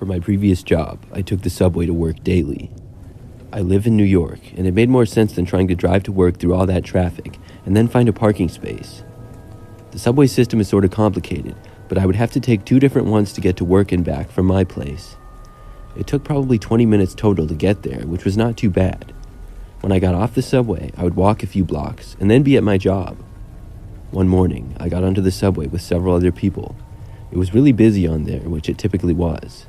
For my previous job, I took the subway to work daily. I live in New York, and it made more sense than trying to drive to work through all that traffic and then find a parking space. The subway system is sort of complicated, but I would have to take 2 different ones to get to work and back from my place. It took probably 20 minutes total to get there, which was not too bad. When I got off the subway, I would walk a few blocks and then be at my job. One morning, I got onto the subway with several other people. It was really busy on there, which it typically was.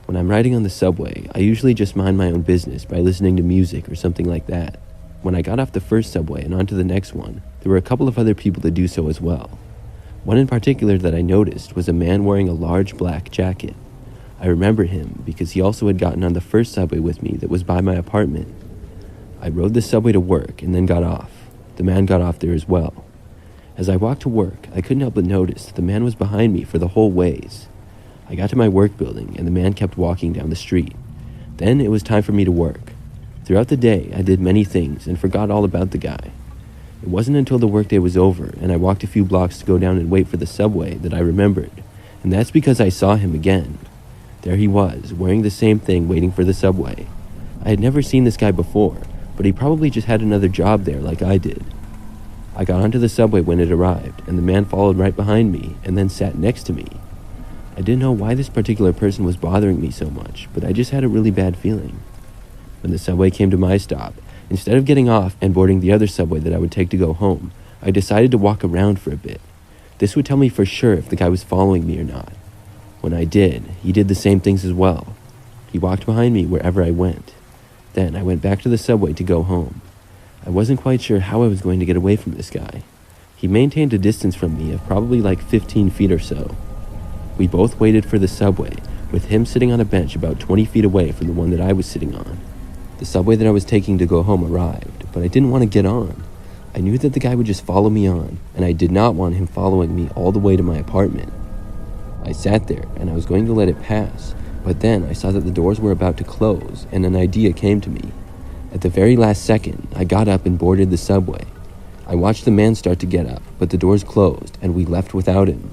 When I'm riding on the subway, I usually just mind my own business by listening to music or something like that. When I got off the first subway and onto the next one, there were a couple of other people to do so as well. One in particular that I noticed was a man wearing a large black jacket. I remember him because he also had gotten on the first subway with me that was by my apartment. I rode the subway to work and then got off. The man got off there as well. As I walked to work, I couldn't help but notice that the man was behind me for the whole ways. I got to my work building and the man kept walking down the street. Then it was time for me to work. Throughout the day, I did many things and forgot all about the guy. It wasn't until the workday was over and I walked a few blocks to go down and wait for the subway that I remembered, and that's because I saw him again. There he was, wearing the same thing, waiting for the subway. I had never seen this guy before, but he probably just had another job there like I did. I got onto the subway when it arrived, and the man followed right behind me and then sat next to me. I didn't know why this particular person was bothering me so much, but I just had a really bad feeling. When the subway came to my stop, instead of getting off and boarding the other subway that I would take to go home, I decided to walk around for a bit. This would tell me for sure if the guy was following me or not. When I did, he did the same things as well. He walked behind me wherever I went. Then I went back to the subway to go home. I wasn't quite sure how I was going to get away from this guy. He maintained a distance from me of probably like 15 feet or so. We both waited for the subway, with him sitting on a bench about 20 feet away from the one that I was sitting on. The subway that I was taking to go home arrived, but I didn't want to get on. I knew that the guy would just follow me on, and I did not want him following me all the way to my apartment. I sat there, and I was going to let it pass, but then I saw that the doors were about to close, and an idea came to me. At the very last second, I got up and boarded the subway. I watched the man start to get up, but the doors closed, and we left without him.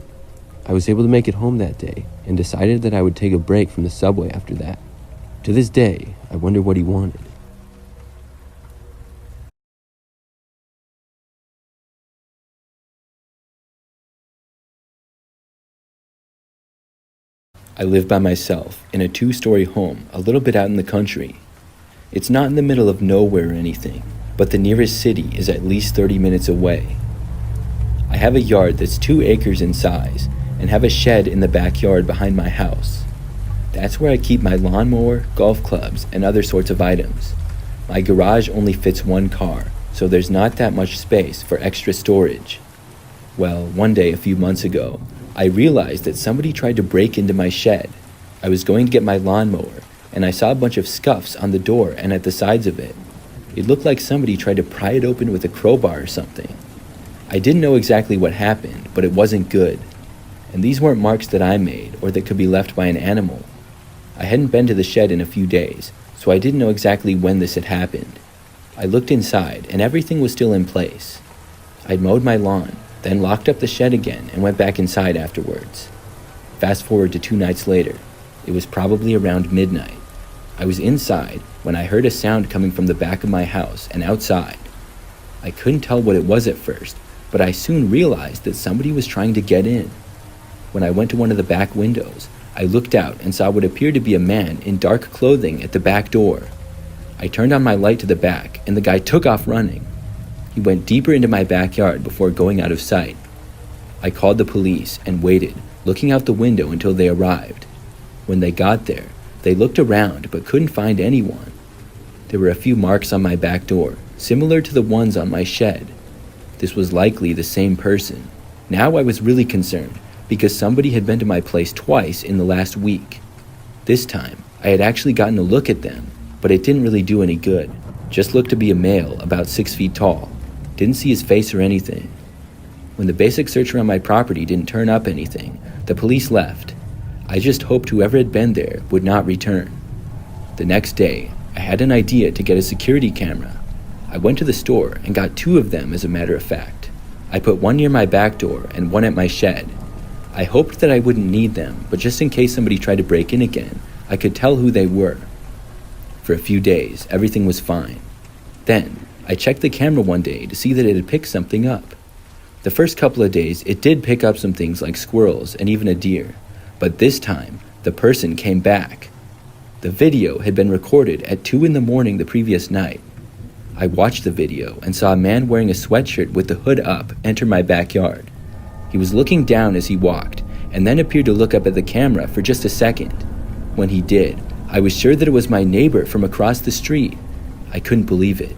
I was able to make it home that day, and decided that I would take a break from the subway after that. To this day, I wonder what he wanted. I live by myself in a 2-story home a little bit out in the country. It's not in the middle of nowhere or anything, but the nearest city is at least 30 minutes away. I have a yard that's 2 acres in size and have a shed in the backyard behind my house. That's where I keep my lawnmower, golf clubs, and other sorts of items. My garage only fits 1 car, so there's not that much space for extra storage. Well, one day a few months ago, I realized that somebody tried to break into my shed. I was going to get my lawnmower, and I saw a bunch of scuffs on the door and at the sides of it. It looked like somebody tried to pry it open with a crowbar or something. I didn't know exactly what happened, but it wasn't good. And these weren't marks that I made or that could be left by an animal. I hadn't been to the shed in a few days, so I didn't know exactly when this had happened. I looked inside, and everything was still in place. I'd mowed my lawn, then locked up the shed again and went back inside afterwards. Fast forward to 2 nights later. It was probably around midnight. I was inside when I heard a sound coming from the back of my house and outside. I couldn't tell what it was at first, but I soon realized that somebody was trying to get in. When I went to one of the back windows, I looked out and saw what appeared to be a man in dark clothing at the back door. I turned on my light to the back, and the guy took off running. He went deeper into my backyard before going out of sight. I called the police and waited, looking out the window until they arrived. When they got there, they looked around but couldn't find anyone. There were a few marks on my back door, similar to the ones on my shed. This was likely the same person. Now I was really concerned, because somebody had been to my place twice in the last week. This time, I had actually gotten a look at them, but it didn't really do any good. Just looked to be a male, about 6 feet tall. Didn't see his face or anything. When the basic search around my property didn't turn up anything, the police left. I just hoped whoever had been there would not return. The next day, I had an idea to get a security camera. I went to the store and got 2 of them, as a matter of fact. I put one near my back door and one at my shed. I hoped that I wouldn't need them, but just in case somebody tried to break in again, I could tell who they were. For a few days, everything was fine. Then, I checked the camera one day to see that it had picked something up. The first couple of days, it did pick up some things like squirrels and even a deer, but this time, the person came back. The video had been recorded at 2 in the morning the previous night. I watched the video and saw a man wearing a sweatshirt with the hood up enter my backyard. He was looking down as he walked, and then appeared to look up at the camera for just a second. When he did, I was sure that it was my neighbor from across the street. I couldn't believe it.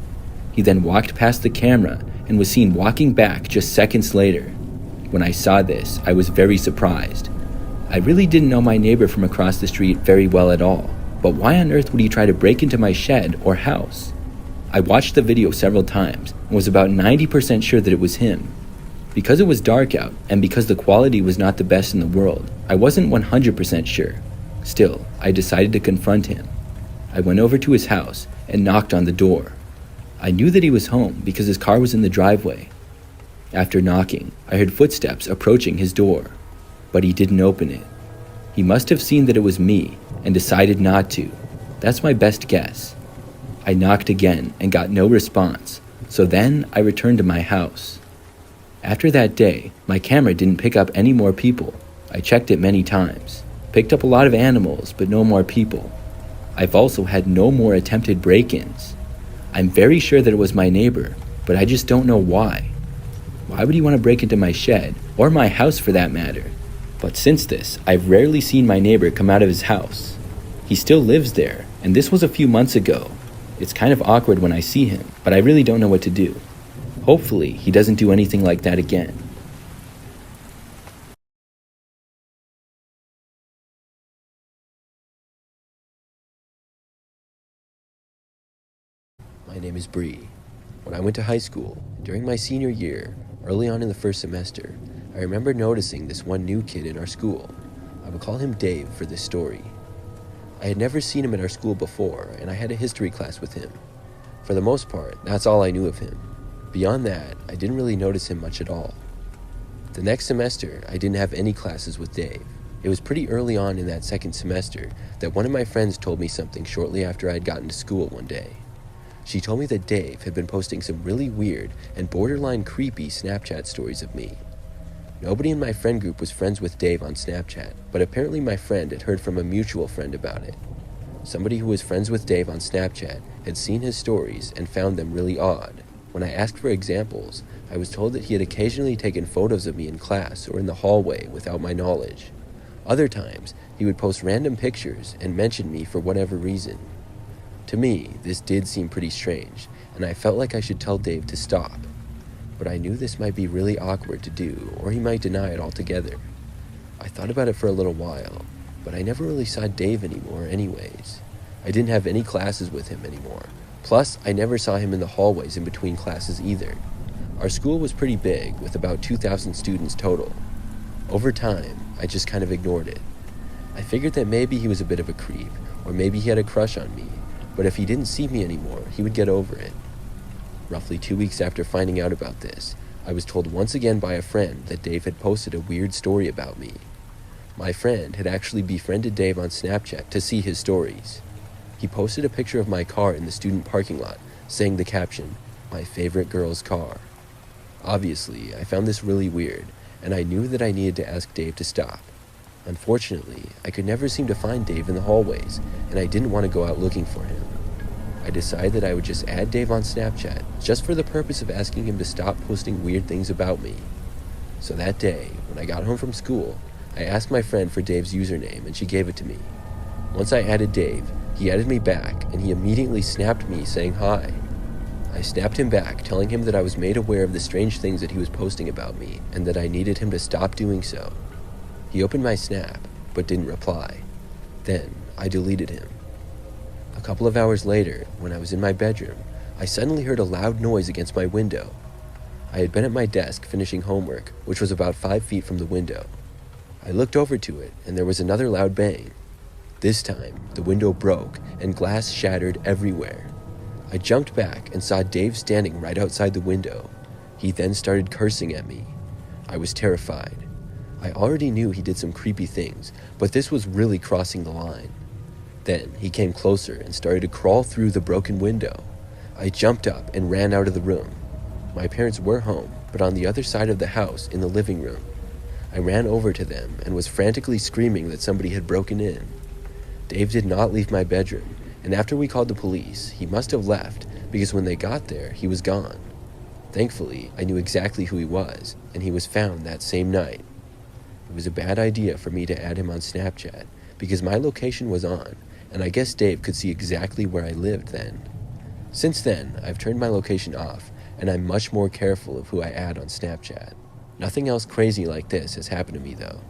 He then walked past the camera and was seen walking back just seconds later. When I saw this, I was very surprised. I really didn't know my neighbor from across the street very well at all, but why on earth would he try to break into my shed or house? I watched the video several times and was about 90% sure that it was him. Because it was dark out and because the quality was not the best in the world, I wasn't 100% sure. Still, I decided to confront him. I went over to his house and knocked on the door. I knew that he was home because his car was in the driveway. After knocking, I heard footsteps approaching his door, but he didn't open it. He must have seen that it was me and decided not to. That's my best guess. I knocked again and got no response, so then I returned to my house. After that day, my camera didn't pick up any more people. I checked it many times. Picked up a lot of animals, but no more people. I've also had no more attempted break-ins. I'm very sure that it was my neighbor, but I just don't know why. Why would he want to break into my shed, or my house for that matter? But since this, I've rarely seen my neighbor come out of his house. He still lives there, and this was a few months ago. It's kind of awkward when I see him, but I really don't know what to do. Hopefully, he doesn't do anything like that again. My name is Bree. When I went to high school, during my senior year, early on in the first semester, I remember noticing this one new kid in our school. I will call him Dave for this story. I had never seen him at our school before, and I had a history class with him. For the most part, that's all I knew of him. Beyond that, I didn't really notice him much at all. The next semester, I didn't have any classes with Dave. It was pretty early on in that second semester that one of my friends told me something shortly after I had gotten to school one day. She told me that Dave had been posting some really weird and borderline creepy Snapchat stories of me. Nobody in my friend group was friends with Dave on Snapchat, but apparently my friend had heard from a mutual friend about it. Somebody who was friends with Dave on Snapchat had seen his stories and found them really odd. When I asked for examples, I was told that he had occasionally taken photos of me in class or in the hallway without my knowledge. Other times, he would post random pictures and mention me for whatever reason. To me, this did seem pretty strange, and I felt like I should tell Dave to stop. But I knew this might be really awkward to do, or he might deny it altogether. I thought about it for a little while, but I never really saw Dave anymore anyways. I didn't have any classes with him anymore. Plus, I never saw him in the hallways in between classes either. Our school was pretty big, with about 2,000 students total. Over time, I just kind of ignored it. I figured that maybe he was a bit of a creep, or maybe he had a crush on me, but if he didn't see me anymore, he would get over it. Roughly 2 weeks after finding out about this, I was told once again by a friend that Dave had posted a weird story about me. My friend had actually befriended Dave on Snapchat to see his stories. He posted a picture of my car in the student parking lot, saying the caption, "My favorite girl's car." Obviously, I found this really weird, and I knew that I needed to ask Dave to stop. Unfortunately, I could never seem to find Dave in the hallways, and I didn't want to go out looking for him. I decided that I would just add Dave on Snapchat, just for the purpose of asking him to stop posting weird things about me. So that day, when I got home from school, I asked my friend for Dave's username, and she gave it to me. Once I added Dave, he added me back, and he immediately snapped me saying hi. I snapped him back, telling him that I was made aware of the strange things that he was posting about me, and that I needed him to stop doing so. He opened my snap, but didn't reply. Then, I deleted him. A couple of hours later, when I was in my bedroom, I suddenly heard a loud noise against my window. I had been at my desk finishing homework, which was about 5 feet from the window. I looked over to it, and there was another loud bang. This time, the window broke, and glass shattered everywhere. I jumped back and saw Dave standing right outside the window. He then started cursing at me. I was terrified. I already knew he did some creepy things, but this was really crossing the line. Then he came closer and started to crawl through the broken window. I jumped up and ran out of the room. My parents were home, but on the other side of the house in the living room. I ran over to them and was frantically screaming that somebody had broken in. Dave did not leave my bedroom, and after we called the police, he must have left because when they got there, he was gone. Thankfully, I knew exactly who he was, and he was found that same night. It was a bad idea for me to add him on Snapchat because my location was on, and I guess Dave could see exactly where I lived then. Since then, I've turned my location off, and I'm much more careful of who I add on Snapchat. Nothing else crazy like this has happened to me, though.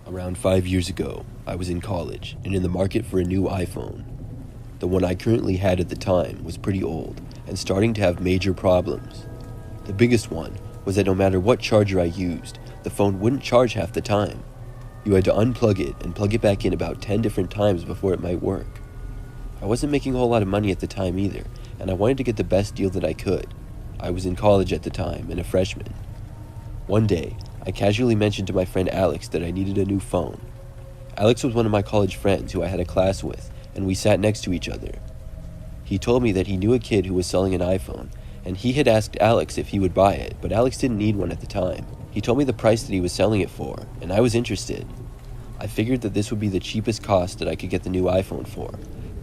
Around 5 years ago, I was in college and in the market for a new iPhone. The one I currently had at the time was pretty old and starting to have major problems. The biggest one was that no matter what charger I used, the phone wouldn't charge half the time. You had to unplug it and plug it back in about 10 different times before it might work. I wasn't making a whole lot of money at the time either, and I wanted to get the best deal that I could. I was in college at the time and a freshman. One day, I casually mentioned to my friend Alex that I needed a new phone. Alex was one of my college friends who I had a class with, and we sat next to each other. He told me that he knew a kid who was selling an iPhone, and he had asked Alex if he would buy it, but Alex didn't need one at the time. He told me the price that he was selling it for, and I was interested. I figured that this would be the cheapest cost that I could get the new iPhone for.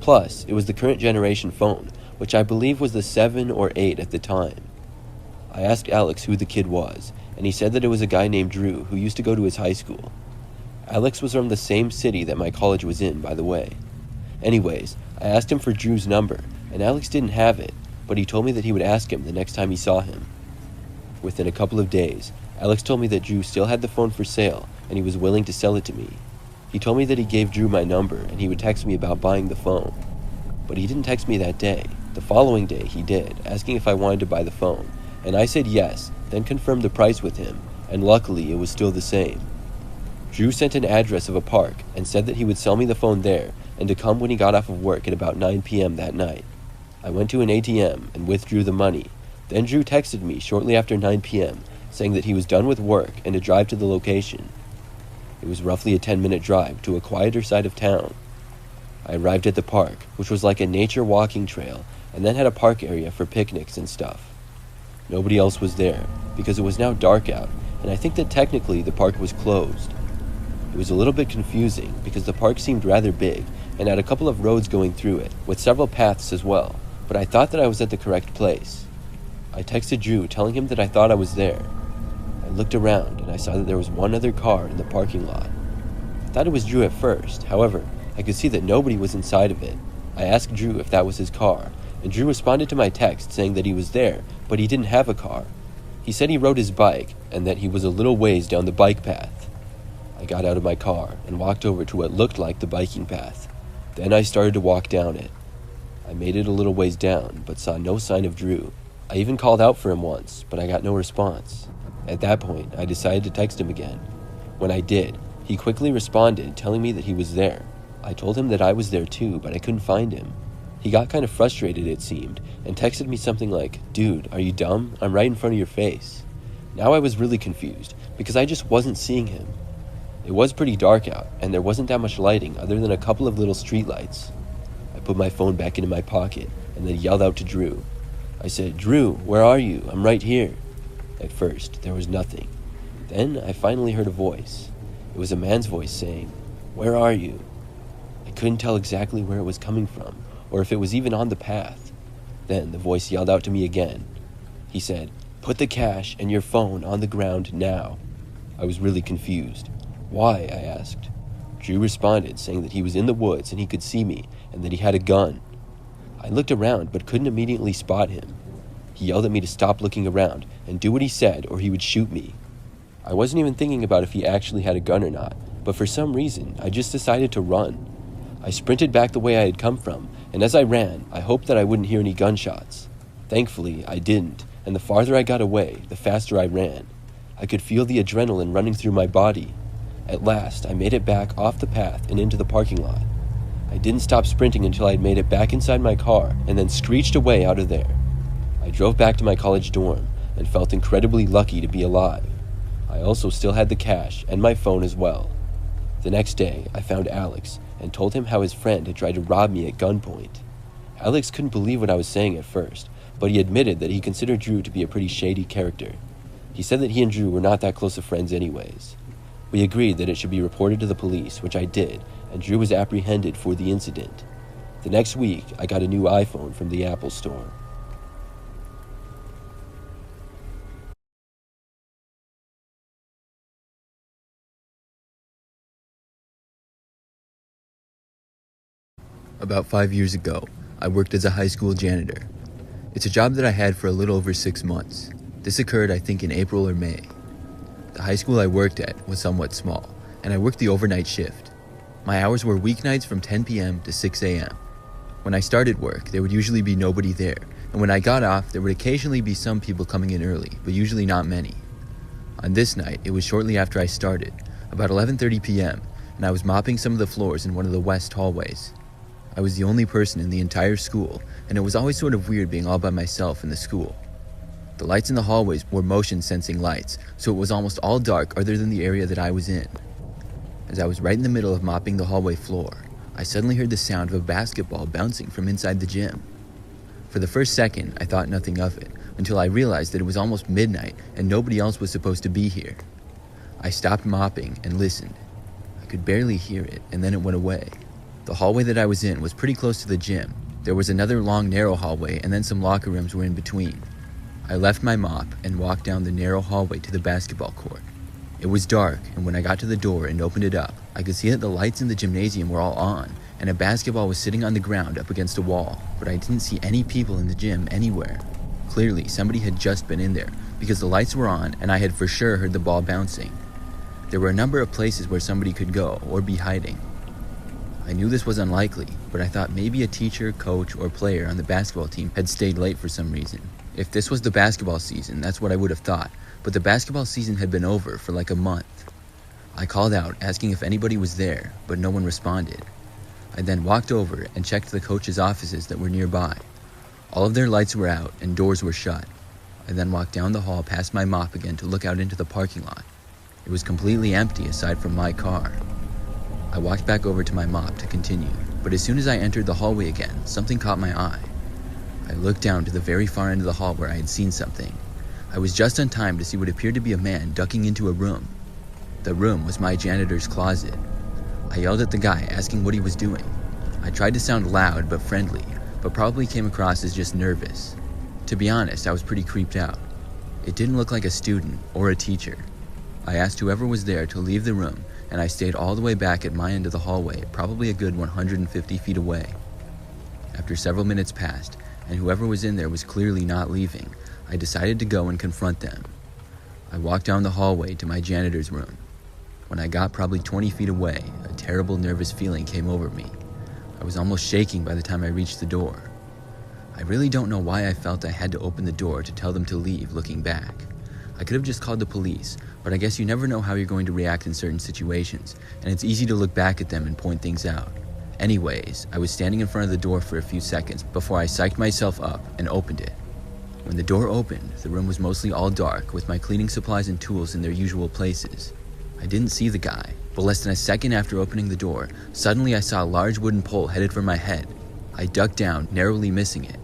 Plus, it was the current generation phone, which I believe was the 7 or 8 at the time. I asked Alex who the kid was, and he said that it was a guy named Drew who used to go to his high school. Alex was from the same city that my college was in, by the way. Anyways, I asked him for Drew's number, and Alex didn't have it, but he told me that he would ask him the next time he saw him. Within a couple of days, Alex told me that Drew still had the phone for sale, and he was willing to sell it to me. He told me that he gave Drew my number, and he would text me about buying the phone. But he didn't text me that day. The following day, he did, asking if I wanted to buy the phone, and I said yes, then confirmed the price with him, and luckily it was still the same. Drew sent an address of a park and said that he would sell me the phone there and to come when he got off of work at about 9 p.m. that night. I went to an ATM and withdrew the money. Then Drew texted me shortly after 9 p.m. saying that he was done with work and to drive to the location. It was roughly a 10-minute drive to a quieter side of town. I arrived at the park, which was like a nature walking trail, and then had a park area for picnics and stuff. Nobody else was there, because it was now dark out, and I think that technically the park was closed. It was a little bit confusing, because the park seemed rather big, and had a couple of roads going through it, with several paths as well, but I thought that I was at the correct place. I texted Drew, telling him that I thought I was there. I looked around, and I saw that there was one other car in the parking lot. I thought it was Drew at first, however, I could see that nobody was inside of it. I asked Drew if that was his car, and Drew responded to my text saying that he was there, but he didn't have a car. He said he rode his bike, and that he was a little ways down the bike path. I got out of my car and walked over to what looked like the biking path. Then I started to walk down it. I made it a little ways down, but saw no sign of Drew. I even called out for him once, but I got no response. At that point, I decided to text him again. When I did, he quickly responded, telling me that he was there. I told him that I was there too, but I couldn't find him. He got kind of frustrated, it seemed, and texted me something like, "Dude, are you dumb? I'm right in front of your face." Now I was really confused, because I just wasn't seeing him. It was pretty dark out, and there wasn't that much lighting other than a couple of little street lights. I put my phone back into my pocket, and then yelled out to Drew. I said, "Drew, where are you? I'm right here." At first, there was nothing. Then I finally heard a voice. It was a man's voice saying, "Where are you?" I couldn't tell exactly where it was coming from, or if it was even on the path. Then the voice yelled out to me again. He said, "Put the cash and your phone on the ground now." I was really confused. "Why?" I asked. Drew responded, saying that he was in the woods and he could see me, and that he had a gun. I looked around, but couldn't immediately spot him. He yelled at me to stop looking around and do what he said, or he would shoot me. I wasn't even thinking about if he actually had a gun or not, but for some reason, I just decided to run. I sprinted back the way I had come from, and as I ran, I hoped that I wouldn't hear any gunshots. Thankfully, I didn't, and the farther I got away, the faster I ran. I could feel the adrenaline running through my body. At last, I made it back off the path and into the parking lot. I didn't stop sprinting until I had made it back inside my car and then screeched away out of there. I drove back to my college dorm and felt incredibly lucky to be alive. I also still had the cash and my phone as well. The next day, I found Alex and told him how his friend had tried to rob me at gunpoint. Alex couldn't believe what I was saying at first, but he admitted that he considered Drew to be a pretty shady character. He said that he and Drew were not that close of friends anyways. We agreed that it should be reported to the police, which I did, and Drew was apprehended for the incident. The next week, I got a new iPhone from the Apple store. About 5 years ago, I worked as a high school janitor. It's a job that I had for a little over 6 months. This occurred, I think, in April or May. The high school I worked at was somewhat small, and I worked the overnight shift. My hours were weeknights from 10 p.m. to 6 a.m. When I started work, there would usually be nobody there, and when I got off, there would occasionally be some people coming in early, but usually not many. On this night, it was shortly after I started, about 11:30 p.m., and I was mopping some of the floors in one of the west hallways. I was the only person in the entire school, and it was always sort of weird being all by myself in the school. The lights in the hallways were motion-sensing lights, so it was almost all dark other than the area that I was in. As I was right in the middle of mopping the hallway floor, I suddenly heard the sound of a basketball bouncing from inside the gym. For the first second, I thought nothing of it, until I realized that it was almost midnight and nobody else was supposed to be here. I stopped mopping and listened. I could barely hear it, and then it went away. The hallway that I was in was pretty close to the gym. There was another long, narrow hallway, and then some locker rooms were in between. I left my mop and walked down the narrow hallway to the basketball court. It was dark, and when I got to the door and opened it up, I could see that the lights in the gymnasium were all on, and a basketball was sitting on the ground up against a wall, but I didn't see any people in the gym anywhere. Clearly, somebody had just been in there, because the lights were on, and I had for sure heard the ball bouncing. There were a number of places where somebody could go or be hiding. I knew this was unlikely, but I thought maybe a teacher, coach, or player on the basketball team had stayed late for some reason. If this was the basketball season, that's what I would have thought, but the basketball season had been over for like a month. I called out, asking if anybody was there, but no one responded. I then walked over and checked the coach's offices that were nearby. All of their lights were out and doors were shut. I then walked down the hall past my mop again to look out into the parking lot. It was completely empty aside from my car. I walked back over to my mop to continue, but as soon as I entered the hallway again, something caught my eye. I looked down to the very far end of the hall where I had seen something. I was just on time to see what appeared to be a man ducking into a room. The room was my janitor's closet. I yelled at the guy, asking what he was doing. I tried to sound loud but friendly, but probably came across as just nervous. To be honest, I was pretty creeped out. It didn't look like a student or a teacher. I asked whoever was there to leave the room, and I stayed all the way back at my end of the hallway, probably a good 150 feet away. After several minutes passed, and whoever was in there was clearly not leaving, I decided to go and confront them. I walked down the hallway to my janitor's room. When I got probably 20 feet away, a terrible nervous feeling came over me. I was almost shaking by the time I reached the door. I really don't know why I felt I had to open the door to tell them to leave looking back. I could have just called the police, but I guess you never know how you're going to react in certain situations, and it's easy to look back at them and point things out. Anyways, I was standing in front of the door for a few seconds before I psyched myself up and opened it. When the door opened, the room was mostly all dark, with my cleaning supplies and tools in their usual places. I didn't see the guy, but less than a second after opening the door, suddenly I saw a large wooden pole headed for my head. I ducked down, narrowly missing it.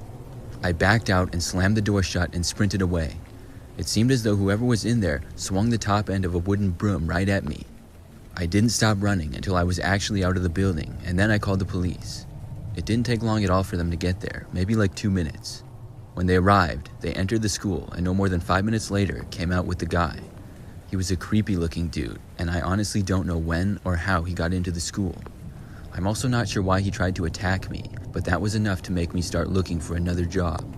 I backed out and slammed the door shut and sprinted away. It seemed as though whoever was in there swung the top end of a wooden broom right at me. I didn't stop running until I was actually out of the building, and then I called the police. It didn't take long at all for them to get there, maybe like 2 minutes. When they arrived, they entered the school, and no more than 5 minutes later came out with the guy. He was a creepy looking dude, and I honestly don't know when or how he got into the school. I'm also not sure why he tried to attack me, but that was enough to make me start looking for another job.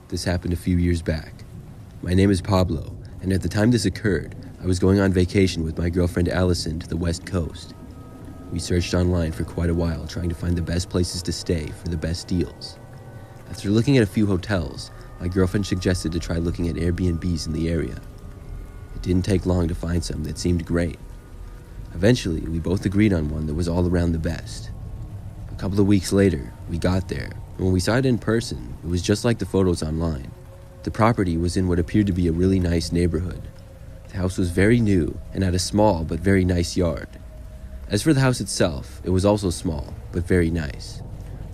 This happened a few years back. My name is Pablo, and at the time this occurred, I was going on vacation with my girlfriend Allison to the West Coast. We searched online for quite a while trying to find the best places to stay for the best deals. After looking at a few hotels, my girlfriend suggested to try looking at Airbnbs in the area. It didn't take long to find some that seemed great. Eventually, we both agreed on one that was all around the best. A couple of weeks later, we got there, and when we saw it in person, it was just like the photos online. The property was in what appeared to be a really nice neighborhood. The house was very new and had a small but very nice yard. As for the house itself, it was also small but very nice.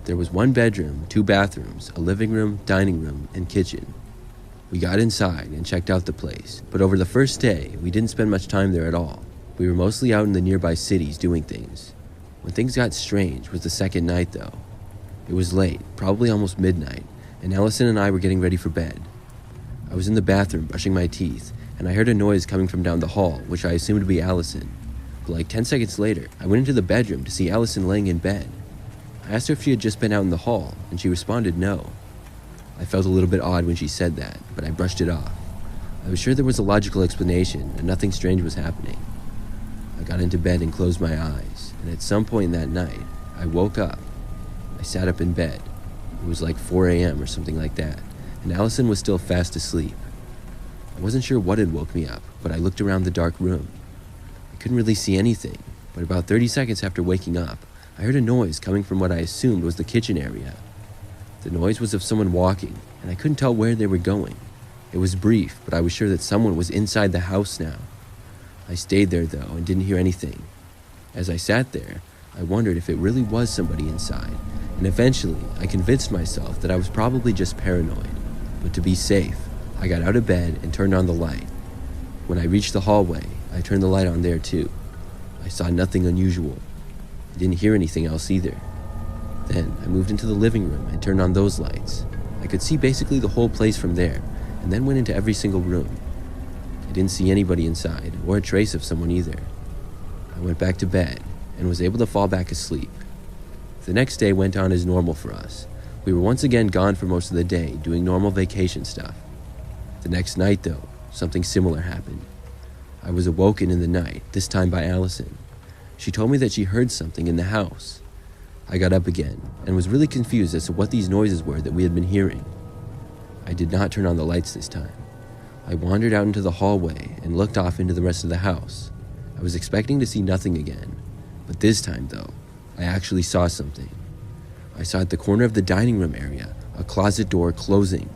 There was 1 bedroom, 2 bathrooms, a living room, dining room, and kitchen. We got inside and checked out the place, but over the first day, we didn't spend much time there at all. We were mostly out in the nearby cities doing things. When things got strange was the second night though. It was late, probably almost midnight, and Allison and I were getting ready for bed. I was in the bathroom brushing my teeth, and I heard a noise coming from down the hall, which I assumed to be Allison. But like 10 seconds later, I went into the bedroom to see Allison laying in bed. I asked her if she had just been out in the hall, and she responded no. I felt a little bit odd when she said that, but I brushed it off. I was sure there was a logical explanation, and nothing strange was happening. I got into bed and closed my eyes, and at some point that night, I woke up. I sat up in bed. It was like 4 a.m. or something like that, and Allison was still fast asleep. I wasn't sure what had woke me up, but I looked around the dark room. I couldn't really see anything, but about 30 seconds after waking up, I heard a noise coming from what I assumed was the kitchen area. The noise was of someone walking, and I couldn't tell where they were going. It was brief, but I was sure that someone was inside the house now. I stayed there though and didn't hear anything. As I sat there, I wondered if it really was somebody inside, and eventually I convinced myself that I was probably just paranoid. But to be safe, I got out of bed and turned on the light. When I reached the hallway, I turned the light on there too. I saw nothing unusual. I didn't hear anything else either. Then I moved into the living room and turned on those lights. I could see basically the whole place from there, and then went into every single room. I didn't see anybody inside, or a trace of someone either. I went back to bed and was able to fall back asleep. The next day went on as normal for us. We were once again gone for most of the day, doing normal vacation stuff. The next night though, something similar happened. I was awoken in the night, this time by Allison. She told me that she heard something in the house. I got up again and was really confused as to what these noises were that we had been hearing. I did not turn on the lights this time. I wandered out into the hallway and looked off into the rest of the house. I was expecting to see nothing again, but this time though, I actually saw something. I saw at the corner of the dining room area, a closet door closing.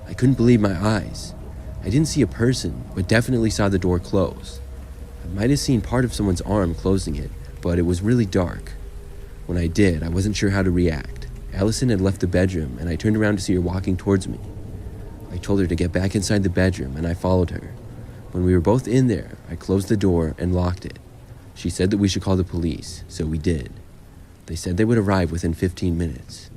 I couldn't believe my eyes. I didn't see a person, but definitely saw the door close. I might have seen part of someone's arm closing it, but it was really dark. When I did, I wasn't sure how to react. Allison had left the bedroom, and I turned around to see her walking towards me. I told her to get back inside the bedroom, and I followed her. When we were both in there, I closed the door and locked it. She said that we should call the police, so we did. They said they would arrive within 15 minutes.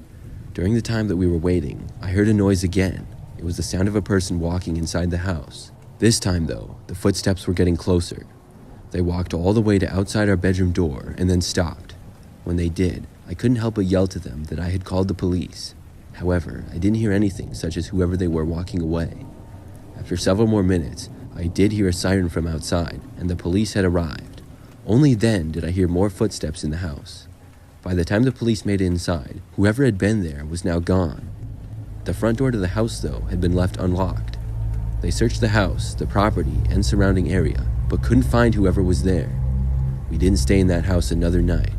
During the time that we were waiting, I heard a noise again. It was the sound of a person walking inside the house. This time though, the footsteps were getting closer. They walked all the way to outside our bedroom door and then stopped. When they did, I couldn't help but yell to them that I had called the police. However, I didn't hear anything such as whoever they were walking away. After several more minutes, I did hear a siren from outside and the police had arrived. Only then did I hear more footsteps in the house. By the time the police made it inside, whoever had been there was now gone. The front door to the house, though, had been left unlocked. They searched the house, the property, and surrounding area, but couldn't find whoever was there. We didn't stay in that house another night.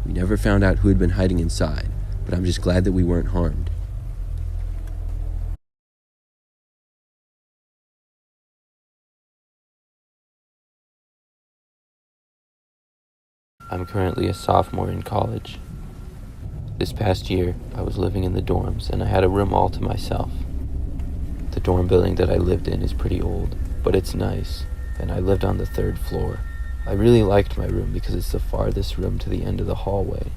We never found out who had been hiding inside, but I'm just glad that we weren't harmed. I'm currently a sophomore in college. This past year, I was living in the dorms and I had a room all to myself. The dorm building that I lived in is pretty old, but it's nice, and I lived on the 3rd floor. I really liked my room because it's the farthest room to the end of the hallway.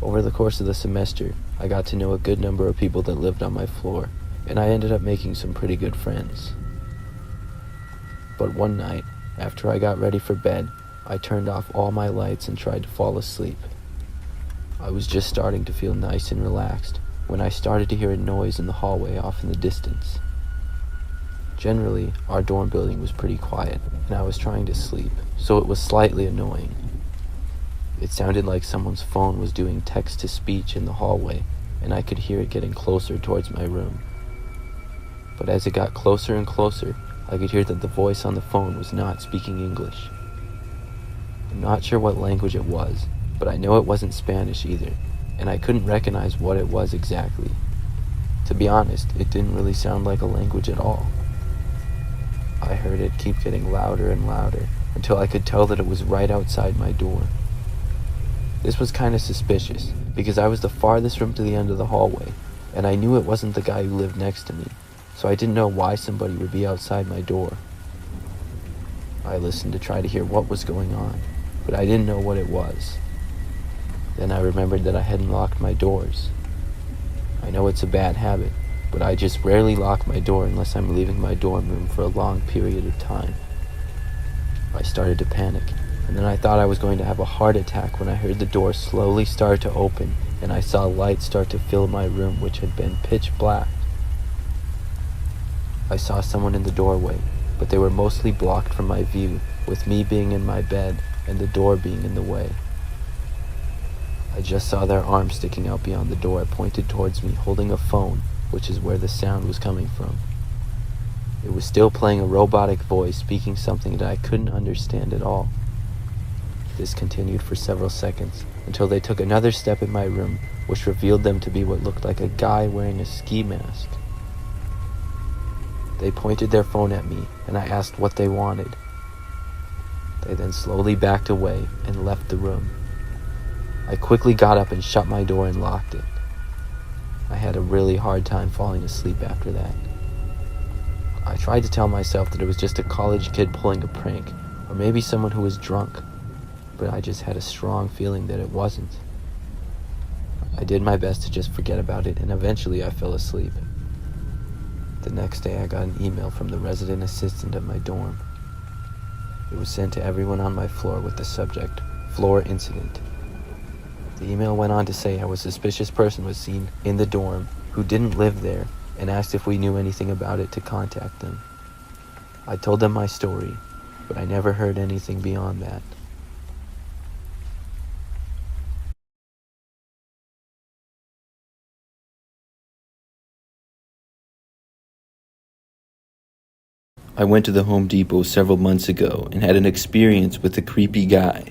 Over the course of the semester, I got to know a good number of people that lived on my floor, and I ended up making some pretty good friends. But one night, after I got ready for bed, I turned off all my lights and tried to fall asleep. I was just starting to feel nice and relaxed when I started to hear a noise in the hallway off in the distance. Generally, our dorm building was pretty quiet, and I was trying to sleep, so it was slightly annoying. It sounded like someone's phone was doing text-to-speech in the hallway, and I could hear it getting closer towards my room. But as it got closer and closer, I could hear that the voice on the phone was not speaking English. I'm not sure what language it was, but I know it wasn't Spanish either, and I couldn't recognize what it was exactly. To be honest, it didn't really sound like a language at all. I heard it keep getting louder and louder until I could tell that it was right outside my door. This was kind of suspicious because I was the farthest room to the end of the hallway, and I knew it wasn't the guy who lived next to me, so I didn't know why somebody would be outside my door. I listened to try to hear what was going on, but I didn't know what it was. Then I remembered that I hadn't locked my doors. I know it's a bad habit, but I just rarely lock my door unless I'm leaving my dorm room for a long period of time. I started to panic, and then I thought I was going to have a heart attack when I heard the door slowly start to open and I saw light start to fill my room, which had been pitch black. I saw someone in the doorway, but they were mostly blocked from my view, with me being in my bed and the door being in the way. I just saw their arms sticking out beyond the door, pointed towards me, holding a phone, which is where the sound was coming from. It was still playing a robotic voice, speaking something that I couldn't understand at all. This continued for several seconds, until they took another step in my room, which revealed them to be what looked like a guy wearing a ski mask. They pointed their phone at me, and I asked what they wanted. They then slowly backed away and left the room. I quickly got up and shut my door and locked it. I had a really hard time falling asleep after that. I tried to tell myself that it was just a college kid pulling a prank, or maybe someone who was drunk, but I just had a strong feeling that it wasn't. I did my best to just forget about it, and eventually I fell asleep. The next day I got an email from the resident assistant of my dorm. It was sent to everyone on my floor with the subject, "Floor Incident." The email went on to say how a suspicious person was seen in the dorm who didn't live there and asked if we knew anything about it to contact them. I told them my story, but I never heard anything beyond that. I went to the Home Depot several months ago and had an experience with a creepy guy.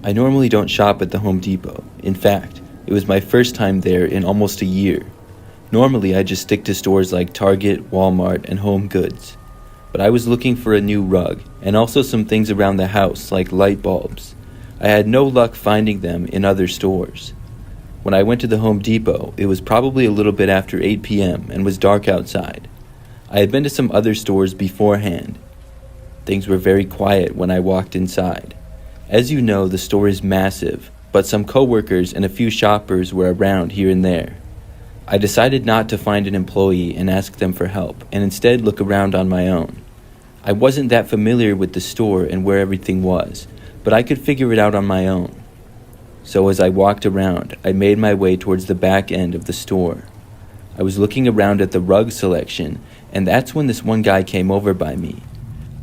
I normally don't shop at the Home Depot. In fact, it was my first time there in almost a year. Normally, I just stick to stores like Target, Walmart, and Home Goods. But I was looking for a new rug, and also some things around the house like light bulbs. I had no luck finding them in other stores. When I went to the Home Depot, it was probably a little bit after 8 p.m. and was dark outside. I had been to some other stores beforehand. Things were very quiet when I walked inside. As you know, the store is massive, but some coworkers and a few shoppers were around here and there. I decided not to find an employee and ask them for help, and instead look around on my own. I wasn't that familiar with the store and where everything was, but I could figure it out on my own. So as I walked around, I made my way towards the back end of the store. I was looking around at the rug selection, and that's when this one guy came over by me.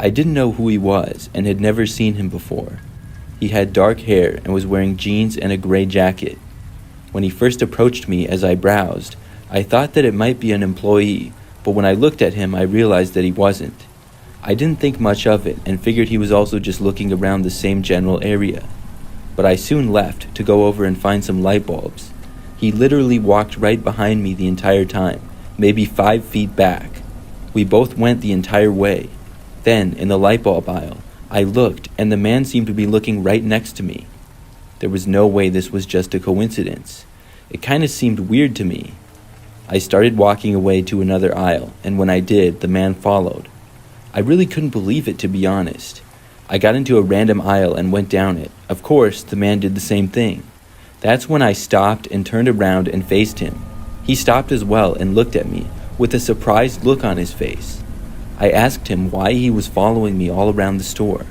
I didn't know who he was and had never seen him before. He had dark hair and was wearing jeans and a gray jacket. When he first approached me as I browsed, I thought that it might be an employee, but when I looked at him, I realized that he wasn't. I didn't think much of it and figured he was also just looking around the same general area. But I soon left to go over and find some light bulbs. He literally walked right behind me the entire time, maybe 5 feet back. We both went the entire way. Then, in the light bulb aisle, I looked, and the man seemed to be looking right next to me. There was no way this was just a coincidence. It kind of seemed weird to me. I started walking away to another aisle, and when I did, the man followed. I really couldn't believe it, to be honest. I got into a random aisle and went down it. Of course, the man did the same thing. That's when I stopped and turned around and faced him. He stopped as well and looked at me, with a surprised look on his face. I asked him why he was following me all around the store.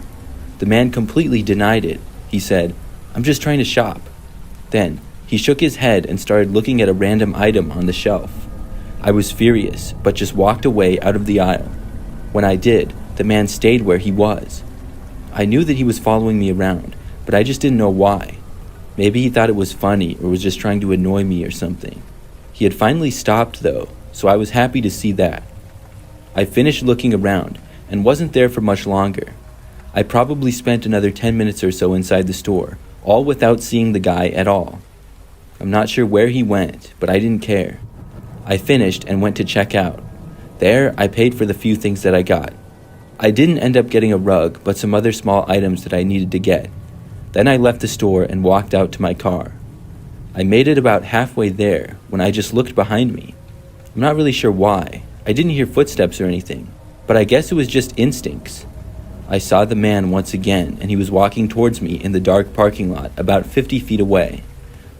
The man completely denied it. He said, "I'm just trying to shop." Then, he shook his head and started looking at a random item on the shelf. I was furious, but just walked away out of the aisle. When I did, the man stayed where he was. I knew that he was following me around, but I just didn't know why. Maybe he thought it was funny or was just trying to annoy me or something. He had finally stopped though, so I was happy to see that. I finished looking around and wasn't there for much longer. I probably spent another 10 minutes or so inside the store, all without seeing the guy at all. I'm not sure where he went, but I didn't care. I finished and went to check out. There, I paid for the few things that I got. I didn't end up getting a rug, but some other small items that I needed to get. Then I left the store and walked out to my car. I made it about halfway there when I just looked behind me. I'm not really sure why. I didn't hear footsteps or anything, but I guess it was just instincts. I saw the man once again, and he was walking towards me in the dark parking lot about 50 feet away.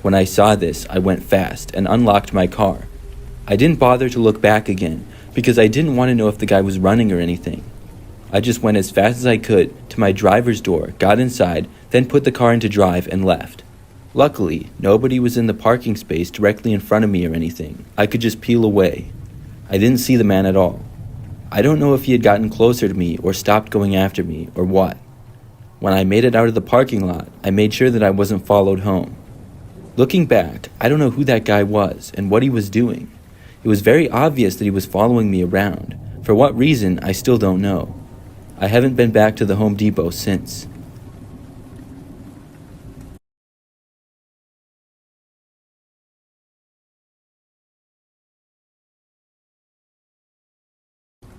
When I saw this, I went fast and unlocked my car. I didn't bother to look back again because I didn't want to know if the guy was running or anything. I just went as fast as I could to my driver's door, got inside, then put the car into drive and left. Luckily, nobody was in the parking space directly in front of me or anything. I could just peel away. I didn't see the man at all. I don't know if he had gotten closer to me or stopped going after me or what. When I made it out of the parking lot, I made sure that I wasn't followed home. Looking back, I don't know who that guy was and what he was doing. It was very obvious that he was following me around. For what reason, I still don't know. I haven't been back to the Home Depot since.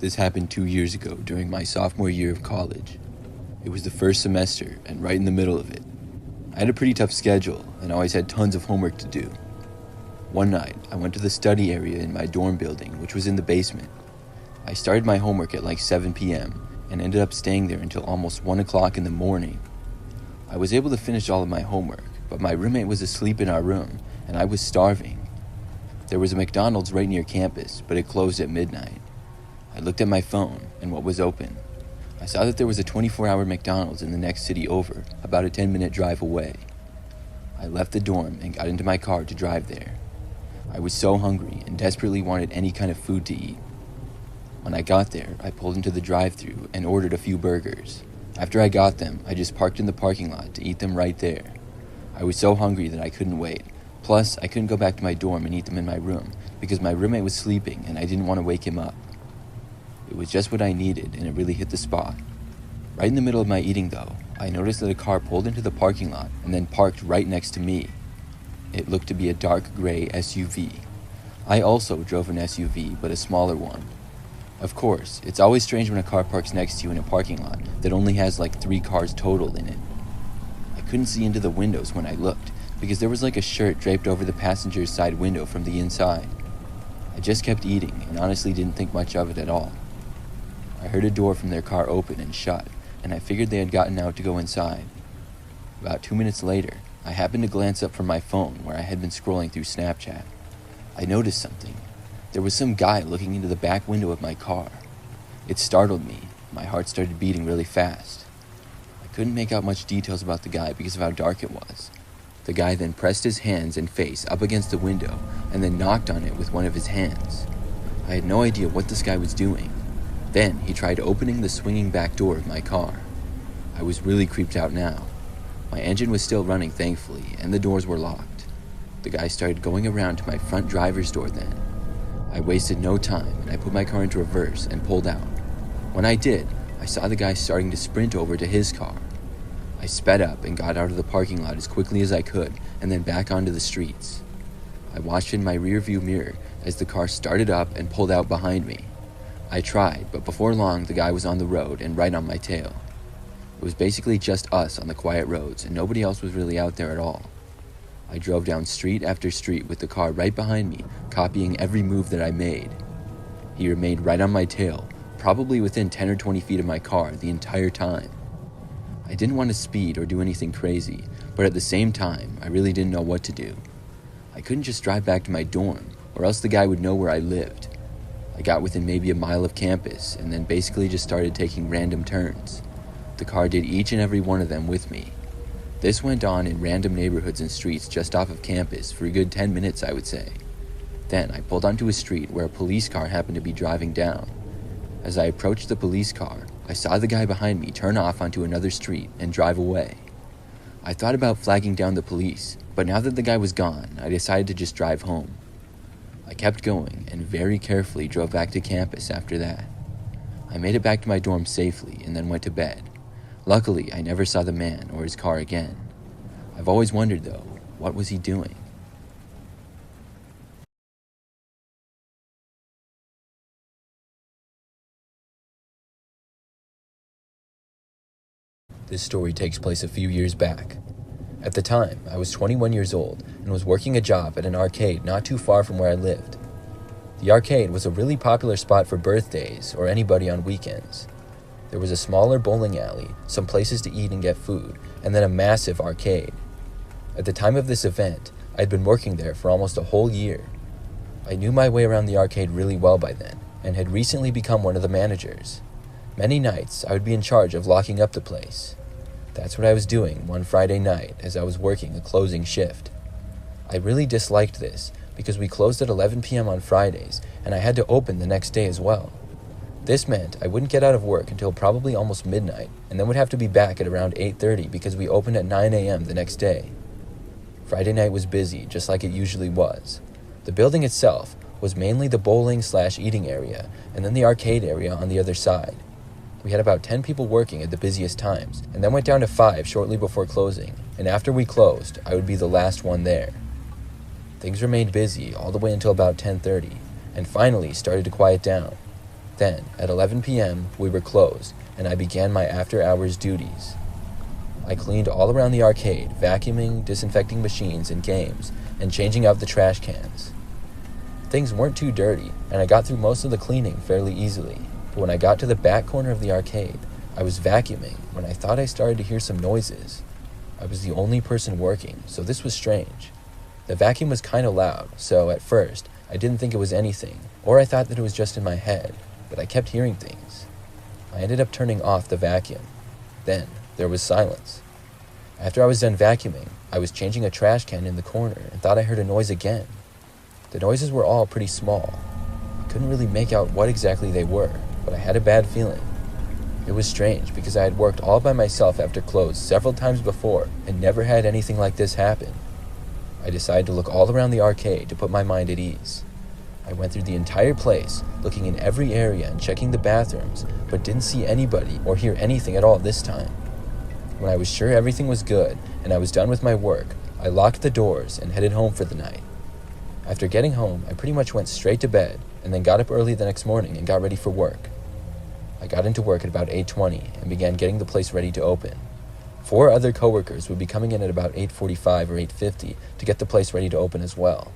This happened 2 years ago during my sophomore year of college. It was the first semester and right in the middle of it. I had a pretty tough schedule and always had tons of homework to do. One night, I went to the study area in my dorm building, which was in the basement. I started my homework at like 7 p.m. and ended up staying there until almost 1 o'clock in the morning. I was able to finish all of my homework, but my roommate was asleep in our room and I was starving. There was a McDonald's right near campus, but it closed at midnight. I looked at my phone and what was open. I saw that there was a 24-hour McDonald's in the next city over, about a 10-minute drive away. I left the dorm and got into my car to drive there. I was so hungry and desperately wanted any kind of food to eat. When I got there, I pulled into the drive-thru and ordered a few burgers. After I got them, I just parked in the parking lot to eat them right there. I was so hungry that I couldn't wait. Plus, I couldn't go back to my dorm and eat them in my room because my roommate was sleeping and I didn't want to wake him up. It was just what I needed, and it really hit the spot. Right in the middle of my eating, though, I noticed that a car pulled into the parking lot and then parked right next to me. It looked to be a dark gray SUV. I also drove an SUV, but a smaller one. Of course, it's always strange when a car parks next to you in a parking lot that only has like 3 cars total in it. I couldn't see into the windows when I looked because there was like a shirt draped over the passenger's side window from the inside. I just kept eating and honestly didn't think much of it at all. I heard a door from their car open and shut, and I figured they had gotten out to go inside. About 2 minutes later, I happened to glance up from my phone where I had been scrolling through Snapchat. I noticed something. There was some guy looking into the back window of my car. It startled me. My heart started beating really fast. I couldn't make out much details about the guy because of how dark it was. The guy then pressed his hands and face up against the window and then knocked on it with one of his hands. I had no idea what this guy was doing. Then he tried opening the swinging back door of my car. I was really creeped out now. My engine was still running, thankfully, and the doors were locked. The guy started going around to my front driver's door then. I wasted no time and I put my car into reverse and pulled out. When I did, I saw the guy starting to sprint over to his car. I sped up and got out of the parking lot as quickly as I could and then back onto the streets. I watched in my rearview mirror as the car started up and pulled out behind me. I tried, but before long, the guy was on the road and right on my tail. It was basically just us on the quiet roads, and nobody else was really out there at all. I drove down street after street with the car right behind me, copying every move that I made. He remained right on my tail, probably within 10 or 20 feet of my car the entire time. I didn't want to speed or do anything crazy, but at the same time, I really didn't know what to do. I couldn't just drive back to my dorm, or else the guy would know where I lived. I got within maybe a mile of campus and then basically just started taking random turns. The car did each and every one of them with me. This went on in random neighborhoods and streets just off of campus for a good 10 minutes, I would say. Then I pulled onto a street where a police car happened to be driving down. As I approached the police car, I saw the guy behind me turn off onto another street and drive away. I thought about flagging down the police, but now that the guy was gone, I decided to just drive home. I kept going and very carefully drove back to campus after that. I made it back to my dorm safely and then went to bed. Luckily, I never saw the man or his car again. I've always wondered, though, what was he doing? This story takes place a few years back. At the time, I was 21 years old and was working a job at an arcade not too far from where I lived. The arcade was a really popular spot for birthdays or anybody on weekends. There was a smaller bowling alley, some places to eat and get food, and then a massive arcade. At the time of this event, I had been working there for almost a whole year. I knew my way around the arcade really well by then, and had recently become one of the managers. Many nights, I would be in charge of locking up the place. That's what I was doing one Friday night as I was working a closing shift. I really disliked this because we closed at 11 p.m. on Fridays, and I had to open the next day as well. This meant I wouldn't get out of work until probably almost midnight, and then would have to be back at around 8:30 because we opened at 9 a.m. the next day. Friday night was busy, just like it usually was. The building itself was mainly the bowling/eating area, and then the arcade area on the other side. We had about 10 people working at the busiest times, and then went down to 5 shortly before closing, and after we closed, I would be the last one there. Things remained busy all the way until about 10:30, and finally started to quiet down. Then, at 11 p.m., we were closed, and I began my after-hours duties. I cleaned all around the arcade, vacuuming, disinfecting machines and games, and changing out the trash cans. Things weren't too dirty, and I got through most of the cleaning fairly easily. But when I got to the back corner of the arcade, I was vacuuming when I thought I started to hear some noises. I was the only person working, so this was strange. The vacuum was kind of loud, so at first, I didn't think it was anything, or I thought that it was just in my head, but I kept hearing things. I ended up turning off the vacuum. Then, there was silence. After I was done vacuuming, I was changing a trash can in the corner and thought I heard a noise again. The noises were all pretty small. I couldn't really make out what exactly they were, but I had a bad feeling. It was strange because I had worked all by myself after close several times before and never had anything like this happen. I decided to look all around the arcade to put my mind at ease. I went through the entire place, looking in every area and checking the bathrooms, but didn't see anybody or hear anything at all this time. When I was sure everything was good and I was done with my work, I locked the doors and headed home for the night. After getting home, I pretty much went straight to bed and then got up early the next morning and got ready for work. I got into work at about 8:20 and began getting the place ready to open. 4 other coworkers would be coming in at about 8:45 or 8:50 to get the place ready to open as well.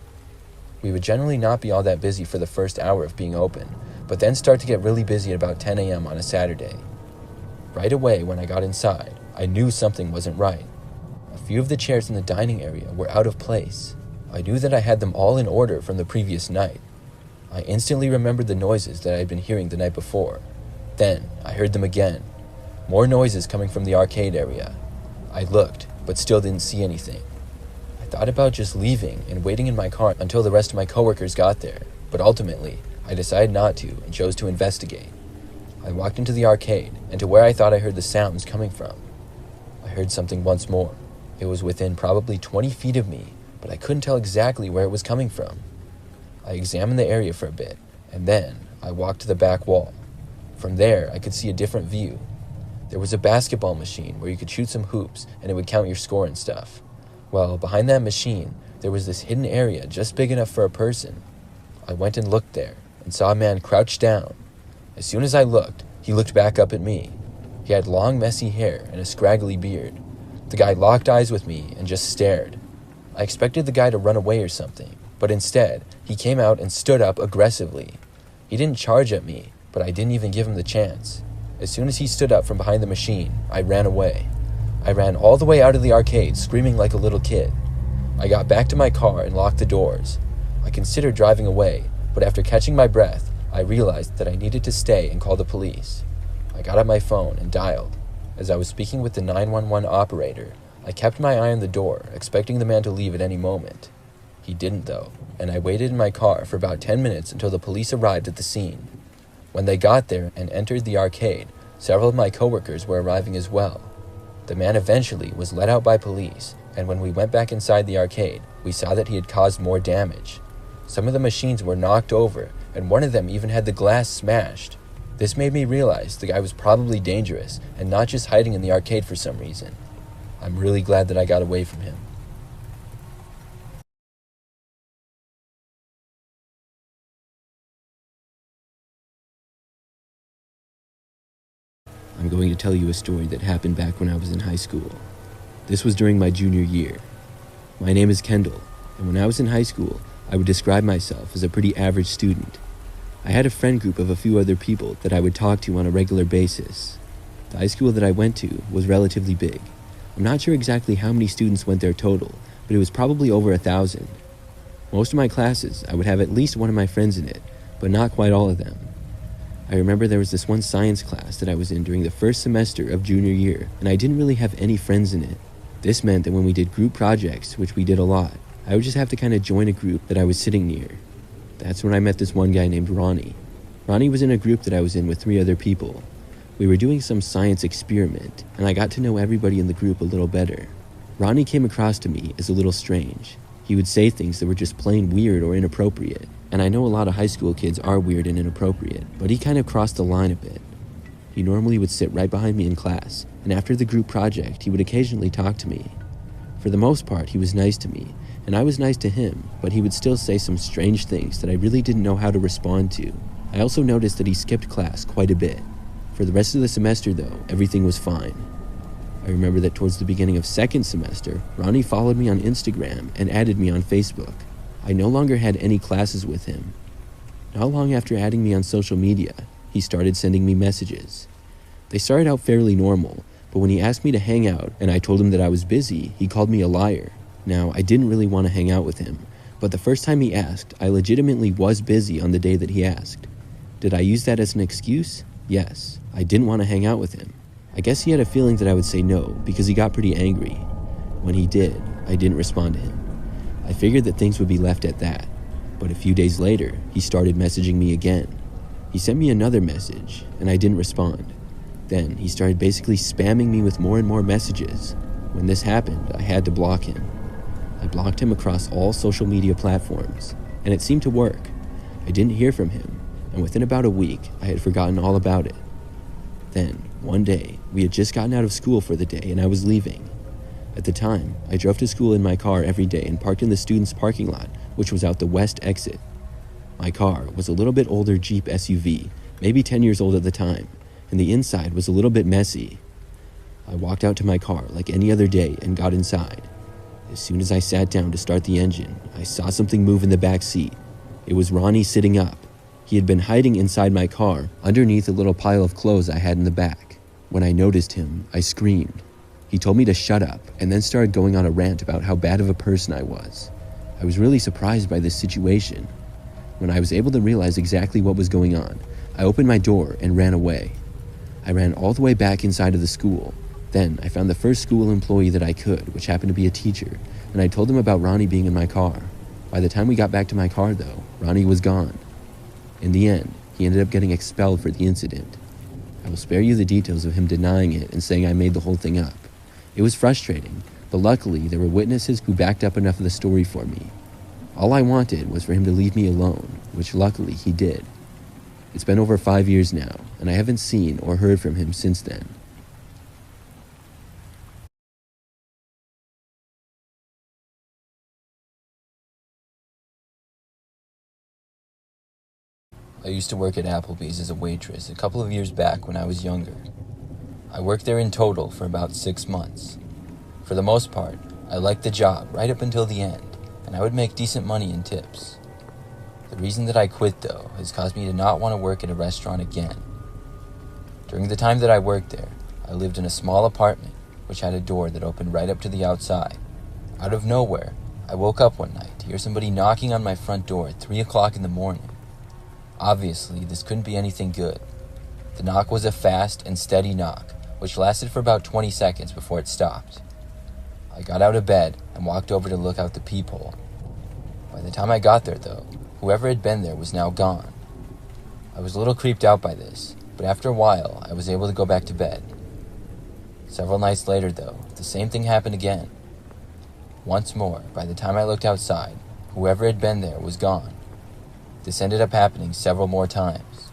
We would generally not be all that busy for the first hour of being open, but then start to get really busy at about 10 a.m. on a Saturday. Right away when I got inside, I knew something wasn't right. A few of the chairs in the dining area were out of place. I knew that I had them all in order from the previous night. I instantly remembered the noises that I had been hearing the night before. Then, I heard them again. More noises coming from the arcade area. I looked, but still didn't see anything. I thought about just leaving and waiting in my car until the rest of my coworkers got there, but ultimately, I decided not to and chose to investigate. I walked into the arcade and to where I thought I heard the sounds coming from. I heard something once more. It was within probably 20 feet of me, but I couldn't tell exactly where it was coming from. I examined the area for a bit, and then I walked to the back wall. From there, I could see a different view. There was a basketball machine where you could shoot some hoops and it would count your score and stuff. Well, behind that machine, there was this hidden area just big enough for a person. I went and looked there and saw a man crouched down. As soon as I looked, he looked back up at me. He had long, messy hair and a scraggly beard. The guy locked eyes with me and just stared. I expected the guy to run away or something, but instead, he came out and stood up aggressively. He didn't charge at me, but I didn't even give him the chance. As soon as he stood up from behind the machine, I ran away. I ran all the way out of the arcade, screaming like a little kid. I got back to my car and locked the doors. I considered driving away, but after catching my breath, I realized that I needed to stay and call the police. I got out my phone and dialed. As I was speaking with the 911 operator, I kept my eye on the door, expecting the man to leave at any moment. He didn't though, and I waited in my car for about 10 minutes until the police arrived at the scene. When they got there and entered the arcade, several of my coworkers were arriving as well. The man eventually was let out by police, and when we went back inside the arcade, we saw that he had caused more damage. Some of the machines were knocked over, and one of them even had the glass smashed. This made me realize the guy was probably dangerous and not just hiding in the arcade for some reason. I'm really glad that I got away from him. I'm going to tell you a story that happened back when I was in high school. This was during my junior year. My name is Kendall, and when I was in high school, I would describe myself as a pretty average student. I had a friend group of a few other people that I would talk to on a regular basis. The high school that I went to was relatively big. I'm not sure exactly how many students went there total, but it was probably over 1,000. Most of my classes, I would have at least one of my friends in it, but not quite all of them. I remember there was this one science class that I was in during the first semester of junior year, and I didn't really have any friends in it. This meant that when we did group projects, which we did a lot, I would just have to kind of join a group that I was sitting near. That's when I met this one guy named Ronnie. Ronnie was in a group that I was in with 3 other people. We were doing some science experiment, and I got to know everybody in the group a little better. Ronnie came across to me as a little strange. He would say things that were just plain weird or inappropriate. And I know a lot of high school kids are weird and inappropriate, but he kind of crossed the line a bit. He normally would sit right behind me in class, and after the group project, he would occasionally talk to me. For the most part, he was nice to me, and I was nice to him, but he would still say some strange things that I really didn't know how to respond to. I also noticed that he skipped class quite a bit. For the rest of the semester, though, everything was fine. I remember that towards the beginning of second semester, Ronnie followed me on Instagram and added me on Facebook. I no longer had any classes with him. Not long after adding me on social media, he started sending me messages. They started out fairly normal, but when he asked me to hang out and I told him that I was busy, he called me a liar. Now, I didn't really want to hang out with him, but the first time he asked, I legitimately was busy on the day that he asked. Did I use that as an excuse? Yes, I didn't want to hang out with him. I guess he had a feeling that I would say no because he got pretty angry. When he did, I didn't respond to him. I figured that things would be left at that, but a few days later, he started messaging me again. He sent me another message, and I didn't respond. Then, he started basically spamming me with more and more messages. When this happened, I had to block him. I blocked him across all social media platforms, and it seemed to work. I didn't hear from him, and within about a week, I had forgotten all about it. Then, one day, we had just gotten out of school for the day, and I was leaving. At the time, I drove to school in my car every day and parked in the students' parking lot, which was out the west exit. My car was a little bit older Jeep SUV, maybe 10 years old at the time, and the inside was a little bit messy. I walked out to my car like any other day and got inside. As soon as I sat down to start the engine, I saw something move in the back seat. It was Ronnie sitting up. He had been hiding inside my car, underneath a little pile of clothes I had in the back. When I noticed him, I screamed. He told me to shut up and then started going on a rant about how bad of a person I was. I was really surprised by this situation. When I was able to realize exactly what was going on, I opened my door and ran away. I ran all the way back inside of the school. Then I found the first school employee that I could, which happened to be a teacher, and I told them about Ronnie being in my car. By the time we got back to my car, though, Ronnie was gone. In the end, he ended up getting expelled for the incident. I will spare you the details of him denying it and saying I made the whole thing up. It was frustrating, but luckily there were witnesses who backed up enough of the story for me. All I wanted was for him to leave me alone, which luckily he did. It's been over 5 years now, and I haven't seen or heard from him since then. I used to work at Applebee's as a waitress a couple of years back when I was younger. I worked there in total for about 6 months. For the most part, I liked the job right up until the end, and I would make decent money in tips. The reason that I quit, though, has caused me to not want to work at a restaurant again. During the time that I worked there, I lived in a small apartment which had a door that opened right up to the outside. Out of nowhere, I woke up one night to hear somebody knocking on my front door at 3 o'clock in the morning. Obviously, this couldn't be anything good. The knock was a fast and steady knock, which lasted for about 20 seconds before it stopped. I got out of bed and walked over to look out the peephole. By the time I got there, though, whoever had been there was now gone. I was a little creeped out by this, but after a while, I was able to go back to bed. Several nights later, though, the same thing happened again. Once more, by the time I looked outside, whoever had been there was gone. This ended up happening several more times.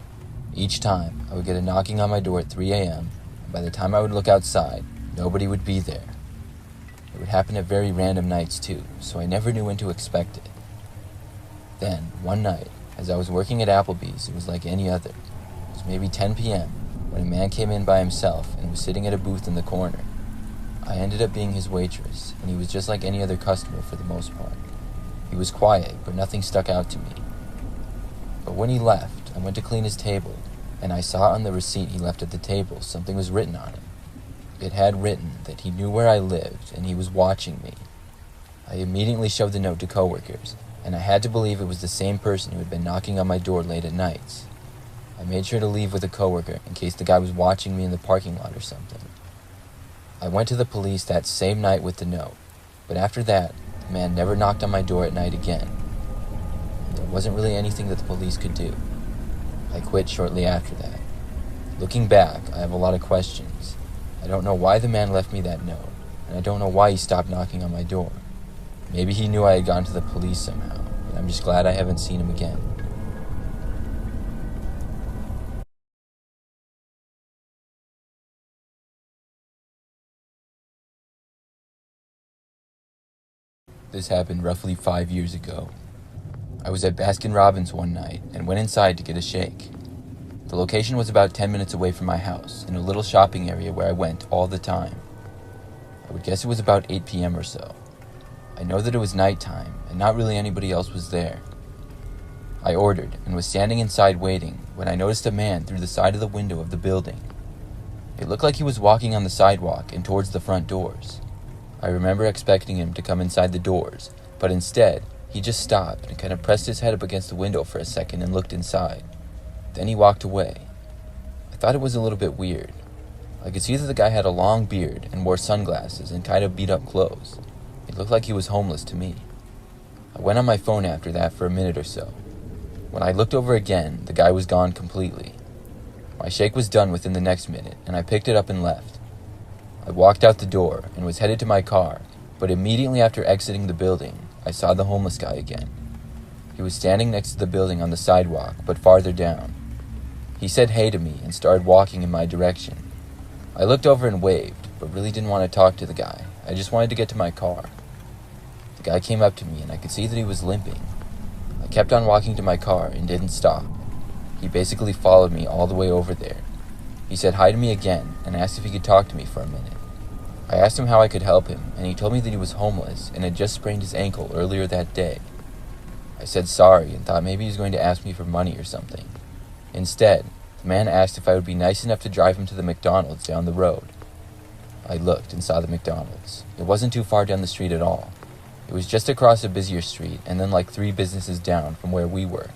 Each time, I would get a knocking on my door at 3 a.m., and by the time I would look outside, nobody would be there. It would happen at very random nights too, so I never knew when to expect it. Then, one night, as I was working at Applebee's, it was like any other. It was maybe 10 p.m. when a man came in by himself and was sitting at a booth in the corner. I ended up being his waitress, and he was just like any other customer for the most part. He was quiet, but nothing stuck out to me. But when he left, I went to clean his table, and I saw on the receipt he left at the table something was written on it. It had written that he knew where I lived, and he was watching me. I immediately showed the note to coworkers, and I had to believe it was the same person who had been knocking on my door late at nights. I made sure to leave with a coworker in case the guy was watching me in the parking lot or something. I went to the police that same night with the note, but after that, the man never knocked on my door at night again. There wasn't really anything that the police could do. I quit shortly after that. Looking back, I have a lot of questions. I don't know why the man left me that note, and I don't know why he stopped knocking on my door. Maybe he knew I had gone to the police somehow, and I'm just glad I haven't seen him again. This happened roughly 5 years ago. I was at Baskin Robbins one night and went inside to get a shake. The location was about 10 minutes away from my house, in a little shopping area where I went all the time. I would guess it was about 8 p.m. or so. I know that it was nighttime, and not really anybody else was there. I ordered, and was standing inside waiting, when I noticed a man through the side of the window of the building. It looked like he was walking on the sidewalk and towards the front doors. I remember expecting him to come inside the doors, but instead, he just stopped and kind of pressed his head up against the window for a second and looked inside. Then he walked away. I thought it was a little bit weird. I could see that the guy had a long beard and wore sunglasses and kind of beat up clothes. It looked like he was homeless to me. I went on my phone after that for a minute or so. When I looked over again, the guy was gone completely. My shake was done within the next minute, and I picked it up and left. I walked out the door and was headed to my car, but immediately after exiting the building, I saw the homeless guy again. He was standing next to the building on the sidewalk, but farther down. He said hey to me and started walking in my direction. I looked over and waved, but really didn't want to talk to the guy. I just wanted to get to my car. The guy came up to me and I could see that he was limping. I kept on walking to my car and didn't stop. He basically followed me all the way over there. He said hi to me again and asked if he could talk to me for a minute. I asked him how I could help him, and he told me that he was homeless and had just sprained his ankle earlier that day. I said sorry and thought maybe he was going to ask me for money or something. Instead, the man asked if I would be nice enough to drive him to the McDonald's down the road. I looked and saw the McDonald's. It wasn't too far down the street at all. It was just across a busier street and then like 3 businesses down from where we were.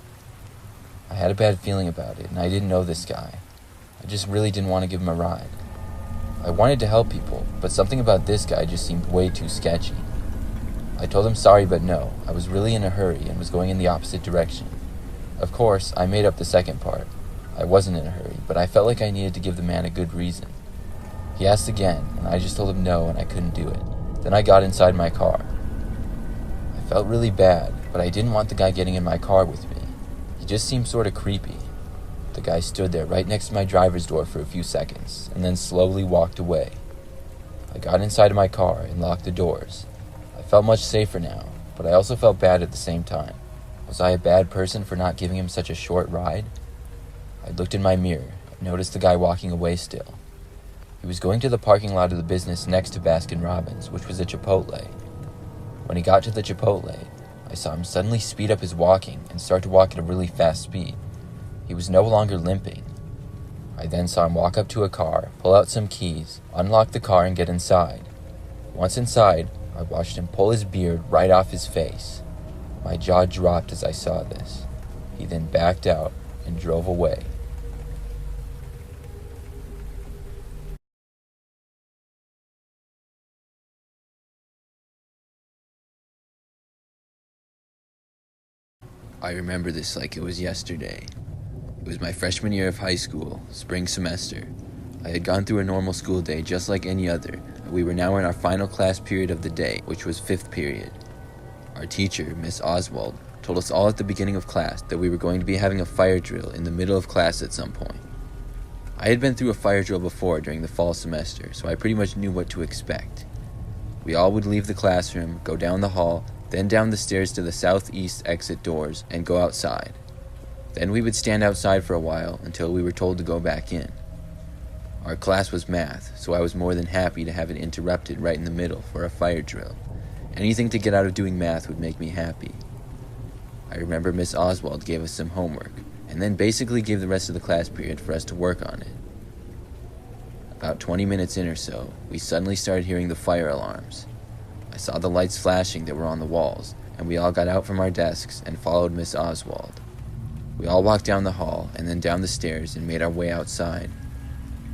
I had a bad feeling about it, and I didn't know this guy. I just really didn't want to give him a ride. I wanted to help people, but something about this guy just seemed way too sketchy. I told him sorry, but no, I was really in a hurry and was going in the opposite direction. Of course, I made up the second part. I wasn't in a hurry, but I felt like I needed to give the man a good reason. He asked again, and I just told him no and I couldn't do it. Then I got inside my car. I felt really bad, but I didn't want the guy getting in my car with me. He just seemed sort of creepy. The guy stood there right next to my driver's door for a few seconds, and then slowly walked away. I got inside of my car and locked the doors. I felt much safer now, but I also felt bad at the same time. Was I a bad person for not giving him such a short ride? I looked in my mirror and noticed the guy walking away still. He was going to the parking lot of the business next to Baskin Robbins, which was a Chipotle. When he got to the Chipotle, I saw him suddenly speed up his walking and start to walk at a really fast speed. He was no longer limping. I then saw him walk up to a car, pull out some keys, unlock the car, and get inside. Once inside, I watched him pull his beard right off his face. My jaw dropped as I saw this. He then backed out and drove away. I remember this like it was yesterday. It was my freshman year of high school, spring semester. I had gone through a normal school day just like any other, and we were now in our final class period of the day, which was 5th period. Our teacher, Miss Oswald, told us all at the beginning of class that we were going to be having a fire drill in the middle of class at some point. I had been through a fire drill before during the fall semester, so I pretty much knew what to expect. We all would leave the classroom, go down the hall, then down the stairs to the southeast exit doors, and go outside. Then we would stand outside for a while until we were told to go back in. Our class was math, so I was more than happy to have it interrupted right in the middle for a fire drill. Anything to get out of doing math would make me happy. I remember Miss Oswald gave us some homework, and then basically gave the rest of the class period for us to work on it. About 20 minutes in or so, we suddenly started hearing the fire alarms. I saw the lights flashing that were on the walls, and we all got out from our desks and followed Miss Oswald. We all walked down the hall and then down the stairs and made our way outside.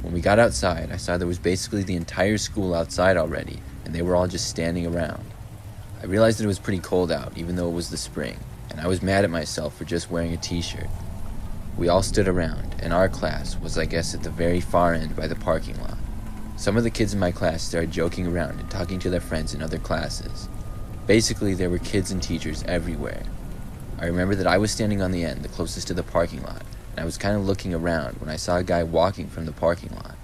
When we got outside, I saw there was basically the entire school outside already, and they were all just standing around. I realized that it was pretty cold out, even though it was the spring, and I was mad at myself for just wearing a t-shirt. We all stood around, and our class was, I guess, at the very far end by the parking lot. Some of the kids in my class started joking around and talking to their friends in other classes. Basically, there were kids and teachers everywhere. I remember that I was standing on the end, the closest to the parking lot, and I was kind of looking around when I saw a guy walking from the parking lot.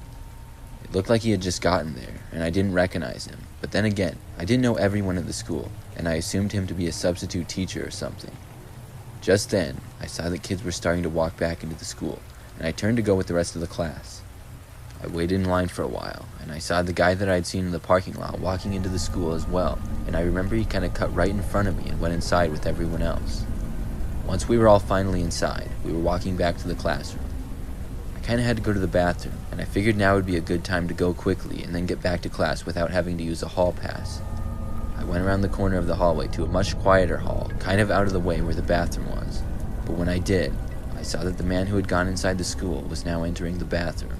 It looked like he had just gotten there, and I didn't recognize him. But then again, I didn't know everyone at the school, and I assumed him to be a substitute teacher or something. Just then, I saw that kids were starting to walk back into the school, and I turned to go with the rest of the class. I waited in line for a while, and I saw the guy that I'd seen in the parking lot walking into the school as well, and I remember he kind of cut right in front of me and went inside with everyone else. Once we were all finally inside, we were walking back to the classroom. I kind of had to go to the bathroom, and I figured now would be a good time to go quickly and then get back to class without having to use a hall pass. I went around the corner of the hallway to a much quieter hall, kind of out of the way where the bathroom was. But when I did, I saw that the man who had gone inside the school was now entering the bathroom.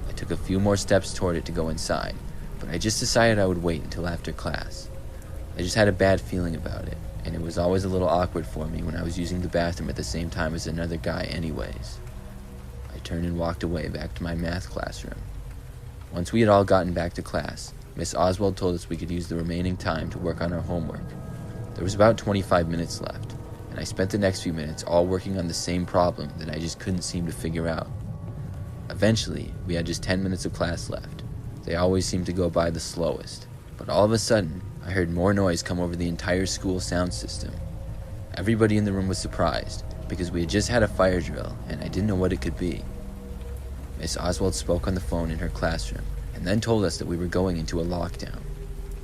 I took a few more steps toward it to go inside, but I just decided I would wait until after class. I just had a bad feeling about it, and it was always a little awkward for me when I was using the bathroom at the same time as another guy anyways. I turned and walked away back to my math classroom. Once we had all gotten back to class, Miss Oswald told us we could use the remaining time to work on our homework. There was about 25 minutes left, and I spent the next few minutes all working on the same problem that I just couldn't seem to figure out. Eventually, we had just 10 minutes of class left. They always seemed to go by the slowest, but all of a sudden, I heard more noise come over the entire school sound system. Everybody in the room was surprised, because we had just had a fire drill, and I didn't know what it could be. Miss Oswald spoke on the phone in her classroom, and then told us that we were going into a lockdown.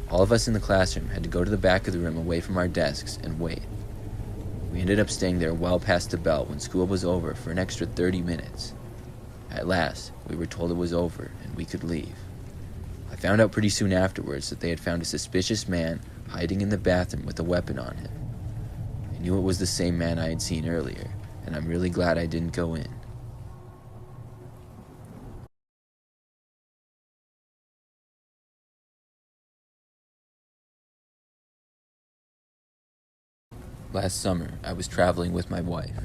All of us in the classroom had to go to the back of the room away from our desks and wait. We ended up staying there well past the bell when school was over for an extra 30 minutes. At last, we were told it was over and we could leave. I found out pretty soon afterwards that they had found a suspicious man hiding in the bathroom with a weapon on him. I knew it was the same man I had seen earlier, and I'm really glad I didn't go in. Last summer, I was traveling with my wife.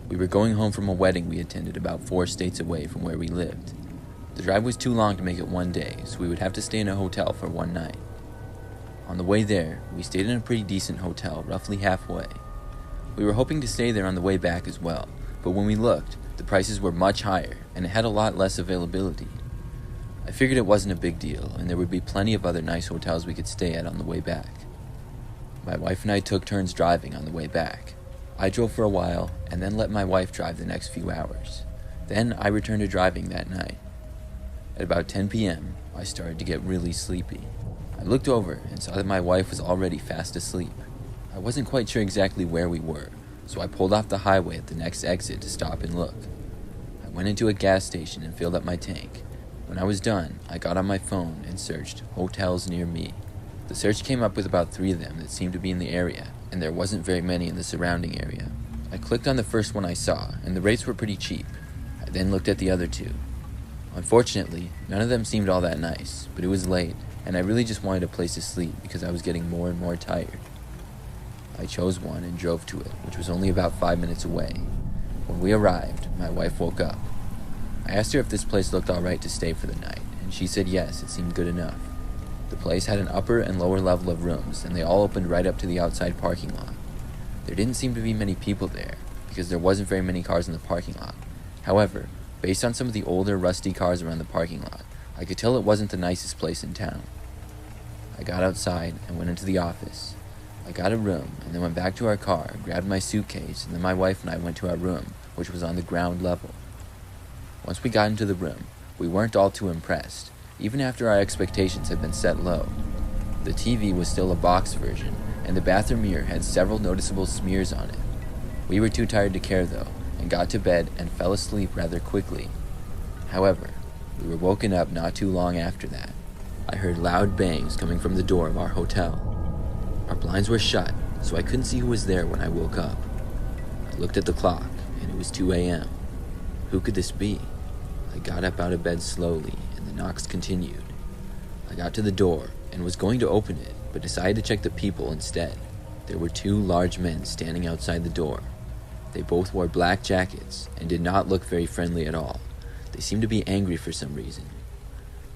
We were going home from a wedding we attended about 4 states away from where we lived. The drive was too long to make it one day, so we would have to stay in a hotel for one night. On the way there, we stayed in a pretty decent hotel, roughly halfway. We were hoping to stay there on the way back as well, but when we looked, the prices were much higher, and it had a lot less availability. I figured it wasn't a big deal, and there would be plenty of other nice hotels we could stay at on the way back. My wife and I took turns driving on the way back. I drove for a while, and then let my wife drive the next few hours. Then I returned to driving that night. At about 10 p.m., I started to get really sleepy. I looked over and saw that my wife was already fast asleep. I wasn't quite sure exactly where we were, so I pulled off the highway at the next exit to stop and look. I went into a gas station and filled up my tank. When I was done, I got on my phone and searched hotels near me. The search came up with about 3 of them that seemed to be in the area, and there wasn't very many in the surrounding area. I clicked on the first one I saw, and the rates were pretty cheap. I then looked at the other 2. Unfortunately, none of them seemed all that nice, but it was late, and I really just wanted a place to sleep because I was getting more and more tired. I chose one and drove to it, which was only about 5 minutes away. When we arrived, my wife woke up. I asked her if this place looked alright to stay for the night, and she said yes, it seemed good enough. The place had an upper and lower level of rooms, and they all opened right up to the outside parking lot. There didn't seem to be many people there, because there wasn't very many cars in the parking lot. However, based on some of the older, rusty cars around the parking lot, I could tell it wasn't the nicest place in town. I got outside and went into the office. I got a room and then went back to our car, grabbed my suitcase, and then my wife and I went to our room, which was on the ground level. Once we got into the room, we weren't all too impressed, even after our expectations had been set low. The TV was still a box version, and the bathroom mirror had several noticeable smears on it. We were too tired to care though, and got to bed and fell asleep rather quickly. However, we were woken up not too long after that. I heard loud bangs coming from the door of our hotel. Our blinds were shut, so I couldn't see who was there when I woke up. I looked at the clock, and it was 2 a.m. Who could this be? I got up out of bed slowly, and the knocks continued. I got to the door and was going to open it, but decided to check the people instead. There were 2 large men standing outside the door. They both wore black jackets and did not look very friendly at all. They seemed to be angry for some reason.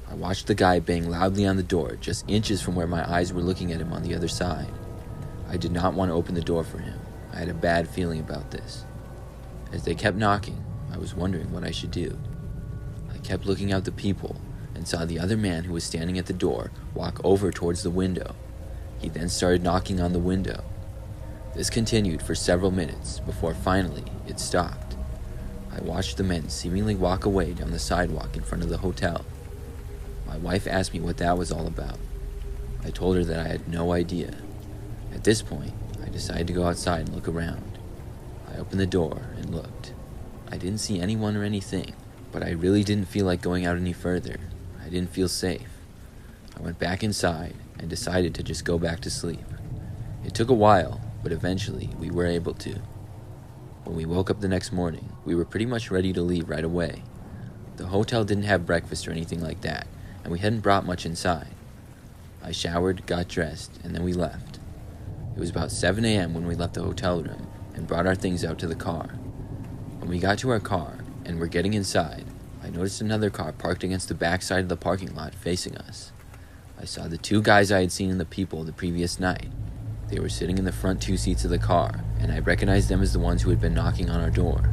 I watched the guy bang loudly on the door, just inches from where my eyes were looking at him on the other side. I did not want to open the door for him. I had a bad feeling about this. As they kept knocking, I was wondering what I should do. I kept looking out the peephole and saw the other man who was standing at the door walk over towards the window. He then started knocking on the window. This continued for several minutes before finally it stopped. I watched the men seemingly walk away down the sidewalk in front of the hotel. My wife asked me what that was all about. I told her that I had no idea. At this point, I decided to go outside and look around. I opened the door and looked. I didn't see anyone or anything, but I really didn't feel like going out any further. I didn't feel safe. I went back inside and decided to just go back to sleep. It took a while, but eventually we were able to. When we woke up the next morning, we were pretty much ready to leave right away. The hotel didn't have breakfast or anything like that, and we hadn't brought much inside. I showered, got dressed, and then we left. It was about 7 a.m. when we left the hotel room and brought our things out to the car. When we got to our car and were getting inside, I noticed another car parked against the back side of the parking lot facing us. I saw the 2 guys I had seen in the people the previous night. They were sitting in the front 2 seats of the car, and I recognized them as the ones who had been knocking on our door.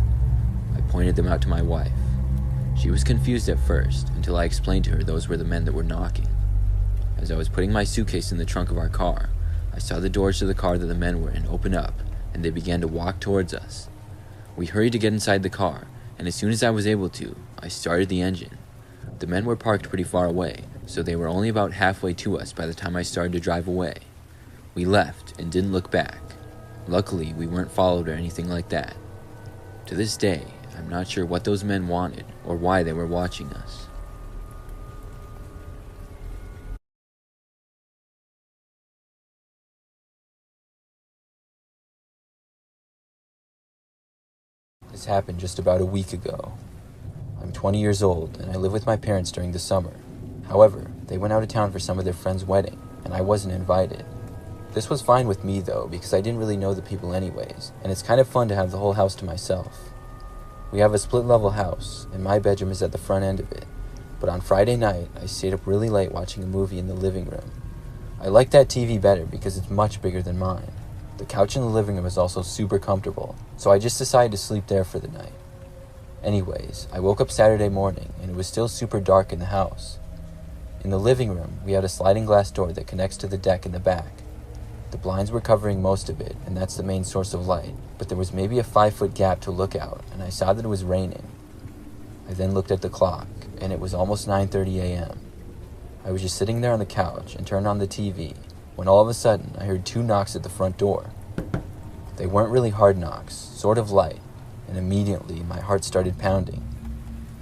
I pointed them out to my wife. She was confused at first, until I explained to her those were the men that were knocking. As I was putting my suitcase in the trunk of our car, I saw the doors to the car that the men were in open up, and they began to walk towards us. We hurried to get inside the car, and as soon as I was able to, I started the engine. The men were parked pretty far away, so they were only about halfway to us by the time I started to drive away. We left and didn't look back. Luckily, we weren't followed or anything like that. To this day, I'm not sure what those men wanted or why they were watching us. This happened just about a week ago. I'm 20 years old and I live with my parents during the summer. However, they went out of town for some of their friend's wedding and I wasn't invited. This was fine with me though, because I didn't really know the people anyways, and it's kind of fun to have the whole house to myself. We have a split-level house, and my bedroom is at the front end of it, but on Friday night, I stayed up really late watching a movie in the living room. I like that TV better because it's much bigger than mine. The couch in the living room is also super comfortable, so I just decided to sleep there for the night. Anyways, I woke up Saturday morning, and it was still super dark in the house. In the living room, we had a sliding glass door that connects to the deck in the back. The blinds were covering most of it, and that's the main source of light, but there was maybe a 5-foot gap to look out, and I saw that it was raining. I then looked at the clock, and it was almost 9:30 a.m. I was just sitting there on the couch and turned on the TV, when all of a sudden I heard 2 knocks at the front door. They weren't really hard knocks, sort of light, and immediately my heart started pounding.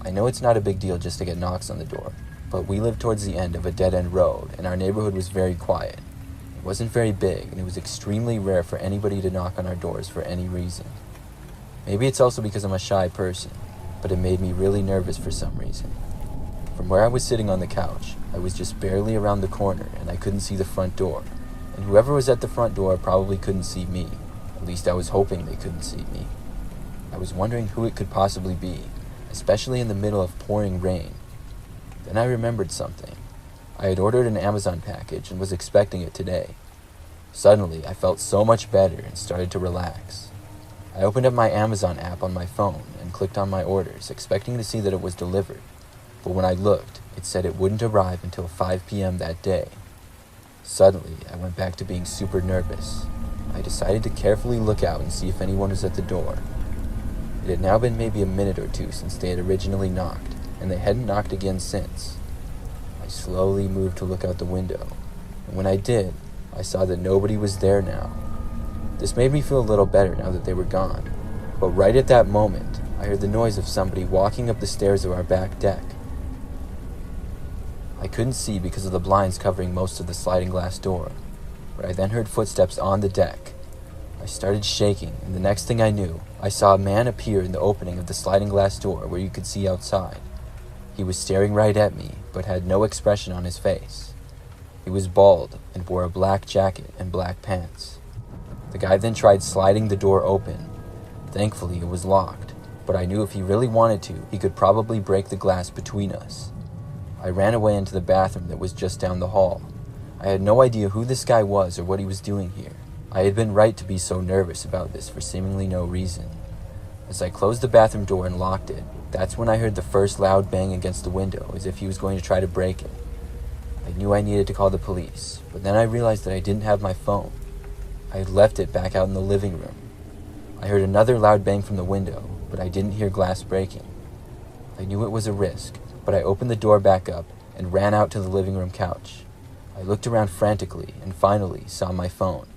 I know it's not a big deal just to get knocks on the door, but we lived towards the end of a dead-end road, and our neighborhood was very quiet. It wasn't very big, and it was extremely rare for anybody to knock on our doors for any reason. Maybe it's also because I'm a shy person, but it made me really nervous for some reason. From where I was sitting on the couch, I was just barely around the corner, and I couldn't see the front door. And whoever was at the front door probably couldn't see me. At least I was hoping they couldn't see me. I was wondering who it could possibly be, especially in the middle of pouring rain. Then I remembered something. I had ordered an Amazon package and was expecting it today. Suddenly, I felt so much better and started to relax. I opened up my Amazon app on my phone and clicked on my orders, expecting to see that it was delivered. But when I looked, it said it wouldn't arrive until 5 p.m. that day. Suddenly, I went back to being super nervous. I decided to carefully look out and see if anyone was at the door. It had now been maybe a minute or two since they had originally knocked, and they hadn't knocked again since. I slowly moved to look out the window, and when I did, I saw that nobody was there now. This made me feel a little better now that they were gone, but right at that moment, I heard the noise of somebody walking up the stairs of our back deck. I couldn't see because of the blinds covering most of the sliding glass door, but I then heard footsteps on the deck. I started shaking, and the next thing I knew, I saw a man appear in the opening of the sliding glass door where you could see outside. He was staring right at me, but had no expression on his face. He was bald and wore a black jacket and black pants. The guy then tried sliding the door open. Thankfully, it was locked, but I knew if he really wanted to, he could probably break the glass between us. I ran away into the bathroom that was just down the hall. I had no idea who this guy was or what he was doing here. I had been right to be so nervous about this for seemingly no reason. As I closed the bathroom door and locked it, that's when I heard the first loud bang against the window, as if he was going to try to break it. I knew I needed to call the police, but then I realized that I didn't have my phone. I had left it back out in the living room. I heard another loud bang from the window, but I didn't hear glass breaking. I knew it was a risk, but I opened the door back up and ran out to the living room couch. I looked around frantically and finally saw my phone.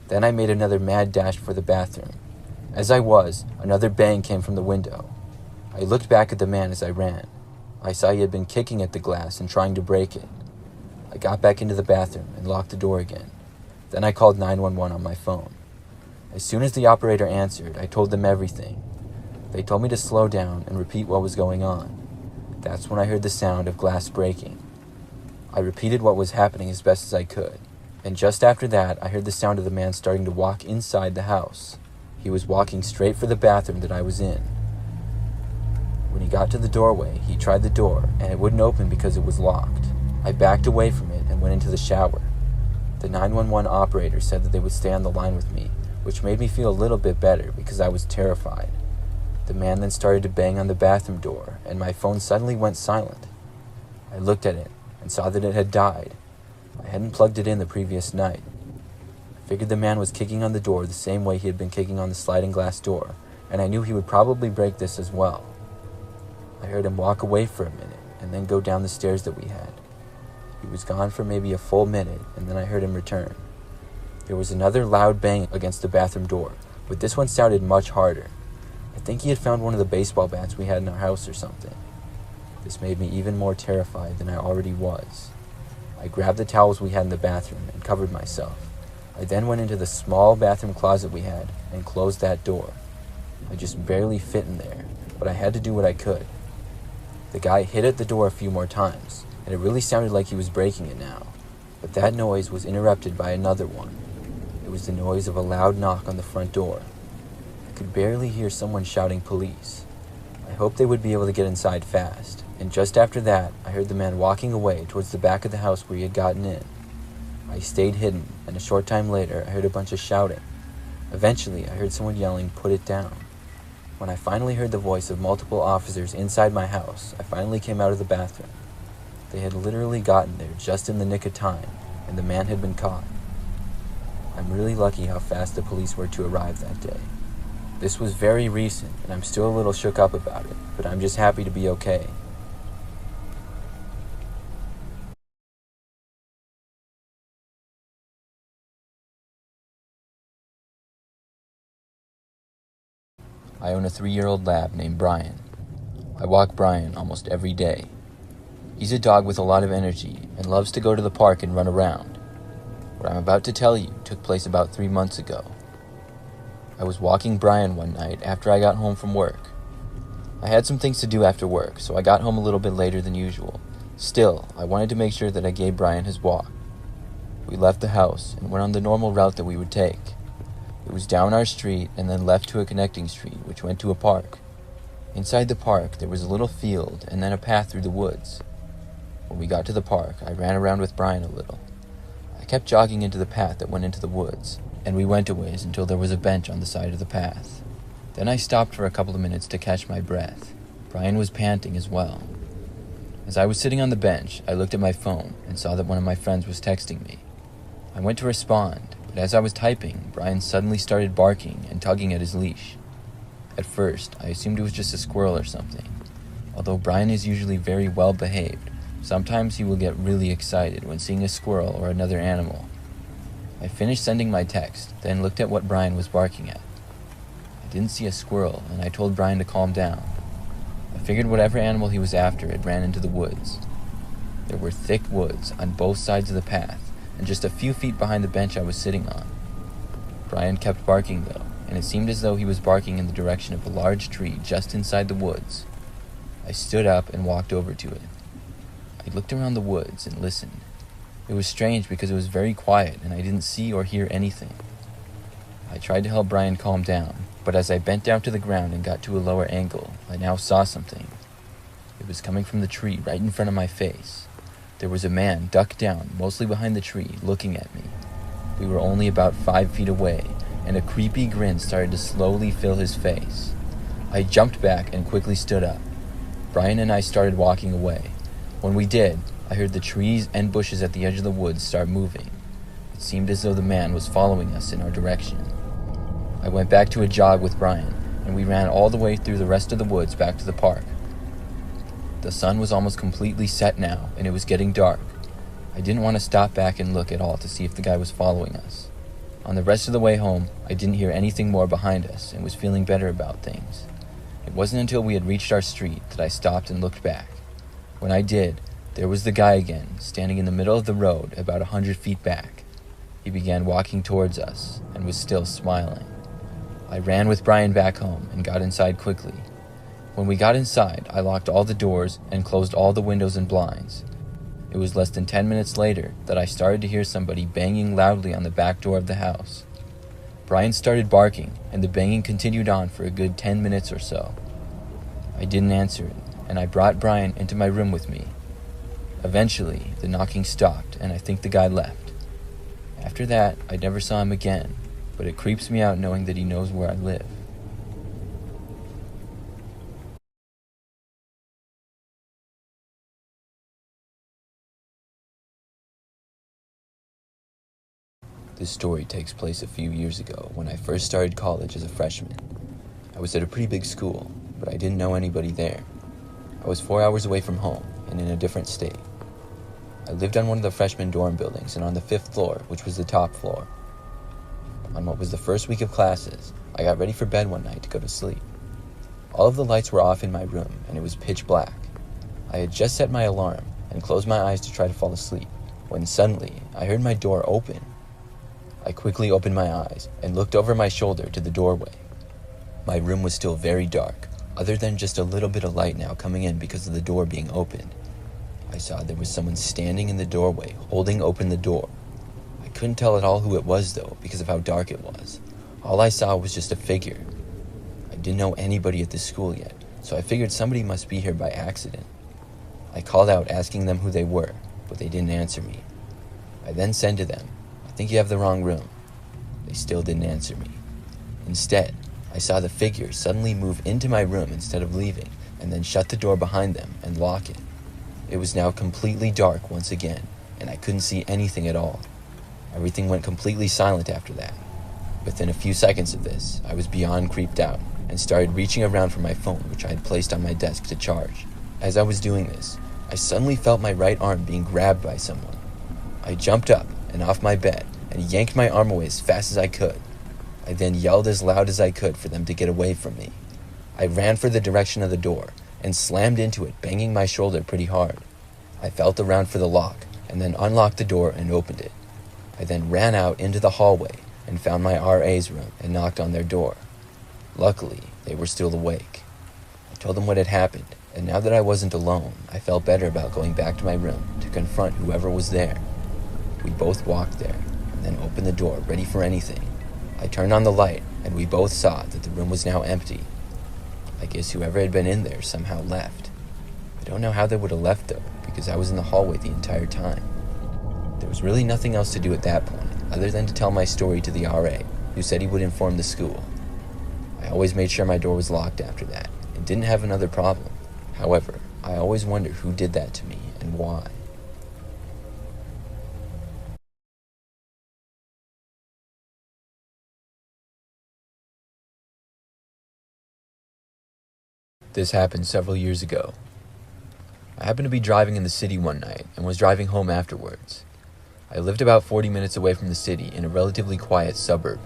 Then I made another mad dash for the bathroom. As I was, another bang came from the window. I looked back at the man as I ran. I saw he had been kicking at the glass and trying to break it. I got back into the bathroom and locked the door again. Then I called 911 on my phone. As soon as the operator answered, I told them everything. They told me to slow down and repeat what was going on. That's when I heard the sound of glass breaking. I repeated what was happening as best as I could. And just after that, I heard the sound of the man starting to walk inside the house. He was walking straight for the bathroom that I was in. When he got to the doorway, he tried the door, and it wouldn't open because it was locked. I backed away from it and went into the shower. The 911 operator said that they would stay on the line with me, which made me feel a little bit better because I was terrified. The man then started to bang on the bathroom door, and my phone suddenly went silent. I looked at it and saw that it had died. I hadn't plugged it in the previous night. I figured the man was kicking on the door the same way he had been kicking on the sliding glass door, and I knew he would probably break this as well. I heard him walk away for a minute and then go down the stairs that we had. He was gone for maybe a full minute, and then I heard him return. There was another loud bang against the bathroom door, but this one sounded much harder. I think he had found one of the baseball bats we had in our house or something. This made me even more terrified than I already was. I grabbed the towels we had in the bathroom and covered myself. I then went into the small bathroom closet we had and closed that door. I just barely fit in there, but I had to do what I could. The guy hit at the door a few more times, and it really sounded like he was breaking it now. But that noise was interrupted by another one. It was the noise of a loud knock on the front door. I could barely hear someone shouting police. I hoped they would be able to get inside fast. And just after that, I heard the man walking away towards the back of the house where he had gotten in. I stayed hidden, and a short time later, I heard a bunch of shouting. Eventually, I heard someone yelling, "Put it down." When I finally heard the voice of multiple officers inside my house, I finally came out of the bathroom. They had literally gotten there just in the nick of time, and the man had been caught. I'm really lucky how fast the police were to arrive that day. This was very recent, and I'm still a little shook up about it, but I'm just happy to be okay. I own a 3-year-old lab named Brian. I walk Brian almost every day. He's a dog with a lot of energy and loves to go to the park and run around. What I'm about to tell you took place about 3 months ago. I was walking Brian one night after I got home from work. I had some things to do after work, so I got home a little bit later than usual. Still, I wanted to make sure that I gave Brian his walk. We left the house and went on the normal route that we would take. It was down our street and then left to a connecting street, which went to a park. Inside the park, there was a little field and then a path through the woods. When we got to the park, I ran around with Brian a little. I I kept jogging into the path that went into the woods, and we went a ways until there was a bench on the side of the path. Then I stopped for a couple of minutes to catch my breath. Brian was panting as well. As I was sitting on the bench, I looked at my phone and saw that one of my friends was texting me. I went to respond, but as I was typing, Brian suddenly started barking and tugging at his leash. At first, I assumed it was just a squirrel or something. Although Brian is usually very well behaved, sometimes he will get really excited when seeing a squirrel or another animal. I finished sending my text, then looked at what Brian was barking at. I didn't see a squirrel, and I told Brian to calm down. I figured whatever animal he was after had ran into the woods. There were thick woods on both sides of the path, and just a few feet behind the bench I was sitting on. Brian kept barking though, and it seemed as though he was barking in the direction of a large tree just inside the woods. I stood up and walked over to it. I looked around the woods and listened. It was strange because it was very quiet and I didn't see or hear anything. I tried to help Brian calm down, but as I bent down to the ground and got to a lower angle, I now saw something. It was coming from the tree right in front of my face. There was a man ducked down, mostly behind the tree, looking at me. We were only about 5 feet away, and a creepy grin started to slowly fill his face. I jumped back and quickly stood up. Brian and I started walking away. When we did, I heard the trees and bushes at the edge of the woods start moving. It seemed as though the man was following us in our direction. I went back to a jog with Brian, and we ran all the way through the rest of the woods back to the park. The sun was almost completely set now, and it was getting dark. I didn't want to stop back and look at all to see if the guy was following us. On the rest of the way home, I didn't hear anything more behind us and was feeling better about things. It wasn't until we had reached our street that I stopped and looked back. When I did, there was the guy again, standing in the middle of the road about 100 feet back. He began walking towards us and was still smiling. I ran with Brian back home and got inside quickly. When we got inside, I locked all the doors and closed all the windows and blinds. It was less than 10 minutes later that I started to hear somebody banging loudly on the back door of the house. Brian started barking, and the banging continued on for a good 10 minutes or so. I didn't answer it, and I brought Brian into my room with me. Eventually, the knocking stopped, and I think the guy left. After that, I never saw him again, but it creeps me out knowing that he knows where I live. This story takes place a few years ago when I first started college as a freshman. I was at a pretty big school, but I didn't know anybody there. I was 4 hours away from home and in a different state. I lived on one of the freshman dorm buildings and on the 5th floor, which was the top floor. On what was the first week of classes, I got ready for bed one night to go to sleep. All of the lights were off in my room and it was pitch black. I had just set my alarm and closed my eyes to try to fall asleep when suddenly I heard my door open. I quickly opened my eyes and looked over my shoulder to the doorway. My room was still very dark, other than just a little bit of light now coming in because of the door being opened. I saw there was someone standing in the doorway, holding open the door. I couldn't tell at all who it was though, because of how dark it was. All I saw was just a figure. I didn't know anybody at this school yet, so I figured somebody must be here by accident. I called out asking them who they were, but they didn't answer me. I then said to them, "I think you have the wrong room." They still didn't answer me. Instead, I saw the figure suddenly move into my room instead of leaving, and then shut the door behind them and lock it. It was now completely dark once again, and I couldn't see anything at all. Everything went completely silent after that. Within a few seconds of this, I was beyond creeped out, and started reaching around for my phone, which I had placed on my desk to charge. As I was doing this, I suddenly felt my right arm being grabbed by someone. I jumped up and off my bed and yanked my arm away as fast as I could. I then yelled as loud as I could for them to get away from me. I ran for the direction of the door and slammed into it, banging my shoulder pretty hard. I felt around for the lock and then unlocked the door and opened it. I then ran out into the hallway and found my RA's room and knocked on their door. Luckily, they were still awake. I told them what had happened, and now that I wasn't alone, I felt better about going back to my room to confront whoever was there. We both walked there and then opened the door, ready for anything. I turned on the light, and we both saw that the room was now empty. I guess whoever had been in there somehow left. I don't know how they would have left though, because I was in the hallway the entire time. There was really nothing else to do at that point, other than to tell my story to the RA, who said he would inform the school. I always made sure my door was locked after that, and didn't have another problem. However, I always wonder who did that to me and why. This happened several years ago. I happened to be driving in the city one night and was driving home afterwards. I lived about 40 minutes away from the city in a relatively quiet suburb.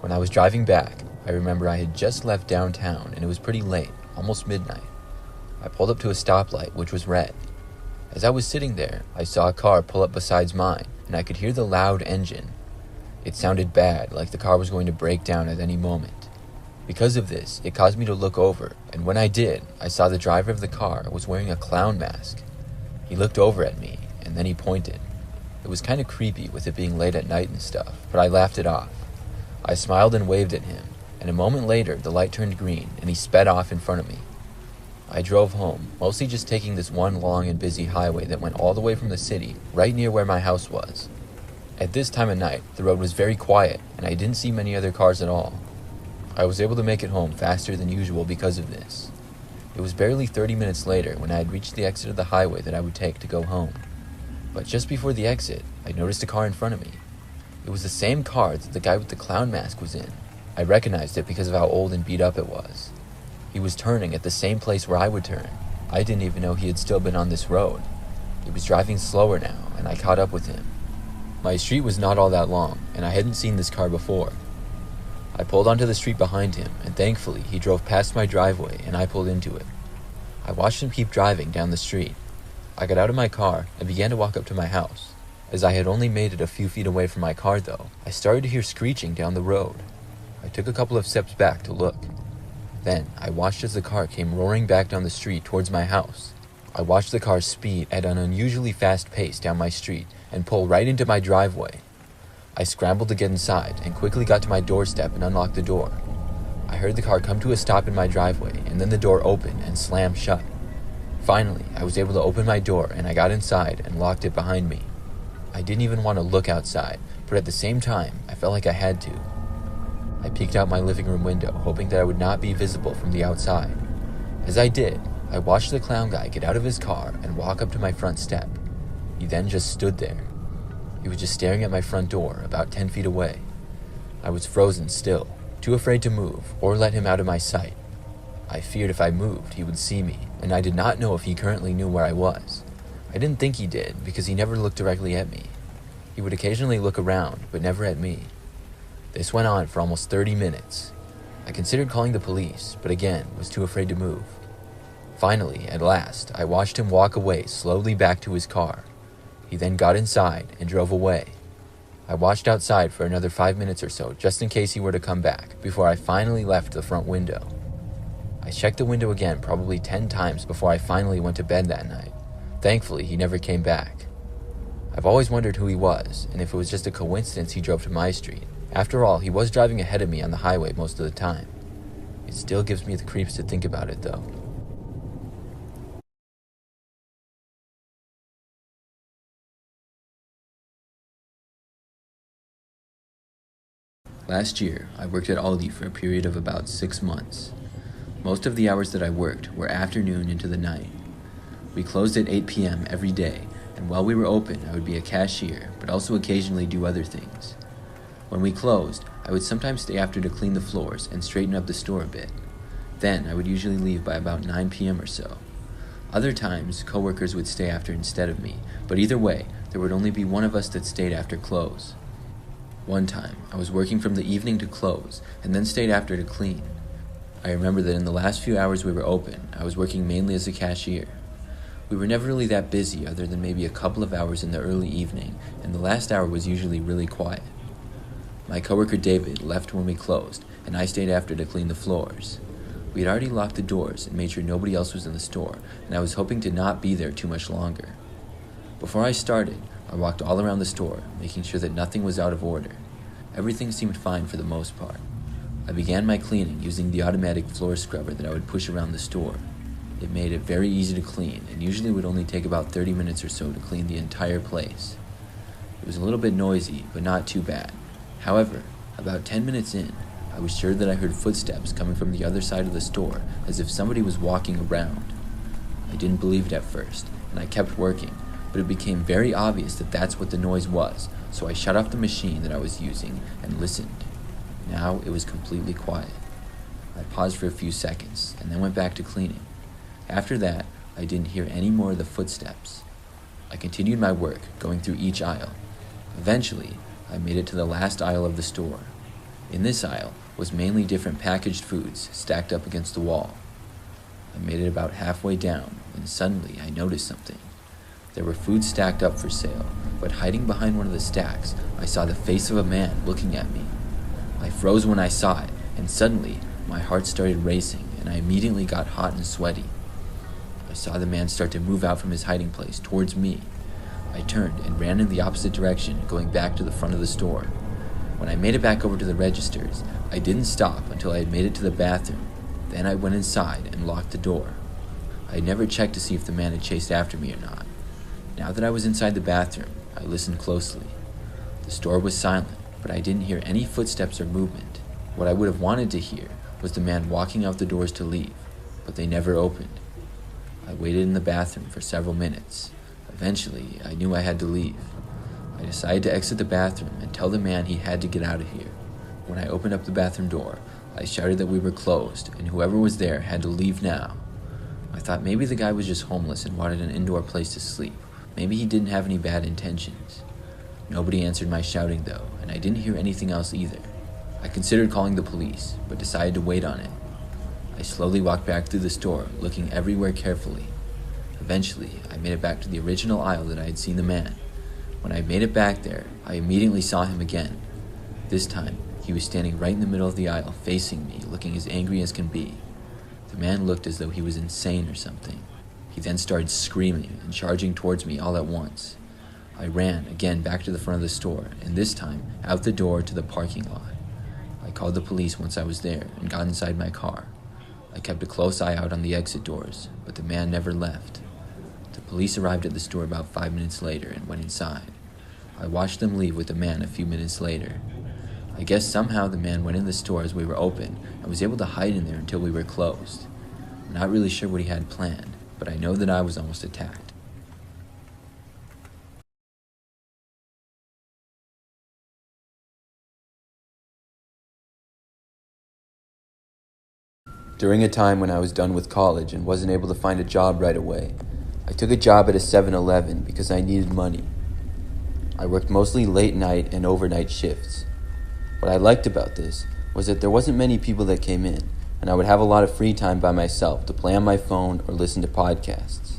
When I was driving back, I remember I had just left downtown and it was pretty late, almost midnight. I pulled up to a stoplight, which was red. As I was sitting there, I saw a car pull up beside mine and I could hear the loud engine. It sounded bad, like the car was going to break down at any moment. Because of this, it caused me to look over, and when I did, I saw the driver of the car was wearing a clown mask. He looked over at me, and then he pointed. It was kind of creepy with it being late at night and stuff, but I laughed it off. I smiled and waved at him, and a moment later, the light turned green, and he sped off in front of me. I drove home, mostly just taking this one long and busy highway that went all the way from the city, right near where my house was. At this time of night, the road was very quiet, and I didn't see many other cars at all. I was able to make it home faster than usual because of this. It was barely 30 minutes later when I had reached the exit of the highway that I would take to go home. But just before the exit, I noticed a car in front of me. It was the same car that the guy with the clown mask was in. I recognized it because of how old and beat up it was. He was turning at the same place where I would turn. I didn't even know he had still been on this road. He was driving slower now, and I caught up with him. My street was not all that long, and I hadn't seen this car before. I pulled onto the street behind him, and thankfully, he drove past my driveway and I pulled into it. I watched him keep driving down the street. I got out of my car and began to walk up to my house. As I had only made it a few feet away from my car though, I started to hear screeching down the road. I took a couple of steps back to look. Then, I watched as the car came roaring back down the street towards my house. I watched the car speed at an unusually fast pace down my street and pull right into my driveway. I scrambled to get inside and quickly got to my doorstep and unlocked the door. I heard the car come to a stop in my driveway and then the door open and slam shut. Finally, I was able to open my door and I got inside and locked it behind me. I didn't even want to look outside, but at the same time, I felt like I had to. I peeked out my living room window, hoping that I would not be visible from the outside. As I did, I watched the clown guy get out of his car and walk up to my front step. He then just stood there. He was just staring at my front door, about 10 feet away. I was frozen still, too afraid to move or let him out of my sight. I feared if I moved, he would see me, and I did not know if he currently knew where I was. I didn't think he did, because he never looked directly at me. He would occasionally look around, but never at me. This went on for almost 30 minutes. I considered calling the police, but again, was too afraid to move. Finally, at last, I watched him walk away slowly back to his car. He then got inside and drove away. I watched outside for another 5 minutes or so just in case he were to come back before I finally left the front window. I checked the window again probably 10 times before I finally went to bed that night. Thankfully, he never came back. I've always wondered who he was and if it was just a coincidence he drove to my street. After all, he was driving ahead of me on the highway most of the time. It still gives me the creeps to think about it though. Last year, I worked at Aldi for a period of about 6 months. Most of the hours that I worked were afternoon into the night. We closed at 8 p.m. every day, and while we were open, I would be a cashier, but also occasionally do other things. When we closed, I would sometimes stay after to clean the floors and straighten up the store a bit. Then, I would usually leave by about 9 p.m. or so. Other times, coworkers would stay after instead of me, but either way, there would only be one of us that stayed after close. One time, I was working from the evening to close, and then stayed after to clean. I remember that in the last few hours we were open, I was working mainly as a cashier. We were never really that busy other than maybe a couple of hours in the early evening, and the last hour was usually really quiet. My coworker David left when we closed, and I stayed after to clean the floors. We had already locked the doors and made sure nobody else was in the store, and I was hoping to not be there too much longer. Before I started, I walked all around the store, making sure that nothing was out of order. Everything seemed fine for the most part. I began my cleaning using the automatic floor scrubber that I would push around the store. It made it very easy to clean, and usually would only take about 30 minutes or so to clean the entire place. It was a little bit noisy, but not too bad. However, about 10 minutes in, I was sure that I heard footsteps coming from the other side of the store, as if somebody was walking around. I didn't believe it at first, and I kept working, but it became very obvious that that's what the noise was, so I shut off the machine that I was using and listened. Now it was completely quiet. I paused for a few seconds, and then went back to cleaning. After that, I didn't hear any more of the footsteps. I continued my work, going through each aisle. Eventually, I made it to the last aisle of the store. In this aisle was mainly different packaged foods stacked up against the wall. I made it about halfway down, and suddenly I noticed something. There were foods stacked up for sale, but hiding behind one of the stacks, I saw the face of a man looking at me. I froze when I saw it, and suddenly my heart started racing, and I immediately got hot and sweaty. I saw the man start to move out from his hiding place towards me. I turned and ran in the opposite direction, going back to the front of the store. When I made it back over to the registers, I didn't stop until I had made it to the bathroom. Then I went inside and locked the door. I had never checked to see if the man had chased after me or not. Now that I was inside the bathroom, I listened closely. The store was silent, but I didn't hear any footsteps or movement. What I would have wanted to hear was the man walking out the doors to leave, but they never opened. I waited in the bathroom for several minutes. Eventually, I knew I had to leave. I decided to exit the bathroom and tell the man he had to get out of here. When I opened up the bathroom door, I shouted that we were closed and whoever was there had to leave now. I thought maybe the guy was just homeless and wanted an indoor place to sleep. Maybe he didn't have any bad intentions. Nobody answered my shouting though, and I didn't hear anything else either. I considered calling the police, but decided to wait on it. I slowly walked back through the store, looking everywhere carefully. Eventually, I made it back to the original aisle that I had seen the man. When I made it back there, I immediately saw him again. This time, he was standing right in the middle of the aisle, facing me, looking as angry as can be. The man looked as though he was insane or something. He then started screaming and charging towards me all at once. I ran again back to the front of the store, and this time out the door to the parking lot. I called the police once I was there and got inside my car. I kept a close eye out on the exit doors, but the man never left. The police arrived at the store about 5 minutes later and went inside. I watched them leave with the man a few minutes later. I guess somehow the man went in the store as we were open and was able to hide in there until we were closed. I'm not really sure what he had planned, but I know that I was almost attacked. During a time when I was done with college and wasn't able to find a job right away, I took a job at a 7-Eleven because I needed money. I worked mostly late night and overnight shifts. What I liked about this was that there wasn't many people that came in, and I would have a lot of free time by myself to play on my phone or listen to podcasts.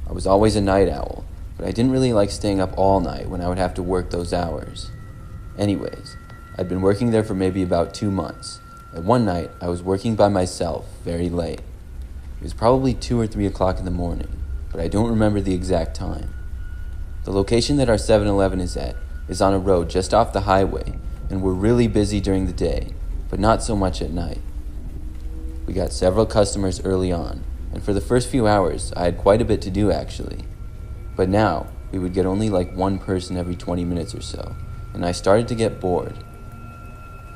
I was always a night owl, but I didn't really like staying up all night when I would have to work those hours. Anyways, I'd been working there for maybe about 2 months, and one night I was working by myself very late. It was probably 2 or 3 o'clock in the morning, but I don't remember the exact time. The location that our 7-Eleven is at is on a road just off the highway, and we're really busy during the day, but not so much at night. We got several customers early on, and for the first few hours, I had quite a bit to do actually. But now, we would get only like one person every 20 minutes or so, and I started to get bored.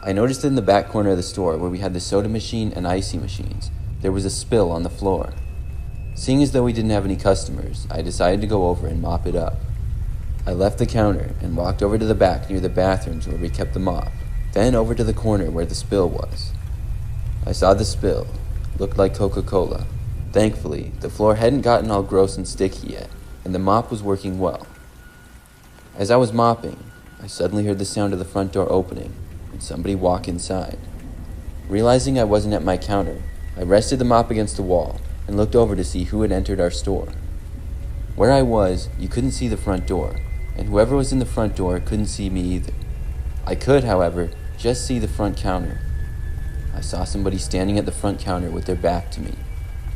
I noticed in the back corner of the store where we had the soda machine and icy machines, there was a spill on the floor. Seeing as though we didn't have any customers, I decided to go over and mop it up. I left the counter and walked over to the back near the bathrooms where we kept the mop, then over to the corner where the spill was. I saw the spill. Looked like Coca-Cola. Thankfully, the floor hadn't gotten all gross and sticky yet, and the mop was working well. As I was mopping, I suddenly heard the sound of the front door opening and somebody walk inside. Realizing I wasn't at my counter, I rested the mop against the wall and looked over to see who had entered our store. Where I was, you couldn't see the front door, and whoever was in the front door couldn't see me either. I could, however, just see the front counter. I saw somebody standing at the front counter with their back to me.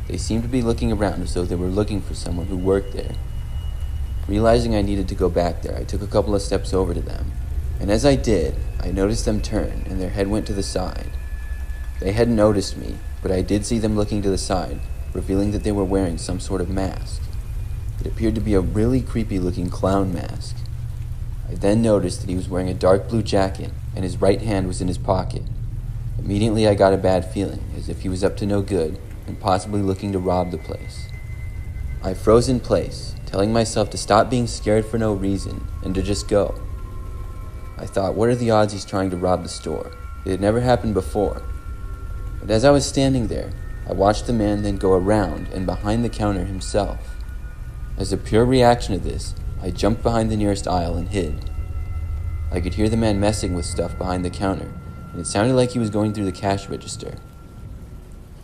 They seemed to be looking around as though they were looking for someone who worked there. Realizing I needed to go back there, I took a couple of steps over to them, and as I did, I noticed them turn and their head went to the side. They hadn't noticed me, but I did see them looking to the side, revealing that they were wearing some sort of mask. It appeared to be a really creepy looking clown mask. I then noticed that he was wearing a dark blue jacket and his right hand was in his pocket. Immediately I got a bad feeling, as if he was up to no good and possibly looking to rob the place. I froze in place, telling myself to stop being scared for no reason and to just go. I thought, what are the odds he's trying to rob the store? It had never happened before. But as I was standing there, I watched the man then go around and behind the counter himself. As a pure reaction to this, I jumped behind the nearest aisle and hid. I could hear the man messing with stuff behind the counter, and it sounded like he was going through the cash register.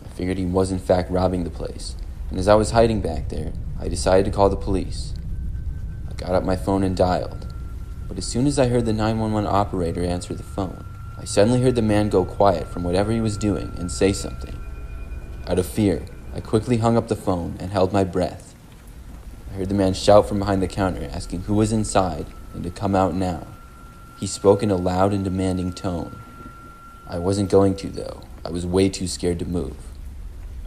I figured he was in fact robbing the place, and as I was hiding back there, I decided to call the police. I got up my phone and dialed, but as soon as I heard the 911 operator answer the phone, I suddenly heard the man go quiet from whatever he was doing and say something. Out of fear, I quickly hung up the phone and held my breath. I heard the man shout from behind the counter, asking who was inside and to come out now. He spoke in a loud and demanding tone. I wasn't going to, though. I was way too scared to move.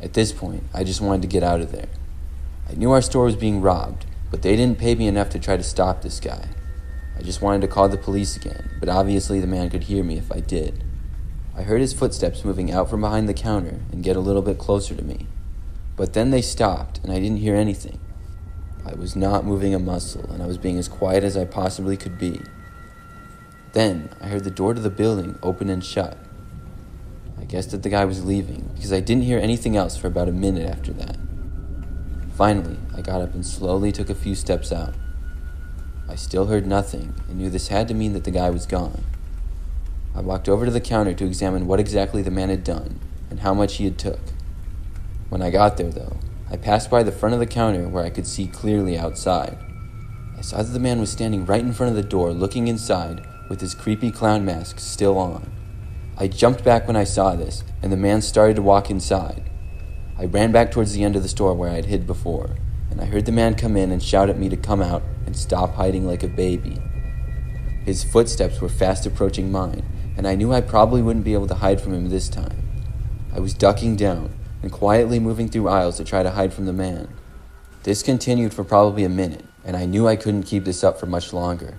At this point, I just wanted to get out of there. I knew our store was being robbed, but they didn't pay me enough to try to stop this guy. I just wanted to call the police again, but obviously the man could hear me if I did. I heard his footsteps moving out from behind the counter and get a little bit closer to me. But then they stopped, and I didn't hear anything. I was not moving a muscle, and I was being as quiet as I possibly could be. Then, I heard the door to the building open and shut. I guessed that the guy was leaving, because I didn't hear anything else for about a minute after that. Finally, I got up and slowly took a few steps out. I still heard nothing, and knew this had to mean that the guy was gone. I walked over to the counter to examine what exactly the man had done, and how much he had took. When I got there, though, I passed by the front of the counter where I could see clearly outside. I saw that the man was standing right in front of the door looking inside with his creepy clown mask still on. I jumped back when I saw this, and the man started to walk inside. I ran back towards the end of the store where I had hid before, and I heard the man come in and shout at me to come out and stop hiding like a baby. His footsteps were fast approaching mine, and I knew I probably wouldn't be able to hide from him this time. I was ducking down and quietly moving through aisles to try to hide from the man. This continued for probably a minute, and I knew I couldn't keep this up for much longer.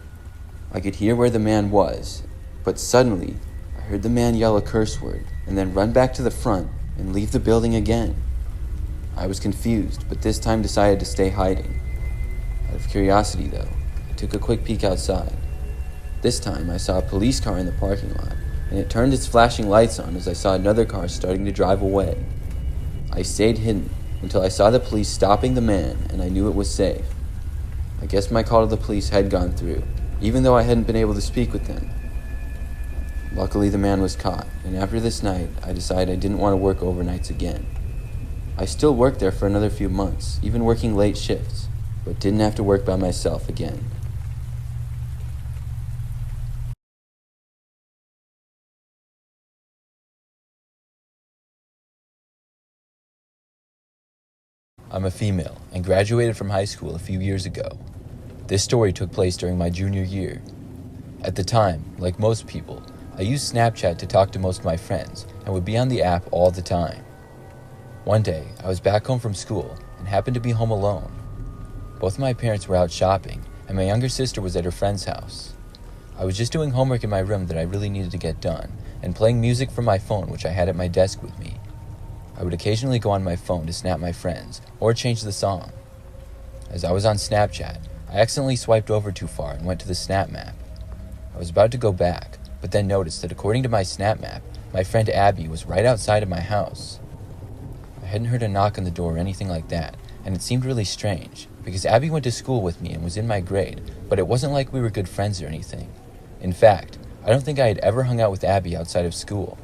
I could hear where the man was, but suddenly I heard the man yell a curse word and then run back to the front and leave the building again. I was confused, but this time decided to stay hiding. Out of curiosity, though, I took a quick peek outside. This time I saw a police car in the parking lot, and it turned its flashing lights on as I saw another car starting to drive away. I stayed hidden until I saw the police stopping the man, and I knew it was safe. I guess my call to the police had gone through, even though I hadn't been able to speak with them. Luckily, the man was caught, and after this night, I decided I didn't want to work overnights again. I still worked there for another few months, even working late shifts, but didn't have to work by myself again. I'm a female and graduated from high school a few years ago. This story took place during my junior year. At the time, like most people, I used Snapchat to talk to most of my friends and would be on the app all the time. One day, I was back home from school and happened to be home alone. Both of my parents were out shopping, and my younger sister was at her friend's house. I was just doing homework in my room that I really needed to get done, and playing music from my phone, which I had at my desk with me. I would occasionally go on my phone to snap my friends, or change the song. As I was on Snapchat, I accidentally swiped over too far and went to the snap map. I was about to go back, but then noticed that according to my snap map, my friend Abby was right outside of my house. I hadn't heard a knock on the door or anything like that, and it seemed really strange, because Abby went to school with me and was in my grade, but it wasn't like we were good friends or anything. In fact, I don't think I had ever hung out with Abby outside of school.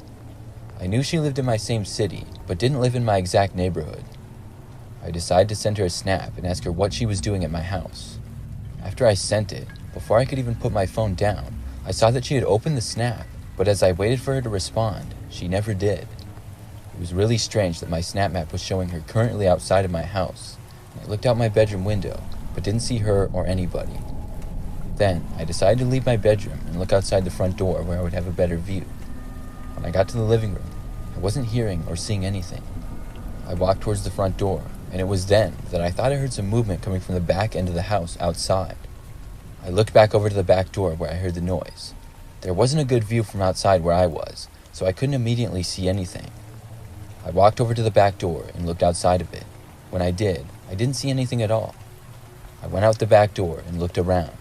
I knew she lived in my same city, but didn't live in my exact neighborhood. I decided to send her a snap and ask her what she was doing at my house. After I sent it, before I could even put my phone down, I saw that she had opened the snap, but as I waited for her to respond, she never did. It was really strange that my snap map was showing her currently outside of my house. I looked out my bedroom window, but didn't see her or anybody. Then, I decided to leave my bedroom and look outside the front door where I would have a better view. When I got to the living room, I wasn't hearing or seeing anything. I walked towards the front door, and it was then that I thought I heard some movement coming from the back end of the house outside. I looked back over to the back door where I heard the noise. There wasn't a good view from outside where I was, so I couldn't immediately see anything. I walked over to the back door and looked outside of it. When I did, I didn't see anything at all. I went out the back door and looked around.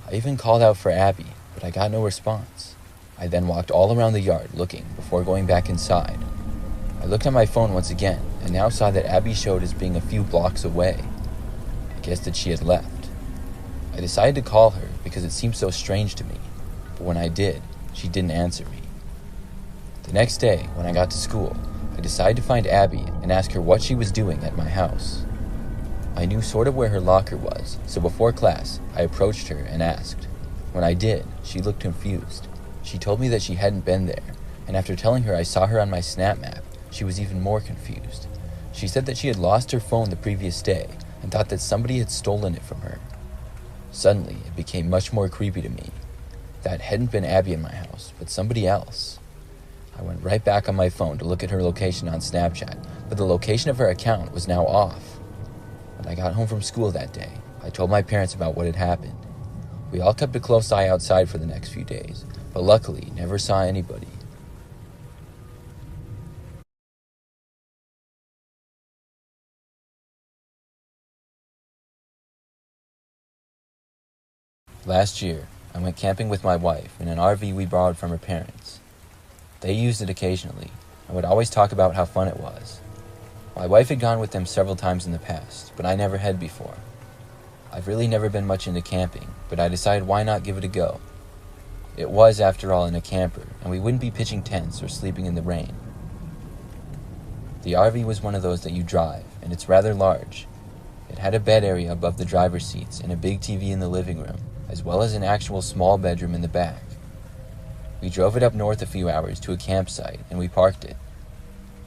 I even called out for Abby, but I got no response. I then walked all around the yard looking before going back inside. I looked at my phone once again and now saw that Abby showed as being a few blocks away. I guessed that she had left. I decided to call her because it seemed so strange to me, but when I did, she didn't answer me. The next day, when I got to school, I decided to find Abby and ask her what she was doing at my house. I knew sort of where her locker was, so before class, I approached her and asked. When I did, she looked confused. She told me that she hadn't been there, and after telling her I saw her on my Snap map, she was even more confused. She said that she had lost her phone the previous day and thought that somebody had stolen it from her. Suddenly, it became much more creepy to me. That hadn't been Abby in my house, but somebody else. I went right back on my phone to look at her location on Snapchat, but the location of her account was now off. When I got home from school that day, I told my parents about what had happened. We all kept a close eye outside for the next few days, but luckily never saw anybody. Last year, I went camping with my wife in an RV we borrowed from her parents. They used it occasionally and would always talk about how fun it was. My wife had gone with them several times in the past, but I never had before. I've really never been much into camping, but I decided why not give it a go. It was, after all, in a camper, and we wouldn't be pitching tents or sleeping in the rain. The RV was one of those that you drive, and it's rather large. It had a bed area above the driver's seats and a big TV in the living room, as well as an actual small bedroom in the back. We drove it up north a few hours to a campsite, and we parked it.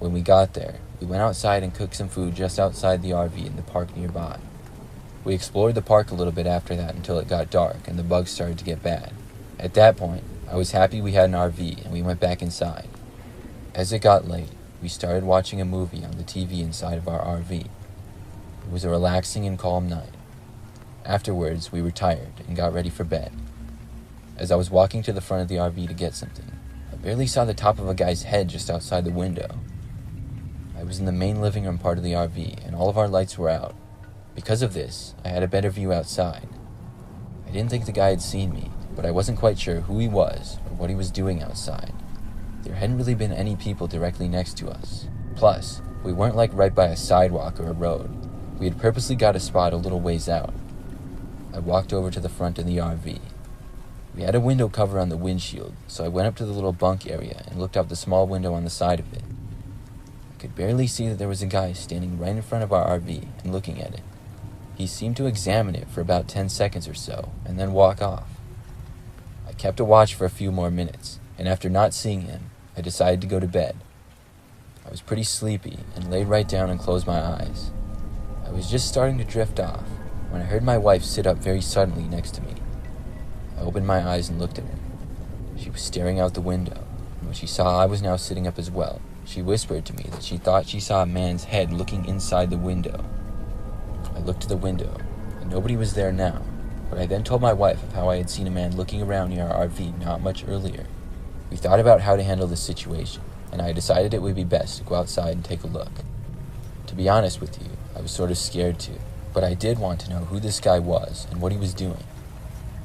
When we got there, we went outside and cooked some food just outside the RV in the park nearby. We explored the park a little bit after that until it got dark and the bugs started to get bad. At that point, I was happy we had an RV and we went back inside. As it got late, we started watching a movie on the TV inside of our RV. It was a relaxing and calm night. Afterwards, we retired and got ready for bed. As I was walking to the front of the RV to get something, I barely saw the top of a guy's head just outside the window. I was in the main living room part of the RV and all of our lights were out. Because of this, I had a better view outside. I didn't think the guy had seen me, but I wasn't quite sure who he was or what he was doing outside. There hadn't really been any people directly next to us. Plus, we weren't like right by a sidewalk or a road. We had purposely got a spot a little ways out. I walked over to the front of the RV. We had a window cover on the windshield, so I went up to the little bunk area and looked out the small window on the side of it. I could barely see that there was a guy standing right in front of our RV and looking at it. He seemed to examine it for about 10 seconds or so, and then walk off. I kept a watch for a few more minutes, and after not seeing him, I decided to go to bed. I was pretty sleepy and laid right down and closed my eyes. I was just starting to drift off when I heard my wife sit up very suddenly next to me. I opened my eyes and looked at her. She was staring out the window, and when she saw I was now sitting up as well, she whispered to me that she thought she saw a man's head looking inside the window. I looked to the window, and nobody was there now, but I then told my wife of how I had seen a man looking around near our RV not much earlier. We thought about how to handle this situation, and I decided it would be best to go outside and take a look. To be honest with you, I was sort of scared too, but I did want to know who this guy was and what he was doing.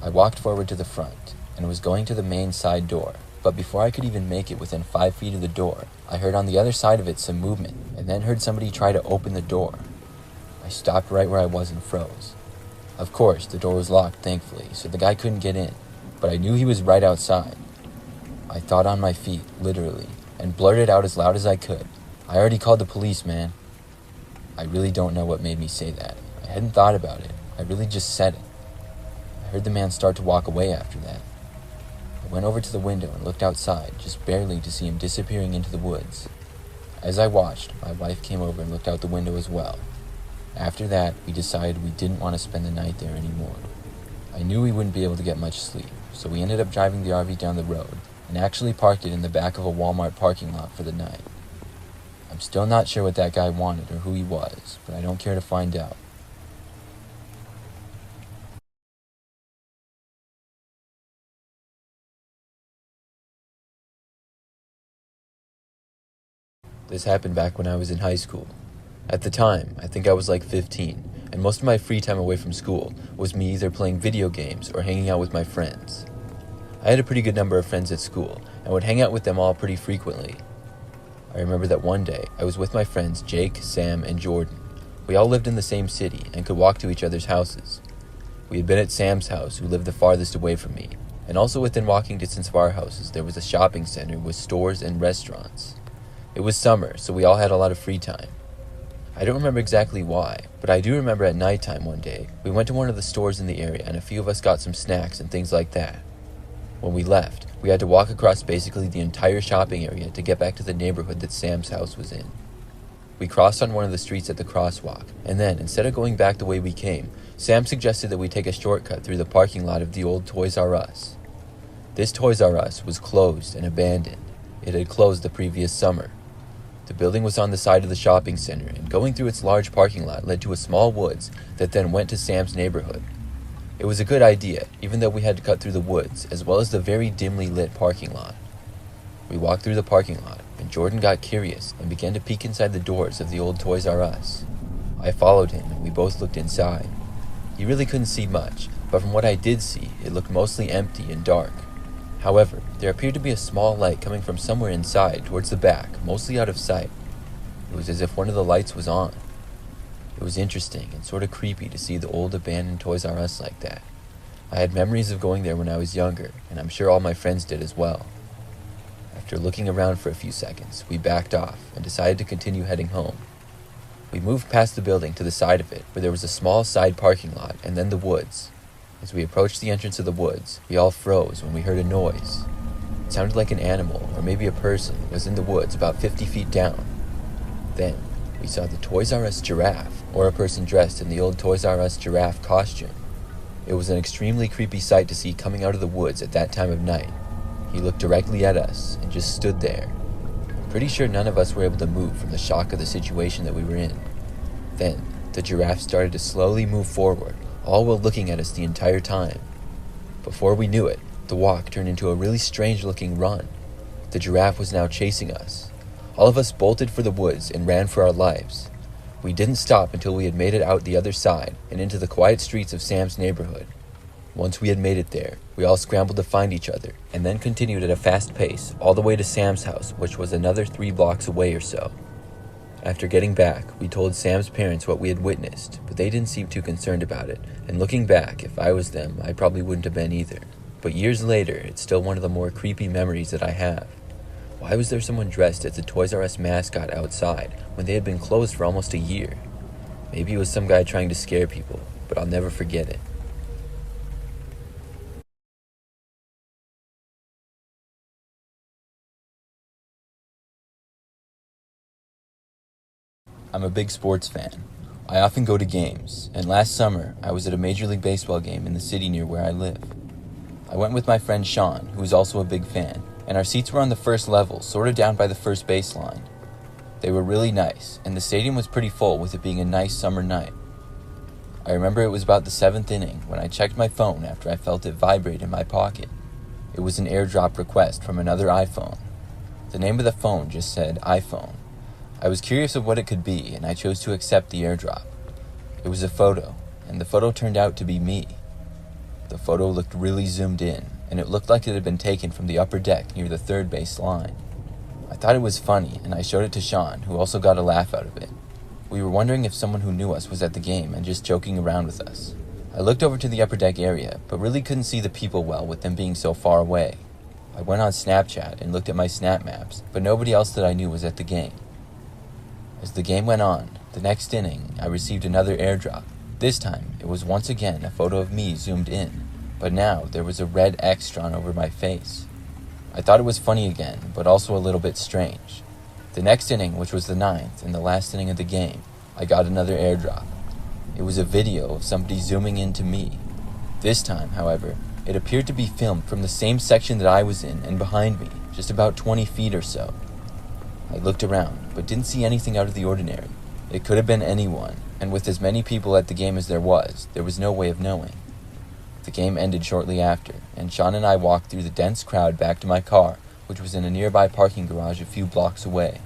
I walked forward to the front, and was going to the main side door, but before I could even make it within 5 feet of the door, I heard on the other side of it some movement, and then heard somebody try to open the door. I stopped right where I was and froze. Of course, the door was locked, thankfully, so the guy couldn't get in, but I knew he was right outside. I thought on my feet, literally, and blurted out as loud as I could, "I already called the police, man." I really don't know what made me say that. I hadn't thought about it. I really just said it. I heard the man start to walk away after that. I went over to the window and looked outside, just barely to see him disappearing into the woods. As I watched, my wife came over and looked out the window as well. After that, we decided we didn't want to spend the night there anymore. I knew we wouldn't be able to get much sleep, so we ended up driving the RV down the road and actually parked it in the back of a Walmart parking lot for the night. I'm still not sure what that guy wanted or who he was, but I don't care to find out. This happened back when I was in high school. At the time, I think I was like 15, and most of my free time away from school was me either playing video games or hanging out with my friends. I had a pretty good number of friends at school, and would hang out with them all pretty frequently. I remember that one day, I was with my friends Jake, Sam, and Jordan. We all lived in the same city and could walk to each other's houses. We had been at Sam's house, who lived the farthest away from me, and also within walking distance of our houses there was a shopping center with stores and restaurants. It was summer, so we all had a lot of free time. I don't remember exactly why, but I do remember at nighttime one day, we went to one of the stores in the area and a few of us got some snacks and things like that. When we left, we had to walk across basically the entire shopping area to get back to the neighborhood that Sam's house was in. We crossed on one of the streets at the crosswalk, and then, instead of going back the way we came, Sam suggested that we take a shortcut through the parking lot of the old Toys R Us. This Toys R Us was closed and abandoned. It had closed the previous summer. The building was on the side of the shopping center, and going through its large parking lot led to a small woods that then went to Sam's neighborhood. It was a good idea, even though we had to cut through the woods, as well as the very dimly lit parking lot. We walked through the parking lot, and Jordan got curious and began to peek inside the doors of the old Toys R Us. I followed him, and we both looked inside. He really couldn't see much, but from what I did see, it looked mostly empty and dark. However, there appeared to be a small light coming from somewhere inside, towards the back, mostly out of sight. It was as if one of the lights was on. It was interesting and sort of creepy to see the old abandoned Toys R Us like that. I had memories of going there when I was younger, and I'm sure all my friends did as well. After looking around for a few seconds, we backed off and decided to continue heading home. We moved past the building to the side of it, where there was a small side parking lot and then the woods. As we approached the entrance of the woods, we all froze when we heard a noise. It sounded like an animal, or maybe a person, was in the woods about 50 feet down. Then, we saw the Toys R Us giraffe, or a person dressed in the old Toys R Us giraffe costume. It was an extremely creepy sight to see coming out of the woods at that time of night. He looked directly at us and just stood there. I'm pretty sure none of us were able to move from the shock of the situation that we were in. Then, the giraffe started to slowly move forward, all while looking at us the entire time. Before we knew it, the walk turned into a really strange-looking run. The giraffe was now chasing us. All of us bolted for the woods and ran for our lives. We didn't stop until we had made it out the other side and into the quiet streets of Sam's neighborhood. Once we had made it there, we all scrambled to find each other, and then continued at a fast pace all the way to Sam's house, which was another 3 blocks away or so. After getting back, we told Sam's parents what we had witnessed, but they didn't seem too concerned about it, and looking back, if I was them, I probably wouldn't have been either. But years later, it's still one of the more creepy memories that I have. Why was there someone dressed as a Toys R Us mascot outside when they had been closed for almost a year? Maybe it was some guy trying to scare people, but I'll never forget it. I'm a big sports fan. I often go to games, and last summer, I was at a Major League Baseball game in the city near where I live. I went with my friend Sean, who is also a big fan, and our seats were on the first level, sort of down by the first base line. They were really nice, and the stadium was pretty full with it being a nice summer night. I remember it was about the 7th inning when I checked my phone after I felt it vibrate in my pocket. It was an Airdrop request from another iPhone. The name of the phone just said iPhone. I was curious of what it could be, and I chose to accept the airdrop. It was a photo, and the photo turned out to be me. The photo looked really zoomed in, and it looked like it had been taken from the upper deck near the third base line. I thought it was funny, and I showed it to Sean, who also got a laugh out of it. We were wondering if someone who knew us was at the game and just joking around with us. I looked over to the upper deck area, but really couldn't see the people well with them being so far away. I went on Snapchat and looked at my snap maps, but nobody else that I knew was at the game. As the game went on, the next inning, I received another airdrop. This time, it was once again a photo of me zoomed in, but now there was a red X drawn over my face. I thought it was funny again, but also a little bit strange. The next inning, which was the 9th and the last inning of the game, I got another airdrop. It was a video of somebody zooming into me. This time, however, it appeared to be filmed from the same section that I was in and behind me, just about 20 feet or so. I looked around, but didn't see anything out of the ordinary. It could have been anyone, and with as many people at the game as there was no way of knowing. The game ended shortly after, and Sean and I walked through the dense crowd back to my car, which was in a nearby parking garage a few blocks away.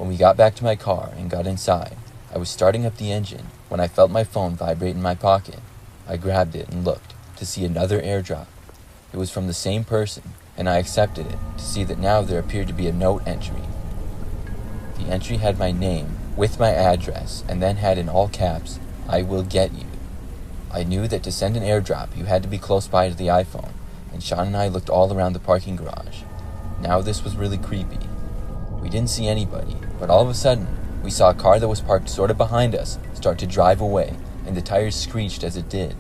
When we got back to my car and got inside, I was starting up the engine when I felt my phone vibrate in my pocket. I grabbed it and looked to see another airdrop. It was from the same person, and I accepted it to see that now there appeared to be a note entry. The entry had my name with my address and then had in all caps, "I will get you." I knew that to send an airdrop you had to be close by to the iPhone, and Sean and I looked all around the parking garage. Now this was really creepy. We didn't see anybody, but all of a sudden, we saw a car that was parked sort of behind us start to drive away, and the tires screeched as it did.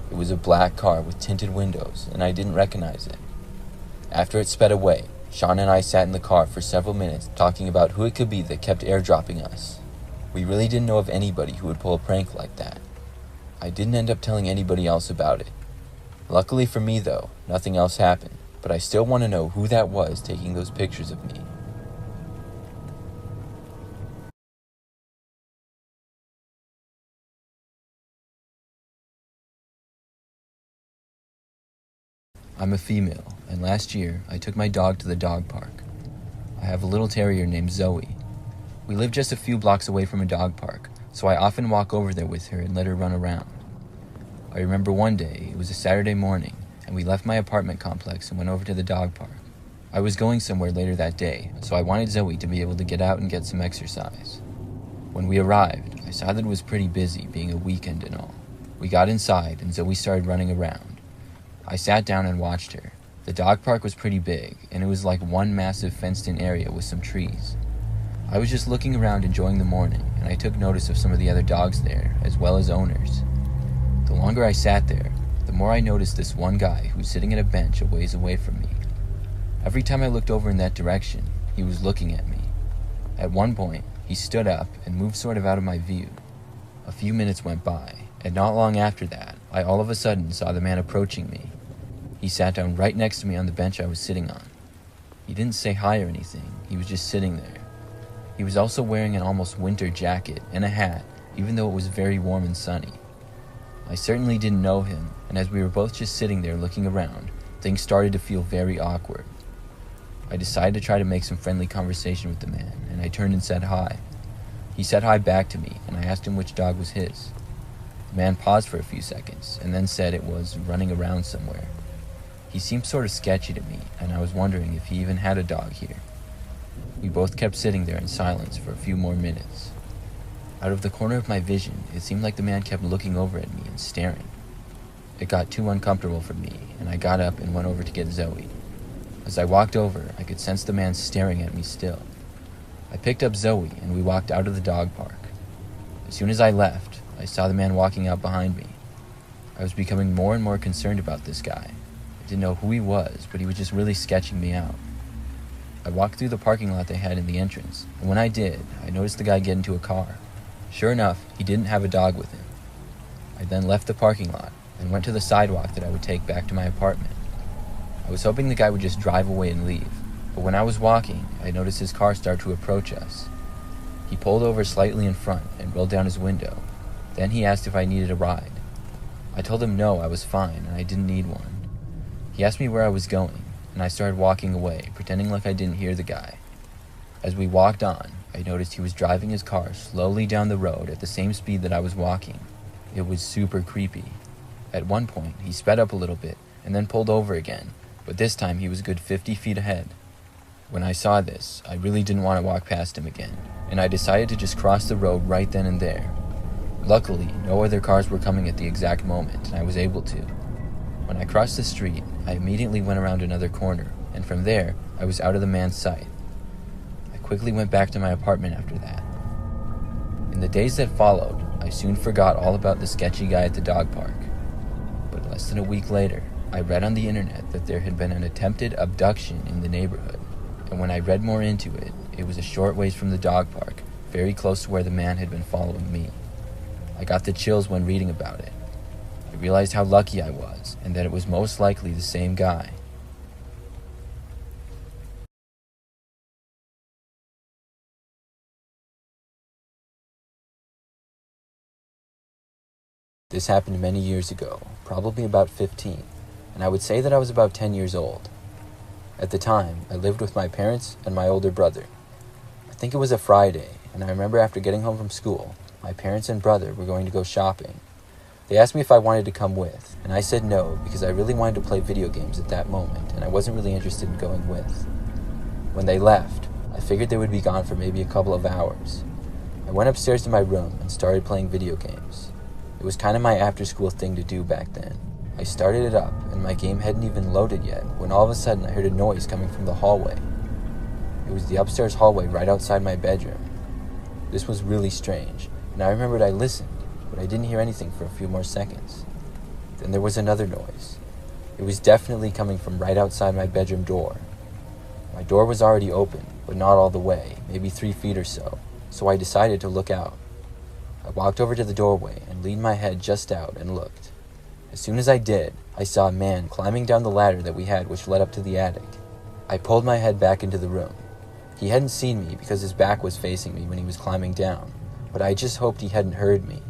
It was a black car with tinted windows, and I didn't recognize it. After it sped away, Sean and I sat in the car for several minutes talking about who it could be that kept airdropping us. We really didn't know of anybody who would pull a prank like that. I didn't end up telling anybody else about it. Luckily for me though, nothing else happened, but I still want to know who that was taking those pictures of me. I'm a female, and last year I took my dog to the dog park. I have a little terrier named Zoe. We live just a few blocks away from a dog park, so I often walk over there with her and let her run around. I remember one day, it was a Saturday morning, and we left my apartment complex and went over to the dog park. I was going somewhere later that day, so I wanted Zoe to be able to get out and get some exercise. When we arrived, I saw that it was pretty busy, being a weekend and all. We got inside, and Zoe started running around. I sat down and watched her. The dog park was pretty big, and it was like one massive fenced-in area with some trees. I was just looking around enjoying the morning, and I took notice of some of the other dogs there, as well as owners. The longer I sat there, the more I noticed this one guy who was sitting at a bench a ways away from me. Every time I looked over in that direction, he was looking at me. At one point, he stood up and moved sort of out of my view. A few minutes went by, and not long after that, I all of a sudden saw the man approaching me. He sat down right next to me on the bench I was sitting on. He didn't say hi or anything, he was just sitting there. He was also wearing an almost winter jacket and a hat, even though it was very warm and sunny. I certainly didn't know him, and as we were both just sitting there looking around, things started to feel very awkward. I decided to try to make some friendly conversation with the man, and I turned and said hi. He said hi back to me, and I asked him which dog was his. The man paused for a few seconds, and then said it was running around somewhere. He seemed sort of sketchy to me, and I was wondering if he even had a dog here. We both kept sitting there in silence for a few more minutes. Out of the corner of my vision, it seemed like the man kept looking over at me and staring. It got too uncomfortable for me, and I got up and went over to get Zoe. As I walked over, I could sense the man staring at me still. I picked up Zoe, and we walked out of the dog park. As soon as I left, I saw the man walking out behind me. I was becoming more and more concerned about this guy. I didn't know who he was, but he was just really sketching me out. I walked through the parking lot they had in the entrance, and when I did, I noticed the guy get into a car. Sure enough, he didn't have a dog with him. I then left the parking lot and went to the sidewalk that I would take back to my apartment. I was hoping the guy would just drive away and leave, but when I was walking, I noticed his car start to approach us. He pulled over slightly in front and rolled down his window. Then he asked if I needed a ride. I told him no, I was fine and I didn't need one. He asked me where I was going, and I started walking away, pretending like I didn't hear the guy. As we walked on, I noticed he was driving his car slowly down the road at the same speed that I was walking. It was super creepy. At one point, he sped up a little bit and then pulled over again, but this time he was a good 50 feet ahead. When I saw this, I really didn't want to walk past him again, and I decided to just cross the road right then and there. Luckily, no other cars were coming at the exact moment, and I was able to. When I crossed the street, I immediately went around another corner, and from there, I was out of the man's sight. I quickly went back to my apartment after that. In the days that followed, I soon forgot all about the sketchy guy at the dog park. But less than a week later, I read on the internet that there had been an attempted abduction in the neighborhood, and when I read more into it, it was a short ways from the dog park, very close to where the man had been following me. I got the chills when reading about it. I realized how lucky I was, and that it was most likely the same guy. This happened many years ago, probably about 15, and I would say that I was about 10 years old. At the time, I lived with my parents and my older brother. I think it was a Friday, and I remember after getting home from school, my parents and brother were going to go shopping. They asked me if I wanted to come with, and I said no because I really wanted to play video games at that moment, and I wasn't really interested in going with. When they left, I figured they would be gone for maybe a couple of hours. I went upstairs to my room and started playing video games. It was kind of my after-school thing to do back then. I started it up, and my game hadn't even loaded yet when all of a sudden I heard a noise coming from the hallway. It was the upstairs hallway right outside my bedroom. This was really strange, and I remembered I listened, but I didn't hear anything for a few more seconds. Then there was another noise. It was definitely coming from right outside my bedroom door. My door was already open, but not all the way, maybe 3 feet or so I decided to look out. I walked over to the doorway and leaned my head just out and looked. As soon as I did, I saw a man climbing down the ladder that we had which led up to the attic. I pulled my head back into the room. He hadn't seen me because his back was facing me when he was climbing down, but I just hoped he hadn't heard me.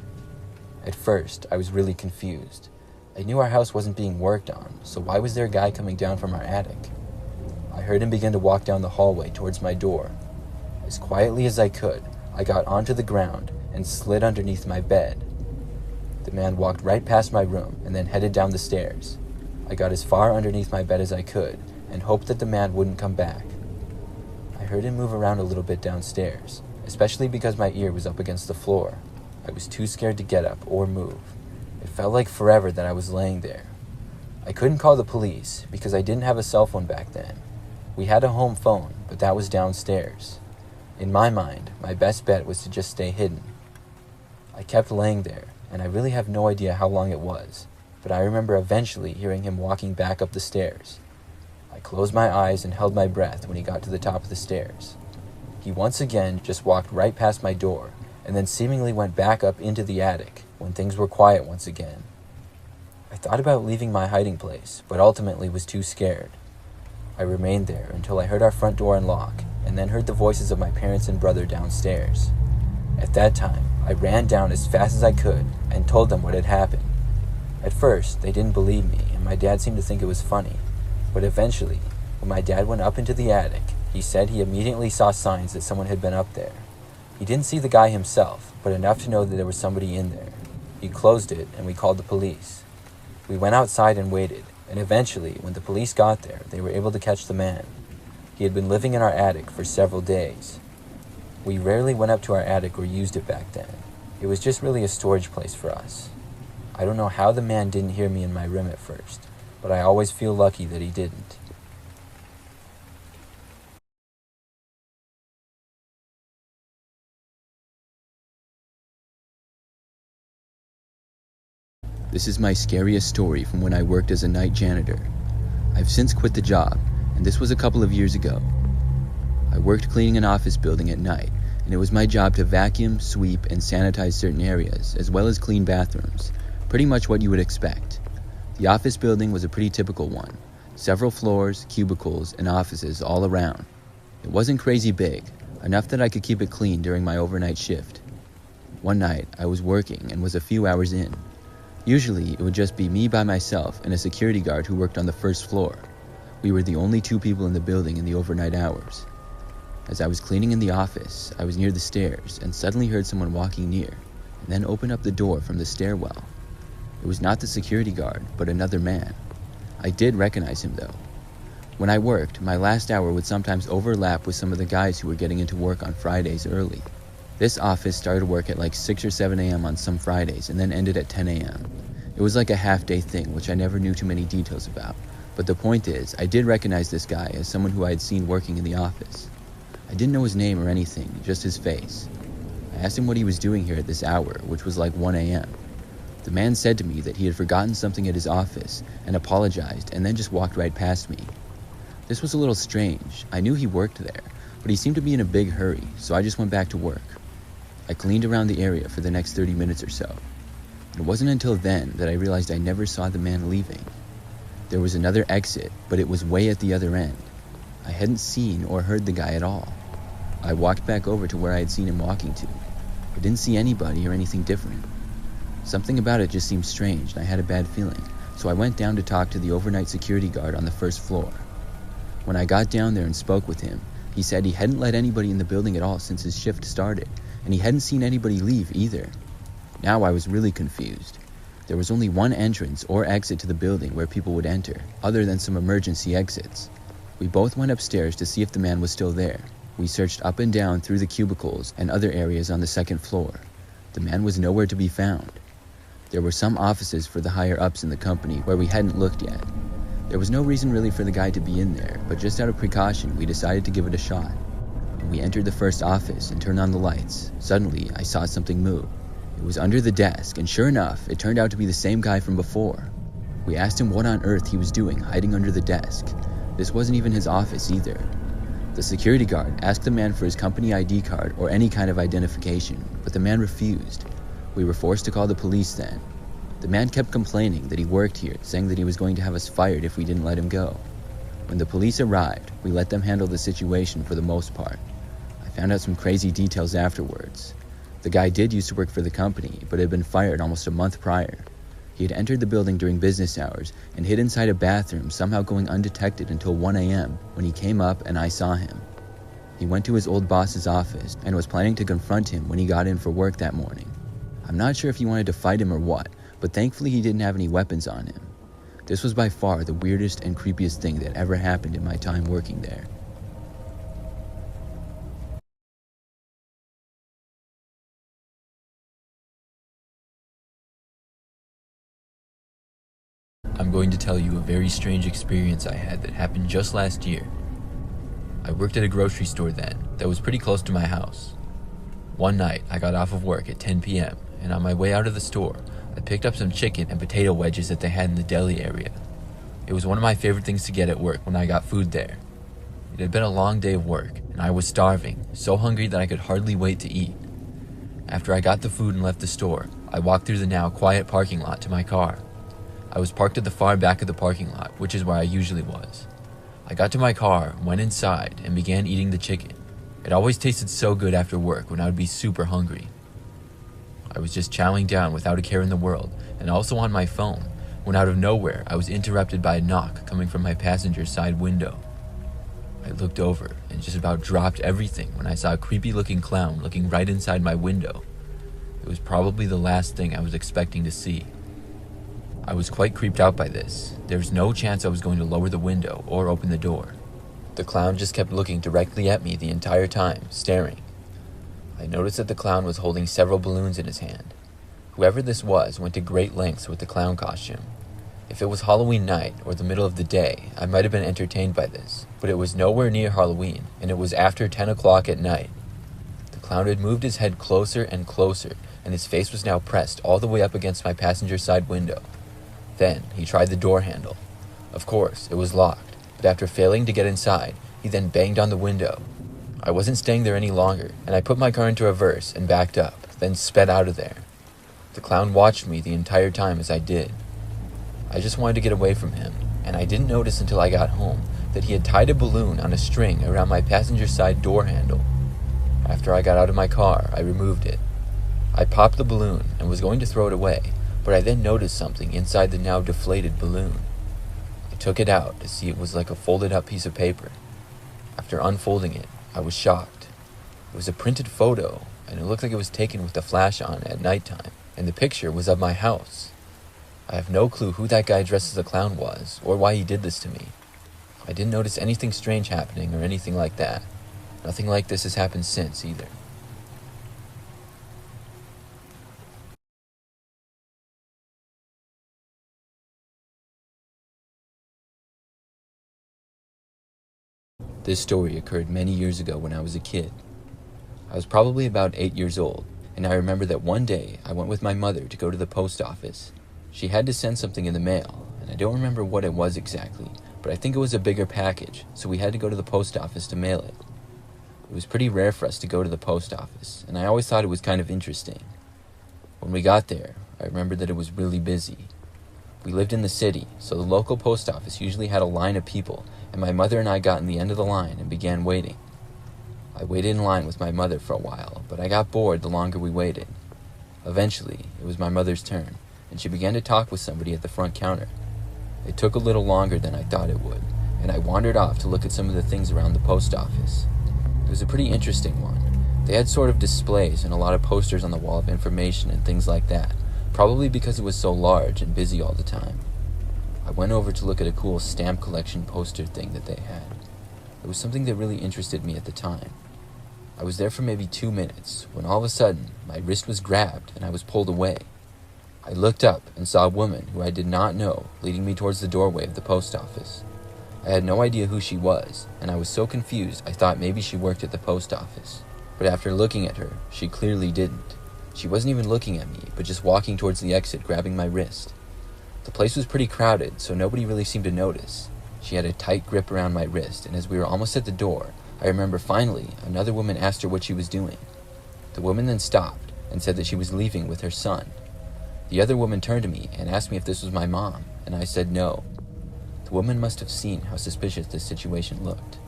At first, I was really confused. I knew our house wasn't being worked on, so why was there a guy coming down from our attic? I heard him begin to walk down the hallway towards my door. As quietly as I could, I got onto the ground and slid underneath my bed. The man walked right past my room and then headed down the stairs. I got as far underneath my bed as I could and hoped that the man wouldn't come back. I heard him move around a little bit downstairs, especially because my ear was up against the floor. I was too scared to get up or move. It felt like forever that I was laying there. I couldn't call the police because I didn't have a cell phone back then. We had a home phone, but that was downstairs. In my mind, my best bet was to just stay hidden. I kept laying there, and I really have no idea how long it was, but I remember eventually hearing him walking back up the stairs. I closed my eyes and held my breath when he got to the top of the stairs. He once again just walked right past my door, and then seemingly went back up into the attic when things were quiet once again. I thought about leaving my hiding place, but ultimately was too scared. I remained there until I heard our front door unlock, and then heard the voices of my parents and brother downstairs. At that time, I ran down as fast as I could and told them what had happened. At first, they didn't believe me, and my dad seemed to think it was funny. But eventually, when my dad went up into the attic, he said he immediately saw signs that someone had been up there. He didn't see the guy himself, but enough to know that there was somebody in there. He closed it, and we called the police. We went outside and waited, and eventually, when the police got there, they were able to catch the man. He had been living in our attic for several days. We rarely went up to our attic or used it back then. It was just really a storage place for us. I don't know how the man didn't hear me in my room at first, but I always feel lucky that he didn't. This is my scariest story from when I worked as a night janitor. I've since quit the job, and this was a couple of years ago. I worked cleaning an office building at night, and it was my job to vacuum, sweep, and sanitize certain areas, as well as clean bathrooms. Pretty much what you would expect. The office building was a pretty typical one. Several floors, cubicles, and offices all around. It wasn't crazy big, enough that I could keep it clean during my overnight shift. One night, I was working and was a few hours in. Usually, it would just be me by myself and a security guard who worked on the first floor. We were the only 2 people in the building in the overnight hours. As I was cleaning in the office, I was near the stairs and suddenly heard someone walking near, and then open up the door from the stairwell. It was not the security guard, but another man. I did recognize him though. When I worked, my last hour would sometimes overlap with some of the guys who were getting into work on Fridays early. This office started work at like 6 or 7 a.m. on some Fridays and then ended at 10 a.m. It was like a half-day thing, which I never knew too many details about. But the point is, I did recognize this guy as someone who I had seen working in the office. I didn't know his name or anything, just his face. I asked him what he was doing here at this hour, which was like 1 a.m. The man said to me that he had forgotten something at his office and apologized and then just walked right past me. This was a little strange. I knew he worked there, but he seemed to be in a big hurry, so I just went back to work. I cleaned around the area for the next 30 minutes or so. It wasn't until then that I realized I never saw the man leaving. There was another exit, but it was way at the other end. I hadn't seen or heard the guy at all. I walked back over to where I had seen him walking to. I didn't see anybody or anything different. Something about it just seemed strange, and I had a bad feeling, so I went down to talk to the overnight security guard on the first floor. When I got down there and spoke with him, He said he hadn't let anybody in the building at all since his shift started, and he hadn't seen anybody leave either. Now I was really confused. There was only one entrance or exit to the building where people would enter, other than some emergency exits. We both went upstairs to see if the man was still there. We searched up and down through the cubicles and other areas on the second floor. The man was nowhere to be found. There were some offices for the higher-ups in the company where we hadn't looked yet. There was no reason really for the guy to be in there, but just out of precaution, we decided to give it a shot. When we entered the first office and turned on the lights, suddenly I saw something move. It was under the desk, and sure enough, it turned out to be the same guy from before. We asked him what on earth he was doing hiding under the desk. This wasn't even his office either. The security guard asked the man for his company ID card or any kind of identification, but the man refused. We were forced to call the police then. The man kept complaining that he worked here, saying that he was going to have us fired if we didn't let him go. When the police arrived, we let them handle the situation for the most part. I found out some crazy details afterwards. The guy did used to work for the company, but had been fired almost a month prior. He had entered the building during business hours and hid inside a bathroom, somehow going undetected until 1 a.m. when he came up and I saw him. He went to his old boss's office and was planning to confront him when he got in for work that morning. I'm not sure if he wanted to fight him or what, but thankfully he didn't have any weapons on him. This was by far the weirdest and creepiest thing that ever happened in my time working there. I'm going to tell you a very strange experience I had that happened just last year. I worked at a grocery store then that was pretty close to my house. One night, I got off of work at 10 p.m., and on my way out of the store, I picked up some chicken and potato wedges that they had in the deli area. It was one of my favorite things to get at work when I got food there. It had been a long day of work, and I was starving, so hungry that I could hardly wait to eat. After I got the food and left the store, I walked through the now quiet parking lot to my car. I was parked at the far back of the parking lot, which is where I usually was. I got to my car, went inside, and began eating the chicken. It always tasted so good after work when I would be super hungry. I was just chowing down without a care in the world, and also on my phone, when out of nowhere I was interrupted by a knock coming from my passenger side window. I looked over and just about dropped everything when I saw a creepy-looking clown looking right inside my window. It was probably the last thing I was expecting to see. I was quite creeped out by this. There was no chance I was going to lower the window or open the door. The clown just kept looking directly at me the entire time, staring. I noticed that the clown was holding several balloons in his hand. Whoever this was went to great lengths with the clown costume. If it was Halloween night or the middle of the day, I might have been entertained by this, but it was nowhere near Halloween, and it was after 10 o'clock at night. The clown had moved his head closer and closer, and his face was now pressed all the way up against my passenger side window. Then he tried the door handle. Of course, it was locked, but after failing to get inside, he then banged on the window. I wasn't staying there any longer, and I put my car into reverse and backed up, then sped out of there. The clown watched me the entire time as I did. I just wanted to get away from him, and I didn't notice until I got home that he had tied a balloon on a string around my passenger side door handle. After I got out of my car, I removed it. I popped the balloon and was going to throw it away, but I then noticed something inside the now deflated balloon. I took it out to see it was like a folded up piece of paper. After unfolding it, I was shocked. It was a printed photo, and it looked like it was taken with the flash on at nighttime, and the picture was of my house. I have no clue who that guy dressed as a clown was, or why he did this to me. I didn't notice anything strange happening or anything like that. Nothing like this has happened since, either. This story occurred many years ago when I was a kid. I was probably about 8 years old, and I remember that one day I went with my mother to go to the post office. She had to send something in the mail, and I don't remember what it was exactly, but I think it was a bigger package, so we had to go to the post office to mail it. It was pretty rare for us to go to the post office, and I always thought it was kind of interesting. When we got there, I remember that it was really busy. We lived in the city, so the local post office usually had a line of people, and my mother and I got in the end of the line and began waiting. I waited in line with my mother for a while, but I got bored the longer we waited. Eventually, it was my mother's turn, and she began to talk with somebody at the front counter. It took a little longer than I thought it would, and I wandered off to look at some of the things around the post office. It was a pretty interesting one. They had sort of displays and a lot of posters on the wall of information and things like that, probably because it was so large and busy all the time. I went over to look at a cool stamp collection poster thing that they had. It was something that really interested me at the time. I was there for maybe 2 minutes when all of a sudden my wrist was grabbed and I was pulled away. I looked up and saw a woman who I did not know leading me towards the doorway of the post office. I had no idea who she was, and I was so confused I thought maybe she worked at the post office. But after looking at her, she clearly didn't. She wasn't even looking at me, but just walking towards the exit, grabbing my wrist. The place was pretty crowded, so nobody really seemed to notice. She had a tight grip around my wrist, and as we were almost at the door, I remember finally another woman asked her what she was doing. The woman then stopped and said that she was leaving with her son. The other woman turned to me and asked me if this was my mom, and I said no. The woman must have seen how suspicious this situation looked.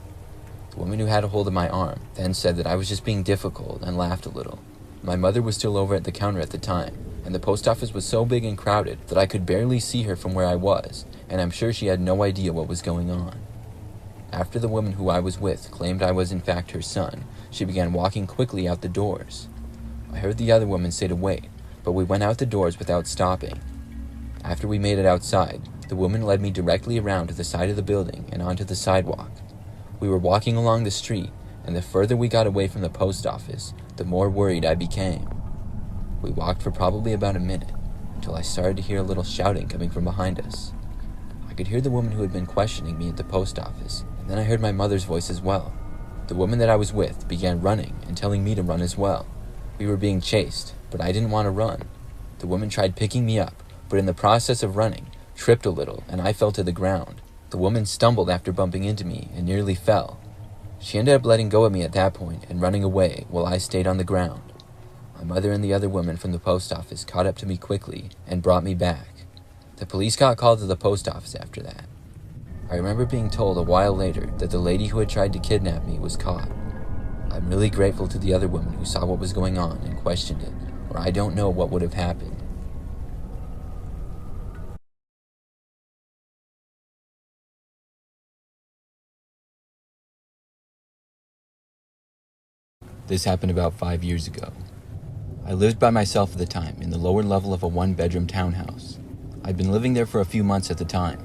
The woman who had a hold of my arm then said that I was just being difficult and laughed a little. My mother was still over at the counter at the time, and the post office was so big and crowded that I could barely see her from where I was, and I'm sure she had no idea what was going on. After the woman who I was with claimed I was in fact her son, she began walking quickly out the doors. I heard the other woman say to wait, but we went out the doors without stopping. After we made it outside, the woman led me directly around to the side of the building and onto the sidewalk. We were walking along the street, and the further we got away from the post office, the more worried I became. We walked for probably about a minute, until I started to hear a little shouting coming from behind us. I could hear the woman who had been questioning me at the post office, and then I heard my mother's voice as well. The woman that I was with began running and telling me to run as well. We were being chased, but I didn't want to run. The woman tried picking me up, but in the process of running, tripped a little, and I fell to the ground. The woman stumbled after bumping into me and nearly fell. She ended up letting go of me at that point and running away while I stayed on the ground. My mother and the other woman from the post office caught up to me quickly and brought me back. The police got called to the post office after that. I remember being told a while later that the lady who had tried to kidnap me was caught. I'm really grateful to the other woman who saw what was going on and questioned it, or I don't know what would have happened. This happened about 5 years ago. I lived by myself at the time in the lower level of a one-bedroom townhouse. I'd been living there for a few months at the time.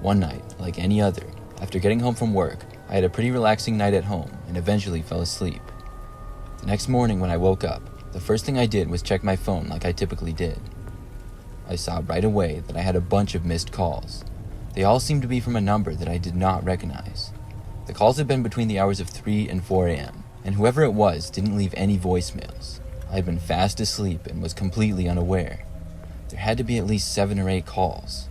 One night, like any other, after getting home from work, I had a pretty relaxing night at home and eventually fell asleep. The next morning when I woke up, the first thing I did was check my phone like I typically did. I saw right away that I had a bunch of missed calls. They all seemed to be from a number that I did not recognize. The calls had been between the hours of 3 and 4 a.m., and whoever it was didn't leave any voicemails. I had been fast asleep and was completely unaware. There had to be at least 7 or 8 calls.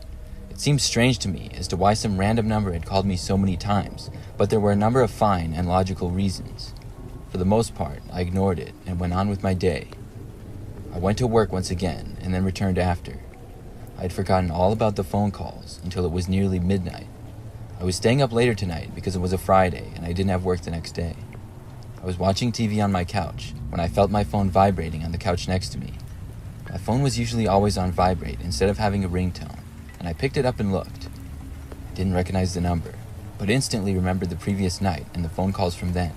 It seemed strange to me as to why some random number had called me so many times, but there were a number of fine and logical reasons. For the most part, I ignored it and went on with my day. I went to work once again and then returned after. I had forgotten all about the phone calls until it was nearly midnight. I was staying up later tonight because it was a Friday and I didn't have work the next day. I was watching TV on my couch when I felt my phone vibrating on the couch next to me. My phone was usually always on vibrate instead of having a ringtone, and I picked it up and looked. I didn't recognize the number, but instantly remembered the previous night and the phone calls from then.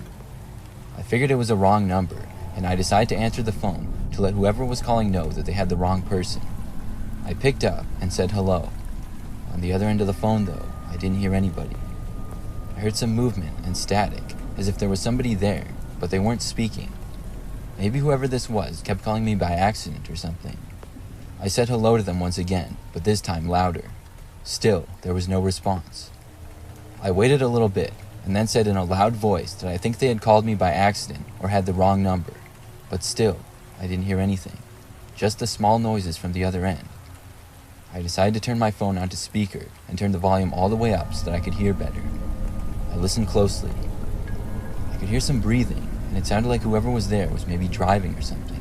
I figured it was a wrong number, and I decided to answer the phone to let whoever was calling know that they had the wrong person. I picked up and said hello. On the other end of the phone, though, I didn't hear anybody. I heard some movement and static, as if there was somebody there, but they weren't speaking. Maybe whoever this was kept calling me by accident or something. I said hello to them once again, but this time louder. Still, there was no response. I waited a little bit, and then said in a loud voice that I think they had called me by accident or had the wrong number. But still, I didn't hear anything, just the small noises from the other end. I decided to turn my phone onto speaker and turn the volume all the way up so that I could hear better. I listened closely. I could hear some breathing, and it sounded like whoever was there was maybe driving or something.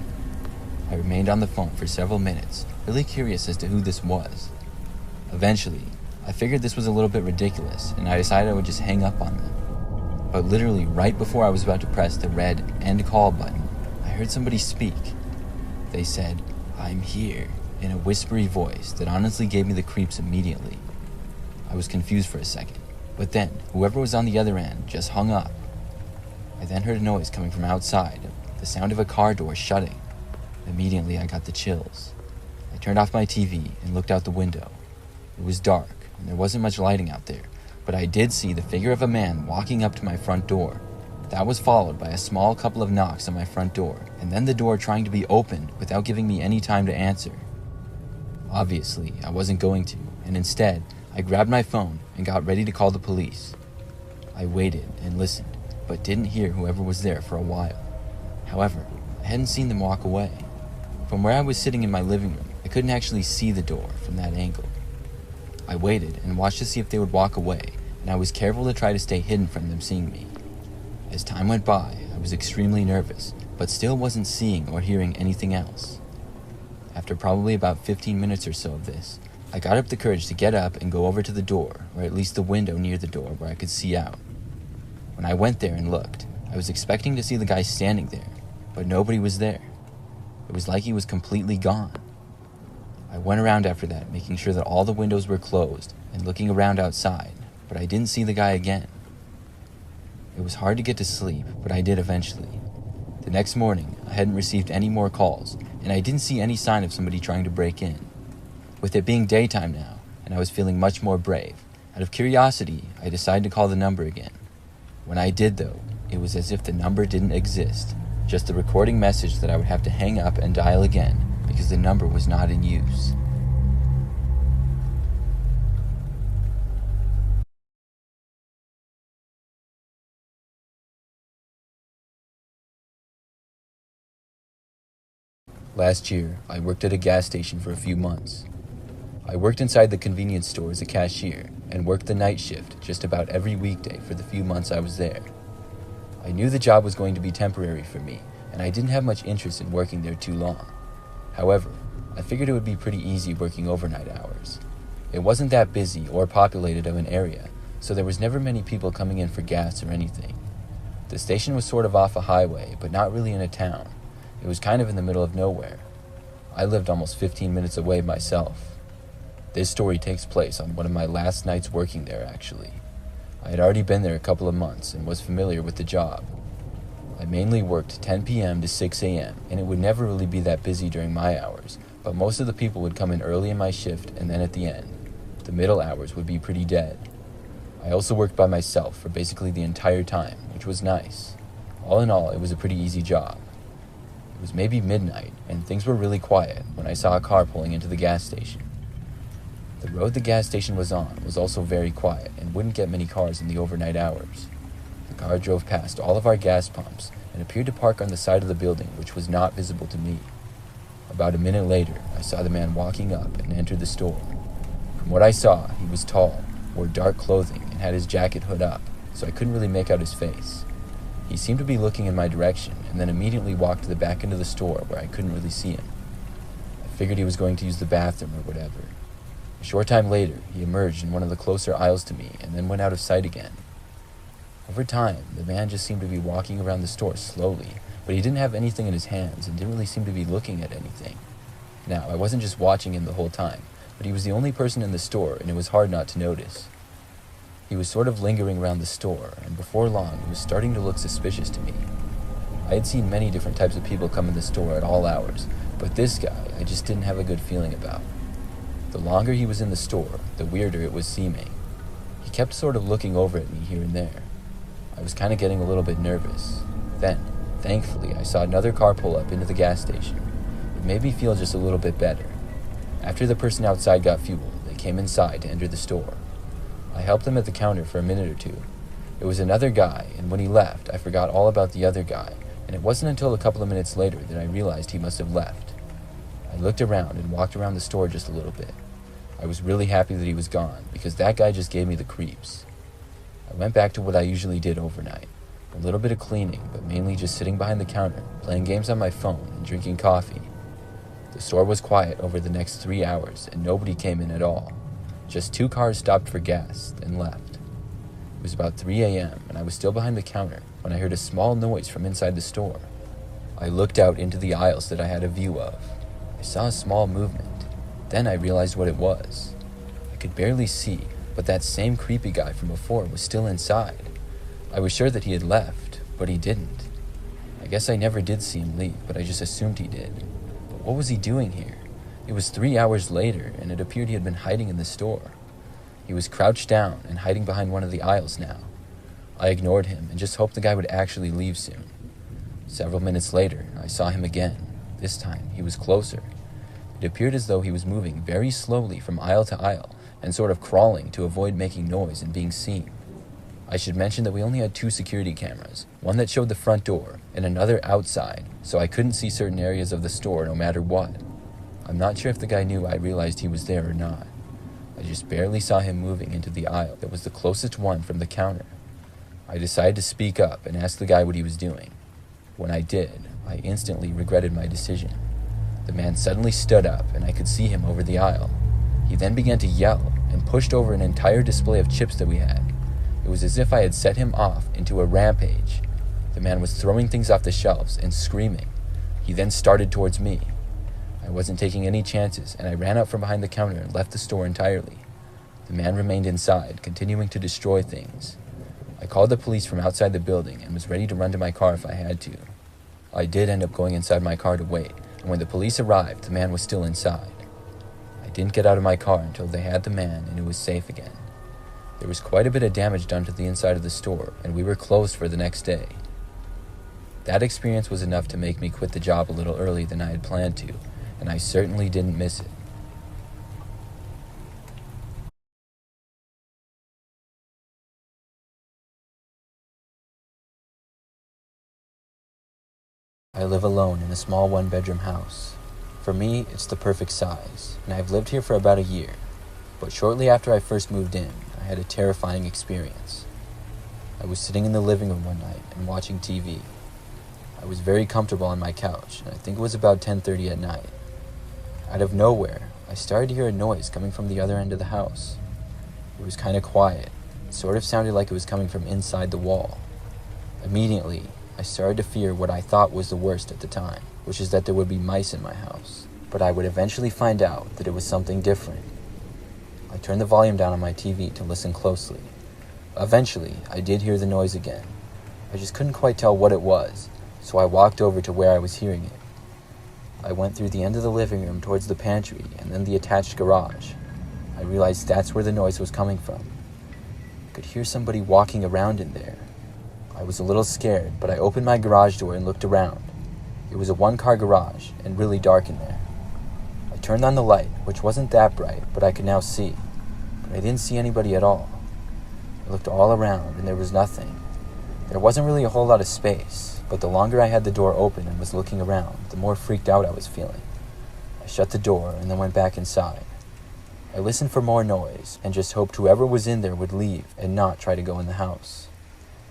I remained on the phone for several minutes, really curious as to who this was. Eventually, I figured this was a little bit ridiculous, and I decided I would just hang up on them. But literally right before I was about to press the red end call button, I heard somebody speak. They said, "I'm here," in a whispery voice that honestly gave me the creeps immediately. I was confused for a second, but then whoever was on the other end just hung up. I then heard a noise coming from outside, the sound of a car door shutting. Immediately, I got the chills. I turned off my TV and looked out the window. It was dark, and there wasn't much lighting out there, but I did see the figure of a man walking up to my front door. That was followed by a small couple of knocks on my front door, and then the door trying to be opened without giving me any time to answer. Obviously, I wasn't going to, and instead, I grabbed my phone and got ready to call the police. I waited and listened, but didn't hear whoever was there for a while. However, I hadn't seen them walk away. From where I was sitting in my living room, I couldn't actually see the door from that angle. I waited and watched to see if they would walk away, and I was careful to try to stay hidden from them seeing me. As time went by, I was extremely nervous, but still wasn't seeing or hearing anything else. After probably about 15 minutes or so of this, I got up the courage to get up and go over to the door, or at least the window near the door where I could see out. When I went there and looked, I was expecting to see the guy standing there, but nobody was there. It was like he was completely gone. I went around after that, making sure that all the windows were closed and looking around outside, but I didn't see the guy again. It was hard to get to sleep, but I did eventually. The next morning, I hadn't received any more calls, and I didn't see any sign of somebody trying to break in. With it being daytime now, and I was feeling much more brave, out of curiosity, I decided to call the number again. When I did though, it was as if the number didn't exist, just the recording message that I would have to hang up and dial again because the number was not in use. Last year, I worked at a gas station for a few months. I worked inside the convenience store as a cashier and worked the night shift just about every weekday for the few months I was there. I knew the job was going to be temporary for me, and I didn't have much interest in working there too long. However, I figured it would be pretty easy working overnight hours. It wasn't that busy or populated of an area, so there was never many people coming in for gas or anything. The station was sort of off a highway, but not really in a town. It was kind of in the middle of nowhere. I lived almost 15 minutes away myself. This story takes place on one of my last nights working there, actually. I had already been there a couple of months and was familiar with the job. I mainly worked 10 p.m. to 6 a.m., and it would never really be that busy during my hours, but most of the people would come in early in my shift and then at the end. The middle hours would be pretty dead. I also worked by myself for basically the entire time, which was nice. All in all, it was a pretty easy job. It was maybe midnight, and things were really quiet when I saw a car pulling into the gas station. The road the gas station was on was also very quiet and wouldn't get many cars in the overnight hours. The car drove past all of our gas pumps and appeared to park on the side of the building, which was not visible to me. About a minute later, I saw the man walking up and enter the store. From what I saw, he was tall, wore dark clothing, and had his jacket hood up, so I couldn't really make out his face. He seemed to be looking in my direction, and then immediately walked to the back end of the store where I couldn't really see him. I figured he was going to use the bathroom or whatever. A short time later, he emerged in one of the closer aisles to me and then went out of sight again. Over time, the man just seemed to be walking around the store slowly, but he didn't have anything in his hands and didn't really seem to be looking at anything. Now, I wasn't just watching him the whole time, but he was the only person in the store, and it was hard not to notice. He was sort of lingering around the store, and before long, he was starting to look suspicious to me. I had seen many different types of people come in the store at all hours, but this guy I just didn't have a good feeling about. The longer he was in the store, the weirder it was seeming. He kept sort of looking over at me here and there. I was kind of getting a little bit nervous. Then, thankfully, I saw another car pull up into the gas station. It made me feel just a little bit better. After the person outside got fuel, they came inside to enter the store. I helped them at the counter for a minute or two. It was another guy, and when he left, I forgot all about the other guy, and it wasn't until a couple of minutes later that I realized he must have left. I looked around and walked around the store just a little bit. I was really happy that he was gone, because that guy just gave me the creeps. I went back to what I usually did overnight. A little bit of cleaning, but mainly just sitting behind the counter, playing games on my phone and drinking coffee. The store was quiet over the next 3 hours, and nobody came in at all. Just 2 cars stopped for gas, then left. It was about 3 a.m., and I was still behind the counter when I heard a small noise from inside the store. I looked out into the aisles that I had a view of. I saw a small movement. Then I realized what it was. I could barely see, but that same creepy guy from before was still inside. I was sure that he had left, but he didn't. I guess I never did see him leave, but I just assumed he did. But what was he doing here? It was 3 hours later, and it appeared he had been hiding in the store. He was crouched down and hiding behind one of the aisles now. I ignored him and just hoped the guy would actually leave soon. Several minutes later, I saw him again. This time, he was closer. It appeared as though he was moving very slowly from aisle to aisle and sort of crawling to avoid making noise and being seen. I should mention that we only had 2 security cameras, one that showed the front door and another outside, so I couldn't see certain areas of the store no matter what. I'm not sure if the guy knew I realized he was there or not. I just barely saw him moving into the aisle that was the closest one from the counter. I decided to speak up and ask the guy what he was doing. When I did, I instantly regretted my decision. The man suddenly stood up and I could see him over the aisle. He then began to yell and pushed over an entire display of chips that we had. It was as if I had set him off into a rampage. The man was throwing things off the shelves and screaming. He then started towards me. I wasn't taking any chances, and I ran out from behind the counter and left the store entirely. The man remained inside, continuing to destroy things. I called the police from outside the building and was ready to run to my car if I had to. I did end up going inside my car to wait, and when the police arrived, the man was still inside. I didn't get out of my car until they had the man and it was safe again. There was quite a bit of damage done to the inside of the store, and we were closed for the next day. That experience was enough to make me quit the job a little earlier than I had planned to, and I certainly didn't miss it. I live alone in a small one-bedroom house. For me, it's the perfect size, and I've lived here for about a year. But shortly after I first moved in, I had a terrifying experience. I was sitting in the living room one night and watching TV. I was very comfortable on my couch, and I think it was about 10:30 at night. Out of nowhere, I started to hear a noise coming from the other end of the house. It was kind of quiet. It sort of sounded like it was coming from inside the wall. Immediately, I started to fear what I thought was the worst at the time, which is that there would be mice in my house. But I would eventually find out that it was something different. I turned the volume down on my TV to listen closely. Eventually, I did hear the noise again. I just couldn't quite tell what it was, so I walked over to where I was hearing it. I went through the end of the living room towards the pantry and then the attached garage. I realized that's where the noise was coming from. I could hear somebody walking around in there. I was a little scared, but I opened my garage door and looked around. It was a one-car garage and really dark in there. I turned on the light, which wasn't that bright, but I could now see. But I didn't see anybody at all. I looked all around and there was nothing. There wasn't really a whole lot of space, but the longer I had the door open and was looking around, the more freaked out I was feeling. I shut the door and then went back inside. I listened for more noise and just hoped whoever was in there would leave and not try to go in the house.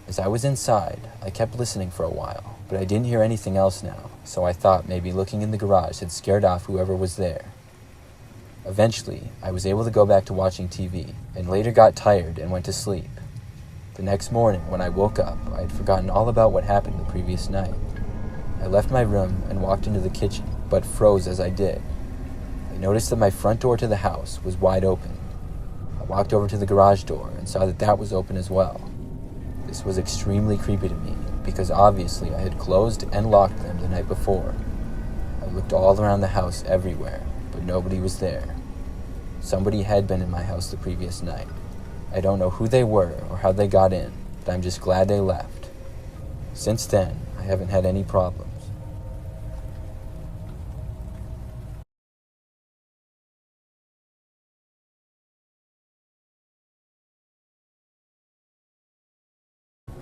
As I was inside, I kept listening for a while, but I didn't hear anything else now, so I thought maybe looking in the garage had scared off whoever was there. Eventually, I was able to go back to watching TV, and later got tired and went to sleep. The next morning, when I woke up, I had forgotten all about what happened the previous night. I left my room and walked into the kitchen, but froze as I did. I noticed that my front door to the house was wide open. I walked over to the garage door and saw that that was open as well. This was extremely creepy to me, because obviously I had closed and locked them the night before. I looked all around the house everywhere, but nobody was there. Somebody had been in my house the previous night. I don't know who they were or how they got in, but I'm just glad they left. Since then, I haven't had any problems.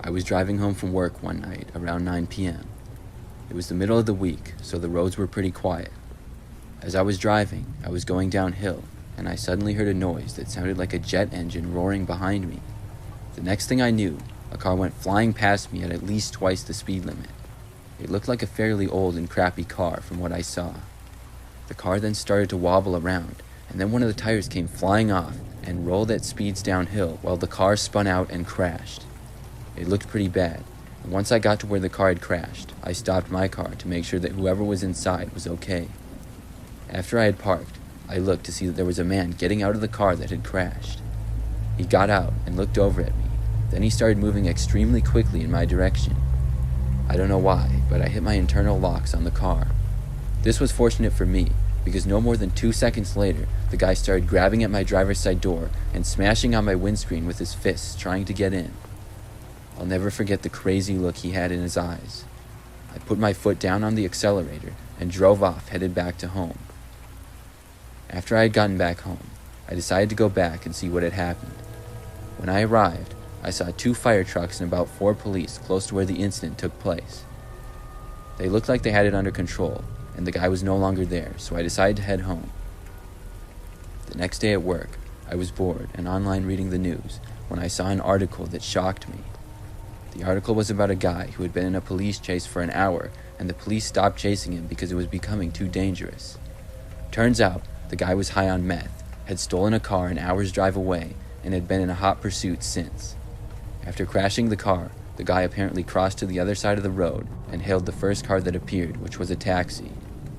I was driving home from work one night around 9 p.m. It was the middle of the week, so the roads were pretty quiet. As I was driving, I was going downhill, and I suddenly heard a noise that sounded like a jet engine roaring behind me. The next thing I knew, a car went flying past me at least twice the speed limit. It looked like a fairly old and crappy car from what I saw. The car then started to wobble around, and then one of the tires came flying off and rolled at speeds downhill while the car spun out and crashed. It looked pretty bad, and once I got to where the car had crashed, I stopped my car to make sure that whoever was inside was okay. After I had parked, I looked to see that there was a man getting out of the car that had crashed. He got out and looked over at me. Then he started moving extremely quickly in my direction. I don't know why, but I hit my internal locks on the car. This was fortunate for me, because no more than 2 seconds later, the guy started grabbing at my driver's side door and smashing on my windscreen with his fists, trying to get in. I'll never forget the crazy look he had in his eyes. I put my foot down on the accelerator and drove off, headed back to home. After I had gotten back home, I decided to go back and see what had happened. When I arrived, I saw 2 fire trucks and about 4 police close to where the incident took place. They looked like they had it under control, and the guy was no longer there, so I decided to head home. The next day at work, I was bored and online reading the news when I saw an article that shocked me. The article was about a guy who had been in a police chase for an hour, and the police stopped chasing him because it was becoming too dangerous. Turns out, the guy was high on meth, had stolen a car an hour's drive away, and had been in a hot pursuit since. After crashing the car, the guy apparently crossed to the other side of the road and hailed the first car that appeared, which was a taxi.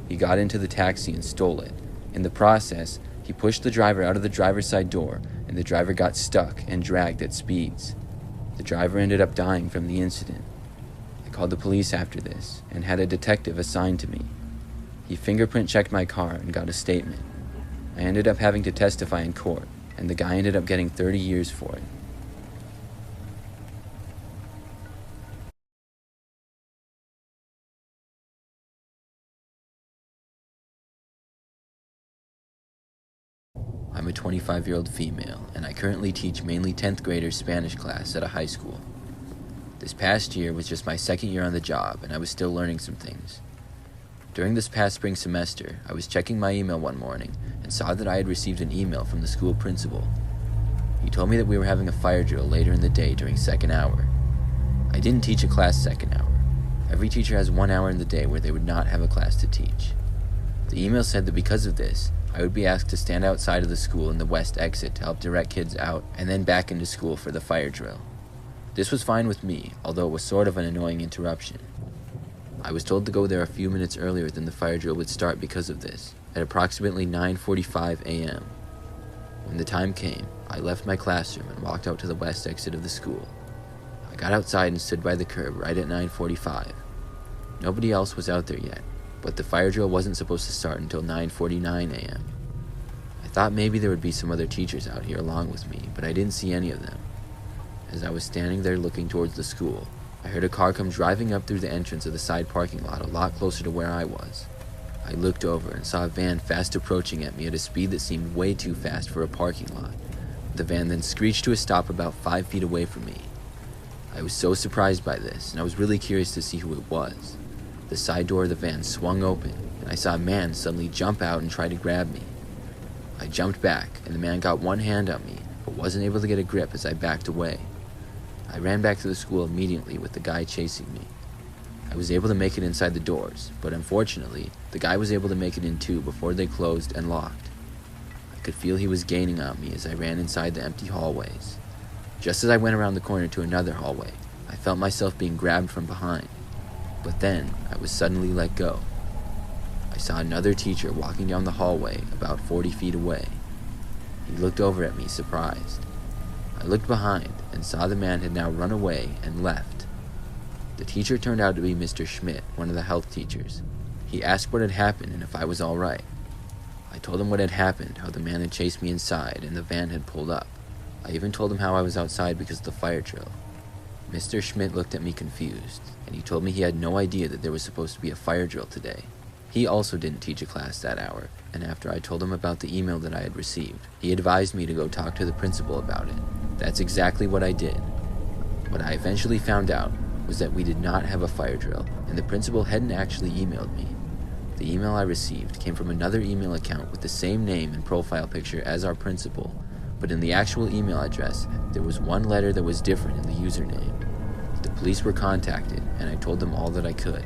He got into the taxi and stole it. In the process, he pushed the driver out of the driver's side door, and the driver got stuck and dragged at speeds. The driver ended up dying from the incident. I called the police after this and had a detective assigned to me. He fingerprint checked my car and got a statement. I ended up having to testify in court, and the guy ended up getting 30 years for it. I'm a 25-year-old female, and I currently teach mainly 10th graders Spanish class at a high school. This past year was just my second year on the job, and I was still learning some things. During this past spring semester, I was checking my email one morning and saw that I had received an email from the school principal. He told me that we were having a fire drill later in the day during second hour. I didn't teach a class second hour. Every teacher has 1 hour in the day where they would not have a class to teach. The email said that because of this, I would be asked to stand outside of the school in the west exit to help direct kids out and then back into school for the fire drill. This was fine with me, although it was sort of an annoying interruption. I was told to go there a few minutes earlier than the fire drill would start because of this, at approximately 9:45 a.m. When the time came, I left my classroom and walked out to the west exit of the school. I got outside and stood by the curb right at 9:45. Nobody else was out there yet, but the fire drill wasn't supposed to start until 9:49 a.m. I thought maybe there would be some other teachers out here along with me, but I didn't see any of them. As I was standing there looking towards the school, I heard a car come driving up through the entrance of the side parking lot a lot closer to where I was. I looked over and saw a van fast approaching at me at a speed that seemed way too fast for a parking lot. The van then screeched to a stop about 5 feet away from me. I was so surprised by this, and I was really curious to see who it was. The side door of the van swung open, and I saw a man suddenly jump out and try to grab me. I jumped back, and the man got one hand on me, but wasn't able to get a grip as I backed away. I ran back to the school immediately with the guy chasing me. I was able to make it inside the doors, but unfortunately, the guy was able to make it in too before they closed and locked. I could feel he was gaining on me as I ran inside the empty hallways. Just as I went around the corner to another hallway, I felt myself being grabbed from behind. But then, I was suddenly let go. I saw another teacher walking down the hallway about 40 feet away. He looked over at me, surprised. I looked behind and saw the man had now run away and left. The teacher turned out to be Mr. Schmidt, one of the health teachers. He asked what had happened and if I was all right. I told him what had happened, how the man had chased me inside and the van had pulled up. I even told him how I was outside because of the fire drill. Mr. Schmidt looked at me confused, and he told me he had no idea that there was supposed to be a fire drill today. He also didn't teach a class that hour, and after I told him about the email that I had received, he advised me to go talk to the principal about it. That's exactly what I did. What I eventually found out was that we did not have a fire drill, and the principal hadn't actually emailed me. The email I received came from another email account with the same name and profile picture as our principal, but in the actual email address, there was one letter that was different in the username. The police were contacted, and I told them all that I could.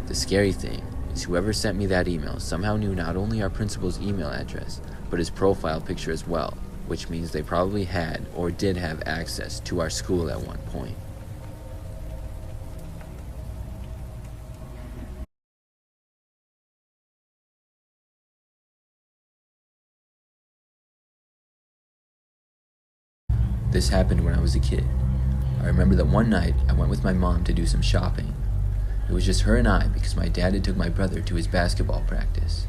The scary thing is whoever sent me that email somehow knew not only our principal's email address, but his profile picture as well, which means they probably had or did have access to our school at one point. This happened when I was a kid. I remember that one night I went with my mom to do some shopping It was just her and I because my dad had took my brother to his basketball practice.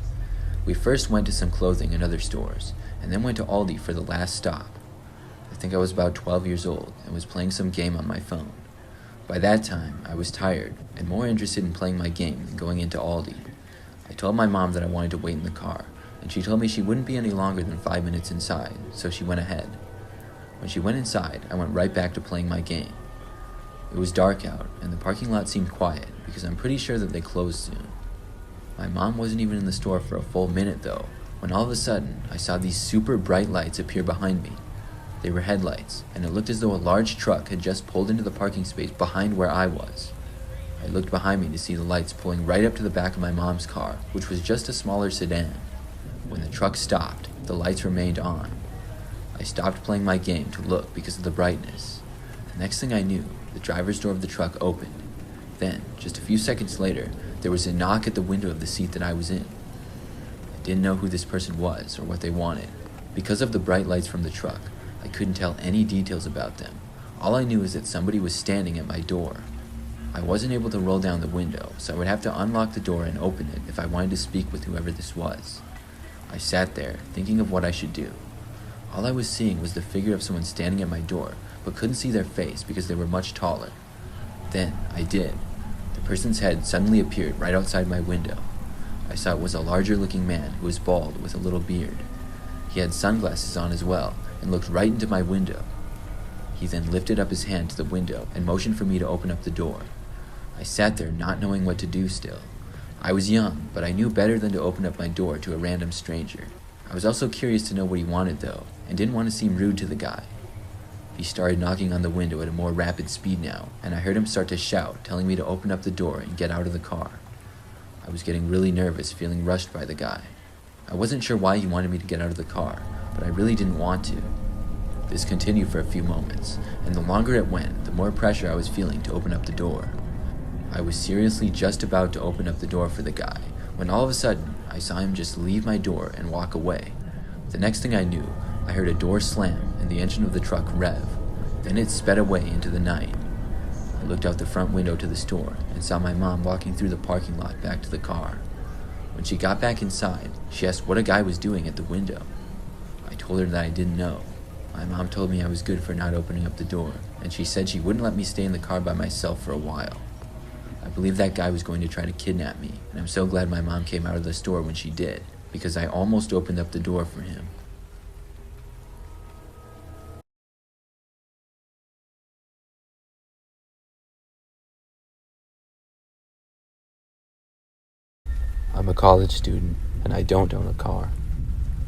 We first went to some clothing and other stores, and then went to Aldi for the last stop. I think I was about 12 years old and was playing some game on my phone. By that time, I was tired and more interested in playing my game than going into Aldi. I told my mom that I wanted to wait in the car, and she told me she wouldn't be any longer than 5 minutes inside, so she went ahead. When she went inside, I went right back to playing my game. It was dark out, and the parking lot seemed quiet because I'm pretty sure that they closed soon. My mom wasn't even in the store for a full minute though, when all of a sudden I saw these super bright lights appear behind me. They were headlights, and it looked as though a large truck had just pulled into the parking space behind where I was. I looked behind me to see the lights pulling right up to the back of my mom's car, which was just a smaller sedan. When the truck stopped, the lights remained on. I stopped playing my game to look because of the brightness. The next thing I knew, the driver's door of the truck opened. Then, just a few seconds later, there was a knock at the window of the seat that I was in. I didn't know who this person was or what they wanted. Because of the bright lights from the truck, I couldn't tell any details about them. All I knew is that somebody was standing at my door. I wasn't able to roll down the window, so I would have to unlock the door and open it if I wanted to speak with whoever this was. I sat there, thinking of what I should do. All I was seeing was the figure of someone standing at my door, but couldn't see their face because they were much taller. Then, I did. The person's head suddenly appeared right outside my window. I saw it was a larger-looking man who was bald with a little beard. He had sunglasses on as well, and looked right into my window. He then lifted up his hand to the window and motioned for me to open up the door. I sat there not knowing what to do still. I was young, but I knew better than to open up my door to a random stranger. I was also curious to know what he wanted though, and didn't want to seem rude to the guy. He started knocking on the window at a more rapid speed now, and I heard him start to shout, telling me to open up the door and get out of the car. I was getting really nervous, feeling rushed by the guy. I wasn't sure why he wanted me to get out of the car, but I really didn't want to. This continued for a few moments, and the longer it went, the more pressure I was feeling to open up the door. I was seriously just about to open up the door for the guy, when all of a sudden, I saw him just leave my door and walk away. The next thing I knew, I heard a door slam and the engine of the truck rev. Then it sped away into the night. I looked out the front window to the store and saw my mom walking through the parking lot back to the car. When she got back inside, she asked what a guy was doing at the window. I told her that I didn't know. My mom told me I was good for not opening up the door, and she said she wouldn't let me stay in the car by myself for a while. I believe that guy was going to try to kidnap me, and I'm so glad my mom came out of the store when she did, because I almost opened up the door for him. I'm a college student, and I don't own a car.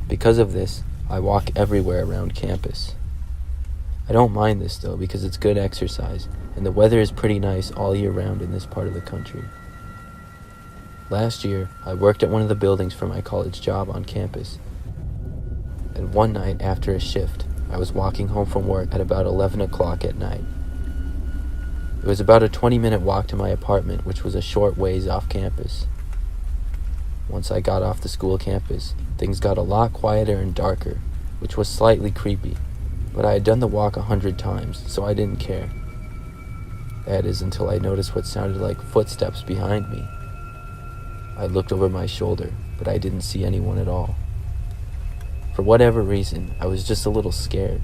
Because of this, I walk everywhere around campus. I don't mind this though because it's good exercise, and the weather is pretty nice all year round in this part of the country. Last year, I worked at one of the buildings for my college job on campus, and one night after a shift, I was walking home from work at about 11 o'clock at night. It was about a 20-minute walk to my apartment, which was a short ways off campus. Once I got off the school campus, things got a lot quieter and darker, which was slightly creepy, but I had done the walk 100 times, so I didn't care. That is until I noticed what sounded like footsteps behind me. I looked over my shoulder, but I didn't see anyone at all. For whatever reason, I was just a little scared.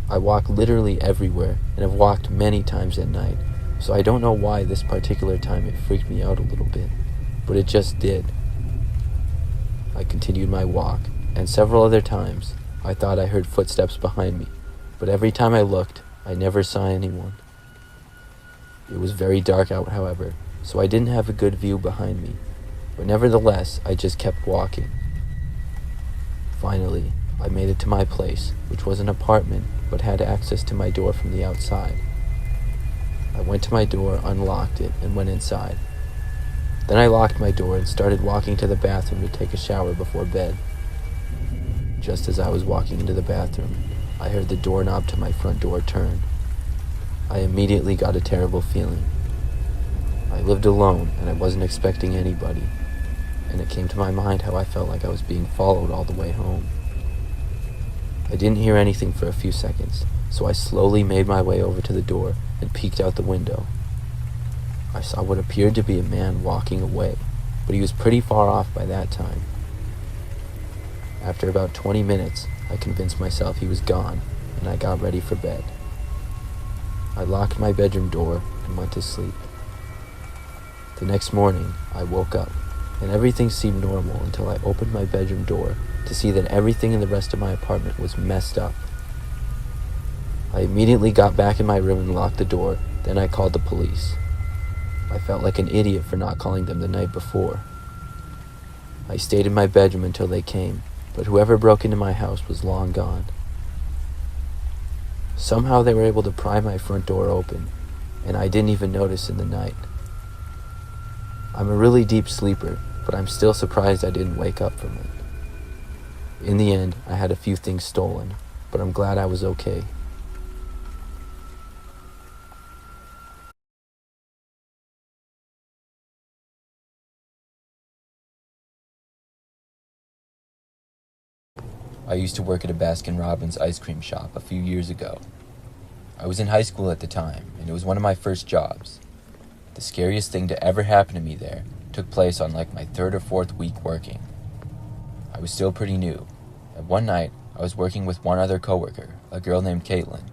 I walk literally everywhere and have walked many times at night, so I don't know why this particular time it freaked me out a little bit, but it just did. I continued my walk, and several other times I thought I heard footsteps behind me, but every time I looked, I never saw anyone. It was very dark out, however, so I didn't have a good view behind me, but nevertheless, I just kept walking. Finally, I made it to my place, which was an apartment, but had access to my door from the outside. I went to my door, unlocked it, and went inside. Then I locked my door and started walking to the bathroom to take a shower before bed. Just as I was walking into the bathroom, I heard the doorknob to my front door turn. I immediately got a terrible feeling. I lived alone and I wasn't expecting anybody, and it came to my mind how I felt like I was being followed all the way home. I didn't hear anything for a few seconds, so I slowly made my way over to the door and peeked out the window. I saw what appeared to be a man walking away, but he was pretty far off by that time. After about 20 minutes, I convinced myself he was gone, and I got ready for bed. I locked my bedroom door and went to sleep. The next morning, I woke up, and everything seemed normal until I opened my bedroom door to see that everything in the rest of my apartment was messed up. I immediately got back in my room and locked the door, then I called the police. I felt like an idiot for not calling them the night before. I stayed in my bedroom until they came, but whoever broke into my house was long gone. Somehow they were able to pry my front door open, and I didn't even notice in the night. I'm a really deep sleeper, but I'm still surprised I didn't wake up from it. In the end, I had a few things stolen, but I'm glad I was okay. I used to work at a Baskin Robbins ice cream shop a few years ago. I was in high school at the time, and it was one of my first jobs. The scariest thing to ever happen to me there took place on like my third or fourth week working. I was still pretty new, and one night I was working with one other coworker, a girl named Caitlin.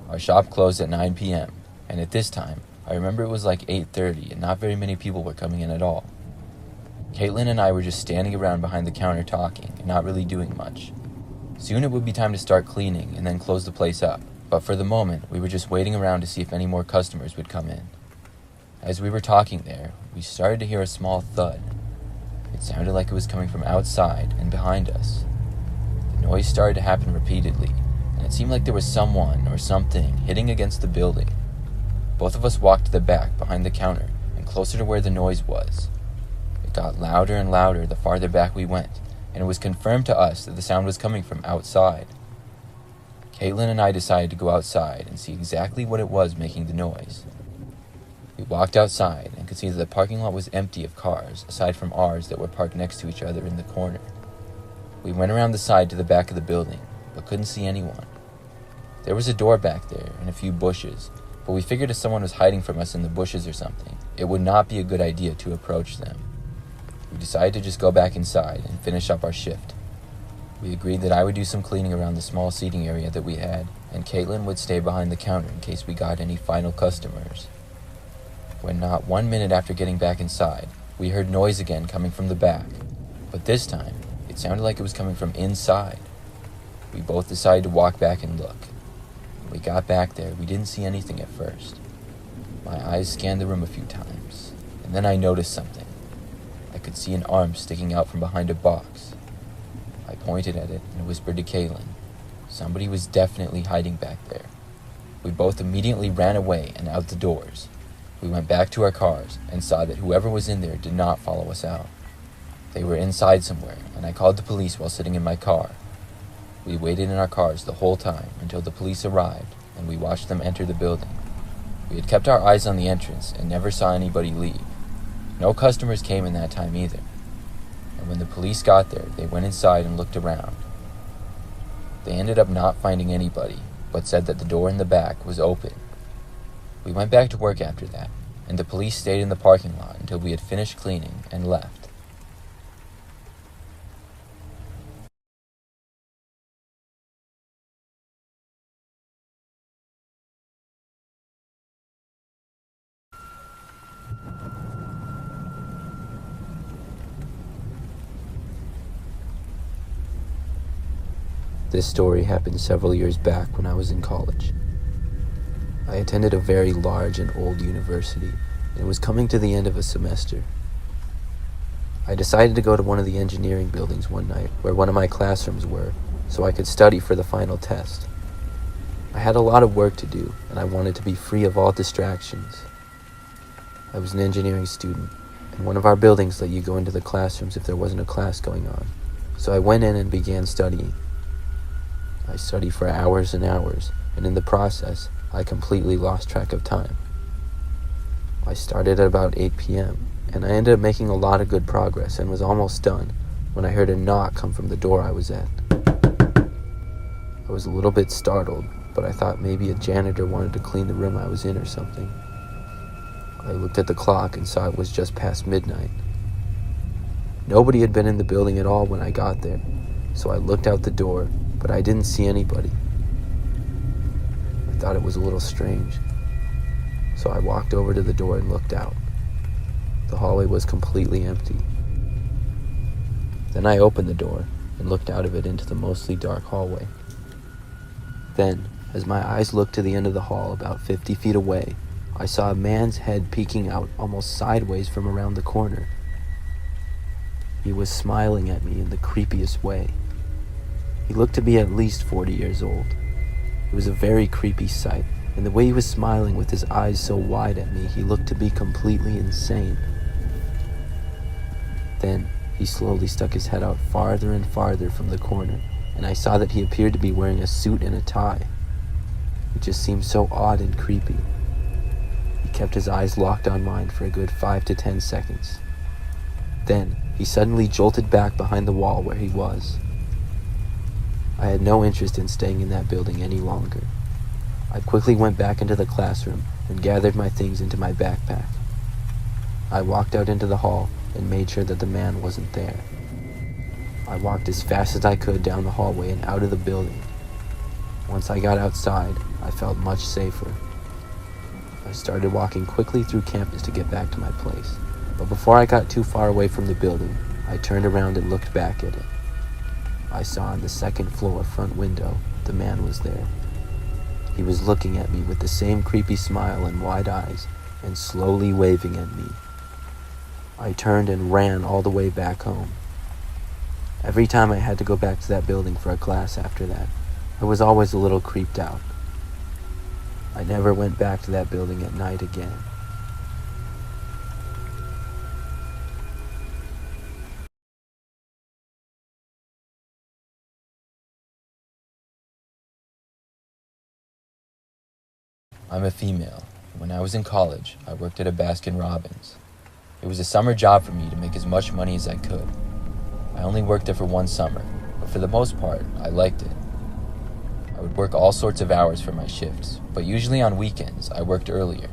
Our shop closed at 9 p.m., and at this time, I remember it was like 8:30 and not very many people were coming in at all. Caitlin and I were just standing around behind the counter talking and not really doing much. Soon it would be time to start cleaning and then close the place up, but for the moment we were just waiting around to see if any more customers would come in. As we were talking there, we started to hear a small thud. It sounded like it was coming from outside and behind us. The noise started to happen repeatedly, and it seemed like there was someone or something hitting against the building. Both of us walked to the back behind the counter and closer to where the noise was. It got louder and louder the farther back we went, and it was confirmed to us that the sound was coming from outside. Caitlin and I decided to go outside and see exactly what it was making the noise. We walked outside and could see that the parking lot was empty of cars, aside from ours that were parked next to each other in the corner. We went around the side to the back of the building, but couldn't see anyone. There was a door back there and a few bushes, but we figured if someone was hiding from us in the bushes or something, it would not be a good idea to approach them. We decided to just go back inside and finish up our shift. We agreed that I would do some cleaning around the small seating area that we had, and Caitlin would stay behind the counter in case we got any final customers. When not 1 minute after getting back inside, we heard noise again coming from the back, but this time, it sounded like it was coming from inside. We both decided to walk back and look. When we got back there, we didn't see anything at first. My eyes scanned the room a few times, and then I noticed something. I could see an arm sticking out from behind a box. I pointed at it and whispered to Caitlin. Somebody was definitely hiding back there. We both immediately ran away and out the doors. We went back to our cars and saw that whoever was in there did not follow us out. They were inside somewhere, and I called the police while sitting in my car. We waited in our cars the whole time until the police arrived, and we watched them enter the building. We had kept our eyes on the entrance and never saw anybody leave. No customers came in that time either. And when the police got there, they went inside and looked around. They ended up not finding anybody, but said that the door in the back was open. We went back to work after that, and the police stayed in the parking lot until we had finished cleaning and left. This story happened several years back when I was in college. I attended a very large and old university, and it was coming to the end of a semester. I decided to go to one of the engineering buildings one night where one of my classrooms were, so I could study for the final test. I had a lot of work to do, and I wanted to be free of all distractions. I was an engineering student, and one of our buildings let you go into the classrooms if there wasn't a class going on, so I went in and began studying. I studied for hours and hours, and in the process, I completely lost track of time. I started at about 8 p.m., and I ended up making a lot of good progress and was almost done when I heard a knock come from the door I was at. I was a little bit startled, but I thought maybe a janitor wanted to clean the room I was in or something. I looked at the clock and saw it was just past midnight. Nobody had been in the building at all when I got there, so I looked out the door, but I didn't see anybody. I thought it was a little strange, so I walked over to the door and looked out. The hallway was completely empty. Then I opened the door and looked out of it into the mostly dark hallway. Then, as my eyes looked to the end of the hall about 50 feet away, I saw a man's head peeking out almost sideways from around the corner. He was smiling at me in the creepiest way. He looked to be at least 40 years old. It was a very creepy sight, and the way he was smiling with his eyes so wide at me, he looked to be completely insane. Then, he slowly stuck his head out farther and farther from the corner, and I saw that he appeared to be wearing a suit and a tie. It just seemed so odd and creepy. He kept his eyes locked on mine for a good 5 to 10 seconds. Then, he suddenly jolted back behind the wall where he was. I had no interest in staying in that building any longer. I quickly went back into the classroom and gathered my things into my backpack. I walked out into the hall and made sure that the man wasn't there. I walked as fast as I could down the hallway and out of the building. Once I got outside, I felt much safer. I started walking quickly through campus to get back to my place, but before I got too far away from the building, I turned around and looked back at it. I saw on the second floor front window, the man was there. He was looking at me with the same creepy smile and wide eyes, and slowly waving at me. I turned and ran all the way back home. Every time I had to go back to that building for a class after that, I was always a little creeped out. I never went back to that building at night again. I'm a female. When I was in college, I worked at a Baskin Robbins. It was a summer job for me to make as much money as I could. I only worked there for one summer, but for the most part, I liked it. I would work all sorts of hours for my shifts, but usually on weekends, I worked earlier.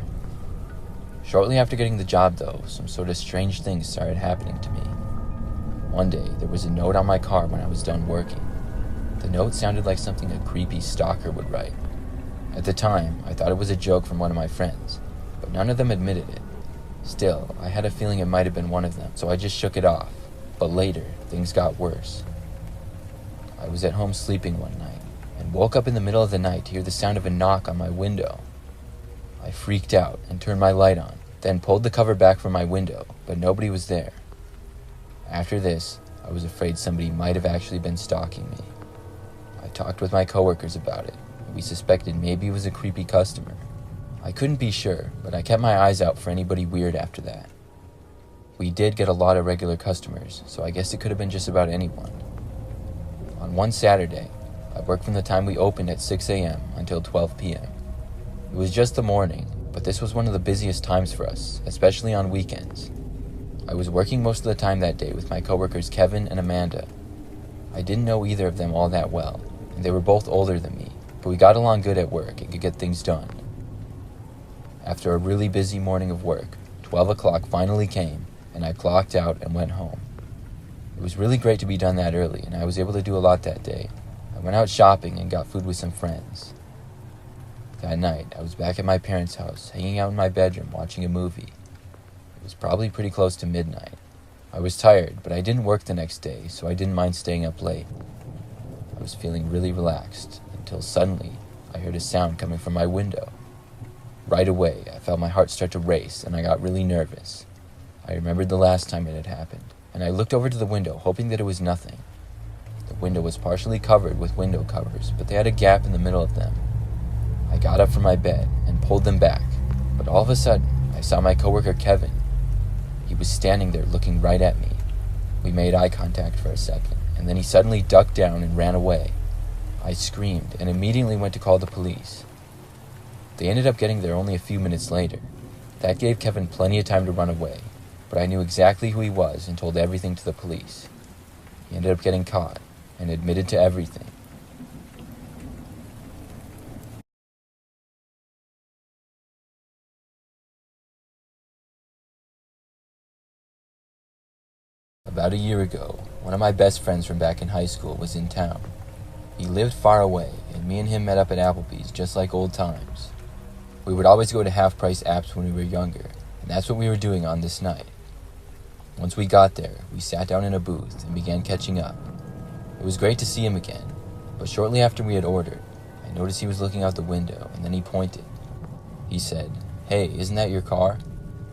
Shortly after getting the job, though, some sort of strange things started happening to me. One day, there was a note on my car when I was done working. The note sounded like something a creepy stalker would write. At the time, I thought it was a joke from one of my friends, but none of them admitted it. Still, I had a feeling it might have been one of them, so I just shook it off. But later, things got worse. I was at home sleeping one night, and woke up in the middle of the night to hear the sound of a knock on my window. I freaked out and turned my light on, then pulled the cover back from my window, but nobody was there. After this, I was afraid somebody might have actually been stalking me. I talked with my coworkers about it. We suspected maybe it was a creepy customer. I couldn't be sure, but I kept my eyes out for anybody weird after that. We did get a lot of regular customers, so I guess it could have been just about anyone. On one Saturday, I worked from the time we opened at 6 a.m. until 12 p.m. It was just the morning, but this was one of the busiest times for us, especially on weekends. I was working most of the time that day with my coworkers Kevin and Amanda. I didn't know either of them all that well, and they were both older than me, but we got along good at work and could get things done. After a really busy morning of work, 12 o'clock finally came, and I clocked out and went home. It was really great to be done that early, and I was able to do a lot that day. I went out shopping and got food with some friends. That night, I was back at my parents' house, hanging out in my bedroom watching a movie. It was probably pretty close to midnight. I was tired, but I didn't work the next day, so I didn't mind staying up late. I was feeling really relaxed, until suddenly, I heard a sound coming from my window. Right away, I felt my heart start to race, and I got really nervous. I remembered the last time it had happened, and I looked over to the window, hoping that it was nothing. The window was partially covered with window covers, but they had a gap in the middle of them. I got up from my bed and pulled them back, but all of a sudden, I saw my coworker Kevin. He was standing there looking right at me. We made eye contact for a second, and then he suddenly ducked down and ran away. I screamed and immediately went to call the police. They ended up getting there only a few minutes later. That gave Kevin plenty of time to run away, but I knew exactly who he was and told everything to the police. He ended up getting caught and admitted to everything. About a year ago, one of my best friends from back in high school was in town. He lived far away, and me and him met up at Applebee's just like old times. We would always go to half-price apps when we were younger, and that's what we were doing on this night. Once we got there, we sat down in a booth and began catching up. It was great to see him again, but shortly after we had ordered, I noticed he was looking out the window, and then he pointed. He said, "Hey, isn't that your car?"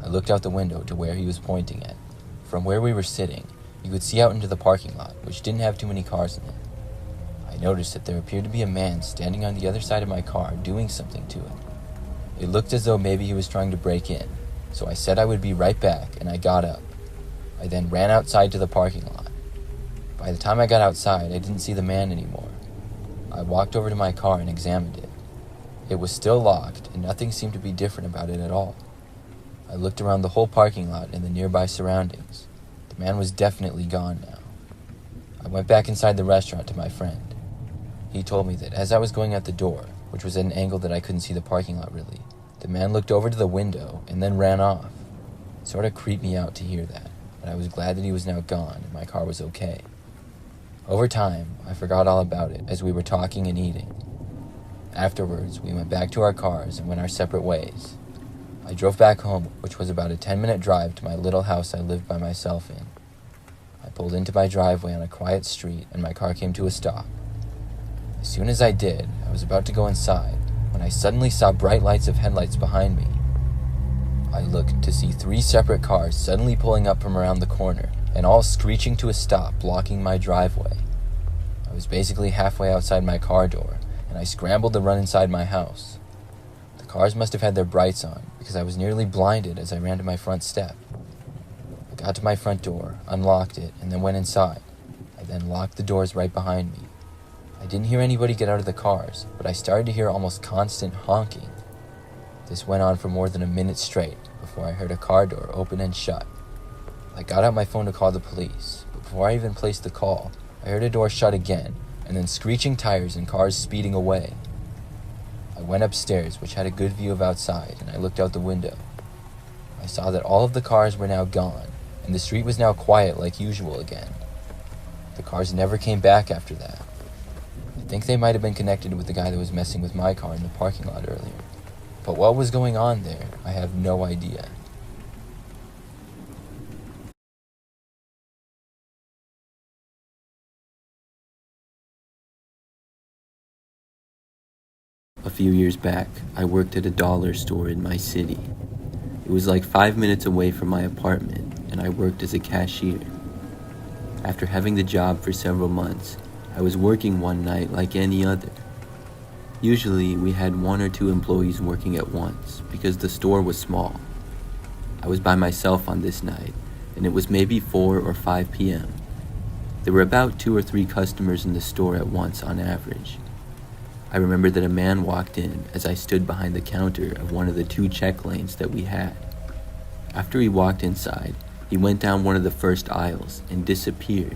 I looked out the window to where he was pointing at. From where we were sitting, you could see out into the parking lot, which didn't have too many cars in it. I noticed that there appeared to be a man standing on the other side of my car doing something to it. It looked as though maybe he was trying to break in, so I said I would be right back, and I got up. I then ran outside to the parking lot. By the time I got outside, I didn't see the man anymore. I walked over to my car and examined it. It was still locked, and nothing seemed to be different about it at all. I looked around the whole parking lot and the nearby surroundings. The man was definitely gone now. I went back inside the restaurant to my friend. He told me that as I was going out the door, which was at an angle that I couldn't see the parking lot really, the man looked over to the window and then ran off. It sort of creeped me out to hear that, but I was glad that he was now gone and my car was okay. Over time, I forgot all about it as we were talking and eating. Afterwards, we went back to our cars and went our separate ways. I drove back home, which was about a 10-minute drive to my little house I lived by myself in. I pulled into my driveway on a quiet street and my car came to a stop. As soon as I did, I was about to go inside when I suddenly saw bright lights of headlights behind me. I looked to see 3 separate cars suddenly pulling up from around the corner and all screeching to a stop, blocking my driveway. I was basically halfway outside my car door, and I scrambled to run inside my house. The cars must have had their brights on, because I was nearly blinded as I ran to my front step. I got to my front door, unlocked it, and then went inside. I then locked the doors right behind me. I didn't hear anybody get out of the cars, but I started to hear almost constant honking. This went on for more than a minute straight before I heard a car door open and shut. I got out my phone to call the police, but before I even placed the call, I heard a door shut again, and then screeching tires and cars speeding away. I went upstairs, which had a good view of outside, and I looked out the window. I saw that all of the cars were now gone, and the street was now quiet like usual again. The cars never came back after that. I think they might have been connected with the guy that was messing with my car in the parking lot earlier. But what was going on there, I have no idea. A few years back, I worked at a dollar store in my city. It was like 5 minutes away from my apartment, and I worked as a cashier. After having the job for several months, I was working one night like any other. Usually, we had 1 or 2 employees working at once because the store was small. I was by myself on this night, and it was maybe 4 or 5 p.m. There were about 2 or 3 customers in the store at once on average. I remember that a man walked in as I stood behind the counter of one of the 2 check lanes that we had. After he walked inside, he went down one of the first aisles and disappeared.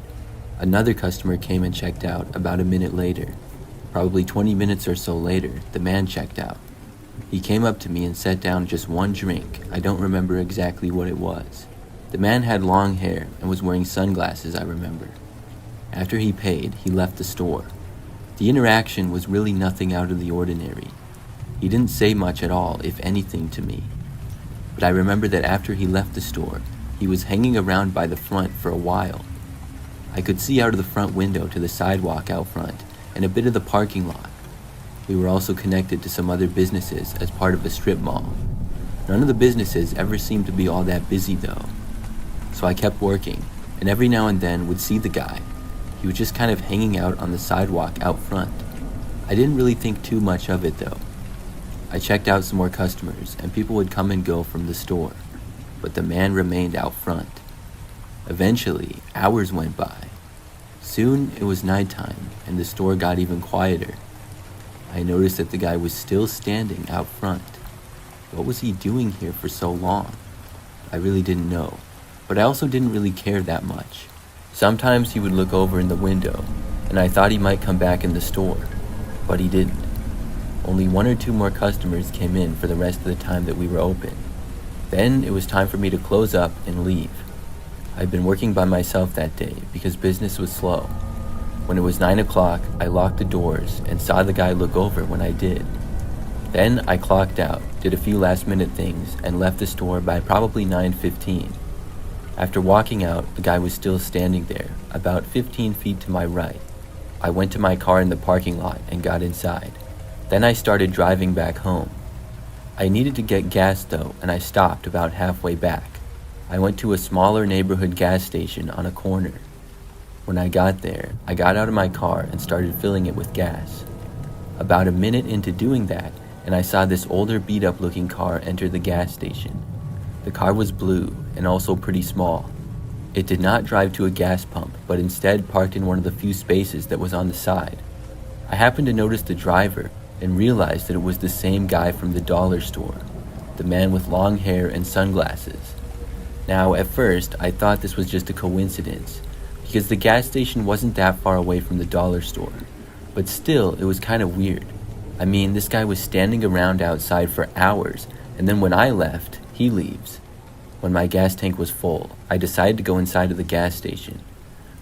Another customer came and checked out about a minute later. Probably 20 minutes or so later, the man checked out. He came up to me and set down just 1 drink. I don't remember exactly what it was. The man had long hair and was wearing sunglasses, I remember. After he paid, he left the store. The interaction was really nothing out of the ordinary. He didn't say much at all, if anything, to me. But I remember that after he left the store, he was hanging around by the front for a while. I could see out of the front window to the sidewalk out front and a bit of the parking lot. We were also connected to some other businesses as part of a strip mall. None of the businesses ever seemed to be all that busy though. So I kept working, and every now and then would see the guy. He was just kind of hanging out on the sidewalk out front. I didn't really think too much of it though. I checked out some more customers and people would come and go from the store, but the man remained out front. Eventually, hours went by. Soon it was nighttime and the store got even quieter. I noticed that the guy was still standing out front. What was he doing here for so long? I really didn't know, but I also didn't really care that much. Sometimes he would look over in the window, and I thought he might come back in the store, but he didn't. Only 1 or 2 more customers came in for the rest of the time that we were open. Then it was time for me to close up and leave. I'd been working by myself that day because business was slow. When it was 9 o'clock, I locked the doors and saw the guy look over when I did. Then I clocked out, did a few last-minute things, and left the store by probably 9:15. After walking out, the guy was still standing there, about 15 feet to my right. I went to my car in the parking lot and got inside. Then I started driving back home. I needed to get gas though, and I stopped about halfway back. I went to a smaller neighborhood gas station on a corner. When I got there, I got out of my car and started filling it with gas. About a minute into doing that, and I saw this older beat-up looking car enter the gas station. The car was blue and also pretty small. It did not drive to a gas pump, but instead parked in one of the few spaces that was on the side. I happened to notice the driver and realized that it was the same guy from the dollar store, the man with long hair and sunglasses. Now, at first, I thought this was just a coincidence, because the gas station wasn't that far away from the dollar store, but still, it was kind of weird. I mean, this guy was standing around outside for hours, and then when I left, he leaves. When my gas tank was full, I decided to go inside of the gas station.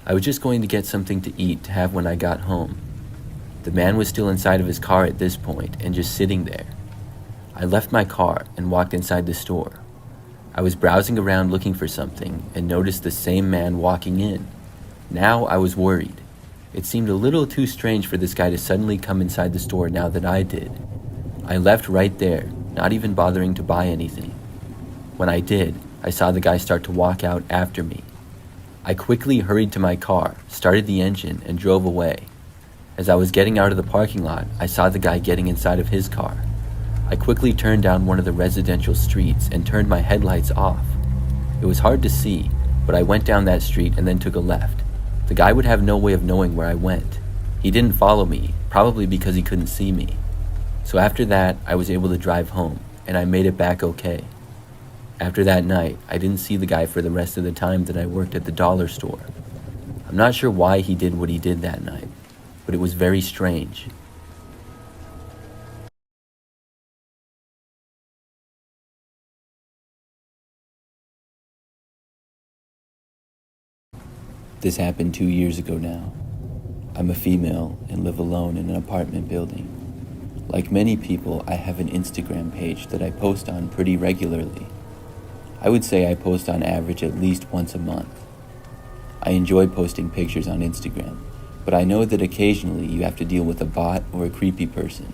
I was just going to get something to eat to have when I got home. The man was still inside of his car at this point and just sitting there. I left my car and walked inside the store. I was browsing around looking for something and noticed the same man walking in. Now I was worried. It seemed a little too strange for this guy to suddenly come inside the store now that I did. I left right there, not even bothering to buy anything. When I did, I saw the guy start to walk out after me. I quickly hurried to my car, started the engine, and drove away. As I was getting out of the parking lot, I saw the guy getting inside of his car. I quickly turned down one of the residential streets and turned my headlights off. It was hard to see, but I went down that street and then took a left. The guy would have no way of knowing where I went. He didn't follow me, probably because he couldn't see me. So after that, I was able to drive home, and I made it back okay. After that night, I didn't see the guy for the rest of the time that I worked at the dollar store. I'm not sure why he did what he did that night, but it was very strange. This happened 2 years ago now. I'm a female and live alone in an apartment building. Like many people, I have an Instagram page that I post on pretty regularly. I would say I post on average at least once a month. I enjoy posting pictures on Instagram, but I know that occasionally you have to deal with a bot or a creepy person.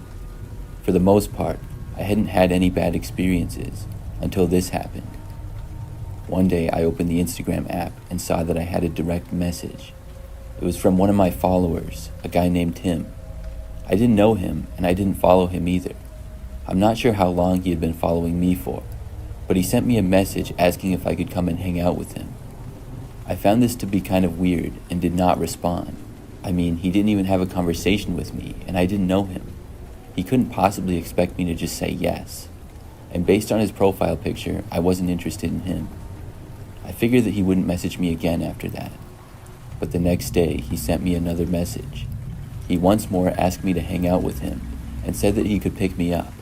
For the most part, I hadn't had any bad experiences until this happened. One day I opened the Instagram app and saw that I had a direct message. It was from one of my followers, a guy named Tim. I didn't know him and I didn't follow him either. I'm not sure how long he had been following me for, but he sent me a message asking if I could come and hang out with him. I found this to be kind of weird and did not respond. I mean, he didn't even have a conversation with me and I didn't know him. He couldn't possibly expect me to just say yes. And based on his profile picture, I wasn't interested in him. I figured that he wouldn't message me again after that. But the next day, he sent me another message. He once more asked me to hang out with him and said that he could pick me up.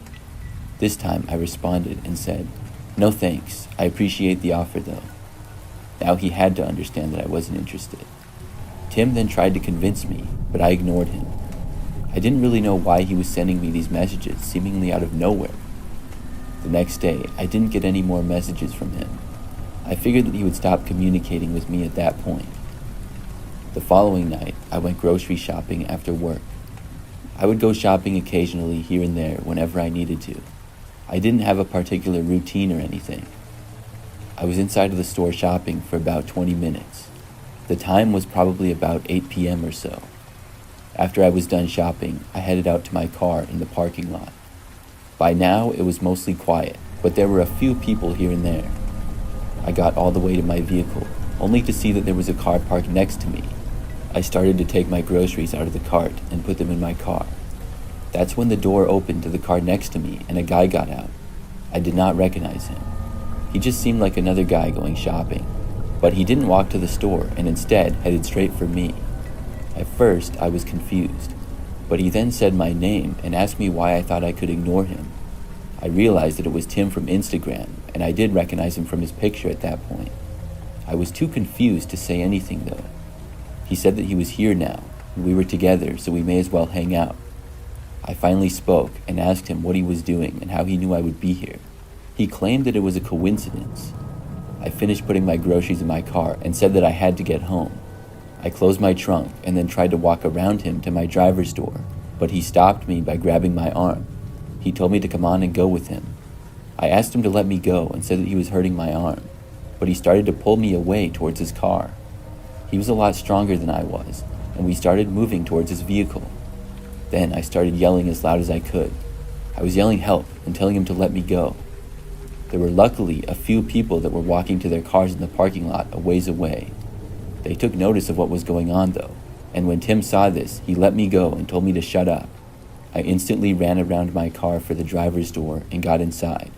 This time, I responded and said, "No thanks, I appreciate the offer though." Now he had to understand that I wasn't interested. Tim then tried to convince me, but I ignored him. I didn't really know why he was sending me these messages seemingly out of nowhere. The next day, I didn't get any more messages from him. I figured that he would stop communicating with me at that point. The following night, I went grocery shopping after work. I would go shopping occasionally here and there whenever I needed to. I didn't have a particular routine or anything. I was inside of the store shopping for about 20 minutes. The time was probably about 8 p.m. or so. After I was done shopping, I headed out to my car in the parking lot. By now, it was mostly quiet, but there were a few people here and there. I got all the way to my vehicle, only to see that there was a car parked next to me. I started to take my groceries out of the cart and put them in my car. That's when the door opened to the car next to me and a guy got out. I did not recognize him. He just seemed like another guy going shopping, but he didn't walk to the store and instead headed straight for me. At first, I was confused, but he then said my name and asked me why I thought I could ignore him. I realized that it was Tim from Instagram, and I did recognize him from his picture at that point. I was too confused to say anything though. He said that he was here now, and we were together, so we may as well hang out. I finally spoke and asked him what he was doing and how he knew I would be here. He claimed that it was a coincidence. I finished putting my groceries in my car and said that I had to get home. I closed my trunk and then tried to walk around him to my driver's door, but he stopped me by grabbing my arm. He told me to come on and go with him. I asked him to let me go and said that he was hurting my arm, but he started to pull me away towards his car. He was a lot stronger than I was, and we started moving towards his vehicle. Then I started yelling as loud as I could. I was yelling help and telling him to let me go. There were luckily a few people that were walking to their cars in the parking lot a ways away. They took notice of what was going on though, and when Tim saw this, he let me go and told me to shut up. I instantly ran around my car for the driver's door and got inside.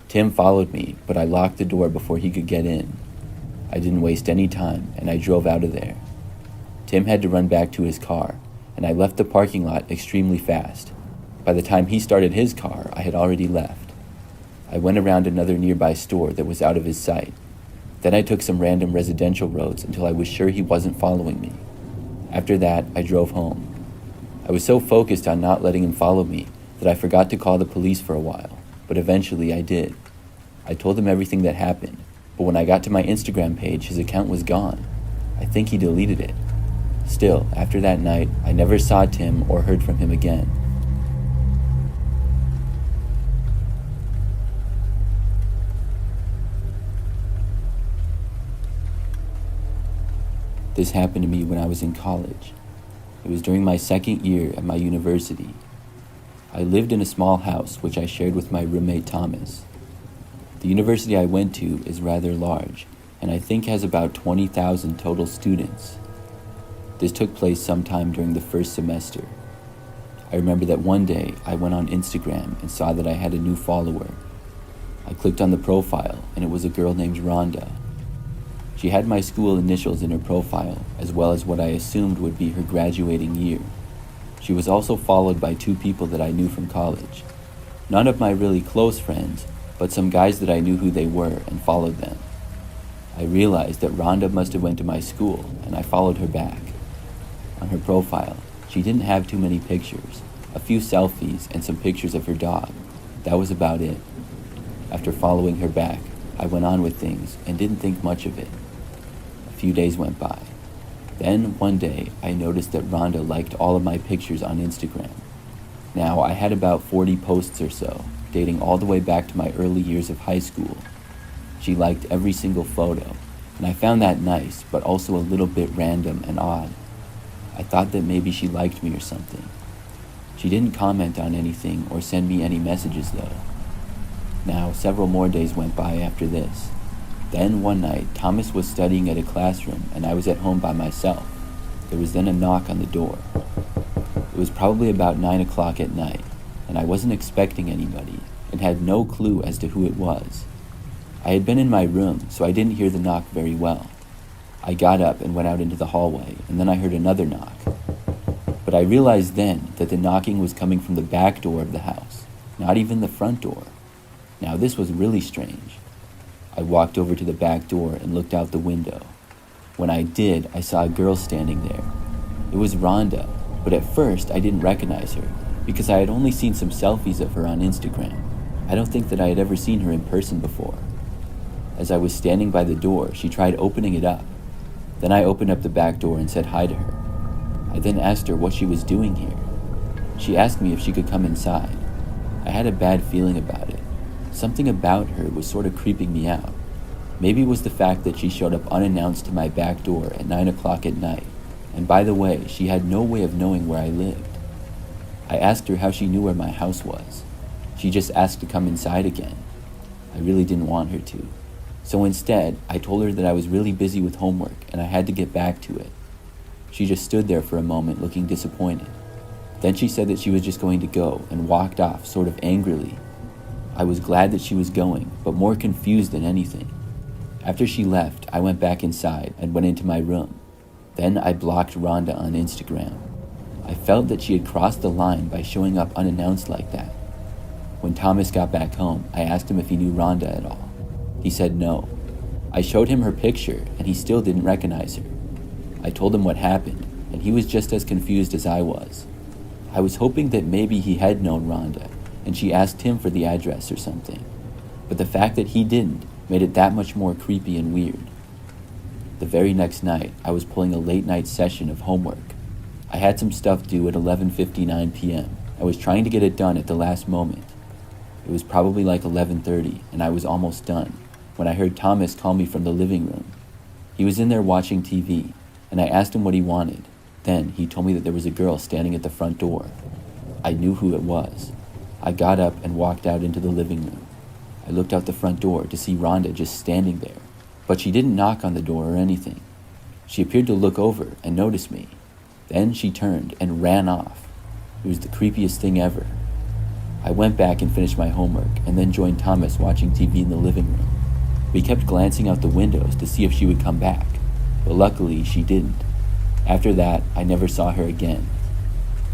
Tim followed me, but I locked the door before he could get in. I didn't waste any time, and I drove out of there. Tim had to run back to his car, and I left the parking lot extremely fast. By the time he started his car, I had already left. I went around another nearby store that was out of his sight. Then I took some random residential roads until I was sure he wasn't following me. After that, I drove home. I was so focused on not letting him follow me that I forgot to call the police for a while, but eventually I did. I told him everything that happened, but when I got to my Instagram page, his account was gone. I think he deleted it. Still, after that night, I never saw Tim or heard from him again. This happened to me when I was in college. It was during my second year at my university. I lived in a small house which I shared with my roommate Thomas. The university I went to is rather large, and I think has about 20,000 total students. This took place sometime during the first semester. I remember that one day I went on Instagram and saw that I had a new follower. I clicked on the profile and it was a girl named Rhonda. She had my school initials in her profile, as well as what I assumed would be her graduating year. She was also followed by 2 people that I knew from college. None of my really close friends, but some guys that I knew who they were and followed them. I realized that Rhonda must have went to my school, and I followed her back. On her profile, she didn't have too many pictures, a few selfies and some pictures of her dog. That was about it. After following her back, I went on with things and didn't think much of it. A few days went by. Then one day, I noticed that Rhonda liked all of my pictures on Instagram. Now, I had about 40 posts or so, dating all the way back to my early years of high school. She liked every single photo, and I found that nice, but also a little bit random and odd. I thought that maybe she liked me or something. She didn't comment on anything or send me any messages though. Now, several more days went by after this. Then one night, Thomas was studying at a classroom and I was at home by myself. There was then a knock on the door. It was probably about 9 o'clock at night, and I wasn't expecting anybody and had no clue as to who it was. I had been in my room, so I didn't hear the knock very well. I got up and went out into the hallway, and then I heard another knock. But I realized then that the knocking was coming from the back door of the house, not even the front door. Now this was really strange. I walked over to the back door and looked out the window. When I did, I saw a girl standing there. It was Rhonda, but at first I didn't recognize her because I had only seen some selfies of her on Instagram. I don't think that I had ever seen her in person before. As I was standing by the door, she tried opening it up. Then I opened up the back door and said hi to her. I then asked her what she was doing here. She asked me if she could come inside. I had a bad feeling about it. Something about her was sort of creeping me out. Maybe it was the fact that she showed up unannounced to my back door at 9 o'clock at night. And by the way, she had no way of knowing where I lived. I asked her how she knew where my house was. She just asked to come inside again. I really didn't want her to. So instead, I told her that I was really busy with homework and I had to get back to it. She just stood there for a moment looking disappointed. Then she said that she was just going to go and walked off sort of angrily. I was glad that she was going, but more confused than anything. After she left, I went back inside and went into my room. Then I blocked Rhonda on Instagram. I felt that she had crossed the line by showing up unannounced like that. When Thomas got back home, I asked him if he knew Rhonda at all. He said no. I showed him her picture, and he still didn't recognize her. I told him what happened, and he was just as confused as I was. I was hoping that maybe he had known Rhonda, and she asked him for the address or something. But the fact that he didn't made it that much more creepy and weird. The very next night, I was pulling a late-night session of homework. I had some stuff due at 11:59 p.m. I was trying to get it done at the last moment. It was probably like 11:30, and I was almost done, when I heard Thomas call me from the living room. He was in there watching TV, and I asked him what he wanted. Then he told me that there was a girl standing at the front door. I knew who it was. I got up and walked out into the living room. I looked out the front door to see Rhonda just standing there, but she didn't knock on the door or anything. She appeared to look over and notice me. Then she turned and ran off. It was the creepiest thing ever. I went back and finished my homework and then joined Thomas watching TV in the living room. We kept glancing out the windows to see if she would come back, but luckily she didn't. After that, I never saw her again.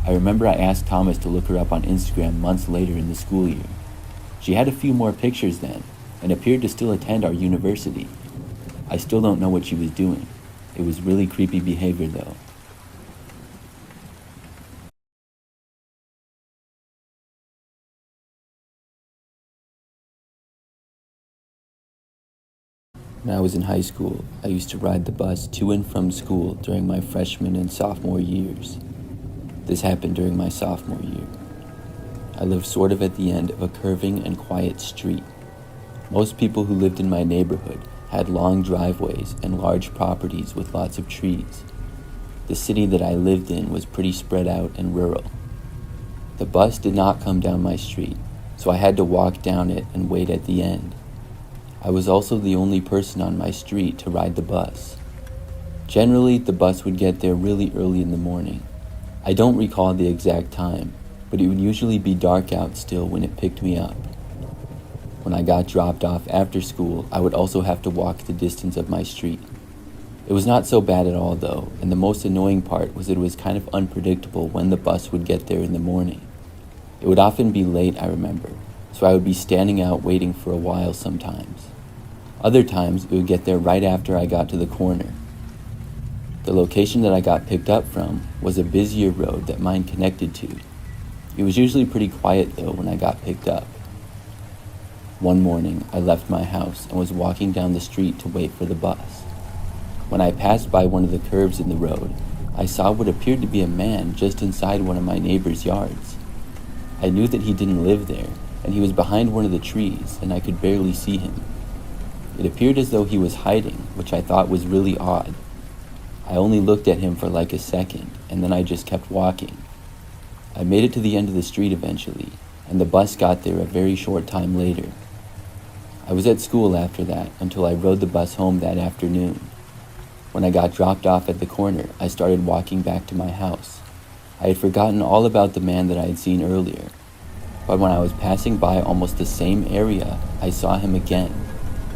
I remember I asked Thomas to look her up on Instagram months later in the school year. She had a few more pictures then and appeared to still attend our university. I still don't know what she was doing. It was really creepy behavior though. When I was in high school, I used to ride the bus to and from school during my freshman and sophomore years. This happened during my sophomore year. I lived sort of at the end of a curving and quiet street. Most people who lived in my neighborhood had long driveways and large properties with lots of trees. The city that I lived in was pretty spread out and rural. The bus did not come down my street, so I had to walk down it and wait at the end. I was also the only person on my street to ride the bus. Generally, the bus would get there really early in the morning. I don't recall the exact time, but it would usually be dark out still when it picked me up. When I got dropped off after school, I would also have to walk the distance of my street. It was not so bad at all though, and the most annoying part was that it was kind of unpredictable when the bus would get there in the morning. It would often be late, I remember, so I would be standing out waiting for a while sometimes. Other times, it would get there right after I got to the corner. The location that I got picked up from was a busier road that mine connected to. It was usually pretty quiet though when I got picked up. One morning, I left my house and was walking down the street to wait for the bus. When I passed by one of the curves in the road, I saw what appeared to be a man just inside one of my neighbor's yards. I knew that he didn't live there, and he was behind one of the trees, and I could barely see him. It appeared as though he was hiding, which I thought was really odd. I only looked at him for like a second, and then I just kept walking. I made it to the end of the street eventually, and the bus got there a very short time later. I was at school after that until I rode the bus home that afternoon. When I got dropped off at the corner, I started walking back to my house. I had forgotten all about the man that I had seen earlier, but when I was passing by almost the same area, I saw him again.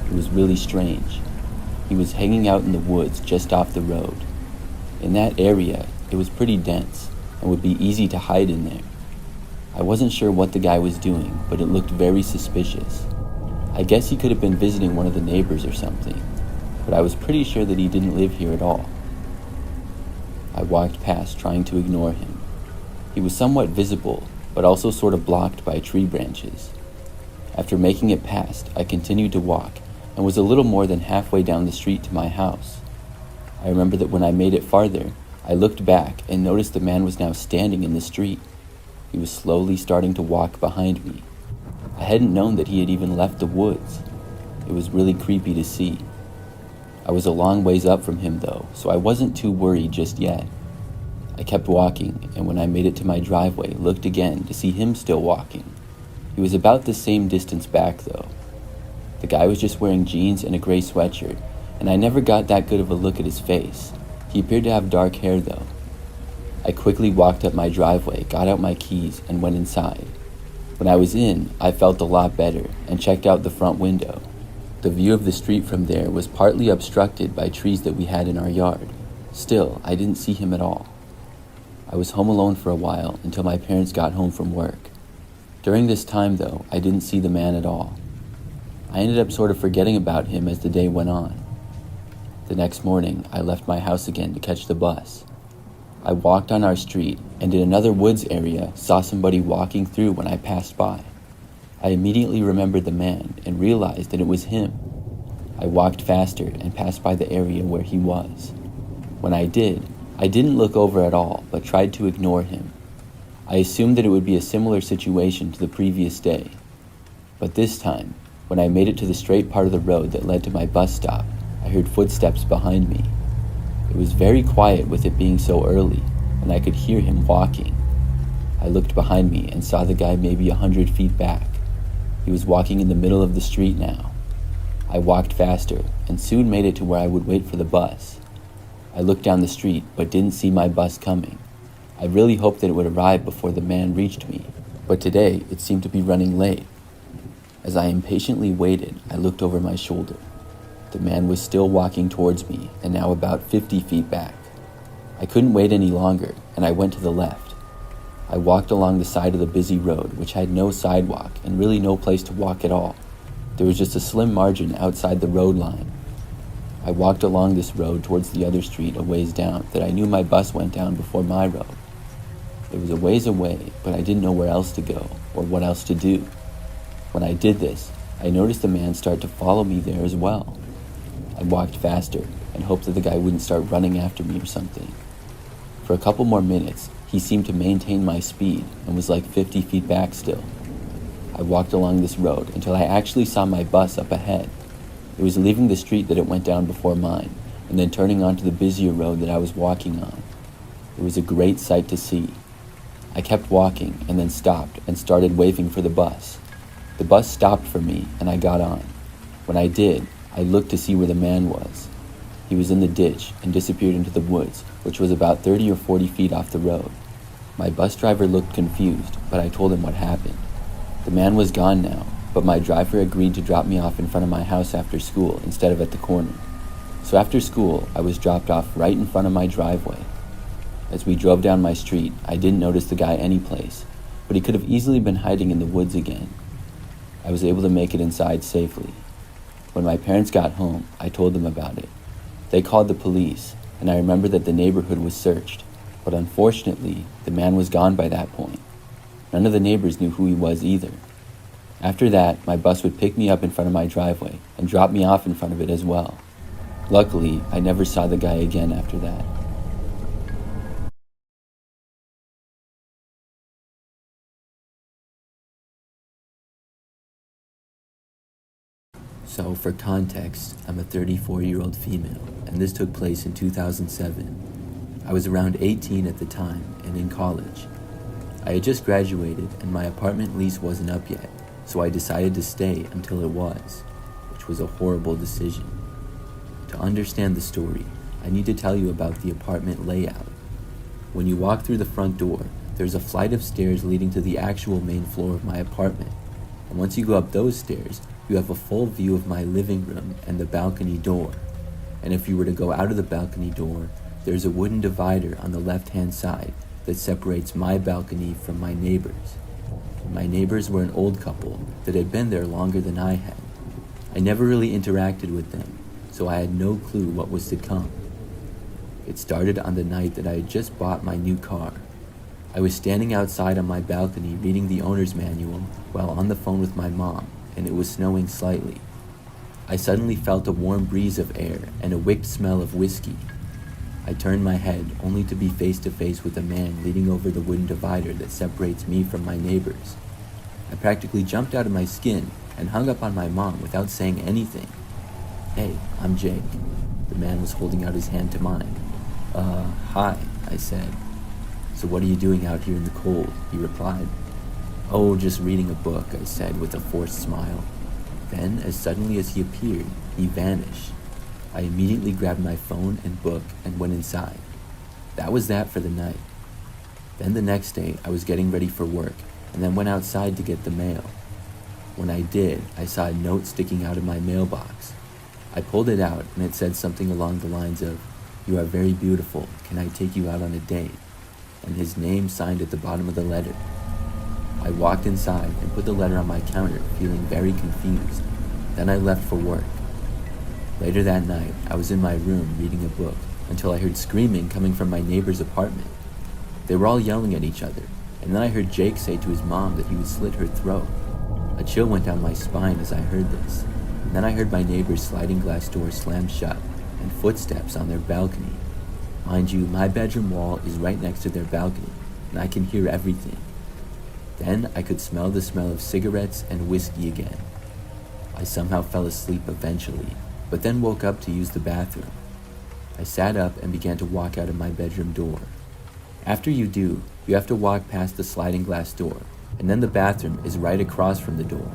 It was really strange. He was hanging out in the woods just off the road. In that area, it was pretty dense and would be easy to hide in there. I wasn't sure what the guy was doing, but it looked very suspicious. I guess he could have been visiting one of the neighbors or something, but I was pretty sure that he didn't live here at all. I walked past trying to ignore him. He was somewhat visible, but also sort of blocked by tree branches. After making it past, I continued to walk and was a little more than halfway down the street to my house. I remember that when I made it farther, I looked back and noticed the man was now standing in the street. He was slowly starting to walk behind me. I hadn't known that he had even left the woods. It was really creepy to see. I was a long ways up from him though, so I wasn't too worried just yet. I kept walking, and when I made it to my driveway, looked again to see him still walking. He was about the same distance back though. The guy was just wearing jeans and a gray sweatshirt, and I never got that good of a look at his face. He appeared to have dark hair though. I quickly walked up my driveway, got out my keys, and went inside. When I was in, I felt a lot better and checked out the front window. The view of the street from there was partly obstructed by trees that we had in our yard. Still, I didn't see him at all. I was home alone for a while until my parents got home from work. During this time though, I didn't see the man at all. I ended up sort of forgetting about him as the day went on. The next morning, I left my house again to catch the bus. I walked on our street and in another woods area saw somebody walking through when I passed by. I immediately remembered the man and realized that it was him. I walked faster and passed by the area where he was. When I did, I didn't look over at all but tried to ignore him. I assumed that it would be a similar situation to the previous day. But this time, when I made it to the straight part of the road that led to my bus stop, I heard footsteps behind me. It was very quiet with it being so early, and I could hear him walking. I looked behind me and saw the guy maybe 100 feet back. He was walking in the middle of the street now. I walked faster and soon made it to where I would wait for the bus. I looked down the street but didn't see my bus coming. I really hoped that it would arrive before the man reached me, but today it seemed to be running late. As I impatiently waited, I looked over my shoulder. The man was still walking towards me and now about 50 feet back. I couldn't wait any longer and I went to the left. I walked along the side of the busy road, which had no sidewalk and really no place to walk at all. There was just a slim margin outside the road line. I walked along this road towards the other street a ways down that I knew my bus went down before my road. It was a ways away, but I didn't know where else to go or what else to do. When I did this, I noticed the man start to follow me there as well. I walked faster and hoped that the guy wouldn't start running after me or something. For a couple more minutes, he seemed to maintain my speed and was like 50 feet back still. I walked along this road until I actually saw my bus up ahead. It was leaving the street that it went down before mine and then turning onto the busier road that I was walking on. It was a great sight to see. I kept walking and then stopped and started waving for the bus. The bus stopped for me and I got on. When I did, I looked to see where the man was. He was in the ditch and disappeared into the woods, which was about 30 or 40 feet off the road. My bus driver looked confused, but I told him what happened. The man was gone now, but my driver agreed to drop me off in front of my house after school instead of at the corner. So after school, I was dropped off right in front of my driveway. As we drove down my street, I didn't notice the guy anyplace, but he could have easily been hiding in the woods again. I was able to make it inside safely. When my parents got home, I told them about it. They called the police, and I remember that the neighborhood was searched, but unfortunately, the man was gone by that point. None of the neighbors knew who he was either. After that, my bus would pick me up in front of my driveway and drop me off in front of it as well. Luckily, I never saw the guy again after that. So, for context, I'm a 34-year-old female, and this took place in 2007. I was around 18 at the time and in college. I had just graduated and my apartment lease wasn't up yet, so I decided to stay until it was, which was a horrible decision. To understand the story, I need to tell you about the apartment layout. When you walk through the front door, there's a flight of stairs leading to the actual main floor of my apartment, and once you go up those stairs, you have a full view of my living room and the balcony door. And if you were to go out of the balcony door, there's a wooden divider on the left-hand side that separates my balcony from my neighbors. My neighbors were an old couple that had been there longer than I had. I never really interacted with them, so I had no clue what was to come. It started on the night that I had just bought my new car. I was standing outside on my balcony reading the owner's manual while on the phone with my mom, and it was snowing slightly. I suddenly felt a warm breeze of air and a wicked smell of whiskey. I turned my head only to be face to face with a man leaning over the wooden divider that separates me from my neighbors. I practically jumped out of my skin and hung up on my mom without saying anything. "Hey, I'm Jake." The man was holding out his hand to mine. Hi," I said. "So what are you doing out here in the cold?" he replied. "Oh, just reading a book," I said with a forced smile. Then, as suddenly as he appeared, he vanished. I immediately grabbed my phone and book and went inside. That was that for the night. Then the next day, I was getting ready for work and then went outside to get the mail. When I did, I saw a note sticking out of my mailbox. I pulled it out and it said something along the lines of, "You are very beautiful. Can I take you out on a date?" And his name signed at the bottom of the letter. I walked inside and put the letter on my counter, feeling very confused. Then I left for work. Later that night, I was in my room reading a book until I heard screaming coming from my neighbor's apartment. They were all yelling at each other, and then I heard Jake say to his mom that he would slit her throat. A chill went down my spine as I heard this, and then I heard my neighbor's sliding glass door slam shut and footsteps on their balcony. Mind you, my bedroom wall is right next to their balcony, and I can hear everything. Then I could smell the smell of cigarettes and whiskey again. I somehow fell asleep eventually, but then woke up to use the bathroom. I sat up and began to walk out of my bedroom door. After you do, you have to walk past the sliding glass door, and then the bathroom is right across from the door.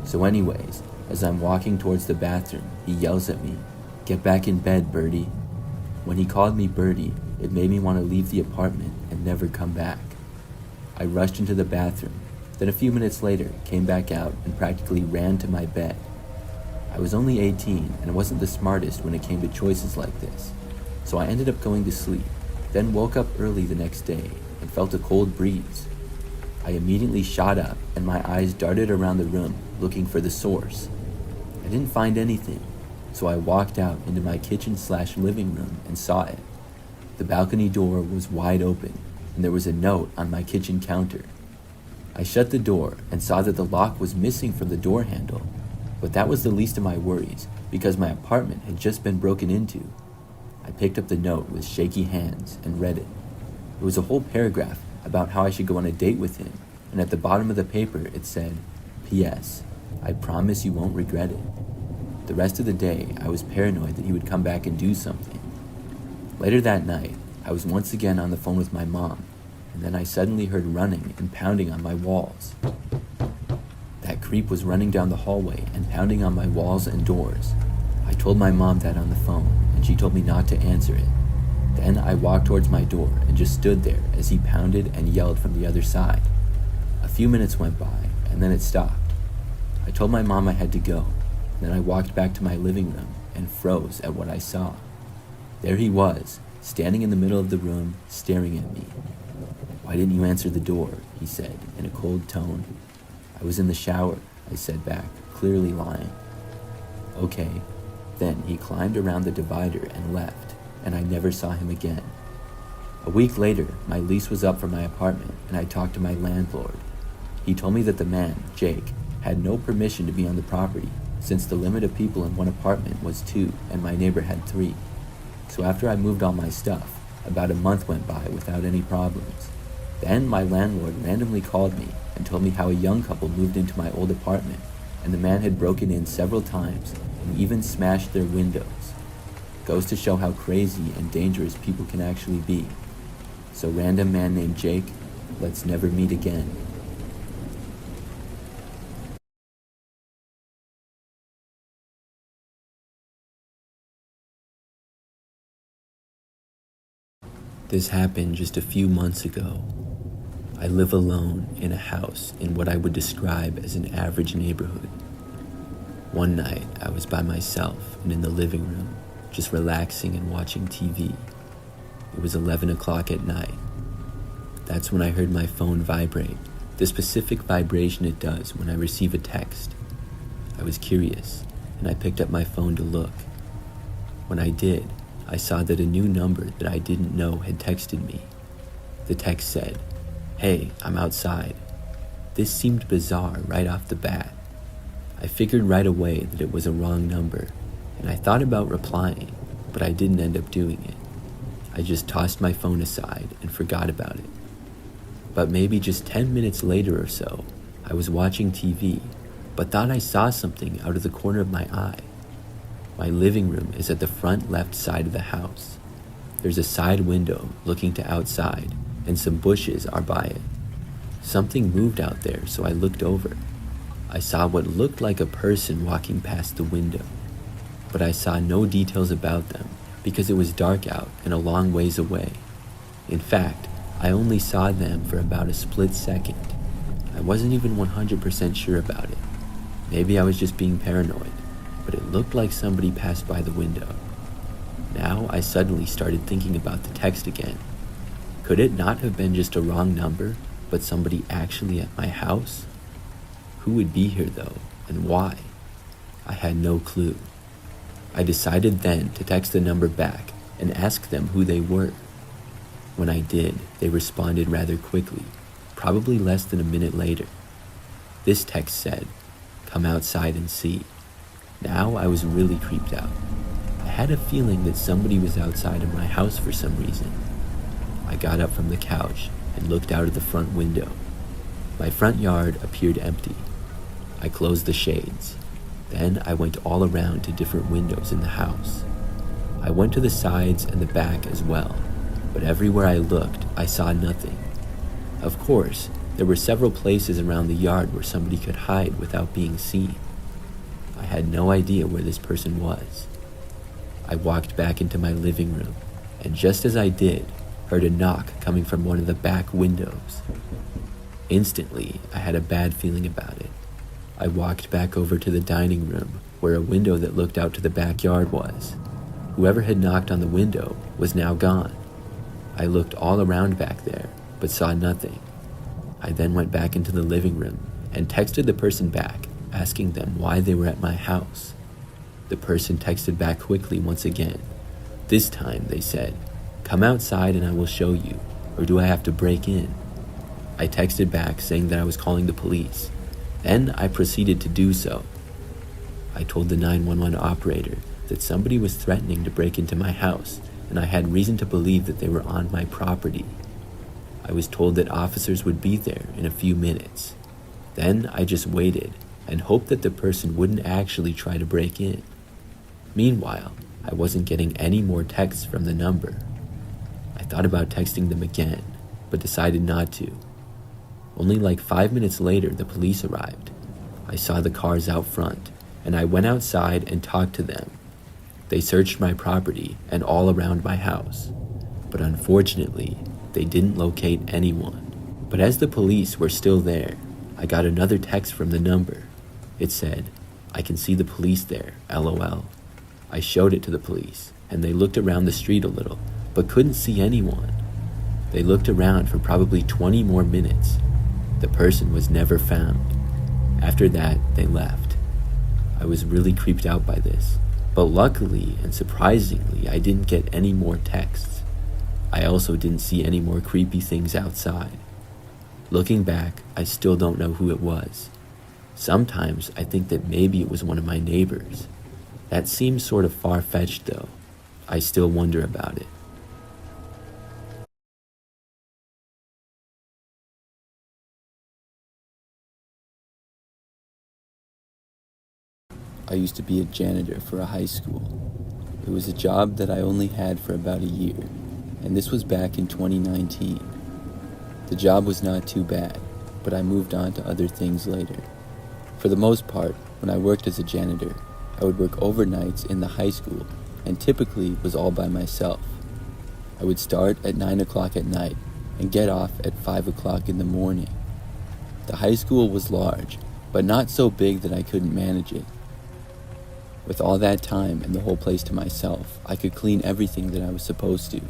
So anyways, as I'm walking towards the bathroom, he yells at me, "Get back in bed, Birdie." When he called me Birdie, it made me want to leave the apartment and never come back. I rushed into the bathroom, then a few minutes later came back out and practically ran to my bed. I was only 18 and wasn't the smartest when it came to choices like this, so I ended up going to sleep, then woke up early the next day and felt a cold breeze. I immediately shot up and my eyes darted around the room looking for the source. I didn't find anything, so I walked out into my kitchen/living room and saw it. The balcony door was wide open and there was a note on my kitchen counter. I shut the door and saw that the lock was missing from the door handle, but that was the least of my worries because my apartment had just been broken into. I picked up the note with shaky hands and read it. It was a whole paragraph about how I should go on a date with him, and at the bottom of the paper it said, "P.S. I promise you won't regret it." The rest of the day, I was paranoid that he would come back and do something. Later that night, I was once again on the phone with my mom, and then I suddenly heard running and pounding on my walls. That creep was running down the hallway and pounding on my walls and doors. I told my mom that on the phone, and she told me not to answer it. Then I walked towards my door and just stood there as he pounded and yelled from the other side. A few minutes went by, and then it stopped. I told my mom I had to go, and then I walked back to my living room and froze at what I saw. There he was, standing in the middle of the room, staring at me. "Why didn't you answer the door?" he said in a cold tone. "I was in the shower," I said back, clearly lying. "Okay." Then he climbed around the divider and left, and I never saw him again. A week later, my lease was up for my apartment, and I talked to my landlord. He told me that the man, Jake, had no permission to be on the property, since the limit of people in one apartment was 2 and my neighbor had 3. So after I moved all my stuff, about a month went by without any problems. Then my landlord randomly called me and told me how a young couple moved into my old apartment, and the man had broken in several times and even smashed their windows. Goes to show how crazy and dangerous people can actually be. So random man named Jake, let's never meet again. This happened just a few months ago. I live alone in a house in what I would describe as an average neighborhood. One night, I was by myself and in the living room, just relaxing and watching TV. It was 11 o'clock at night. That's when I heard my phone vibrate, the specific vibration it does when I receive a text. I was curious, and I picked up my phone to look. When I did, I saw that a new number that I didn't know had texted me. The text said, "Hey, I'm outside." This seemed bizarre right off the bat. I figured right away that it was a wrong number, and I thought about replying, but I didn't end up doing it. I just tossed my phone aside and forgot about it. But maybe just 10 minutes later or so, I was watching TV, but thought I saw something out of the corner of my eye. My living room is at the front left side of the house. There's a side window looking to outside, and some bushes are by it. Something moved out there, so I looked over. I saw what looked like a person walking past the window, but I saw no details about them because it was dark out and a long ways away. In fact, I only saw them for about a split second. I wasn't even 100% sure about it. Maybe I was just being paranoid, but it looked like somebody passed by the window. Now I suddenly started thinking about the text again. Could it not have been just a wrong number, but somebody actually at my house? Who would be here though, and why? I had no clue. I decided then to text the number back and ask them who they were. When I did, they responded rather quickly, probably less than a minute later. This text said, "Come outside and see." Now I was really creeped out. I had a feeling that somebody was outside of my house for some reason. I got up from the couch and looked out of the front window. My front yard appeared empty. I closed the shades. Then I went all around to different windows in the house. I went to the sides and the back as well, but everywhere I looked, I saw nothing. Of course, there were several places around the yard where somebody could hide without being seen. I had no idea where this person was. I walked back into my living room, and just as I did, heard a knock coming from one of the back windows. Instantly, I had a bad feeling about it. I walked back over to the dining room, where a window that looked out to the backyard was. Whoever had knocked on the window was now gone. I looked all around back there, but saw nothing. I then went back into the living room and texted the person back, asking them why they were at my house. The person texted back quickly once again. This time they said, "Come outside and I will show you, or do I have to break in?" I texted back saying that I was calling the police. Then I proceeded to do so. I told the 911 operator that somebody was threatening to break into my house, and I had reason to believe that they were on my property. I was told that officers would be there in a few minutes. Then I just waited and hoped that the person wouldn't actually try to break in. Meanwhile, I wasn't getting any more texts from the number. I thought about texting them again, but decided not to. Only like 5 minutes later, the police arrived. I saw the cars out front, and I went outside and talked to them. They searched my property and all around my house, but unfortunately, they didn't locate anyone. But as the police were still there, I got another text from the number. It said, "I can see the police there, LOL." I showed it to the police, and they looked around the street a little, but couldn't see anyone. They looked around for probably 20 more minutes. The person was never found. After that, they left. I was really creeped out by this, but luckily and surprisingly, I didn't get any more texts. I also didn't see any more creepy things outside. Looking back, I still don't know who it was. Sometimes I think that maybe it was one of my neighbors. That seems sort of far-fetched though. I still wonder about it. I used to be a janitor for a high school. It was a job that I only had for about a year, and this was back in 2019. The job was not too bad, but I moved on to other things later. For the most part, when I worked as a janitor, I would work overnights in the high school, and typically was all by myself. I would start at 9 o'clock at night and get off at 5 o'clock in the morning. The high school was large, but not so big that I couldn't manage it. With all that time and the whole place to myself, I could clean everything that I was supposed to.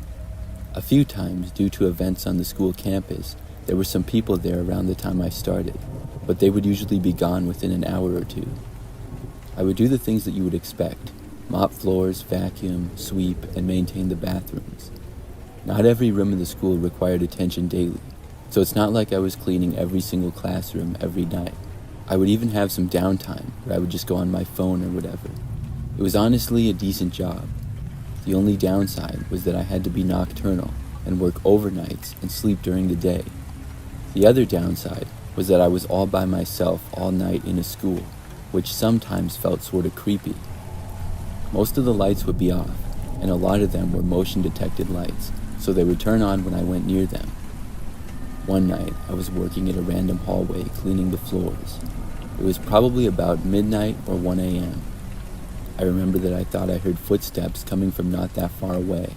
A few times, due to events on the school campus, there were some people there around the time I started, but they would usually be gone within an hour or two. I would do the things that you would expect: mop floors, vacuum, sweep, and maintain the bathrooms. Not every room in the school required attention daily, so it's not like I was cleaning every single classroom every night. I would even have some downtime where I would just go on my phone or whatever. It was honestly a decent job. The only downside was that I had to be nocturnal and work overnights and sleep during the day. The other downside was that I was all by myself all night in a school, which sometimes felt sort of creepy. Most of the lights would be off, and a lot of them were motion-detected lights, so they would turn on when I went near them. One night, I was working in a random hallway cleaning the floors. It was probably about midnight or 1 a.m. I remember that I thought I heard footsteps coming from not that far away.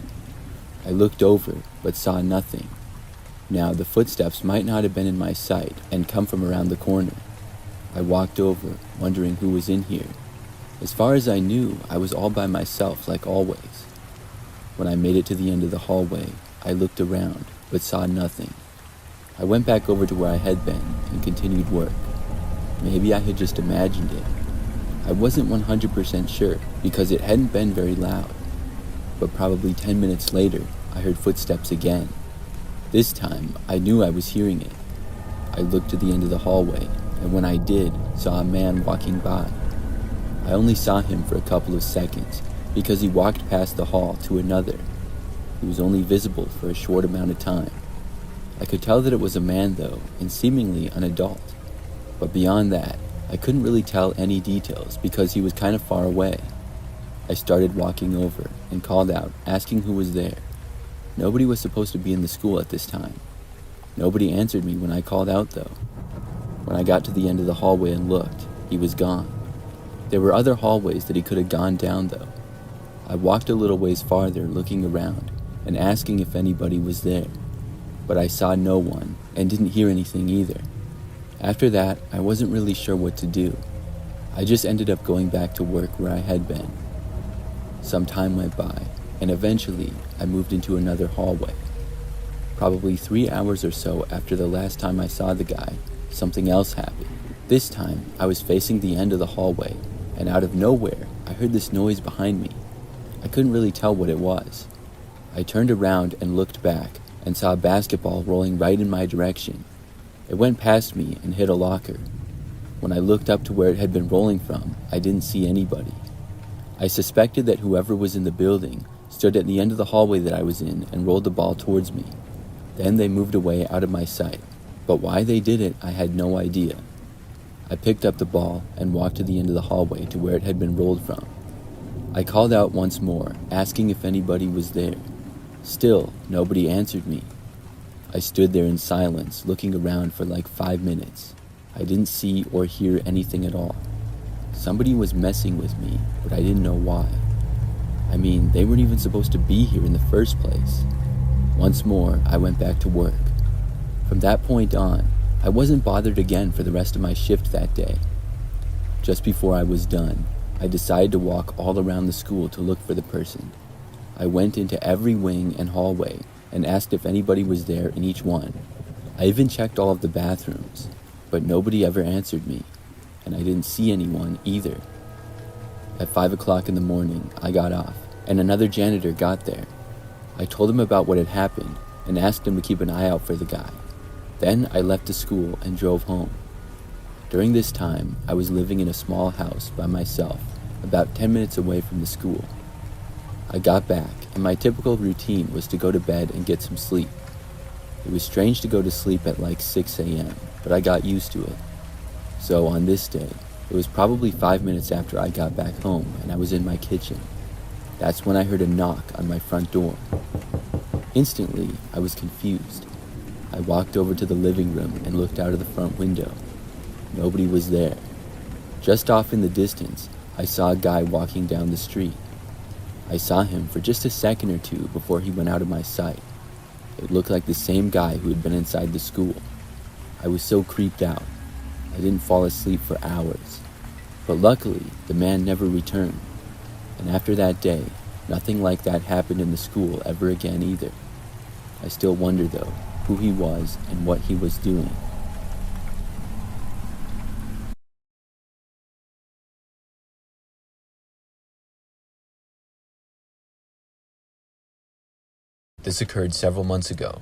I looked over, but saw nothing. Now, the footsteps might not have been in my sight and come from around the corner. I walked over, wondering who was in here. As far as I knew, I was all by myself, like always. When I made it to the end of the hallway, I looked around, but saw nothing. I went back over to where I had been and continued work. Maybe I had just imagined it. I wasn't 100% sure because it hadn't been very loud. But probably 10 minutes later, I heard footsteps again. This time, I knew I was hearing it. I looked to the end of the hallway, and when I did, saw a man walking by. I only saw him for a couple of seconds because he walked past the hall to another. He was only visible for a short amount of time. I could tell that it was a man though, and seemingly an adult. But beyond that, I couldn't really tell any details because he was kind of far away. I started walking over and called out, asking who was there. Nobody was supposed to be in the school at this time. Nobody answered me when I called out though. When I got to the end of the hallway and looked, he was gone. There were other hallways that he could have gone down though. I walked a little ways farther looking around and asking if anybody was there, but I saw no one and didn't hear anything either. After that, I wasn't really sure what to do. I just ended up going back to work where I had been. Some time went by, and eventually I moved into another hallway. Probably 3 hours or so after the last time I saw the guy, something else happened. This time, I was facing the end of the hallway, and out of nowhere, I heard this noise behind me. I couldn't really tell what it was. I turned around and looked back and saw a basketball rolling right in my direction. It went past me and hit a locker. When I looked up to where it had been rolling from, I didn't see anybody. I suspected that whoever was in the building stood at the end of the hallway that I was in and rolled the ball towards me. Then they moved away out of my sight, but why they did it, I had no idea. I picked up the ball and walked to the end of the hallway to where it had been rolled from. I called out once more, asking if anybody was there. Still, nobody answered me. I stood there in silence, looking around for like 5 minutes. I didn't see or hear anything at all. Somebody was messing with me, but I didn't know why. I mean, they weren't even supposed to be here in the first place. Once more, I went back to work. From that point on, I wasn't bothered again for the rest of my shift that day. Just before I was done, I decided to walk all around the school to look for the person. I went into every wing and hallway and asked if anybody was there in each one. I even checked all of the bathrooms, but nobody ever answered me, and I didn't see anyone either. At 5 o'clock in the morning, I got off, and another janitor got there. I told him about what had happened and asked him to keep an eye out for the guy. Then I left the school and drove home. During this time, I was living in a small house by myself, about 10 minutes away from the school. I got back, and my typical routine was to go to bed and get some sleep. It was strange to go to sleep at like 6 a.m., but I got used to it. So on this day, it was probably 5 minutes after I got back home and I was in my kitchen. That's when I heard a knock on my front door. Instantly, I was confused. I walked over to the living room and looked out of the front window. Nobody was there. Just off in the distance, I saw a guy walking down the street. I saw him for just a second or two before he went out of my sight. It looked like the same guy who had been inside the school. I was so creeped out. I didn't fall asleep for hours. But luckily, the man never returned. And after that day, nothing like that happened in the school ever again either. I still wonder though, who he was and what he was doing. This occurred several months ago.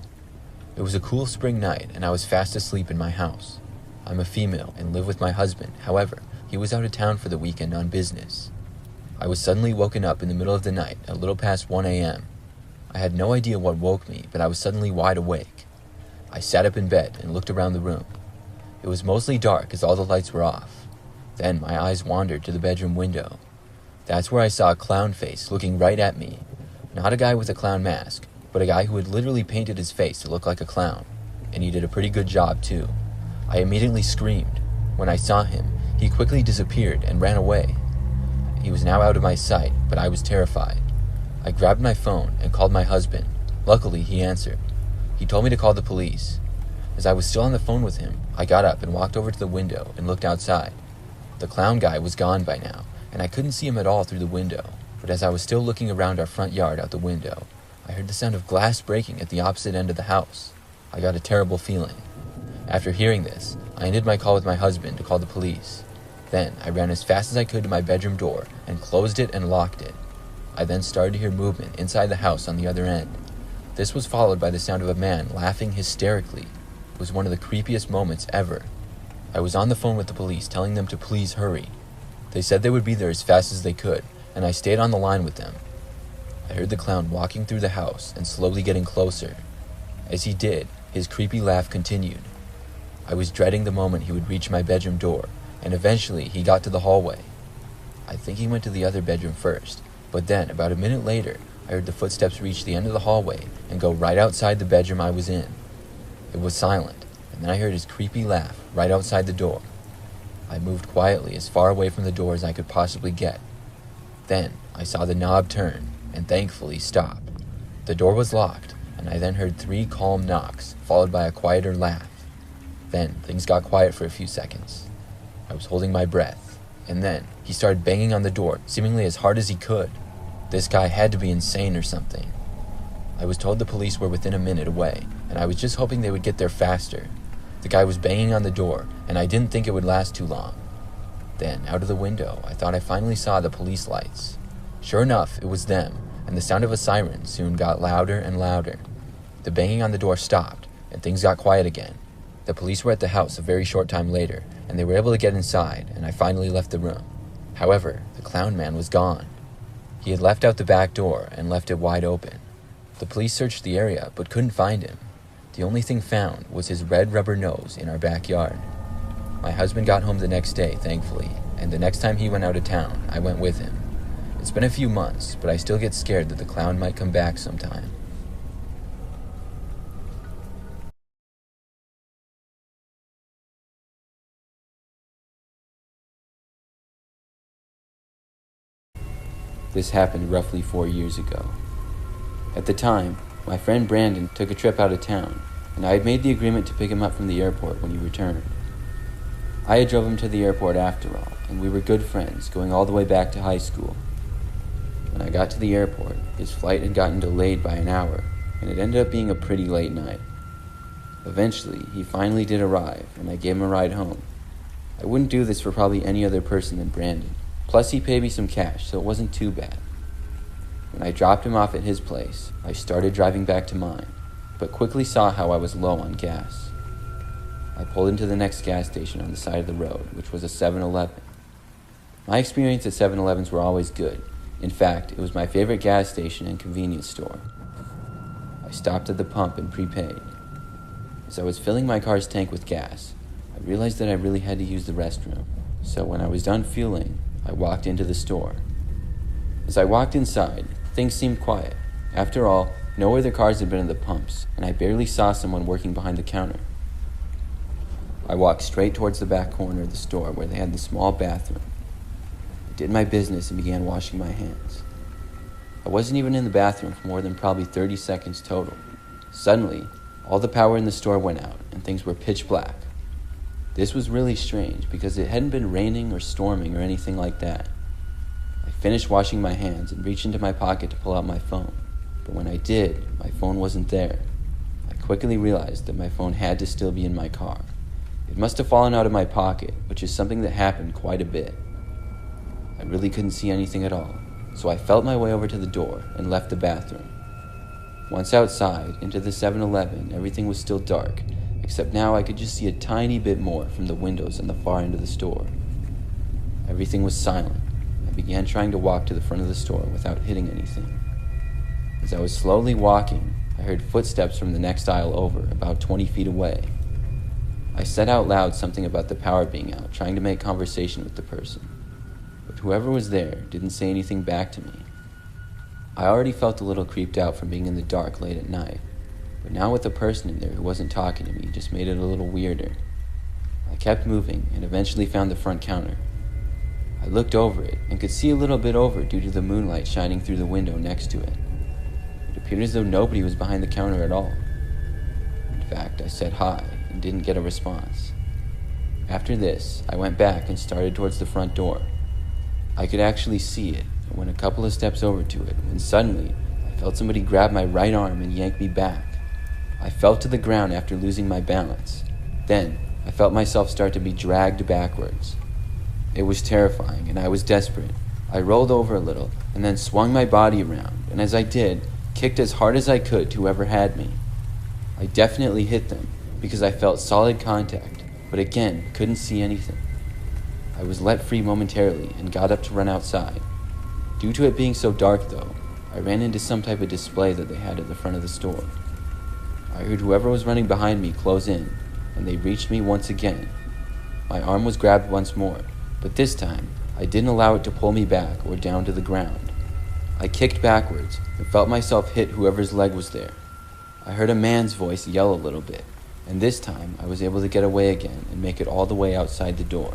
It was a cool spring night and I was fast asleep in my house. I'm a female and live with my husband. However, he was out of town for the weekend on business. I was suddenly woken up in the middle of the night, a little past 1 a.m. I had no idea what woke me, but I was suddenly wide awake. I sat up in bed and looked around the room. It was mostly dark as all the lights were off. Then my eyes wandered to the bedroom window. That's where I saw a clown face looking right at me. Not a guy with a clown mask, but a guy who had literally painted his face to look like a clown. And he did a pretty good job too. I immediately screamed. When I saw him, he quickly disappeared and ran away. He was now out of my sight, but I was terrified. I grabbed my phone and called my husband. Luckily, he answered. He told me to call the police. As I was still on the phone with him, I got up and walked over to the window and looked outside. The clown guy was gone by now, and I couldn't see him at all through the window. But as I was still looking around our front yard out the window, I heard the sound of glass breaking at the opposite end of the house. I got a terrible feeling. After hearing this, I ended my call with my husband to call the police. Then I ran as fast as I could to my bedroom door and closed it and locked it. I then started to hear movement inside the house on the other end. This was followed by the sound of a man laughing hysterically. It was one of the creepiest moments ever. I was on the phone with the police telling them to please hurry. They said they would be there as fast as they could, and I stayed on the line with them. I heard the clown walking through the house and slowly getting closer. As he did, his creepy laugh continued. I was dreading the moment he would reach my bedroom door, and eventually he got to the hallway. I think he went to the other bedroom first, but then about a minute later, I heard the footsteps reach the end of the hallway and go right outside the bedroom I was in. It was silent, and then I heard his creepy laugh right outside the door. I moved quietly as far away from the door as I could possibly get. Then I saw the knob turn and thankfully stop. The door was locked, and I then heard 3 calm knocks, followed by a quieter laugh. Then things got quiet for a few seconds. I was holding my breath, and then he started banging on the door, seemingly as hard as he could. This guy had to be insane or something. I was told the police were within a minute away, and I was just hoping they would get there faster. The guy was banging on the door, and I didn't think it would last too long. Then, out of the window, I thought I finally saw the police lights. Sure enough, it was them, and the sound of a siren soon got louder and louder. The banging on the door stopped, and things got quiet again. The police were at the house a very short time later, and they were able to get inside, and I finally left the room. However, the clown man was gone. He had left out the back door and left it wide open. The police searched the area, but couldn't find him. The only thing found was his red rubber nose in our backyard. My husband got home the next day, thankfully, and the next time he went out of town, I went with him. It's been a few months, but I still get scared that the clown might come back sometime. This happened roughly 4 years ago. At the time, my friend Brandon took a trip out of town, and I had made the agreement to pick him up from the airport when he returned. I had drove him to the airport after all, and we were good friends, going all the way back to high school. When I got to the airport, his flight had gotten delayed by an hour, and it ended up being a pretty late night. Eventually, he finally did arrive, and I gave him a ride home. I wouldn't do this for probably any other person than Brandon. Plus, he paid me some cash, so it wasn't too bad. When I dropped him off at his place, I started driving back to mine, but quickly saw how I was low on gas. I pulled into the next gas station on the side of the road, which was a 7-Eleven. My experience at 7-Elevens were always good. In fact, it was my favorite gas station and convenience store. I stopped at the pump and prepaid. As I was filling my car's tank with gas, I realized that I really had to use the restroom. So when I was done fueling, I walked into the store. As I walked inside, things seemed quiet. After all, no other cars had been at the pumps, and I barely saw someone working behind the counter. I walked straight towards the back corner of the store where they had the small bathroom. I did my business and began washing my hands. I wasn't even in the bathroom for more than probably 30 seconds total. Suddenly, all the power in the store went out, and things were pitch black. This was really strange because it hadn't been raining or storming or anything like that. I finished washing my hands and reached into my pocket to pull out my phone. But when I did, my phone wasn't there. I quickly realized that my phone had to still be in my car. It must have fallen out of my pocket, which is something that happened quite a bit. I really couldn't see anything at all, so I felt my way over to the door and left the bathroom. Once outside, into the 7-Eleven, everything was still dark, except now I could just see a tiny bit more from the windows on the far end of the store. Everything was silent. I began trying to walk to the front of the store without hitting anything. As I was slowly walking, I heard footsteps from the next aisle over, about 20 feet away. I said out loud something about the power being out, trying to make conversation with the person. But whoever was there didn't say anything back to me. I already felt a little creeped out from being in the dark late at night, but now with a person in there who wasn't talking to me just made it a little weirder. I kept moving and eventually found the front counter. I looked over it and could see a little bit over due to the moonlight shining through the window next to it. It appeared as though nobody was behind the counter at all. In fact, I said hi and didn't get a response. After this, I went back and started towards the front door. I could actually see it and went a couple of steps over to it when suddenly I felt somebody grab my right arm and yank me back. I fell to the ground after losing my balance. Then, I felt myself start to be dragged backwards. It was terrifying, and I was desperate. I rolled over a little, and then swung my body around, and as I did, kicked as hard as I could to whoever had me. I definitely hit them, because I felt solid contact, but again, couldn't see anything. I was let free momentarily, and got up to run outside. Due to it being so dark, though, I ran into some type of display that they had at the front of the store. I heard whoever was running behind me close in, and they reached me once again. My arm was grabbed once more, but this time, I didn't allow it to pull me back or down to the ground. I kicked backwards and felt myself hit whoever's leg was there. I heard a man's voice yell a little bit, and this time I was able to get away again and make it all the way outside the door.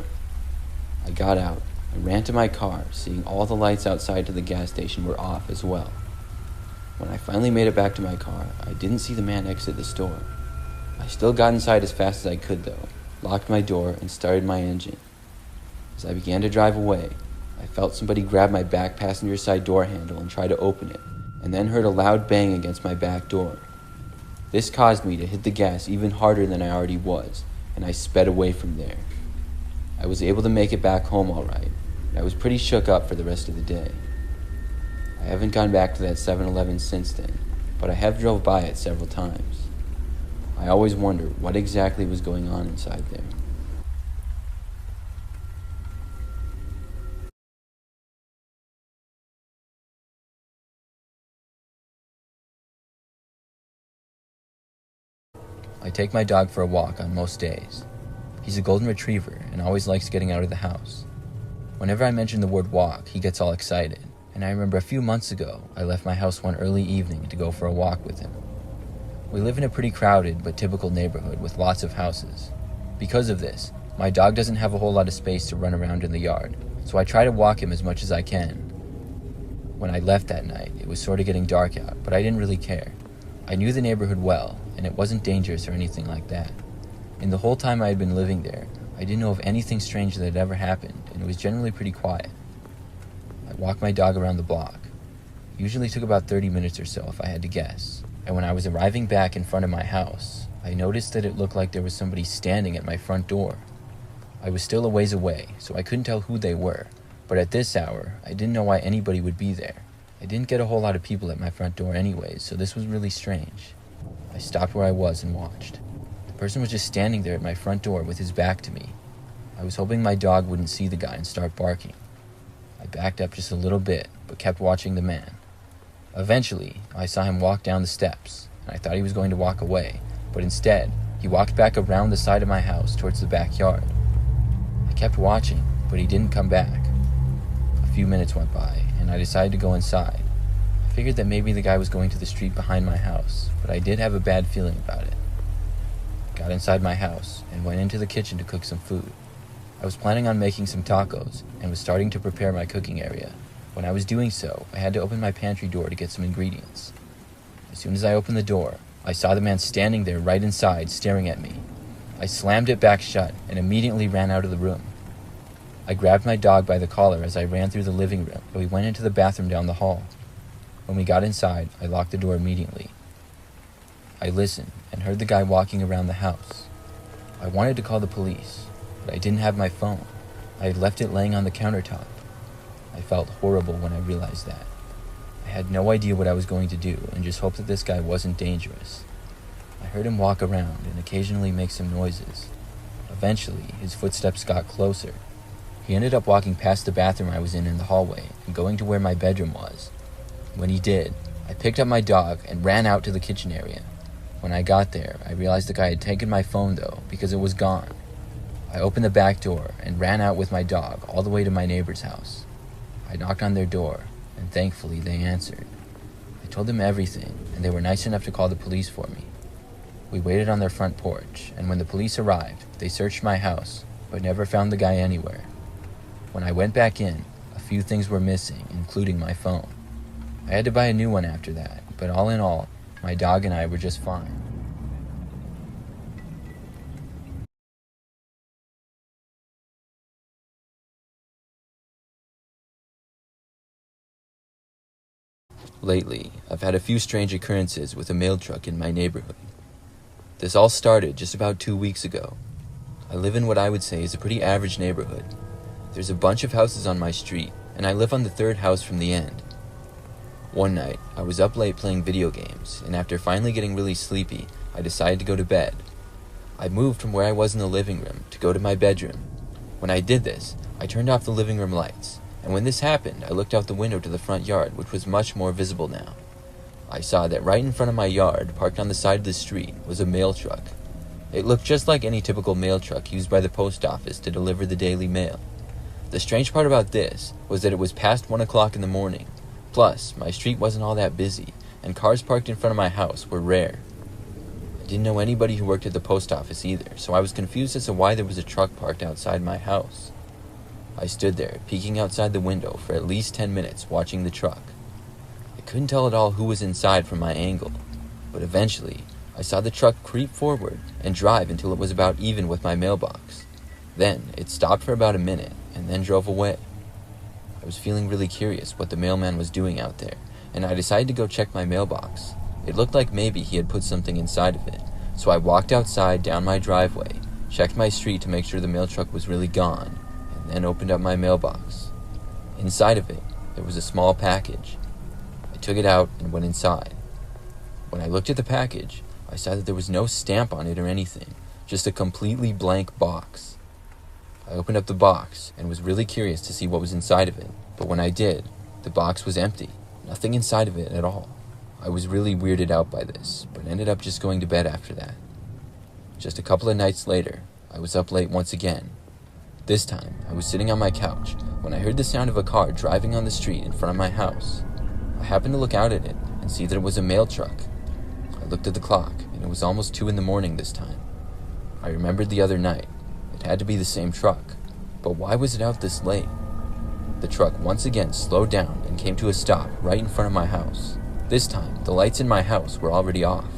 I got out and ran to my car, seeing all the lights outside to the gas station were off as well. When I finally made it back to my car, I didn't see the man exit the store. I still got inside as fast as I could though, locked my door, and started my engine. As I began to drive away, I felt somebody grab my back passenger side door handle and try to open it, and then heard a loud bang against my back door. This caused me to hit the gas even harder than I already was, and I sped away from there. I was able to make it back home all right, and I was pretty shook up for the rest of the day. I haven't gone back to that 7-Eleven since then, but I have drove by it several times. I always wonder what exactly was going on inside there. I take my dog for a walk on most days. He's a golden retriever and always likes getting out of the house. Whenever I mention the word walk, he gets all excited, and I remember a few months ago, I left my house one early evening to go for a walk with him. We live in a pretty crowded but typical neighborhood with lots of houses. Because of this, my dog doesn't have a whole lot of space to run around in the yard, so I try to walk him as much as I can. When I left that night, it was sort of getting dark out, but I didn't really care. I knew the neighborhood well, and it wasn't dangerous or anything like that. In the whole time I had been living there, I didn't know of anything strange that had ever happened, and it was generally pretty quiet. I walked my dog around the block. It usually took about 30 minutes or so if I had to guess, and when I was arriving back in front of my house, I noticed that it looked like there was somebody standing at my front door. I was still a ways away, so I couldn't tell who they were, but at this hour, I didn't know why anybody would be there. I didn't get a whole lot of people at my front door anyways, so this was really strange. I stopped where I was and watched. The person was just standing there at my front door with his back to me. I was hoping my dog wouldn't see the guy and start barking. I backed up just a little bit, but kept watching the man. Eventually, I saw him walk down the steps, and I thought he was going to walk away, but instead, he walked back around the side of my house towards the backyard. I kept watching, but he didn't come back. A few minutes went by, and I decided to go inside. I figured that maybe the guy was going to the street behind my house, but I did have a bad feeling about it. I got inside my house and went into the kitchen to cook some food. I was planning on making some tacos and was starting to prepare my cooking area. When I was doing so, I had to open my pantry door to get some ingredients. As soon as I opened the door, I saw the man standing there right inside, staring at me. I slammed it back shut and immediately ran out of the room. I grabbed my dog by the collar as I ran through the living room, and we went into the bathroom down the hall. When we got inside, I locked the door immediately. I listened and heard the guy walking around the house. I wanted to call the police, but I didn't have my phone. I had left it laying on the countertop. I felt horrible when I realized that. I had no idea what I was going to do and just hoped that this guy wasn't dangerous. I heard him walk around and occasionally make some noises. Eventually, his footsteps got closer. He ended up walking past the bathroom I was in the hallway and going to where my bedroom was. When he did, I picked up my dog and ran out to the kitchen area. When I got there, I realized the guy had taken my phone though, because it was gone. I opened the back door and ran out with my dog all the way to my neighbor's house. I knocked on their door, and thankfully they answered. I told them everything, and they were nice enough to call the police for me. We waited on their front porch, and when the police arrived, they searched my house, but never found the guy anywhere. When I went back in, a few things were missing, including my phone. I had to buy a new one after that, but all in all, my dog and I were just fine. Lately, I've had a few strange occurrences with a mail truck in my neighborhood. This all started just about 2 weeks ago. I live in what I would say is a pretty average neighborhood. There's a bunch of houses on my street, and I live on the third house from the end. One night, I was up late playing video games, and after finally getting really sleepy, I decided to go to bed. I moved from where I was in the living room to go to my bedroom. When I did this, I turned off the living room lights, and when this happened, I looked out the window to the front yard, which was much more visible now. I saw that right in front of my yard, parked on the side of the street, was a mail truck. It looked just like any typical mail truck used by the post office to deliver the daily mail. The strange part about this was that it was past 1 o'clock in the morning. Plus, my street wasn't all that busy, and cars parked in front of my house were rare. I didn't know anybody who worked at the post office either, so I was confused as to why there was a truck parked outside my house. I stood there, peeking outside the window for at least 10 minutes, watching the truck. I couldn't tell at all who was inside from my angle, but eventually, I saw the truck creep forward and drive until it was about even with my mailbox. Then, it stopped for about a minute, and then drove away. I was feeling really curious what the mailman was doing out there, and I decided to go check my mailbox. It looked like maybe he had put something inside of it, so I walked outside down my driveway, checked my street to make sure the mail truck was really gone, and then opened up my mailbox. Inside of it, there was a small package. I took it out and went inside. When I looked at the package, I saw that there was no stamp on it or anything, just a completely blank box. I opened up the box and was really curious to see what was inside of it, but when I did, the box was empty, nothing inside of it at all. I was really weirded out by this, but ended up just going to bed after that. Just a couple of nights later, I was up late once again. This time, I was sitting on my couch when I heard the sound of a car driving on the street in front of my house. I happened to look out at it and see that it was a mail truck. I looked at the clock, and it was almost 2 a.m. this time. I remembered the other night. It had to be the same truck, but why was it out this late? The truck once again slowed down and came to a stop right in front of my house. This time, the lights in my house were already off.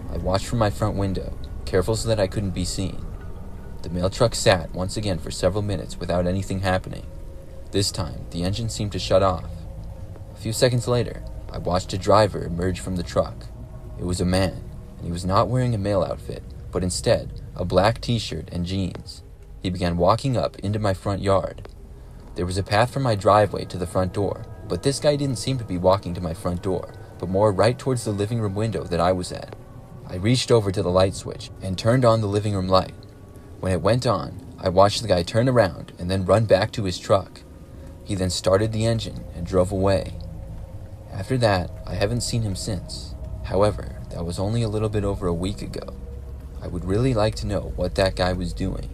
I watched from my front window, careful so that I couldn't be seen. The mail truck sat once again for several minutes without anything happening. This time, the engine seemed to shut off. A few seconds later, I watched a driver emerge from the truck. It was a man, and he was not wearing a mail outfit, but instead, a black t-shirt and jeans. He began walking up into my front yard. There was a path from my driveway to the front door, but this guy didn't seem to be walking to my front door, but more right towards the living room window that I was at. I reached over to the light switch and turned on the living room light. When it went on, I watched the guy turn around and then run back to his truck. He then started the engine and drove away. After that, I haven't seen him since. However, that was only a little bit over a week ago. I would really like to know what that guy was doing.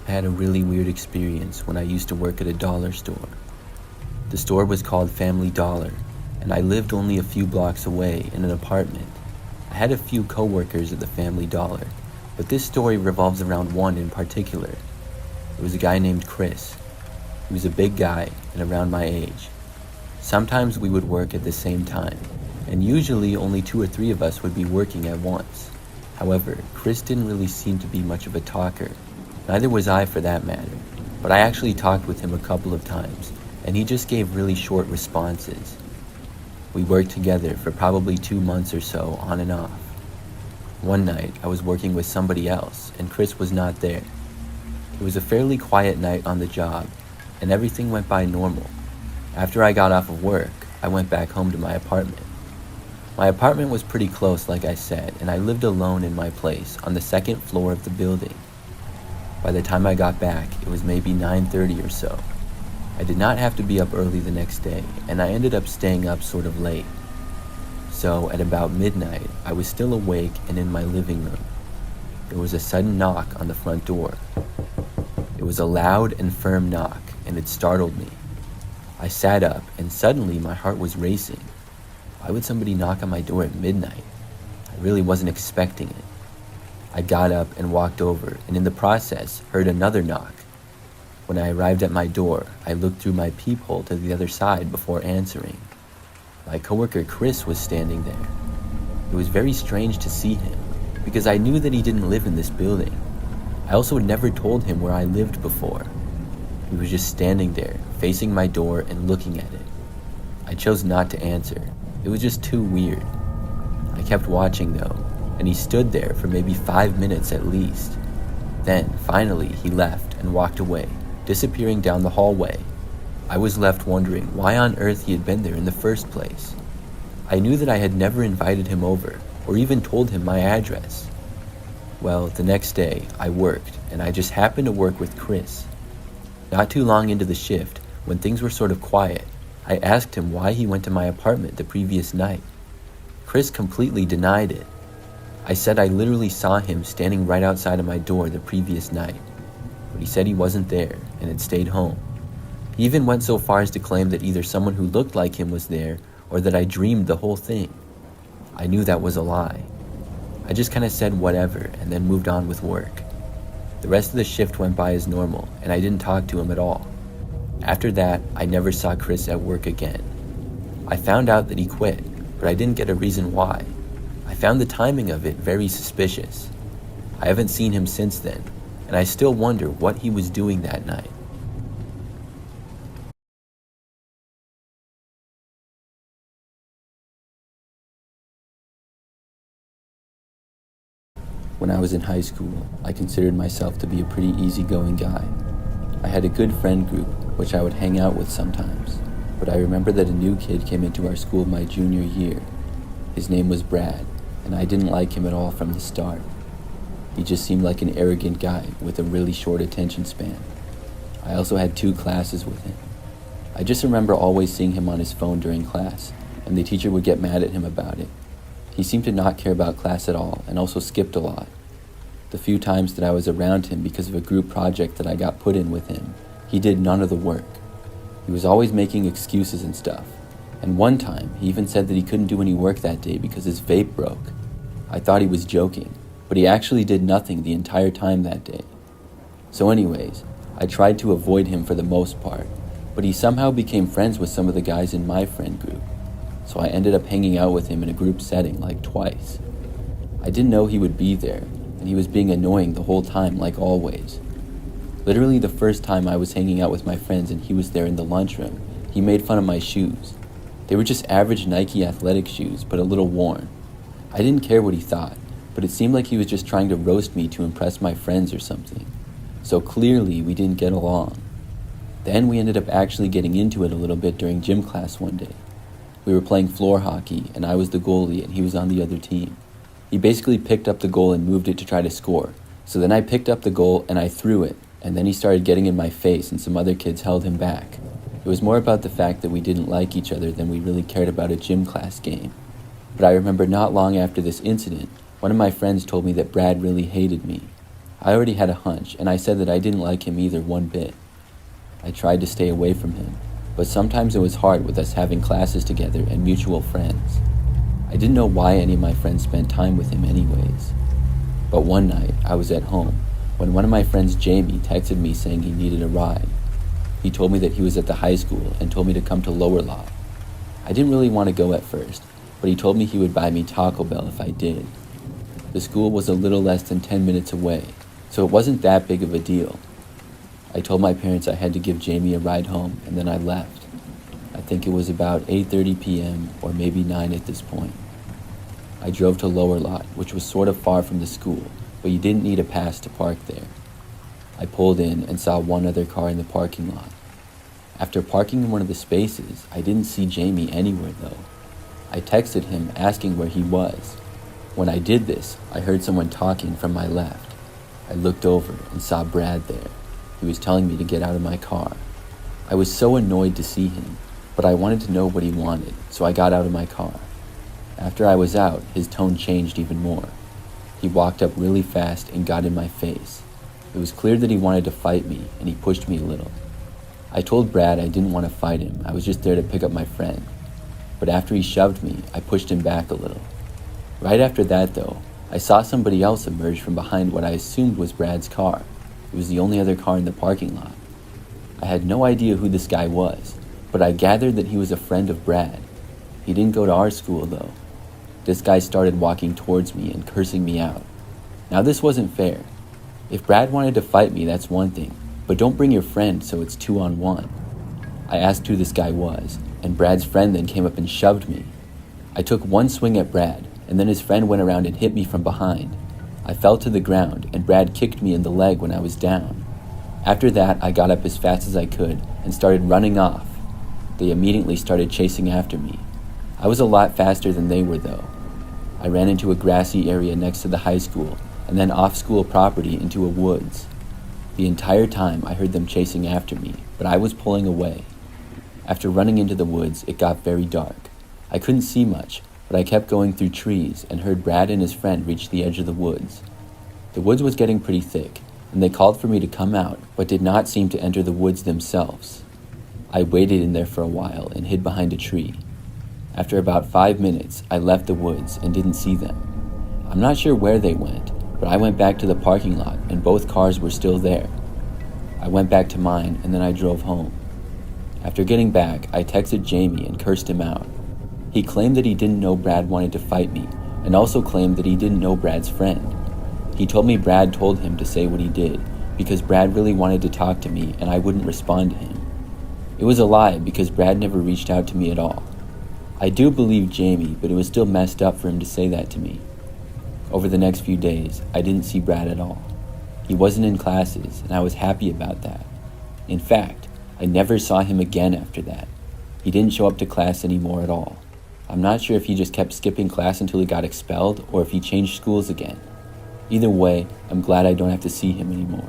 I had a really weird experience when I used to work at a dollar store. The store was called Family Dollar, and I lived only a few blocks away in an apartment. I had a few coworkers at the Family Dollar, but this story revolves around one in particular. It was a guy named Chris. He was a big guy and around my age. Sometimes we would work at the same time, and usually only 2 or 3 of us would be working at once. However, Chris didn't really seem to be much of a talker. Neither was I for that matter, but I actually talked with him a couple of times, and he just gave really short responses. We worked together for probably 2 months or so, on and off. One night, I was working with somebody else, and Chris was not there. It was a fairly quiet night on the job, and everything went by normal. After I got off of work, I went back home to my apartment. My apartment was pretty close, like I said, and I lived alone in my place on the 2nd floor of the building. By the time I got back, it was maybe 9:30 or so. I did not have to be up early the next day, and I ended up staying up sort of late. So, at about midnight, I was still awake and in my living room. There was a sudden knock on the front door. It was a loud and firm knock, and it startled me. I sat up, and suddenly my heart was racing. Why would somebody knock on my door at midnight? I really wasn't expecting it. I got up and walked over, and in the process, heard another knock. When I arrived at my door, I looked through my peephole to the other side before answering. My coworker Chris was standing there. It was very strange to see him, because I knew that he didn't live in this building. I also had never told him where I lived before. He was just standing there, facing my door and looking at it. I chose not to answer. It was just too weird. I kept watching though, and he stood there for maybe 5 minutes at least. Then, finally, he left and walked away, disappearing down the hallway. I was left wondering why on earth he had been there in the first place. I knew that I had never invited him over, or even told him my address. Well, the next day, I worked, and I just happened to work with Chris. Not too long into the shift, when things were sort of quiet, I asked him why he went to my apartment the previous night. Chris completely denied it. I said I literally saw him standing right outside of my door the previous night, but he said he wasn't there and had stayed home. He even went so far as to claim that either someone who looked like him was there or that I dreamed the whole thing. I knew that was a lie. I just kind of said whatever and then moved on with work. The rest of the shift went by as normal and I didn't talk to him at all. After that, I never saw Chris at work again. I found out that he quit, but I didn't get a reason why. I found the timing of it very suspicious. I haven't seen him since then, and I still wonder what he was doing that night. When I was in high school, I considered myself to be a pretty easygoing guy. I had a good friend group, which I would hang out with sometimes, but I remember that a new kid came into our school my junior year. His name was Brad, and I didn't like him at all from the start. He just seemed like an arrogant guy with a really short attention span. I also had 2 classes with him. I just remember always seeing him on his phone during class, and the teacher would get mad at him about it. He seemed to not care about class at all, and also skipped a lot. The few times that I was around him because of a group project that I got put in with him, he did none of the work. He was always making excuses and stuff. And one time, he even said that he couldn't do any work that day because his vape broke. I thought he was joking, but he actually did nothing the entire time that day. So anyways, I tried to avoid him for the most part, but he somehow became friends with some of the guys in my friend group. So I ended up hanging out with him in a group setting like twice. I didn't know he would be there, and he was being annoying the whole time like always. Literally the first time I was hanging out with my friends and he was there in the lunchroom, he made fun of my shoes. They were just average Nike athletic shoes, but a little worn. I didn't care what he thought, but it seemed like he was just trying to roast me to impress my friends or something. So clearly we didn't get along. Then we ended up actually getting into it a little bit during gym class one day. We were playing floor hockey and I was the goalie and he was on the other team. He basically picked up the goal and moved it to try to score. So then I picked up the goal and I threw it, and then he started getting in my face and some other kids held him back. It was more about the fact that we didn't like each other than we really cared about a gym class game. But I remember not long after this incident, one of my friends told me that Brad really hated me. I already had a hunch, and I said that I didn't like him either one bit. I tried to stay away from him, but sometimes it was hard with us having classes together and mutual friends. I didn't know why any of my friends spent time with him anyways. But one night, I was at home when one of my friends, Jamie, texted me saying he needed a ride. He told me that he was at the high school and told me to come to Lower Lot. I didn't really want to go at first, but he told me he would buy me Taco Bell if I did. The school was a little less than 10 minutes away, so it wasn't that big of a deal. I told my parents I had to give Jamie a ride home, and then I left. I think it was about 8:30 p.m. or maybe 9 at this point. I drove to Lower Lot, which was sort of far from the school, but you didn't need a pass to park there. I pulled in and saw one other car in the parking lot. After parking in one of the spaces, I didn't see Jamie anywhere though. I texted him asking where he was. When I did this, I heard someone talking from my left. I looked over and saw Brad there. He was telling me to get out of my car. I was so annoyed to see him, but I wanted to know what he wanted, so I got out of my car. After I was out, his tone changed even more. He walked up really fast and got in my face. It was clear that he wanted to fight me, and he pushed me a little. I told Brad I didn't want to fight him, I was just there to pick up my friend. But after he shoved me, I pushed him back a little. Right after that though, I saw somebody else emerge from behind what I assumed was Brad's car. It was the only other car in the parking lot. I had no idea who this guy was, but I gathered that he was a friend of Brad. He didn't go to our school though. This guy started walking towards me and cursing me out. Now this wasn't fair. If Brad wanted to fight me, that's one thing, but don't bring your friend so it's 2-on-1. I asked who this guy was, and Brad's friend then came up and shoved me. I took one swing at Brad, and then his friend went around and hit me from behind. I fell to the ground, and Brad kicked me in the leg when I was down. After that, I got up as fast as I could and started running off. They immediately started chasing after me. I was a lot faster than they were, though. I ran into a grassy area next to the high school, and then off school property into a woods. The entire time I heard them chasing after me, but I was pulling away. After running into the woods, it got very dark. I couldn't see much, but I kept going through trees and heard Brad and his friend reach the edge of the woods. The woods was getting pretty thick, and they called for me to come out, but did not seem to enter the woods themselves. I waited in there for a while and hid behind a tree. After about 5 minutes, I left the woods and didn't see them. I'm not sure where they went, but I went back to the parking lot and both cars were still there. I went back to mine and then I drove home. After getting back, I texted Jamie and cursed him out. He claimed that he didn't know Brad wanted to fight me and also claimed that he didn't know Brad's friend. He told me Brad told him to say what he did because Brad really wanted to talk to me and I wouldn't respond to him. It was a lie because Brad never reached out to me at all. I do believe Jamie, but it was still messed up for him to say that to me. Over the next few days, I didn't see Brad at all. He wasn't in classes, and I was happy about that. In fact, I never saw him again after that. He didn't show up to class anymore at all. I'm not sure if he just kept skipping class until he got expelled or if he changed schools again. Either way, I'm glad I don't have to see him anymore.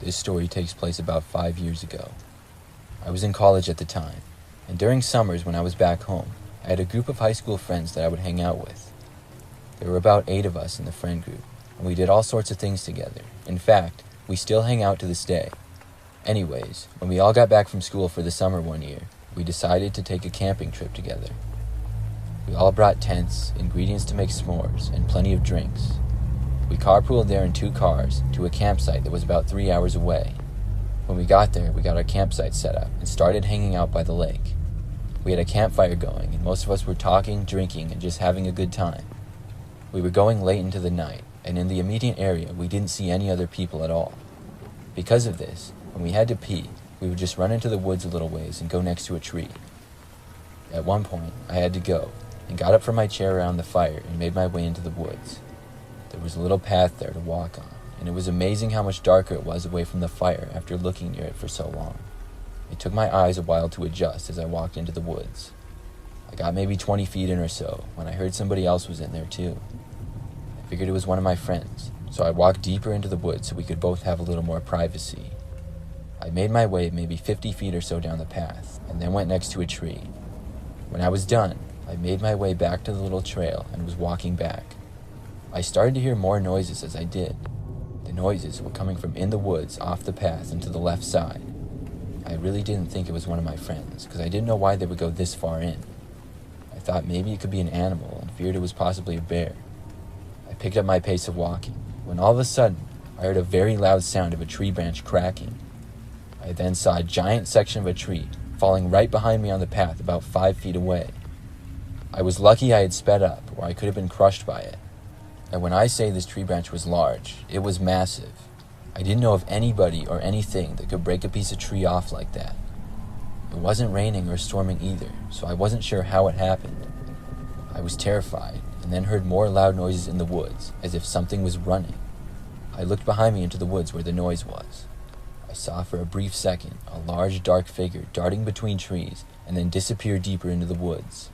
This story takes place about 5 years ago. I was in college at the time, and during summers when I was back home, I had a group of high school friends that I would hang out with. There were about 8 of us in the friend group, and we did all sorts of things together. In fact, we still hang out to this day. Anyways, when we all got back from school for the summer one year, we decided to take a camping trip together. We all brought tents, ingredients to make s'mores, and plenty of drinks. We carpooled there in 2 cars to a campsite that was about 3 hours away. When we got there, we got our campsite set up and started hanging out by the lake. We had a campfire going, and most of us were talking, drinking, and just having a good time. We were going late into the night, and in the immediate area, we didn't see any other people at all. Because of this, when we had to pee, we would just run into the woods a little ways and go next to a tree. At one point, I had to go, and got up from my chair around the fire and made my way into the woods. There was a little path there to walk on, and it was amazing how much darker it was away from the fire after looking near it for so long. It took my eyes a while to adjust as I walked into the woods. I got maybe 20 feet in or so when I heard somebody else was in there too. I figured it was one of my friends, so I walked deeper into the woods so we could both have a little more privacy. I made my way maybe 50 feet or so down the path, and then went next to a tree. When I was done, I made my way back to the little trail and was walking back. I started to hear more noises as I did. The noises were coming from in the woods off the path and to the left side. I really didn't think it was one of my friends because I didn't know why they would go this far in. I thought maybe it could be an animal and feared it was possibly a bear. I picked up my pace of walking when all of a sudden I heard a very loud sound of a tree branch cracking. I then saw a giant section of a tree falling right behind me on the path about 5 feet away. I was lucky I had sped up or I could have been crushed by it. And when I say this tree branch was large, it was massive. I didn't know of anybody or anything that could break a piece of tree off like that. It wasn't raining or storming either, so I wasn't sure how it happened. I was terrified, and then heard more loud noises in the woods, as if something was running. I looked behind me into the woods where the noise was. I saw for a brief second a large dark figure darting between trees and then disappear deeper into the woods.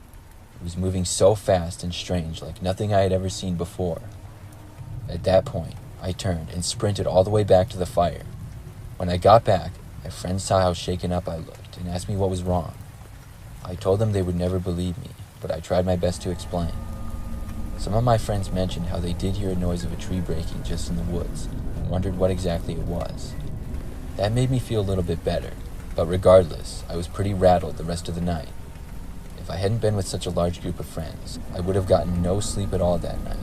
It was moving so fast and strange, like nothing I had ever seen before. At that point, I turned and sprinted all the way back to the fire. When I got back, my friends saw how shaken up I looked and asked me what was wrong. I told them they would never believe me, but I tried my best to explain. Some of my friends mentioned how they did hear a noise of a tree breaking just in the woods and wondered what exactly it was. That made me feel a little bit better, but regardless, I was pretty rattled the rest of the night. If I hadn't been with such a large group of friends, I would have gotten no sleep at all that night.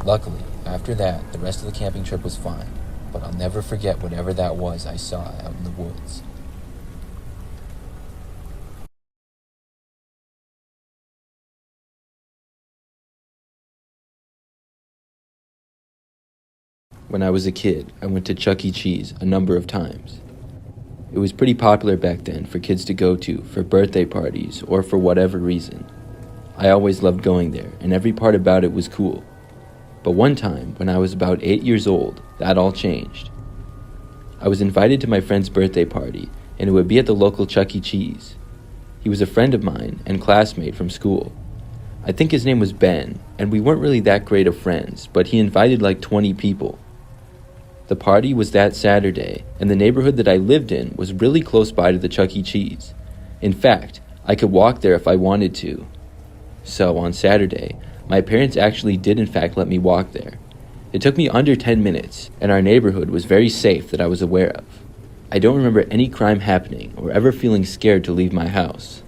Luckily, after that, the rest of the camping trip was fine, but I'll never forget whatever that was I saw out in the woods. When I was a kid, I went to Chuck E. Cheese a number of times. It was pretty popular back then for kids to go to for birthday parties or for whatever reason. I always loved going there, and every part about it was cool. But one time, when I was about 8 years old, that all changed. I was invited to my friend's birthday party, and it would be at the local Chuck E. Cheese. He was a friend of mine and classmate from school. I think his name was Ben, and we weren't really that great of friends, but he invited like 20 people. The party was that Saturday, and the neighborhood that I lived in was really close by to the Chuck E. Cheese. In fact, I could walk there if I wanted to. So, on Saturday, my parents actually did in fact let me walk there. It took me under 10 minutes, and our neighborhood was very safe that I was aware of. I don't remember any crime happening or ever feeling scared to leave my house.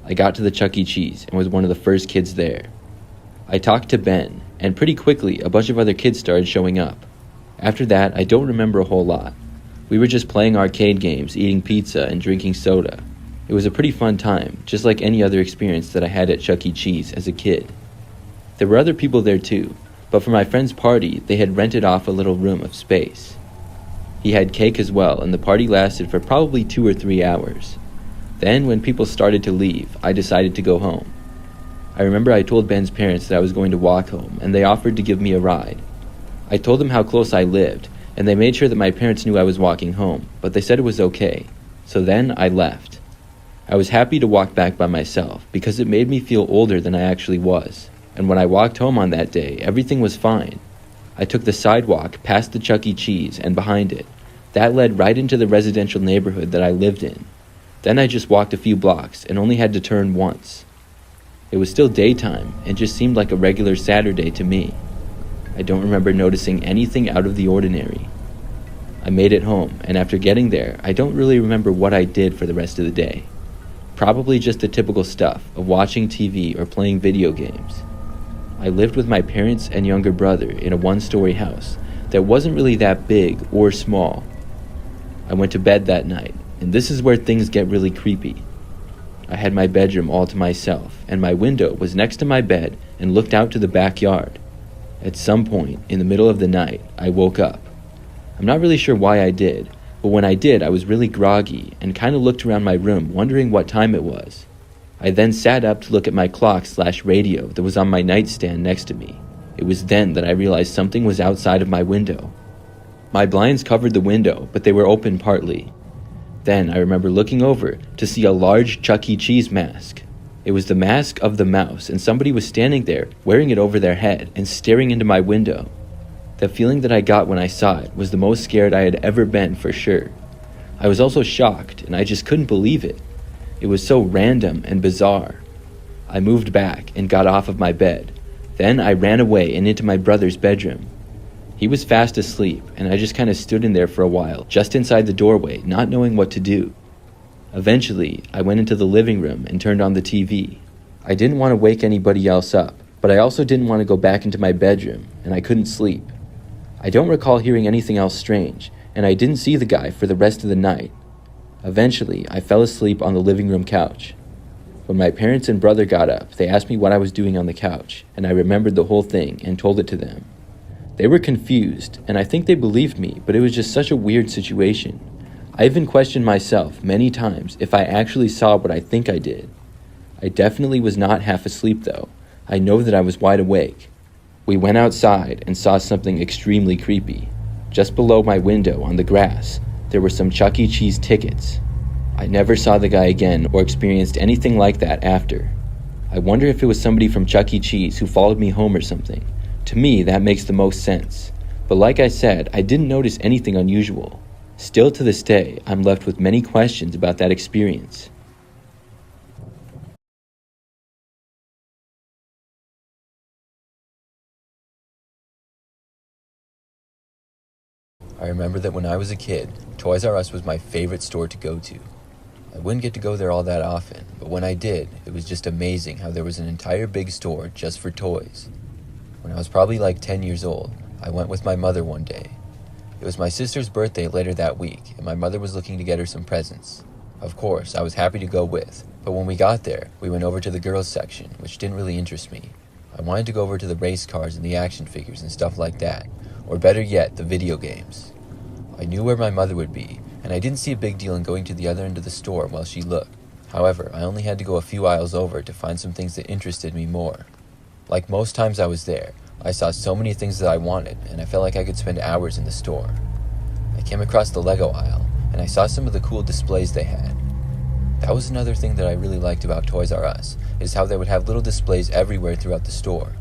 I got to the Chuck E. Cheese and was one of the first kids there. I talked to Ben, and pretty quickly a bunch of other kids started showing up. After that, I don't remember a whole lot. We were just playing arcade games, eating pizza, and drinking soda. It was a pretty fun time, just like any other experience that I had at Chuck E. Cheese as a kid. There were other people there too, but for my friend's party, they had rented off a little room of space. He had cake as well, and the party lasted for probably 2 or 3 hours. Then, when people started to leave, I decided to go home. I remember I told Ben's parents that I was going to walk home, and they offered to give me a ride. I told them how close I lived, and they made sure that my parents knew I was walking home, but they said it was okay. So then I left. I was happy to walk back by myself because it made me feel older than I actually was. And when I walked home on that day, everything was fine. I took the sidewalk past the Chuck E. Cheese and behind it. That led right into the residential neighborhood that I lived in. Then I just walked a few blocks and only had to turn once. It was still daytime and just seemed like a regular Saturday to me. I don't remember noticing anything out of the ordinary. I made it home, and after getting there, I don't really remember what I did for the rest of the day. Probably just the typical stuff of watching TV or playing video games. I lived with my parents and younger brother in a one-story house that wasn't really that big or small. I went to bed that night, and this is where things get really creepy. I had my bedroom all to myself, and my window was next to my bed and looked out to the backyard. At some point, in the middle of the night, I woke up. I'm not really sure why I did, but when I did, I was really groggy and kind of looked around my room wondering what time it was. I then sat up to look at my clock/radio that was on my nightstand next to me. It was then that I realized something was outside of my window. My blinds covered the window, but they were open partly. Then I remember looking over to see a large Chuck E. Cheese mask. It was the mask of the mouse, and somebody was standing there wearing it over their head and staring into my window. The feeling that I got when I saw it was the most scared I had ever been, for sure. I was also shocked, and I just couldn't believe it. It was so random and bizarre. I moved back and got off of my bed. Then I ran away and into my brother's bedroom. He was fast asleep, and I just kind of stood in there for a while, just inside the doorway, not knowing what to do. Eventually, I went into the living room and turned on the TV. I didn't want to wake anybody else up, but I also didn't want to go back into my bedroom, and I couldn't sleep. I don't recall hearing anything else strange, and I didn't see the guy for the rest of the night. Eventually, I fell asleep on the living room couch. When my parents and brother got up, they asked me what I was doing on the couch, and I remembered the whole thing and told it to them. They were confused, and I think they believed me, but it was just such a weird situation. I even questioned myself many times if I actually saw what I think I did. I definitely was not half asleep though. I know that I was wide awake. We went outside and saw something extremely creepy. Just below my window on the grass, there were some Chuck E. Cheese tickets. I never saw the guy again or experienced anything like that after. I wonder if it was somebody from Chuck E. Cheese who followed me home or something. To me, that makes the most sense. But like I said, I didn't notice anything unusual. Still to this day, I'm left with many questions about that experience. I remember that when I was a kid, Toys R Us was my favorite store to go to. I wouldn't get to go there all that often, but when I did, it was just amazing how there was an entire big store just for toys. When I was probably like 10 years old, I went with my mother one day. It was my sister's birthday later that week, and my mother was looking to get her some presents. Of course, I was happy to go with, but when we got there, we went over to the girls section, which didn't really interest me. I wanted to go over to the race cars and the action figures and stuff like that, or better yet, the video games. I knew where my mother would be, and I didn't see a big deal in going to the other end of the store while she looked. However, I only had to go a few aisles over to find some things that interested me more. Like most times I was there, I saw so many things that I wanted, and I felt like I could spend hours in the store. I came across the Lego aisle, and I saw some of the cool displays they had. That was another thing that I really liked about Toys R Us, is how they would have little displays everywhere throughout the store.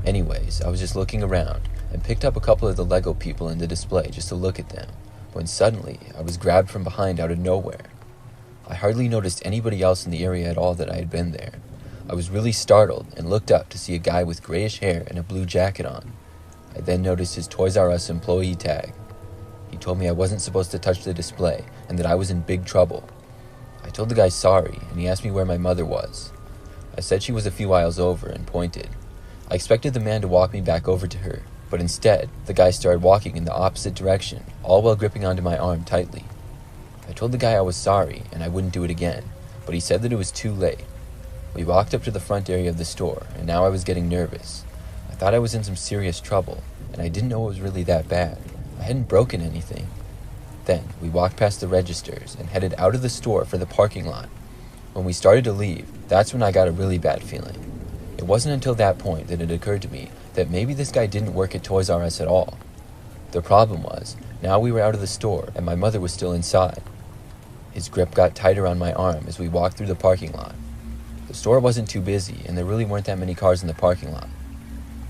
Anyways, I was just looking around, and picked up a couple of the Lego people in the display just to look at them, when suddenly, I was grabbed from behind out of nowhere. I hardly noticed anybody else in the area at all that I had been there. I was really startled and looked up to see a guy with grayish hair and a blue jacket on. I then noticed his Toys R Us employee tag. He told me I wasn't supposed to touch the display and that I was in big trouble. I told the guy sorry, and he asked me where my mother was. I said she was a few aisles over and pointed. I expected the man to walk me back over to her, but instead, the guy started walking in the opposite direction, all while gripping onto my arm tightly. I told the guy I was sorry and I wouldn't do it again, but he said that it was too late. We walked up to the front area of the store, and now I was getting nervous. I thought I was in some serious trouble, and I didn't know it was really that bad. I hadn't broken anything. Then, we walked past the registers and headed out of the store for the parking lot. When we started to leave, that's when I got a really bad feeling. It wasn't until that point that it occurred to me that maybe this guy didn't work at Toys R Us at all. The problem was, now we were out of the store, and my mother was still inside. His grip got tighter on my arm as we walked through the parking lot. The store wasn't too busy, and there really weren't that many cars in the parking lot.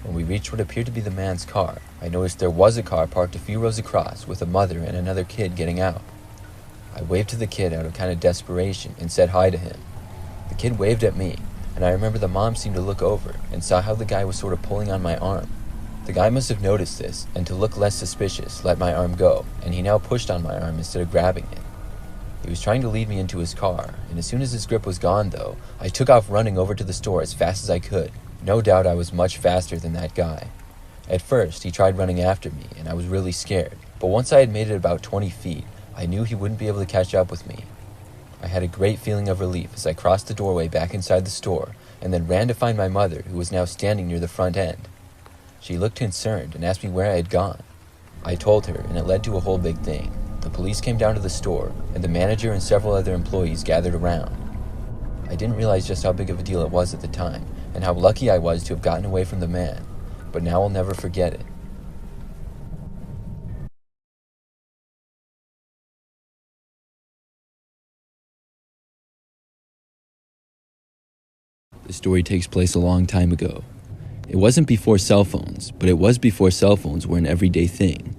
When we reached what appeared to be the man's car, I noticed there was a car parked a few rows across with a mother and another kid getting out. I waved to the kid out of kind of desperation and said hi to him. The kid waved at me, and I remember the mom seemed to look over and saw how the guy was sort of pulling on my arm. The guy must have noticed this, and to look less suspicious, let my arm go, and he now pushed on my arm instead of grabbing it. He was trying to lead me into his car, and as soon as his grip was gone, though, I took off running over to the store as fast as I could. No doubt I was much faster than that guy. At first, he tried running after me, and I was really scared, but once I had made it about 20 feet, I knew he wouldn't be able to catch up with me. I had a great feeling of relief as I crossed the doorway back inside the store, and then ran to find my mother, who was now standing near the front end. She looked concerned and asked me where I had gone. I told her, and it led to a whole big thing. The police came down to the store, and the manager and several other employees gathered around. I didn't realize just how big of a deal it was at the time, and how lucky I was to have gotten away from the man, but now I'll never forget it. The story takes place a long time ago. It wasn't before cell phones, but it was before cell phones were an everyday thing.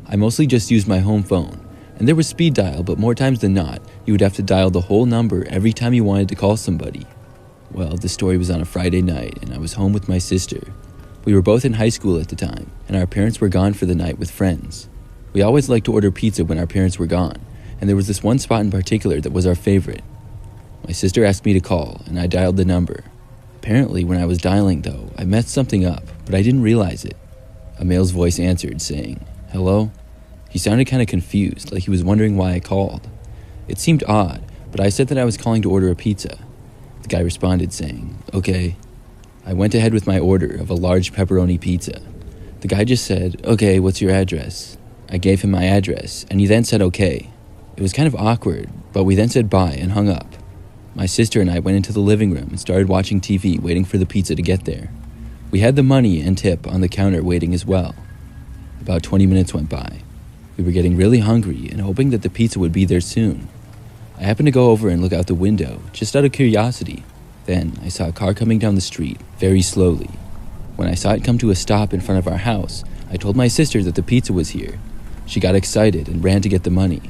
I mostly just used my home phone, and there was speed dial, but more times than not, you would have to dial the whole number every time you wanted to call somebody. Well, the story was on a Friday night, and I was home with my sister. We were both in high school at the time, and our parents were gone for the night with friends. We always liked to order pizza when our parents were gone, and there was this one spot in particular that was our favorite. My sister asked me to call, and I dialed the number. Apparently, when I was dialing, though, I messed something up, but I didn't realize it. A male's voice answered, saying, "Hello?" He sounded kind of confused, like he was wondering why I called. It seemed odd, but I said that I was calling to order a pizza. The guy responded, saying, "Okay." I went ahead with my order of a large pepperoni pizza. The guy just said, "Okay, what's your address?" I gave him my address, and he then said okay. It was kind of awkward, but we then said bye and hung up. My sister and I went into the living room and started watching TV, waiting for the pizza to get there. We had the money and tip on the counter waiting as well. About 20 minutes went by. We were getting really hungry and hoping that the pizza would be there soon. I happened to go over and look out the window, just out of curiosity. Then I saw a car coming down the street, very slowly. When I saw it come to a stop in front of our house, I told my sister that the pizza was here. She got excited and ran to get the money.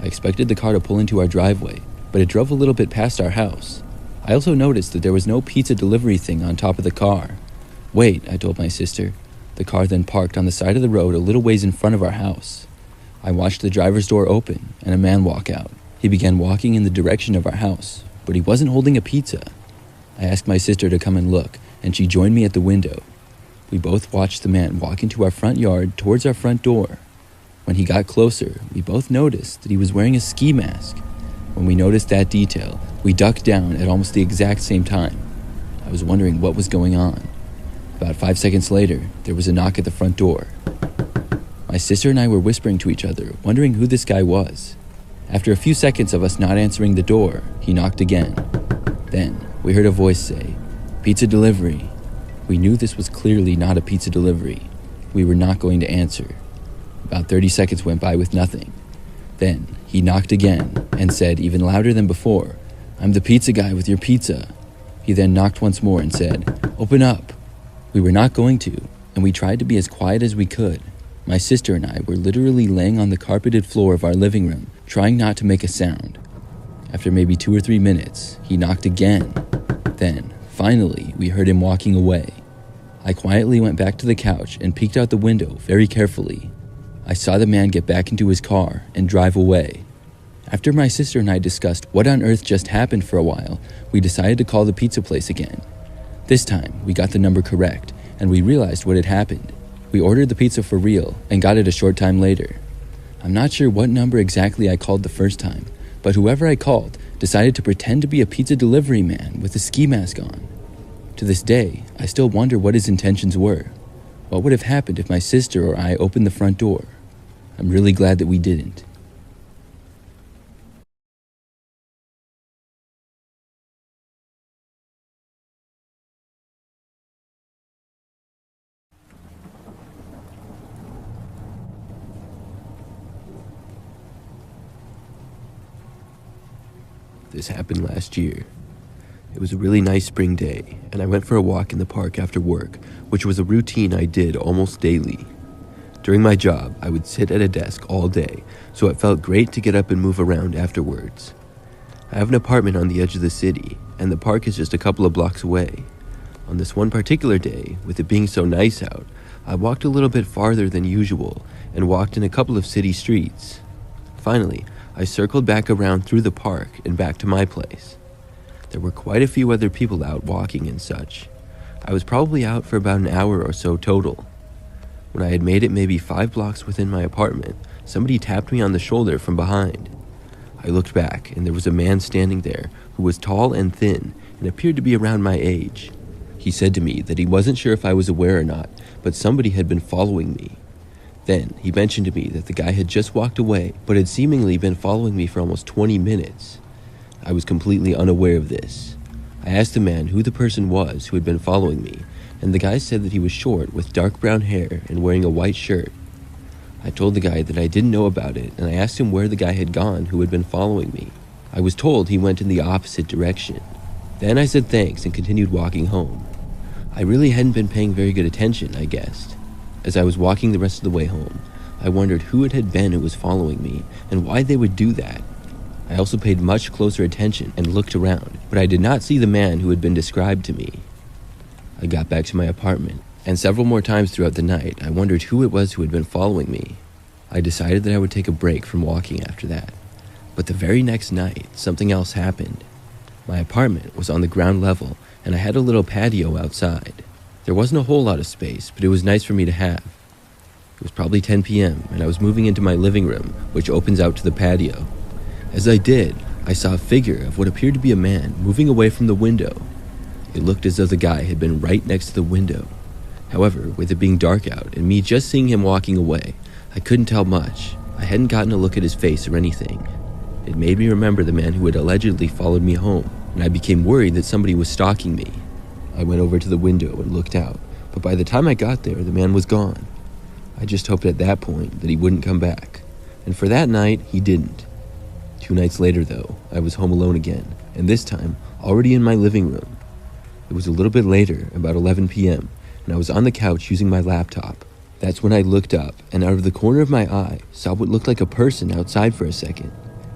I expected the car to pull into our driveway, but it drove a little bit past our house. I also noticed that there was no pizza delivery thing on top of the car. "Wait," I told my sister. The car then parked on the side of the road a little ways in front of our house. I watched the driver's door open and a man walk out. He began walking in the direction of our house, but he wasn't holding a pizza. I asked my sister to come and look, and she joined me at the window. We both watched the man walk into our front yard towards our front door. When he got closer, we both noticed that he was wearing a ski mask. When we noticed that detail, we ducked down at almost the exact same time. I was wondering what was going on. About 5 seconds later, there was a knock at the front door. My sister and I were whispering to each other, wondering who this guy was. After a few seconds of us not answering the door, he knocked again. Then, we heard a voice say, "Pizza delivery." We knew this was clearly not a pizza delivery. We were not going to answer. About 30 seconds went by with nothing. Then, he knocked again and said, even louder than before, "I'm the pizza guy with your pizza." He then knocked once more and said, "Open up." We were not going to, and we tried to be as quiet as we could. My sister and I were literally laying on the carpeted floor of our living room, trying not to make a sound. After maybe 2 or 3 minutes, he knocked again. Then, finally, we heard him walking away. I quietly went back to the couch and peeked out the window very carefully. I saw the man get back into his car and drive away. After my sister and I discussed what on earth just happened for a while, we decided to call the pizza place again. This time, we got the number correct, and we realized what had happened. We ordered the pizza for real and got it a short time later. I'm not sure what number exactly I called the first time, but whoever I called decided to pretend to be a pizza delivery man with a ski mask on. To this day, I still wonder what his intentions were. What would have happened if my sister or I opened the front door? I'm really glad that we didn't. This happened last year. It was a really nice spring day, and I went for a walk in the park after work, which was a routine I did almost daily. During my job, I would sit at a desk all day, so it felt great to get up and move around afterwards. I have an apartment on the edge of the city, and the park is just a couple of blocks away. On this one particular day, with it being so nice out, I walked a little bit farther than usual and walked in a couple of city streets. Finally, I circled back around through the park and back to my place. There were quite a few other people out walking and such. I was probably out for about an hour or so total. When I had made it maybe 5 blocks within my apartment, somebody tapped me on the shoulder from behind. I looked back, and there was a man standing there who was tall and thin and appeared to be around my age. He said to me that he wasn't sure if I was aware or not, but somebody had been following me. Then he mentioned to me that the guy had just walked away, but had seemingly been following me for almost 20 minutes. I was completely unaware of this. I asked the man who the person was who had been following me, and the guy said that he was short with dark brown hair and wearing a white shirt. I told the guy that I didn't know about it, and I asked him where the guy had gone who had been following me. I was told he went in the opposite direction. Then I said thanks and continued walking home. I really hadn't been paying very good attention, I guessed. As I was walking the rest of the way home, I wondered who it had been who was following me and why they would do that. I also paid much closer attention and looked around, but I did not see the man who had been described to me. I got back to my apartment, and several more times throughout the night, I wondered who it was who had been following me. I decided that I would take a break from walking after that. But the very next night, something else happened. My apartment was on the ground level, and I had a little patio outside. There wasn't a whole lot of space, but it was nice for me to have. It was probably 10 p.m., and I was moving into my living room, which opens out to the patio. As I did, I saw a figure of what appeared to be a man moving away from the window. It looked as though the guy had been right next to the window. However, with it being dark out and me just seeing him walking away, I couldn't tell much. I hadn't gotten a look at his face or anything. It made me remember the man who had allegedly followed me home, and I became worried that somebody was stalking me. I went over to the window and looked out, but by the time I got there, the man was gone. I just hoped at that point that he wouldn't come back, and for that night, he didn't. 2 nights later, though, I was home alone again, and this time, already in my living room. It was a little bit later, about 11 p.m., and I was on the couch using my laptop. That's when I looked up, and out of the corner of my eye, saw what looked like a person outside for a second.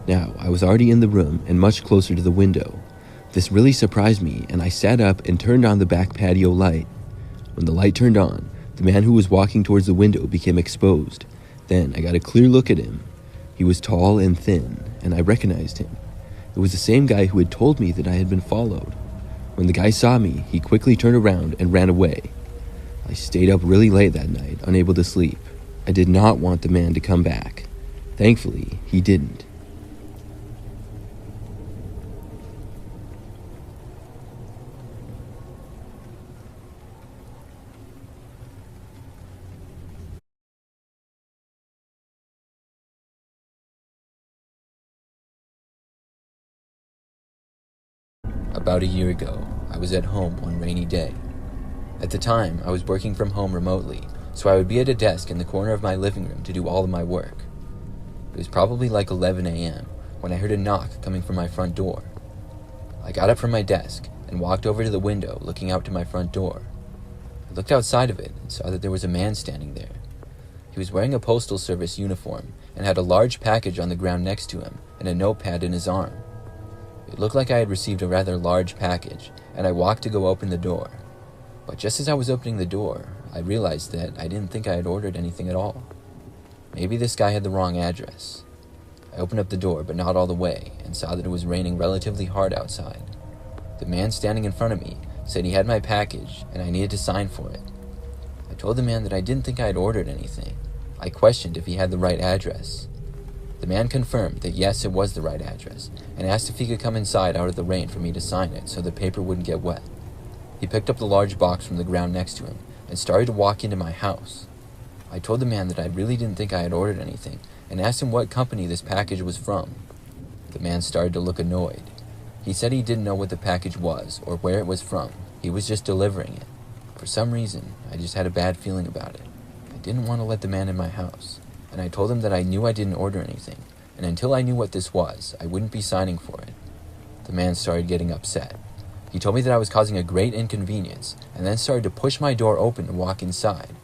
Now, I was already in the room and much closer to the window. This really surprised me, and I sat up and turned on the back patio light. When the light turned on, the man who was walking towards the window became exposed. Then I got a clear look at him. He was tall and thin, and I recognized him. It was the same guy who had told me that I had been followed. When the guy saw me, he quickly turned around and ran away. I stayed up really late that night, unable to sleep. I did not want the man to come back. Thankfully, he didn't. About a year ago, I was at home one rainy day. At the time, I was working from home remotely, so I would be at a desk in the corner of my living room to do all of my work. It was probably like 11 a.m. when I heard a knock coming from my front door. I got up from my desk and walked over to the window looking out to my front door. I looked outside of it and saw that there was a man standing there. He was wearing a postal service uniform and had a large package on the ground next to him and a notepad in his arm. It looked like I had received a rather large package, and I walked to go open the door. But just as I was opening the door, I realized that I didn't think I had ordered anything at all. Maybe this guy had the wrong address. I opened up the door, but not all the way, and saw that it was raining relatively hard outside. The man standing in front of me said he had my package, and I needed to sign for it. I told the man that I didn't think I had ordered anything. I questioned if he had the right address. The man confirmed that yes, it was the right address, and asked if he could come inside out of the rain for me to sign it so the paper wouldn't get wet. He picked up the large box from the ground next to him and started to walk into my house. I told the man that I really didn't think I had ordered anything and asked him what company this package was from. The man started to look annoyed. He said he didn't know what the package was or where it was from. He was just delivering it. For some reason, I just had a bad feeling about it. I didn't want to let the man in my house, and I told him that I knew I didn't order anything, and until I knew what this was, I wouldn't be signing for it. The man started getting upset. He told me that I was causing a great inconvenience, and then started to push my door open to walk inside.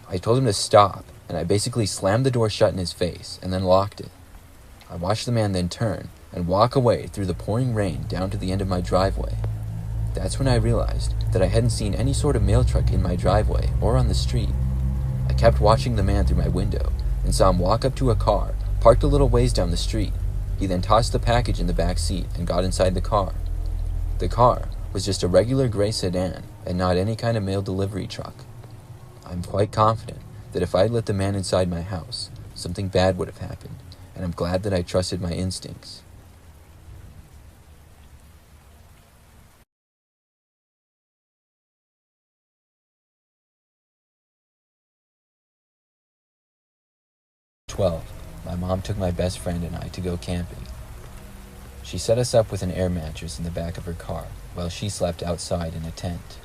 I told him to stop, and I basically slammed the door shut in his face, and then locked it. I watched the man then turn and walk away through the pouring rain down to the end of my driveway. That's when I realized that I hadn't seen any sort of mail truck in my driveway or on the street. I kept watching the man through my window and saw him walk up to a car parked a little ways down the street. He then tossed the package in the back seat and got inside the car. The car was just a regular gray sedan and not any kind of mail delivery truck. I'm quite confident that if I had let the man inside my house, something bad would have happened, and I'm glad that I trusted my instincts. My mom took my best friend and I to go camping. She set us up with an air mattress in the back of her car while she slept outside in a tent.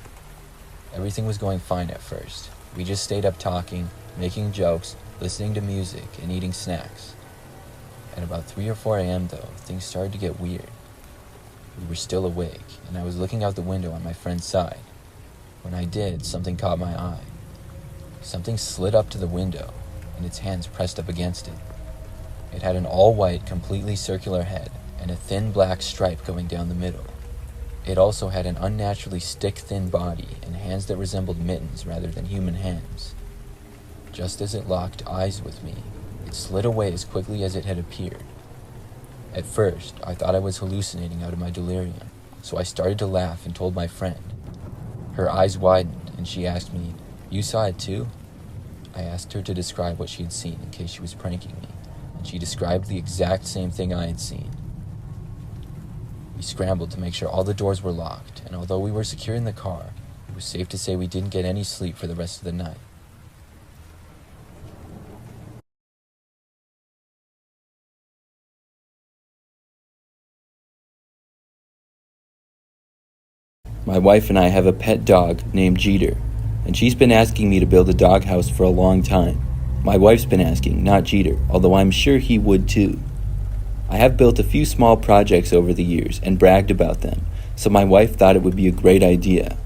Everything was going fine at first. We just stayed up talking, making jokes, listening to music, and eating snacks. At about 3 or 4 a.m. though, things started to get weird. We were still awake, and I was looking out the window on my friend's side. When I did, something caught my eye. Something slid up to the window, and its hands pressed up against it. It had an all-white, completely circular head, and a thin black stripe going down the middle. It also had an unnaturally stick-thin body and hands that resembled mittens rather than human hands. Just as it locked eyes with me, it slid away as quickly as it had appeared. At first, I thought I was hallucinating out of my delirium, so I started to laugh and told my friend. Her eyes widened, and she asked me, "You saw it too?" I asked her to describe what she had seen in case she was pranking me, and she described the exact same thing I had seen. We scrambled to make sure all the doors were locked, and although we were secure in the car, it was safe to say we didn't get any sleep for the rest of the night. My wife and I have a pet dog named Jeter, and she's been asking me to build a doghouse for a long time. My wife's been asking, not Jeter, although I'm sure he would too. I have built a few small projects over the years and bragged about them, so my wife thought it would be a great idea.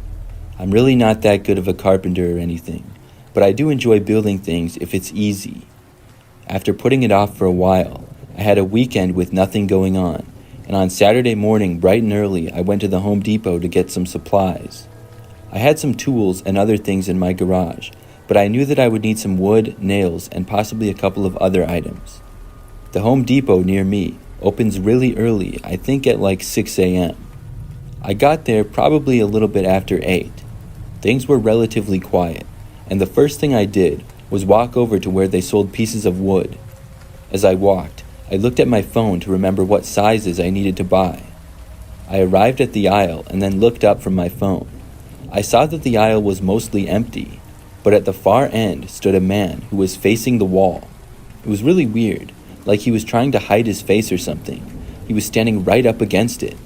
I'm really not that good of a carpenter or anything, but I do enjoy building things if it's easy. After putting it off for a while, I had a weekend with nothing going on, and on Saturday morning, bright and early, I went to the Home Depot to get some supplies. I had some tools and other things in my garage, but I knew that I would need some wood, nails, and possibly a couple of other items. The Home Depot near me opens really early, I think at like 6 a.m. I got there probably a little bit after 8. Things were relatively quiet, and the first thing I did was walk over to where they sold pieces of wood. As I walked, I looked at my phone to remember what sizes I needed to buy. I arrived at the aisle and then looked up from my phone. I saw that the aisle was mostly empty, but at the far end stood a man who was facing the wall. It was really weird, like he was trying to hide his face or something. He was standing right up against it.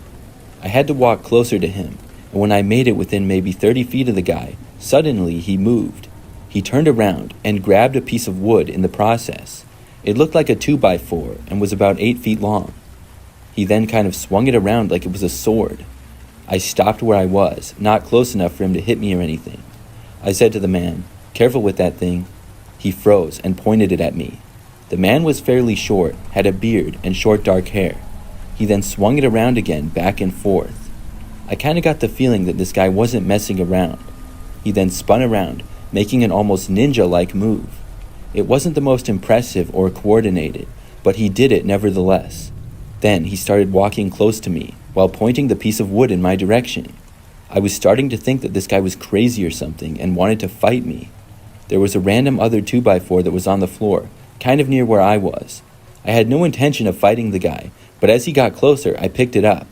I had to walk closer to him, and when I made it within maybe 30 feet of the guy, suddenly he moved. He turned around and grabbed a piece of wood in the process. It looked like a 2x4 and was about 8 feet long. He then kind of swung it around like it was a sword. I stopped where I was, not close enough for him to hit me or anything. I said to the man, "Careful with that thing." He froze and pointed it at me. The man was fairly short, had a beard and short dark hair. He then swung it around again, back and forth. I kind of got the feeling that this guy wasn't messing around. He then spun around, making an almost ninja-like move. It wasn't the most impressive or coordinated, but he did it nevertheless. Then he started walking close to me, while pointing the piece of wood in my direction. I was starting to think that this guy was crazy or something and wanted to fight me. There was a random other 2x4 that was on the floor, kind of near where I was. I had no intention of fighting the guy, but as he got closer, I picked it up.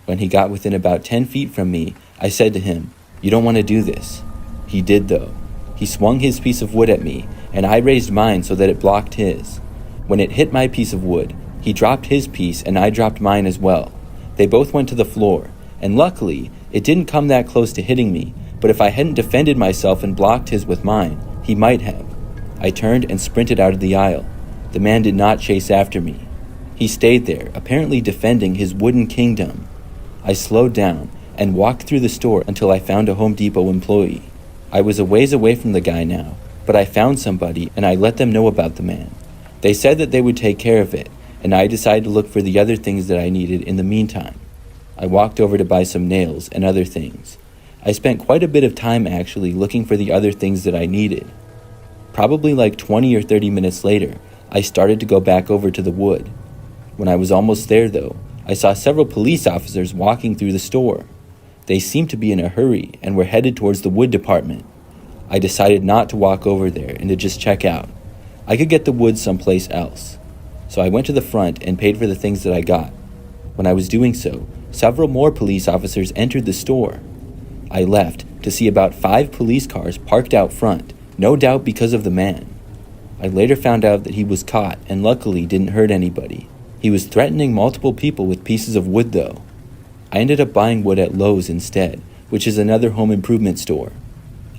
When he got within about 10 feet from me, I said to him, "You don't want to do this." He did though. He swung his piece of wood at me, and I raised mine so that it blocked his. When it hit my piece of wood, he dropped his piece and I dropped mine as well. They both went to the floor, and luckily, it didn't come that close to hitting me, but if I hadn't defended myself and blocked his with mine, he might have. I turned and sprinted out of the aisle. The man did not chase after me. He stayed there, apparently defending his wooden kingdom. I slowed down and walked through the store until I found a Home Depot employee. I was a ways away from the guy now, but I found somebody and I let them know about the man. They said that they would take care of it, and I decided to look for the other things that I needed in the meantime. I walked over to buy some nails and other things. I spent quite a bit of time actually looking for the other things that I needed. Probably like 20 or 30 minutes later, I started to go back over to the wood. When I was almost there though, I saw several police officers walking through the store. They seemed to be in a hurry and were headed towards the wood department. I decided not to walk over there and to just check out. I could get the wood someplace else. So I went to the front and paid for the things that I got. When I was doing so, several more police officers entered the store. I left to see about 5 police cars parked out front, no doubt because of the man. I later found out that he was caught and luckily didn't hurt anybody. He was threatening multiple people with pieces of wood though. I ended up buying wood at Lowe's instead, which is another home improvement store.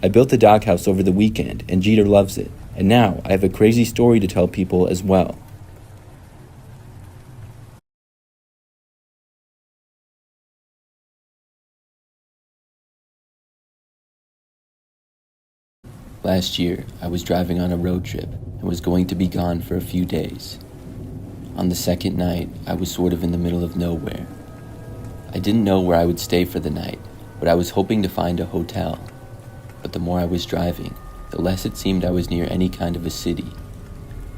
I built the doghouse over the weekend and Jeter loves it, and now I have a crazy story to tell people as well. Last year, I was driving on a road trip and was going to be gone for a few days. On the second night, I was sort of in the middle of nowhere. I didn't know where I would stay for the night, but I was hoping to find a hotel. But the more I was driving, the less it seemed I was near any kind of a city.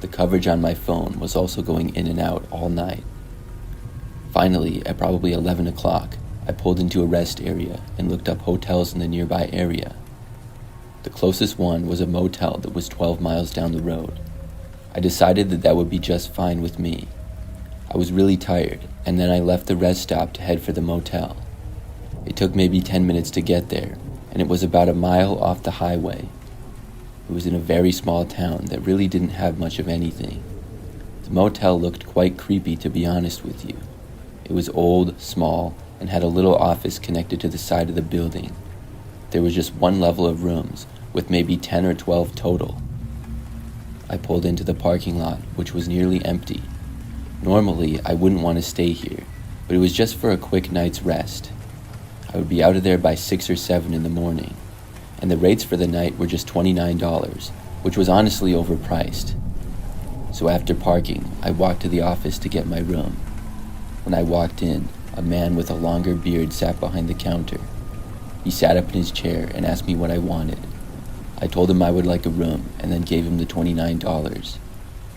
The coverage on my phone was also going in and out all night. Finally, at probably 11 o'clock, I pulled into a rest area and looked up hotels in the nearby area. The closest one was a motel that was 12 miles down the road. I decided that that would be just fine with me. I was really tired, and then I left the rest stop to head for the motel. It took maybe 10 minutes to get there, and it was about a mile off the highway. It was in a very small town that really didn't have much of anything. The motel looked quite creepy, to be honest with you. It was old, small, and had a little office connected to the side of the building. There was just one level of rooms, with maybe 10 or 12 total. I pulled into the parking lot, which was nearly empty. Normally, I wouldn't want to stay here, but it was just for a quick night's rest. I would be out of there by 6 or 7 in the morning, and the rates for the night were just $29, which was honestly overpriced. So after parking, I walked to the office to get my room. When I walked in, a man with a longer beard sat behind the counter. He sat up in his chair and asked me what I wanted. I told him I would like a room and then gave him the $29.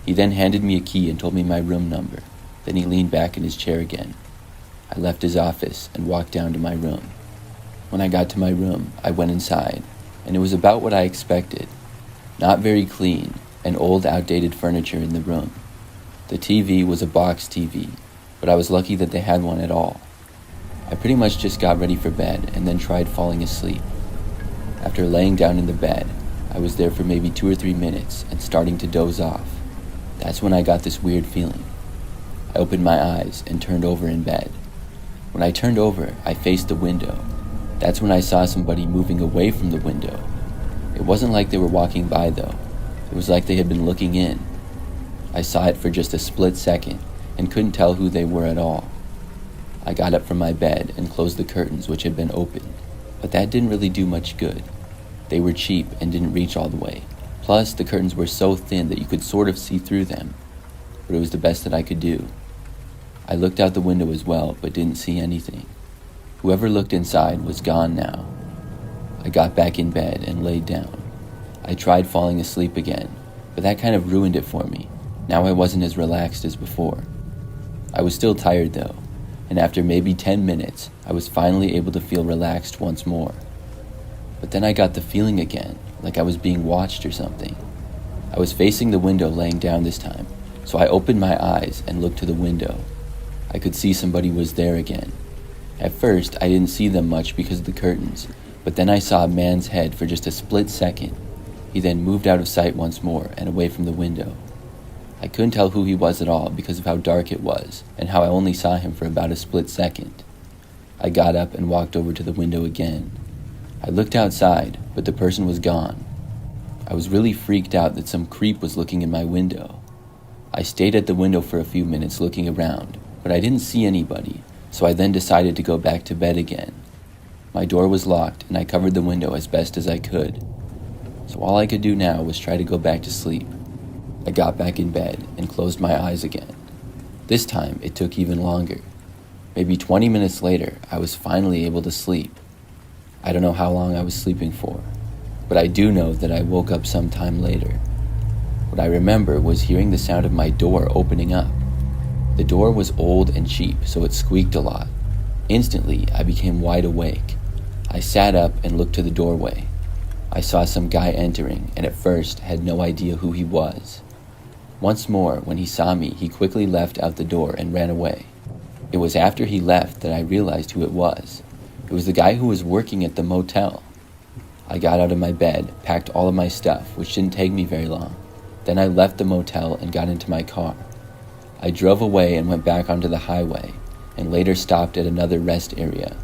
He then handed me a key and told me my room number. Then he leaned back in his chair again. I left his office and walked down to my room. When I got to my room, I went inside, and it was about what I expected. Not very clean, and old, outdated furniture in the room. The TV was a box TV, but I was lucky that they had one at all. I pretty much just got ready for bed and then tried falling asleep. After laying down in the bed, I was there for maybe 2 or 3 minutes and starting to doze off. That's when I got this weird feeling. I opened my eyes and turned over in bed. When I turned over, I faced the window. That's when I saw somebody moving away from the window. It wasn't like they were walking by though. It was like they had been looking in. I saw it for just a split second and couldn't tell who they were at all. I got up from my bed and closed the curtains, which had been open, but that didn't really do much good. They were cheap and didn't reach all the way. Plus, the curtains were so thin that you could sort of see through them, but it was the best that I could do. I looked out the window as well, but didn't see anything. Whoever looked inside was gone now. I got back in bed and laid down. I tried falling asleep again, but that kind of ruined it for me. Now I wasn't as relaxed as before. I was still tired though, and after maybe 10 minutes, I was finally able to feel relaxed once more. But then I got the feeling again, like I was being watched or something. I was facing the window laying down this time, so I opened my eyes and looked to the window. I could see somebody was there again. At first, I didn't see them much because of the curtains, but then I saw a man's head for just a split second. He then moved out of sight once more and away from the window. I couldn't tell who he was at all because of how dark it was and how I only saw him for about a split second. I got up and walked over to the window again. I looked outside, but the person was gone. I was really freaked out that some creep was looking in my window. I stayed at the window for a few minutes looking around, but I didn't see anybody, so I then decided to go back to bed again. My door was locked and I covered the window as best as I could. So all I could do now was try to go back to sleep. I got back in bed and closed my eyes again. This time it took even longer. Maybe 20 minutes later, I was finally able to sleep. I don't know how long I was sleeping for, but I do know that I woke up sometime later. What I remember was hearing the sound of my door opening up. The door was old and cheap, so it squeaked a lot. Instantly, I became wide awake. I sat up and looked to the doorway. I saw some guy entering and at first had no idea who he was. Once more, when he saw me, he quickly left out the door and ran away. It was after he left that I realized who it was. It was the guy who was working at the motel. I got out of my bed, packed all of my stuff, which didn't take me very long. Then I left the motel and got into my car. I drove away and went back onto the highway, and later stopped at another rest area.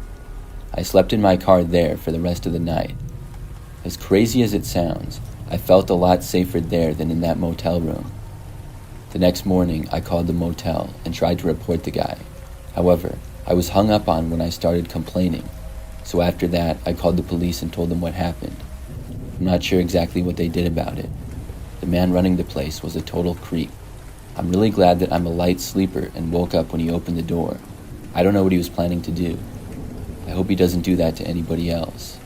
I slept in my car there for the rest of the night. As crazy as it sounds, I felt a lot safer there than in that motel room. The next morning, I called the motel and tried to report the guy. However, I was hung up on when I started complaining, so after that, I called the police and told them what happened. I'm not sure exactly what they did about it. The man running the place was a total creep. I'm really glad that I'm a light sleeper and woke up when he opened the door. I don't know what he was planning to do. I hope he doesn't do that to anybody else.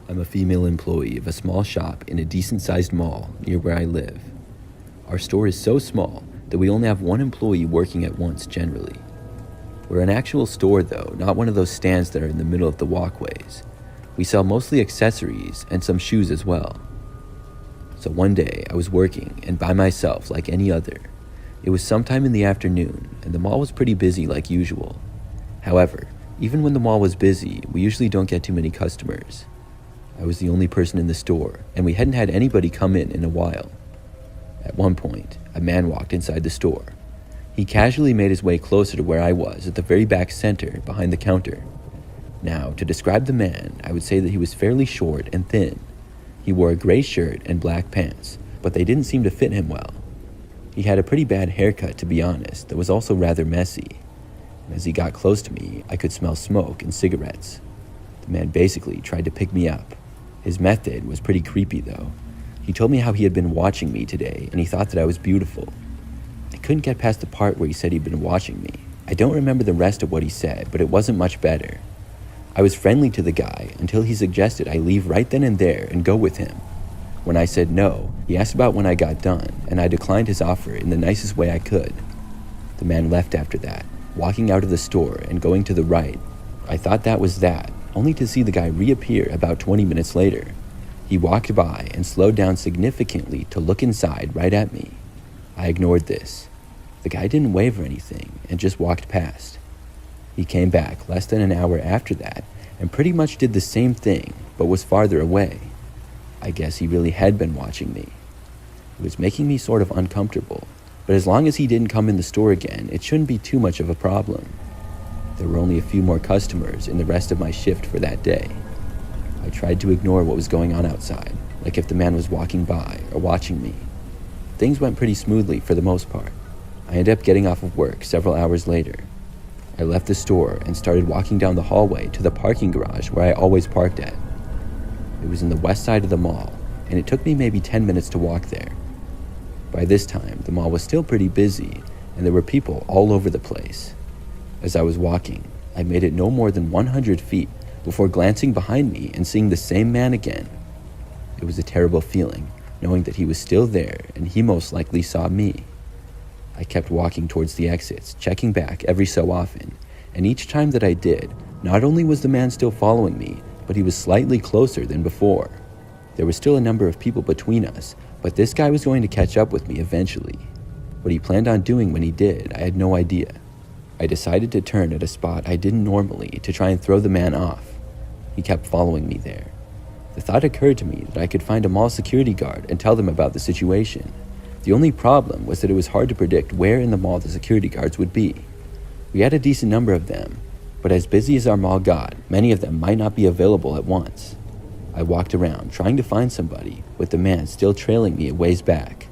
I'm a female employee of a small shop in a decent-sized mall near where I live. Our store is so small that we only have one employee working at once generally. We're an actual store though, not one of those stands that are in the middle of the walkways. We sell mostly accessories and some shoes as well. So one day I was working and by myself like any other. It was sometime in the afternoon and the mall was pretty busy like usual. However, even when the mall was busy, we usually don't get too many customers. I was the only person in the store, and we hadn't had anybody come in a while. At one point, a man walked inside the store. He casually made his way closer to where I was at the very back center behind the counter. Now, to describe the man, I would say that he was fairly short and thin. He wore a gray shirt and black pants, but they didn't seem to fit him well. He had a pretty bad haircut, to be honest, that was also rather messy. And as he got close to me, I could smell smoke and cigarettes. The man basically tried to pick me up. His method was pretty creepy though. He told me how he had been watching me today and he thought that I was beautiful. I couldn't get past the part where he said he'd been watching me. I don't remember the rest of what he said, but it wasn't much better. I was friendly to the guy until he suggested I leave right then and there and go with him. When I said no, he asked about when I got done, and I declined his offer in the nicest way I could. The man left after that, walking out of the store and going to the right. I thought that was that, only to see the guy reappear about 20 minutes later. He walked by and slowed down significantly to look inside right at me. I ignored this. The guy didn't wave or anything and just walked past. He came back less than an hour after that and pretty much did the same thing, but was farther away. I guess he really had been watching me. It was making me sort of uncomfortable, but as long as he didn't come in the store again, it shouldn't be too much of a problem. There were only a few more customers in the rest of my shift for that day. I tried to ignore what was going on outside, like if the man was walking by or watching me. Things went pretty smoothly for the most part. I ended up getting off of work several hours later. I left the store and started walking down the hallway to the parking garage where I always parked at. It was in the west side of the mall, and it took me maybe 10 minutes to walk there. By this time, the mall was still pretty busy, and there were people all over the place. As I was walking, I made it no more than 100 feet before glancing behind me and seeing the same man again. It was a terrible feeling, knowing that he was still there and he most likely saw me. I kept walking towards the exits, checking back every so often, and each time that I did, not only was the man still following me, but he was slightly closer than before. There was still a number of people between us, but this guy was going to catch up with me eventually. What he planned on doing when he did, I had no idea. I decided to turn at a spot I didn't normally to try and throw the man off. He kept following me there. The thought occurred to me that I could find a mall security guard and tell them about the situation. The only problem was that it was hard to predict where in the mall the security guards would be. We had a decent number of them, but as busy as our mall got, many of them might not be available at once. I walked around trying to find somebody, with the man still trailing me a ways back.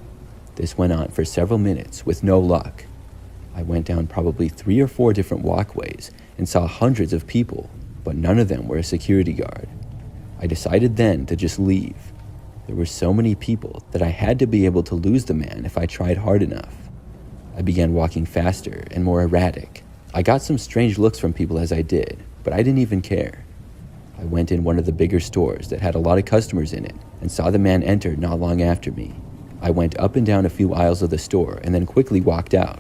This went on for several minutes with no luck. I went down probably 3 or 4 different walkways and saw hundreds of people, but none of them were a security guard. I decided then to just leave. There were so many people that I had to be able to lose the man if I tried hard enough. I began walking faster and more erratic. I got some strange looks from people as I did, but I didn't even care. I went in one of the bigger stores that had a lot of customers in it and saw the man enter not long after me. I went up and down a few aisles of the store and then quickly walked out.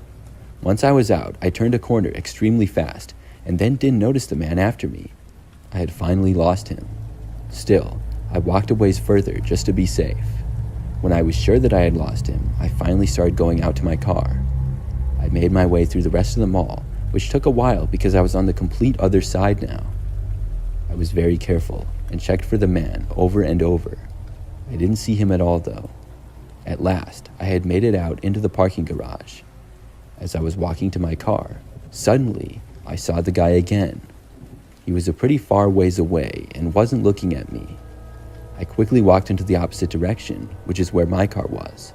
Once I was out, I turned a corner extremely fast and then didn't notice the man after me. I had finally lost him. Still, I walked a ways further just to be safe. When I was sure that I had lost him, I finally started going out to my car. I made my way through the rest of the mall, which took a while because I was on the complete other side now. I was very careful and checked for the man over and over. I didn't see him at all though. At last, I had made it out into the parking garage. As I was walking to my car, suddenly, I saw the guy again. He was a pretty far ways away and wasn't looking at me. I quickly walked into the opposite direction, which is where my car was.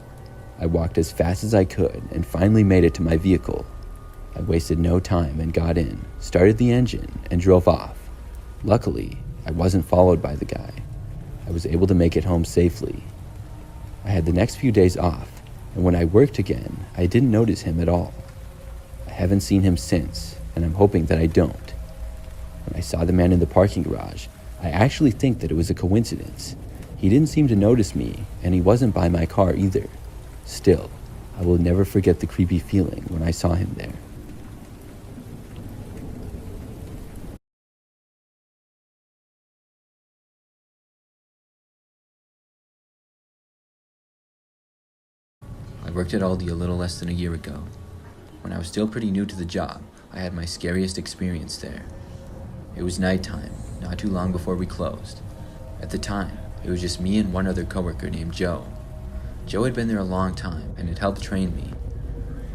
I walked as fast as I could and finally made it to my vehicle. I wasted no time and got in, started the engine, and drove off. Luckily, I wasn't followed by the guy. I was able to make it home safely. I had the next few days off, and when I worked again, I didn't notice him at all. I haven't seen him since, and I'm hoping that I don't. When I saw the man in the parking garage, I actually think that it was a coincidence. He didn't seem to notice me, and he wasn't by my car either. Still, I will never forget the creepy feeling when I saw him there. I worked at Aldi a little less than a year ago. When I was still pretty new to the job, I had my scariest experience there. It was nighttime, not too long before we closed. At the time, it was just me and one other coworker named Joe. Joe had been there a long time and had helped train me.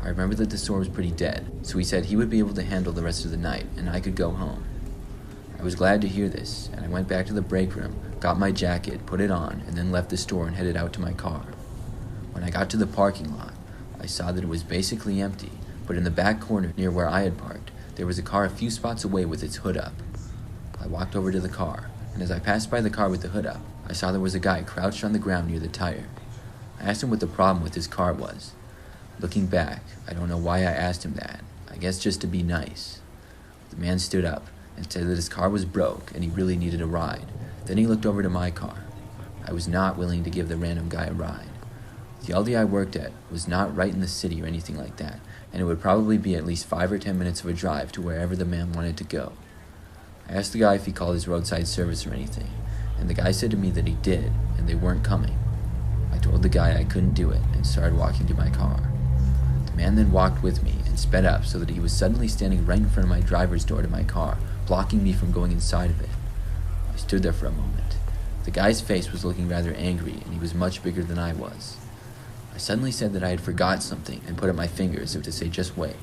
I remember that the store was pretty dead, so he said he would be able to handle the rest of the night and I could go home. I was glad to hear this, and I went back to the break room, got my jacket, put it on, and then left the store and headed out to my car. When I got to the parking lot, I saw that it was basically empty, but in the back corner near where I had parked, there was a car a few spots away with its hood up. I walked over to the car, and as I passed by the car with the hood up, I saw there was a guy crouched on the ground near the tire. I asked him what the problem with his car was. Looking back, I don't know why I asked him that. I guess just to be nice. The man stood up and said that his car was broke and he really needed a ride. Then he looked over to my car. I was not willing to give the random guy a ride. The Aldi I worked at was not right in the city or anything like that, and it would probably be at least 5 or 10 minutes of a drive to wherever the man wanted to go. I asked the guy if he called his roadside service or anything, and the guy said to me that he did, and they weren't coming. I told the guy I couldn't do it and started walking to my car. The man then walked with me and sped up so that he was suddenly standing right in front of my driver's door to my car, blocking me from going inside of it. I stood there for a moment, The guy's face was looking rather angry, and he was much bigger than I was. I suddenly said that I had forgot something and put up my finger as if to say just wait.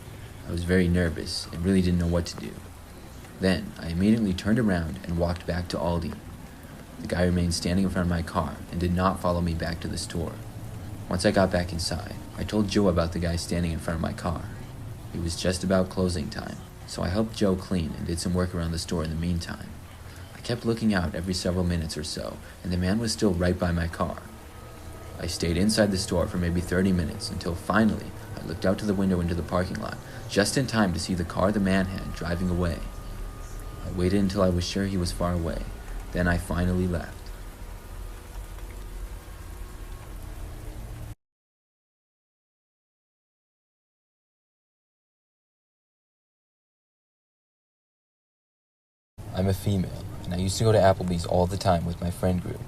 I was very nervous and really didn't know what to do. Then, I immediately turned around and walked back to Aldi. The guy remained standing in front of my car and did not follow me back to the store. Once I got back inside, I told Joe about the guy standing in front of my car. It was just about closing time, so I helped Joe clean and did some work around the store in the meantime. I kept looking out every several minutes or so, and the man was still right by my car. I stayed inside the store for maybe 30 minutes until finally I looked out to the window into the parking lot, just in time to see the car the man had driving away. I waited until I was sure he was far away. Then I finally left. I'm a female, and I used to go to Applebee's all the time with my friend group.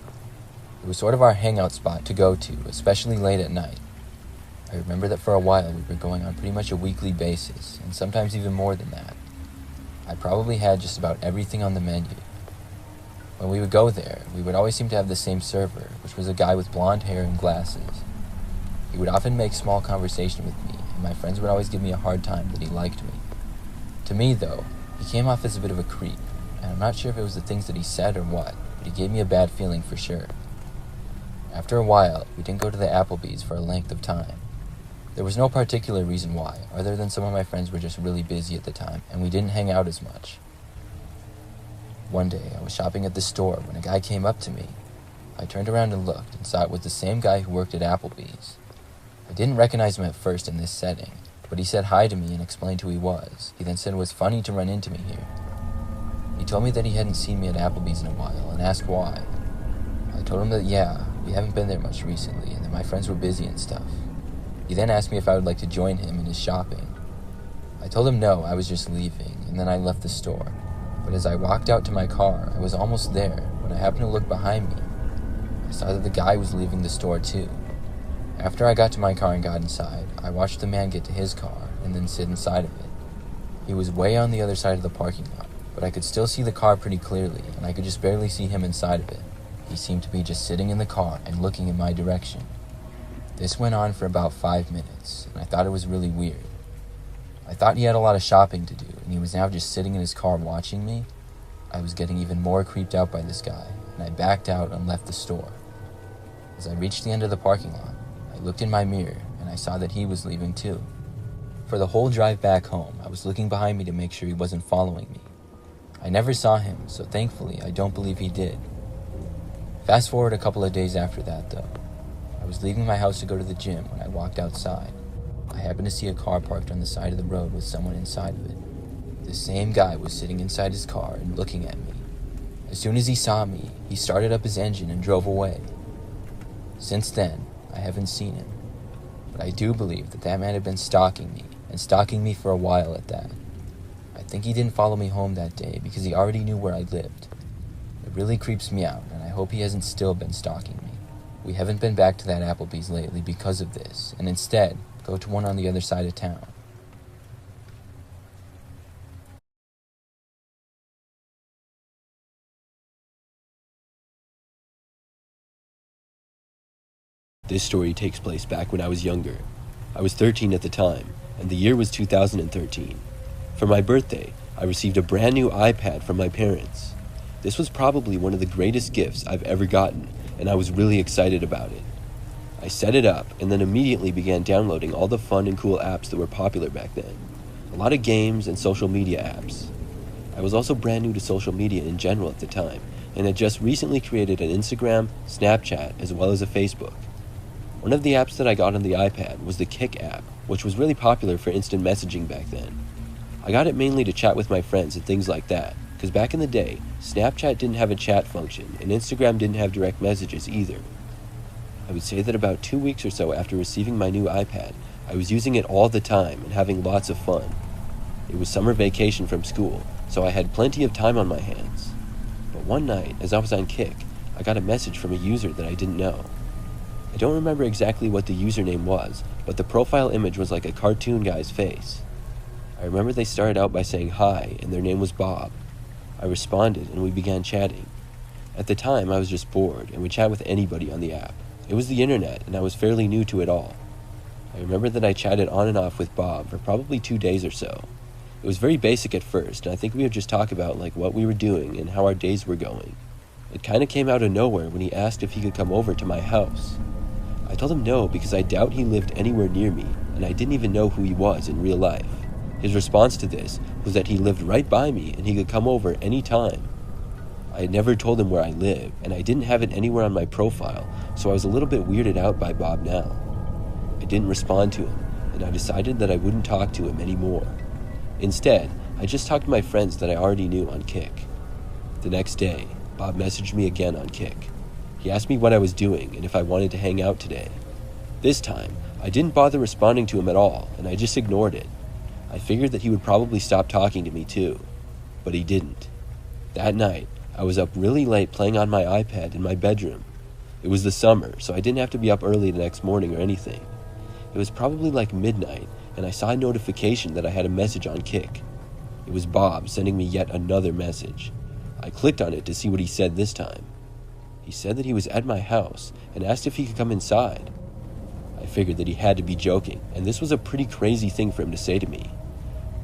It was sort of our hangout spot to go to, especially late at night. I remember that for a while we were going on pretty much a weekly basis, and sometimes even more than that. I probably had just about everything on the menu. When we would go there, we would always seem to have the same server, which was a guy with blonde hair and glasses. He would often make small conversation with me, and my friends would always give me a hard time that he liked me. To me, though, he came off as a bit of a creep, and I'm not sure if it was the things that he said or what, but he gave me a bad feeling for sure. After a while, we didn't go to the Applebee's for a length of time. There was no particular reason why, other than some of my friends were just really busy at the time, and we didn't hang out as much. One day, I was shopping at the store when a guy came up to me. I turned around and looked and saw it was the same guy who worked at Applebee's. I didn't recognize him at first in this setting, but he said hi to me and explained who he was. He then said it was funny to run into me here. He told me that he hadn't seen me at Applebee's in a while and asked why. I told him that we haven't been there much recently and that my friends were busy and stuff. He then asked me if I would like to join him in his shopping. I told him no, I was just leaving, and then I left the store. But as I walked out to my car, I was almost there when I happened to look behind me. I saw that the guy was leaving the store too. After I got to my car and got inside, I watched the man get to his car and then sit inside of it. He was way on the other side of the parking lot, but I could still see the car pretty clearly, and I could just barely see him inside of it. He seemed to be just sitting in the car and looking in my direction. This went on for about 5 minutes, and I thought it was really weird. I thought he had a lot of shopping to do, and he was now just sitting in his car watching me. I was getting even more creeped out by this guy, and I backed out and left the store. As I reached the end of the parking lot, I looked in my mirror, and I saw that he was leaving too. For the whole drive back home, I was looking behind me to make sure he wasn't following me. I never saw him, so thankfully I don't believe he did. Fast forward a couple of days after that, though. I was leaving my house to go to the gym when I walked outside. I happened to see a car parked on the side of the road with someone inside of it. The same guy was sitting inside his car and looking at me. As soon as he saw me, he started up his engine and drove away. Since then, I haven't seen him. But I do believe that that man had been stalking me, and stalking me for a while at that. I think he didn't follow me home that day because he already knew where I lived. It really creeps me out, and I hope he hasn't still been stalking me. We haven't been back to that Applebee's lately because of this, and instead, go to one on the other side of town. This story takes place back when I was younger. I was 13 at the time, and the year was 2013. For my birthday, I received a brand new iPad from my parents. This was probably one of the greatest gifts I've ever gotten, and I was really excited about it. I set it up and then immediately began downloading all the fun and cool apps that were popular back then. A lot of games and social media apps. I was also brand new to social media in general at the time, and had just recently created an Instagram, Snapchat, as well as a Facebook. One of the apps that I got on the iPad was the Kik app, which was really popular for instant messaging back then. I got it mainly to chat with my friends and things like that, because back in the day, Snapchat didn't have a chat function, and Instagram didn't have direct messages either. I would say that about 2 weeks or so after receiving my new iPad, I was using it all the time and having lots of fun. It was summer vacation from school, so I had plenty of time on my hands. But one night, as I was on Kik, I got a message from a user that I didn't know. I don't remember exactly what the username was, but the profile image was like a cartoon guy's face. I remember they started out by saying hi, and their name was Bob. I responded, and we began chatting. At the time, I was just bored and would chat with anybody on the app. It was the internet, and I was fairly new to it all. I remember that I chatted on and off with Bob for probably 2 days or so. It was very basic at first, and I think we would just talk about what we were doing and how our days were going. It kind of came out of nowhere when he asked if he could come over to my house. I told him no because I doubt he lived anywhere near me, and I didn't even know who he was in real life. His response to this was that he lived right by me and he could come over any time. I had never told him where I lived, and I didn't have it anywhere on my profile, so I was a little bit weirded out by Bob now. I didn't respond to him, and I decided that I wouldn't talk to him anymore. Instead, I just talked to my friends that I already knew on Kik. The next day, Bob messaged me again on Kik. He asked me what I was doing and if I wanted to hang out today. This time, I didn't bother responding to him at all, and I just ignored it. I figured that he would probably stop talking to me too, but he didn't. That night, I was up really late playing on my iPad in my bedroom. It was the summer, so I didn't have to be up early the next morning or anything. It was probably like midnight, and I saw a notification that I had a message on Kik. It was Bob sending me yet another message. I clicked on it to see what he said this time. He said that he was at my house and asked if he could come inside. I figured that he had to be joking, and this was a pretty crazy thing for him to say to me.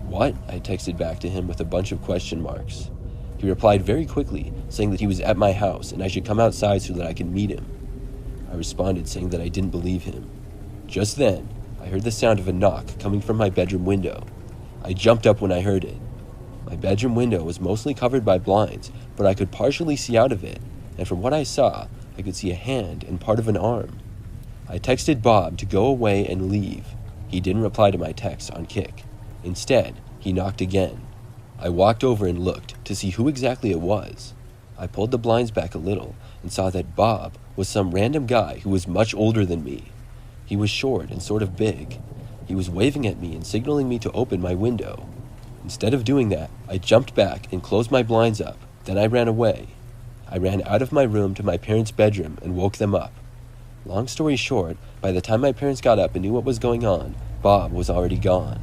"What?" I texted back to him with a bunch of question marks. He replied very quickly, saying that he was at my house and I should come outside so that I could meet him. I responded saying that I didn't believe him. Just then, I heard the sound of a knock coming from my bedroom window. I jumped up when I heard it. My bedroom window was mostly covered by blinds, but I could partially see out of it, and from what I saw, I could see a hand and part of an arm. I texted Bob to go away and leave. He didn't reply to my text on Kik. Instead, he knocked again. I walked over and looked to see who exactly it was. I pulled the blinds back a little and saw that Bob was some random guy who was much older than me. He was short and sort of big. He was waving at me and signaling me to open my window. Instead of doing that, I jumped back and closed my blinds up. Then I ran away. I ran out of my room to my parents' bedroom and woke them up. Long story short, by the time my parents got up and knew what was going on, Bob was already gone.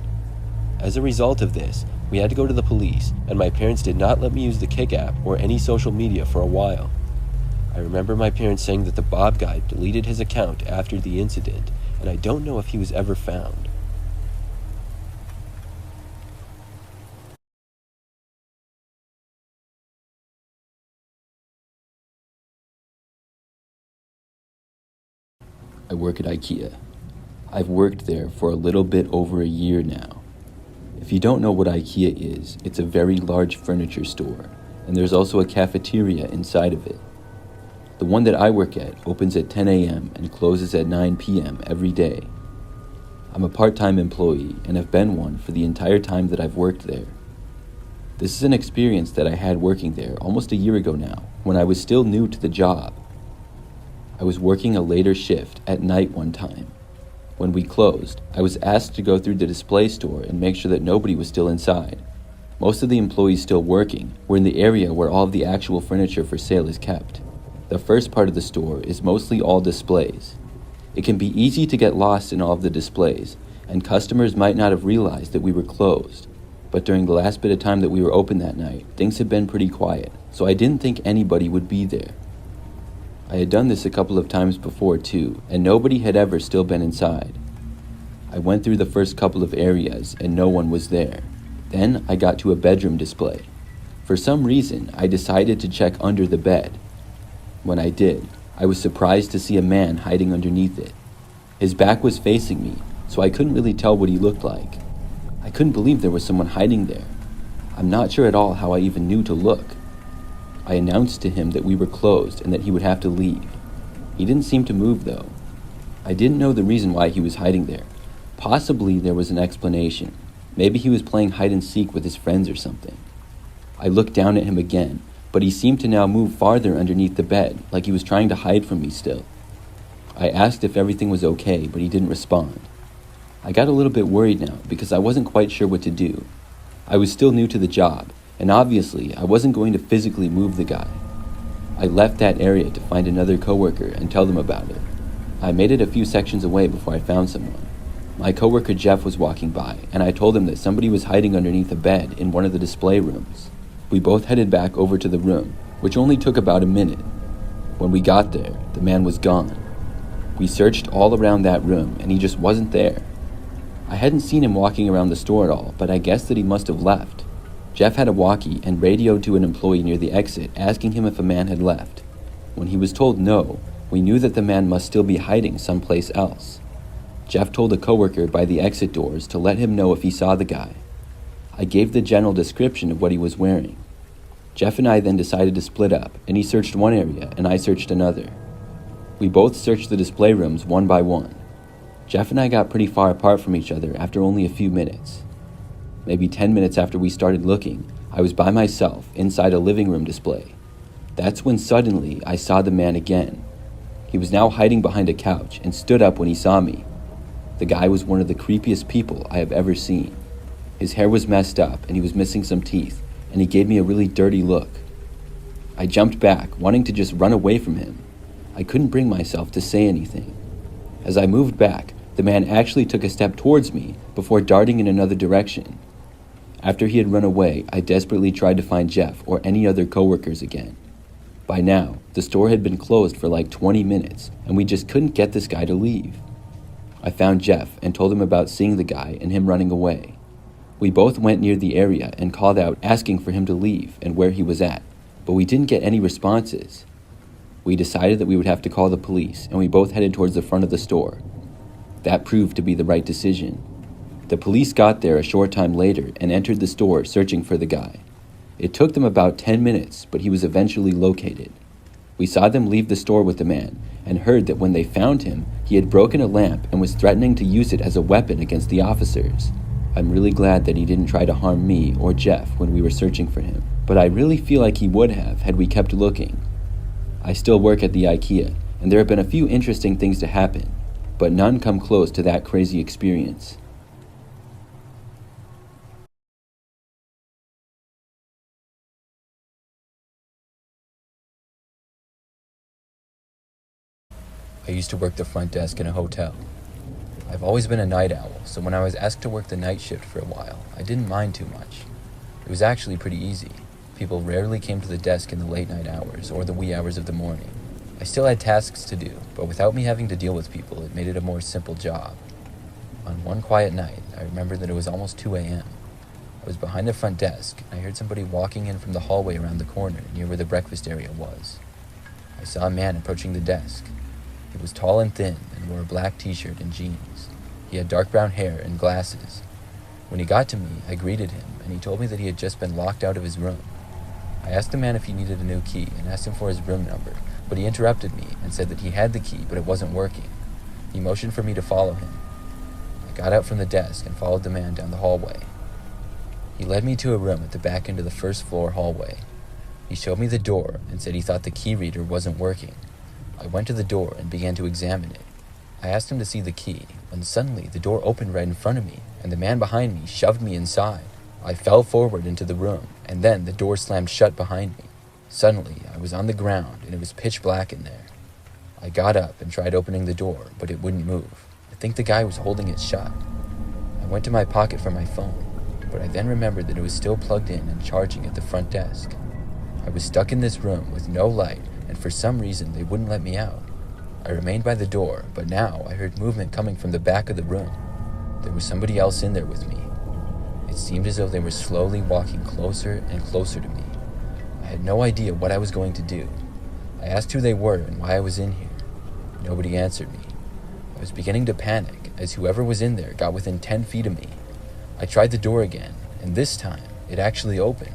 As a result of this, we had to go to the police, and my parents did not let me use the Kik app or any social media for a while. I remember my parents saying that the Bob guy deleted his account after the incident, and I don't know if he was ever found. I work at Ikea. I've worked there for a little bit over a year now. If you don't know what Ikea is, it's a very large furniture store, and there's also a cafeteria inside of it. The one that I work at opens at 10 a.m. and closes at 9 p.m. every day. I'm a part-time employee and have been one for the entire time that I've worked there. This is an experience that I had working there almost a year ago now, when I was still new to the job. I was working a later shift at night one time. When we closed, I was asked to go through the display store and make sure that nobody was still inside. Most of the employees still working were in the area where all of the actual furniture for sale is kept. The first part of the store is mostly all displays. It can be easy to get lost in all of the displays, and customers might not have realized that we were closed. But during the last bit of time that we were open that night, things had been pretty quiet, so I didn't think anybody would be there. I had done this a couple of times before too, and nobody had ever still been inside. I went through the first couple of areas and no one was there. Then I got to a bedroom display. For some reason, I decided to check under the bed. When I did, I was surprised to see a man hiding underneath it. His back was facing me, so I couldn't really tell what he looked like. I couldn't believe there was someone hiding there. I'm not sure at all how I even knew to look. I announced to him that we were closed and that he would have to leave. He didn't seem to move though. I didn't know the reason why he was hiding there. Possibly there was an explanation. Maybe he was playing hide and seek with his friends or something. I looked down at him again, but he seemed to now move farther underneath the bed, like he was trying to hide from me still. I asked if everything was okay, but he didn't respond. I got a little bit worried now because I wasn't quite sure what to do. I was still new to the job, and obviously I wasn't going to physically move the guy. I left that area to find another coworker and tell them about it. I made it a few sections away before I found someone. My coworker Jeff was walking by, and I told him that somebody was hiding underneath a bed in one of the display rooms. We both headed back over to the room, which only took about a minute. When we got there, the man was gone. We searched all around that room and he just wasn't there. I hadn't seen him walking around the store at all, but I guessed that he must have left. Jeff had a walkie and radioed to an employee near the exit asking him if a man had left. When he was told no, we knew that the man must still be hiding someplace else. Jeff told a coworker by the exit doors to let him know if he saw the guy. I gave the general description of what he was wearing. Jeff and I then decided to split up, and he searched one area and I searched another. We both searched the display rooms one by one. Jeff and I got pretty far apart from each other after only a few minutes. Maybe 10 minutes after we started looking, I was by myself inside a living room display. That's when suddenly I saw the man again. He was now hiding behind a couch and stood up when he saw me. The guy was one of the creepiest people I have ever seen. His hair was messed up and he was missing some teeth, and he gave me a really dirty look. I jumped back, wanting to just run away from him. I couldn't bring myself to say anything. As I moved back, the man actually took a step towards me before darting in another direction. After he had run away, I desperately tried to find Jeff or any other coworkers again. By now, the store had been closed for like 20 minutes, and we just couldn't get this guy to leave. I found Jeff and told him about seeing the guy and him running away. We both went near the area and called out asking for him to leave and where he was at, but we didn't get any responses. We decided that we would have to call the police, and we both headed towards the front of the store. That proved to be the right decision. The police got there a short time later and entered the store searching for the guy. It took them about 10 minutes, but he was eventually located. We saw them leave the store with the man and heard that when they found him, he had broken a lamp and was threatening to use it as a weapon against the officers. I'm really glad that he didn't try to harm me or Jeff when we were searching for him, but I really feel like he would have had we kept looking. I still work at the Ikea, and there have been a few interesting things to happen, but none come close to that crazy experience. I used to work the front desk in a hotel. I've always been a night owl, so when I was asked to work the night shift for a while, I didn't mind too much. It was actually pretty easy. People rarely came to the desk in the late night hours or the wee hours of the morning. I still had tasks to do, but without me having to deal with people, it made it a more simple job. On one quiet night, I remember that it was almost 2 a.m. I was behind the front desk, and I heard somebody walking in from the hallway around the corner near where the breakfast area was. I saw a man approaching the desk. He was tall and thin and wore a black t-shirt and jeans. He had dark brown hair and glasses. When he got to me, I greeted him, and he told me that he had just been locked out of his room. I asked the man if he needed a new key and asked him for his room number, but he interrupted me and said that he had the key, but it wasn't working. He motioned for me to follow him. I got out from the desk and followed the man down the hallway. He led me to a room at the back end of the first floor hallway. He showed me the door and said he thought the key reader wasn't working. I went to the door and began to examine it. I asked him to see the key, when suddenly the door opened right in front of me, and the man behind me shoved me inside. I fell forward into the room, and then the door slammed shut behind me. Suddenly, I was on the ground, and it was pitch black in there. I got up and tried opening the door, but it wouldn't move. I think the guy was holding it shut. I went to my pocket for my phone, but I then remembered that it was still plugged in and charging at the front desk. I was stuck in this room with no light, and for some reason they wouldn't let me out. I remained by the door, but now I heard movement coming from the back of the room. There was somebody else in there with me. It seemed as though they were slowly walking closer and closer to me. I had no idea what I was going to do. I asked who they were and why I was in here. Nobody answered me. I was beginning to panic as whoever was in there got within 10 feet of me. I tried the door again, and this time it actually opened.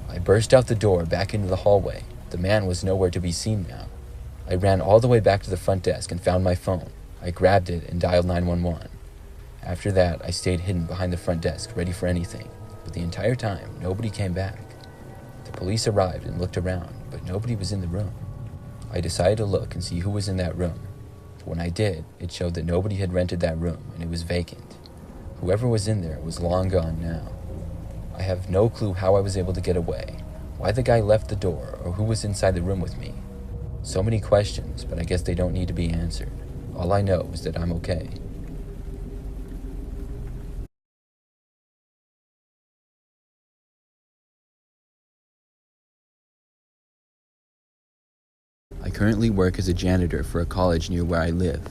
I burst out the door back into the hallway. The man was nowhere to be seen now. I ran all the way back to the front desk and found my phone. I grabbed it and dialed 911. After that, I stayed hidden behind the front desk, ready for anything. But the entire time, nobody came back. The police arrived and looked around, but nobody was in the room. I decided to look and see who was in that room. When I did, it showed that nobody had rented that room and it was vacant. Whoever was in there was long gone now. I have no clue how I was able to get away, why the guy left the door, or who was inside the room with me. So many questions, but I guess they don't need to be answered. All I know is that I'm okay. currently work as a janitor for a college near where I live.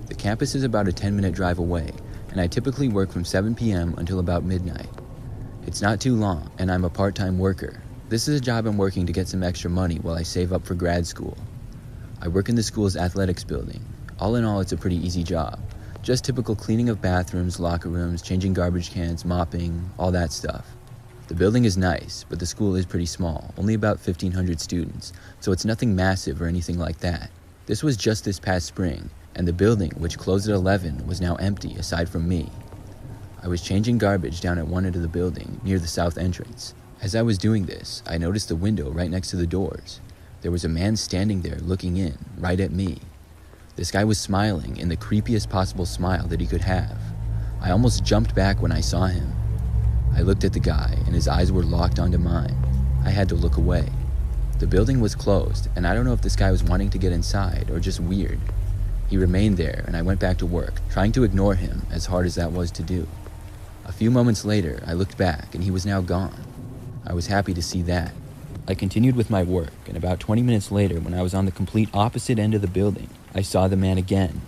The campus is about a 10-minute drive away, and I typically work from 7 p.m. until about midnight. It's not too long, and I'm a part-time worker. This is a job I'm working to get some extra money while I save up for grad school. I work in the school's athletics building. All in all, it's a pretty easy job. Just typical cleaning of bathrooms, locker rooms, changing garbage cans, mopping, all that stuff. The building is nice, but the school is pretty small, only about 1,500 students, so it's nothing massive or anything like that. This was just this past spring, and the building, which closed at 11, was now empty aside from me. I was changing garbage down at one end of the building, near the south entrance. As I was doing this, I noticed the window right next to the doors. There was a man standing there looking in, right at me. This guy was smiling in the creepiest possible smile that he could have. I almost jumped back when I saw him. I looked at the guy, and his eyes were locked onto mine. I had to look away. The building was closed, and I don't know if this guy was wanting to get inside or just weird. He remained there, and I went back to work, trying to ignore him, as hard as that was to do. A few moments later, I looked back, and he was now gone. I was happy to see that. I continued with my work, and about 20 minutes later, when I was on the complete opposite end of the building, I saw the man again.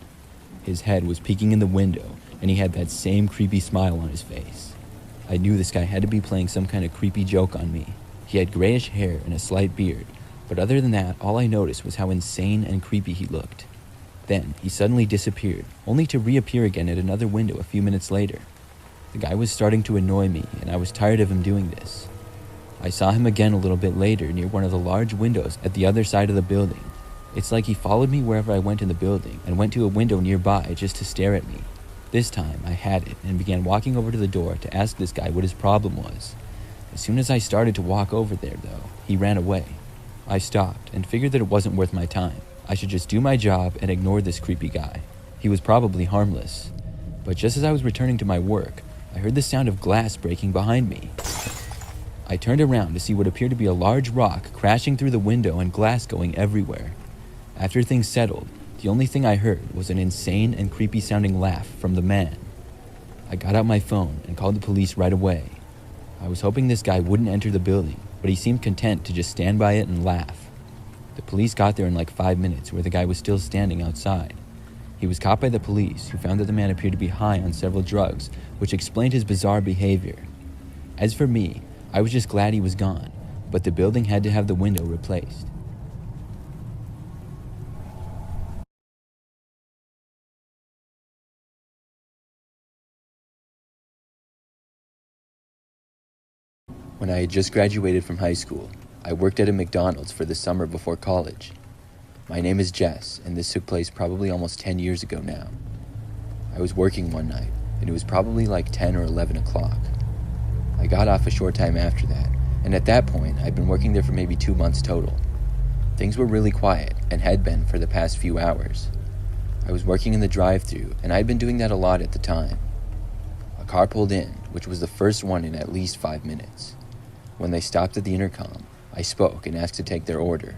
His head was peeking in the window, and he had that same creepy smile on his face. I knew this guy had to be playing some kind of creepy joke on me. He had grayish hair and a slight beard, but other than that, all I noticed was how insane and creepy he looked. Then, he suddenly disappeared, only to reappear again at another window a few minutes later. The guy was starting to annoy me, and I was tired of him doing this. I saw him again a little bit later near one of the large windows at the other side of the building. It's like he followed me wherever I went in the building and went to a window nearby just to stare at me. This time, I had it and began walking over to the door to ask this guy what his problem was. As soon as I started to walk over there, though, he ran away. I stopped and figured that it wasn't worth my time. I should just do my job and ignore this creepy guy. He was probably harmless. But just as I was returning to my work, I heard the sound of glass breaking behind me. I turned around to see what appeared to be a large rock crashing through the window and glass going everywhere. After things settled, the only thing I heard was an insane and creepy sounding laugh from the man. I got out my phone and called the police right away. I was hoping this guy wouldn't enter the building, but he seemed content to just stand by it and laugh. The police got there in like 5 minutes, where the guy was still standing outside. He was caught by the police, who found that the man appeared to be high on several drugs, which explained his bizarre behavior. As for me, I was just glad he was gone, but the building had to have the window replaced. When I had just graduated from high school, I worked at a McDonald's for the summer before college. My name is Jess, and this took place probably almost 10 years ago now. I was working one night, and it was probably like 10 or 11 o'clock. I got off a short time after that, and at that point, I'd been working there for maybe 2 months total. Things were really quiet, and had been for the past few hours. I was working in the drive-thru, and I'd been doing that a lot at the time. A car pulled in, which was the first one in at least 5 minutes. When they stopped at the intercom, I spoke and asked to take their order.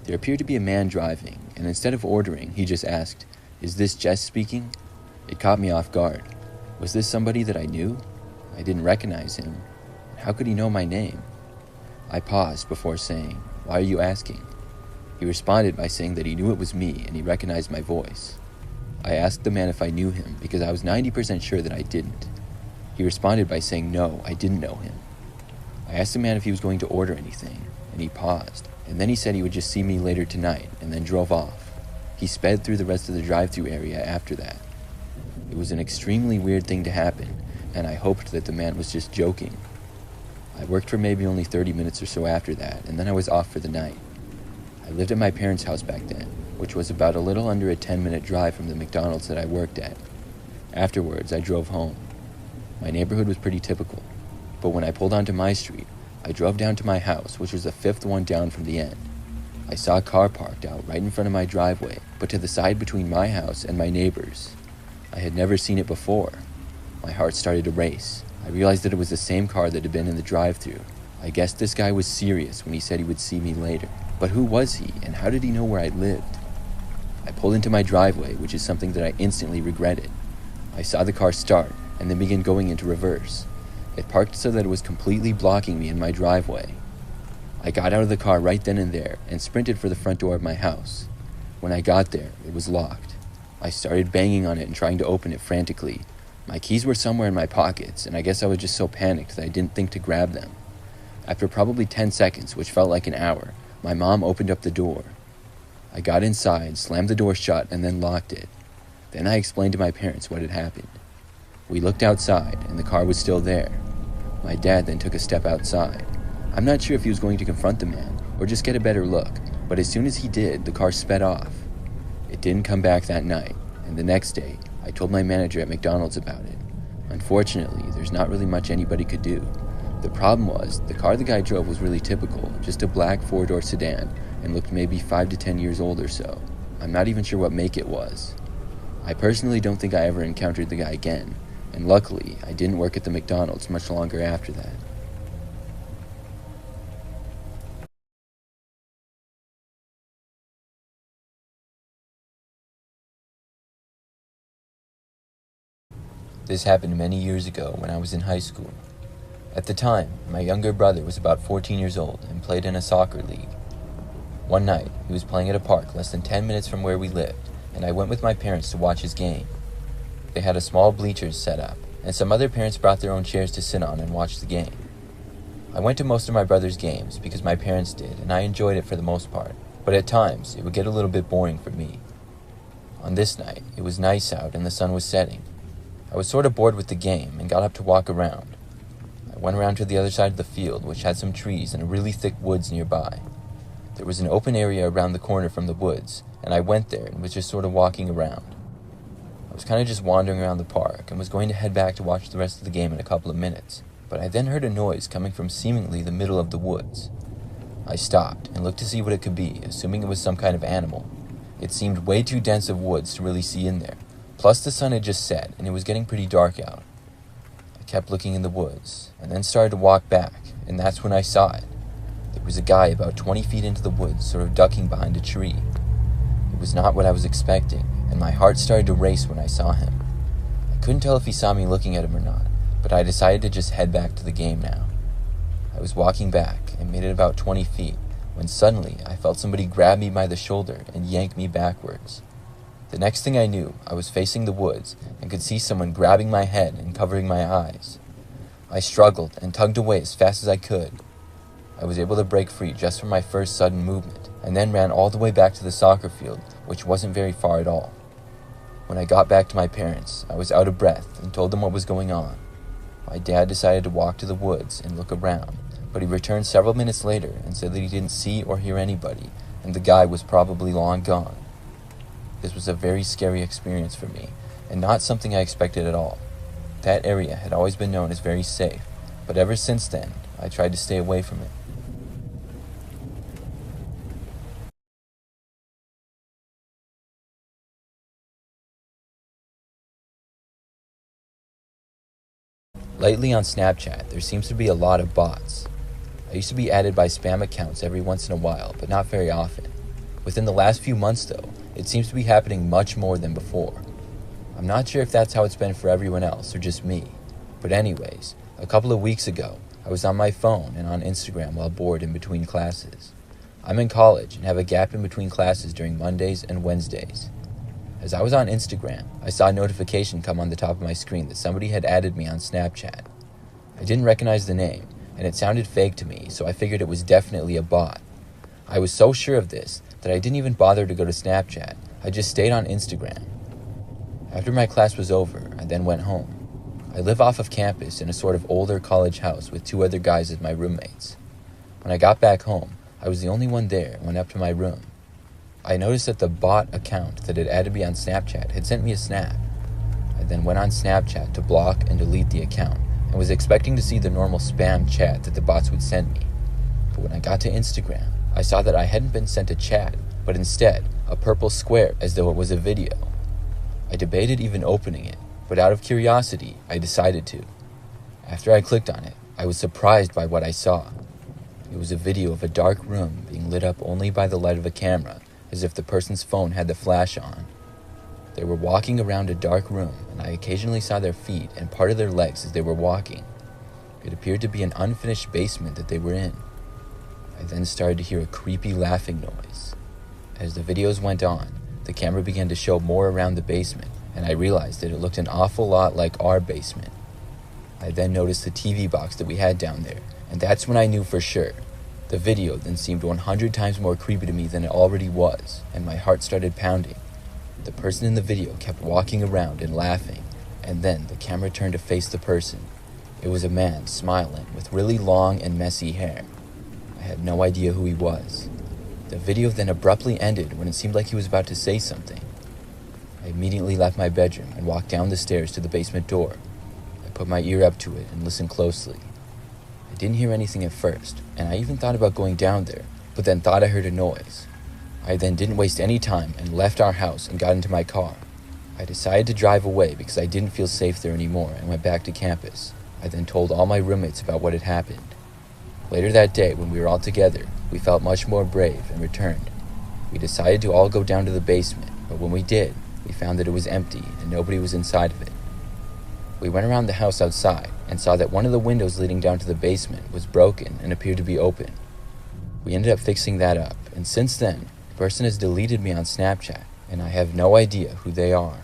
There appeared to be a man driving, and instead of ordering, he just asked, "Is this Jess speaking?" It caught me off guard. Was this somebody that I knew? I didn't recognize him. How could he know my name? I paused before saying, "Why are you asking?" He responded by saying that he knew it was me and he recognized my voice. I asked the man if I knew him because I was 90% sure that I didn't. He responded by saying no, I didn't know him. I asked the man if he was going to order anything, and he paused, and then he said he would just see me later tonight, and then drove off. He sped through the rest of the drive-thru area after that. It was an extremely weird thing to happen, and I hoped that the man was just joking. I worked for maybe only 30 minutes or so after that, and then I was off for the night. I lived at my parents' house back then, which was about a little under a 10-minute drive from the McDonald's that I worked at. Afterwards, I drove home. My neighborhood was pretty typical. But when I pulled onto my street, I drove down to my house, which was the 5th one down from the end. I saw a car parked out right in front of my driveway, but to the side between my house and my neighbor's. I had never seen it before. My heart started to race. I realized that it was the same car that had been in the drive-thru. I guessed this guy was serious when he said he would see me later. But who was he, and how did he know where I lived? I pulled into my driveway, which is something that I instantly regretted. I saw the car start, and then begin going into reverse. It parked so that it was completely blocking me in my driveway. I got out of the car right then and there and sprinted for the front door of my house. When I got there, it was locked. I started banging on it and trying to open it frantically. My keys were somewhere in my pockets, and I guess I was just so panicked that I didn't think to grab them. After probably 10 seconds, which felt like an hour, my mom opened up the door. I got inside, slammed the door shut, and then locked it. Then I explained to my parents what had happened. We looked outside, and the car was still there. My dad then took a step outside. I'm not sure if he was going to confront the man, or just get a better look, but as soon as he did, the car sped off. It didn't come back that night, and the next day, I told my manager at McDonald's about it. Unfortunately, there's not really much anybody could do. The problem was, the car the guy drove was really typical, just a black four-door sedan, and looked maybe 5 to 10 years old or so. I'm not even sure what make it was. I personally don't think I ever encountered the guy again, and luckily, I didn't work at the McDonald's much longer after that. This happened many years ago when I was in high school. At the time, my younger brother was about 14 years old and played in a soccer league. One night, he was playing at a park less than 10 minutes from where we lived, and I went with my parents to watch his game. They had a small bleachers set up, and some other parents brought their own chairs to sit on and watch the game. I went to most of my brother's games because my parents did, and I enjoyed it for the most part, but at times, it would get a little bit boring for me. On this night, it was nice out and the sun was setting. I was sort of bored with the game and got up to walk around. I went around to the other side of the field, which had some trees and a really thick woods nearby. There was an open area around the corner from the woods, and I went there and was just sort of walking around. I was kind of just wandering around the park and was going to head back to watch the rest of the game in a couple of minutes, but I then heard a noise coming from seemingly the middle of the woods. I stopped and looked to see what it could be, assuming it was some kind of animal. It seemed way too dense of woods to really see in there. Plus the sun had just set, and it was getting pretty dark out. I kept looking in the woods, and then started to walk back, and that's when I saw it. There was a guy about 20 feet into the woods, sort of ducking behind a tree. It was not what I was expecting, and my heart started to race when I saw him. I couldn't tell if he saw me looking at him or not, but I decided to just head back to the game now. I was walking back, and made it about 20 feet, when suddenly I felt somebody grab me by the shoulder and yank me backwards. The next thing I knew, I was facing the woods and could see someone grabbing my head and covering my eyes. I struggled and tugged away as fast as I could. I was able to break free just from my first sudden movement, and then ran all the way back to the soccer field, which wasn't very far at all. When I got back to my parents, I was out of breath and told them what was going on. My dad decided to walk to the woods and look around, but he returned several minutes later and said that he didn't see or hear anybody, and the guy was probably long gone. This was a very scary experience for me, and not something I expected at all. That area had always been known as very safe, but ever since then, I tried to stay away from it. Lately on Snapchat, there seems to be a lot of bots. I used to be added by spam accounts every once in a while, but not very often. Within the last few months, though, it seems to be happening much more than before. I'm not sure if that's how it's been for everyone else or just me. But anyways, a couple of weeks ago, I was on my phone and on Instagram while bored in between classes. I'm in college and have a gap in between classes during Mondays and Wednesdays. As I was on Instagram, I saw a notification come on the top of my screen that somebody had added me on Snapchat. I didn't recognize the name, and it sounded fake to me, so I figured it was definitely a bot. I was so sure of this that I didn't even bother to go to Snapchat. I just stayed on Instagram. After my class was over, I then went home. I live off of campus in a sort of older college house with 2 other guys as my roommates. When I got back home, I was the only one there and went up to my room. I noticed that the bot account that had added me on Snapchat had sent me a snap. I then went on Snapchat to block and delete the account and was expecting to see the normal spam chat that the bots would send me. But when I got to Instagram, I saw that I hadn't been sent a chat, but instead a purple square as though it was a video. I debated even opening it, but out of curiosity, I decided to. After I clicked on it, I was surprised by what I saw. It was a video of a dark room being lit up only by the light of a camera, as if the person's phone had the flash on. They were walking around a dark room, and I occasionally saw their feet and part of their legs as they were walking. It appeared to be an unfinished basement that they were in. I then started to hear a creepy laughing noise. As the videos went on, the camera began to show more around the basement, and I realized that it looked an awful lot like our basement. I then noticed the TV box that we had down there, and that's when I knew for sure. The video then seemed 100 times more creepy to me than it already was, and my heart started pounding. The person in the video kept walking around and laughing, and then the camera turned to face the person. It was a man smiling with really long and messy hair. I had no idea who he was. The video then abruptly ended when it seemed like he was about to say something. I immediately left my bedroom and walked down the stairs to the basement door. I put my ear up to it and listened closely. I didn't hear anything at first, and I even thought about going down there, but then thought I heard a noise. I then didn't waste any time and left our house and got into my car. I decided to drive away because I didn't feel safe there anymore and went back to campus. I then told all my roommates about what had happened. Later that day, when we were all together, we felt much more brave and returned. We decided to all go down to the basement, but when we did, we found that it was empty and nobody was inside of it. We went around the house outside and saw that one of the windows leading down to the basement was broken and appeared to be open. We ended up fixing that up, and since then, the person has deleted me on Snapchat, and I have no idea who they are.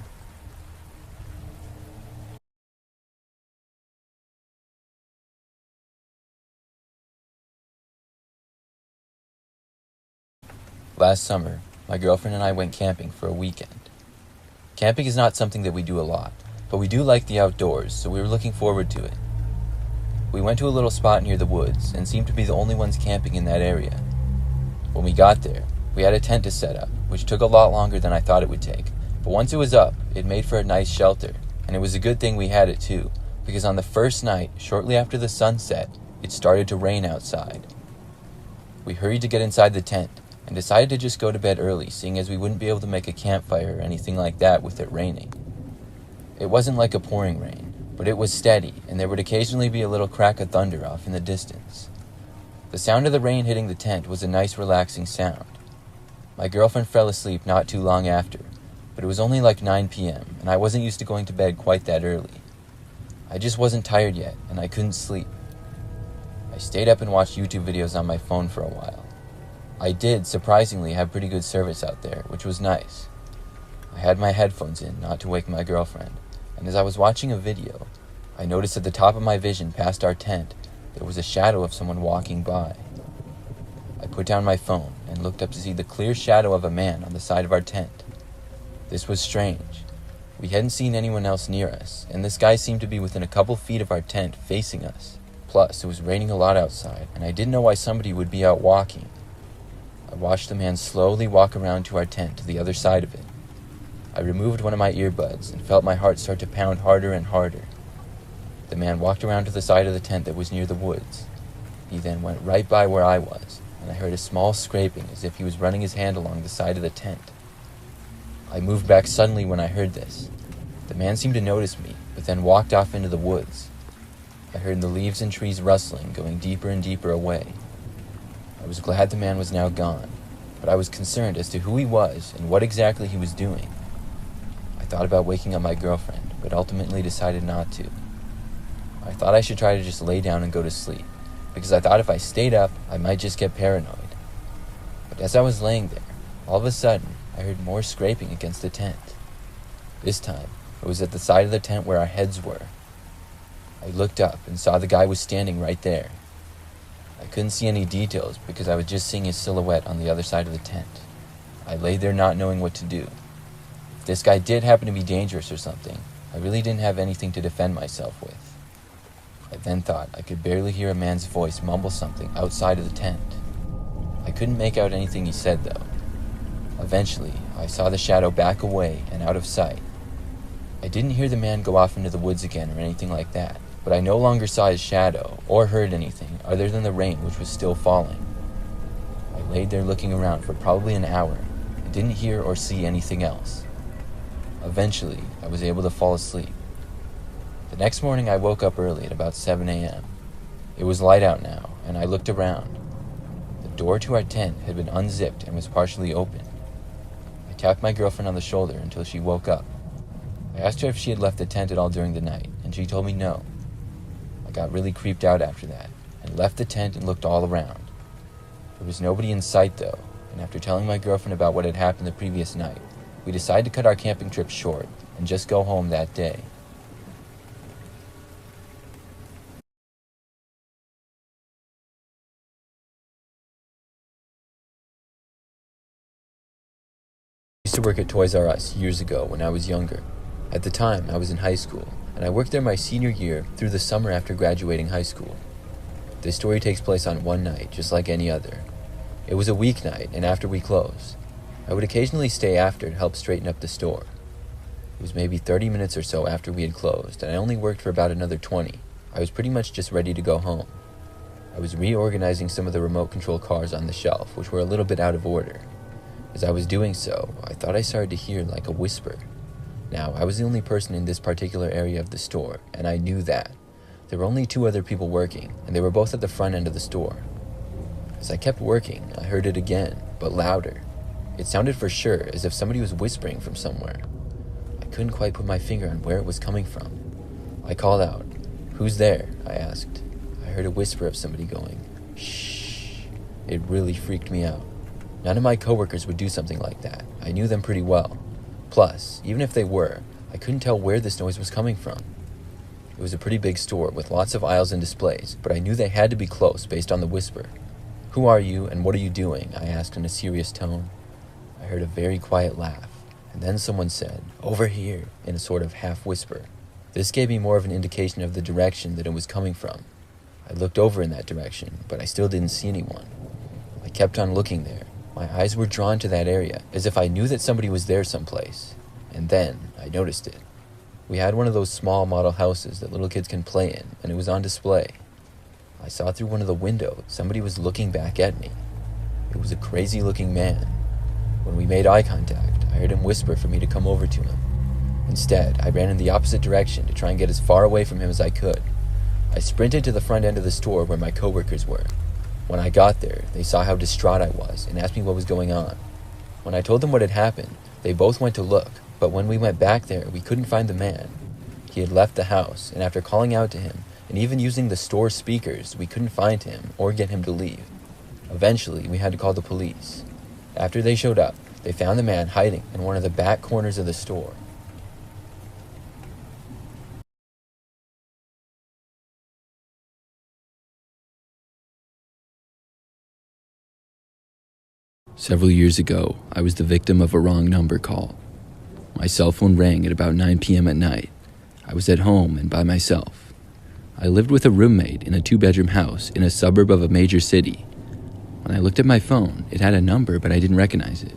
Last summer, my girlfriend and I went camping for a weekend. Camping is not something that we do a lot, but we do like the outdoors, so we were looking forward to it. We went to a little spot near the woods and seemed to be the only ones camping in that area. When we got there, we had a tent to set up, which took a lot longer than I thought it would take, but once it was up, it made for a nice shelter, and it was a good thing we had it too, because on the first night, shortly after the sun set, it started to rain outside. We hurried to get inside the tent, and decided to just go to bed early, seeing as we wouldn't be able to make a campfire or anything like that with it raining. It wasn't like a pouring rain, but it was steady, and there would occasionally be a little crack of thunder off in the distance. The sound of the rain hitting the tent was a nice relaxing sound. My girlfriend fell asleep not too long after, but it was only like 9 p.m., and I wasn't used to going to bed quite that early. I just wasn't tired yet, and I couldn't sleep. I stayed up and watched YouTube videos on my phone for a while. I did, surprisingly, have pretty good service out there, which was nice. I had my headphones in, not to wake my girlfriend, and as I was watching a video, I noticed at the top of my vision past our tent, there was a shadow of someone walking by. I put down my phone and looked up to see the clear shadow of a man on the side of our tent. This was strange. We hadn't seen anyone else near us, and this guy seemed to be within a couple feet of our tent facing us. Plus, it was raining a lot outside, and I didn't know why somebody would be out walking. I watched the man slowly walk around to our tent to the other side of it. I removed one of my earbuds and felt my heart start to pound harder and harder. The man walked around to the side of the tent that was near the woods. He then went right by where I was, and I heard a small scraping as if he was running his hand along the side of the tent. I moved back suddenly when I heard this. The man seemed to notice me, but then walked off into the woods. I heard the leaves and trees rustling, going deeper and deeper away. I was glad the man was now gone, but I was concerned as to who he was and what exactly he was doing. I thought about waking up my girlfriend, but ultimately decided not to. I thought I should try to just lay down and go to sleep, because I thought if I stayed up, I might just get paranoid. But as I was laying there, all of a sudden, I heard more scraping against the tent. This time, it was at the side of the tent where our heads were. I looked up and saw the guy was standing right there. I couldn't see any details because I was just seeing his silhouette on the other side of the tent. I lay there not knowing what to do. If this guy did happen to be dangerous or something, I really didn't have anything to defend myself with. I then thought I could barely hear a man's voice mumble something outside of the tent. I couldn't make out anything he said though. Eventually, I saw the shadow back away and out of sight. I didn't hear the man go off into the woods again or anything like that, but I no longer saw his shadow or heard anything other than the rain which was still falling. I laid there looking around for probably an hour and didn't hear or see anything else. Eventually, I was able to fall asleep. The next morning I woke up early at about 7 a.m. It was light out now, and I looked around. The door to our tent had been unzipped and was partially open. I tapped my girlfriend on the shoulder until she woke up. I asked her if she had left the tent at all during the night, and she told me no. I got really creeped out after that, and left the tent and looked all around. There was nobody in sight though, and after telling my girlfriend about what had happened the previous night, we decided to cut our camping trip short and just go home that day. I used to work at Toys R Us years ago when I was younger. At the time, I was in high school, and I worked there my senior year through the summer after graduating high school. This story takes place on one night, just like any other. It was a weeknight, and after we closed, I would occasionally stay after to help straighten up the store. It was maybe 30 minutes or so after we had closed, and I only worked for about another 20. I was pretty much just ready to go home. I was reorganizing some of the remote control cars on the shelf, which were a little bit out of order. As I was doing so, I thought I started to hear like a whisper. Now, I was the only person in this particular area of the store, and I knew that. There were only 2 other people working, and they were both at the front end of the store. As I kept working, I heard it again, but louder. It sounded for sure as if somebody was whispering from somewhere. I couldn't quite put my finger on where it was coming from. I called out, "Who's there?" I asked. I heard a whisper of somebody going, "Shh." It really freaked me out. None of my coworkers would do something like that. I knew them pretty well. Plus, even if they were, I couldn't tell where this noise was coming from. It was a pretty big store with lots of aisles and displays, but I knew they had to be close based on the whisper. "Who are you and what are you doing?" I asked in a serious tone. I heard a very quiet laugh, and then someone said, "Over here," in a sort of half whisper. This gave me more of an indication of the direction that it was coming from. I looked over in that direction, but I still didn't see anyone. I kept on looking there. My eyes were drawn to that area, as if I knew that somebody was there someplace. And then I noticed it. We had one of those small model houses that little kids can play in, and it was on display. I saw through one of the windows somebody was looking back at me. It was a crazy-looking man. When we made eye contact, I heard him whisper for me to come over to him. Instead, I ran in the opposite direction to try and get as far away from him as I could. I sprinted to the front end of the store where my coworkers were. When I got there, they saw how distraught I was and asked me what was going on. When I told them what had happened, they both went to look, but when we went back there, we couldn't find the man. He had left the house, and after calling out to him, and even using the store speakers, we couldn't find him or get him to leave. Eventually, we had to call the police. After they showed up, they found the man hiding in one of the back corners of the store. Several years ago, I was the victim of a wrong number call. My cell phone rang at about 9 p.m. at night. I was at home and by myself. I lived with a roommate in a 2-bedroom house in a suburb of a major city. When I looked at my phone, it had a number, but I didn't recognize it.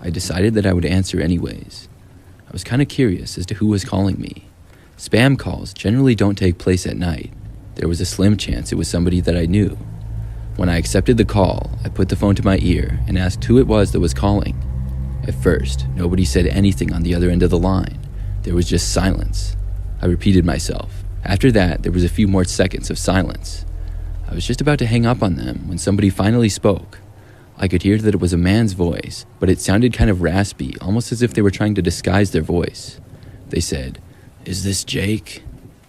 I decided that I would answer anyways. I was kind of curious as to who was calling me. Spam calls generally don't take place at night. There was a slim chance it was somebody that I knew. When I accepted the call, I put the phone to my ear and asked who it was that was calling. At first, nobody said anything on the other end of the line. There was just silence. I repeated myself. After that, there was a few more seconds of silence. I was just about to hang up on them when somebody finally spoke. I could hear that it was a man's voice, but it sounded kind of raspy, almost as if they were trying to disguise their voice. They said, "Is this Jake?"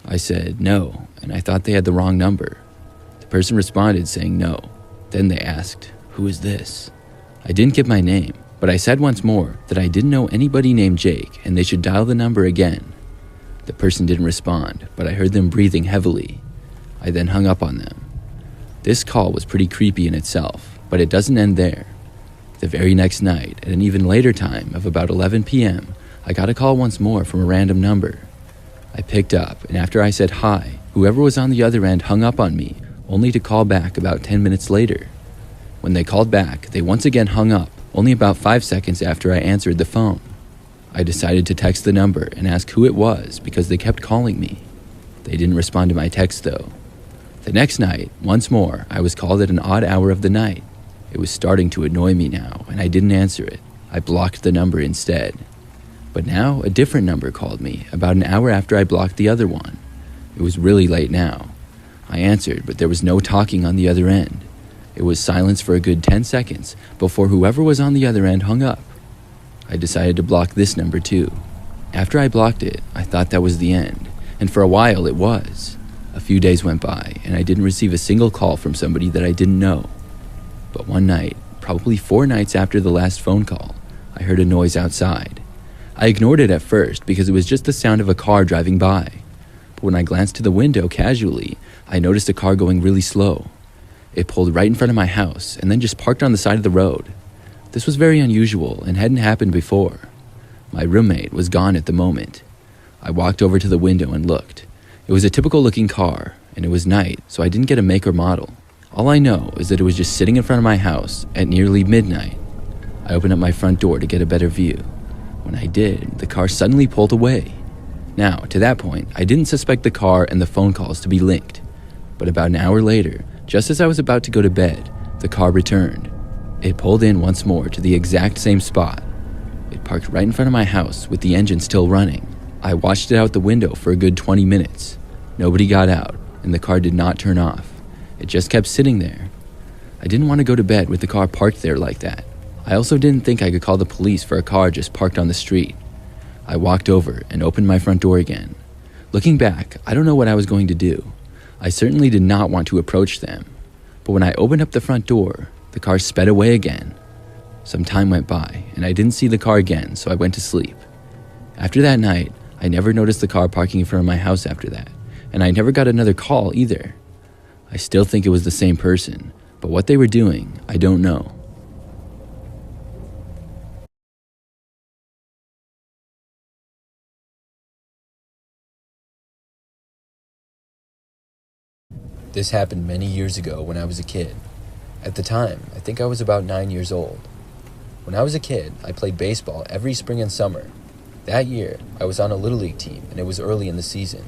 I said, "No," and I thought they had the wrong number. The person responded saying no. Then they asked, "Who is this?" I didn't give my name, but I said once more that I didn't know anybody named Jake and they should dial the number again. The person didn't respond, but I heard them breathing heavily. I then hung up on them. This call was pretty creepy in itself, but it doesn't end there. The very next night, at an even later time of about 11 p.m., I got a call once more from a random number. I picked up, and after I said hi, whoever was on the other end hung up on me, only to call back about 10 minutes later. When they called back, they once again hung up, only about 5 seconds after I answered the phone. I decided to text the number and ask who it was because they kept calling me. They didn't respond to my text though. The next night, once more, I was called at an odd hour of the night. It was starting to annoy me now, and I didn't answer it. I blocked the number instead. But now, a different number called me, about an hour after I blocked the other one. It was really late now. I answered, but there was no talking on the other end. It was silence for a good 10 seconds before whoever was on the other end hung up. I decided to block this number too. After I blocked it, I thought that was the end, and for a while it was. A few days went by, and I didn't receive a single call from somebody that I didn't know. But one night, probably 4 nights after the last phone call, I heard a noise outside. I ignored it at first because it was just the sound of a car driving by. But when I glanced to the window casually, I noticed a car going really slow. It pulled right in front of my house and then just parked on the side of the road. This was very unusual and hadn't happened before. My roommate was gone at the moment. I walked over to the window and looked. It was a typical looking car, and it was night, so I didn't get a make or model. All I know is that it was just sitting in front of my house at nearly midnight. I opened up my front door to get a better view. When I did, the car suddenly pulled away. Now, to that point, I didn't suspect the car and the phone calls to be linked. But about an hour later, just as I was about to go to bed, the car returned. It pulled in once more to the exact same spot. It parked right in front of my house with the engine still running. I watched it out the window for a good 20 minutes. Nobody got out, and the car did not turn off. It just kept sitting there. I didn't want to go to bed with the car parked there like that. I also didn't think I could call the police for a car just parked on the street. I walked over and opened my front door again. Looking back, I don't know what I was going to do. I certainly did not want to approach them. But when I opened up the front door, the car sped away again. Some time went by, and I didn't see the car again, so I went to sleep. After that night, I never noticed the car parking in front of my house after that, and I never got another call either. I still think it was the same person, but what they were doing, I don't know. This happened many years ago when I was a kid. At the time, I think I was about 9 years old. When I was a kid, I played baseball every spring and summer. That year, I was on a Little League team, and it was early in the season.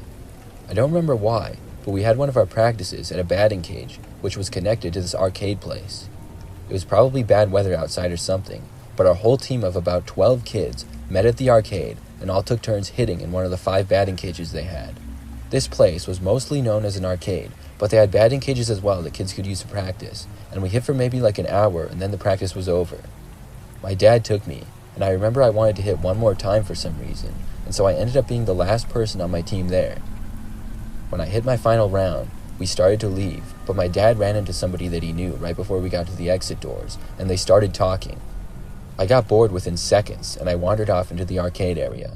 I don't remember why, but we had one of our practices at a batting cage, which was connected to this arcade place. It was probably bad weather outside or something, but our whole team of about 12 kids met at the arcade and all took turns hitting in one of the 5 batting cages they had. This place was mostly known as an arcade, but they had batting cages as well that kids could use to practice, and we hit for maybe like an hour and then the practice was over. My dad took me, and I remember I wanted to hit one more time for some reason, and so I ended up being the last person on my team there. When I hit my final round, we started to leave, but my dad ran into somebody that he knew right before we got to the exit doors, and they started talking. I got bored within seconds, and I wandered off into the arcade area.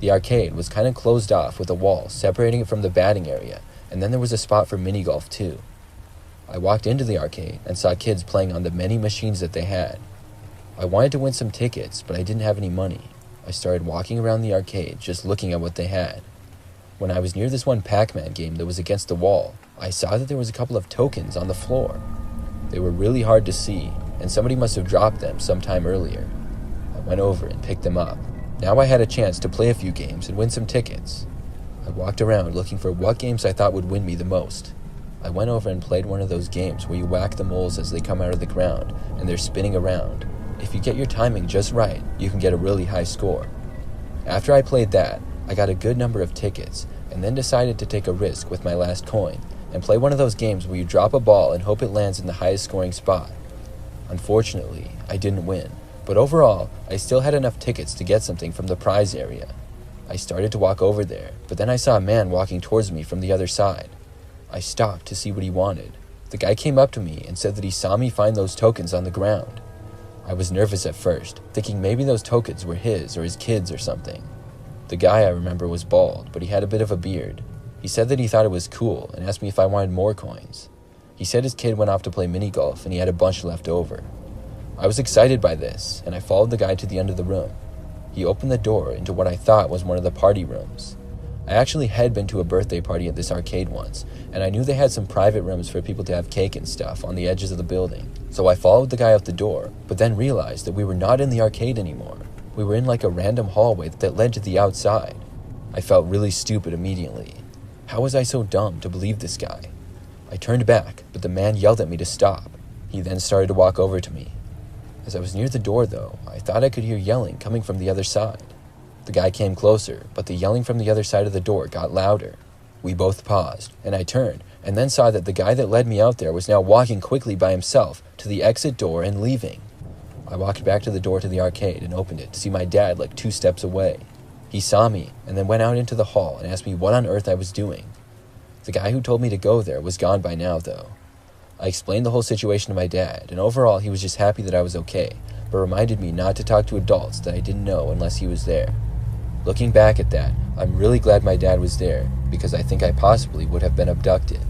The arcade was kind of closed off with a wall separating it from the batting area, and then there was a spot for mini golf too. I walked into the arcade and saw kids playing on the many machines that they had. I wanted to win some tickets, but I didn't have any money. I started walking around the arcade, just looking at what they had. When I was near this one Pac-Man game that was against the wall, I saw that there was a couple of tokens on the floor. They were really hard to see, and somebody must have dropped them sometime earlier. I went over and picked them up. Now I had a chance to play a few games and win some tickets. I walked around looking for what games I thought would win me the most. I went over and played one of those games where you whack the moles as they come out of the ground, and they're spinning around. If you get your timing just right, you can get a really high score. After I played that, I got a good number of tickets, and then decided to take a risk with my last coin, and play one of those games where you drop a ball and hope it lands in the highest scoring spot. Unfortunately, I didn't win, but overall, I still had enough tickets to get something from the prize area. I started to walk over there, but then I saw a man walking towards me from the other side. I stopped to see what he wanted. The guy came up to me and said that he saw me find those tokens on the ground. I was nervous at first, thinking maybe those tokens were his or his kids or something. The guy, I remember, was bald, but he had a bit of a beard. He said that he thought it was cool and asked me if I wanted more coins. He said his kid went off to play mini golf and he had a bunch left over. I was excited by this, and I followed the guy to the end of the room. He opened the door into what I thought was one of the party rooms. I actually had been to a birthday party at this arcade once, and I knew they had some private rooms for people to have cake and stuff on the edges of the building. So I followed the guy out the door, but then realized that we were not in the arcade anymore. We were in like a random hallway that led to the outside. I felt really stupid immediately. How was I so dumb to believe this guy? I turned back, but the man yelled at me to stop. He then started to walk over to me. As I was near the door though, I thought I could hear yelling coming from the other side. The guy came closer, but the yelling from the other side of the door got louder. We both paused, and I turned, and then saw that the guy that led me out there was now walking quickly by himself to the exit door and leaving. I walked back to the door to the arcade and opened it to see my dad like 2 steps away. He saw me, and then went out into the hall and asked me what on earth I was doing. The guy who told me to go there was gone by now, though. I explained the whole situation to my dad, and overall he was just happy that I was okay, but reminded me not to talk to adults that I didn't know unless he was there. Looking back at that, I'm really glad my dad was there, because I think I possibly would have been abducted.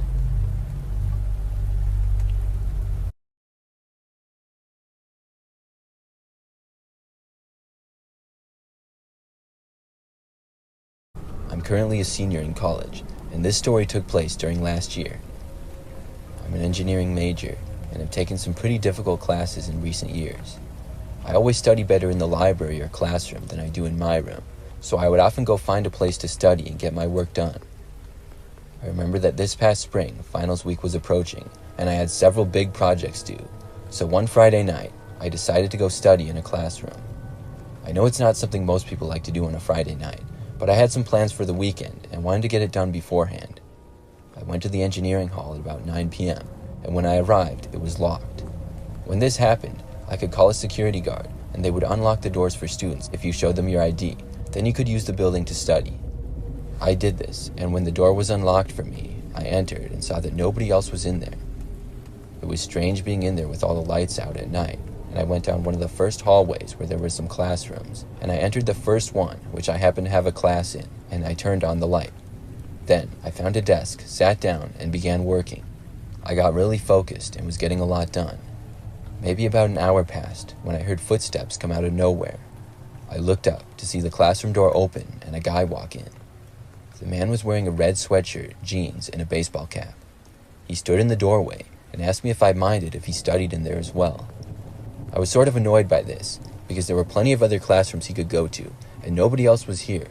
I'm currently a senior in college, and this story took place during last year. I'm an engineering major, and have taken some pretty difficult classes in recent years. I always study better in the library or classroom than I do in my room, so I would often go find a place to study and get my work done. I remember that this past spring, finals week was approaching, and I had several big projects due, so one Friday night, I decided to go study in a classroom. I know it's not something most people like to do on a Friday night, but I had some plans for the weekend and wanted to get it done beforehand. I went to the engineering hall at about 9 p.m., and when I arrived, it was locked. When this happened, I could call a security guard, and they would unlock the doors for students if you showed them your ID. Then you could use the building to study. I did this, and when the door was unlocked for me, I entered and saw that nobody else was in there. It was strange being in there with all the lights out at night, and I went down one of the first hallways where there were some classrooms, and I entered the first one, which I happened to have a class in, and I turned on the light. Then, I found a desk, sat down, and began working. I got really focused and was getting a lot done. Maybe about an hour passed when I heard footsteps come out of nowhere. I looked up to see the classroom door open and a guy walk in. The man was wearing a red sweatshirt, jeans, and a baseball cap. He stood in the doorway and asked me if I minded if he studied in there as well. I was sort of annoyed by this, because there were plenty of other classrooms he could go to, and nobody else was here.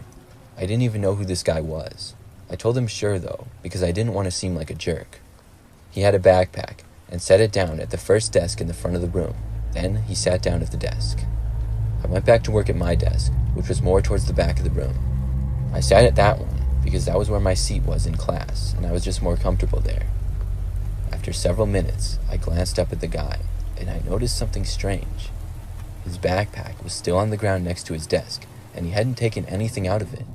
I didn't even know who this guy was. I told him sure though, because I didn't want to seem like a jerk. He had a backpack, and set it down at the first desk in the front of the room. Then he sat down at the desk. I went back to work at my desk, which was more towards the back of the room. I sat at that one, because that was where my seat was in class, and I was just more comfortable there. After several minutes, I glanced up at the guy, and I noticed something strange. His backpack was still on the ground next to his desk, and he hadn't taken anything out of it.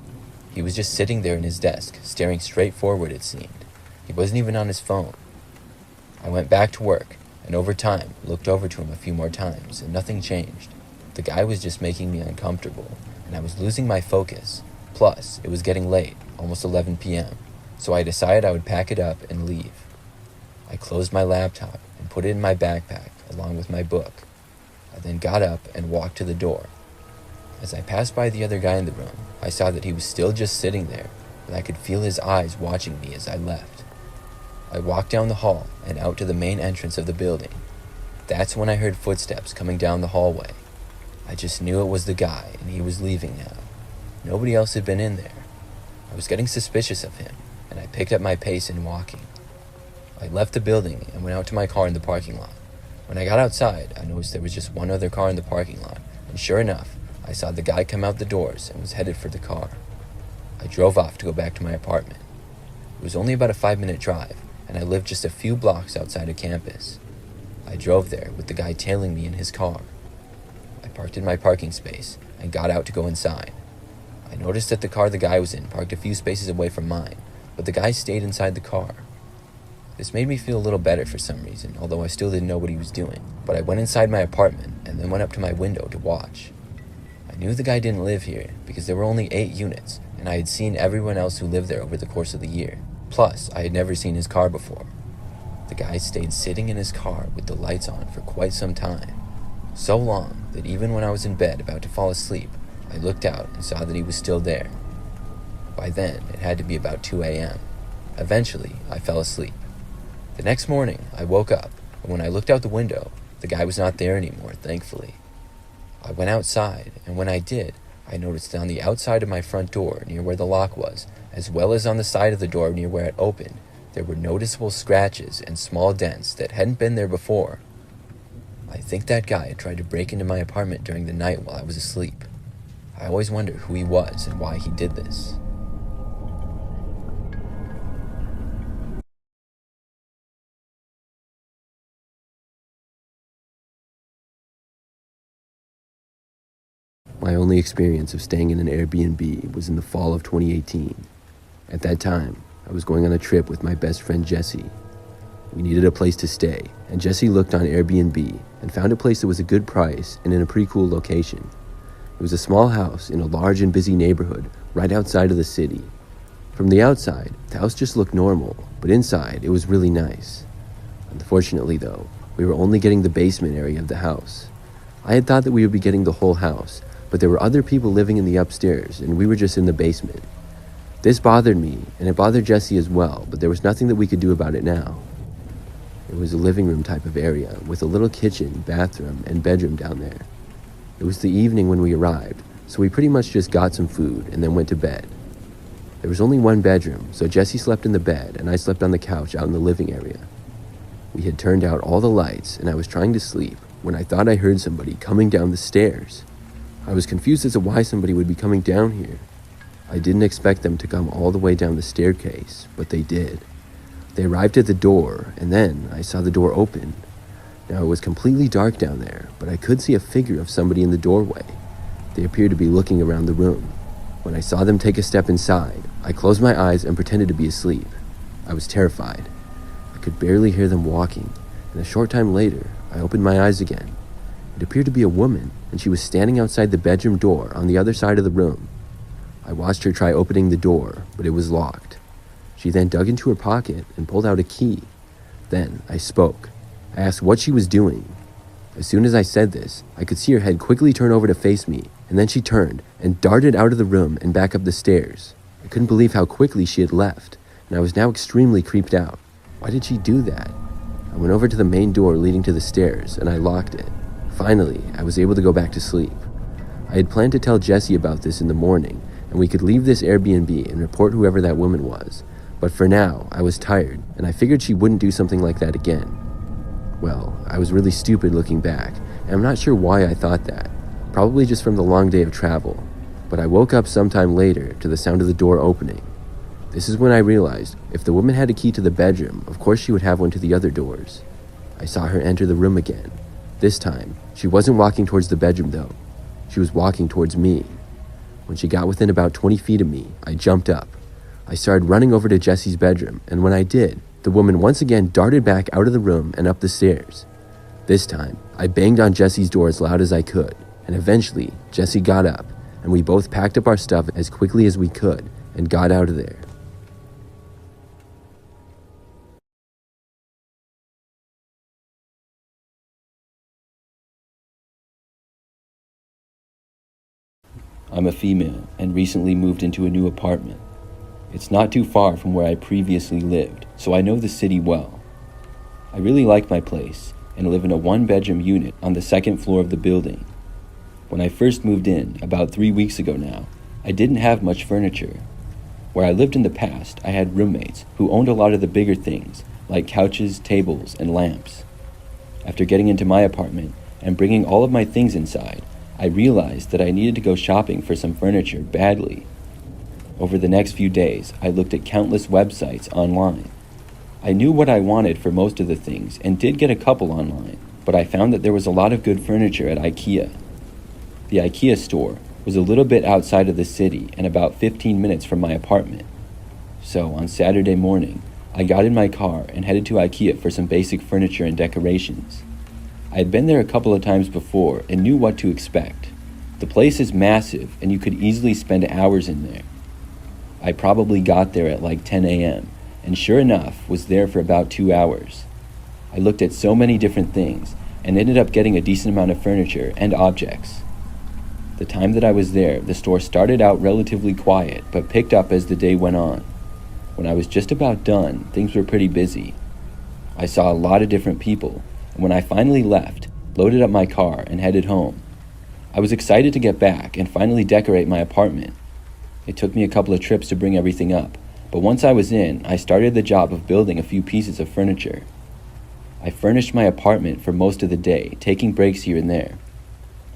He was just sitting there in his desk, staring straight forward, it seemed. He wasn't even on his phone. I went back to work, and over time, looked over to him a few more times, and nothing changed. The guy was just making me uncomfortable, and I was losing my focus. Plus, it was getting late, almost 11 p.m., so I decided I would pack it up and leave. I closed my laptop and put it in my backpack, along with my book. I then got up and walked to the door. As I passed by the other guy in the room, I saw that he was still just sitting there, and I could feel his eyes watching me as I left. I walked down the hall and out to the main entrance of the building. That's when I heard footsteps coming down the hallway. I just knew it was the guy, and he was leaving now. Nobody else had been in there. I was getting suspicious of him, and I picked up my pace in walking. I left the building and went out to my car in the parking lot. When I got outside, I noticed there was just one other car in the parking lot, and sure enough, I saw the guy come out the doors and was headed for the car. I drove off to go back to my apartment. It was only about a 5-minute drive, and I lived just a few blocks outside of campus. I drove there with the guy tailing me in his car. I parked in my parking space and got out to go inside. I noticed that the car the guy was in parked a few spaces away from mine, but the guy stayed inside the car. This made me feel a little better for some reason, although I still didn't know what he was doing. But I went inside my apartment and then went up to my window to watch. I knew the guy didn't live here because there were only 8 units, and I had seen everyone else who lived there over the course of the year. Plus, I had never seen his car before. The guy stayed sitting in his car with the lights on for quite some time. So long that even when I was in bed about to fall asleep, I looked out and saw that he was still there. By then, it had to be about 2 a.m. Eventually, I fell asleep. The next morning, I woke up, and when I looked out the window, the guy was not there anymore, thankfully. I went outside, and when I did, I noticed that on the outside of my front door, near where the lock was, as well as on the side of the door near where it opened, there were noticeable scratches and small dents that hadn't been there before. I think that guy had tried to break into my apartment during the night while I was asleep. I always wondered who he was and why he did this. My only experience of staying in an Airbnb was in the fall of 2018. At that time, I was going on a trip with my best friend Jesse. We needed a place to stay, and Jesse looked on Airbnb and found a place that was a good price and in a pretty cool location. It was a small house in a large and busy neighborhood right outside of the city. From the outside, the house just looked normal, but inside, it was really nice. Unfortunately though, we were only getting the basement area of the house. I had thought that we would be getting the whole house, but there were other people living in the upstairs and we were just in the basement. This bothered me, and it bothered Jesse as well, but there was nothing that we could do about it now. It was a living room type of area with a little kitchen, bathroom, and bedroom down there. It was the evening when we arrived, so we pretty much just got some food and then went to bed. There was only one bedroom, so Jesse slept in the bed and I slept on the couch out in the living area. We had turned out all the lights and I was trying to sleep when I thought I heard somebody coming down the stairs. I was confused as to why somebody would be coming down here. I didn't expect them to come all the way down the staircase, but they did. They arrived at the door, and then I saw the door open. Now it was completely dark down there, but I could see a figure of somebody in the doorway. They appeared to be looking around the room. When I saw them take a step inside, I closed my eyes and pretended to be asleep. I was terrified. I could barely hear them walking, and a short time later, I opened my eyes again. It appeared to be a woman, and she was standing outside the bedroom door on the other side of the room. I watched her try opening the door, but it was locked. She then dug into her pocket and pulled out a key. Then I spoke. I asked what she was doing. As soon as I said this, I could see her head quickly turn over to face me, and then she turned and darted out of the room and back up the stairs. I couldn't believe how quickly she had left, and I was now extremely creeped out. Why did she do that? I went over to the main door leading to the stairs, and I locked it. Finally, I was able to go back to sleep. I had planned to tell Jesse about this in the morning, and we could leave this Airbnb and report whoever that woman was. But for now, I was tired, and I figured she wouldn't do something like that again. Well, I was really stupid looking back, and I'm not sure why I thought that. Probably just from the long day of travel. But I woke up sometime later to the sound of the door opening. This is when I realized if the woman had a key to the bedroom, of course she would have one to the other doors. I saw her enter the room again. This time, she wasn't walking towards the bedroom though. She was walking towards me. When she got within about 20 feet of me, I jumped up. I started running over to Jesse's bedroom, and when I did, the woman once again darted back out of the room and up the stairs. This time, I banged on Jesse's door as loud as I could, and eventually, Jesse got up, and we both packed up our stuff as quickly as we could and got out of there. I'm a female and recently moved into a new apartment. It's not too far from where I previously lived, so I know the city well. I really like my place and live in a one-bedroom unit on the second floor of the building. When I first moved in, about 3 weeks ago now, I didn't have much furniture. Where I lived in the past, I had roommates who owned a lot of the bigger things, like couches, tables, and lamps. After getting into my apartment and bringing all of my things inside, I realized that I needed to go shopping for some furniture badly. Over the next few days, I looked at countless websites online. I knew what I wanted for most of the things and did get a couple online, but I found that there was a lot of good furniture at Ikea. The Ikea store was a little bit outside of the city and about 15 minutes from my apartment. So on Saturday morning, I got in my car and headed to Ikea for some basic furniture and decorations. I had been there a couple of times before and knew what to expect. The place is massive and you could easily spend hours in there. I probably got there at like 10 a.m. and sure enough was there for about 2 hours. I looked at so many different things and ended up getting a decent amount of furniture and objects. The time that I was there, the store started out relatively quiet but picked up as the day went on. When I was just about done, things were pretty busy. I saw a lot of different people, and when I finally left, loaded up my car and headed home. I was excited to get back and finally decorate my apartment. It took me a couple of trips to bring everything up, but once I was in, I started the job of building a few pieces of furniture. I furnished my apartment for most of the day, taking breaks here and there.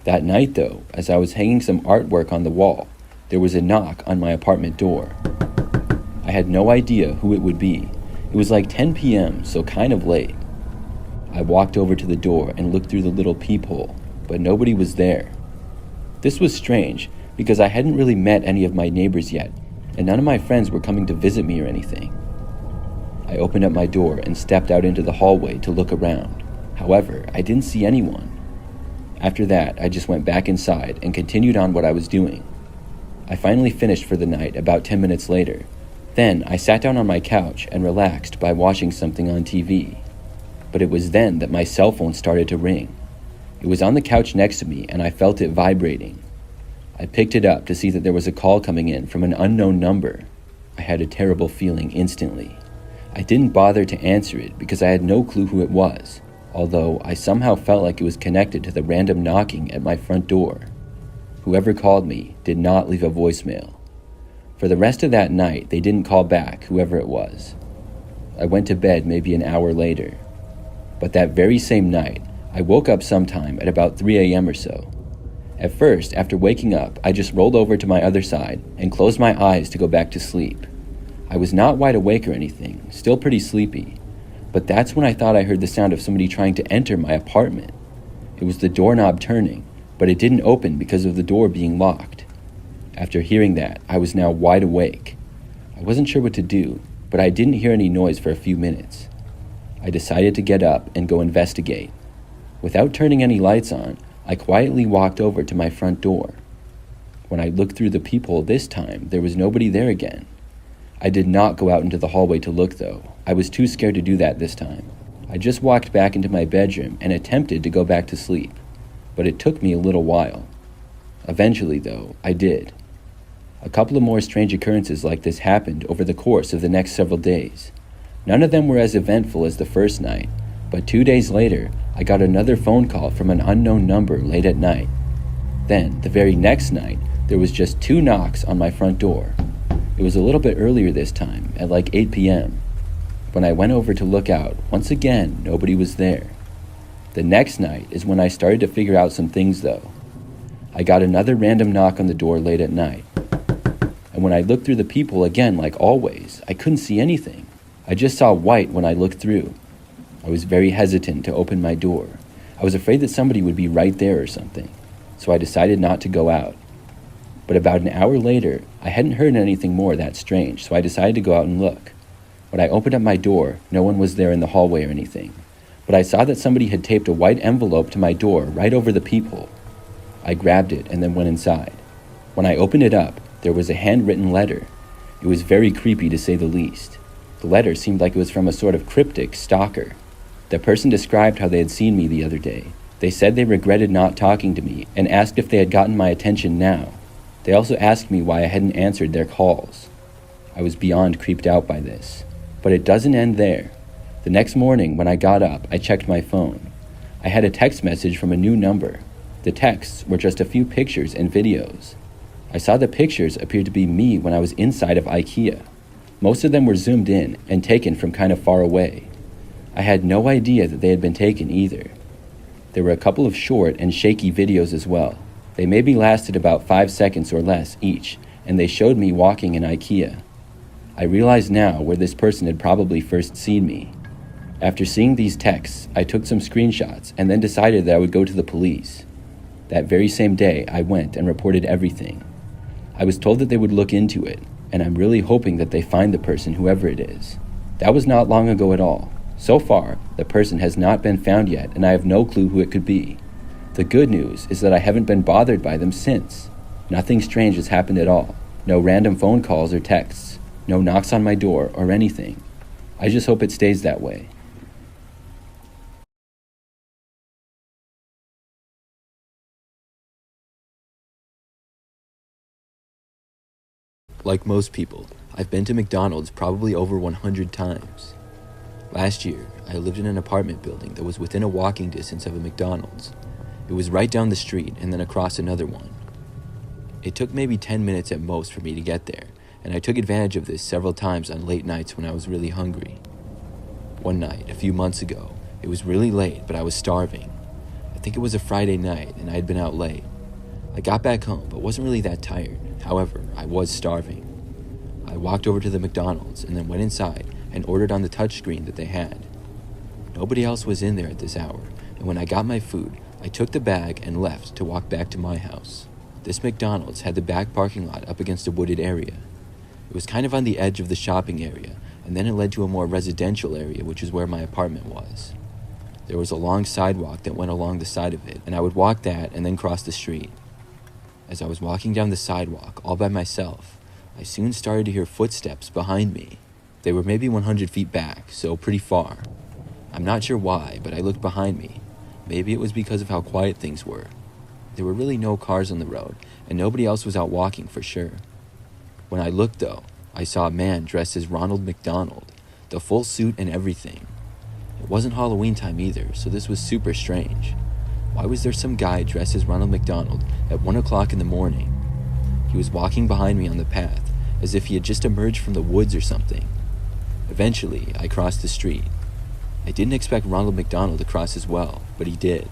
That night though, as I was hanging some artwork on the wall, there was a knock on my apartment door. I had no idea who it would be. It was like 10 p.m., so kind of late. I walked over to the door and looked through the little peephole, but nobody was there. This was strange, because I hadn't really met any of my neighbors yet, and none of my friends were coming to visit me or anything. I I opened up my door and stepped out into the hallway to look around. However, I didn't see anyone. After that, I just went back inside and continued on what I was doing. I finally finished for the night about 10 minutes later. Then I sat down on my couch and relaxed by watching something on TV. But it was then that my cell phone started to ring. It was on the couch next to me and I felt it vibrating. I picked it up to see that there was a call coming in from an unknown number. I had a terrible feeling instantly. I didn't bother to answer it because I had no clue who it was, although I somehow felt like it was connected to the random knocking at my front door. Whoever called me did not leave a voicemail. For the rest of that night, they didn't call back, whoever it was. I went to bed maybe an hour later. But that very same night, I woke up sometime at about 3 a.m. or so. At first, after waking up, I just rolled over to my other side and closed my eyes to go back to sleep. I was not wide awake or anything, still pretty sleepy. But that's when I thought I heard the sound of somebody trying to enter my apartment. It was the doorknob turning, but it didn't open because of the door being locked. After hearing that, I was now wide awake. I wasn't sure what to do, but I didn't hear any noise for a few minutes. I decided to get up and go investigate. Without turning any lights on, I quietly walked over to my front door. When I looked through the peephole this time, there was nobody there again. I did not go out into the hallway to look though. I was too scared to do that this time. I just walked back into my bedroom and attempted to go back to sleep, but it took me a little while. Eventually though, I did. A couple of more strange occurrences like this happened over the course of the next several days. None of them were as eventful as the first night, but 2 days later, I got another phone call from an unknown number late at night. Then, the very next night, there was just 2 knocks on my front door. It was a little bit earlier this time, at like 8 p.m. When I went over to look out, once again, nobody was there. The next night is when I started to figure out some things though. I got another random knock on the door late at night. And when I looked through the peephole again, like always, I couldn't see anything. I just saw white when I looked through. I was very hesitant to open my door. I was afraid that somebody would be right there or something, so I decided not to go out. But about an hour later, I hadn't heard anything more that strange, so I decided to go out and look. When I opened up my door, no one was there in the hallway or anything, but I saw that somebody had taped a white envelope to my door right over the peephole. I grabbed it and then went inside. When I opened it up, there was a handwritten letter. It was very creepy to say the least. The letter seemed like it was from a sort of cryptic stalker. The person described how they had seen me the other day. They said they regretted not talking to me and asked if they had gotten my attention now. They also asked me why I hadn't answered their calls. I was beyond creeped out by this. But it doesn't end there. The next morning when I got up, I checked my phone. I had a text message from a new number. The texts were just a few pictures and videos. I saw the pictures appeared to be me when I was inside of Ikea. Most of them were zoomed in and taken from kind of far away. I had no idea that they had been taken either. There were a couple of short and shaky videos as well. They maybe lasted about 5 seconds or less each, and they showed me walking in Ikea. I realized now where this person had probably first seen me. After seeing these texts, I took some screenshots and then decided that I would go to the police. That very same day, I went and reported everything. I was told that they would look into it, and I'm really hoping that they find the person, whoever it is. That was not long ago at all. So far, the person has not been found yet, and I have no clue who it could be. The good news is that I haven't been bothered by them since. Nothing strange has happened at all. No random phone calls or texts. No knocks on my door or anything. I just hope it stays that way. Like most people, I've been to McDonald's probably over 100 times. Last year, I lived in an apartment building that was within a walking distance of a McDonald's. It was right down the street and then across another one. It took maybe 10 minutes at most for me to get there, and I took advantage of this several times on late nights when I was really hungry. One night, a few months ago, it was really late, but I was starving. I think it was a Friday night, and I had been out late. I got back home, but wasn't really that tired. However, I was starving. I walked over to the McDonald's and then went inside and ordered on the touchscreen that they had. Nobody else was in there at this hour, and when I got my food, I took the bag and left to walk back to my house. This McDonald's had the back parking lot up against a wooded area. It was kind of on the edge of the shopping area, and then it led to a more residential area, which is where my apartment was. There was a long sidewalk that went along the side of it, and I would walk that and then cross the street. As I was walking down the sidewalk all by myself, I soon started to hear footsteps behind me. They were maybe 100 feet back, so pretty far. I'm not sure why, but I looked behind me. Maybe it was because of how quiet things were. There were really no cars on the road, and nobody else was out walking for sure. When I looked though, I saw a man dressed as Ronald McDonald, the full suit and everything. It wasn't Halloween time either, so this was super strange. Why was there some guy dressed as Ronald McDonald at 1 o'clock in the morning? He was walking behind me on the path, as if he had just emerged from the woods or something. Eventually, I crossed the street. I didn't expect Ronald McDonald to cross as well, but he did.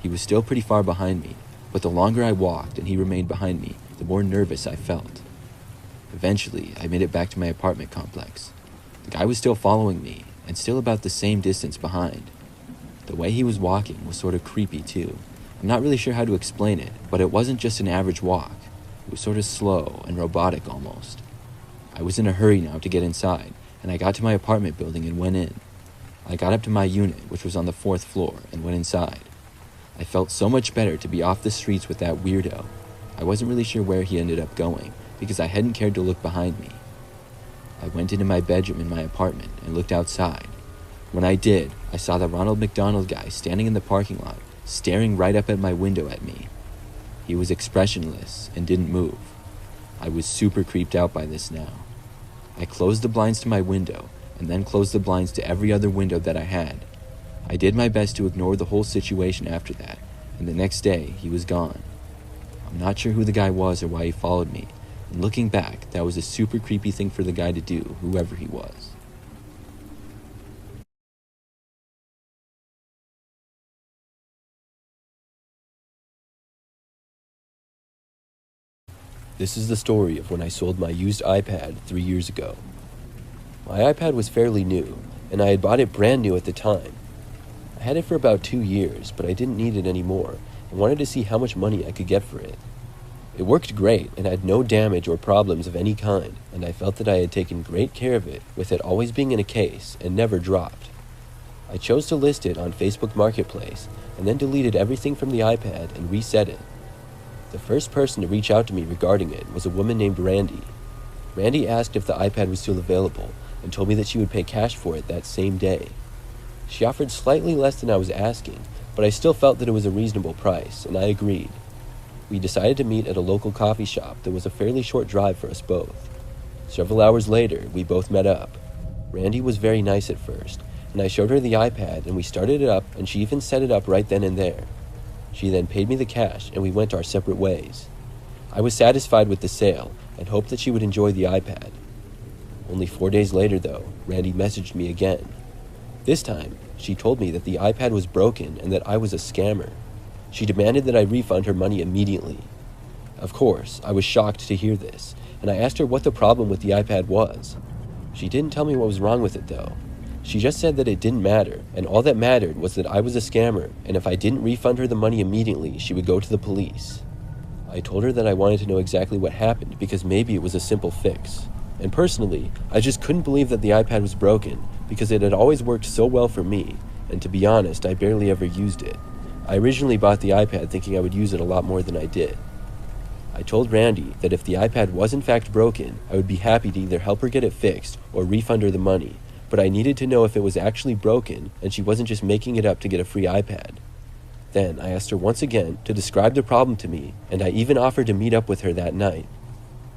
He was still pretty far behind me, but the longer I walked and he remained behind me, the more nervous I felt. Eventually, I made it back to my apartment complex. The guy was still following me, and still about the same distance behind. The way he was walking was sort of creepy too. I'm not really sure how to explain it, but it wasn't just an average walk. It was sort of slow and robotic almost. I was in a hurry now to get inside, and I got to my apartment building and went in. I got up to my unit, which was on the 4th floor, and went inside. I felt so much better to be off the streets with that weirdo. I wasn't really sure where he ended up going, because I hadn't cared to look behind me. I went into my bedroom in my apartment and looked outside. When I did, I saw the Ronald McDonald guy standing in the parking lot, staring right up at my window at me. He was expressionless and didn't move. I was super creeped out by this now. I closed the blinds to my window, and then closed the blinds to every other window that I had. I did my best to ignore the whole situation after that, and the next day, he was gone. I'm not sure who the guy was or why he followed me, and looking back, that was a super creepy thing for the guy to do, whoever he was. This is the story of when I sold my used iPad 3 years ago. My iPad was fairly new, and I had bought it brand new at the time. I had it for about 2 years, but I didn't need it anymore and wanted to see how much money I could get for it. It worked great and had no damage or problems of any kind, and I felt that I had taken great care of it, with it always being in a case and never dropped. I chose to list it on Facebook Marketplace and then deleted everything from the iPad and reset it. The first person to reach out to me regarding it was a woman named Randy. Randy asked if the iPad was still available and told me that she would pay cash for it that same day. She offered slightly less than I was asking, but I still felt that it was a reasonable price, and I agreed. We decided to meet at a local coffee shop that was a fairly short drive for us both. Several hours later, we both met up. Randy was very nice at first, and I showed her the iPad and we started it up, and she even set it up right then and there. She then paid me the cash and we went our separate ways. I was satisfied with the sale and hoped that she would enjoy the iPad. Only 4 days later though, Randy messaged me again. This time, she told me that the iPad was broken and that I was a scammer. She demanded that I refund her money immediately. Of course, I was shocked to hear this, and I asked her what the problem with the iPad was. She didn't tell me what was wrong with it though. She just said that it didn't matter, and all that mattered was that I was a scammer, and if I didn't refund her the money immediately, she would go to the police. I told her that I wanted to know exactly what happened because maybe it was a simple fix. And personally, I just couldn't believe that the iPad was broken because it had always worked so well for me, and to be honest, I barely ever used it. I originally bought the iPad thinking I would use it a lot more than I did. I told Randy that if the iPad was in fact broken, I would be happy to either help her get it fixed or refund her the money, but I needed to know if it was actually broken and she wasn't just making it up to get a free iPad. Then I asked her once again to describe the problem to me, and I even offered to meet up with her that night.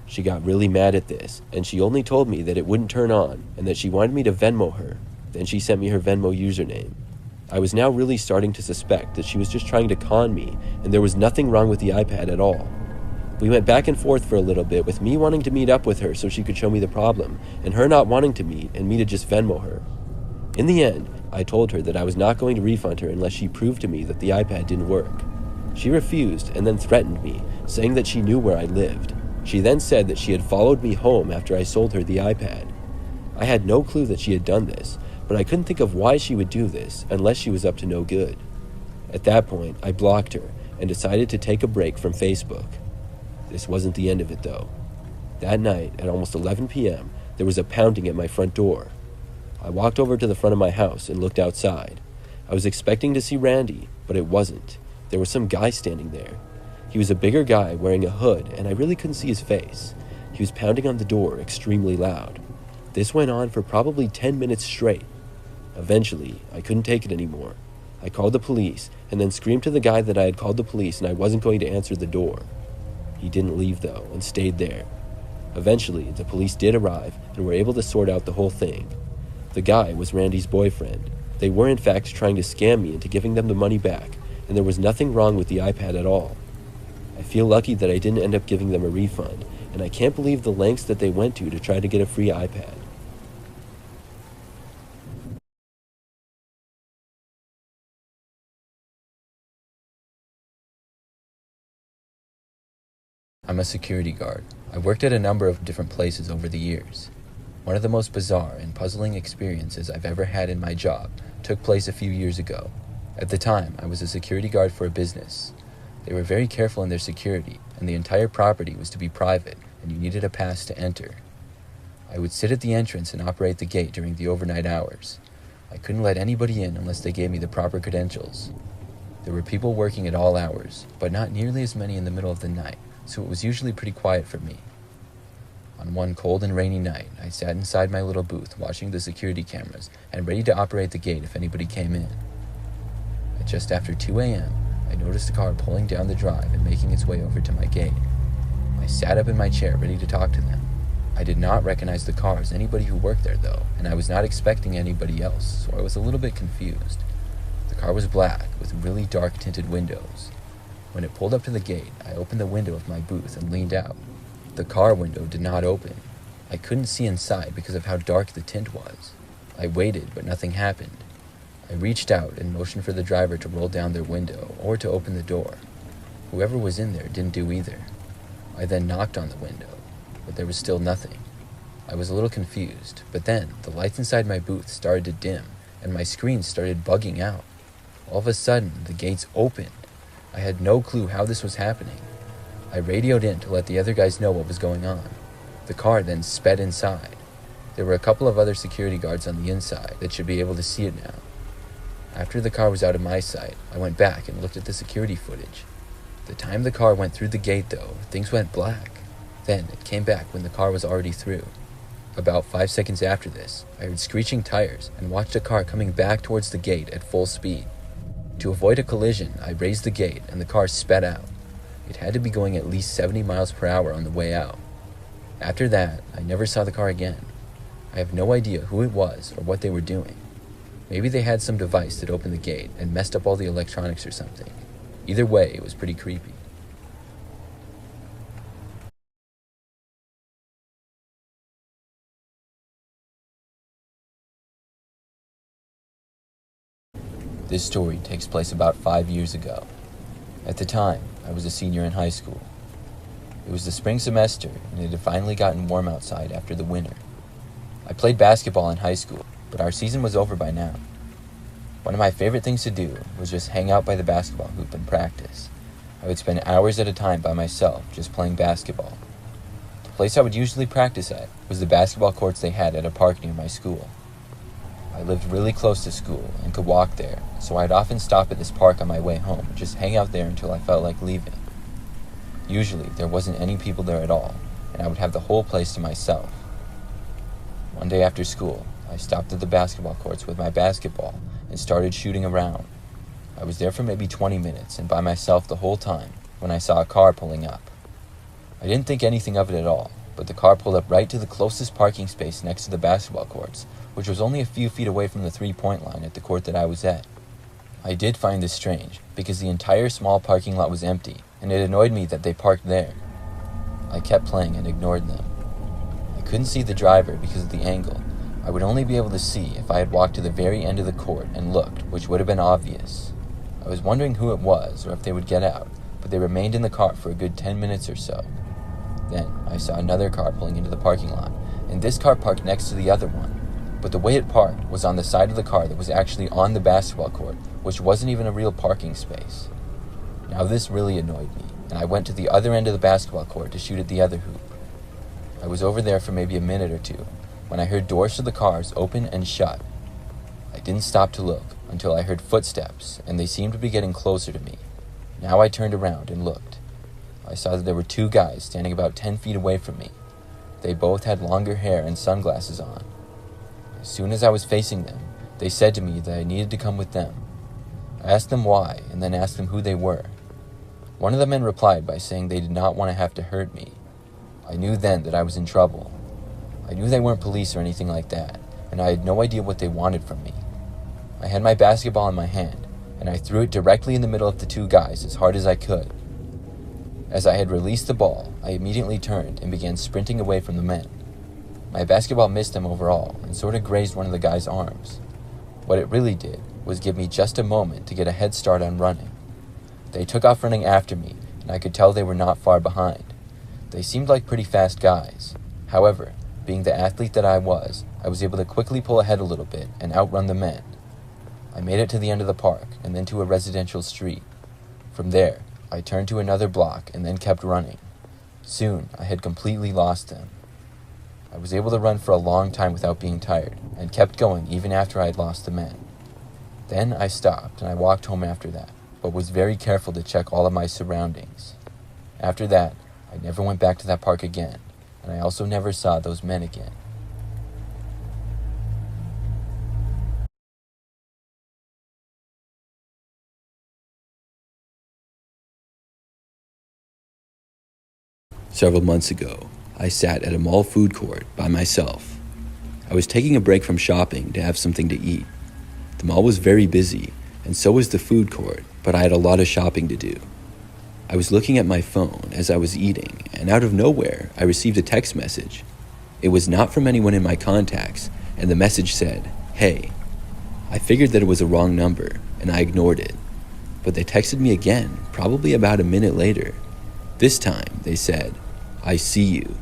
She got really mad at this, and she only told me that it wouldn't turn on and that she wanted me to Venmo her. Then she sent me her Venmo username. I was now really starting to suspect that she was just trying to con me, and there was nothing wrong with the iPad at all. We went back and forth for a little bit, with me wanting to meet up with her so she could show me the problem, and her not wanting to meet and me to just Venmo her. In the end, I told her that I was not going to refund her unless she proved to me that the iPad didn't work. She refused and then threatened me, saying that she knew where I lived. She then said that she had followed me home after I sold her the iPad. I had no clue that she had done this, but I couldn't think of why she would do this unless she was up to no good. At that point, I blocked her and decided to take a break from Facebook. This wasn't the end of it though. That night, at almost 11 p.m., there was a pounding at my front door. I walked over to the front of my house and looked outside. I was expecting to see Randy, but it wasn't. There was some guy standing there. He was a bigger guy wearing a hood, and I really couldn't see his face. He was pounding on the door extremely loud. This went on for probably 10 minutes straight. Eventually, I couldn't take it anymore. I called the police and then screamed to the guy that I had called the police and I wasn't going to answer the door. He didn't leave though and stayed there. Eventually, the police did arrive and were able to sort out the whole thing. The guy was Randy's boyfriend. They were in fact trying to scam me into giving them the money back, and there was nothing wrong with the iPad at all. I feel lucky that I didn't end up giving them a refund, and I can't believe the lengths that they went to try to get a free iPad. I'm a security guard. I worked at a number of different places over the years. One of the most bizarre and puzzling experiences I've ever had in my job took place a few years ago. At the time, I was a security guard for a business. They were very careful in their security, and the entire property was to be private, and you needed a pass to enter. I would sit at the entrance and operate the gate during the overnight hours. I couldn't let anybody in unless they gave me the proper credentials. There were people working at all hours, but not nearly as many in the middle of the night, so it was usually pretty quiet for me. On one cold and rainy night, I sat inside my little booth watching the security cameras and ready to operate the gate if anybody came in. At just after 2 a.m., I noticed a car pulling down the drive and making its way over to my gate. I sat up in my chair ready to talk to them. I did not recognize the car as anybody who worked there though, and I was not expecting anybody else, so I was a little bit confused. The car was black with really dark tinted windows. When it pulled up to the gate, I opened the window of my booth and leaned out. The car window did not open. I couldn't see inside because of how dark the tint was. I waited, but nothing happened. I reached out and motioned for the driver to roll down their window or to open the door. Whoever was in there didn't do either. I then knocked on the window, but there was still nothing. I was a little confused, but then the lights inside my booth started to dim and my screen started bugging out. All of a sudden, the gates opened. I had no clue how this was happening. I radioed in to let the other guys know what was going on. The car then sped inside. There were a couple of other security guards on the inside that should be able to see it now. After the car was out of my sight, I went back and looked at the security footage. The time the car went through the gate though, things went black. Then it came back when the car was already through. About 5 seconds after this, I heard screeching tires and watched a car coming back towards the gate at full speed. To avoid a collision, I raised the gate and the car sped out. It had to be going at least 70 miles per hour on the way out. After that, I never saw the car again. I have no idea who it was or what they were doing. Maybe they had some device that opened the gate and messed up all the electronics or something. Either way, it was pretty creepy. This story takes place about 5 years ago. At the time, I was a senior in high school. It was the spring semester, and it had finally gotten warm outside after the winter. I played basketball in high school, but our season was over by now. One of my favorite things to do was just hang out by the basketball hoop and practice. I would spend hours at a time by myself just playing basketball. The place I would usually practice at was the basketball courts they had at a park near my school. I lived really close to school and could walk there, so I'd often stop at this park on my way home and just hang out there until I felt like leaving. Usually, there wasn't any people there at all, and I would have the whole place to myself. One day after school, I stopped at the basketball courts with my basketball and started shooting around. I was there for maybe 20 minutes and by myself the whole time when I saw a car pulling up. I didn't think anything of it at all, but the car pulled up right to the closest parking space next to the basketball courts, which was only a few feet away from the three-point line at the court that I was at. I did find this strange, because the entire small parking lot was empty, and it annoyed me that they parked there. I kept playing and ignored them. I couldn't see the driver because of the angle. I would only be able to see if I had walked to the very end of the court and looked, which would have been obvious. I was wondering who it was or if they would get out, but they remained in the car for a good 10 minutes or so. Then I saw another car pulling into the parking lot, and this car parked next to the other one. But the way it parked was on the side of the car that was actually on the basketball court, which wasn't even a real parking space. Now this really annoyed me, and I went to the other end of the basketball court to shoot at the other hoop. I was over there for maybe a minute or two, when I heard doors to the cars open and shut. I didn't stop to look until I heard footsteps, and they seemed to be getting closer to me. Now I turned around and looked. I saw that there were two guys standing about 10 feet away from me. They both had longer hair and sunglasses on. As soon as I was facing them, they said to me that I needed to come with them. I asked them why, and then asked them who they were. One of the men replied by saying they did not want to have to hurt me. I knew then that I was in trouble. I knew they weren't police or anything like that, and I had no idea what they wanted from me. I had my basketball in my hand, and I threw it directly in the middle of the two guys as hard as I could. As I had released the ball, I immediately turned and began sprinting away from the men. My basketball missed them overall and sort of grazed one of the guy's arms. What it really did was give me just a moment to get a head start on running. They took off running after me, and I could tell they were not far behind. They seemed like pretty fast guys. However, being the athlete that I was able to quickly pull ahead a little bit and outrun the men. I made it to the end of the park and then to a residential street. From there, I turned to another block and then kept running. Soon, I had completely lost them. I was able to run for a long time without being tired, and kept going even after I had lost the men. Then I stopped and I walked home after that, but was very careful to check all of my surroundings. After that, I never went back to that park again, and I also never saw those men again. Several months ago, I sat at a mall food court by myself. I was taking a break from shopping to have something to eat. The mall was very busy, and so was the food court, but I had a lot of shopping to do. I was looking at my phone as I was eating, and out of nowhere, I received a text message. It was not from anyone in my contacts, and the message said, "Hey." I figured that it was a wrong number, and I ignored it. But they texted me again, probably about a minute later. This time, they said, "I see you."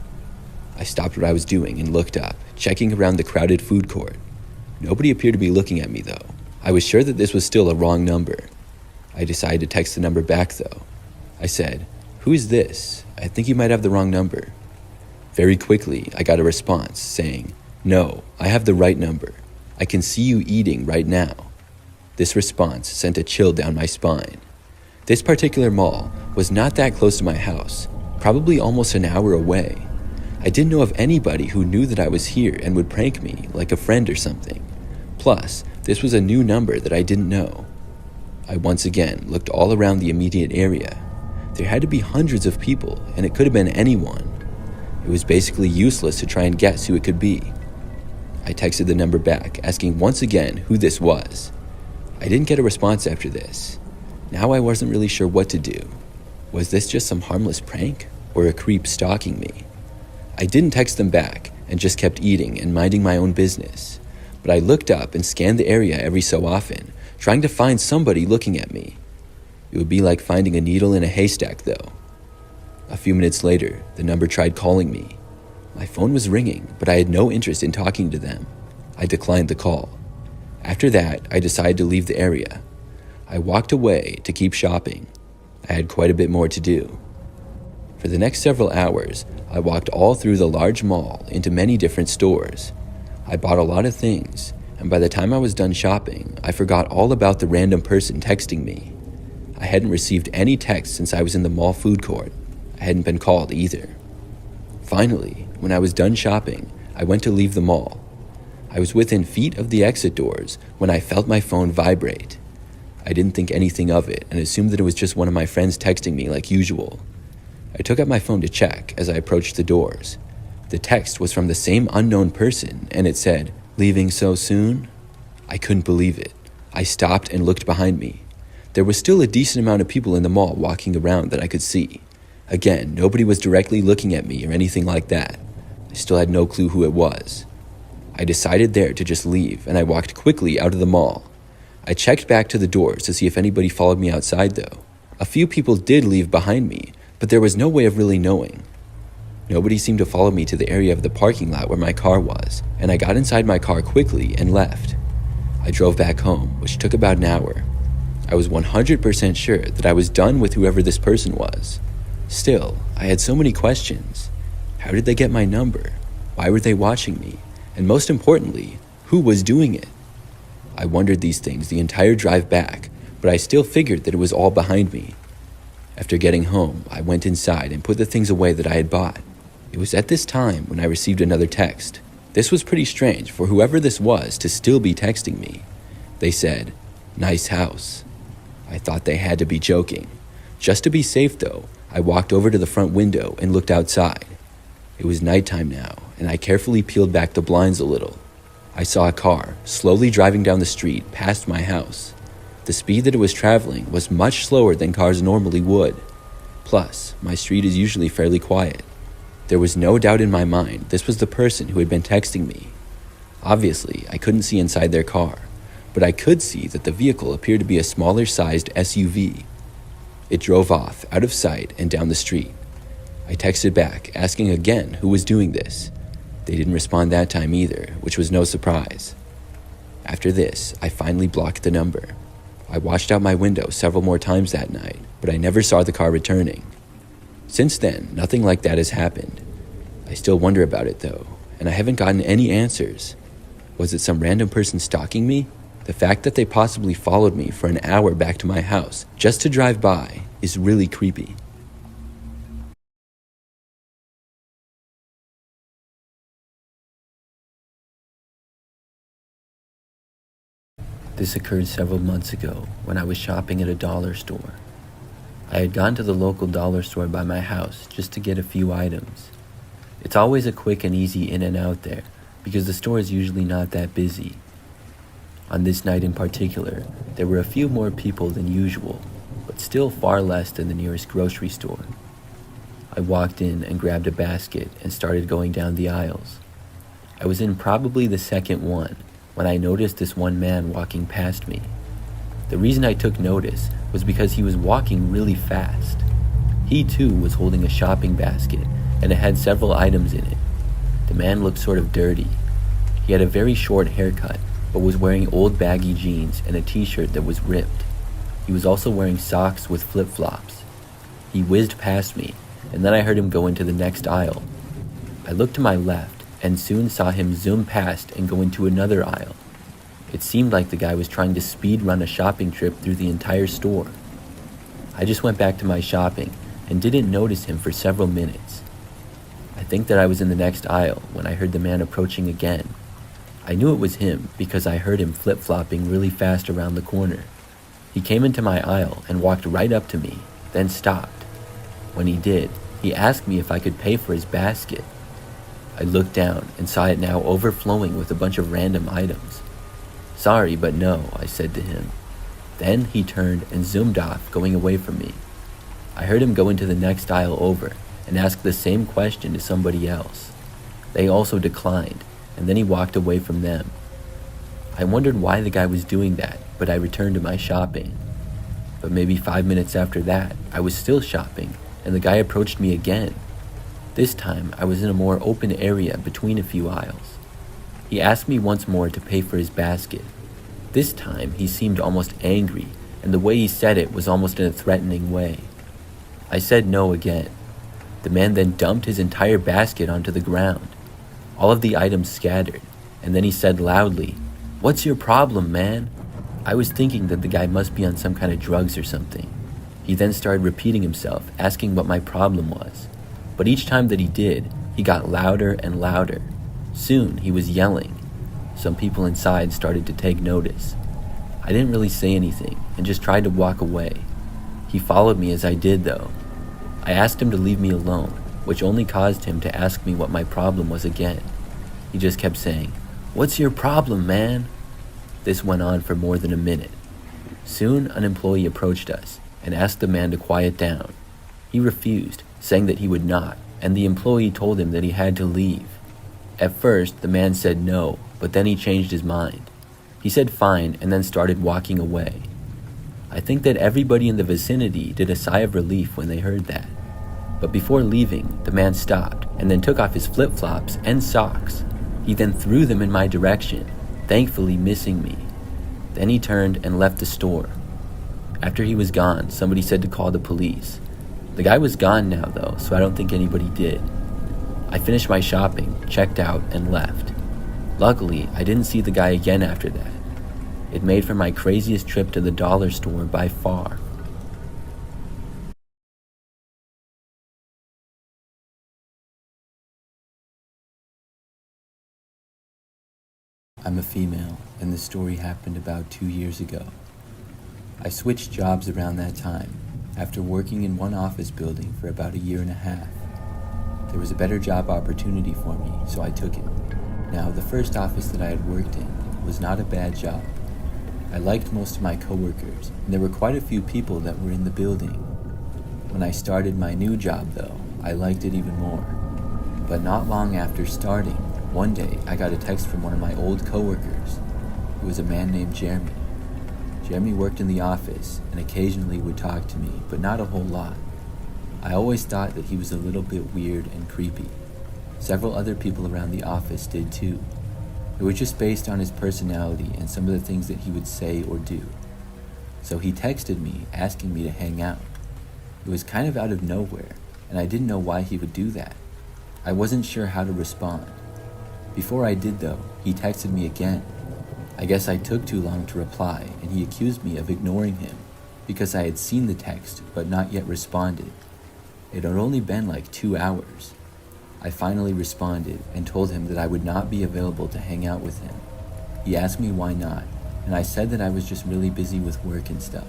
I stopped what I was doing and looked up, checking around the crowded food court. Nobody appeared to be looking at me, though. I was sure that this was still a wrong number. I decided to text the number back, though. I said, "Who is this? I think you might have the wrong number." Very quickly, I got a response saying, "No, I have the right number. I can see you eating right now." This response sent a chill down my spine. This particular mall was not that close to my house, probably almost an hour away. I didn't know of anybody who knew that I was here and would prank me, like a friend or something. Plus, this was a new number that I didn't know. I once again looked all around the immediate area. There had to be hundreds of people, and it could have been anyone. It was basically useless to try and guess who it could be. I texted the number back, asking once again who this was. I didn't get a response after this. Now I wasn't really sure what to do. Was this just some harmless prank, or a creep stalking me? I didn't text them back, and just kept eating and minding my own business. But I looked up and scanned the area every so often, trying to find somebody looking at me. It would be like finding a needle in a haystack, though. A few minutes later, the number tried calling me. My phone was ringing, but I had no interest in talking to them. I declined the call. After that, I decided to leave the area. I walked away to keep shopping. I had quite a bit more to do. For the next several hours, I walked all through the large mall into many different stores. I bought a lot of things, and by the time I was done shopping, I forgot all about the random person texting me. I hadn't received any text since I was in the mall food court. I hadn't been called either. Finally, when I was done shopping, I went to leave the mall. I was within feet of the exit doors when I felt my phone vibrate. I didn't think anything of it and assumed that it was just one of my friends texting me like usual. I took out my phone to check as I approached the doors. The text was from the same unknown person, and it said, "Leaving so soon?" I couldn't believe it. I stopped and looked behind me. There was still a decent amount of people in the mall walking around that I could see. Again, nobody was directly looking at me or anything like that. I still had no clue who it was. I decided there to just leave, and I walked quickly out of the mall. I checked back to the doors to see if anybody followed me outside, though. A few people did leave behind me, but there was no way of really knowing. Nobody seemed to follow me to the area of the parking lot where my car was, and I got inside my car quickly and left. I drove back home, which took about an hour. I was 100% sure that I was done with whoever this person was. Still, I had so many questions. How did they get my number? Why were they watching me? And most importantly, who was doing it? I wondered these things the entire drive back, but I still figured that it was all behind me. After getting home, I went inside and put the things away that I had bought. It was at this time when I received another text. This was pretty strange for whoever this was to still be texting me. They said, "Nice house." I thought they had to be joking. Just to be safe though, I walked over to the front window and looked outside. It was nighttime now, and I carefully peeled back the blinds a little. I saw a car slowly driving down the street past my house. The speed that it was traveling was much slower than cars normally would. Plus, my street is usually fairly quiet. There was no doubt in my mind this was the person who had been texting me. Obviously, I couldn't see inside their car, but I could see that the vehicle appeared to be a smaller sized SUV. It drove off out of sight and down the street. I texted back, asking again who was doing this. They didn't respond that time either, which was no surprise. After this, I finally blocked the number. I watched out my window several more times that night, but I never saw the car returning. Since then, nothing like that has happened. I still wonder about it though, and I haven't gotten any answers. Was it some random person stalking me? The fact that they possibly followed me for an hour back to my house just to drive by is really creepy. This occurred several months ago when I was shopping at a dollar store. I had gone to the local dollar store by my house just to get a few items. It's always a quick and easy in and out there because the store is usually not that busy. On this night in particular, there were a few more people than usual, but still far less than the nearest grocery store. I walked in and grabbed a basket and started going down the aisles. I was in probably the second one when I noticed this one man walking past me. The reason I took notice was because he was walking really fast. He too was holding a shopping basket and it had several items in it. The man looked sort of dirty. He had a very short haircut, but was wearing old baggy jeans and a t-shirt that was ripped. He was also wearing socks with flip-flops. He whizzed past me, and then I heard him go into the next aisle. I looked to my left and soon saw him zoom past and go into another aisle. It seemed like the guy was trying to speed run a shopping trip through the entire store. I just went back to my shopping and didn't notice him for several minutes. I think that I was in the next aisle when I heard the man approaching again. I knew it was him because I heard him flip-flopping really fast around the corner. He came into my aisle and walked right up to me, then stopped. When he did, he asked me if I could pay for his basket. I looked down and saw it now overflowing with a bunch of random items. "Sorry, but no," I said to him. Then he turned and zoomed off, going away from me. I heard him go into the next aisle over and ask the same question to somebody else. They also declined, and then he walked away from them. I wondered why the guy was doing that, but I returned to my shopping. But maybe 5 minutes after that, I was still shopping, and the guy approached me again. This time, I was in a more open area between a few aisles. He asked me once more to pay for his basket. This time, he seemed almost angry, and the way he said it was almost in a threatening way. I said no again. The man then dumped his entire basket onto the ground. All of the items scattered, and then he said loudly, "What's your problem, man?" I was thinking that the guy must be on some kind of drugs or something. He then started repeating himself, asking what my problem was. But each time that he did, he got louder and louder. Soon, he was yelling. Some people inside started to take notice. I didn't really say anything and just tried to walk away. He followed me as I did, though. I asked him to leave me alone, which only caused him to ask me what my problem was again. He just kept saying, "What's your problem, man?" This went on for more than a minute. Soon, an employee approached us and asked the man to quiet down. He refused, saying that he would not, and the employee told him that he had to leave. At first, the man said no, but then he changed his mind. He said fine and then started walking away. I think that everybody in the vicinity did a sigh of relief when they heard that. But before leaving, the man stopped and then took off his flip-flops and socks. He then threw them in my direction, thankfully missing me. Then he turned and left the store. After he was gone, somebody said to call the police. The guy was gone now though, so I don't think anybody did. I finished my shopping, checked out, and left. Luckily, I didn't see the guy again after that. It made for my craziest trip to the dollar store by far. I'm a female, and this story happened about 2 years ago. I switched jobs around that time, after working in one office building for about a year and a half. There was a better job opportunity for me, so I took it. Now, the first office that I had worked in was not a bad job. I liked most of my coworkers, and there were quite a few people that were in the building. When I started my new job, though, I liked it even more. But not long after starting, one day I got a text from one of my old coworkers. It was a man named Jeremy. Jeremy worked in the office and occasionally would talk to me, but not a whole lot. I always thought that he was a little bit weird and creepy. Several other people around the office did too. It was just based on his personality and some of the things that he would say or do. So he texted me asking me to hang out. It was kind of out of nowhere, and I didn't know why he would do that. I wasn't sure how to respond. Before I did though, he texted me again. I guess I took too long to reply, and he accused me of ignoring him because I had seen the text but not yet responded. It had only been like 2 hours. I finally responded and told him that I would not be available to hang out with him. He asked me why not, and I said that I was just really busy with work and stuff.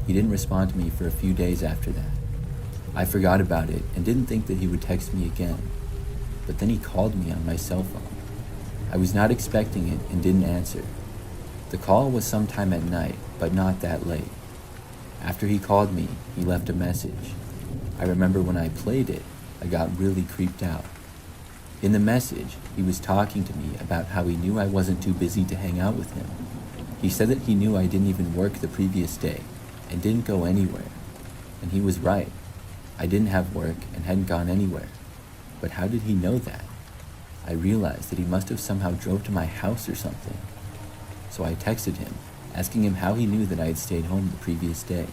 He didn't respond to me for a few days after that. I forgot about it and didn't think that he would text me again. But then he called me on my cell phone. I was not expecting it and didn't answer. The call was sometime at night, but not that late. After he called me, he left a message. I remember when I played it, I got really creeped out. In the message, he was talking to me about how he knew I wasn't too busy to hang out with him. He said that he knew I didn't even work the previous day and didn't go anywhere. And he was right. I didn't have work and hadn't gone anywhere. But how did he know that? I realized that he must have somehow drove to my house or something. So I texted him, asking him how he knew that I had stayed home the previous day.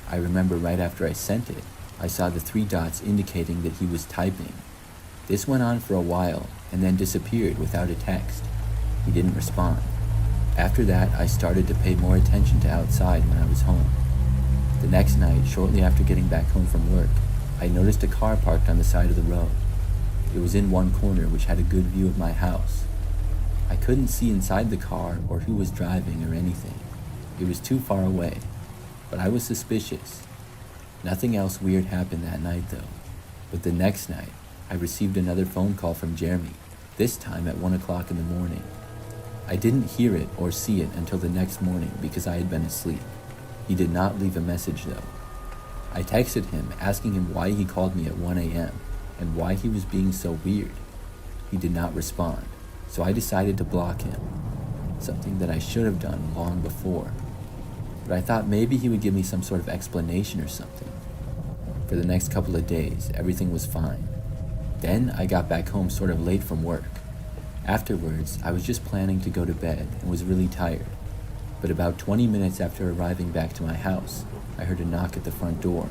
I remember right after I sent it, I saw the 3 dots indicating that he was typing. This went on for a while and then disappeared without a text. He didn't respond. After that, I started to pay more attention to outside when I was home. The next night, shortly after getting back home from work, I noticed a car parked on the side of the road. It was in one corner, which had a good view of my house. I couldn't see inside the car or who was driving or anything. It was too far away, but I was suspicious. Nothing else weird happened that night though. But the next night, I received another phone call from Jeremy, this time at 1 o'clock in the morning. I didn't hear it or see it until the next morning because I had been asleep. He did not leave a message though. I texted him asking him why he called me at 1 a.m. and why he was being so weird. He did not respond, so I decided to block him, something that I should have done long before. But I thought maybe he would give me some sort of explanation or something. For the next couple of days, everything was fine. Then I got back home sort of late from work. Afterwards, I was just planning to go to bed and was really tired. But about 20 minutes after arriving back to my house, I heard a knock at the front door.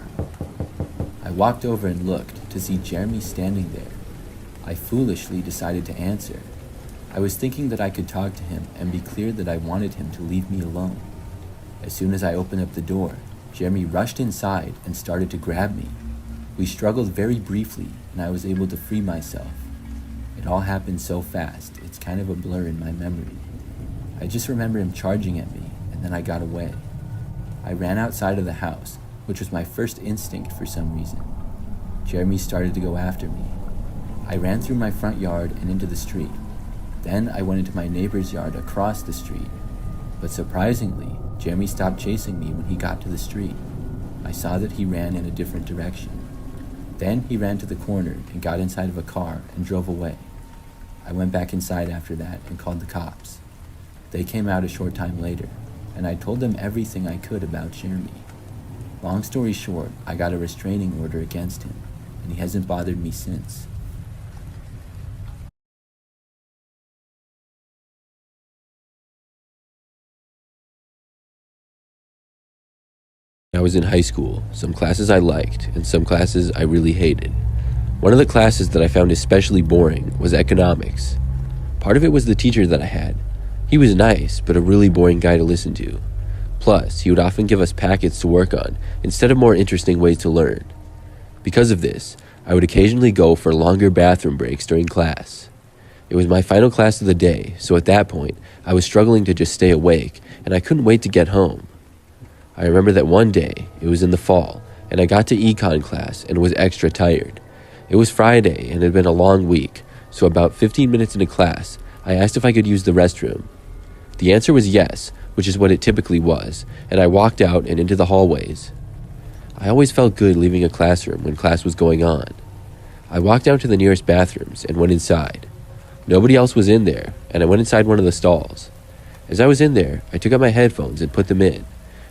I walked over and looked to see Jeremy standing there. I foolishly decided to answer. I was thinking that I could talk to him and be clear that I wanted him to leave me alone. As soon as I opened up the door, Jeremy rushed inside and started to grab me. We struggled very briefly, and I was able to free myself. It all happened so fast, it's kind of a blur in my memory. I just remember him charging at me, and then I got away. I ran outside of the house, which was my first instinct for some reason. Jeremy started to go after me. I ran through my front yard and into the street. Then I went into my neighbor's yard across the street. But surprisingly, Jeremy stopped chasing me when he got to the street. I saw that he ran in a different direction. Then he ran to the corner and got inside of a car and drove away. I went back inside after that and called the cops. They came out a short time later, and I told them everything I could about Jeremy. Long story short, I got a restraining order against him, and he hasn't bothered me since. I was in high school. Some classes I liked, and some classes I really hated. One of the classes that I found especially boring was economics. Part of it was the teacher that I had. He was nice, but a really boring guy to listen to. Plus, he would often give us packets to work on instead of more interesting ways to learn. Because of this, I would occasionally go for longer bathroom breaks during class. It was my final class of the day, so at that point, I was struggling to just stay awake, and I couldn't wait to get home. I remember that one day, it was in the fall, and I got to econ class and was extra tired. It was Friday, and it had been a long week, so about 15 minutes into class, I asked if I could use the restroom. The answer was yes, which is what it typically was, and I walked out and into the hallways. I always felt good leaving a classroom when class was going on. I walked down to the nearest bathrooms and went inside. Nobody else was in there, and I went inside one of the stalls. As I was in there, I took out my headphones and put them in.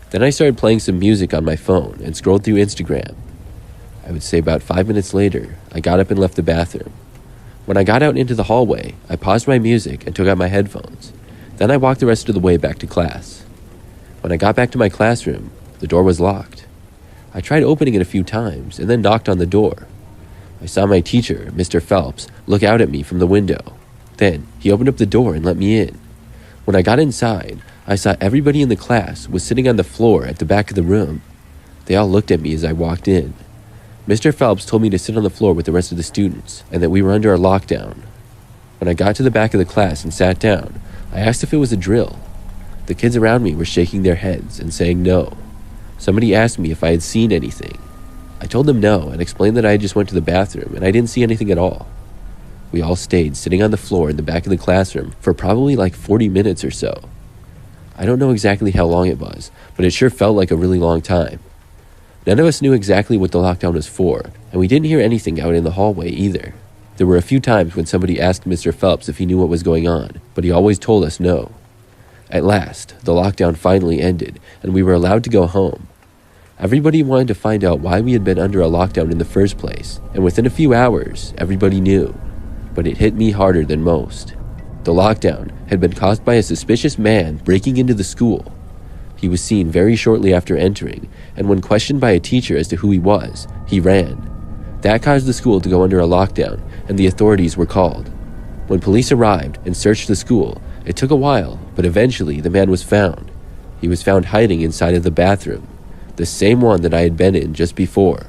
Then I started playing some music on my phone and scrolled through Instagram. I would say about 5 minutes later, I got up and left the bathroom. When I got out into the hallway, I paused my music and took out my headphones. Then I walked the rest of the way back to class. When I got back to my classroom, the door was locked. I tried opening it a few times and then knocked on the door. I saw my teacher, Mr. Phelps, look out at me from the window. Then he opened up the door and let me in. When I got inside, I saw everybody in the class was sitting on the floor at the back of the room. They all looked at me as I walked in. Mr. Phelps told me to sit on the floor with the rest of the students and that we were under a lockdown. When I got to the back of the class and sat down, I asked if it was a drill. The kids around me were shaking their heads and saying no. Somebody asked me if I had seen anything. I told them no and explained that I had just went to the bathroom and I didn't see anything at all. We all stayed sitting on the floor in the back of the classroom for probably like 40 minutes or so. I don't know exactly how long it was, but it sure felt like a really long time. None of us knew exactly what the lockdown was for, and we didn't hear anything out in the hallway either. There were a few times when somebody asked Mr. Phelps if he knew what was going on, but he always told us no. At last, the lockdown finally ended, and we were allowed to go home. Everybody wanted to find out why we had been under a lockdown in the first place, and within a few hours, everybody knew. But it hit me harder than most. The lockdown had been caused by a suspicious man breaking into the school. He was seen very shortly after entering, and when questioned by a teacher as to who he was, he ran. That caused the school to go under a lockdown, and the authorities were called. When police arrived and searched the school, it took a while, but eventually the man was found. He was found hiding inside of the bathroom, the same one that I had been in just before.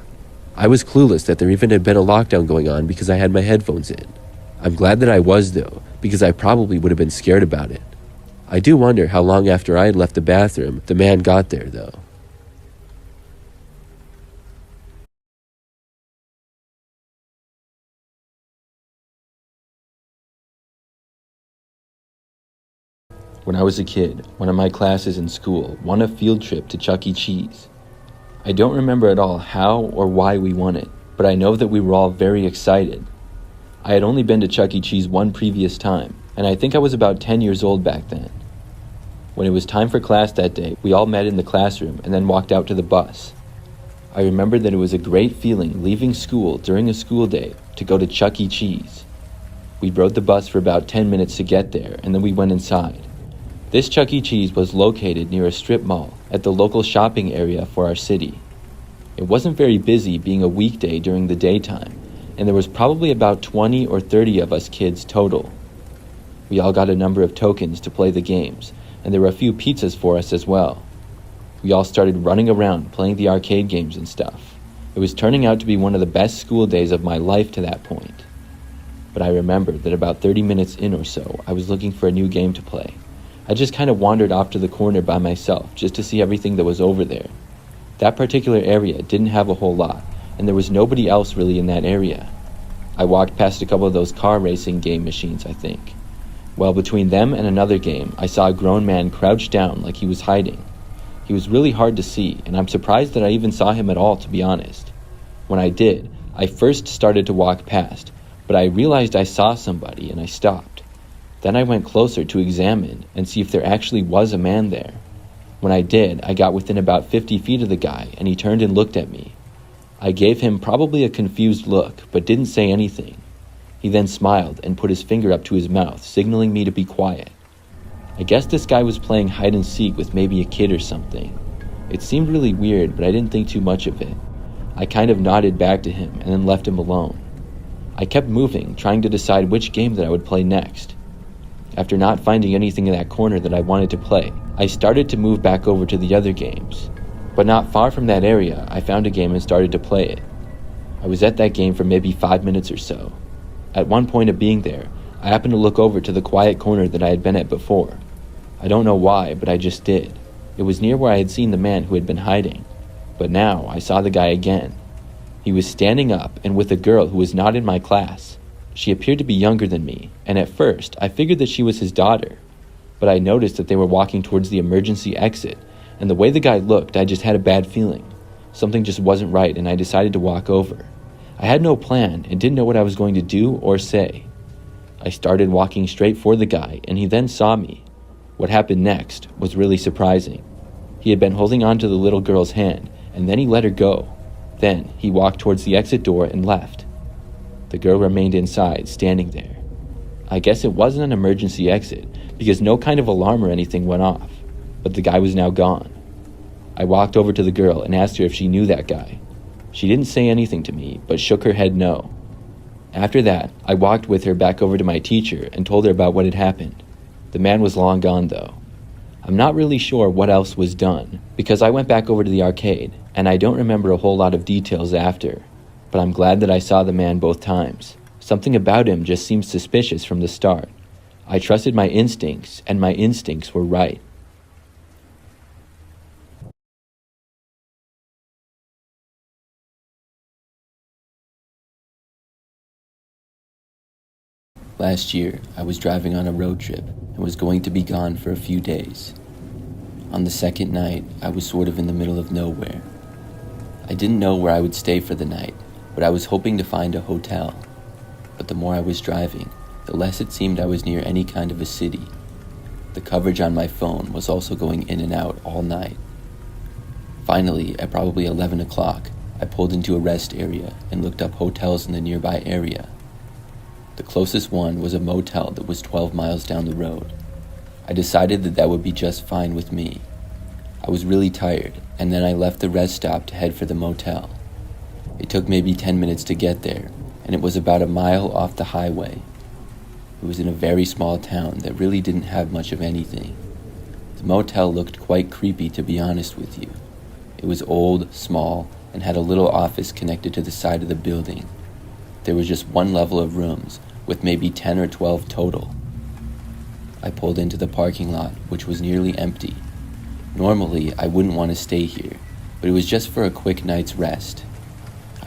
I was clueless that there even had been a lockdown going on because I had my headphones in. I'm glad that I was, though, because I probably would have been scared about it. I do wonder how long after I had left the bathroom the man got there, though. When I was a kid, one of my classes in school won a field trip to Chuck E. Cheese. I don't remember at all how or why we won it, but I know that we were all very excited. I had only been to Chuck E. Cheese one previous time, and I think I was about 10 years old back then. When it was time for class that day, we all met in the classroom and then walked out to the bus. I remember that it was a great feeling leaving school during a school day to go to Chuck E. Cheese. We rode the bus for about 10 minutes to get there, and then we went inside. This Chuck E. Cheese was located near a strip mall at the local shopping area for our city. It wasn't very busy being a weekday during the daytime, and there was probably about 20 or 30 of us kids total. We all got a number of tokens to play the games, and there were a few pizzas for us as well. We all started running around playing the arcade games and stuff. It was turning out to be one of the best school days of my life to that point. But I remember that about 30 minutes in or so, I was looking for a new game to play. I just kind of wandered off to the corner by myself just to see everything that was over there. That particular area didn't have a whole lot, and there was nobody else really in that area. I walked past a couple of those car racing game machines, I think. Well, between them and another game, I saw a grown man crouched down like he was hiding. He was really hard to see, and I'm surprised that I even saw him at all, to be honest. When I did, I first started to walk past, but I realized I saw somebody and I stopped. Then I went closer to examine and see if there actually was a man there. When I did, I got within about 50 feet of the guy, and he turned and looked at me. I gave him probably a confused look, but didn't say anything. He then smiled and put his finger up to his mouth, signaling me to be quiet. I guess this guy was playing hide and seek with maybe a kid or something. It seemed really weird, but I didn't think too much of it. I kind of nodded back to him and then left him alone. I kept moving, trying to decide which game that I would play next. After not finding anything in that corner that I wanted to play, I started to move back over to the other games. But not far from that area, I found a game and started to play it. I was at that game for maybe 5 minutes or so. At one point of being there, I happened to look over to the quiet corner that I had been at before. I don't know why, but I just did. It was near where I had seen the man who had been hiding. But now I saw the guy again. He was standing up and with a girl who was not in my class. She appeared to be younger than me, and at first I figured that she was his daughter. But I noticed that they were walking towards the emergency exit, and the way the guy looked, I just had a bad feeling. Something just wasn't right, and I decided to walk over. I had no plan and didn't know what I was going to do or say. I started walking straight for the guy, and he then saw me. What happened next was really surprising. He had been holding on to the little girl's hand, and then he let her go. Then he walked towards the exit door and left. The girl remained inside, standing there. I guess it wasn't an emergency exit, because no kind of alarm or anything went off, but the guy was now gone. I walked over to the girl and asked her if she knew that guy. She didn't say anything to me, but shook her head no. After that, I walked with her back over to my teacher and told her about what had happened. The man was long gone, though. I'm not really sure what else was done, because I went back over to the arcade, and I don't remember a whole lot of details after. But I'm glad that I saw the man both times. Something about him just seemed suspicious from the start. I trusted my instincts, and my instincts were right. Last year, I was driving on a road trip and was going to be gone for a few days. On the second night, I was sort of in the middle of nowhere. I didn't know where I would stay for the night, but I was hoping to find a hotel. But the more I was driving, the less it seemed I was near any kind of a city. The coverage on my phone was also going in and out all night. Finally, at probably 11 o'clock, I pulled into a rest area and looked up hotels in the nearby area. The closest one was a motel that was 12 miles down the road. I decided that that would be just fine with me. I was really tired, and then I left the rest stop to head for the motel. It took maybe 10 minutes to get there, and it was about a mile off the highway. It was in a very small town that really didn't have much of anything. The motel looked quite creepy, to be honest with you. It was old, small, and had a little office connected to the side of the building. There was just one level of rooms, with maybe 10 or 12 total. I pulled into the parking lot, which was nearly empty. Normally, I wouldn't want to stay here, but it was just for a quick night's rest.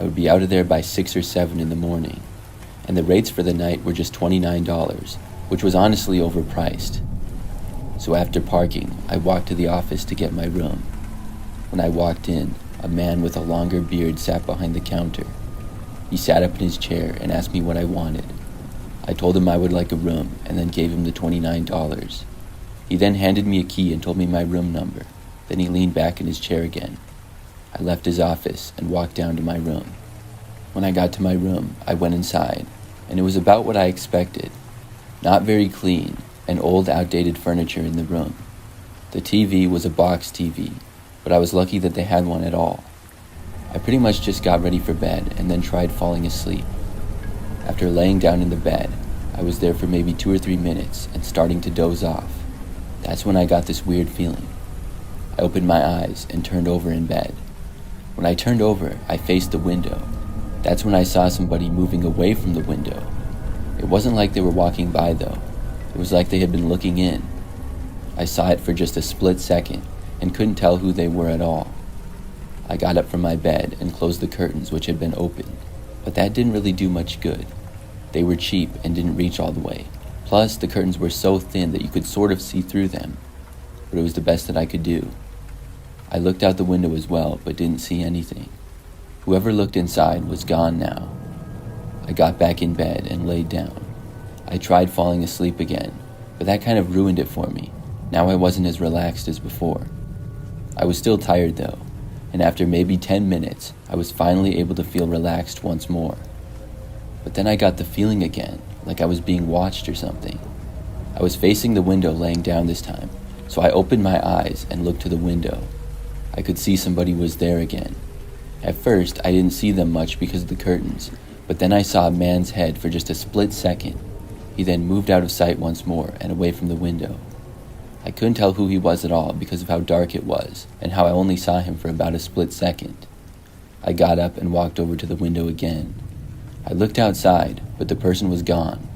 I would be out of there by 6 or 7 in the morning, and the rates for the night were just $29, which was honestly overpriced. So after parking, I walked to the office to get my room. When I walked in, a man with a longer beard sat behind the counter. He sat up in his chair and asked me what I wanted. I told him I would like a room and then gave him the $29. He then handed me a key and told me my room number. Then he leaned back in his chair again. I left his office and walked down to my room. When I got to my room, I went inside, and it was about what I expected. Not very clean, and old, outdated furniture in the room. The TV was a box TV, but I was lucky that they had one at all. I pretty much just got ready for bed and then tried falling asleep. After laying down in the bed, I was there for maybe 2 or 3 minutes and starting to doze off. That's when I got this weird feeling. I opened my eyes and turned over in bed. When I turned over, I faced the window. That's when I saw somebody moving away from the window. It wasn't like they were walking by though. It was like they had been looking in. I saw it for just a split second and couldn't tell who they were at all. I got up from my bed and closed the curtains, which had been open, but that didn't really do much good. They were cheap and didn't reach all the way. Plus, the curtains were so thin that you could sort of see through them, but it was the best that I could do. I looked out the window as well, but didn't see anything. Whoever looked inside was gone now. I got back in bed and laid down. I tried falling asleep again, but that kind of ruined it for me. Now I wasn't as relaxed as before. I was still tired though, and after maybe 10 minutes, I was finally able to feel relaxed once more. But then I got the feeling again, like I was being watched or something. I was facing the window laying down this time, so I opened my eyes and looked to the window. I could see somebody was there again. At first, I didn't see them much because of the curtains, but then I saw a man's head for just a split second. He then moved out of sight once more and away from the window. I couldn't tell who he was at all because of how dark it was and how I only saw him for about a split second. I got up and walked over to the window again. I looked outside, but the person was gone.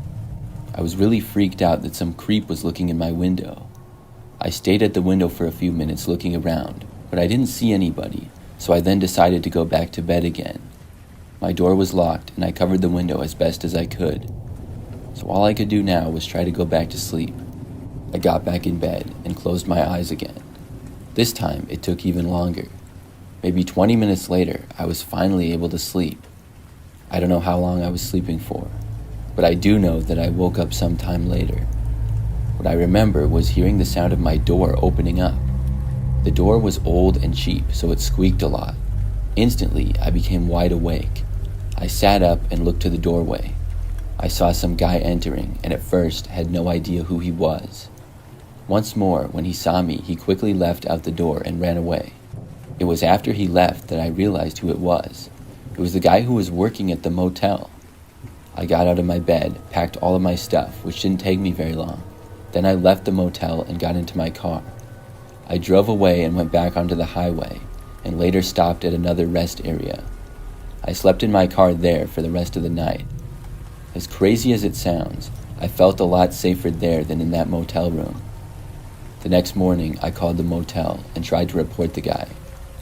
I was really freaked out that some creep was looking in my window. I stayed at the window for a few minutes looking around, but I didn't see anybody, so I then decided to go back to bed again. My door was locked and I covered the window as best as I could. So all I could do now was try to go back to sleep. I got back in bed and closed my eyes again. This time it took even longer. Maybe 20 minutes later, I was finally able to sleep. I don't know how long I was sleeping for, but I do know that I woke up sometime later. What I remember was hearing the sound of my door opening up. The door was old and cheap, so it squeaked a lot. Instantly, I became wide awake. I sat up and looked to the doorway. I saw some guy entering and at first had no idea who he was. Once more, when he saw me, he quickly left out the door and ran away. It was after he left that I realized who it was. It was the guy who was working at the motel. I got out of my bed, packed all of my stuff, which didn't take me very long. Then I left the motel and got into my car. I drove away and went back onto the highway, and later stopped at another rest area. I slept in my car there for the rest of the night. As crazy as it sounds, I felt a lot safer there than in that motel room. The next morning, I called the motel and tried to report the guy.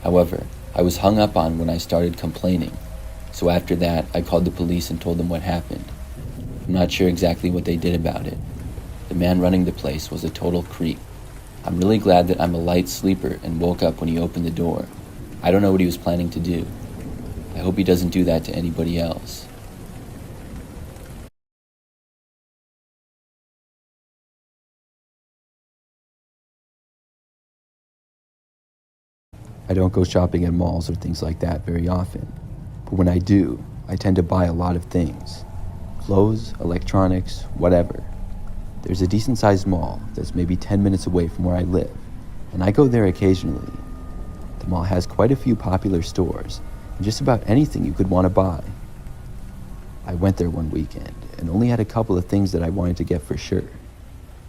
However, I was hung up on when I started complaining, so after that, I called the police and told them what happened. I'm not sure exactly what they did about it. The man running the place was a total creep. I'm really glad that I'm a light sleeper and woke up when he opened the door. I don't know what he was planning to do. I hope he doesn't do that to anybody else. I don't go shopping at malls or things like that very often, but when I do, I tend to buy a lot of things. Clothes, electronics, whatever. There's a decent-sized mall that's maybe 10 minutes away from where I live, and I go there occasionally. The mall has quite a few popular stores, and just about anything you could want to buy. I went there one weekend, and only had a couple of things that I wanted to get for sure.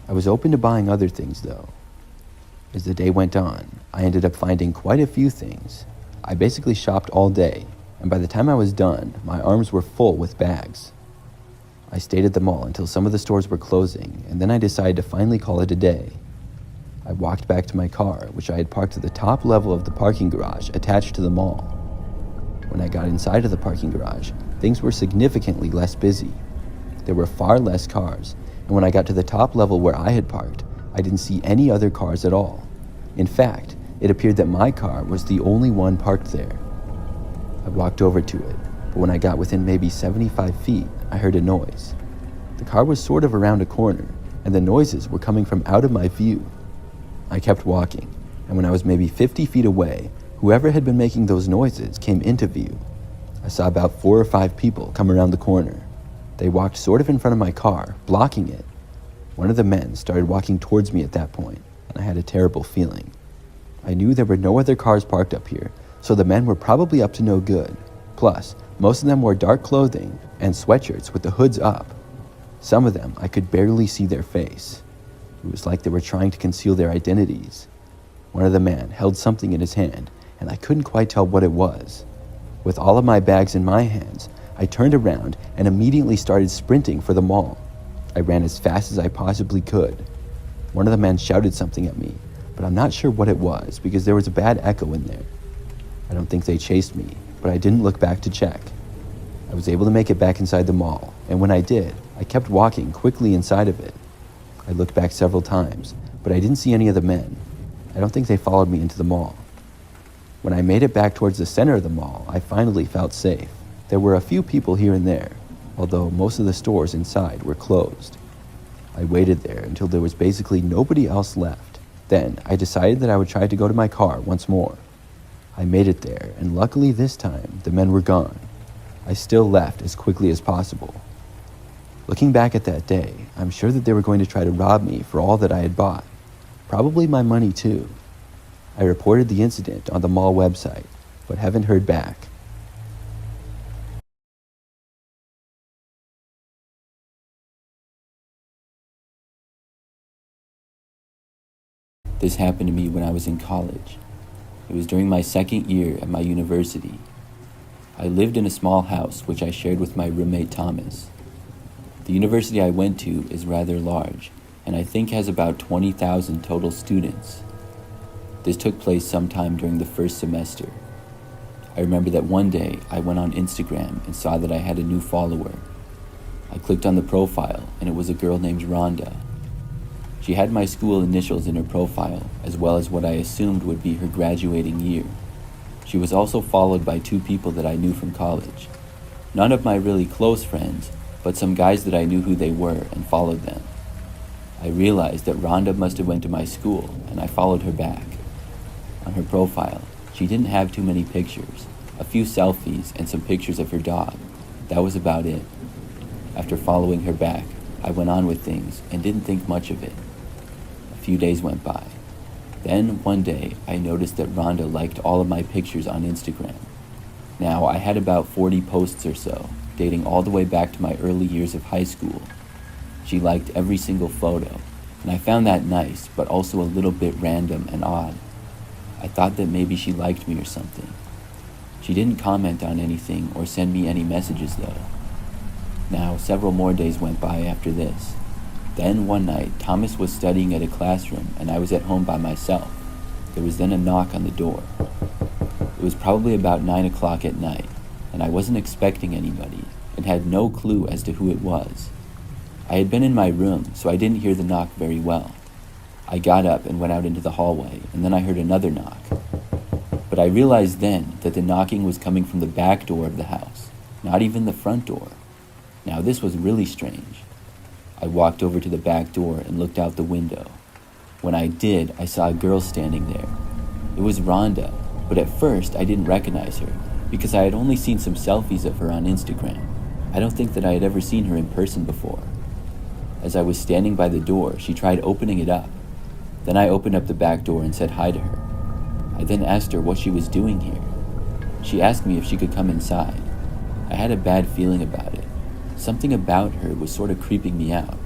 I was open to buying other things, though. As the day went on, I ended up finding quite a few things. I basically shopped all day, and by the time I was done, my arms were full with bags. I stayed at the mall until some of the stores were closing, and then I decided to finally call it a day. I walked back to my car, which I had parked at the top level of the parking garage attached to the mall. When I got inside of the parking garage, things were significantly less busy. There were far less cars, and when I got to the top level where I had parked, I didn't see any other cars at all. In fact, it appeared that my car was the only one parked there. I walked over to it, but when I got within maybe 75 feet, I heard a noise. The car was sort of around a corner, and the noises were coming from out of my view. I kept walking, and when I was maybe 50 feet away, whoever had been making those noises came into view. I saw about 4 or 5 people come around the corner. They walked sort of in front of my car, blocking it. One of the men started walking towards me at that point, and I had a terrible feeling. I knew there were no other cars parked up here, so the men were probably up to no good. Plus, most of them wore dark clothing and sweatshirts with the hoods up. Some of them, I could barely see their face. It was like they were trying to conceal their identities. One of the men held something in his hand, and I couldn't quite tell what it was. With all of my bags in my hands, I turned around and immediately started sprinting for the mall. I ran as fast as I possibly could. One of the men shouted something at me, but I'm not sure what it was because there was a bad echo in there. I don't think they chased me, but I didn't look back to check. I was able to make it back inside the mall, and when I did, I kept walking quickly inside of it. I looked back several times, but I didn't see any of the men. I don't think they followed me into the mall. When I made it back towards the center of the mall, I finally felt safe. There were a few people here and there, although most of the stores inside were closed. I waited there until there was basically nobody else left. Then I decided that I would try to go to my car once more. I made it there, and luckily this time, the men were gone. I still left as quickly as possible. Looking back at that day, I'm sure that they were going to try to rob me for all that I had bought. Probably my money too. I reported the incident on the mall website, but haven't heard back. This happened to me when I was in college. It was during my second year at my university. I lived in a small house which I shared with my roommate Thomas. The university I went to is rather large, and I think has about 20,000 total students. This took place sometime during the first semester. I remember that one day I went on Instagram and saw that I had a new follower. I clicked on the profile, and it was a girl named Rhonda. She had my school initials in her profile, as well as what I assumed would be her graduating year. She was also followed by 2 people that I knew from college. None of my really close friends, but some guys that I knew who they were and followed them. I realized that Rhonda must have went to my school, and I followed her back. On her profile, she didn't have too many pictures, a few selfies and some pictures of her dog. That was about it. After following her back, I went on with things and didn't think much of it. A few days went by. Then, one day, I noticed that Rhonda liked all of my pictures on Instagram. Now, I had about 40 posts or so, dating all the way back to my early years of high school. She liked every single photo, and I found that nice, but also a little bit random and odd. I thought that maybe she liked me or something. She didn't comment on anything or send me any messages though. Now, several more days went by after this. Then one night, Thomas was studying at a classroom and I was at home by myself. There was then a knock on the door. It was probably about 9 o'clock at night, and I wasn't expecting anybody and had no clue as to who it was. I had been in my room, so I didn't hear the knock very well. I got up and went out into the hallway, and then I heard another knock. But I realized then that the knocking was coming from the back door of the house, not even the front door. Now this was really strange. I walked over to the back door and looked out the window. When I did, I saw a girl standing there. It was Rhonda, but at first I didn't recognize her because I had only seen some selfies of her on Instagram. I don't think that I had ever seen her in person before. As I was standing by the door, she tried opening it up. Then I opened up the back door and said hi to her. I then asked her what she was doing here. She asked me if she could come inside. I had a bad feeling about it. Something about her was sort of creeping me out.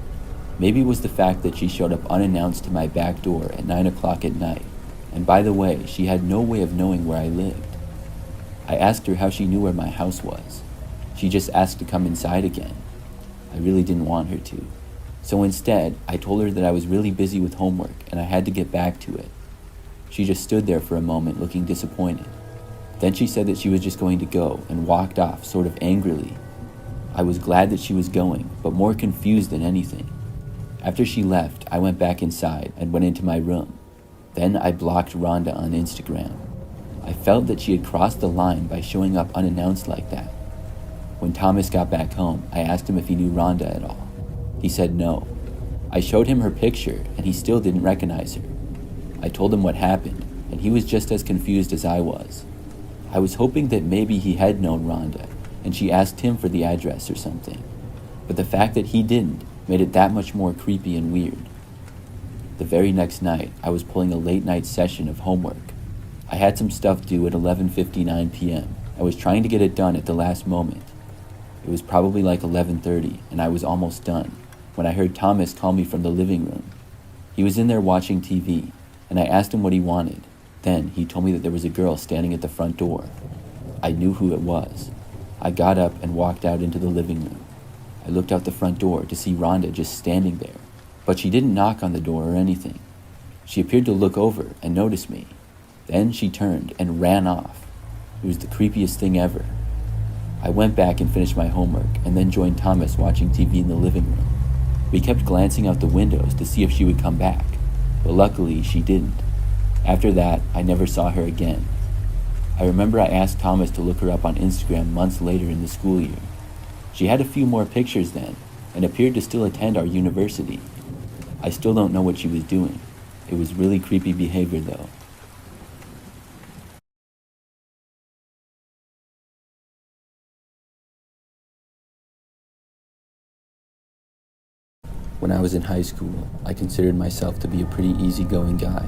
Maybe it was the fact that she showed up unannounced to my back door at 9 o'clock at night. And by the way, she had no way of knowing where I lived. I asked her how she knew where my house was. She just asked to come inside again. I really didn't want her to. So instead, I told her that I was really busy with homework and I had to get back to it. She just stood there for a moment looking disappointed. Then she said that she was just going to go and walked off sort of angrily. I was glad that she was going, but more confused than anything. After she left, I went back inside and went into my room. Then I blocked Rhonda on Instagram. I felt that she had crossed the line by showing up unannounced like that. When Thomas got back home, I asked him if he knew Rhonda at all. He said no. I showed him her picture and he still didn't recognize her. I told him what happened and he was just as confused as I was. I was hoping that maybe he had known Rhonda and she asked him for the address or something. But the fact that he didn't made it that much more creepy and weird. The very next night, I was pulling a late night session of homework. I had some stuff due at 11:59 p.m. I was trying to get it done at the last moment. It was probably like 11:30 and I was almost done when I heard Thomas call me from the living room. He was in there watching TV, and I asked him what he wanted. Then he told me that there was a girl standing at the front door. I knew who it was. I got up and walked out into the living room. I looked out the front door to see Rhonda just standing there, but she didn't knock on the door or anything. She appeared to look over and notice me. Then she turned and ran off. It was the creepiest thing ever. I went back and finished my homework and then joined Thomas watching TV in the living room. We kept glancing out the windows to see if she would come back, but luckily she didn't. After that, I never saw her again. I remember I asked Thomas to look her up on Instagram months later in the school year. She had a few more pictures then, and appeared to still attend our university. I still don't know what she was doing. It was really creepy behavior though. When I was in high school, I considered myself to be a pretty easygoing guy.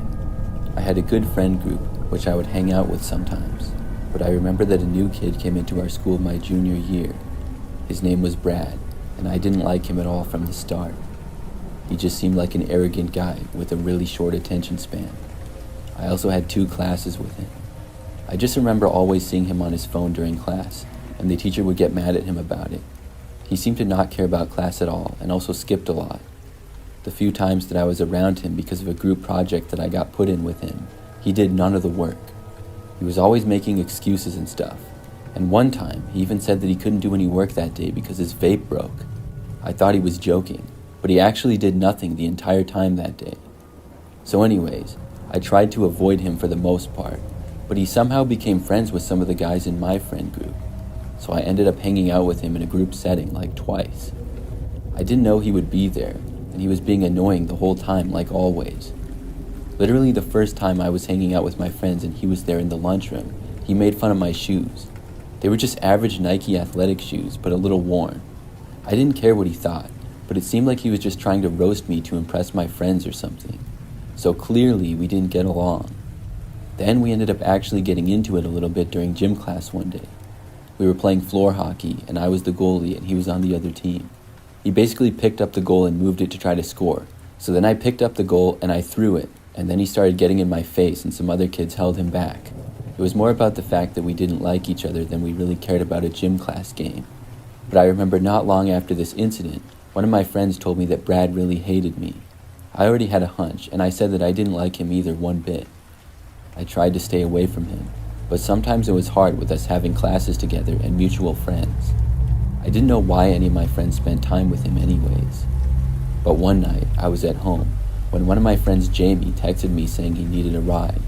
I had a good friend group, which I would hang out with sometimes, but I remember that a new kid came into our school my junior year. His name was Brad, and I didn't like him at all from the start. He just seemed like an arrogant guy with a really short attention span. I also had 2 classes with him. I just remember always seeing him on his phone during class, and the teacher would get mad at him about it. He seemed to not care about class at all, and also skipped a lot. The few times that I was around him because of a group project that I got put in with him, he did none of the work. He was always making excuses and stuff, and one time he even said that he couldn't do any work that day because his vape broke. I thought he was joking, but he actually did nothing the entire time that day. So anyways, I tried to avoid him for the most part, but he somehow became friends with some of the guys in my friend group, so I ended up hanging out with him in a group setting like twice. I didn't know he would be there, and he was being annoying the whole time like always. Literally the first time I was hanging out with my friends and he was there in the lunchroom, he made fun of my shoes. They were just average Nike athletic shoes, but a little worn. I didn't care what he thought, but it seemed like he was just trying to roast me to impress my friends or something. So clearly we didn't get along. Then we ended up actually getting into it a little bit during gym class one day. We were playing floor hockey, and I was the goalie and he was on the other team. He basically picked up the goal and moved it to try to score. So then I picked up the goal and I threw it, and then he started getting in my face and some other kids held him back. It was more about the fact that we didn't like each other than we really cared about a gym class game. But I remember not long after this incident, one of my friends told me that Brad really hated me. I already had a hunch, and I said that I didn't like him either one bit. I tried to stay away from him, but sometimes it was hard with us having classes together and mutual friends. I didn't know why any of my friends spent time with him anyways. But one night, I was at home when one of my friends, Jamie, texted me saying he needed a ride.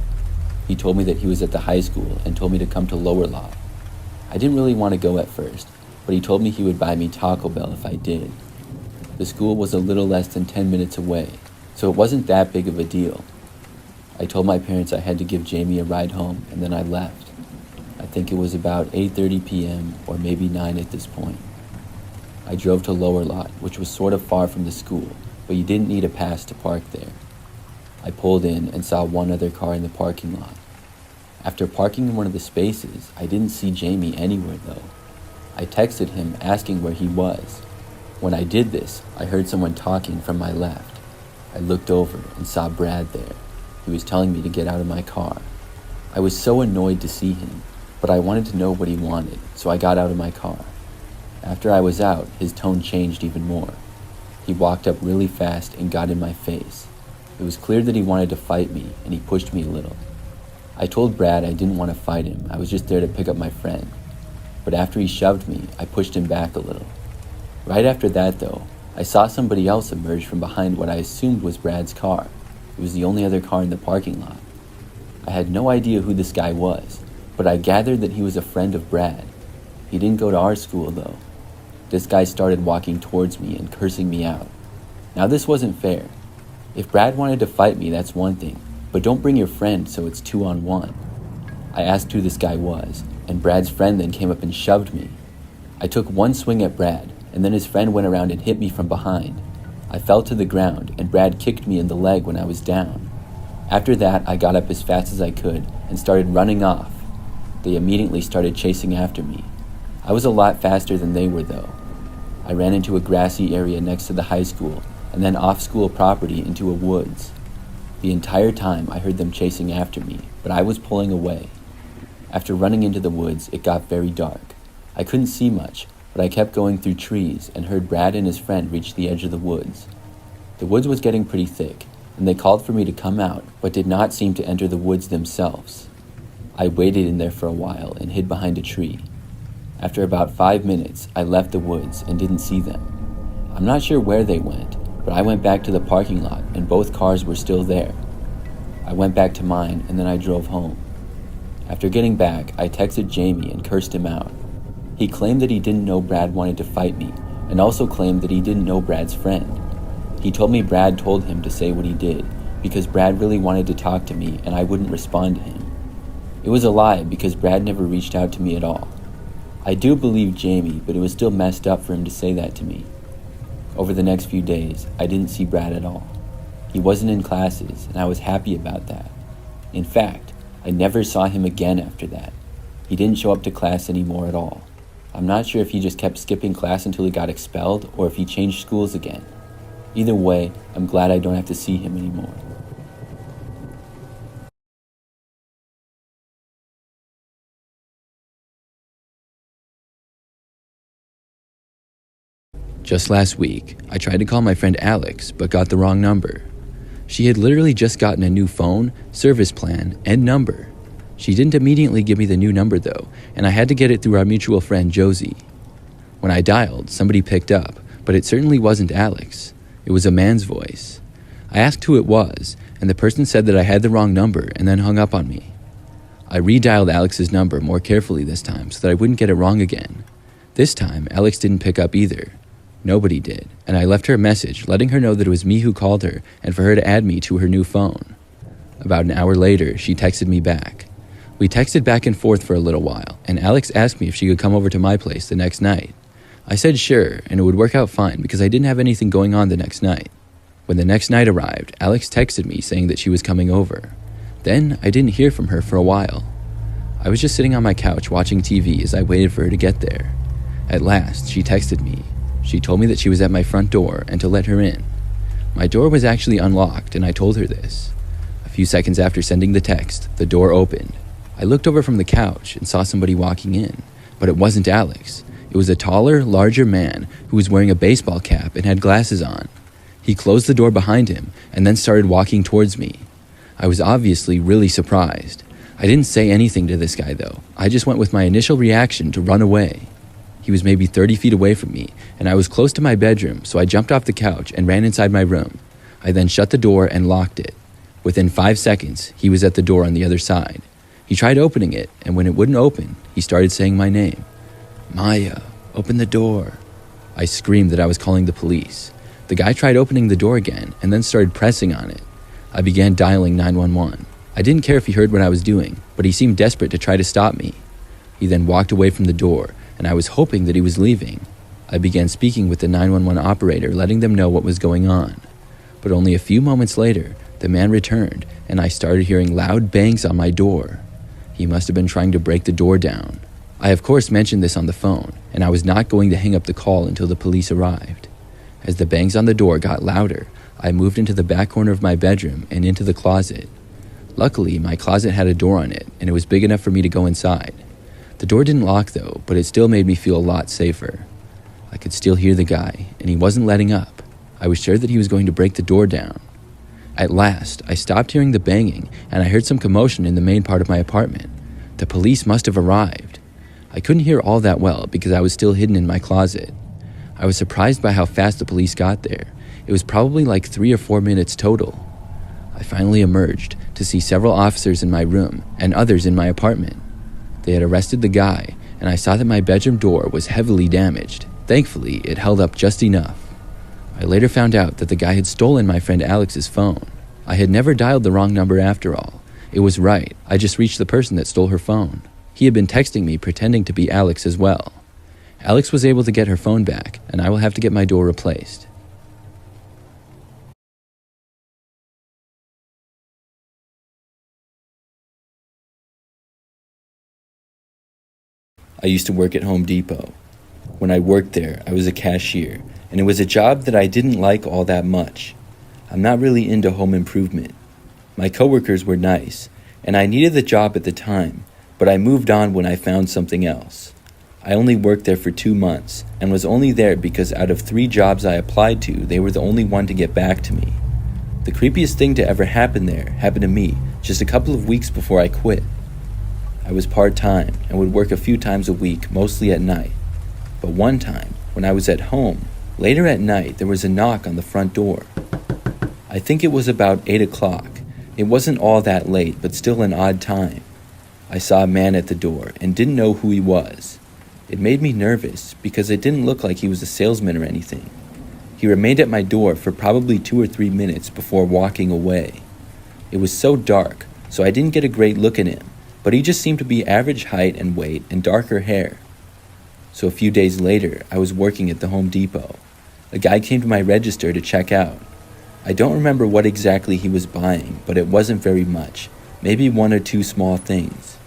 He told me that he was at the high school and told me to come to Lower Law. I didn't really want to go at first, but he told me he would buy me Taco Bell if I did. The school was a little less than 10 minutes away, so it wasn't that big of a deal. I told my parents I had to give Jamie a ride home, and then I left. I think it was about 8:30 p.m. or maybe 9 at this point. I drove to Lower Lot, which was sort of far from the school, but you didn't need a pass to park there. I pulled in and saw one other car in the parking lot. After parking in one of the spaces, I didn't see Jamie anywhere though. I texted him asking where he was. When I did this, I heard someone talking from my left. I looked over and saw Brad there. He was telling me to get out of my car. I was so annoyed to see him, but I wanted to know what he wanted, so I got out of my car. After I was out, his tone changed even more. He walked up really fast and got in my face. It was clear that he wanted to fight me, and he pushed me a little. I told Brad I didn't want to fight him, I was just there to pick up my friend. But after he shoved me, I pushed him back a little. Right after that though, I saw somebody else emerge from behind what I assumed was Brad's car. It was the only other car in the parking lot. I had no idea who this guy was, but I gathered that he was a friend of Brad. He didn't go to our school though. This guy started walking towards me and cursing me out. Now this wasn't fair. If Brad wanted to fight me, that's one thing, but don't bring your friend so it's 2-on-1. I asked who this guy was, and Brad's friend then came up and shoved me. I took one swing at Brad, and then his friend went around and hit me from behind. I fell to the ground, and Brad kicked me in the leg when I was down. After that, I got up as fast as I could and started running off. They immediately started chasing after me. I was a lot faster than they were though. I ran into a grassy area next to the high school, and then off school property into a woods. The entire time I heard them chasing after me, but I was pulling away. After running into the woods, it got very dark. I couldn't see much, but I kept going through trees and heard Brad and his friend reach the edge of the woods. The woods was getting pretty thick, and they called for me to come out, but did not seem to enter the woods themselves. I waited in there for a while and hid behind a tree. After about 5 minutes, I left the woods and didn't see them. I'm not sure where they went, but I went back to the parking lot and both cars were still there. I went back to mine and then I drove home. After getting back, I texted Jamie and cursed him out. He claimed that he didn't know Brad wanted to fight me, and also claimed that he didn't know Brad's friend. He told me Brad told him to say what he did, because Brad really wanted to talk to me and I wouldn't respond to him. It was a lie because Brad never reached out to me at all. I do believe Jamie, but it was still messed up for him to say that to me. Over the next few days, I didn't see Brad at all. He wasn't in classes, and I was happy about that. In fact, I never saw him again after that. He didn't show up to class anymore at all. I'm not sure if he just kept skipping class until he got expelled or if he changed schools again. Either way, I'm glad I don't have to see him anymore. Just last week, I tried to call my friend Alex, but got the wrong number. She had literally just gotten a new phone, service plan, and number. She didn't immediately give me the new number though, and I had to get it through our mutual friend Josie. When I dialed, somebody picked up, but it certainly wasn't Alex. It was a man's voice. I asked who it was, and the person said that I had the wrong number and then hung up on me. I redialed Alex's number more carefully this time so that I wouldn't get it wrong again. This time, Alex didn't pick up either. Nobody did, and I left her a message letting her know that it was me who called her and for her to add me to her new phone. About an hour later, she texted me back. We texted back and forth for a little while, and Alex asked me if she could come over to my place the next night. I said sure, and it would work out fine because I didn't have anything going on the next night. When the next night arrived, Alex texted me saying that she was coming over. Then I didn't hear from her for a while. I was just sitting on my couch watching TV as I waited for her to get there. At last, she texted me. She told me that she was at my front door and to let her in. My door was actually unlocked, and I told her this. A few seconds after sending the text, the door opened. I looked over from the couch and saw somebody walking in, but it wasn't Alex. It was a taller, larger man who was wearing a baseball cap and had glasses on. He closed the door behind him and then started walking towards me. I was obviously really surprised. I didn't say anything to this guy though. I just went with my initial reaction to run away. He was maybe 30 feet away from me, and I was close to my bedroom, so I jumped off the couch and ran inside my room. I then shut the door and locked it. Within 5 seconds, he was at the door on the other side. He tried opening it, and when it wouldn't open, he started saying my name. "Maya, open the door." I screamed that I was calling the police. The guy tried opening the door again and then started pressing on it. I began dialing 911. I didn't care if he heard what I was doing, but he seemed desperate to try to stop me. He then walked away from the door, and I was hoping that he was leaving. I began speaking with the 911 operator, letting them know what was going on. But only a few moments later, the man returned, and I started hearing loud bangs on my door. He must have been trying to break the door down. I of course mentioned this on the phone, and I was not going to hang up the call until the police arrived. As the bangs on the door got louder, I moved into the back corner of my bedroom and into the closet. Luckily, my closet had a door on it, and it was big enough for me to go inside. The door didn't lock though, but it still made me feel a lot safer. I could still hear the guy, and he wasn't letting up. I was sure that he was going to break the door down. At last, I stopped hearing the banging, and I heard some commotion in the main part of my apartment. The police must have arrived. I couldn't hear all that well because I was still hidden in my closet. I was surprised by how fast the police got there. It was probably like 3 or 4 minutes total. I finally emerged to see several officers in my room and others in my apartment. They had arrested the guy, and I saw that my bedroom door was heavily damaged. Thankfully, it held up just enough. I later found out that the guy had stolen my friend Alex's phone. I had never dialed the wrong number after all. It was right, I just reached the person that stole her phone. He had been texting me pretending to be Alex as well. Alex was able to get her phone back, and I will have to get my door replaced. I used to work at Home Depot. When I worked there, I was a cashier, and it was a job that I didn't like all that much. I'm not really into home improvement. My coworkers were nice, and I needed the job at the time, but I moved on when I found something else. I only worked there for 2 months, and was only there because out of 3 jobs I applied to, they were the only one to get back to me. The creepiest thing to ever happen there happened to me just a couple of weeks before I quit. I was part-time and would work a few times a week, mostly at night. But one time, when I was at home, later at night, there was a knock on the front door. I think it was about 8 o'clock. It wasn't all that late, but still an odd time. I saw a man at the door and didn't know who he was. It made me nervous because it didn't look like he was a salesman or anything. He remained at my door for probably 2 or 3 minutes before walking away. It was so dark, so I didn't get a great look at him, but he just seemed to be average height and weight and darker hair. So a few days later, I was working at the Home Depot. A guy came to my register to check out. I don't remember what exactly he was buying, but it wasn't very much, maybe 1 or 2 small things.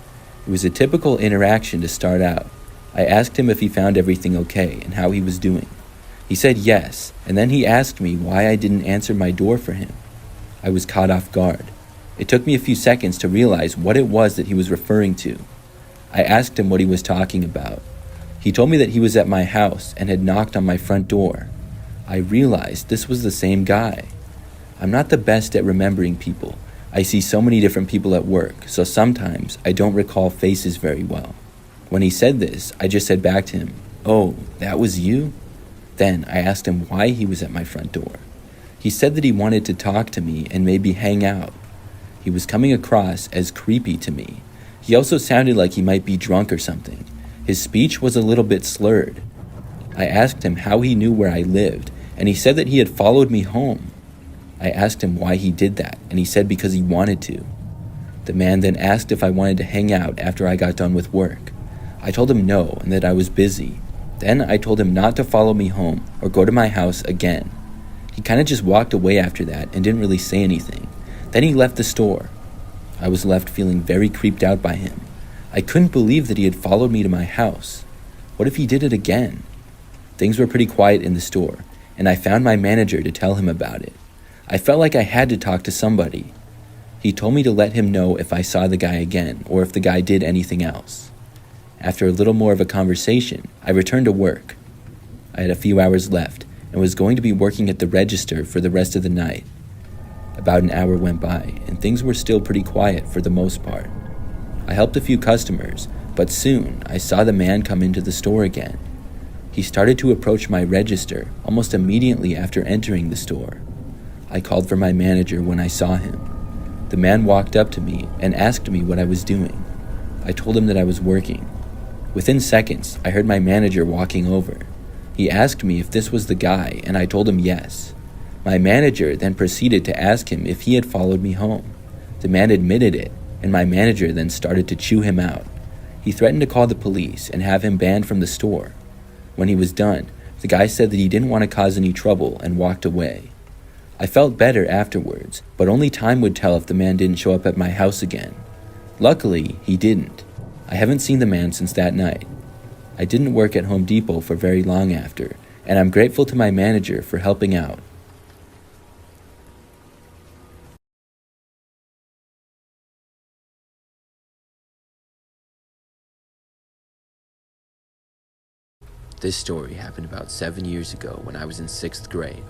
It was a typical interaction to start out. I asked him if he found everything okay and how he was doing. He said yes, and then he asked me why I didn't answer my door for him. I was caught off guard. It took me a few seconds to realize what it was that he was referring to. I asked him what he was talking about. He told me that he was at my house and had knocked on my front door. I realized this was the same guy. I'm not the best at remembering people. I see so many different people at work, so sometimes I don't recall faces very well. When he said this, I just said back to him, "Oh, that was you?" Then I asked him why he was at my front door. He said that he wanted to talk to me and maybe hang out. He was coming across as creepy to me. He also sounded like he might be drunk or something. His speech was a little bit slurred. I asked him how he knew where I lived, and he said that he had followed me home. I asked him why he did that, and he said because he wanted to. The man then asked if I wanted to hang out after I got done with work. I told him no and that I was busy. Then I told him not to follow me home or go to my house again. He kind of just walked away after that and didn't really say anything. Then he left the store. I was left feeling very creeped out by him. I couldn't believe that he had followed me to my house. What if he did it again? Things were pretty quiet in the store, and I found my manager to tell him about it. I felt like I had to talk to somebody. He told me to let him know if I saw the guy again or if the guy did anything else. After a little more of a conversation, I returned to work. I had a few hours left and was going to be working at the register for the rest of the night. About an hour went by, and things were still pretty quiet for the most part. I helped a few customers, but soon I saw the man come into the store again. He started to approach my register almost immediately after entering the store. I called for my manager when I saw him. The man walked up to me and asked me what I was doing. I told him that I was working. Within seconds, I heard my manager walking over. He asked me if this was the guy, and I told him yes. My manager then proceeded to ask him if he had followed me home. The man admitted it, and my manager then started to chew him out. He threatened to call the police and have him banned from the store. When he was done, the guy said that he didn't want to cause any trouble and walked away. I felt better afterwards, but only time would tell if the man didn't show up at my house again. Luckily, he didn't. I haven't seen the man since that night. I didn't work at Home Depot for very long after, and I'm grateful to my manager for helping out. This story happened about 7 years ago when I was in 6th grade.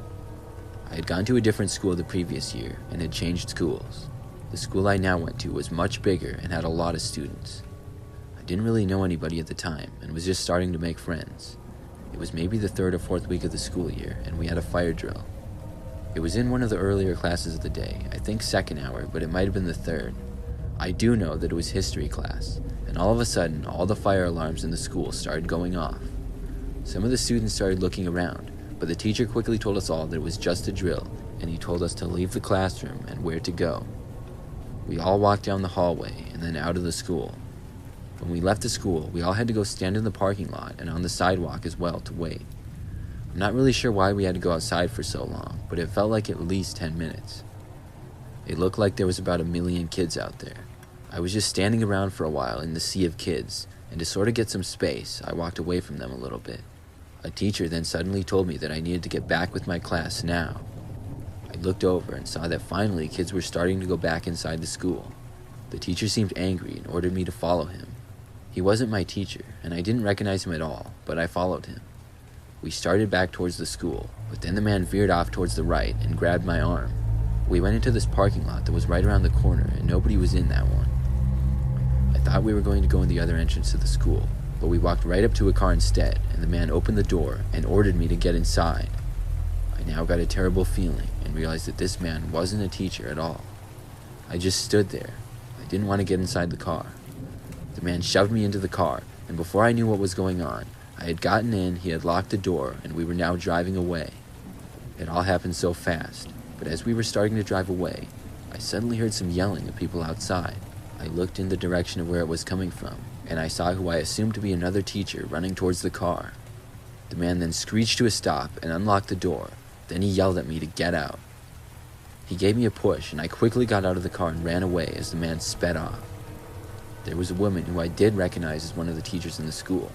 I had gone to a different school the previous year and had changed schools. The school I now went to was much bigger and had a lot of students. I didn't really know anybody at the time and was just starting to make friends. It was maybe the 3rd or 4th week of the school year, and we had a fire drill. It was in one of the earlier classes of the day, I think 2nd hour, but it might have been the 3rd. I do know that it was history class, and all of a sudden all the fire alarms in the school started going off. Some of the students started looking around, but the teacher quickly told us all that it was just a drill, and he told us to leave the classroom and where to go. We all walked down the hallway and then out of the school. When we left the school, we all had to go stand in the parking lot and on the sidewalk as well to wait. I'm not really sure why we had to go outside for so long, but it felt like at least 10 minutes. It looked like there was about 1 million kids out there. I was just standing around for a while in the sea of kids, and to sort of get some space, I walked away from them a little bit. A teacher then suddenly told me that I needed to get back with my class now. I looked over and saw that finally kids were starting to go back inside the school. The teacher seemed angry and ordered me to follow him. He wasn't my teacher, and I didn't recognize him at all, but I followed him. We started back towards the school, but then the man veered off towards the right and grabbed my arm. We went into this parking lot that was right around the corner, and nobody was in that one. I thought we were going to go in the other entrance to the school, but we walked right up to a car instead, and the man opened the door and ordered me to get inside. I now got a terrible feeling and realized that this man wasn't a teacher at all. I just stood there. I didn't want to get inside the car. The man shoved me into the car, and before I knew what was going on, I had gotten in, he had locked the door, and we were now driving away. It all happened so fast, but as we were starting to drive away, I suddenly heard some yelling of people outside. I looked in the direction of where it was coming from, and I saw who I assumed to be another teacher running towards the car. The man then screeched to a stop and unlocked the door. Then he yelled at me to get out. He gave me a push, and I quickly got out of the car and ran away as the man sped off. There was a woman who I did recognize as one of the teachers in the school.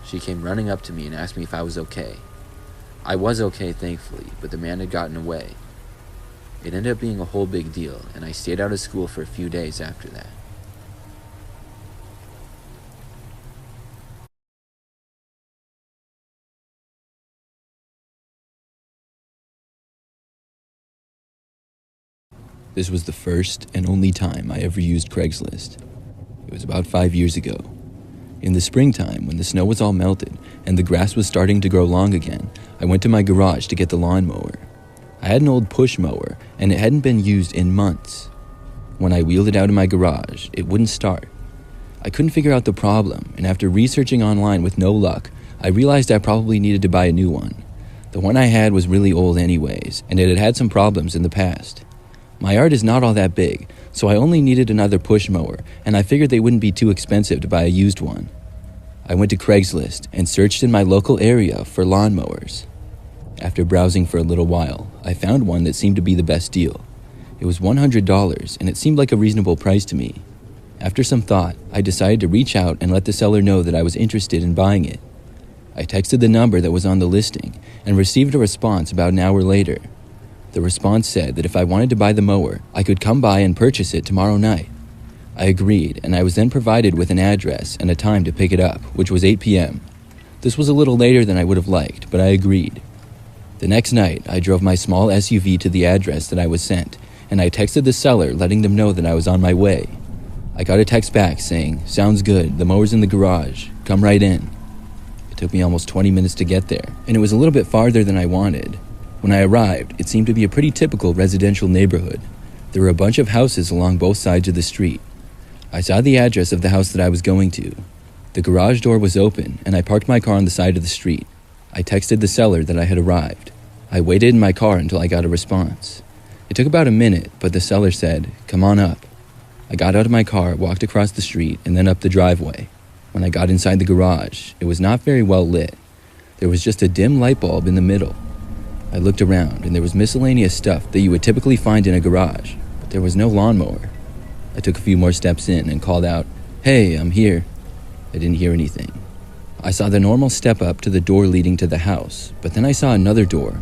She came running up to me and asked me if I was okay. I was okay, thankfully, but the man had gotten away. It ended up being a whole big deal, and I stayed out of school for a few days after that. This was the first and only time I ever used Craigslist. It was about 5 years ago. In the springtime, when the snow was all melted and the grass was starting to grow long again, I went to my garage to get the lawnmower. I had an old push mower, and it hadn't been used in months. When I wheeled it out of my garage, it wouldn't start. I couldn't figure out the problem, and after researching online with no luck, I realized I probably needed to buy a new one. The one I had was really old anyways, and it had had some problems in the past. My yard is not all that big, so I only needed another push mower, and I figured they wouldn't be too expensive to buy a used one. I went to Craigslist and searched in my local area for lawnmowers. After browsing for a little while, I found one that seemed to be the best deal. It was $100, and it seemed like a reasonable price to me. After some thought, I decided to reach out and let the seller know that I was interested in buying it. I texted the number that was on the listing and received a response about an hour later. The response said that if I wanted to buy the mower, I could come by and purchase it tomorrow night. I agreed, and I was then provided with an address and a time to pick it up, which was 8 p.m. This was a little later than I would have liked, but I agreed. The next night, I drove my small SUV to the address that I was sent, and I texted the seller letting them know that I was on my way. I got a text back saying, "Sounds good, the mower's in the garage, come right in." It took me almost 20 minutes to get there, and it was a little bit farther than I wanted. When I arrived, it seemed to be a pretty typical residential neighborhood. There were a bunch of houses along both sides of the street. I saw the address of the house that I was going to. The garage door was open, and I parked my car on the side of the street. I texted the seller that I had arrived. I waited in my car until I got a response. It took about a minute, but the seller said, "Come on up." I got out of my car, walked across the street, and then up the driveway. When I got inside the garage, it was not very well lit. There was just a dim light bulb in the middle. I looked around, and there was miscellaneous stuff that you would typically find in a garage, but there was no lawnmower. I took a few more steps in and called out, "Hey, I'm here." I didn't hear anything. I saw the normal step up to the door leading to the house, but then I saw another door.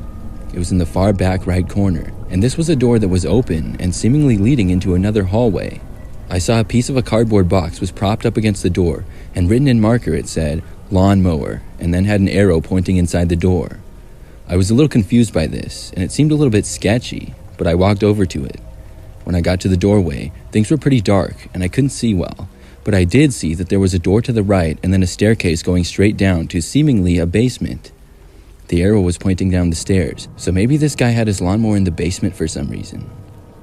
It was in the far back right corner, and this was a door that was open and seemingly leading into another hallway. I saw a piece of a cardboard box was propped up against the door, and written in marker it said, "Lawnmower," and then had an arrow pointing inside the door. I was a little confused by this, and it seemed a little bit sketchy, but I walked over to it. When I got to the doorway, things were pretty dark, and I couldn't see well, but I did see that there was a door to the right and then a staircase going straight down to seemingly a basement. The arrow was pointing down the stairs, so maybe this guy had his lawnmower in the basement for some reason.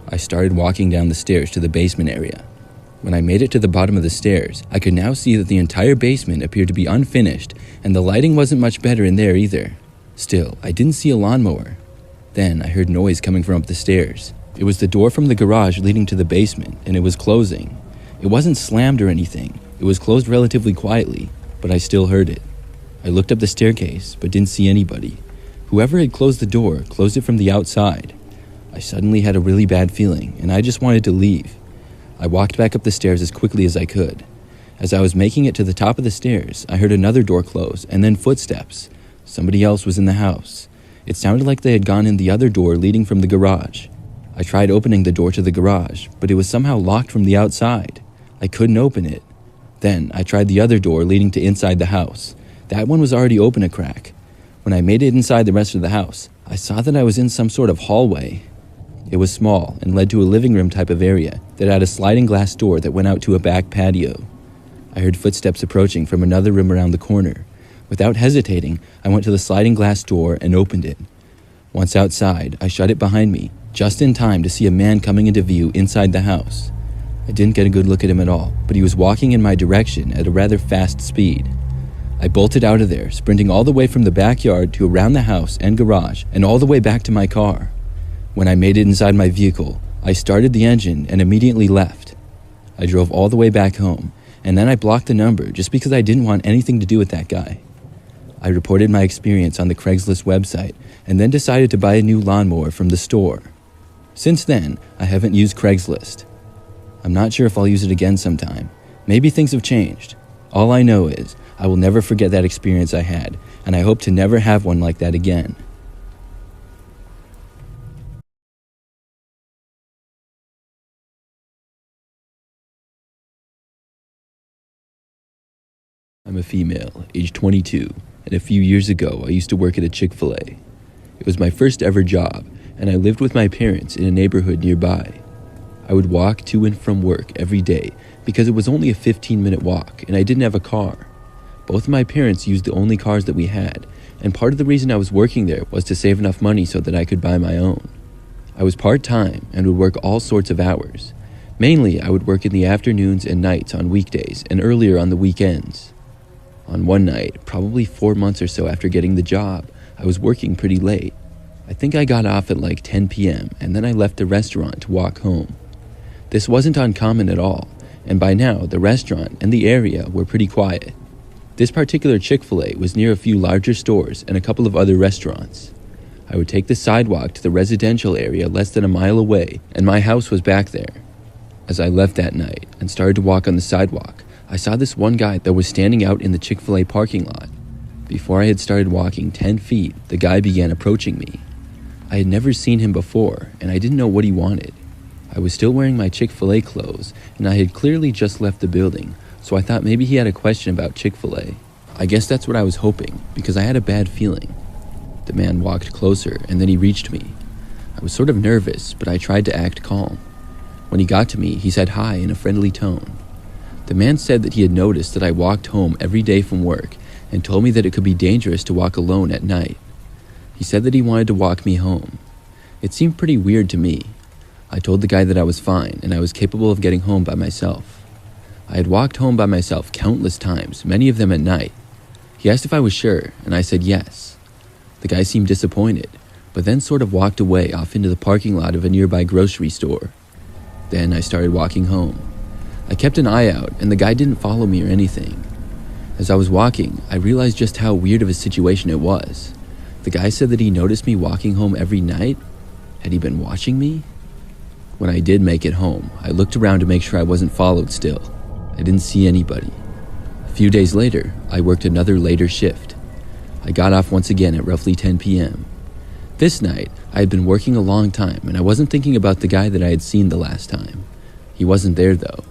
I started walking down the stairs to the basement area. When I made it to the bottom of the stairs, I could now see that the entire basement appeared to be unfinished, and the lighting wasn't much better in there either. Still, I didn't see a lawnmower. Then I heard noise coming from up the stairs. It was the door from the garage leading to the basement, and it was closing. It wasn't slammed or anything. It was closed relatively quietly, but I still heard it. I looked up the staircase, but didn't see anybody. Whoever had closed the door closed it from the outside. I suddenly had a really bad feeling, and I just wanted to leave. I walked back up the stairs as quickly as I could. As I was making it to the top of the stairs, I heard another door close, and then footsteps. Somebody else was in the house. It sounded like they had gone in the other door leading from the garage. I tried opening the door to the garage, but it was somehow locked from the outside. I couldn't open it. Then I tried the other door leading to inside the house. That one was already open a crack. When I made it inside the rest of the house, I saw that I was in some sort of hallway. It was small and led to a living room type of area that had a sliding glass door that went out to a back patio. I heard footsteps approaching from another room around the corner. Without hesitating, I went to the sliding glass door and opened it. Once outside, I shut it behind me, just in time to see a man coming into view inside the house. I didn't get a good look at him at all, but he was walking in my direction at a rather fast speed. I bolted out of there, sprinting all the way from the backyard to around the house and garage and all the way back to my car. When I made it inside my vehicle, I started the engine and immediately left. I drove all the way back home, and then I blocked the number just because I didn't want anything to do with that guy. I reported my experience on the Craigslist website and then decided to buy a new lawnmower from the store. Since then, I haven't used Craigslist. I'm not sure if I'll use it again sometime. Maybe things have changed. All I know is I will never forget that experience I had, and I hope to never have one like that again. I'm a female, age 22, and a few years ago I used to work at a Chick-fil-A. It was my first ever job, and I lived with my parents in a neighborhood nearby. I would walk to and from work every day because it was only a 15-minute walk and I didn't have a car. Both of my parents used the only cars that we had, and part of the reason I was working there was to save enough money so that I could buy my own. I was part-time and would work all sorts of hours. Mainly, I would work in the afternoons and nights on weekdays and earlier on the weekends. On one night, probably 4 months or so after getting the job, I was working pretty late. I think I got off at like 10 p.m. and then I left the restaurant to walk home. This wasn't uncommon at all, and by now the restaurant and the area were pretty quiet. This particular Chick-fil-A was near a few larger stores and a couple of other restaurants. I would take the sidewalk to the residential area less than a mile away, and my house was back there. As I left that night and started to walk on the sidewalk, I saw this one guy that was standing out in the Chick-fil-A parking lot. Before I had started walking 10 feet, the guy began approaching me. I had never seen him before, and I didn't know what he wanted. I was still wearing my Chick-fil-A clothes, and I had clearly just left the building, so I thought maybe he had a question about Chick-fil-A. I guess that's what I was hoping, because I had a bad feeling. The man walked closer, and then he reached me. I was sort of nervous, but I tried to act calm. When he got to me, he said hi in a friendly tone. The man said that he had noticed that I walked home every day from work and told me that it could be dangerous to walk alone at night. He said that he wanted to walk me home. It seemed pretty weird to me. I told the guy that I was fine and I was capable of getting home by myself. I had walked home by myself countless times, many of them at night. He asked if I was sure, and I said yes. The guy seemed disappointed, but then sort of walked away off into the parking lot of a nearby grocery store. Then I started walking home. I kept an eye out, and the guy didn't follow me or anything. As I was walking, I realized just how weird of a situation it was. The guy said that he noticed me walking home every night. Had he been watching me? When I did make it home, I looked around to make sure I wasn't followed still. I didn't see anybody. A few days later, I worked another later shift. I got off once again at roughly 10 p.m. This night, I had been working a long time, and I wasn't thinking about the guy that I had seen the last time. He wasn't there, though.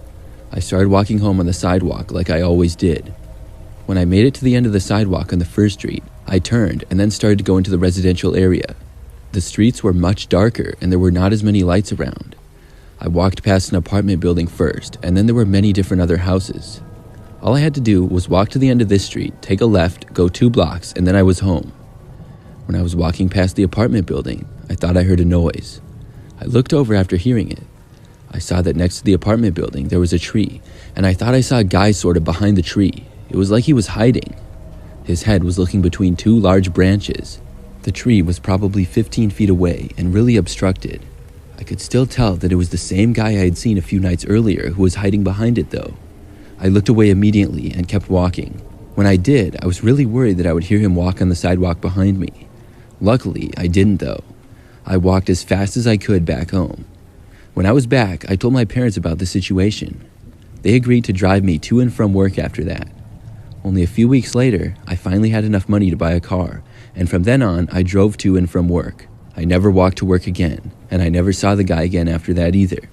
I started walking home on the sidewalk like I always did. When I made it to the end of the sidewalk on the first street, I turned and then started to go into the residential area. The streets were much darker and there were not as many lights around. I walked past an apartment building first, and then there were many different other houses. All I had to do was walk to the end of this street, take a left, go 2 blocks, and then I was home. When I was walking past the apartment building, I thought I heard a noise. I looked over after hearing it. I saw that next to the apartment building there was a tree, and I thought I saw a guy sort of behind the tree. It was like he was hiding. His head was looking between 2 large branches. The tree was probably 15 feet away and really obstructed. I could still tell that it was the same guy I had seen a few nights earlier who was hiding behind it though. I looked away immediately and kept walking. When I did, I was really worried that I would hear him walk on the sidewalk behind me. Luckily, I didn't though. I walked as fast as I could back home. When I was back, I told my parents about the situation. They agreed to drive me to and from work after that. Only a few weeks later, I finally had enough money to buy a car, and from then on, I drove to and from work. I never walked to work again, and I never saw the guy again after that either.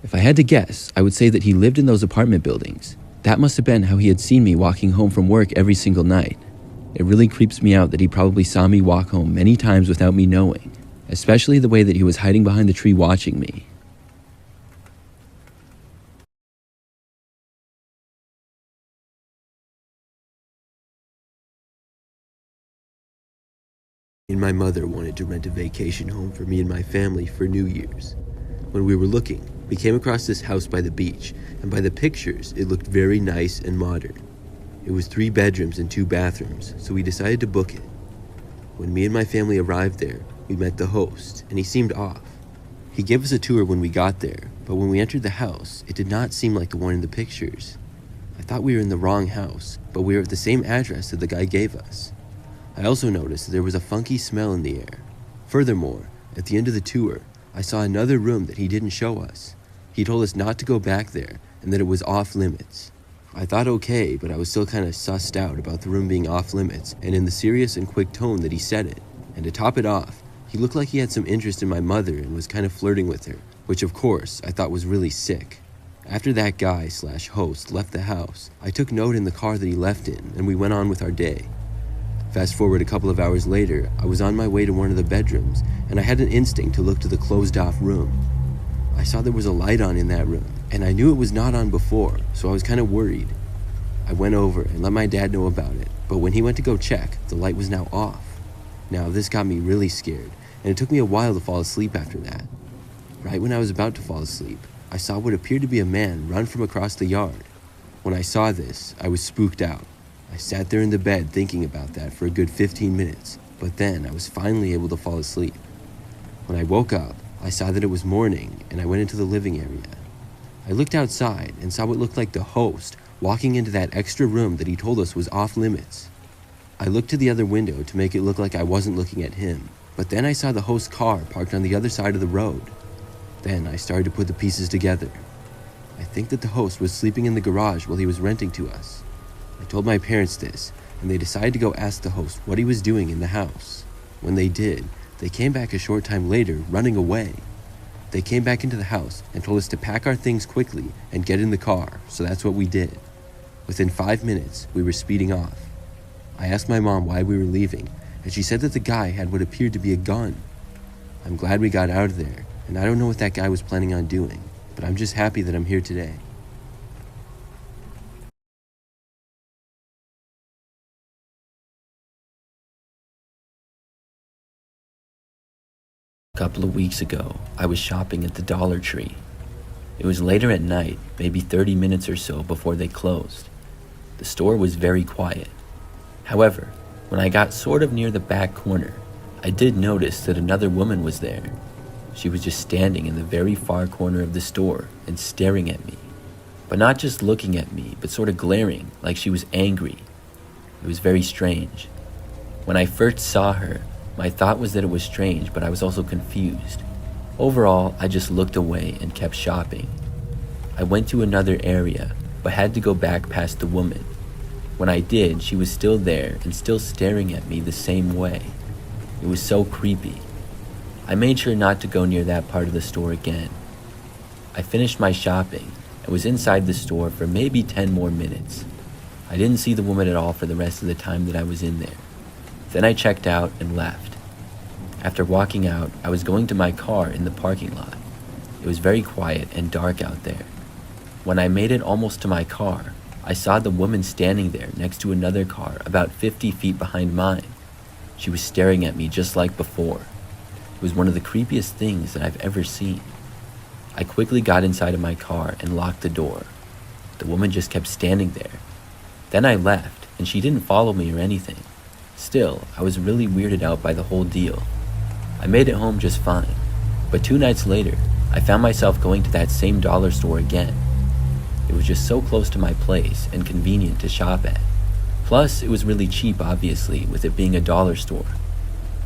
If I had to guess, I would say that he lived in those apartment buildings. That must have been how he had seen me walking home from work every single night. It really creeps me out that he probably saw me walk home many times without me knowing, especially the way that he was hiding behind the tree watching me. And my mother wanted to rent a vacation home for me and my family for New Year's. When we were looking, we came across this house by the beach, and by the pictures, it looked very nice and modern. It was 3 bedrooms and 2 bathrooms, so we decided to book it. When me and my family arrived there, we met the host, and he seemed off. He gave us a tour when we got there, but when we entered the house, it did not seem like the one in the pictures. I thought we were in the wrong house, but we were at the same address that the guy gave us. I also noticed that there was a funky smell in the air. Furthermore, at the end of the tour, I saw another room that he didn't show us. He told us not to go back there and that it was off limits. I thought okay, but I was still kind of sussed out about the room being off limits and in the serious and quick tone that he said it. And to top it off, he looked like he had some interest in my mother and was kind of flirting with her, which of course I thought was really sick. After that guy/host left the house, I took note in the car that he left in, and we went on with our day. Fast forward a couple of hours later, I was on my way to one of the bedrooms, and I had an instinct to look to the closed-off room. I saw there was a light on in that room, and I knew it was not on before, so I was kind of worried. I went over and let my dad know about it, but when he went to go check, the light was now off. Now, this got me really scared, and it took me a while to fall asleep after that. Right when I was about to fall asleep, I saw what appeared to be a man run from across the yard. When I saw this, I was spooked out. I sat there in the bed thinking about that for a good 15 minutes, but then I was finally able to fall asleep. When I woke up, I saw that it was morning, and I went into the living area. I looked outside and saw what looked like the host walking into that extra room that he told us was off limits. I looked to the other window to make it look like I wasn't looking at him, but then I saw the host's car parked on the other side of the road. Then I started to put the pieces together. I think that the host was sleeping in the garage while he was renting to us. I told my parents this, and they decided to go ask the host what he was doing in the house. When they did, they came back a short time later, running away. They came back into the house and told us to pack our things quickly and get in the car, so that's what we did. Within 5 minutes, we were speeding off. I asked my mom why we were leaving, and she said that the guy had what appeared to be a gun. I'm glad we got out of there, and I don't know what that guy was planning on doing, but I'm just happy that I'm here today. A couple of weeks ago, I was shopping at the Dollar Tree. It was later at night, maybe 30 minutes or so before they closed. The store was very quiet. However, when I got sort of near the back corner, I did notice that another woman was there. She was just standing in the very far corner of the store and staring at me. But not just looking at me, but sort of glaring, like she was angry. It was very strange. When I first saw her, my thought was that it was strange, but I was also confused. Overall, I just looked away and kept shopping. I went to another area, but had to go back past the woman. When I did, she was still there and still staring at me the same way. It was so creepy. I made sure not to go near that part of the store again. I finished my shopping and was inside the store for maybe 10 more minutes. I didn't see the woman at all for the rest of the time that I was in there. Then I checked out and left. After walking out, I was going to my car in the parking lot. It was very quiet and dark out there. When I made it almost to my car, I saw the woman standing there next to another car about 50 feet behind mine. She was staring at me just like before. It was one of the creepiest things that I've ever seen. I quickly got inside of my car and locked the door. The woman just kept standing there. Then I left, and she didn't follow me or anything. Still, I was really weirded out by the whole deal. I made it home just fine, but 2 nights later, I found myself going to that same dollar store again. It was just so close to my place and convenient to shop at. Plus, it was really cheap, obviously, with it being a dollar store.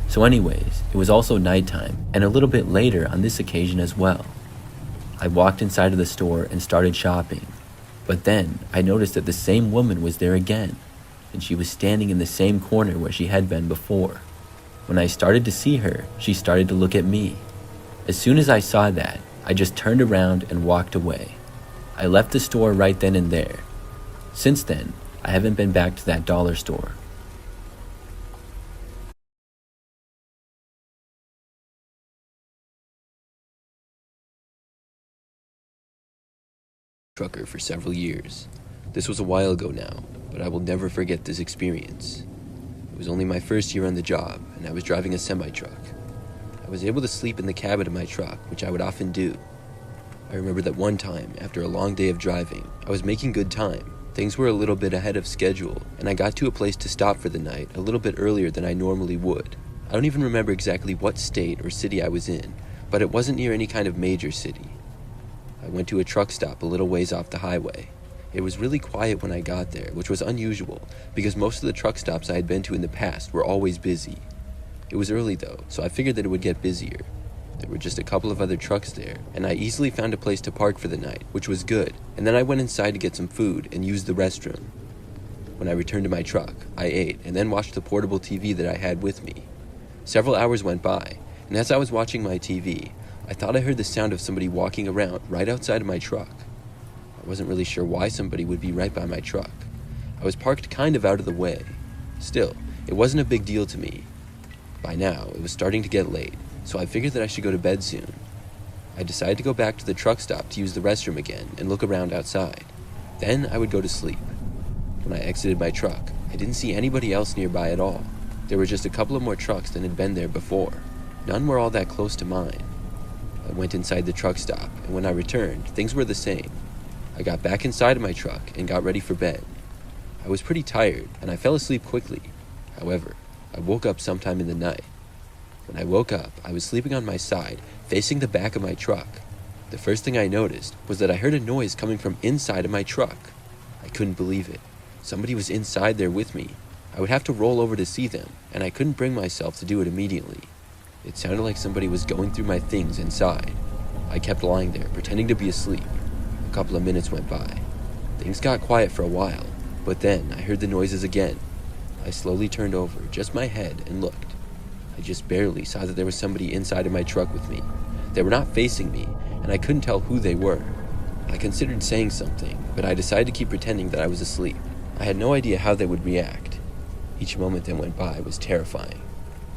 So anyways, it was also nighttime, and a little bit later on this occasion as well. I walked inside of the store and started shopping, but then I noticed that the same woman was there again, and she was standing in the same corner where she had been before. When I started to see her, she started to look at me. As soon as I saw that, I just turned around and walked away. I left the store right then and there. Since then, I haven't been back to that dollar store. Trucker for several years. This was a while ago now, but I will never forget this experience. It was only my first year on the job, and I was driving a semi-truck. I was able to sleep in the cabin of my truck, which I would often do. I remember that one time, after a long day of driving, I was making good time. Things were a little bit ahead of schedule, and I got to a place to stop for the night a little bit earlier than I normally would. I don't even remember exactly what state or city I was in, but it wasn't near any kind of major city. I went to a truck stop a little ways off the highway. It was really quiet when I got there, which was unusual, because most of the truck stops I had been to in the past were always busy. It was early though, so I figured that it would get busier. There were just a couple of other trucks there, and I easily found a place to park for the night, which was good, and then I went inside to get some food and used the restroom. When I returned to my truck, I ate and then watched the portable TV that I had with me. Several hours went by, and as I was watching my TV, I thought I heard the sound of somebody walking around right outside of my truck. I wasn't really sure why somebody would be right by my truck. I was parked kind of out of the way. Still, it wasn't a big deal to me. By now, it was starting to get late, so I figured that I should go to bed soon. I decided to go back to the truck stop to use the restroom again and look around outside. Then I would go to sleep. When I exited my truck, I didn't see anybody else nearby at all. There were just a couple of more trucks than had been there before. None were all that close to mine. I went inside the truck stop, and when I returned, things were the same. I got back inside of my truck and got ready for bed. I was pretty tired, and I fell asleep quickly. However, I woke up sometime in the night. When I woke up, I was sleeping on my side, facing the back of my truck. The first thing I noticed was that I heard a noise coming from inside of my truck. I couldn't believe it. Somebody was inside there with me. I would have to roll over to see them, and I couldn't bring myself to do it immediately. It sounded like somebody was going through my things inside. I kept lying there, pretending to be asleep. A couple of minutes went by. Things got quiet for a while, but then I heard the noises again. I slowly turned over, just my head, and looked. I just barely saw that there was somebody inside of my truck with me. They were not facing me, and I couldn't tell who they were. I considered saying something, but I decided to keep pretending that I was asleep. I had no idea how they would react. Each moment that went by was terrifying.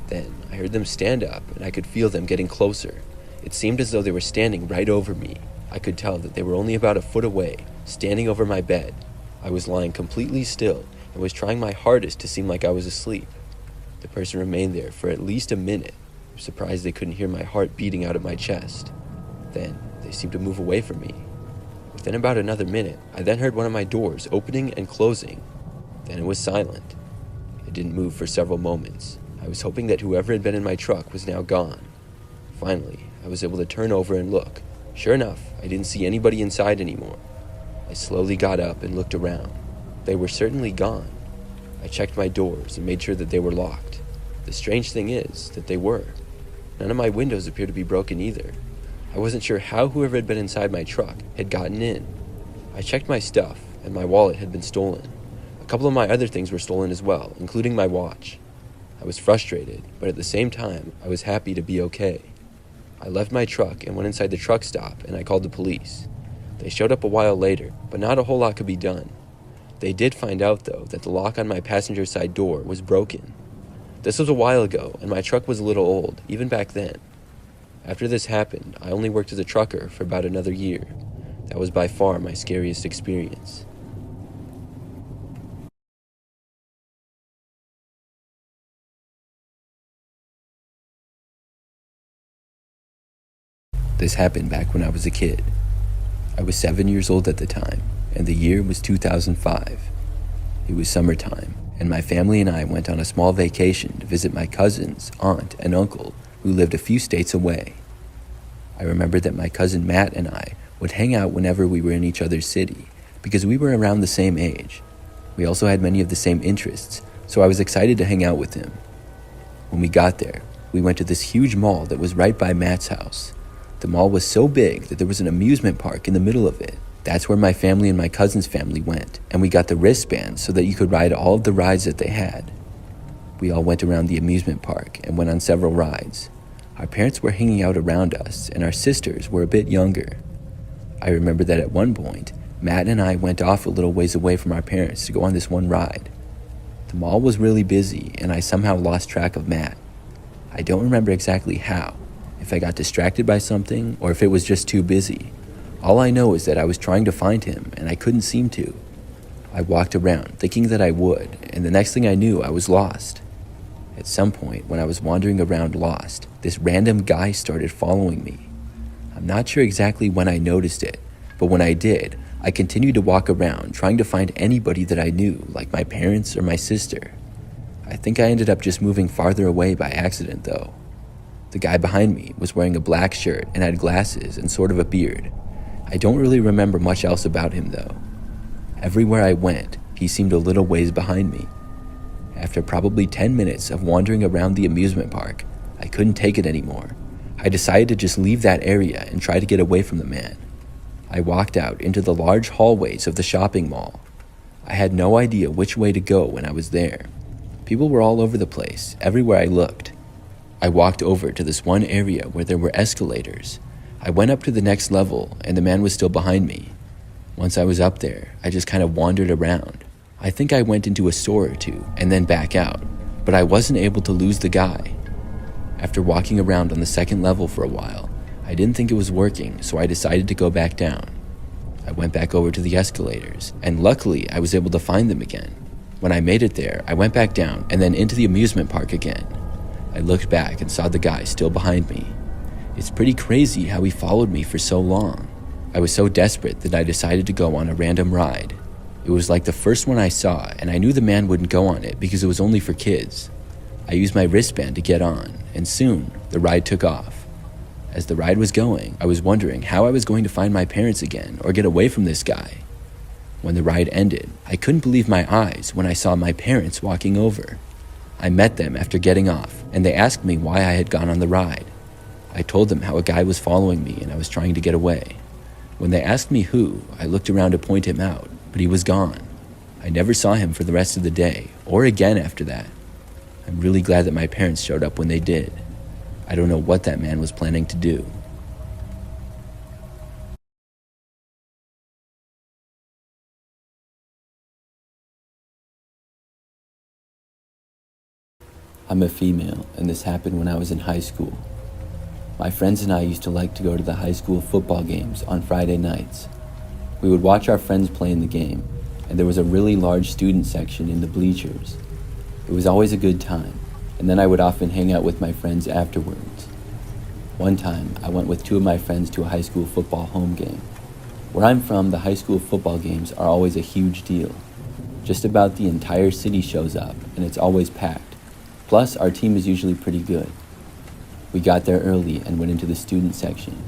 Then I heard them stand up, and I could feel them getting closer. It seemed as though they were standing right over me. I could tell that they were only about a foot away, standing over my bed. I was lying completely still and was trying my hardest to seem like I was asleep. The person remained there for at least a minute. I was surprised they couldn't hear my heart beating out of my chest. Then they seemed to move away from me. Within about another minute, I then heard one of my doors opening and closing. Then it was silent. It didn't move for several moments. I was hoping that whoever had been in my truck was now gone. Finally, I was able to turn over and look. Sure enough, I didn't see anybody inside anymore. I slowly got up and looked around. They were certainly gone. I checked my doors and made sure that they were locked. The strange thing is that they were. None of my windows appeared to be broken either. I wasn't sure how whoever had been inside my truck had gotten in. I checked my stuff, and my wallet had been stolen. A couple of my other things were stolen as well, including my watch. I was frustrated, but at the same time, I was happy to be okay. I left my truck and went inside the truck stop, and I called the police. They showed up a while later, but not a whole lot could be done. They did find out, though, that the lock on my passenger side door was broken. This was a while ago, and my truck was a little old, even back then. After this happened, I only worked as a trucker for about another year. That was by far my scariest experience. This happened back when I was a kid. I was 7 years old at the time, and the year was 2005. It was summertime, and my family and I went on a small vacation to visit my cousins, aunt, and uncle who lived a few states away. I remember that my cousin Matt and I would hang out whenever we were in each other's city because we were around the same age. We also had many of the same interests, so I was excited to hang out with him. When we got there, we went to this huge mall that was right by Matt's house. The mall was so big that there was an amusement park in the middle of it. That's where my family and my cousin's family went, and we got the wristbands so that you could ride all of the rides that they had. We all went around the amusement park and went on several rides. Our parents were hanging out around us, and our sisters were a bit younger. I remember that at one point, Matt and I went off a little ways away from our parents to go on this one ride. The mall was really busy, and I somehow lost track of Matt. I don't remember exactly how, if I got distracted by something or if it was just too busy. All I know is that I was trying to find him, and I couldn't seem to. I walked around thinking that I would, and the next thing I knew, I was lost. At some point, when I was wandering around lost, this random guy started following me. I'm not sure exactly when I noticed it, but when I did, I continued to walk around trying to find anybody that I knew, like my parents or my sister. I think I ended up just moving farther away by accident, though. The guy behind me was wearing a black shirt and had glasses and sort of a beard. I don't really remember much else about him, though. Everywhere I went, he seemed a little ways behind me. After probably 10 minutes of wandering around the amusement park, I couldn't take it anymore. I decided to just leave that area and try to get away from the man. I walked out into the large hallways of the shopping mall. I had no idea which way to go when I was there. People were all over the place, everywhere I looked. I walked over to this one area where there were escalators. I went up to the next level, and the man was still behind me. Once I was up there, I just kind of wandered around. I think I went into a store or two and then back out, but I wasn't able to lose the guy. After walking around on the second level for a while, I didn't think it was working, so I decided to go back down. I went back over to the escalators, and luckily I was able to find them again. When I made it there, I went back down and then into the amusement park again. I looked back and saw the guy still behind me. It's pretty crazy how he followed me for so long. I was so desperate that I decided to go on a random ride. It was like the first one I saw, and I knew the man wouldn't go on it because it was only for kids. I used my wristband to get on, and soon the ride took off. As the ride was going, I was wondering how I was going to find my parents again or get away from this guy. When the ride ended, I couldn't believe my eyes when I saw my parents walking over. I met them after getting off, and they asked me why I had gone on the ride. I told them how a guy was following me and I was trying to get away. When they asked me who, I looked around to point him out, but he was gone. I never saw him for the rest of the day, or again after that. I'm really glad that my parents showed up when they did. I don't know what that man was planning to do. I'm a female, and this happened when I was in high school. My friends and I used to like to go to the high school football games on Friday nights. We would watch our friends play in the game, and there was a really large student section in the bleachers. It was always a good time, and then I would often hang out with my friends afterwards. One time, I went with two of my friends to a high school football home game. Where I'm from, the high school football games are always a huge deal. Just about the entire city shows up, and it's always packed. Plus, our team is usually pretty good. We got there early and went into the student section.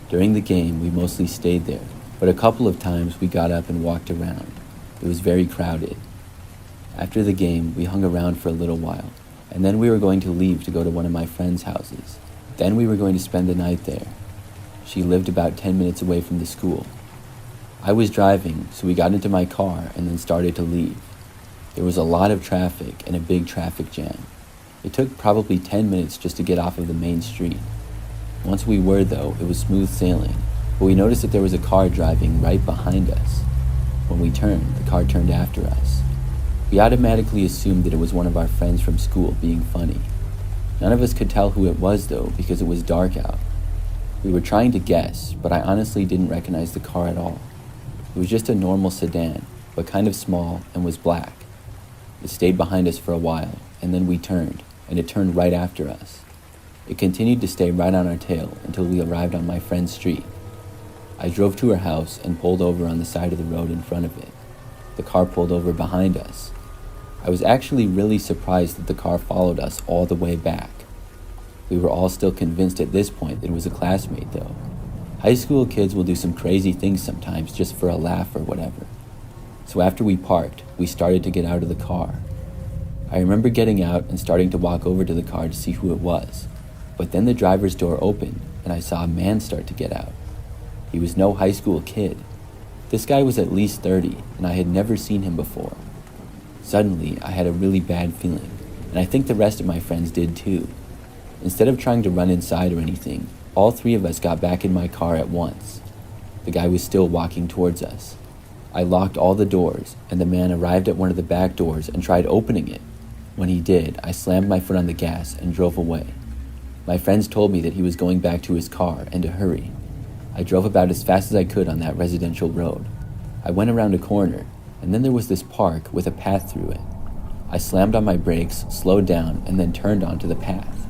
During the game, we mostly stayed there, but a couple of times we got up and walked around. It was very crowded. After the game, we hung around for a little while, and then we were going to leave to go to one of my friends' houses. Then we were going to spend the night there. She lived about 10 minutes away from the school. I was driving, so we got into my car and then started to leave. There was a lot of traffic and a big traffic jam. It took probably 10 minutes just to get off of the main street. Once we were, though, it was smooth sailing, but we noticed that there was a car driving right behind us. When we turned, the car turned after us. We automatically assumed that it was one of our friends from school being funny. None of us could tell who it was, though, because it was dark out. We were trying to guess, but I honestly didn't recognize the car at all. It was just a normal sedan, but kind of small and was black. It stayed behind us for a while, and then we turned, and it turned right after us. It continued to stay right on our tail until we arrived on my friend's street. I drove to her house and pulled over on the side of the road in front of it. The car pulled over behind us. I was actually really surprised that the car followed us all the way back. We were all still convinced at this point that it was a classmate, though. High school kids will do some crazy things sometimes just for a laugh or whatever. So after we parked, we started to get out of the car. I remember getting out and starting to walk over to the car to see who it was. But then the driver's door opened, and I saw a man start to get out. He was no high school kid. This guy was at least 30, and I had never seen him before. Suddenly, I had a really bad feeling, and I think the rest of my friends did too. Instead of trying to run inside or anything, all three of us got back in my car at once. The guy was still walking towards us. I locked all the doors, and the man arrived at one of the back doors and tried opening it. When he did, I slammed my foot on the gas and drove away. My friends told me that he was going back to his car and to hurry. I drove about as fast as I could on that residential road. I went around a corner, and then there was this park with a path through it. I slammed on my brakes, slowed down, and then turned onto the path.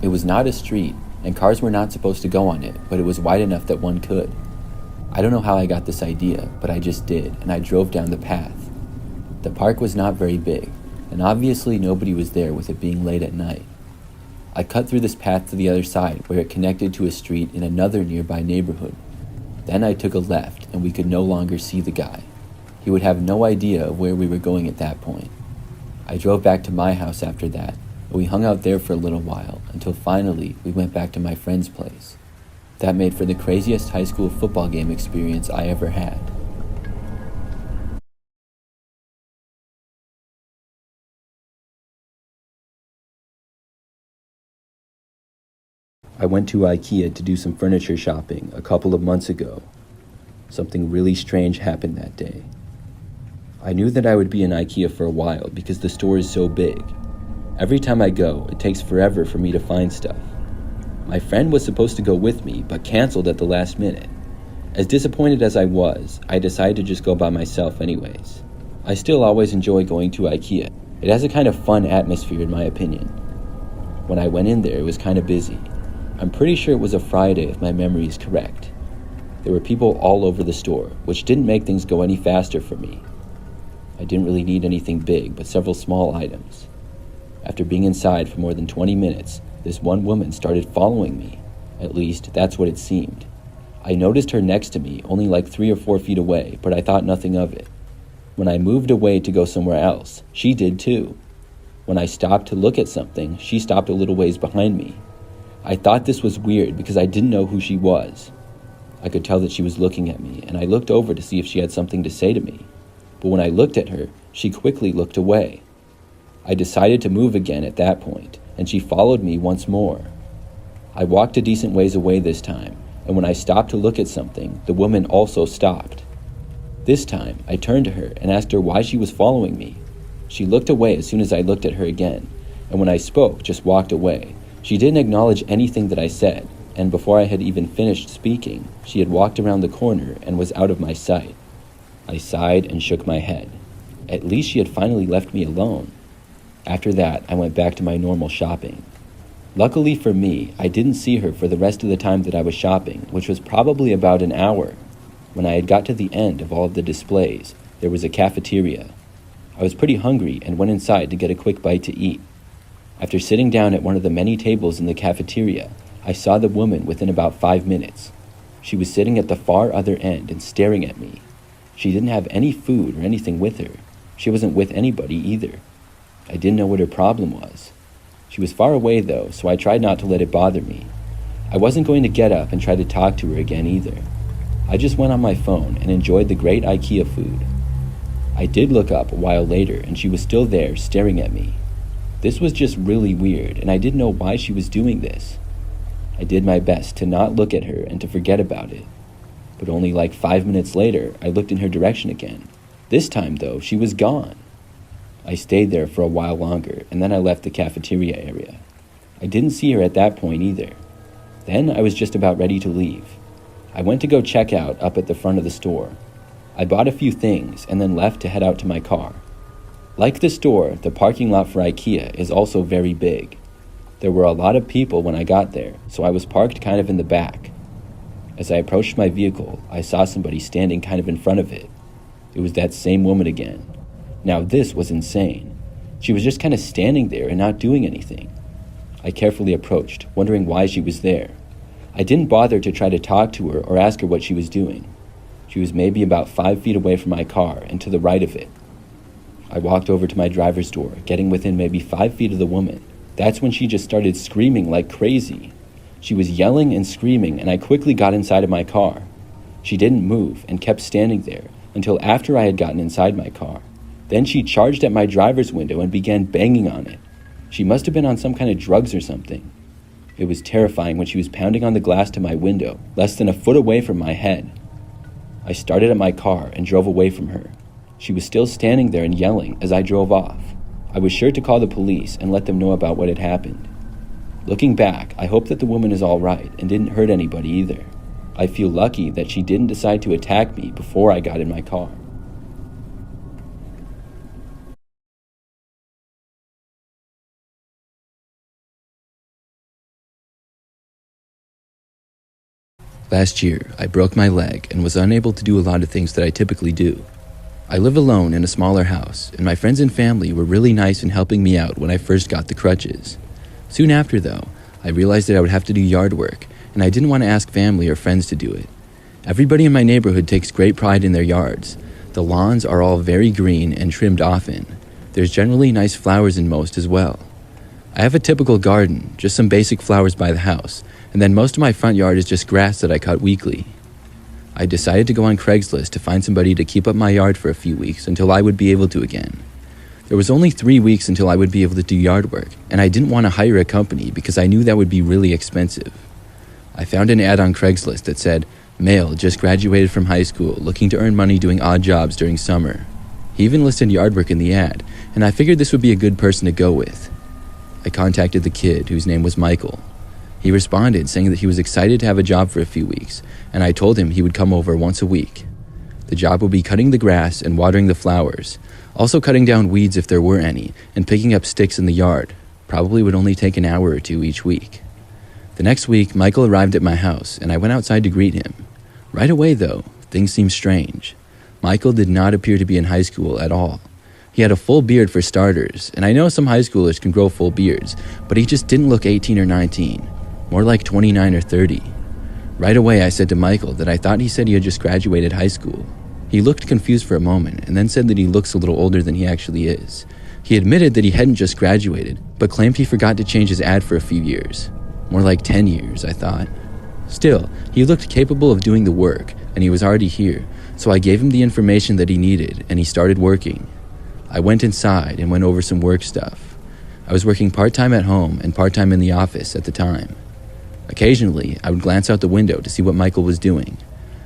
It was not a street, and cars were not supposed to go on it, but it was wide enough that one could. I don't know how I got this idea, but I just did, and I drove down the path. The park was not very big, and obviously nobody was there with it being late at night. I cut through this path to the other side where it connected to a street in another nearby neighborhood. Then I took a left, and we could no longer see the guy. He would have no idea of where we were going at that point. I drove back to my house after that, and we hung out there for a little while until finally we went back to my friend's place. That made for the craziest high school football game experience I ever had. I went to Ikea to do some furniture shopping a couple of months ago. Something really strange happened that day. I knew that I would be in Ikea for a while because the store is so big. Every time I go, it takes forever for me to find stuff. My friend was supposed to go with me, but canceled at the last minute. As disappointed as I was, I decided to just go by myself anyways. I still always enjoy going to Ikea. It has a kind of fun atmosphere in my opinion. When I went in there, it was kind of busy. I'm pretty sure it was a Friday if my memory is correct. There were people all over the store, which didn't make things go any faster for me. I didn't really need anything big, but several small items. After being inside for more than 20 minutes, this one woman started following me. At least, that's what it seemed. I noticed her next to me, only like 3 or 4 feet away, but I thought nothing of it. When I moved away to go somewhere else, she did too. When I stopped to look at something, she stopped a little ways behind me. I thought this was weird because I didn't know who she was. I could tell that she was looking at me, and I looked over to see if she had something to say to me. But when I looked at her, she quickly looked away. I decided to move again at that point, and she followed me once more. I walked a decent ways away this time, and when I stopped to look at something, the woman also stopped. This time, I turned to her and asked her why she was following me. She looked away as soon as I looked at her again, and when I spoke, just walked away. She didn't acknowledge anything that I said, and before I had even finished speaking, she had walked around the corner and was out of my sight. I sighed and shook my head. At least she had finally left me alone. After that, I went back to my normal shopping. Luckily for me, I didn't see her for the rest of the time that I was shopping, which was probably about an hour. When I had got to the end of all of the displays, there was a cafeteria. I was pretty hungry and went inside to get a quick bite to eat. After sitting down at one of the many tables in the cafeteria, I saw the woman within about 5 minutes. She was sitting at the far other end and staring at me. She didn't have any food or anything with her. She wasn't with anybody either. I didn't know what her problem was. She was far away though, so I tried not to let it bother me. I wasn't going to get up and try to talk to her again either. I just went on my phone and enjoyed the great Ikea food. I did look up a while later and she was still there staring at me. This was just really weird and I didn't know why she was doing this. I did my best to not look at her and to forget about it. But only like 5 minutes later, I looked in her direction again. This time though, she was gone. I stayed there for a while longer and then I left the cafeteria area. I didn't see her at that point either. Then I was just about ready to leave. I went to go check out up at the front of the store. I bought a few things and then left to head out to my car. Like the store, the parking lot for Ikea is also very big. There were a lot of people when I got there, so I was parked kind of in the back. As I approached my vehicle, I saw somebody standing kind of in front of it. It was that same woman again. Now this was insane. She was just kind of standing there and not doing anything. I carefully approached, wondering why she was there. I didn't bother to try to talk to her or ask her what she was doing. She was maybe about 5 feet away from my car and to the right of it. I walked over to my driver's door, getting within maybe 5 feet of the woman. That's when she just started screaming like crazy. She was yelling and screaming, and I quickly got inside of my car. She didn't move and kept standing there until after I had gotten inside my car. Then she charged at my driver's window and began banging on it. She must have been on some kind of drugs or something. It was terrifying when she was pounding on the glass to my window, less than a foot away from my head. I started at my car and drove away from her. She was still standing there and yelling as I drove off. I was sure to call the police and let them know about what had happened. Looking back, I hope that the woman is all right and didn't hurt anybody either. I feel lucky that she didn't decide to attack me before I got in my car. Last year, I broke my leg and was unable to do a lot of things that I typically do. I live alone in a smaller house, and my friends and family were really nice in helping me out when I first got the crutches. Soon after, though, I realized that I would have to do yard work, and I didn't want to ask family or friends to do it. Everybody in my neighborhood takes great pride in their yards. The lawns are all very green and trimmed often. There's generally nice flowers in most as well. I have a typical garden, just some basic flowers by the house, and then most of my front yard is just grass that I cut weekly. I decided to go on Craigslist to find somebody to keep up my yard for a few weeks until I would be able to again. There was only 3 weeks until I would be able to do yard work, and I didn't want to hire a company because I knew that would be really expensive. I found an ad on Craigslist that said, Male, just graduated from high school, looking to earn money doing odd jobs during summer. He even listed yard work in the ad, and I figured this would be a good person to go with. I contacted the kid, whose name was Michael. He responded saying that he was excited to have a job for a few weeks, and I told him he would come over once a week. The job would be cutting the grass and watering the flowers, also cutting down weeds if there were any, and picking up sticks in the yard. Probably would only take an hour or two each week. The next week, Michael arrived at my house, and I went outside to greet him. Right away, though, things seemed strange. Michael did not appear to be in high school at all. He had a full beard for starters, and I know some high schoolers can grow full beards, but he just didn't look 18 or 19, more like 29 or 30. Right away, I said to Michael that I thought he said he had just graduated high school. He looked confused for a moment, and then said that he looks a little older than he actually is. He admitted that he hadn't just graduated, but claimed he forgot to change his ad for a few years. More like 10 years, I thought. Still, he looked capable of doing the work, and he was already here, so I gave him the information that he needed, and he started working. I went inside and went over some work stuff. I was working part-time at home and part-time in the office at the time. Occasionally, I would glance out the window to see what Michael was doing.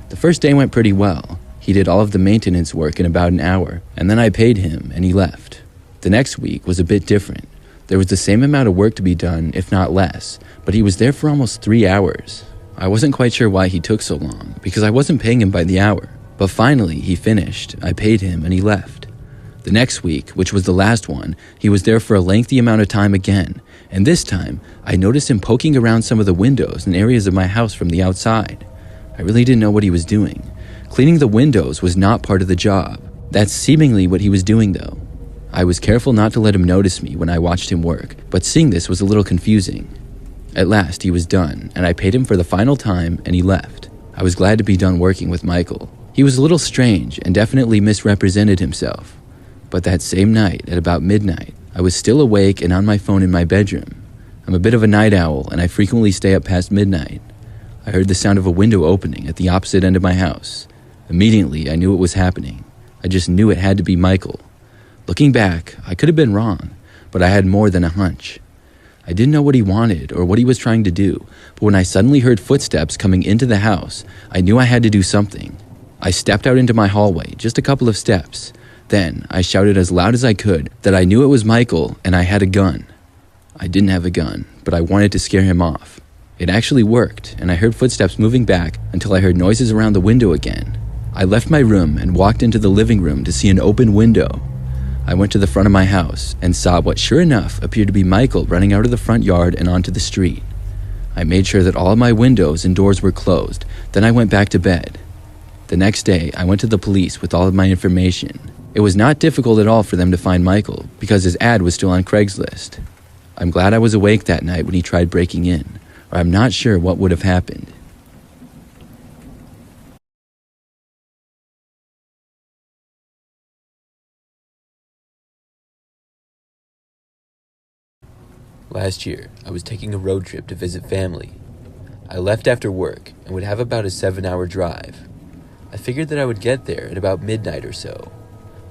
The first day went pretty well. He did all of the maintenance work in about an hour, and then I paid him, and he left. The next week was a bit different. There was the same amount of work to be done, if not less, but he was there for almost 3 hours. I wasn't quite sure why he took so long, because I wasn't paying him by the hour. But finally, he finished, I paid him, and he left. The next week, which was the last one, he was there for a lengthy amount of time again, and this time, I noticed him poking around some of the windows and areas of my house from the outside. I really didn't know what he was doing. Cleaning the windows was not part of the job. That's seemingly what he was doing, though. I was careful not to let him notice me when I watched him work, but seeing this was a little confusing. At last, he was done, and I paid him for the final time, and he left. I was glad to be done working with Michael. He was a little strange and definitely misrepresented himself. But that same night, at about midnight, I was still awake and on my phone in my bedroom. I'm a bit of a night owl, and I frequently stay up past midnight. I heard the sound of a window opening at the opposite end of my house. Immediately, I knew what was happening. I just knew it had to be Michael. Looking back, I could have been wrong, but I had more than a hunch. I didn't know what he wanted or what he was trying to do, but when I suddenly heard footsteps coming into the house, I knew I had to do something. I stepped out into my hallway, just a couple of steps. Then, I shouted as loud as I could that I knew it was Michael and I had a gun. I didn't have a gun, but I wanted to scare him off. It actually worked, and I heard footsteps moving back until I heard noises around the window again. I left my room and walked into the living room to see an open window. I went to the front of my house and saw what sure enough appeared to be Michael running out of the front yard and onto the street. I made sure that all of my windows and doors were closed, then I went back to bed. The next day, I went to the police with all of my information. It was not difficult at all for them to find Michael, because his ad was still on Craigslist. I'm glad I was awake that night when he tried breaking in, or I'm not sure what would have happened. Last year, I was taking a road trip to visit family. I left after work and would have about a 7-hour drive. I figured that I would get there at about midnight or so.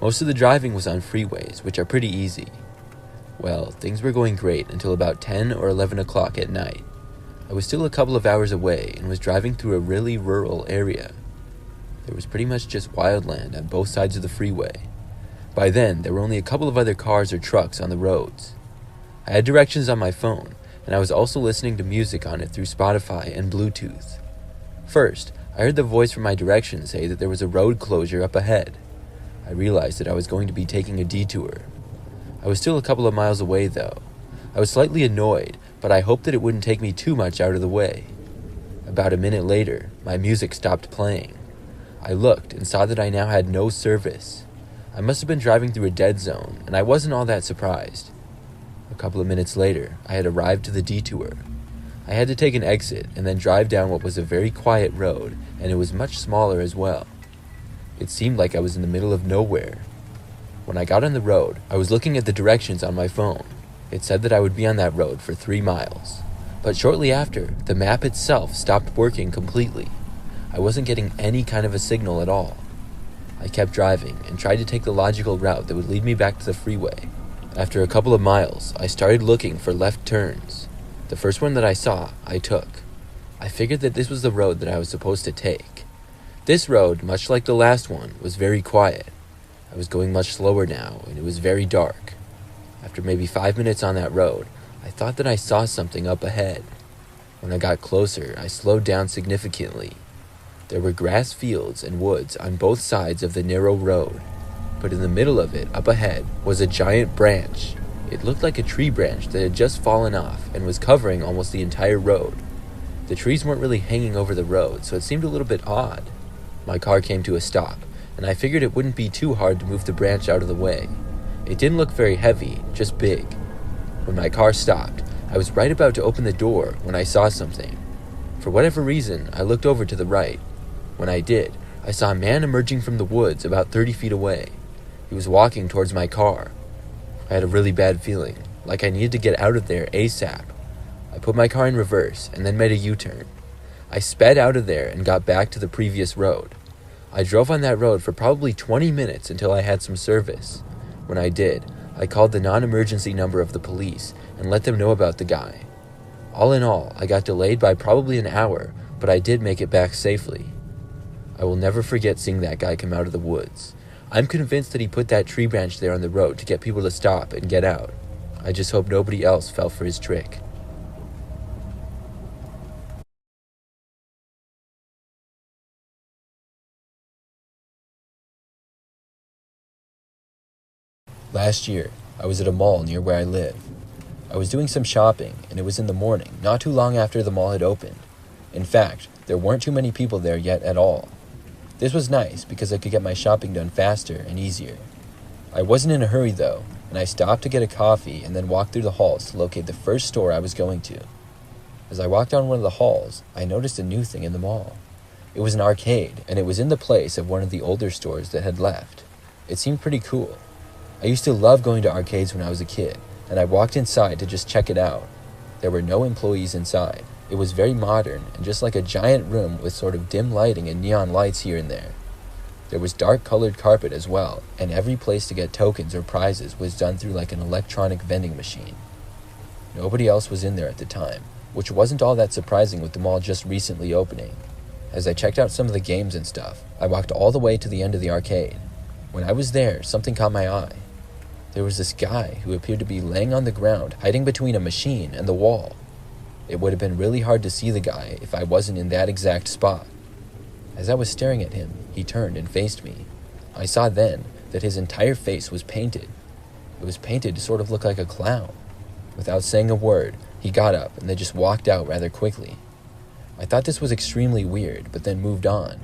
Most of the driving was on freeways, which are pretty easy. Well, things were going great until about 10 or 11 o'clock at night. I was still a couple of hours away and was driving through a really rural area. There was pretty much just wildland on both sides of the freeway. By then, there were only a couple of other cars or trucks on the roads. I had directions on my phone, and I was also listening to music on it through Spotify and Bluetooth. First, I heard the voice from my directions say that there was a road closure up ahead. I realized that I was going to be taking a detour. I was still a couple of miles away, though. I was slightly annoyed, but I hoped that it wouldn't take me too much out of the way. About a minute later, my music stopped playing. I looked and saw that I now had no service. I must have been driving through a dead zone, and I wasn't all that surprised. A couple of minutes later, I had arrived to the detour. I had to take an exit and then drive down what was a very quiet road, and it was much smaller as well. It seemed like I was in the middle of nowhere. When I got on the road, I was looking at the directions on my phone. It said that I would be on that road for 3 miles. But shortly after, the map itself stopped working completely. I wasn't getting any kind of a signal at all. I kept driving and tried to take the logical route that would lead me back to the freeway. After a couple of miles, I started looking for left turns. The first one that I saw, I took. I figured that this was the road that I was supposed to take. This road, much like the last one, was very quiet. I was going much slower now, and it was very dark. After maybe 5 minutes on that road, I thought that I saw something up ahead. When I got closer, I slowed down significantly. There were grass fields and woods on both sides of the narrow road, but in the middle of it, up ahead, was a giant branch. It looked like a tree branch that had just fallen off and was covering almost the entire road. The trees weren't really hanging over the road, so it seemed a little bit odd. My car came to a stop, and I figured it wouldn't be too hard to move the branch out of the way. It didn't look very heavy, just big. When my car stopped, I was right about to open the door when I saw something. For whatever reason, I looked over to the right. When I did, I saw a man emerging from the woods about 30 feet away. He was walking towards my car. I had a really bad feeling, like I needed to get out of there ASAP. I put my car in reverse and then made a U-turn. I sped out of there and got back to the previous road. I drove on that road for probably 20 minutes until I had some service. When I did, I called the non-emergency number of the police and let them know about the guy. All in all, I got delayed by probably an hour, but I did make it back safely. I will never forget seeing that guy come out of the woods. I'm convinced that he put that tree branch there on the road to get people to stop and get out. I just hope nobody else fell for his trick. Last year, I was at a mall near where I live. I was doing some shopping, and it was in the morning, not too long after the mall had opened. In fact, there weren't too many people there yet at all. This was nice because I could get my shopping done faster and easier. I wasn't in a hurry though, and I stopped to get a coffee and then walked through the halls to locate the first store I was going to. As I walked down one of the halls, I noticed a new thing in the mall. It was an arcade, and it was in the place of one of the older stores that had left. It seemed pretty cool. I used to love going to arcades when I was a kid, and I walked inside to just check it out. There were no employees inside. It was very modern and just like a giant room with sort of dim lighting and neon lights here and there. There was dark colored carpet as well, and every place to get tokens or prizes was done through like an electronic vending machine. Nobody else was in there at the time, which wasn't all that surprising with the mall just recently opening. As I checked out some of the games and stuff, I walked all the way to the end of the arcade. When I was there, something caught my eye. There was this guy who appeared to be laying on the ground, hiding between a machine and the wall. It would have been really hard to see the guy if I wasn't in that exact spot. As I was staring at him, he turned and faced me. I saw then that his entire face was painted. It was painted to sort of look like a clown. Without saying a word, he got up and then just walked out rather quickly. I thought this was extremely weird, but then moved on.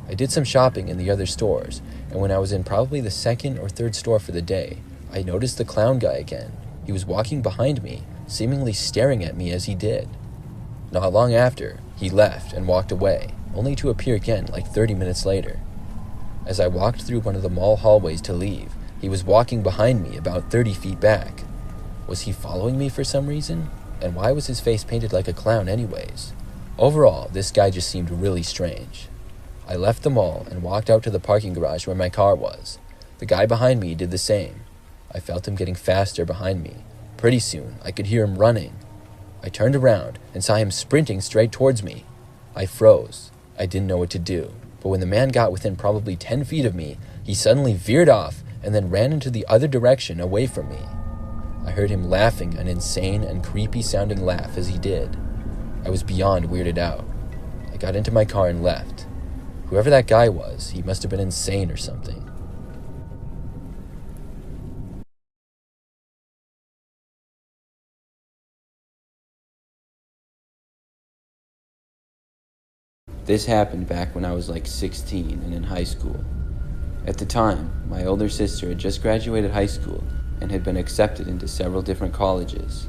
I did some shopping in the other stores, and when I was in probably the second or third store for the day, I noticed the clown guy again. He was walking behind me, seemingly staring at me as he did. Not long after, he left and walked away, only to appear again like 30 minutes later. As I walked through one of the mall hallways to leave, he was walking behind me about 30 feet back. Was he following me for some reason? And why was his face painted like a clown anyways? Overall, this guy just seemed really strange. I left the mall and walked out to the parking garage where my car was. The guy behind me did the same. I felt him getting faster behind me. Pretty soon, I could hear him running. I turned around and saw him sprinting straight towards me. I froze. I didn't know what to do. But when the man got within probably 10 feet of me, he suddenly veered off and then ran into the other direction away from me. I heard him laughing an insane and creepy sounding laugh as he did. I was beyond weirded out. I got into my car and left. Whoever that guy was, he must have been insane or something. This happened back when I was like 16 and in high school. At the time, my older sister had just graduated high school and had been accepted into several different colleges.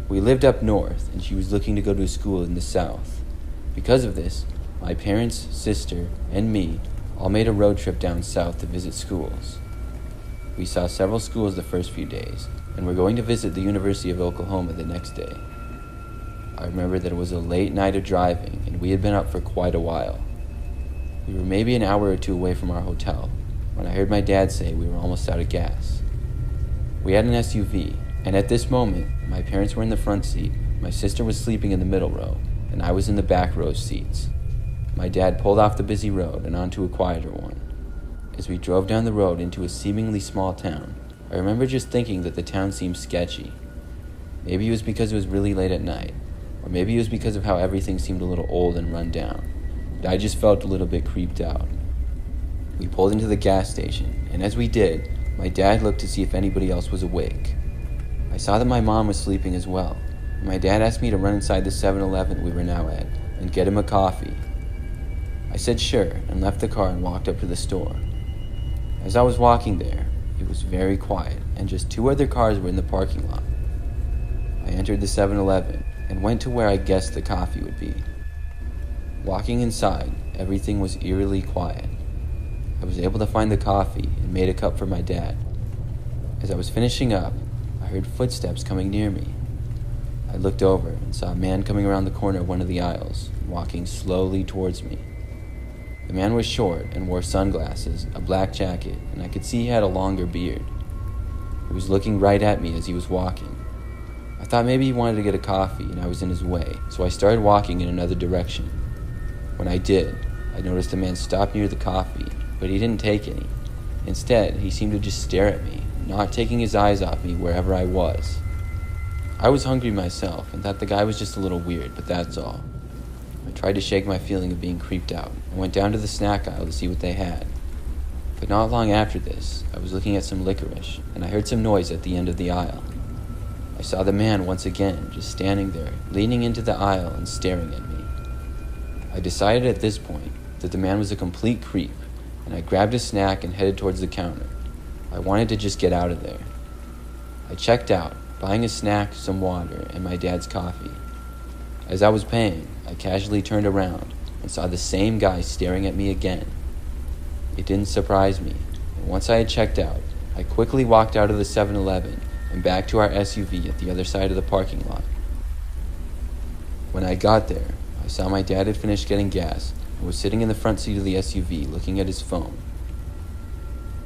We lived up north, and she was looking to go to school in the south. Because of this, my parents, sister, and me all made a road trip down south to visit schools. We saw several schools the first few days, and were going to visit the University of Oklahoma the next day. I remember that it was a late night of driving, and we had been up for quite a while. We were maybe an hour or two away from our hotel, when I heard my dad say we were almost out of gas. We had an SUV, and at this moment, my parents were in the front seat, my sister was sleeping in the middle row, and I was in the back row seats. My dad pulled off the busy road and onto a quieter one. As we drove down the road into a seemingly small town, I remember just thinking that the town seemed sketchy. Maybe it was because it was really late at night, or maybe it was because of how everything seemed a little old and run down, but I just felt a little bit creeped out. We pulled into the gas station, and as we did, my dad looked to see if anybody else was awake. I saw that my mom was sleeping as well, and my dad asked me to run inside the 7-Eleven we were now at and get him a coffee. I said sure and left the car and walked up to the store. As I was walking there, it was very quiet and just 2 other cars were in the parking lot. I entered the 7-Eleven and went to where I guessed the coffee would be. Walking inside, everything was eerily quiet. I was able to find the coffee and made a cup for my dad. As I was finishing up, I heard footsteps coming near me. I looked over and saw a man coming around the corner of one of the aisles, walking slowly towards me. The man was short and wore sunglasses, a black jacket, and I could see he had a longer beard. He was looking right at me as he was walking. I thought maybe he wanted to get a coffee and I was in his way, so I started walking in another direction. When I did, I noticed the man stopped near the coffee, but he didn't take any. Instead, he seemed to just stare at me, not taking his eyes off me wherever I was. I was hungry myself and thought the guy was just a little weird, but that's all. I tried to shake my feeling of being creeped out and went down to the snack aisle to see what they had. But not long after this, I was looking at some licorice and I heard some noise at the end of the aisle. I saw the man once again just standing there, leaning into the aisle and staring at me. I decided at this point that the man was a complete creep, and I grabbed a snack and headed towards the counter. I wanted to just get out of there. I checked out, buying a snack, some water, and my dad's coffee. As I was paying, I casually turned around and saw the same guy staring at me again. It didn't surprise me, and once I had checked out, I quickly walked out of the 7-Eleven and back to our SUV at the other side of the parking lot. When I got there, I saw my dad had finished getting gas and was sitting in the front seat of the SUV looking at his phone.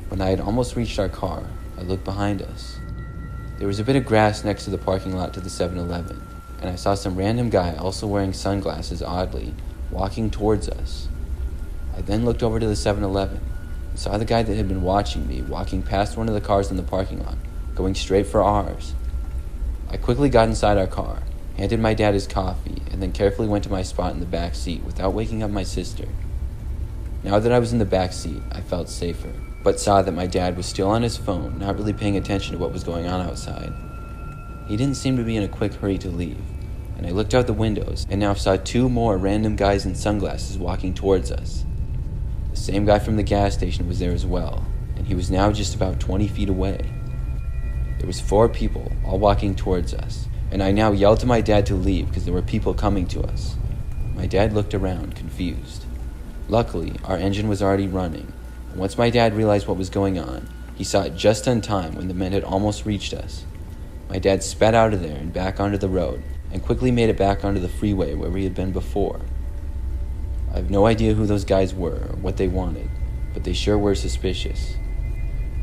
When I had almost reached our car, I looked behind us. There was a bit of grass next to the parking lot to the 7-Eleven, and I saw some random guy also wearing sunglasses oddly, walking towards us. I then looked over to the 7-Eleven and saw the guy that had been watching me walking past one of the cars in the parking lot, going straight for ours. I quickly got inside our car, handed my dad his coffee, and then carefully went to my spot in the back seat without waking up my sister. Now that I was in the back seat, I felt safer, but saw that my dad was still on his phone, not really paying attention to what was going on outside. He didn't seem to be in a quick hurry to leave, and I looked out the windows and now saw 2 more random guys in sunglasses walking towards us. The same guy from the gas station was there as well, and he was now just about 20 feet away. There was 4 people, all walking towards us, and I now yelled to my dad to leave because there were people coming to us. My dad looked around, confused. Luckily, our engine was already running, and once my dad realized what was going on, he saw it just in time when the men had almost reached us. My dad sped out of there and back onto the road, and quickly made it back onto the freeway where we had been before. I have no idea who those guys were or what they wanted, but they sure were suspicious.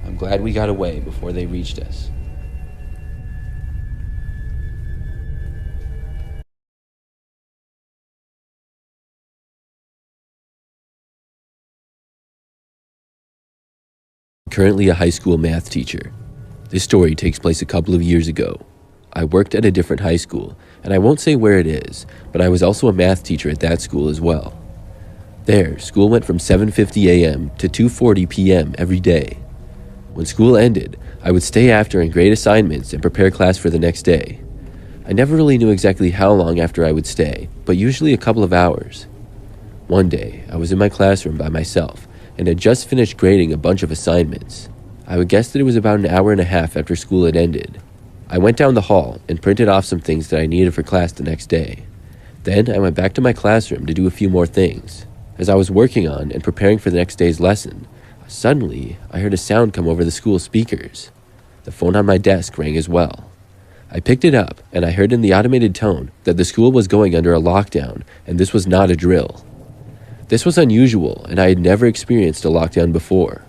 I'm glad we got away before they reached us. Currently a high school math teacher. This story takes place a couple of years ago. I worked at a different high school, and I won't say where it is, but I was also a math teacher at that school as well. There, school went from 7:50 a.m. to 2:40 p.m. every day. When school ended, I would stay after and grade assignments and prepare class for the next day. I never really knew exactly how long after I would stay, but usually a couple of hours. One day, I was in my classroom by myself, and had just finished grading a bunch of assignments. I would guess that it was about an hour and a half after school had ended. I went down the hall and printed off some things that I needed for class the next day. Then I went back to my classroom to do a few more things. As I was working on and preparing for the next day's lesson, suddenly I heard a sound come over the school speakers. The phone on my desk rang as well. I picked it up and I heard in the automated tone that the school was going under a lockdown and this was not a drill. This was unusual, and I had never experienced a lockdown before.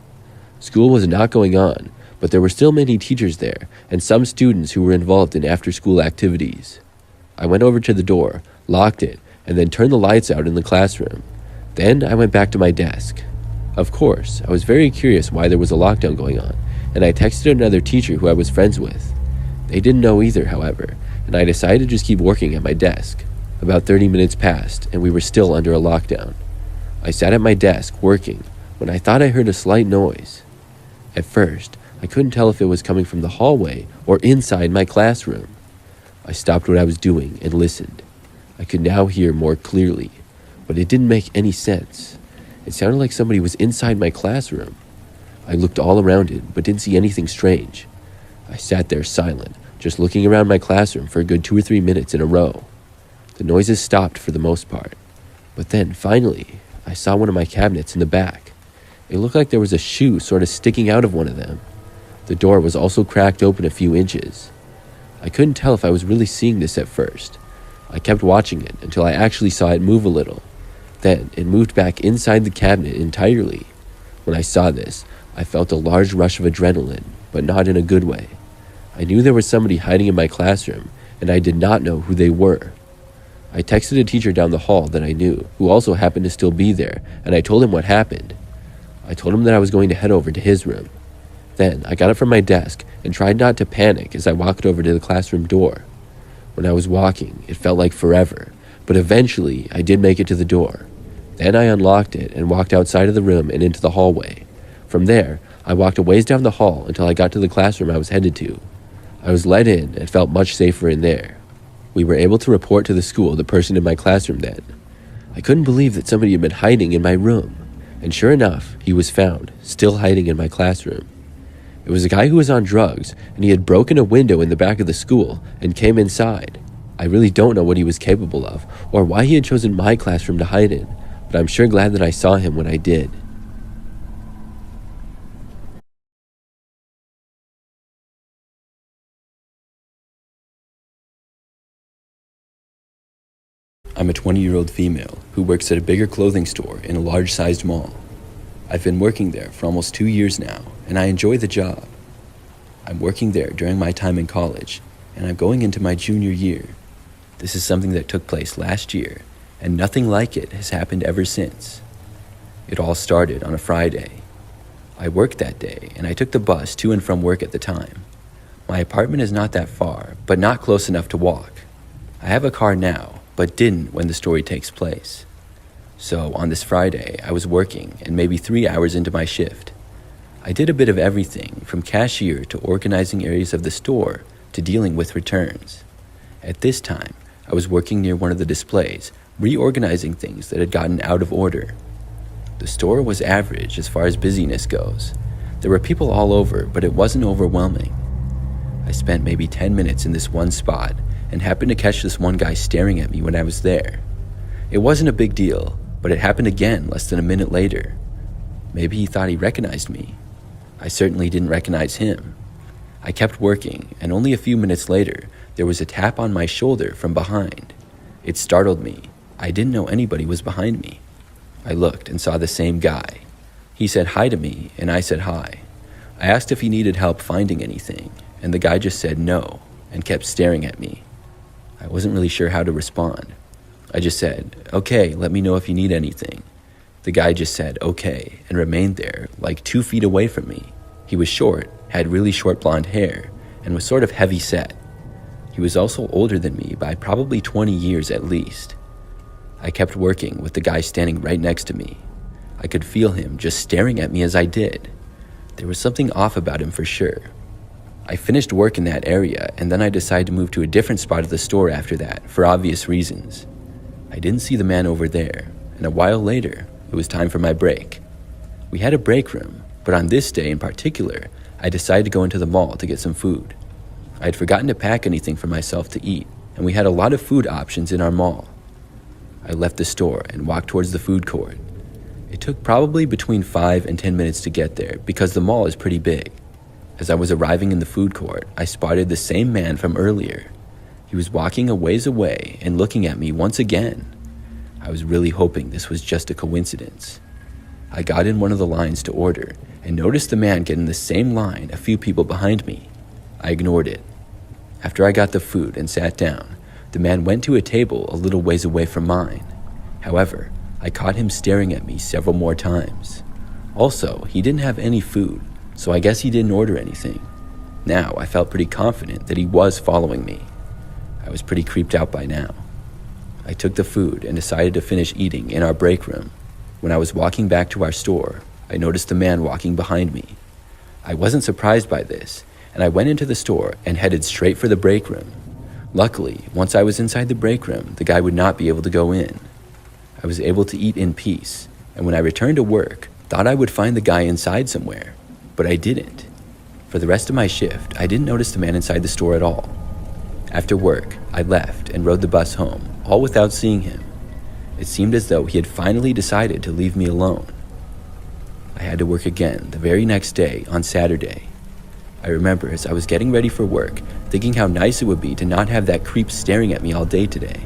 School was not going on, but there were still many teachers there and some students who were involved in after-school activities. I went over to the door, locked it, and then turned the lights out in the classroom. Then I went back to my desk. Of course, I was very curious why there was a lockdown going on, and I texted another teacher who I was friends with. They didn't know either, however, and I decided to just keep working at my desk. About 30 minutes passed, and we were still under a lockdown. I sat at my desk working when I thought I heard a slight noise. At first, I couldn't tell if it was coming from the hallway or inside my classroom. I stopped what I was doing and listened. I could now hear more clearly, but it didn't make any sense. It sounded like somebody was inside my classroom. I looked all around it, but didn't see anything strange. I sat there silent, just looking around my classroom for a good 2 or 3 minutes in a row. The noises stopped for the most part, but then, finally, I saw one of my cabinets in the back. It looked like there was a shoe sort of sticking out of one of them. The door was also cracked open a few inches. I couldn't tell if I was really seeing this at first. I kept watching it until I actually saw it move a little. Then it moved back inside the cabinet entirely. When I saw this, I felt a large rush of adrenaline, but not in a good way. I knew there was somebody hiding in my classroom, and I did not know who they were. I texted a teacher down the hall that I knew, who also happened to still be there, and I told him what happened. I told him that I was going to head over to his room. Then I got up from my desk and tried not to panic as I walked over to the classroom door. When I was walking, it felt like forever, but eventually I did make it to the door. Then I unlocked it and walked outside of the room and into the hallway. From there, I walked a ways down the hall until I got to the classroom I was headed to. I was let in and felt much safer in there. We were able to report to the school the person in my classroom then. I couldn't believe that somebody had been hiding in my room. And sure enough, he was found, still hiding in my classroom. It was a guy who was on drugs, and he had broken a window in the back of the school and came inside. I really don't know what he was capable of, or why he had chosen my classroom to hide in, but I'm sure glad that I saw him when I did. I'm a 20-year-old female who works at a bigger clothing store in a large-sized mall. I've been working there for almost 2 years now, and I enjoy the job. I'm working there during my time in college, and I'm going into my junior year. This is something that took place last year, and nothing like it has happened ever since. It all started on a Friday. I worked that day, and I took the bus to and from work at the time. My apartment is not that far, but not close enough to walk. I have a car now, but didn't when the story takes place. So on this Friday, I was working and maybe 3 hours into my shift. I did a bit of everything from cashier to organizing areas of the store to dealing with returns. At this time, I was working near one of the displays, reorganizing things that had gotten out of order. The store was average as far as busyness goes. There were people all over, but it wasn't overwhelming. I spent maybe 10 minutes in this one spot and happened to catch this one guy staring at me when I was there. It wasn't a big deal, but it happened again less than a minute later. Maybe he thought he recognized me. I certainly didn't recognize him. I kept working, and only a few minutes later, there was a tap on my shoulder from behind. It startled me. I didn't know anybody was behind me. I looked and saw the same guy. He said hi to me, and I said hi. I asked if he needed help finding anything, and the guy just said no, and kept staring at me. I wasn't really sure how to respond. I just said, "Okay, let me know if you need anything." The guy just said, "Okay," and remained there, like 2 feet away from me. He was short, had really short blonde hair, and was sort of heavy set. He was also older than me by probably 20 years at least. I kept working with the guy standing right next to me. I could feel him just staring at me as I did. There was something off about him for sure. I finished work in that area, and then I decided to move to a different spot of the store after that, for obvious reasons. I didn't see the man over there, and a while later, it was time for my break. We had a break room, but on this day in particular, I decided to go into the mall to get some food. I had forgotten to pack anything for myself to eat, and we had a lot of food options in our mall. I left the store and walked towards the food court. It took probably between 5 and 10 minutes to get there because the mall is pretty big. As I was arriving in the food court, I spotted the same man from earlier. He was walking a ways away and looking at me once again. I was really hoping this was just a coincidence. I got in one of the lines to order and noticed the man get in the same line a few people behind me. I ignored it. After I got the food and sat down, The man went to a table a little ways away from mine. However, I caught him staring at me several more times. Also, he didn't have any food, so I guess he didn't order anything. Now, I felt pretty confident that he was following me. I was pretty creeped out by now. I took the food and decided to finish eating in our break room. When I was walking back to our store, I noticed the man walking behind me. I wasn't surprised by this, and I went into the store and headed straight for the break room. Luckily, once I was inside the break room, the guy would not be able to go in. I was able to eat in peace, and when I returned to work, thought I would find the guy inside somewhere, but I didn't. For the rest of my shift, I didn't notice the man inside the store at all. After work, I left and rode the bus home, all without seeing him. It seemed as though he had finally decided to leave me alone. I had to work again the very next day on Saturday. I remember as I was getting ready for work, thinking how nice it would be to not have that creep staring at me all day today.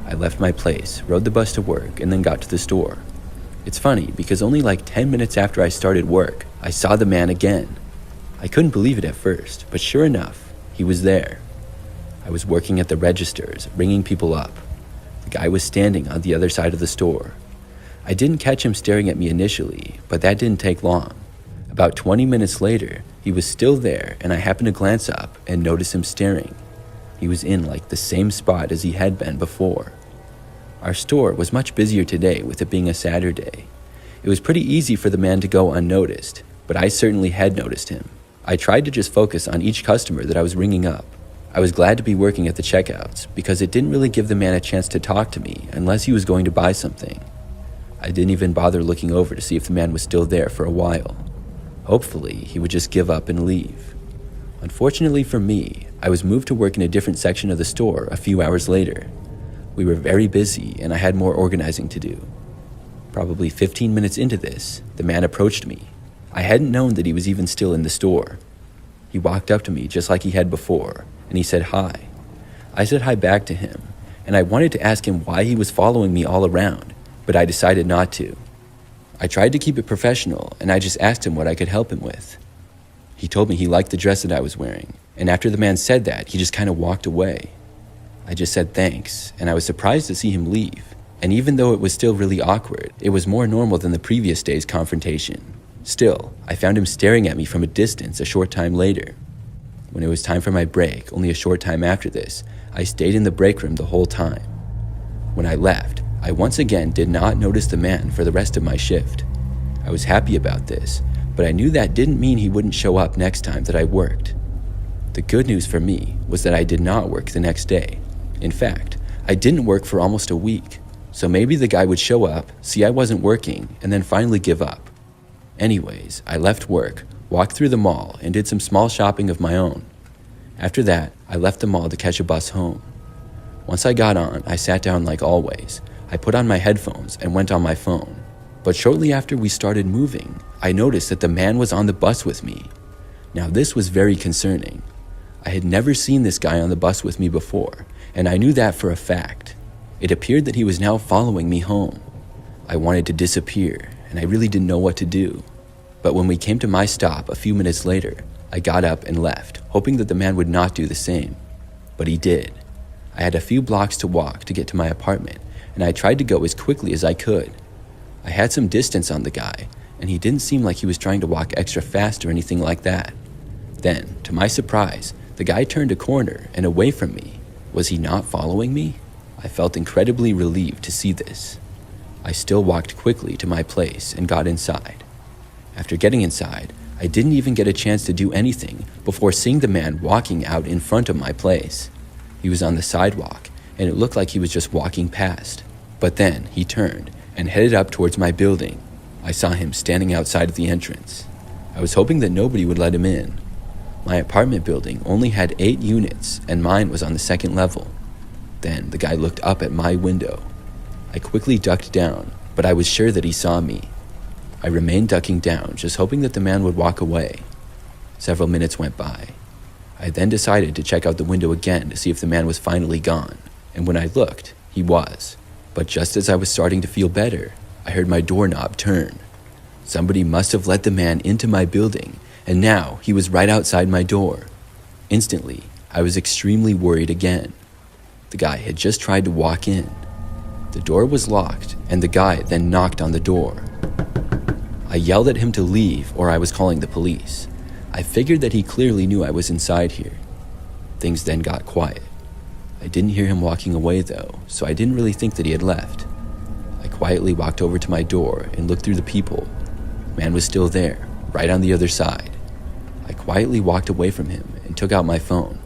I left my place, rode the bus to work, and then got to the store. It's funny because only like 10 minutes after I started work, I saw the man again. I couldn't believe it at first, but sure enough, he was there. I was working at the registers, ringing people up. The guy was standing on the other side of the store. I didn't catch him staring at me initially, but that didn't take long. About 20 minutes later, he was still there, and I happened to glance up and notice him staring. He was in like the same spot as he had been before. Our store was much busier today with it being a Saturday. It was pretty easy for the man to go unnoticed, but I certainly had noticed him. I tried to just focus on each customer that I was ringing up. I was glad to be working at the checkouts because it didn't really give the man a chance to talk to me unless he was going to buy something. I didn't even bother looking over to see if the man was still there for a while. Hopefully, he would just give up and leave. Unfortunately for me, I was moved to work in a different section of the store a few hours later. We were very busy and I had more organizing to do. Probably 15 minutes into this, the man approached me. I hadn't known that he was even still in the store. He walked up to me just like he had before, and he said hi. I said hi back to him, and I wanted to ask him why he was following me all around, but I decided not to. I tried to keep it professional, and I just asked him what I could help him with. He told me he liked the dress that I was wearing, and after the man said that, he just kind of walked away. I just said thanks, and I was surprised to see him leave. And even though it was still really awkward, it was more normal than the previous day's confrontation. Still, I found him staring at me from a distance a short time later. When it was time for my break, only a short time after this, I stayed in the break room the whole time. When I left, I once again did not notice the man for the rest of my shift. I was happy about this, but I knew that didn't mean he wouldn't show up next time that I worked. The good news for me was that I did not work the next day. In fact, I didn't work for almost a week, so maybe the guy would show up, see I wasn't working, and then finally give up. Anyways, I left work, walked through the mall, and did some small shopping of my own. After that, I left the mall to catch a bus home. Once I got on, I sat down like always. I put on my headphones and went on my phone. But shortly after we started moving, I noticed that the man was on the bus with me. Now this was very concerning. I had never seen this guy on the bus with me before, and I knew that for a fact. It appeared that he was now following me home. I wanted to disappear, and I really didn't know what to do. But when we came to my stop a few minutes later, I got up and left, hoping that the man would not do the same. But he did. I had a few blocks to walk to get to my apartment, and I tried to go as quickly as I could. I had some distance on the guy, and he didn't seem like he was trying to walk extra fast or anything like that. Then, to my surprise, the guy turned a corner and away from me. Was he not following me? I felt incredibly relieved to see this. I still walked quickly to my place and got inside. After getting inside, I didn't even get a chance to do anything before seeing the man walking out in front of my place. He was on the sidewalk, and it looked like he was just walking past. But then he turned and headed up towards my building. I saw him standing outside of the entrance. I was hoping that nobody would let him in. My apartment building only had 8 units, and mine was on the 2nd level. Then the guy looked up at my window. I quickly ducked down, but I was sure that he saw me. I remained ducking down, just hoping that the man would walk away. Several minutes went by. I then decided to check out the window again to see if the man was finally gone, and when I looked, he was. But just as I was starting to feel better, I heard my doorknob turn. Somebody must have let the man into my building, and now he was right outside my door. Instantly, I was extremely worried again. The guy had just tried to walk in. The door was locked, and the guy then knocked on the door. I yelled at him to leave, or I was calling the police. I figured that he clearly knew I was inside here. Things then got quiet. I didn't hear him walking away though, so I didn't really think that he had left. I quietly walked over to my door and looked through the peephole. The man was still there, right on the other side. I quietly walked away from him and took out my phone.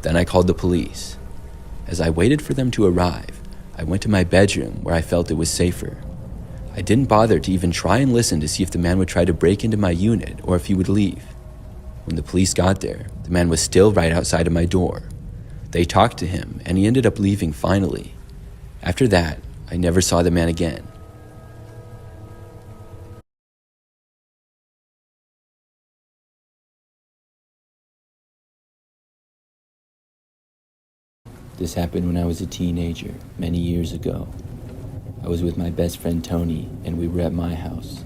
Then I called the police. As I waited for them to arrive, I went to my bedroom where I felt it was safer. I didn't bother to even try and listen to see if the man would try to break into my unit or if he would leave. When the police got there, the man was still right outside of my door. They talked to him and he ended up leaving finally. After that, I never saw the man again. This happened when I was a teenager, many years ago. I was with my best friend Tony, and we were at my house.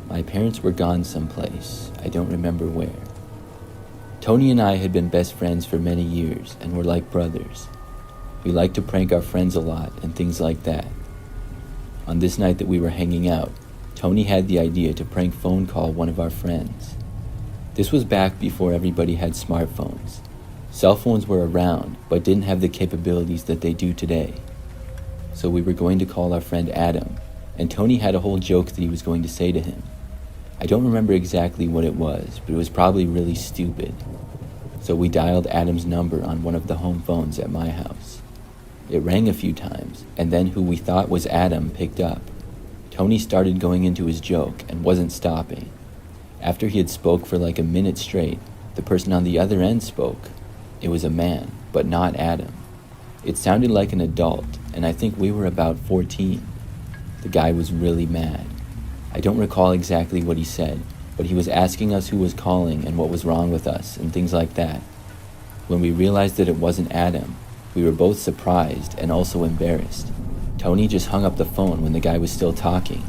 My parents were gone someplace, I don't remember where. Tony and I had been best friends for many years, and were like brothers. We liked to prank our friends a lot, and things like that. On this night that we were hanging out, Tony had the idea to prank phone call one of our friends. This was back before everybody had smartphones. Cell phones were around, but didn't have the capabilities that they do today. So we were going to call our friend Adam, and Tony had a whole joke that he was going to say to him. I don't remember exactly what it was, but it was probably really stupid. So we dialed Adam's number on one of the home phones at my house. It rang a few times, and then who we thought was Adam picked up. Tony started going into his joke and wasn't stopping. After he had spoke for like a minute straight, the person on the other end spoke. It was a man, but not Adam. It sounded like an adult, and I think we were about 14. The guy was really mad. I don't recall exactly what he said, but he was asking us who was calling and what was wrong with us and things like that. When we realized that it wasn't Adam, we were both surprised and also embarrassed. Tony just hung up the phone when the guy was still talking.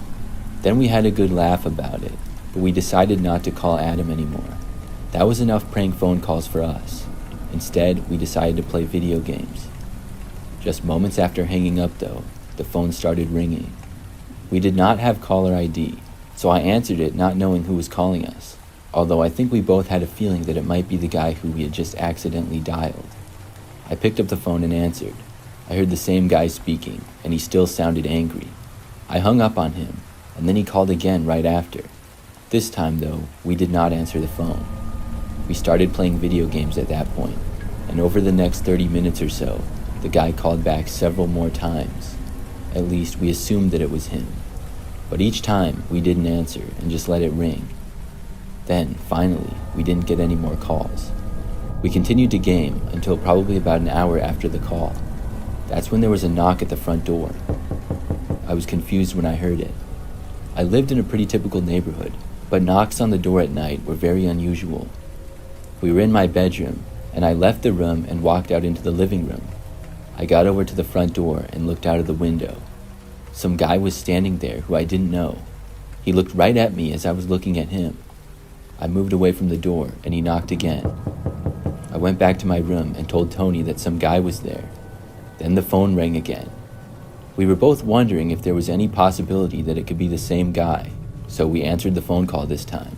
Then we had a good laugh about it, but we decided not to call Adam anymore. That was enough prank phone calls for us. Instead, we decided to play video games. Just moments after hanging up though, the phone started ringing. We did not have caller ID, so I answered it not knowing who was calling us, although I think we both had a feeling that it might be the guy who we had just accidentally dialed. I picked up the phone and answered. I heard the same guy speaking, and he still sounded angry. I hung up on him, and then he called again right after. This time though, we did not answer the phone. We started playing video games at that point, and over the next 30 minutes or so, the guy called back several more times. At least we assumed that it was him. But each time, we didn't answer and just let it ring. Then, finally, we didn't get any more calls. We continued to game until probably about an hour after the call. That's when there was a knock at the front door. I was confused when I heard it. I lived in a pretty typical neighborhood, but knocks on the door at night were very unusual. We were in my bedroom, and I left the room and walked out into the living room. I got over to the front door and looked out of the window. Some guy was standing there who I didn't know. He looked right at me as I was looking at him. I moved away from the door and he knocked again. I went back to my room and told Tony that some guy was there. Then the phone rang again. We were both wondering if there was any possibility that it could be the same guy, so we answered the phone call this time.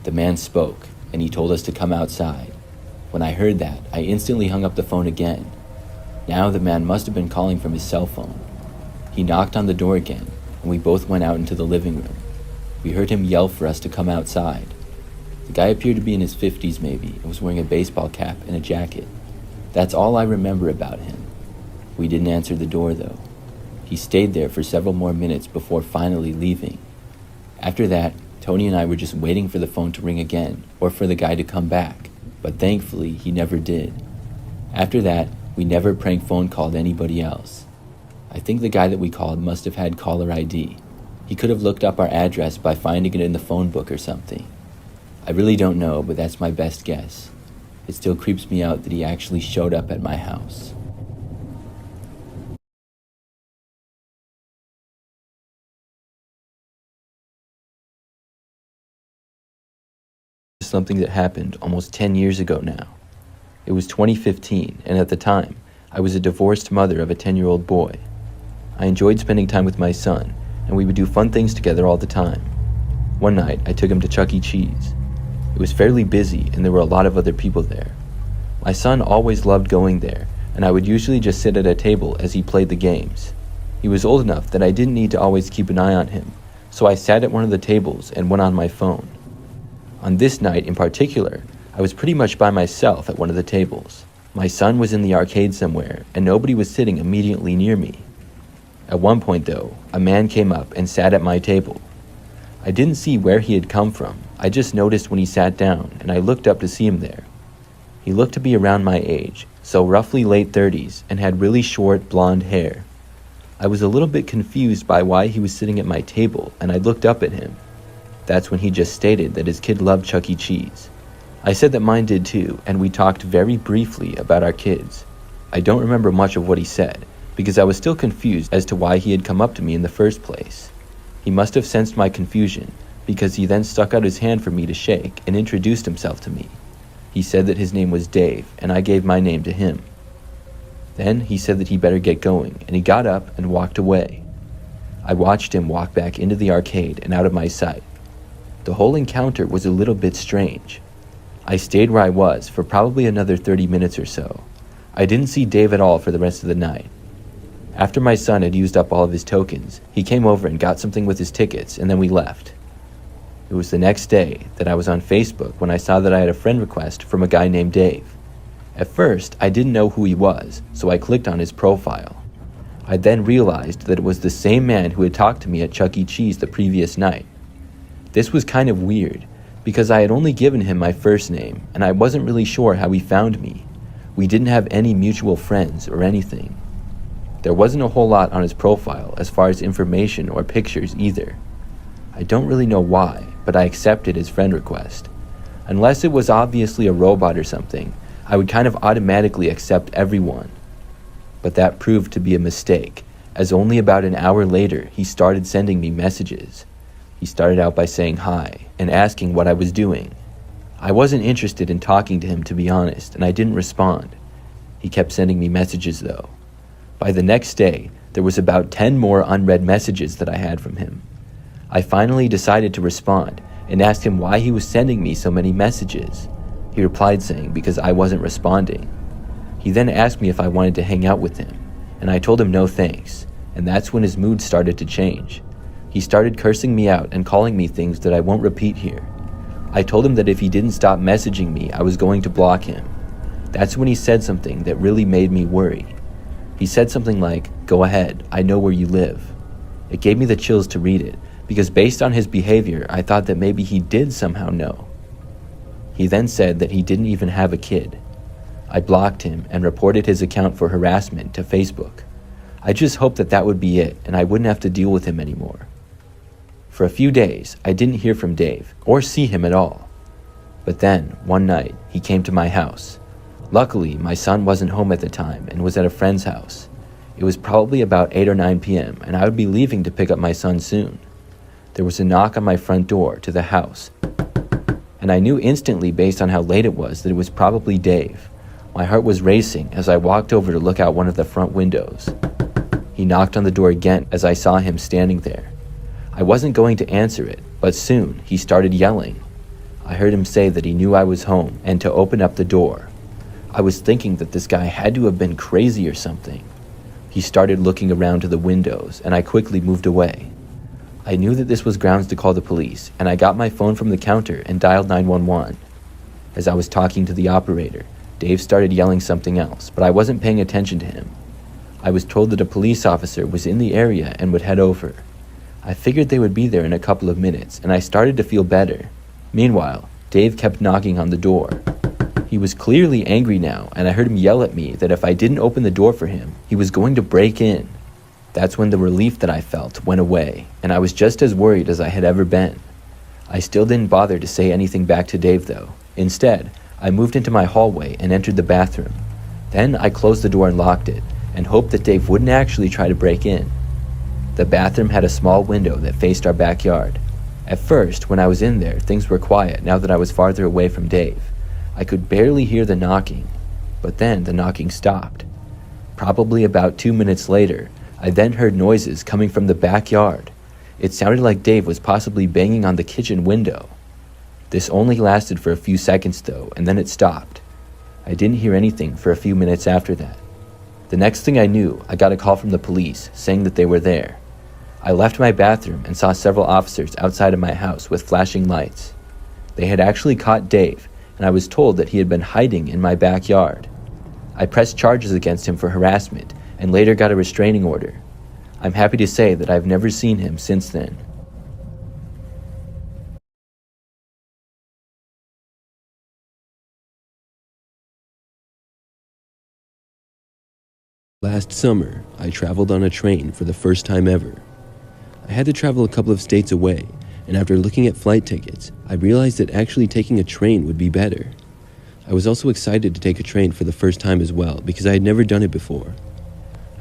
The man spoke, and he told us to come outside. When I heard that, I instantly hung up the phone again. Now the man must have been calling from his cell phone. He knocked on the door again, and we both went out into the living room. We heard him yell for us to come outside. The guy appeared to be in his 50s maybe, and was wearing a baseball cap and a jacket. That's all I remember about him. We didn't answer the door though. He stayed there for several more minutes before finally leaving. After that, Tony and I were just waiting for the phone to ring again, or for the guy to come back, but thankfully he never did. After that, we never prank phone called anybody else. I think the guy that we called must have had caller ID. He could have looked up our address by finding it in the phone book or something. I really don't know, but that's my best guess. It still creeps me out that he actually showed up at my house. Something that happened almost 10 years ago now. It was 2015, and at the time, I was a divorced mother of a 10-year-old boy. I enjoyed spending time with my son, and we would do fun things together all the time. One night, I took him to Chuck E. Cheese. It was fairly busy, and there were a lot of other people there. My son always loved going there, and I would usually just sit at a table as he played the games. He was old enough that I didn't need to always keep an eye on him, so I sat at one of the tables and went on my phone. On this night in particular, I was pretty much by myself at one of the tables. My son was in the arcade somewhere, and nobody was sitting immediately near me. At one point, though, a man came up and sat at my table. I didn't see where he had come from. I just noticed when he sat down, and I looked up to see him there. He looked to be around my age, so roughly late 30s, and had really short blonde hair. I was a little bit confused by why he was sitting at my table, and I looked up at him. That's when he just stated that his kid loved Chuck E. Cheese. I said that mine did too, and we talked very briefly about our kids. I don't remember much of what he said, because I was still confused as to why he had come up to me in the first place. He must have sensed my confusion, because he then stuck out his hand for me to shake and introduced himself to me. He said that his name was Dave, and I gave my name to him. Then he said that he better get going, and he got up and walked away. I watched him walk back into the arcade and out of my sight. The whole encounter was a little bit strange. I stayed where I was for probably another 30 minutes or so. I didn't see Dave at all for the rest of the night. After my son had used up all of his tokens, he came over and got something with his tickets, and then we left. It was the next day that I was on Facebook when I saw that I had a friend request from a guy named Dave. At first, I didn't know who he was, so I clicked on his profile. I then realized that it was the same man who had talked to me at Chuck E. Cheese the previous night. This was kind of weird, because I had only given him my first name, and I wasn't really sure how he found me. We didn't have any mutual friends or anything. There wasn't a whole lot on his profile as far as information or pictures either. I don't really know why, but I accepted his friend request. Unless it was obviously a robot or something, I would kind of automatically accept everyone. But that proved to be a mistake, as only about an hour later he started sending me messages. He started out by saying hi and asking what I was doing. I wasn't interested in talking to him, to be honest, and I didn't respond. He kept sending me messages though. By the next day, there was about 10 more unread messages that I had from him. I finally decided to respond and asked him why he was sending me so many messages. He replied saying because I wasn't responding. He then asked me if I wanted to hang out with him, and I told him no thanks, and that's when his mood started to change. He started cursing me out and calling me things that I won't repeat here. I told him that if he didn't stop messaging me, I was going to block him. That's when he said something that really made me worry. He said something like, "Go ahead, I know where you live." It gave me the chills to read it, because based on his behavior, I thought that maybe he did somehow know. He then said that he didn't even have a kid. I blocked him and reported his account for harassment to Facebook. I just hoped that that would be it and I wouldn't have to deal with him anymore. For a few days, I didn't hear from Dave or see him at all. But then, one night, he came to my house. Luckily, my son wasn't home at the time and was at a friend's house. It was probably about 8 or 9 p.m. and I would be leaving to pick up my son soon. There was a knock on my front door to the house, and I knew instantly based on how late it was that it was probably Dave. My heart was racing as I walked over to look out one of the front windows. He knocked on the door again as I saw him standing there. I wasn't going to answer it, but soon he started yelling. I heard him say that he knew I was home and to open up the door. I was thinking that this guy had to have been crazy or something. He started looking around to the windows, and I quickly moved away. I knew that this was grounds to call the police, and I got my phone from the counter and dialed 911. As I was talking to the operator, Dave started yelling something else, but I wasn't paying attention to him. I was told that a police officer was in the area and would head over. I figured they would be there in a couple of minutes, and I started to feel better. Meanwhile, Dave kept knocking on the door. He was clearly angry now, and I heard him yell at me that if I didn't open the door for him, he was going to break in. That's when the relief that I felt went away, and I was just as worried as I had ever been. I still didn't bother to say anything back to Dave, though. Instead, I moved into my hallway and entered the bathroom. Then I closed the door and locked it, and hoped that Dave wouldn't actually try to break in. The bathroom had a small window that faced our backyard. At first, when I was in there, things were quiet now that I was farther away from Dave. I could barely hear the knocking, but then the knocking stopped. Probably about 2 minutes later, I then heard noises coming from the backyard. It sounded like Dave was possibly banging on the kitchen window. This only lasted for a few seconds though, and then it stopped. I didn't hear anything for a few minutes after that. The next thing I knew, I got a call from the police saying that they were there. I left my bathroom and saw several officers outside of my house with flashing lights. They had actually caught Dave, and I was told that he had been hiding in my backyard. I pressed charges against him for harassment and later got a restraining order. I'm happy to say that I've never seen him since then. Last summer, I traveled on a train for the first time ever. I had to travel a couple of states away, and after looking at flight tickets, I realized that actually taking a train would be better. I was also excited to take a train for the first time as well because I had never done it before.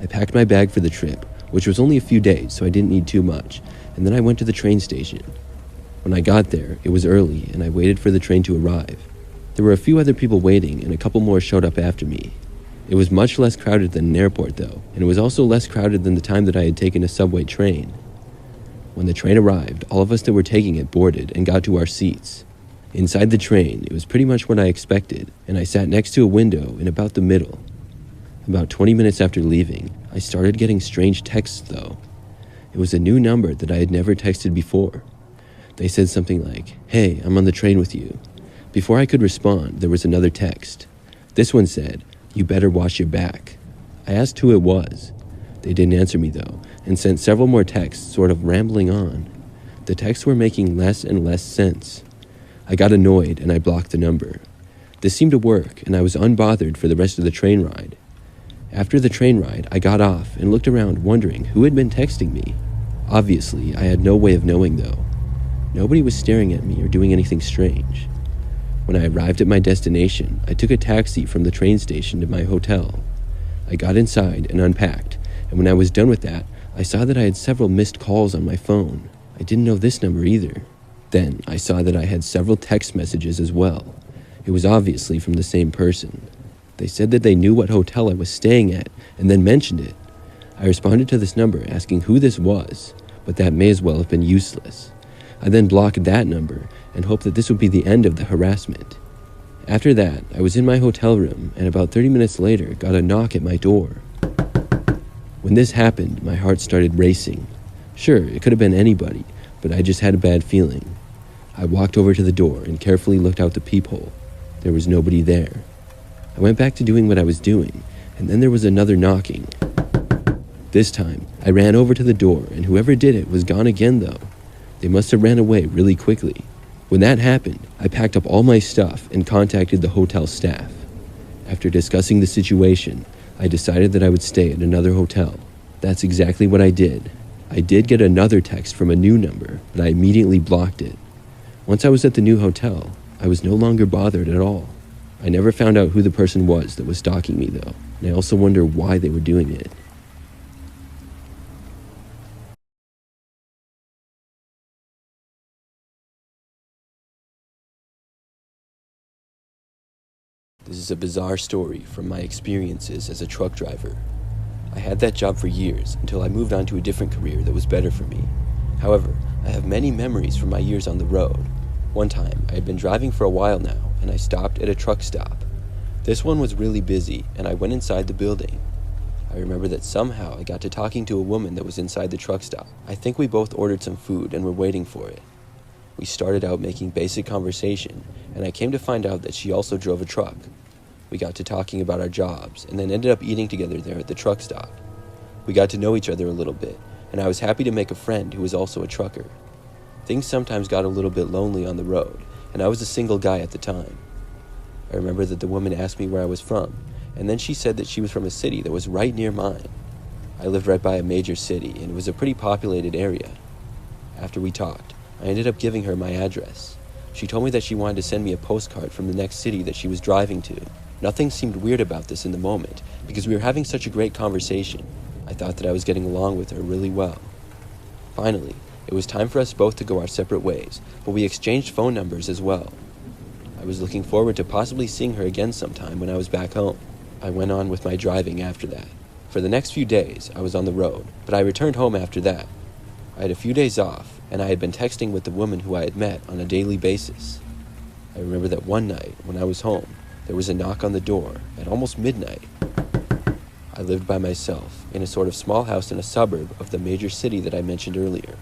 I packed my bag for the trip, which was only a few days, so I didn't need too much, and then I went to the train station. When I got there, it was early, and I waited for the train to arrive. There were a few other people waiting, and a couple more showed up after me. It was much less crowded than an airport, though, and it was also less crowded than the time that I had taken a subway train. When the train arrived, all of us that were taking it boarded and got to our seats. Inside the train, it was pretty much what I expected, and I sat next to a window in about the middle. About 20 minutes after leaving, I started getting strange texts, though. It was a new number that I had never texted before. They said something like, "Hey, I'm on the train with you." Before I could respond, there was another text. This one said, "You better watch your back." I asked who it was. They didn't answer me though, and sent several more texts sort of rambling on. The texts were making less and less sense. I got annoyed and I blocked the number. This seemed to work, and I was unbothered for the rest of the train ride. After the train ride, I got off and looked around wondering who had been texting me. Obviously, I had no way of knowing though. Nobody was staring at me or doing anything strange. When I arrived at my destination, I took a taxi from the train station to my hotel. I got inside and unpacked, and when I was done with that, I saw that I had several missed calls on my phone. I didn't know this number either. Then I saw that I had several text messages as well. It was obviously from the same person. They said that they knew what hotel I was staying at and then mentioned it. I responded to this number asking who this was, but that may as well have been useless. I then blocked that number and hoped that this would be the end of the harassment. After that, I was in my hotel room and about 30 minutes later got a knock at my door. When this happened, my heart started racing. Sure, it could have been anybody, but I just had a bad feeling. I walked over to the door and carefully looked out the peephole. There was nobody there. I went back to doing what I was doing, and then there was another knocking. This time, I ran over to the door, and whoever did it was gone again though. They must have ran away really quickly. When that happened, I packed up all my stuff and contacted the hotel staff. After discussing the situation, I decided that I would stay at another hotel. That's exactly what I did. I did get another text from a new number, but I immediately blocked it. Once I was at the new hotel, I was no longer bothered at all. I never found out who the person was that was stalking me though, and I also wonder why they were doing it. This is a bizarre story from my experiences as a truck driver. I had that job for years until I moved on to a different career that was better for me. However, I have many memories from my years on the road. One time, I had been driving for a while now, and I stopped at a truck stop. This one was really busy, and I went inside the building. I remember that somehow I got to talking to a woman that was inside the truck stop. I think we both ordered some food and were waiting for it. We started out making basic conversation, and I came to find out that she also drove a truck. We got to talking about our jobs, and then ended up eating together there at the truck stop. We got to know each other a little bit, and I was happy to make a friend who was also a trucker. Things sometimes got a little bit lonely on the road, and I was a single guy at the time. I remember that the woman asked me where I was from, and then she said that she was from a city that was right near mine. I lived right by a major city, and it was a pretty populated area. After we talked, I ended up giving her my address. She told me that she wanted to send me a postcard from the next city that she was driving to. Nothing seemed weird about this in the moment, because we were having such a great conversation. I thought that I was getting along with her really well. Finally, it was time for us both to go our separate ways, but we exchanged phone numbers as well. I was looking forward to possibly seeing her again sometime when I was back home. I went on with my driving after that. For the next few days, I was on the road, but I returned home after that. I had a few days off, and I had been texting with the woman who I had met on a daily basis. I remember that one night, when I was home, there was a knock on the door at almost midnight. I lived by myself in a sort of small house in a suburb of the major city that I mentioned earlier.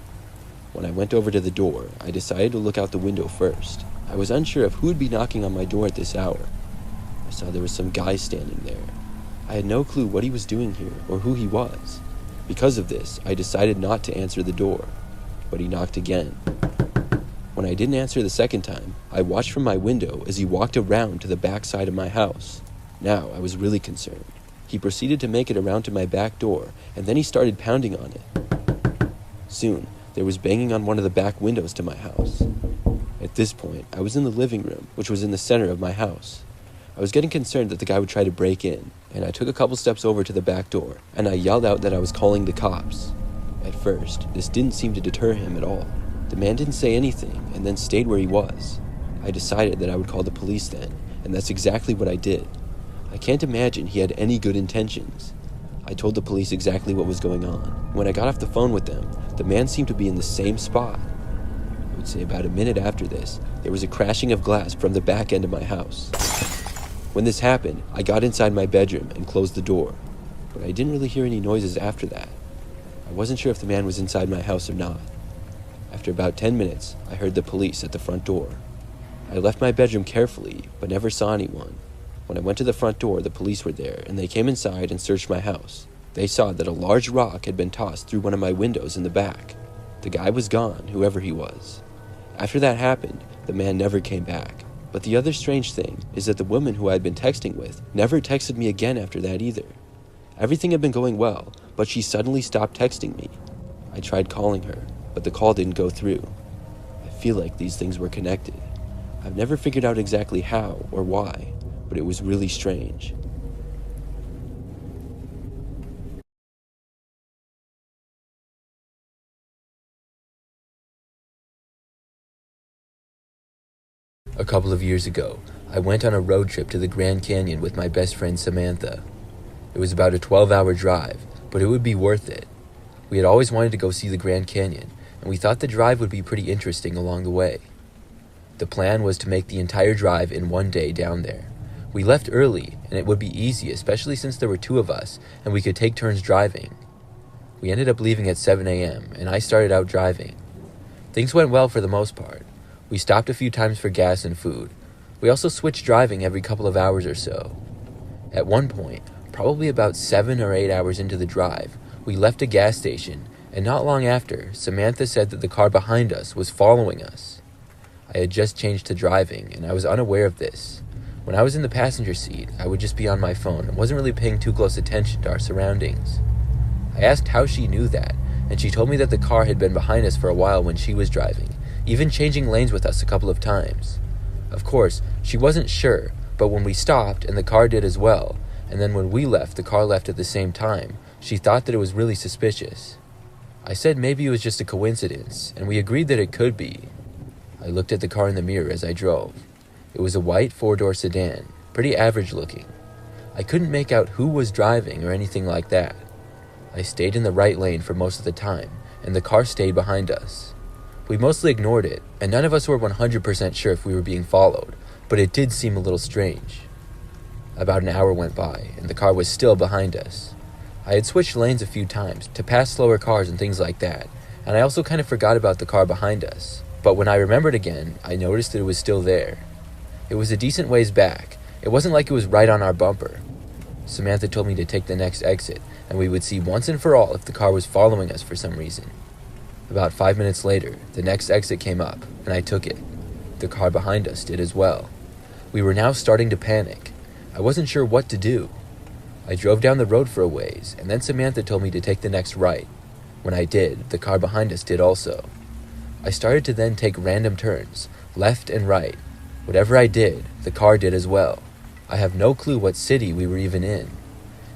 When I went over to the door, I decided to look out the window first. I was unsure of who would be knocking on my door at this hour. I saw there was some guy standing there. I had no clue what he was doing here or who he was. Because of this, I decided not to answer the door, but he knocked again. When I didn't answer the second time, I watched from my window as he walked around to the back side of my house. Now I was really concerned. He proceeded to make it around to my back door, and then he started pounding on it. Soon, there was banging on one of the back windows to my house. At this point, I was in the living room, which was in the center of my house. I was getting concerned that the guy would try to break in, and I took a couple steps over to the back door, and I yelled out that I was calling the cops. At first, this didn't seem to deter him at all. The man didn't say anything, and then stayed where he was. I decided that I would call the police then, and that's exactly what I did. I can't imagine he had any good intentions. I told the police exactly what was going on. When I got off the phone with them, the man seemed to be in the same spot. I would say about a minute after this, there was a crashing of glass from the back end of my house. When this happened, I got inside my bedroom and closed the door, but I didn't really hear any noises after that. I wasn't sure if the man was inside my house or not. After about 10 minutes, I heard the police at the front door. I left my bedroom carefully, but never saw anyone. When I went to the front door, the police were there, and they came inside and searched my house. They saw that a large rock had been tossed through one of my windows in the back. The guy was gone, whoever he was. After that happened, the man never came back. But the other strange thing is that the woman who I had been texting with never texted me again after that either. Everything had been going well, but she suddenly stopped texting me. I tried calling her, but the call didn't go through. I feel like these things were connected. I've never figured out exactly how or why, but it was really strange. A couple of years ago, I went on a road trip to the Grand Canyon with my best friend Samantha. It was about a 12-hour drive, but it would be worth it. We had always wanted to go see the Grand Canyon, and we thought the drive would be pretty interesting along the way. The plan was to make the entire drive in one day down there. We left early, and it would be easy, especially since there were two of us, and we could take turns driving. We ended up leaving at 7 a.m., and I started out driving. Things went well for the most part. We stopped a few times for gas and food. We also switched driving every couple of hours or so. At one point, probably about 7 or 8 hours into the drive, we left a gas station, and not long after, Samantha said that the car behind us was following us. I had just changed to driving, and I was unaware of this. When I was in the passenger seat, I would just be on my phone and wasn't really paying too close attention to our surroundings. I asked how she knew that, and she told me that the car had been behind us for a while when she was driving, even changing lanes with us a couple of times. Of course, she wasn't sure, but when we stopped and the car did as well, and then when we left, the car left at the same time, she thought that it was really suspicious. I said maybe it was just a coincidence, and we agreed that it could be. I looked at the car in the mirror as I drove. It was a white 4-door sedan, pretty average looking. I couldn't make out who was driving or anything like that. I stayed in the right lane for most of the time, and the car stayed behind us. We mostly ignored it, and none of us were 100% sure if we were being followed, but it did seem a little strange. About an hour went by, and the car was still behind us. I had switched lanes a few times to pass slower cars and things like that, and I also kind of forgot about the car behind us. But when I remembered again, I noticed that it was still there. It was a decent ways back. It wasn't like it was right on our bumper. Samantha told me to take the next exit, and we would see once and for all if the car was following us for some reason. About 5 minutes later, the next exit came up, and I took it. The car behind us did as well. We were now starting to panic. I wasn't sure what to do. I drove down the road for a ways, and then Samantha told me to take the next right. When I did, the car behind us did also. I started to then take random turns, left and right. Whatever I did, the car did as well. I have no clue what city we were even in.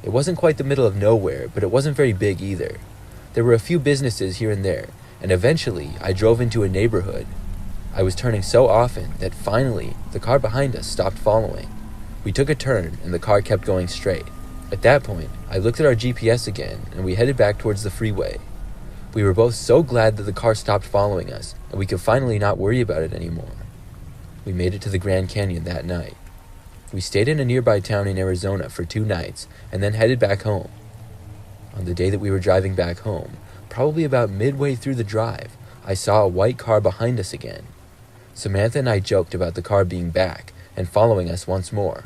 It wasn't quite the middle of nowhere, but it wasn't very big either. There were a few businesses here and there, and eventually I drove into a neighborhood. I was turning so often that finally the car behind us stopped following. We took a turn and the car kept going straight. At that point, I looked at our GPS again and we headed back towards the freeway. We were both so glad that the car stopped following us and we could finally not worry about it anymore. We made it to the Grand Canyon that night. We stayed in a nearby town in Arizona for 2 nights and then headed back home. On the day that we were driving back home, probably about midway through the drive, I saw a white car behind us again. Samantha and I joked about the car being back and following us once more.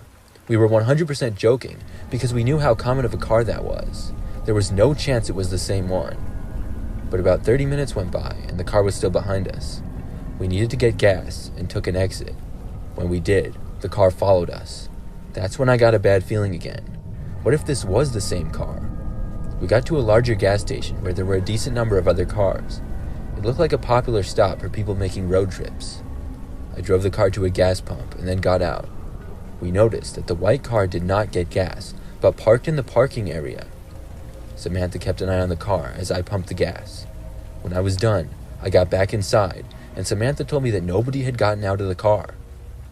We were 100% joking because we knew how common of a car that was. There was no chance it was the same one. But about 30 minutes went by and the car was still behind us. We needed to get gas and took an exit. When we did, the car followed us. That's when I got a bad feeling again. What if this was the same car? We got to a larger gas station where there were a decent number of other cars. It looked like a popular stop for people making road trips. I drove the car to a gas pump and then got out. We noticed that the white car did not get gas, but parked in the parking area. Samantha kept an eye on the car as I pumped the gas. When I was done, I got back inside, and Samantha told me that nobody had gotten out of the car.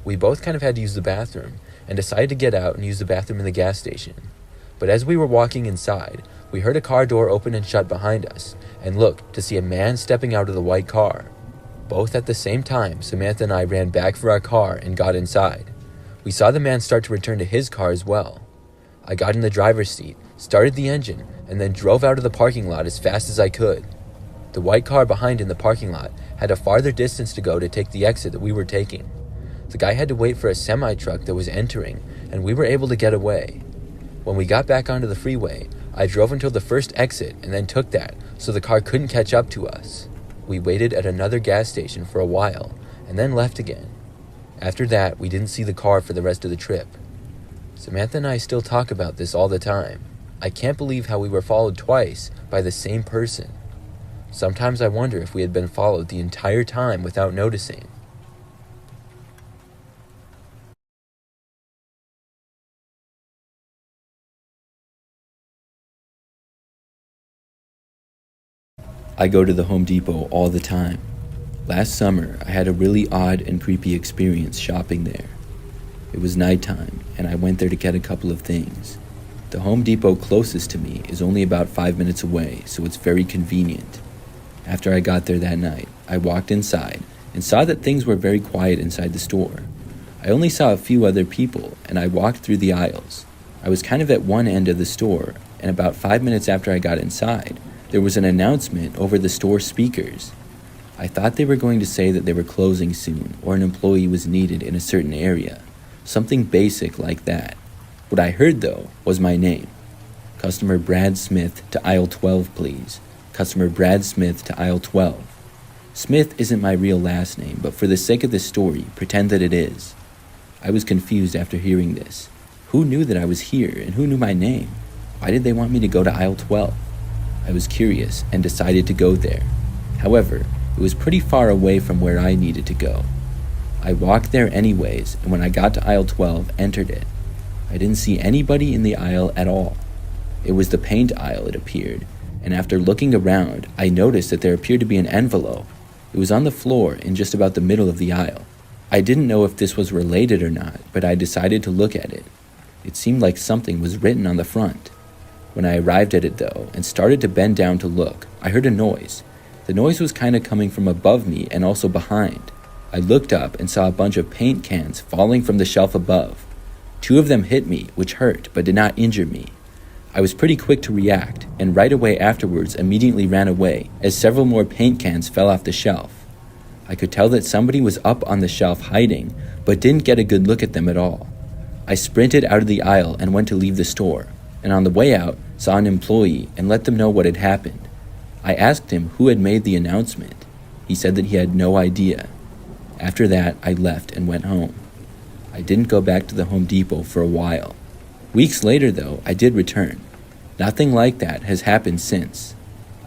We both kind of had to use the bathroom, and decided to get out and use the bathroom in the gas station. But as we were walking inside, we heard a car door open and shut behind us, and looked to see a man stepping out of the white car. Both at the same time, Samantha and I ran back for our car and got inside. We saw the man start to return to his car as well. I got in the driver's seat, started the engine, and then drove out of the parking lot as fast as I could. The white car behind in the parking lot had a farther distance to go to take the exit that we were taking. The guy had to wait for a semi-truck that was entering, and we were able to get away. When we got back onto the freeway, I drove until the first exit and then took that, so the car couldn't catch up to us. We waited at another gas station for a while, and then left again. After that, we didn't see the car for the rest of the trip. Samantha and I still talk about this all the time. I can't believe how we were followed twice by the same person. Sometimes I wonder if we had been followed the entire time without noticing. I go to the Home Depot all the time. Last summer, I had a really odd and creepy experience shopping there. It was nighttime, and I went there to get a couple of things. The Home Depot closest to me is only about 5 minutes away, so it's very convenient. After I got there that night, I walked inside and saw that things were very quiet inside the store. I only saw a few other people, and I walked through the aisles. I was kind of at one end of the store, and about 5 minutes after I got inside, there was an announcement over the store speakers. I thought they were going to say that they were closing soon or an employee was needed in a certain area. Something basic like that. What I heard, though, was my name. Customer Brad Smith to aisle 12, please. Customer Brad Smith to aisle 12. Smith isn't my real last name, but for the sake of this story, pretend that it is. I was confused after hearing this. Who knew that I was here, and who knew my name? Why did they want me to go to aisle 12? I was curious and decided to go there. However, it was pretty far away from where I needed to go. I walked there anyways, and when I got to aisle 12, entered it. I didn't see anybody in the aisle at all. It was the paint aisle, it appeared, and after looking around, I noticed that there appeared to be an envelope. It was on the floor in just about the middle of the aisle. I didn't know if this was related or not, but I decided to look at it. It seemed like something was written on the front. When I arrived at it, though, and started to bend down to look, I heard a noise. The noise was kind of coming from above me and also behind. I looked up and saw a bunch of paint cans falling from the shelf above. 2 of them hit me, which hurt, but did not injure me. I was pretty quick to react, and right away afterwards immediately ran away, as several more paint cans fell off the shelf. I could tell that somebody was up on the shelf hiding, but didn't get a good look at them at all. I sprinted out of the aisle and went to leave the store, and on the way out, saw an employee and let them know what had happened. I asked him who had made the announcement. He said that he had no idea. After that, I left and went home. I didn't go back to the Home Depot for a while. Weeks later, though, I did return. Nothing like that has happened since.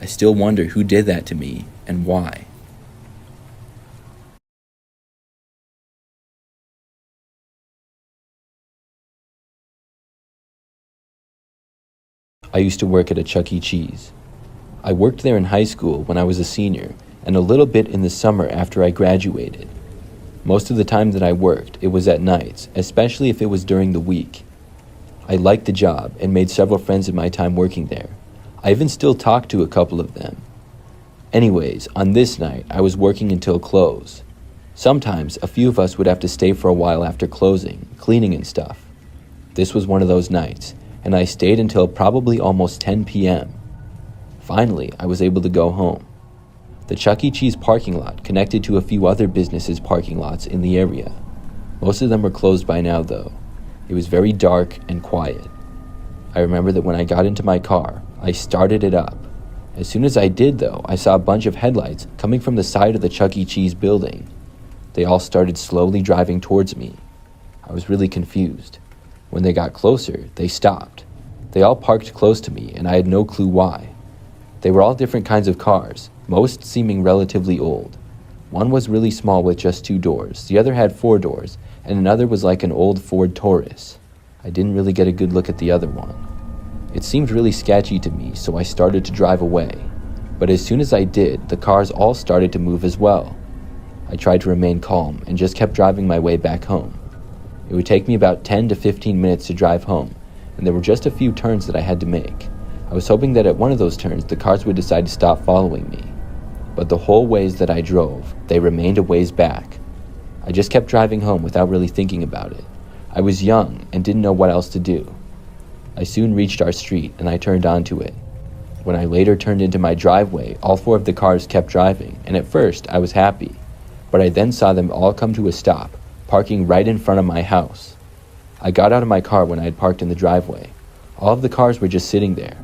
I still wonder who did that to me and why. I used to work at a Chuck E. Cheese. I worked there in high school when I was a senior, and a little bit in the summer after I graduated. Most of the time that I worked, it was at nights, especially if it was during the week. I liked the job and made several friends in my time working there. I even still talk to a couple of them. Anyways, on this night, I was working until close. Sometimes a few of us would have to stay for a while after closing, cleaning and stuff. This was one of those nights, and I stayed until probably almost 10 p.m. Finally, I was able to go home. The Chuck E. Cheese parking lot connected to a few other businesses' parking lots in the area. Most of them were closed by now, though. It was very dark and quiet. I remember that when I got into my car, I started it up. As soon as I did, though, I saw a bunch of headlights coming from the side of the Chuck E. Cheese building. They all started slowly driving towards me. I was really confused. When they got closer, they stopped. They all parked close to me, and I had no clue why. They were all different kinds of cars, most seeming relatively old. One was really small with just 2 doors, the other had 4 doors, and another was like an old Ford Taurus. I didn't really get a good look at the other one. It seemed really sketchy to me, so I started to drive away. But as soon as I did, the cars all started to move as well. I tried to remain calm and just kept driving my way back home. It would take me about 10 to 15 minutes to drive home, and there were just a few turns that I had to make. I was hoping that at one of those turns, the cars would decide to stop following me. But the whole ways that I drove, they remained a ways back. I just kept driving home without really thinking about it. I was young and didn't know what else to do. I soon reached our street and I turned onto it. When I later turned into my driveway, all 4 of the cars kept driving, and at first I was happy. But I then saw them all come to a stop, parking right in front of my house. I got out of my car when I had parked in the driveway. All of the cars were just sitting there.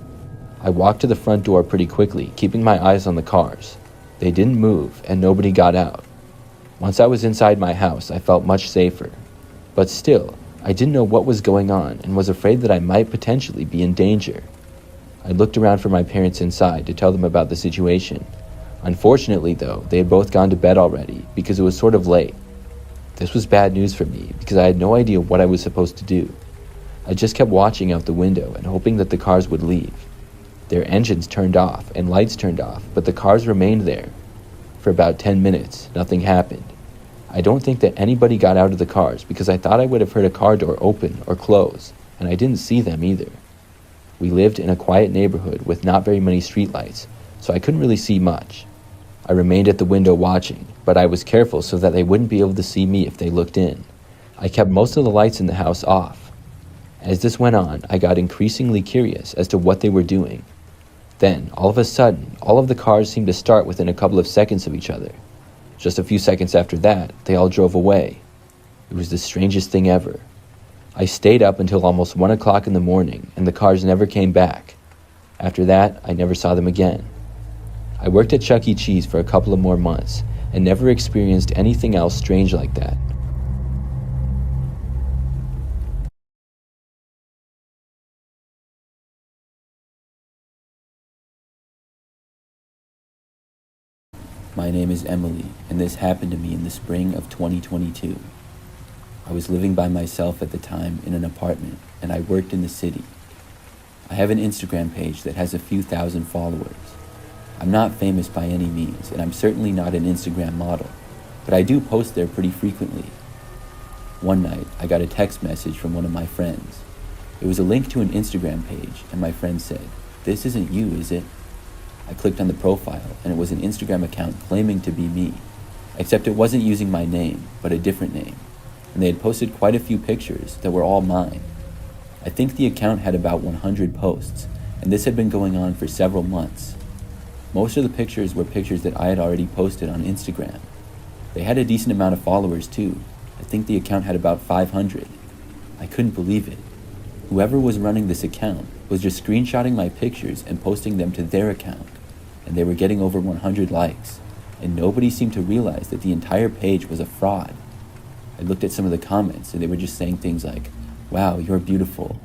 I walked to the front door pretty quickly, keeping my eyes on the cars. They didn't move, and nobody got out. Once I was inside my house, I felt much safer. But still, I didn't know what was going on and was afraid that I might potentially be in danger. I looked around for my parents inside to tell them about the situation. Unfortunately, though, they had both gone to bed already because it was sort of late. This was bad news for me because I had no idea what I was supposed to do. I just kept watching out the window and hoping that the cars would leave. Their engines turned off and lights turned off, but the cars remained there. For about 10 minutes, nothing happened. I don't think that anybody got out of the cars because I thought I would have heard a car door open or close, and I didn't see them either. We lived in a quiet neighborhood with not very many streetlights, so I couldn't really see much. I remained at the window watching, but I was careful so that they wouldn't be able to see me if they looked in. I kept most of the lights in the house off. As this went on, I got increasingly curious as to what they were doing. Then, all of a sudden, all of the cars seemed to start within a couple of seconds of each other. Just a few seconds after that, they all drove away. It was the strangest thing ever. I stayed up until almost 1 o'clock in the morning, and the cars never came back. After that, I never saw them again. I worked at Chuck E. Cheese for a couple of more months, and never experienced anything else strange like that. My name is Emily, and this happened to me in the spring of 2022. I was living by myself at the time in an apartment, and I worked in the city. I have an Instagram page that has a few thousand followers. I'm not famous by any means, and I'm certainly not an Instagram model, but I do post there pretty frequently. One night, I got a text message from one of my friends. It was a link to an Instagram page, and my friend said, "This isn't you, is it?" I clicked on the profile, and it was an Instagram account claiming to be me, except it wasn't using my name, but a different name, and they had posted quite a few pictures that were all mine. I think the account had about 100 posts, and this had been going on for several months. Most of the pictures were pictures that I had already posted on Instagram. They had a decent amount of followers too. I think the account had about 500. I couldn't believe it. Whoever was running this account was just screenshotting my pictures and posting them to their account, and they were getting over 100 likes, and nobody seemed to realize that the entire page was a fraud. I looked at some of the comments, and they were just saying things like, "Wow, you're beautiful."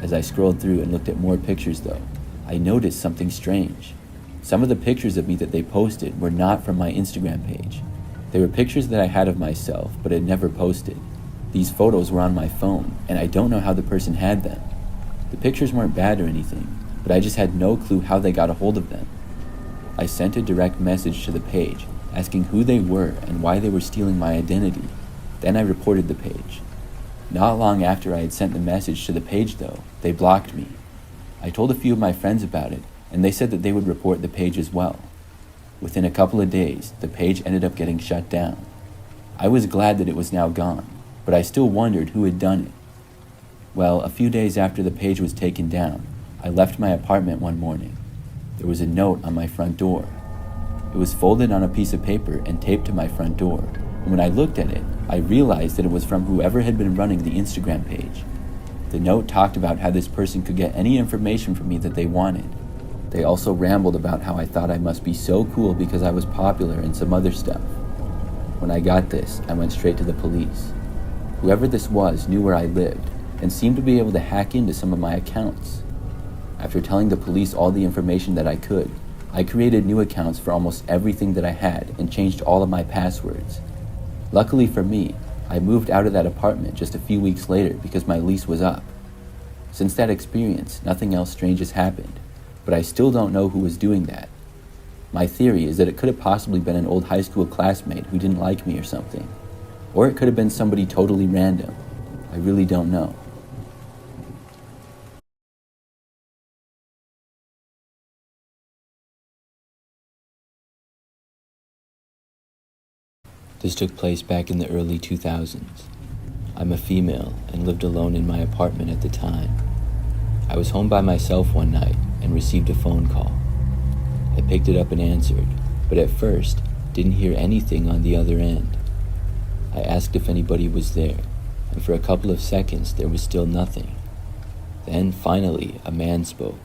As I scrolled through and looked at more pictures though, I noticed something strange. Some of the pictures of me that they posted were not from my Instagram page. They were pictures that I had of myself, but had never posted. These photos were on my phone, and I don't know how the person had them. The pictures weren't bad or anything, but I just had no clue how they got a hold of them. I sent a direct message to the page, asking who they were and why they were stealing my identity. Then I reported the page. Not long after I had sent the message to the page, though, they blocked me. I told a few of my friends about it, and they said that they would report the page as well. Within a couple of days, the page ended up getting shut down. I was glad that it was now gone, but I still wondered who had done it. Well, a few days after the page was taken down, I left my apartment one morning. There was a note on my front door. It was folded on a piece of paper and taped to my front door, and when I looked at it, I realized that it was from whoever had been running the Instagram page. The note talked about how this person could get any information from me that they wanted. They also rambled about how I thought I must be so cool because I was popular and some other stuff. When I got this, I went straight to the police. Whoever this was knew where I lived and seemed to be able to hack into some of my accounts. After telling the police all the information that I could, I created new accounts for almost everything that I had and changed all of my passwords. Luckily for me, I moved out of that apartment just a few weeks later because my lease was up. Since that experience, nothing else strange has happened, but I still don't know who was doing that. My theory is that it could have possibly been an old high school classmate who didn't like me or something. Or it could have been somebody totally random. I really don't know. This took place back in the early 2000s. I'm a female and lived alone in my apartment at the time. I was home by myself one night and received a phone call. I picked it up and answered, but at first didn't hear anything on the other end. I asked if anybody was there, and for a couple of seconds there was still nothing. Then finally a man spoke.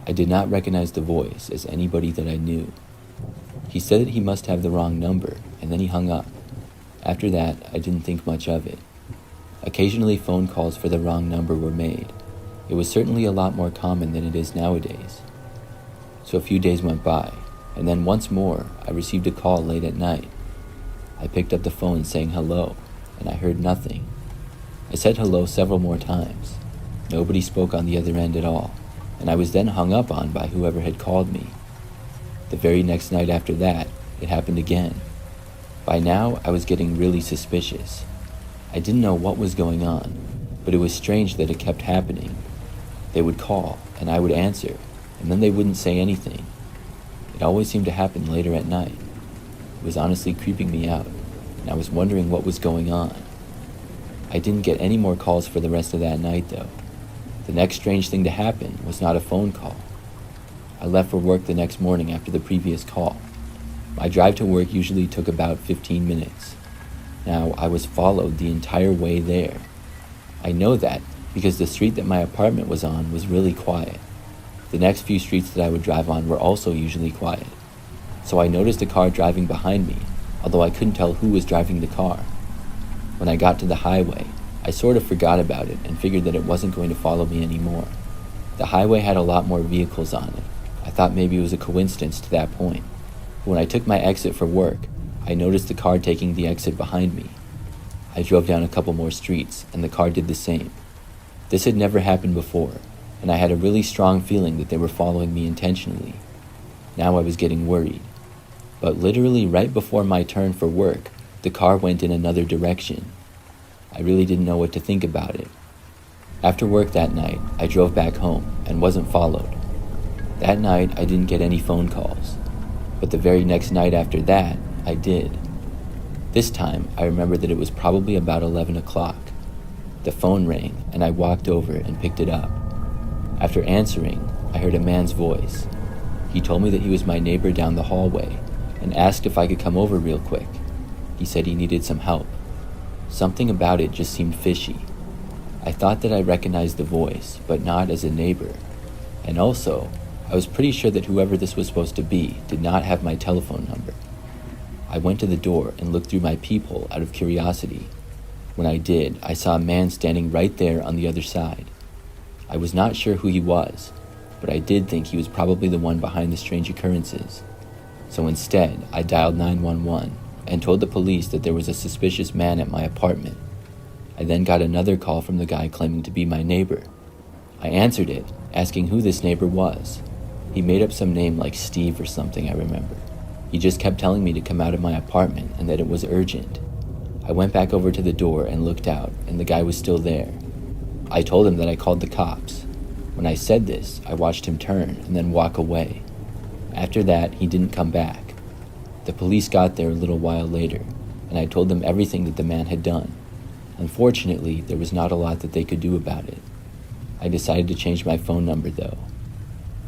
I did not recognize the voice as anybody that I knew. He said that he must have the wrong number, and then he hung up. After that, I didn't think much of it. Occasionally phone calls for the wrong number were made. It was certainly a lot more common than it is nowadays. So a few days went by, and then once more, I received a call late at night. I picked up the phone saying hello, and I heard nothing. I said hello several more times. Nobody spoke on the other end at all, and I was then hung up on by whoever had called me. The very next night after that, it happened again. By now, I was getting really suspicious. I didn't know what was going on, but it was strange that it kept happening. They would call, and I would answer, and then they wouldn't say anything. It always seemed to happen later at night. It was honestly creeping me out, and I was wondering what was going on. I didn't get any more calls for the rest of that night, though. The next strange thing to happen was not a phone call. I left for work the next morning after the previous call. My drive to work usually took about 15 minutes. Now, I was followed the entire way there. I know that because the street that my apartment was on was really quiet. The next few streets that I would drive on were also usually quiet. So I noticed a car driving behind me, although I couldn't tell who was driving the car. When I got to the highway, I sort of forgot about it and figured that it wasn't going to follow me anymore. The highway had a lot more vehicles on it. I thought maybe it was a coincidence to that point. When I took my exit for work, I noticed the car taking the exit behind me. I drove down a couple more streets, and the car did the same. This had never happened before, and I had a really strong feeling that they were following me intentionally. Now I was getting worried. But literally right before my turn for work, the car went in another direction. I really didn't know what to think about it. After work that night, I drove back home and wasn't followed. That night, I didn't get any phone calls. But the very next night after that, I did. This time, I remember that it was probably about 11 o'clock. The phone rang, and I walked over and picked it up. After answering, I heard a man's voice. He told me that he was my neighbor down the hallway and asked if I could come over real quick. He said he needed some help. Something about it just seemed fishy. I thought that I recognized the voice, but not as a neighbor. And also, I was pretty sure that whoever this was supposed to be did not have my telephone number. I went to the door and looked through my peephole out of curiosity. When I did, I saw a man standing right there on the other side. I was not sure who he was, but I did think he was probably the one behind the strange occurrences. So instead, I dialed 911 and told the police that there was a suspicious man at my apartment. I then got another call from the guy claiming to be my neighbor. I answered it, asking who this neighbor was. He made up some name like Steve or something, I remember. He just kept telling me to come out of my apartment and that it was urgent. I went back over to the door and looked out, and the guy was still there. I told him that I called the cops. When I said this, I watched him turn and then walk away. After that, he didn't come back. The police got there a little while later, and I told them everything that the man had done. Unfortunately, there was not a lot that they could do about it. I decided to change my phone number though.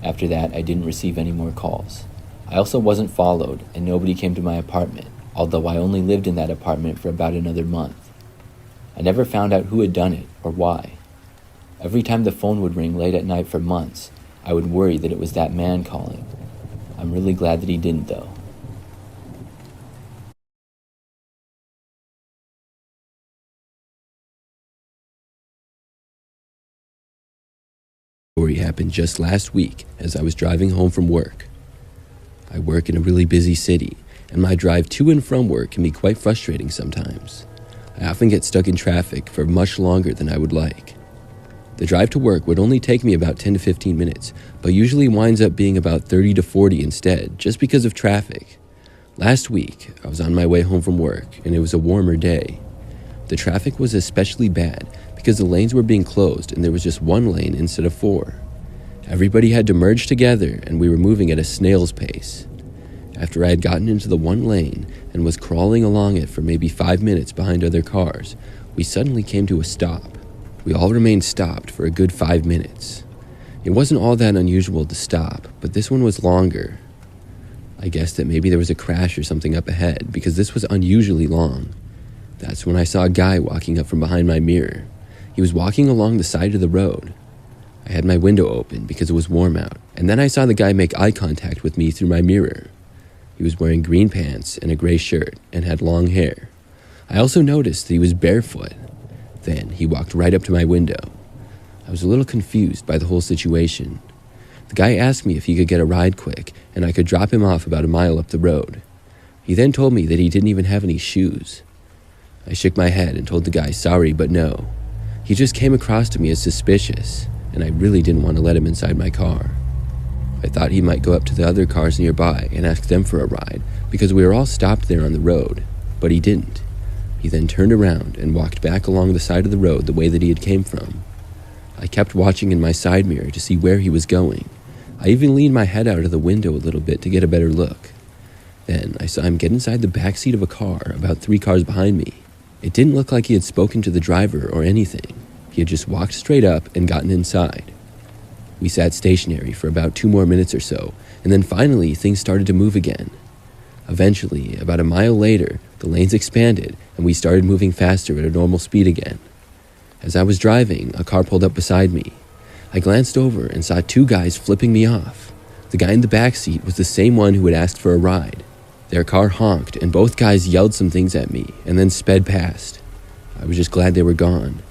After that, I didn't receive any more calls. I also wasn't followed, and nobody came to my apartment, although I only lived in that apartment for about another month. I never found out who had done it or why. Every time the phone would ring late at night for months, I would worry that it was that man calling. I'm really glad that he didn't though. Story happened just last week as I was driving home from work. I work in a really busy city, and my drive to and from work can be quite frustrating sometimes. I often get stuck in traffic for much longer than I would like. The drive to work would only take me about 10 to 15 minutes, but usually winds up being about 30 to 40 instead, just because of traffic. Last week, I was on my way home from work, and it was a warmer day. The traffic was especially bad because the lanes were being closed and there was just one lane instead of 4. Everybody had to merge together, and we were moving at a snail's pace. After I had gotten into the one lane and was crawling along it for maybe 5 minutes behind other cars, we suddenly came to a stop. We all remained stopped for a good 5 minutes. It wasn't all that unusual to stop, but this one was longer. I guessed that maybe there was a crash or something up ahead because this was unusually long. That's when I saw a guy walking up from behind my mirror. He was walking along the side of the road. I had my window open because it was warm out, and then I saw the guy make eye contact with me through my mirror. He was wearing green pants and a gray shirt and had long hair. I also noticed that he was barefoot. Then he walked right up to my window. I was a little confused by the whole situation. The guy asked me if he could get a ride quick, and I could drop him off about a mile up the road. He then told me that he didn't even have any shoes. I shook my head and told the guy sorry, but no. He just came across to me as suspicious, and I really didn't want to let him inside my car. I thought he might go up to the other cars nearby and ask them for a ride, because we were all stopped there on the road, but he didn't. He then turned around and walked back along the side of the road the way that he had came from. I kept watching in my side mirror to see where he was going. I even leaned my head out of the window a little bit to get a better look. Then I saw him get inside the back seat of a car about 3 cars behind me. It didn't look like he had spoken to the driver or anything. He had just walked straight up and gotten inside. We sat stationary for about 2 more minutes or so, and then finally things started to move again. Eventually, about a mile later, the lanes expanded and we started moving faster at a normal speed again. As I was driving, a car pulled up beside me. I glanced over and saw 2 guys flipping me off. The guy in the back seat was the same one who had asked for a ride. Their car honked and both guys yelled some things at me and then sped past. I was just glad they were gone.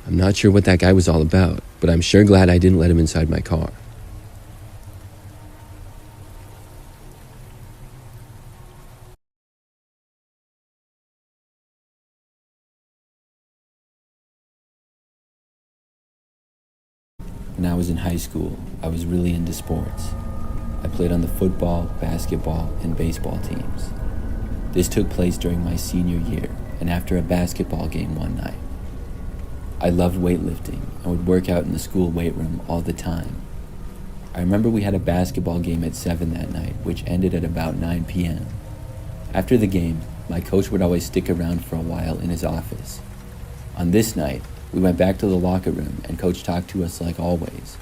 I'm not sure what that guy was all about, but I'm sure glad I didn't let him inside my car. When I was in high school, I was really into sports. I played on the football, basketball, and baseball teams. This took place during my senior year and after a basketball game one night. I loved weightlifting and would work out in the school weight room all the time. I remember we had a basketball game at 7 that night, which ended at about 9 p.m. After the game, my coach would always stick around for a while in his office. On this night, we went back to the locker room and coach talked to us like always.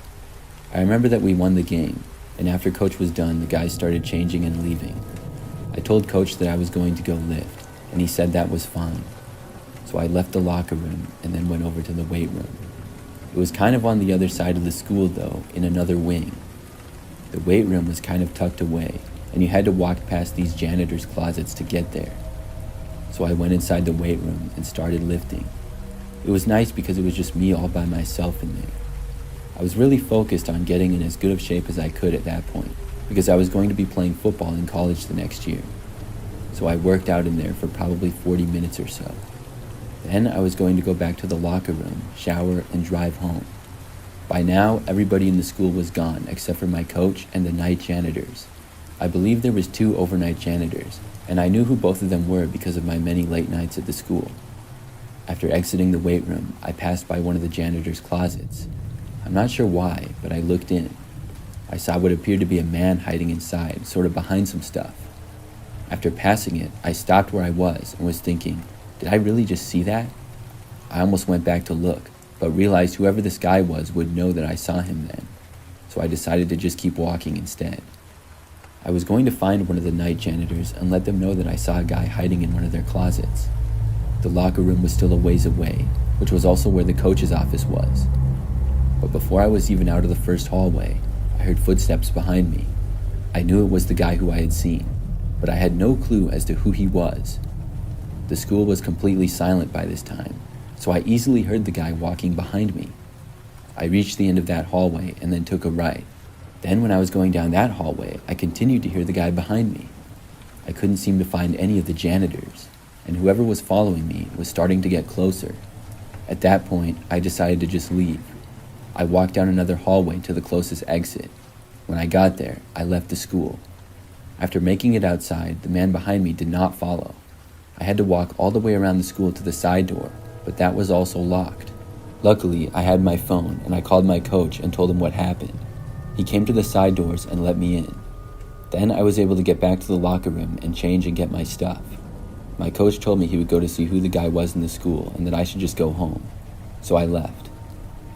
I remember that we won the game, and after coach was done, the guys started changing and leaving. I told coach that I was going to go lift, and he said that was fine. So I left the locker room and then went over to the weight room. It was kind of on the other side of the school though, in another wing. The weight room was kind of tucked away, and you had to walk past these janitor's closets to get there. So I went inside the weight room and started lifting. It was nice because it was just me all by myself in there. I was really focused on getting in as good of shape as I could at that point, because I was going to be playing football in college the next year. So I worked out in there for probably 40 minutes or so. Then I was going to go back to the locker room, shower, and drive home. By now, everybody in the school was gone except for my coach and the night janitors. I believe there was 2 overnight janitors, and I knew who both of them were because of my many late nights at the school. After exiting the weight room, I passed by one of the janitor's closets. I'm not sure why, but I looked in. I saw what appeared to be a man hiding inside, sort of behind some stuff. After passing it, I stopped where I was and was thinking, did I really just see that? I almost went back to look, but realized whoever this guy was would know that I saw him then, so I decided to just keep walking instead. I was going to find one of the night janitors and let them know that I saw a guy hiding in one of their closets. The locker room was still a ways away, which was also where the coach's office was. But before I was even out of the first hallway, I heard footsteps behind me. I knew it was the guy who I had seen, but I had no clue as to who he was. The school was completely silent by this time, so I easily heard the guy walking behind me. I reached the end of that hallway and then took a right. Then when I was going down that hallway, I continued to hear the guy behind me. I couldn't seem to find any of the janitors, and whoever was following me was starting to get closer. At that point, I decided to just leave. I walked down another hallway to the closest exit. When I got there, I left the school. After making it outside, the man behind me did not follow. I had to walk all the way around the school to the side door, but that was also locked. Luckily, I had my phone, and I called my coach and told him what happened. He came to the side doors and let me in. Then I was able to get back to the locker room and change and get my stuff. My coach told me he would go to see who the guy was in the school and that I should just go home. So I left.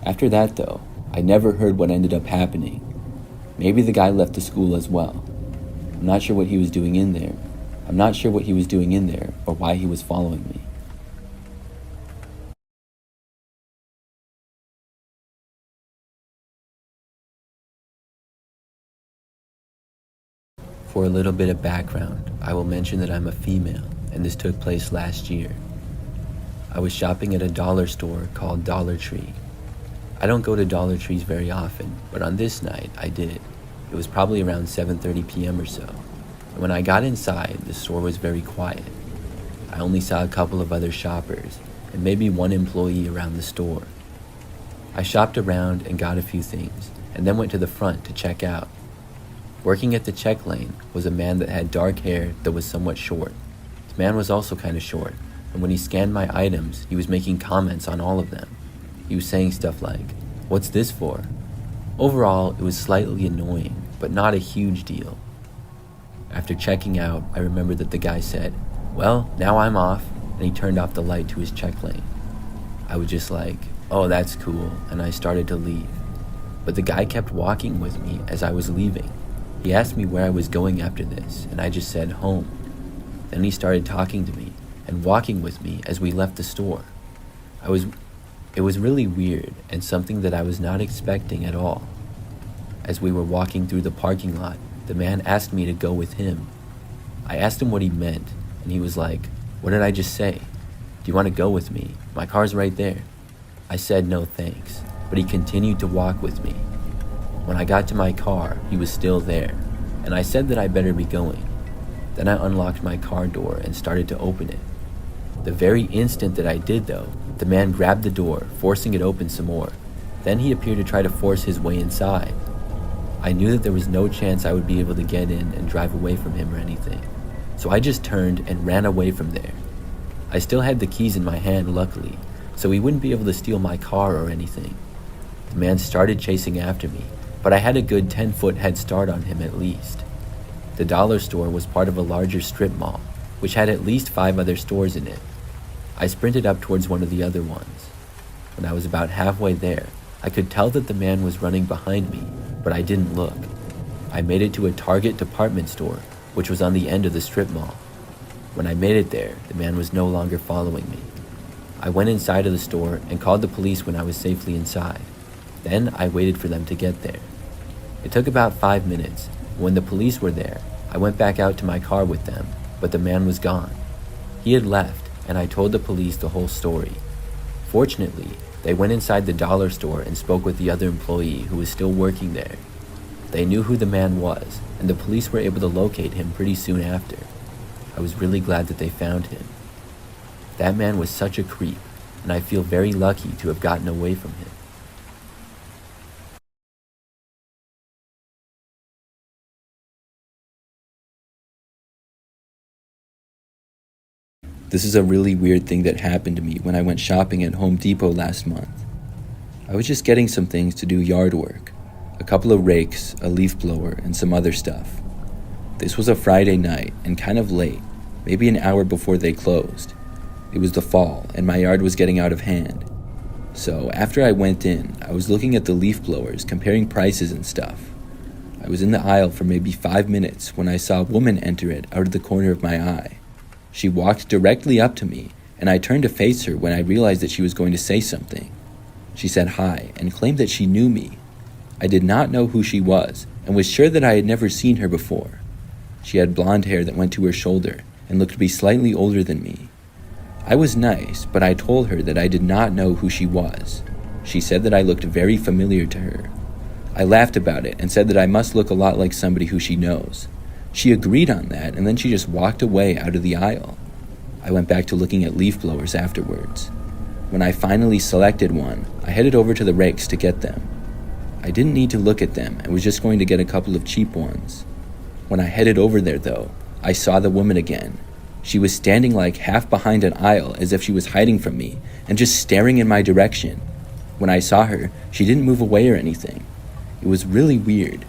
After that, though, I never heard what ended up happening. Maybe the guy left the school as well. I'm not sure what he was doing in there. Or why he was following me. For a little bit of background, I will mention that I'm a female, and this took place last year. I was shopping at a dollar store called Dollar Tree. I don't go to Dollar Trees very often, but on this night, I did. It was probably around 7:30 p.m. or so. And when I got inside, the store was very quiet. I only saw a couple of other shoppers, and maybe one employee around the store. I shopped around and got a few things, and then went to the front to check out. Working at the check lane was a man that had dark hair that was somewhat short. The man was also kind of short, and when he scanned my items, he was making comments on all of them. He was saying stuff like, "What's this for?" Overall, it was slightly annoying, but not a huge deal. After checking out, I remembered that the guy said, "Well, now I'm off," and he turned off the light to his check lane. I was just like, "Oh, that's cool," and I started to leave. But the guy kept walking with me as I was leaving. He asked me where I was going after this, and I just said home. Then he started talking to me and walking with me as we left the store. It was really weird and something that I was not expecting at all. As we were walking through the parking lot, the man asked me to go with him. I asked him what he meant, and he was like, "What did I just say? Do you want to go with me? My car's right there." I said no thanks, but he continued to walk with me. When I got to my car, he was still there, and I said that I better be going. Then I unlocked my car door and started to open it. The very instant that I did, though, the man grabbed the door, forcing it open some more. Then he appeared to try to force his way inside. I knew that there was no chance I would be able to get in and drive away from him or anything, so I just turned and ran away from there. I still had the keys in my hand, luckily, so he wouldn't be able to steal my car or anything. The man started chasing after me, but I had a good 10-foot head start on him at least. The dollar store was part of a larger strip mall, which had at least 5 other stores in it. I sprinted up towards one of the other ones. When I was about halfway there, I could tell that the man was running behind me, but I didn't look. I made it to a Target department store, which was on the end of the strip mall. When I made it there, the man was no longer following me. I went inside of the store and called the police when I was safely inside. Then I waited for them to get there. It took about 5 minutes. When the police were there, I went back out to my car with them, but the man was gone. He had left, and I told the police the whole story. Fortunately, they went inside the dollar store and spoke with the other employee who was still working there. They knew who the man was, and the police were able to locate him pretty soon after. I was really glad that they found him. That man was such a creep, and I feel very lucky to have gotten away from him. This is a really weird thing that happened to me when I went shopping at Home Depot last month. I was just getting some things to do yard work, a couple of rakes, a leaf blower, and some other stuff. This was a Friday night and kind of late, maybe an hour before they closed. It was the fall and my yard was getting out of hand. So after I went in, I was looking at the leaf blowers, comparing prices and stuff. I was in the aisle for maybe 5 minutes when I saw a woman enter it out of the corner of my eye. She walked directly up to me, and I turned to face her when I realized that she was going to say something. She said hi and claimed that she knew me. I did not know who she was and was sure that I had never seen her before. She had blonde hair that went to her shoulder and looked to be slightly older than me. I was nice, but I told her that I did not know who she was. She said that I looked very familiar to her. I laughed about it and said that I must look a lot like somebody who she knows. She agreed on that, and then she just walked away out of the aisle. I went back to looking at leaf blowers afterwards. When I finally selected one, I headed over to the rakes to get them. I didn't need to look at them and was just going to get a couple of cheap ones. When I headed over there, though, I saw the woman again. She was standing like half behind an aisle as if she was hiding from me and just staring in my direction. When I saw her, she didn't move away or anything. It was really weird.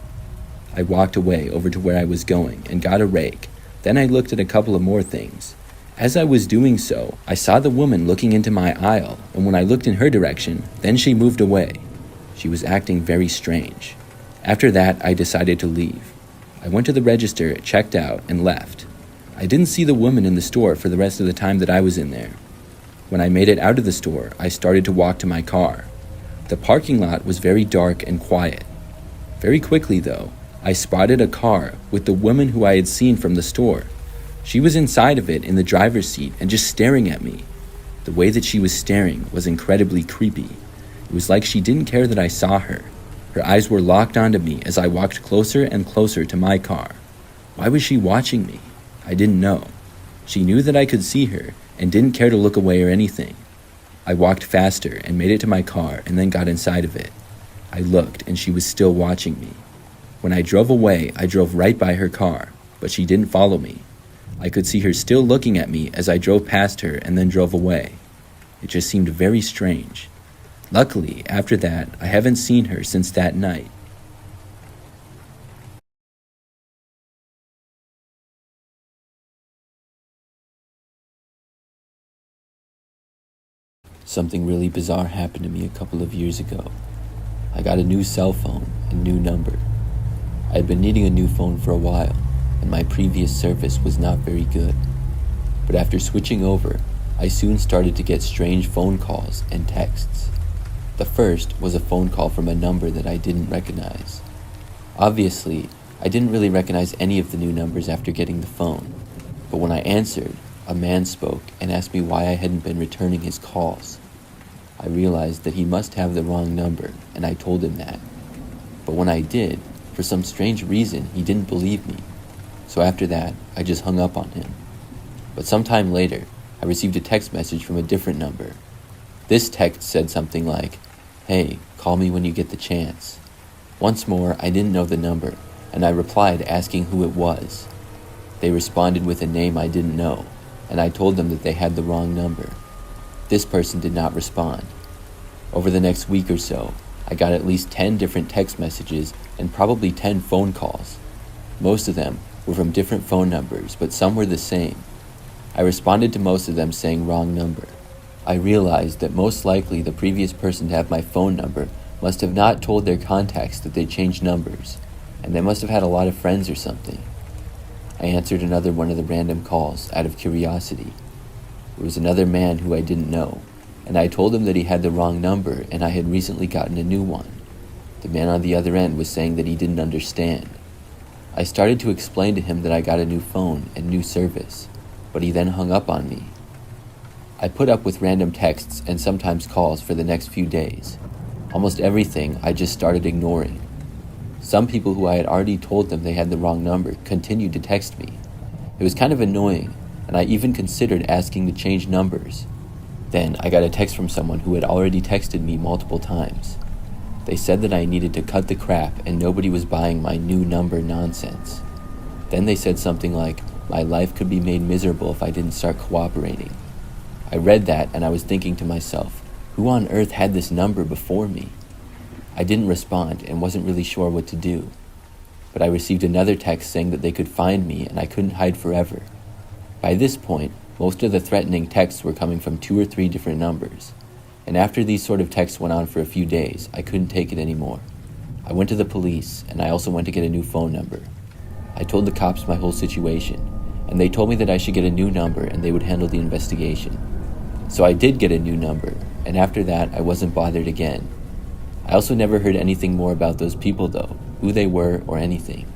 I walked away over to where I was going and got a rake. Then I looked at a couple of more things. As I was doing so, I saw the woman looking into my aisle, and when I looked in her direction, then she moved away. She was acting very strange. After that, I decided to leave. I went to the register, checked out, and left. I didn't see the woman in the store for the rest of the time that I was in there. When I made it out of the store, I started to walk to my car. The parking lot was very dark and quiet. Very quickly, though, I spotted a car with the woman who I had seen from the store. She was inside of it in the driver's seat and just staring at me. The way that she was staring was incredibly creepy. It was like she didn't care that I saw her. Her eyes were locked onto me as I walked closer and closer to my car. Why was she watching me? I didn't know. She knew that I could see her and didn't care to look away or anything. I walked faster and made it to my car and then got inside of it. I looked and she was still watching me. When I drove away, I drove right by her car, but she didn't follow me. I could see her still looking at me as I drove past her and then drove away. It just seemed very strange. Luckily, after that, I haven't seen her since that night. Something really bizarre happened to me a couple of years ago. I got a new cell phone and new number. I had been needing a new phone for a while, and my previous service was not very good. But after switching over, I soon started to get strange phone calls and texts. The first was a phone call from a number that I didn't recognize. Obviously, I didn't really recognize any of the new numbers after getting the phone, but when I answered, a man spoke and asked me why I hadn't been returning his calls. I realized that he must have the wrong number, and I told him that. But when I did, for some strange reason, he didn't believe me. So after that, I just hung up on him. But sometime later, I received a text message from a different number. This text said something like, "Hey, call me when you get the chance." Once more, I didn't know the number, and I replied asking who it was. They responded with a name I didn't know, and I told them that they had the wrong number. This person did not respond. Over the next week or so, I got at least 10 different text messages and probably 10 phone calls. Most of them were from different phone numbers, but some were the same. I responded to most of them saying wrong number. I realized that most likely the previous person to have my phone number must have not told their contacts that they changed numbers, and they must have had a lot of friends or something. I answered another one of the random calls out of curiosity. It was another man who I didn't know, and I told him that he had the wrong number and I had recently gotten a new one. The man on the other end was saying that he didn't understand. I started to explain to him that I got a new phone and new service, but he then hung up on me. I put up with random texts and sometimes calls for the next few days. Almost everything I just started ignoring. Some people who I had already told them they had the wrong number continued to text me. It was kind of annoying, and I even considered asking to change numbers. Then I got a text from someone who had already texted me multiple times. They said that I needed to cut the crap and nobody was buying my new number nonsense. Then they said something like, My life could be made miserable if I didn't start cooperating. I read that and I was thinking to myself, who on earth had this number before me? I didn't respond and wasn't really sure what to do. But I received another text saying that they could find me and I couldn't hide forever. By this point, most of the threatening texts were coming from 2 or 3 different numbers. And after these sort of texts went on for a few days, I couldn't take it anymore. I went to the police, and I also went to get a new phone number. I told the cops my whole situation, and they told me that I should get a new number and they would handle the investigation. So I did get a new number, and after that, I wasn't bothered again. I also never heard anything more about those people though, who they were or anything.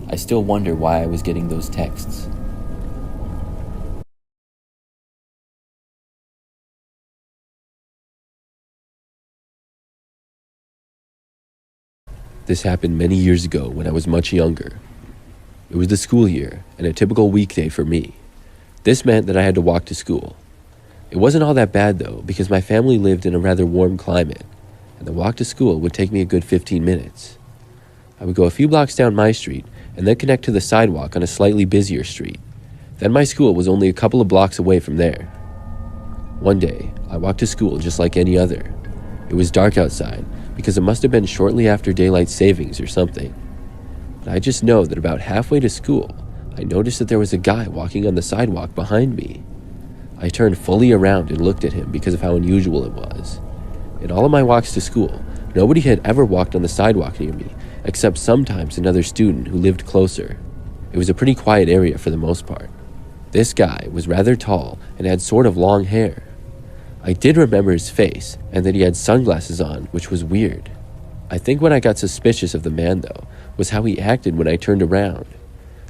I still wonder why I was getting those texts. This happened many years ago when I was much younger. It was the school year and a typical weekday for me. This meant that I had to walk to school. It wasn't all that bad though, because my family lived in a rather warm climate, and the walk to school would take me a good 15 minutes. I would go a few blocks down my street and then connect to the sidewalk on a slightly busier street. Then my school was only a couple of blocks away from there. One day, I walked to school just like any other. It was dark outside, because it must have been shortly after daylight savings or something. But I just know that about halfway to school, I noticed that there was a guy walking on the sidewalk behind me. I turned fully around and looked at him because of how unusual it was. In all of my walks to school, nobody had ever walked on the sidewalk near me, except sometimes another student who lived closer. It was a pretty quiet area for the most part. This guy was rather tall and had sort of long hair. I did remember his face, and that he had sunglasses on, which was weird. I think what I got suspicious of the man, though, was how he acted when I turned around.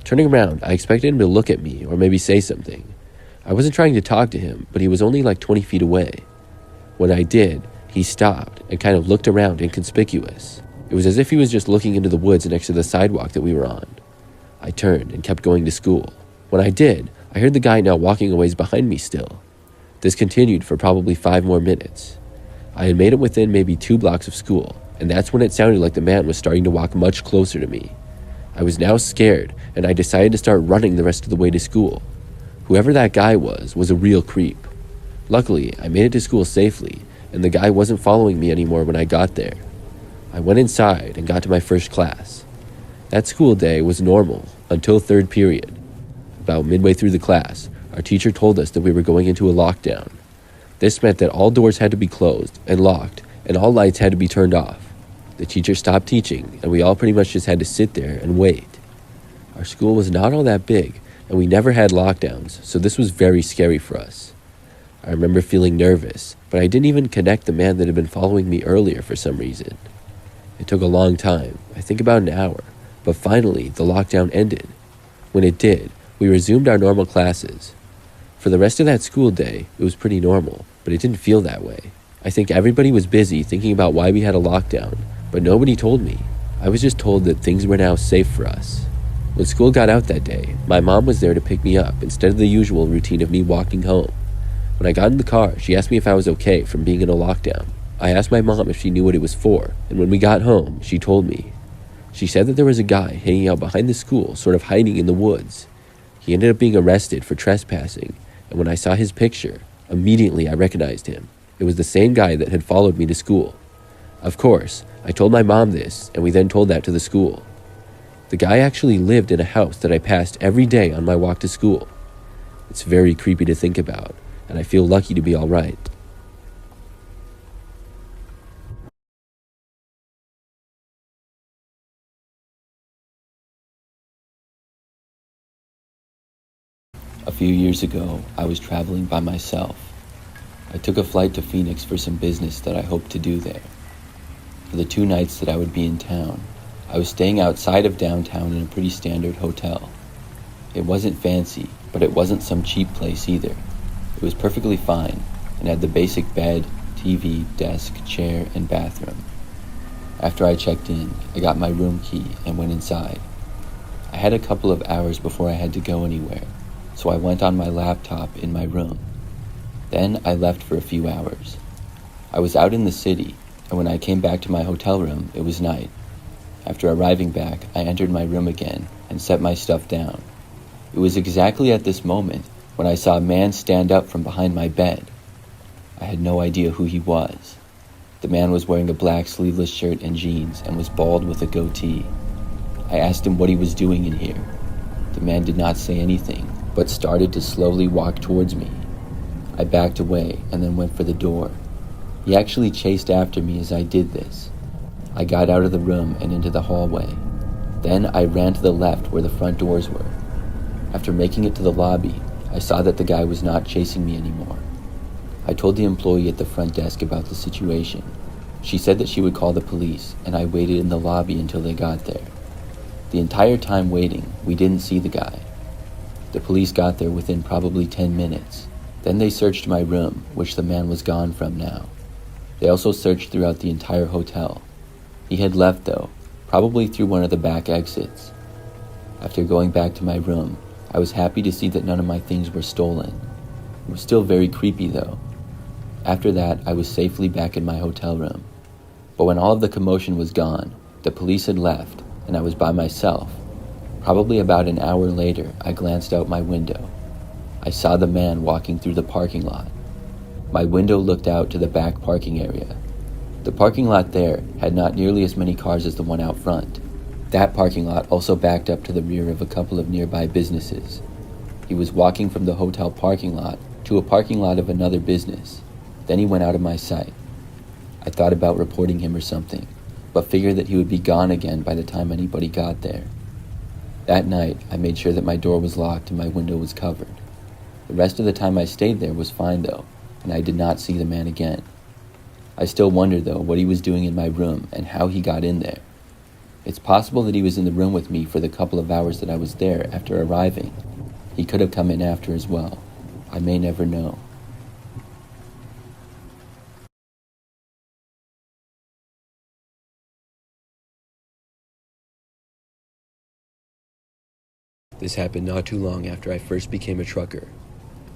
Turning around, I expected him to look at me or maybe say something. I wasn't trying to talk to him, but he was only like 20 feet away. When I did, he stopped and kind of looked around inconspicuous. It was as if he was just looking into the woods next to the sidewalk that we were on. I turned and kept going to school. When I did, I heard the guy now walking a ways behind me still. This continued for probably 5 more minutes. I had made it within maybe 2 blocks of school, and that's when it sounded like the man was starting to walk much closer to me. I was now scared, and I decided to start running the rest of the way to school. Whoever that guy was a real creep. Luckily, I made it to school safely, and the guy wasn't following me anymore when I got there. I went inside and got to my first class. That school day was normal until 3rd period. About midway through the class, our teacher told us that we were going into a lockdown. This meant that all doors had to be closed and locked, and all lights had to be turned off. The teacher stopped teaching, and we all pretty much just had to sit there and wait. Our school was not all that big, and we never had lockdowns, so this was very scary for us. I remember feeling nervous, but I didn't even connect the man that had been following me earlier for some reason. It took a long time, I think about an hour, but finally the lockdown ended. When it did, we resumed our normal classes. For the rest of that school day, it was pretty normal, but it didn't feel that way. I think everybody was busy thinking about why we had a lockdown, but nobody told me. I was just told that things were now safe for us. When school got out that day, my mom was there to pick me up instead of the usual routine of me walking home. When I got in the car, she asked me if I was okay from being in a lockdown. I asked my mom if she knew what it was for, and when we got home, she told me. She said that there was a guy hanging out behind the school, sort of hiding in the woods. He ended up being arrested for trespassing, and when I saw his picture, immediately I recognized him. It was the same guy that had followed me to school. Of course, I told my mom this, and we then told that to the school. The guy actually lived in a house that I passed every day on my walk to school. It's very creepy to think about, and I feel lucky to be all right. A few years ago, I was traveling by myself. I took a flight to Phoenix for some business that I hoped to do there. For the 2 nights that I would be in town, I was staying outside of downtown in a pretty standard hotel. It wasn't fancy, but it wasn't some cheap place either. It was perfectly fine and had the basic bed, TV, desk, chair, and bathroom. After I checked in, I got my room key and went inside. I had a couple of hours before I had to go anywhere, so I went on my laptop in my room. Then I left for a few hours. I was out in the city, and when I came back to my hotel room, it was night. After arriving back, I entered my room again and set my stuff down. It was exactly at this moment when I saw a man stand up from behind my bed. I had no idea who he was. The man was wearing a black sleeveless shirt and jeans and was bald with a goatee. I asked him what he was doing in here. The man did not say anything, but started to slowly walk towards me. I backed away and then went for the door. He actually chased after me as I did this. I got out of the room and into the hallway. Then I ran to the left where the front doors were. After making it to the lobby, I saw that the guy was not chasing me anymore. I told the employee at the front desk about the situation. She said that she would call the police, and I waited in the lobby until they got there. The entire time waiting, we didn't see the guy. The police got there within probably 10 minutes. Then they searched my room, which the man was gone from now. They also searched throughout the entire hotel. He had left though, probably through one of the back exits. After going back to my room, I was happy to see that none of my things were stolen. It was still very creepy though. After that, I was safely back in my hotel room. But when all of the commotion was gone, the police had left, and I was by myself. Probably about an hour later, I glanced out my window. I saw the man walking through the parking lot. My window looked out to the back parking area. The parking lot there had not nearly as many cars as the one out front. That parking lot also backed up to the rear of a couple of nearby businesses. He was walking from the hotel parking lot to a parking lot of another business. Then he went out of my sight. I thought about reporting him or something, but figured that he would be gone again by the time anybody got there. That night, I made sure that my door was locked and my window was covered. The rest of the time I stayed there was fine though, and I did not see the man again. I still wonder though what he was doing in my room and how he got in there. It's possible that he was in the room with me for the couple of hours that I was there after arriving. He could have come in after as well. I may never know. This happened not too long after I first became a trucker.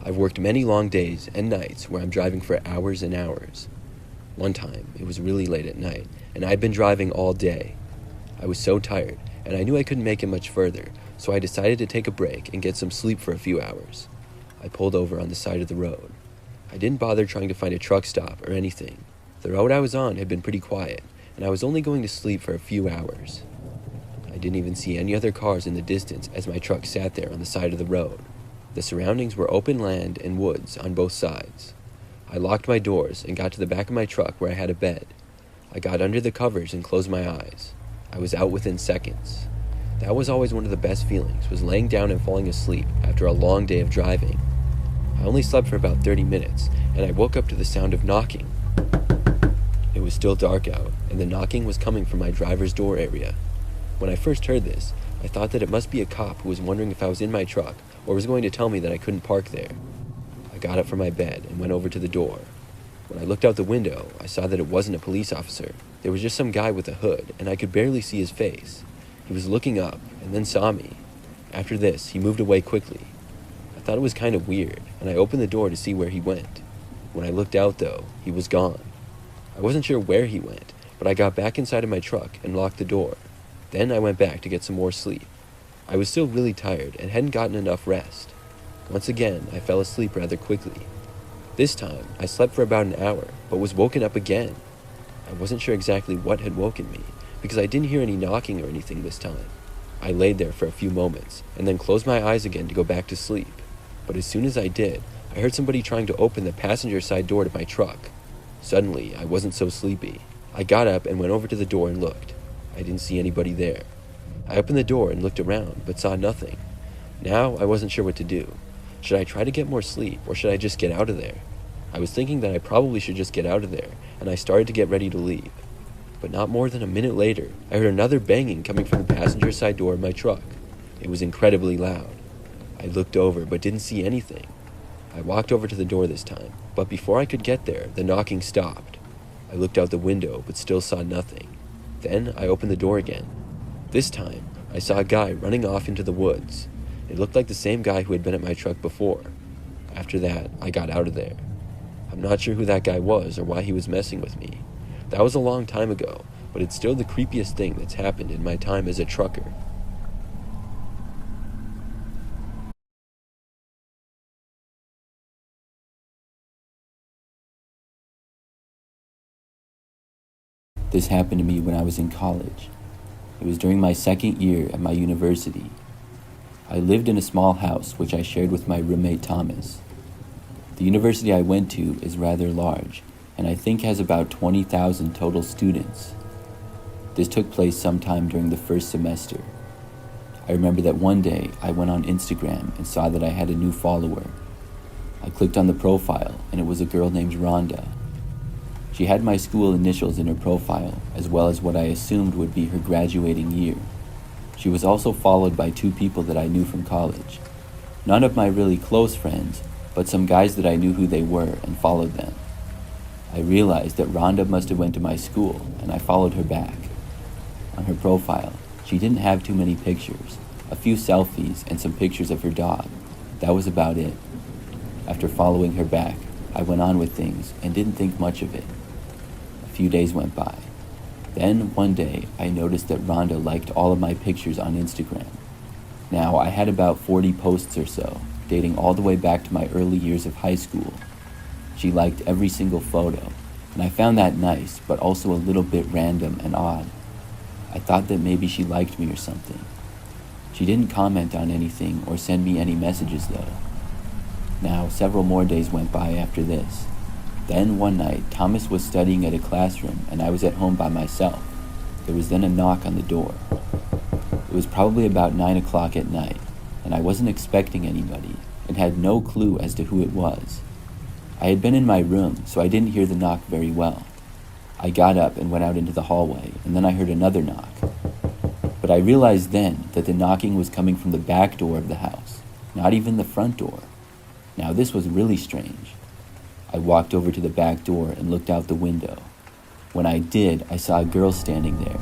I've worked many long days and nights where I'm driving for hours and hours. One time, it was really late at night, and I'd been driving all day. I was so tired, and I knew I couldn't make it much further, so I decided to take a break and get some sleep for a few hours. I pulled over on the side of the road. I didn't bother trying to find a truck stop or anything. The road I was on had been pretty quiet, and I was only going to sleep for a few hours. I didn't even see any other cars in the distance as my truck sat there on the side of the road. The surroundings were open land and woods on both sides. I locked my doors and got to the back of my truck where I had a bed. I got under the covers and closed my eyes. I was out within seconds. That was always one of the best feelings, was laying down and falling asleep after a long day of driving. I only slept for about 30 minutes, and I woke up to the sound of knocking. It was still dark out, and the knocking was coming from my driver's door area. When I first heard this, I thought that it must be a cop who was wondering if I was in my truck or was going to tell me that I couldn't park there. I got up from my bed and went over to the door. When I looked out the window, I saw that it wasn't a police officer. There was just some guy with a hood, and I could barely see his face. He was looking up and then saw me. After this, he moved away quickly. I thought it was kind of weird, and I opened the door to see where he went. When I looked out, though, he was gone. I wasn't sure where he went, but I got back inside of my truck and locked the door. Then I went back to get some more sleep. I was still really tired and hadn't gotten enough rest. Once again, I fell asleep rather quickly. This time, I slept for about an hour, but was woken up again. I wasn't sure exactly what had woken me, because I didn't hear any knocking or anything this time. I laid there for a few moments, and then closed my eyes again to go back to sleep. But as soon as I did, I heard somebody trying to open the passenger side door to my truck. Suddenly, I wasn't so sleepy. I got up and went over to the door and looked. I didn't see anybody there. I opened the door and looked around, but saw nothing. Now, I wasn't sure what to do. Should I try to get more sleep, or should I just get out of there? I was thinking that I probably should just get out of there, and I started to get ready to leave. But not more than a minute later, I heard another banging coming from the passenger side door of my truck. It was incredibly loud. I looked over, but didn't see anything. I walked over to the door this time, but before I could get there, the knocking stopped. I looked out the window, but still saw nothing. Then I opened the door again. This time, I saw a guy running off into the woods. It looked like the same guy who had been at my truck before. After that, I got out of there. I'm not sure who that guy was or why he was messing with me. That was a long time ago, but it's still the creepiest thing that's happened in my time as a trucker. This happened to me when I was in college. It was during my second year at my university. I lived in a small house which I shared with my roommate Thomas. The university I went to is rather large, and I think has about 20,000 total students. This took place sometime during the first semester. I remember that one day I went on Instagram and saw that I had a new follower. I clicked on the profile, and it was a girl named Rhonda. She had my school initials in her profile, as well as what I assumed would be her graduating year. She was also followed by 2 people that I knew from college. None of my really close friends, but some guys that I knew who they were and followed them. I realized that Rhonda must have went to my school, and I followed her back. On her profile, she didn't have too many pictures, a few selfies and some pictures of her dog. That was about it. After following her back, I went on with things and didn't think much of it. A few days went by. Then, one day, I noticed that Rhonda liked all of my pictures on Instagram. Now, I had about 40 posts or so, dating all the way back to my early years of high school. She liked every single photo, and I found that nice, but also a little bit random and odd. I thought that maybe she liked me or something. She didn't comment on anything or send me any messages though. Now, several more days went by after this. Then one night, Thomas was studying at a classroom and I was at home by myself. There was then a knock on the door. It was probably about 9 o'clock at night, and I wasn't expecting anybody and had no clue as to who it was. I had been in my room, so I didn't hear the knock very well. I got up and went out into the hallway, and then I heard another knock. But I realized then that the knocking was coming from the back door of the house, not even the front door. Now this was really strange. I walked over to the back door and looked out the window. When I did, I saw a girl standing there.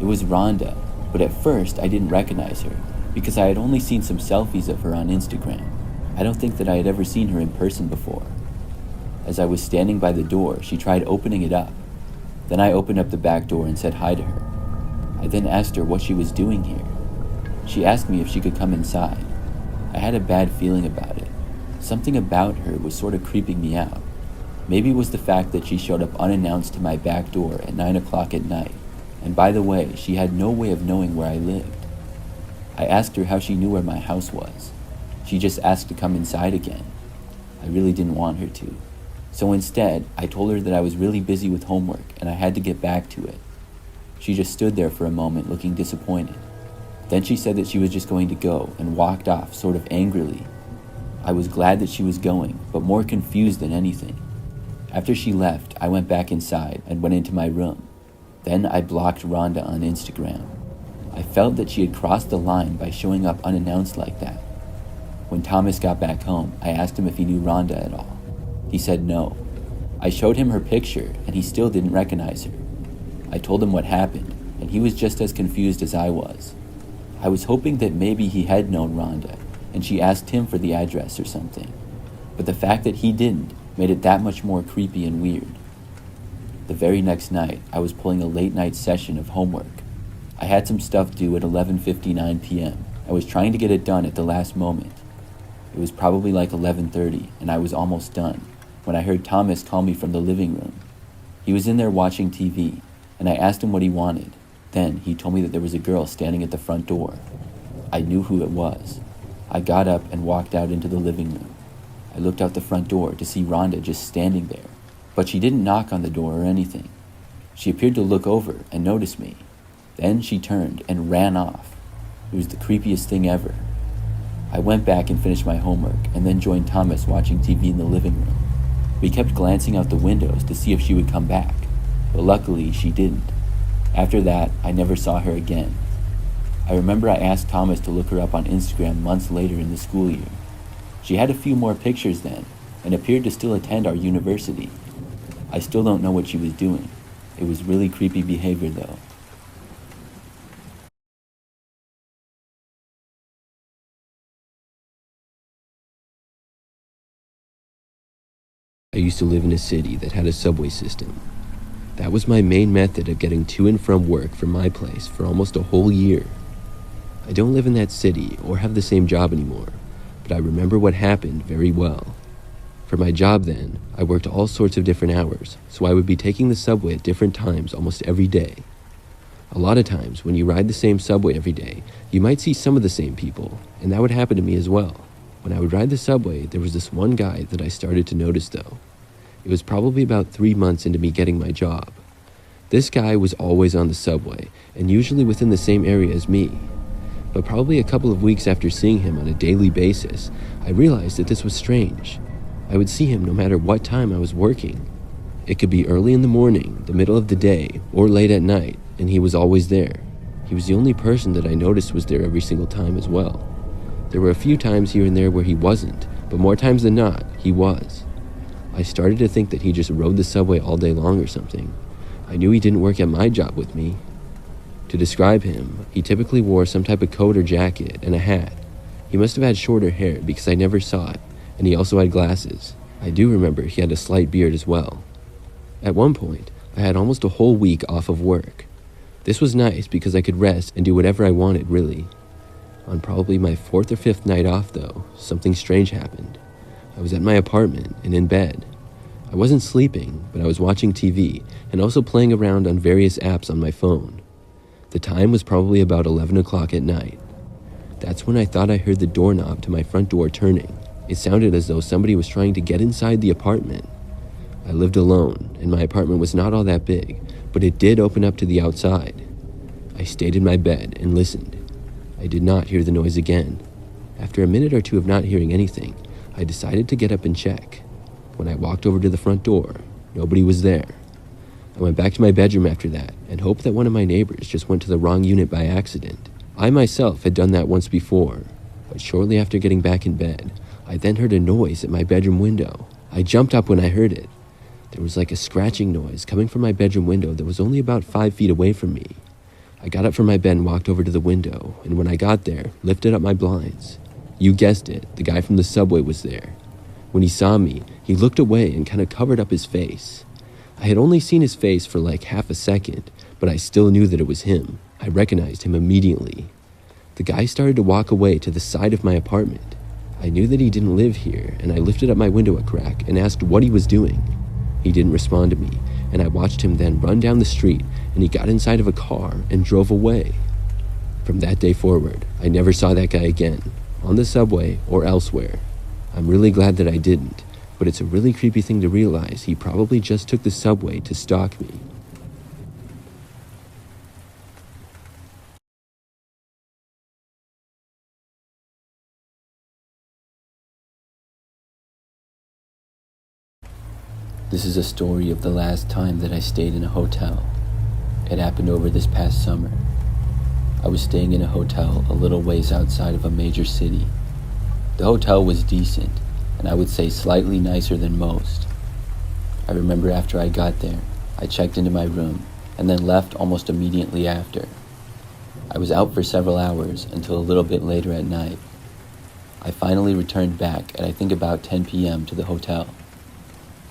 It was Rhonda, but at first I didn't recognize her because I had only seen some selfies of her on Instagram. I don't think that I had ever seen her in person before. As I was standing by the door, she tried opening it up. Then I opened up the back door and said hi to her. I then asked her what she was doing here. She asked me if she could come inside. I had a bad feeling about it. Something about her was sort of creeping me out. Maybe it was the fact that she showed up unannounced to my back door at 9 o'clock at night. And by the way, she had no way of knowing where I lived. I asked her how she knew where my house was. She just asked to come inside again. I really didn't want her to. So instead, I told her that I was really busy with homework and I had to get back to it. She just stood there for a moment looking disappointed. Then she said that she was just going to go and walked off sort of angrily. I was glad that she was going, but more confused than anything. After she left, I went back inside and went into my room. Then I blocked Rhonda on Instagram. I felt that she had crossed the line by showing up unannounced like that. When Thomas got back home, I asked him if he knew Rhonda at all. He said no. I showed him her picture and he still didn't recognize her. I told him what happened and he was just as confused as I was. I was hoping that maybe he had known Rhonda and she asked him for the address or something. But the fact that he didn't made it that much more creepy and weird. The very next night, I was pulling a late night session of homework. I had some stuff due at 11:59 p.m. I was trying to get it done at the last moment. It was probably like 11:30 and I was almost done when I heard Thomas call me from the living room. He was in there watching TV, and I asked him what he wanted. Then he told me that there was a girl standing at the front door. I knew who it was. I got up and walked out into the living room. I looked out the front door to see Rhonda just standing there, but she didn't knock on the door or anything. She appeared to look over and notice me. Then she turned and ran off. It was the creepiest thing ever. I went back and finished my homework and then joined Thomas watching TV in the living room. We kept glancing out the windows to see if she would come back, but luckily she didn't. After that, I never saw her again. I remember I asked Thomas to look her up on Instagram months later in the school year. She had a few more pictures then and appeared to still attend our university. I still don't know what she was doing. It was really creepy behavior though. I used to live in a city that had a subway system. That was my main method of getting to and from work from my place for almost a whole year. I don't live in that city or have the same job anymore, but I remember what happened very well. For my job then, I worked all sorts of different hours, so I would be taking the subway at different times almost every day. A lot of times, when you ride the same subway every day, you might see some of the same people, and that would happen to me as well. When I would ride the subway, there was this one guy that I started to notice though. It was probably about 3 months into me getting my job. This guy was always on the subway, and usually within the same area as me. But probably a couple of weeks after seeing him on a daily basis, I realized that this was strange. I would see him no matter what time I was working. It could be early in the morning, the middle of the day, or late at night, and he was always there. He was the only person that I noticed was there every single time as well. There were a few times here and there where he wasn't, but more times than not, he was. I started to think that he just rode the subway all day long or something. I knew he didn't work at my job with me. To describe him, he typically wore some type of coat or jacket and a hat. He must have had shorter hair because I never saw it, and he also had glasses. I do remember he had a slight beard as well. At one point, I had almost a whole week off of work. This was nice because I could rest and do whatever I wanted, really. On probably my 4th or 5th night off, though, something strange happened. I was at my apartment and in bed. I wasn't sleeping, but I was watching TV and also playing around on various apps on my phone. The time was probably about 11 o'clock at night. That's when I thought I heard the doorknob to my front door turning. It sounded as though somebody was trying to get inside the apartment. I lived alone, and my apartment was not all that big, but it did open up to the outside. I stayed in my bed and listened. I did not hear the noise again. After a minute or two of not hearing anything, I decided to get up and check. When I walked over to the front door, nobody was there. I went back to my bedroom after that and hoped that one of my neighbors just went to the wrong unit by accident. I myself had done that once before, but shortly after getting back in bed, I then heard a noise at my bedroom window. I jumped up when I heard it. There was like a scratching noise coming from my bedroom window that was only about 5 feet away from me. I got up from my bed and walked over to the window, and when I got there, lifted up my blinds. You guessed it, the guy from the subway was there. When he saw me, he looked away and kind of covered up his face. I had only seen his face for like half a second, but I still knew that it was him. I recognized him immediately. The guy started to walk away to the side of my apartment. I knew that he didn't live here, and I lifted up my window a crack and asked what he was doing. He didn't respond to me, and I watched him then run down the street, and he got inside of a car and drove away. From that day forward, I never saw that guy again, on the subway or elsewhere. I'm really glad that I didn't, but it's a really creepy thing to realize he probably just took the subway to stalk me. This is a story of the last time that I stayed in a hotel. It happened over this past summer. I was staying in a hotel a little ways outside of a major city. The hotel was decent, and I would say slightly nicer than most. I remember after I got there, I checked into my room and then left almost immediately after. I was out for several hours until a little bit later at night. I finally returned back at I think about 10 p.m. to the hotel.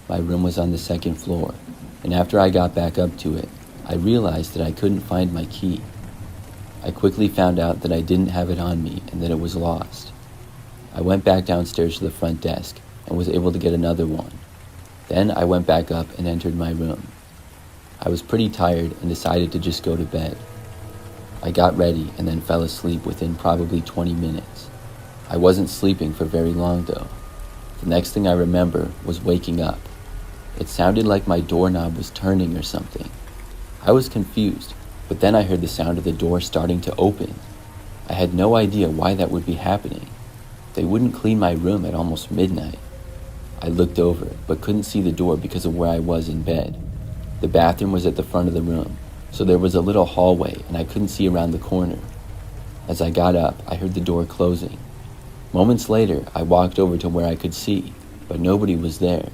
My room was on the 2nd floor, and after I got back up to it, I realized that I couldn't find my key. I quickly found out that I didn't have it on me and that it was lost. I went back downstairs to the front desk and was able to get another one. Then I went back up and entered my room. I was pretty tired and decided to just go to bed. I got ready and then fell asleep within probably 20 minutes. I wasn't sleeping for very long though. The next thing I remember was waking up. It sounded like my doorknob was turning or something. I was confused, but then I heard the sound of the door starting to open. I had no idea why that would be happening. They wouldn't clean my room at almost midnight. I looked over, but couldn't see the door because of where I was in bed. The bathroom was at the front of the room, so there was a little hallway and I couldn't see around the corner. As I got up, I heard the door closing. Moments later, I walked over to where I could see, but nobody was there.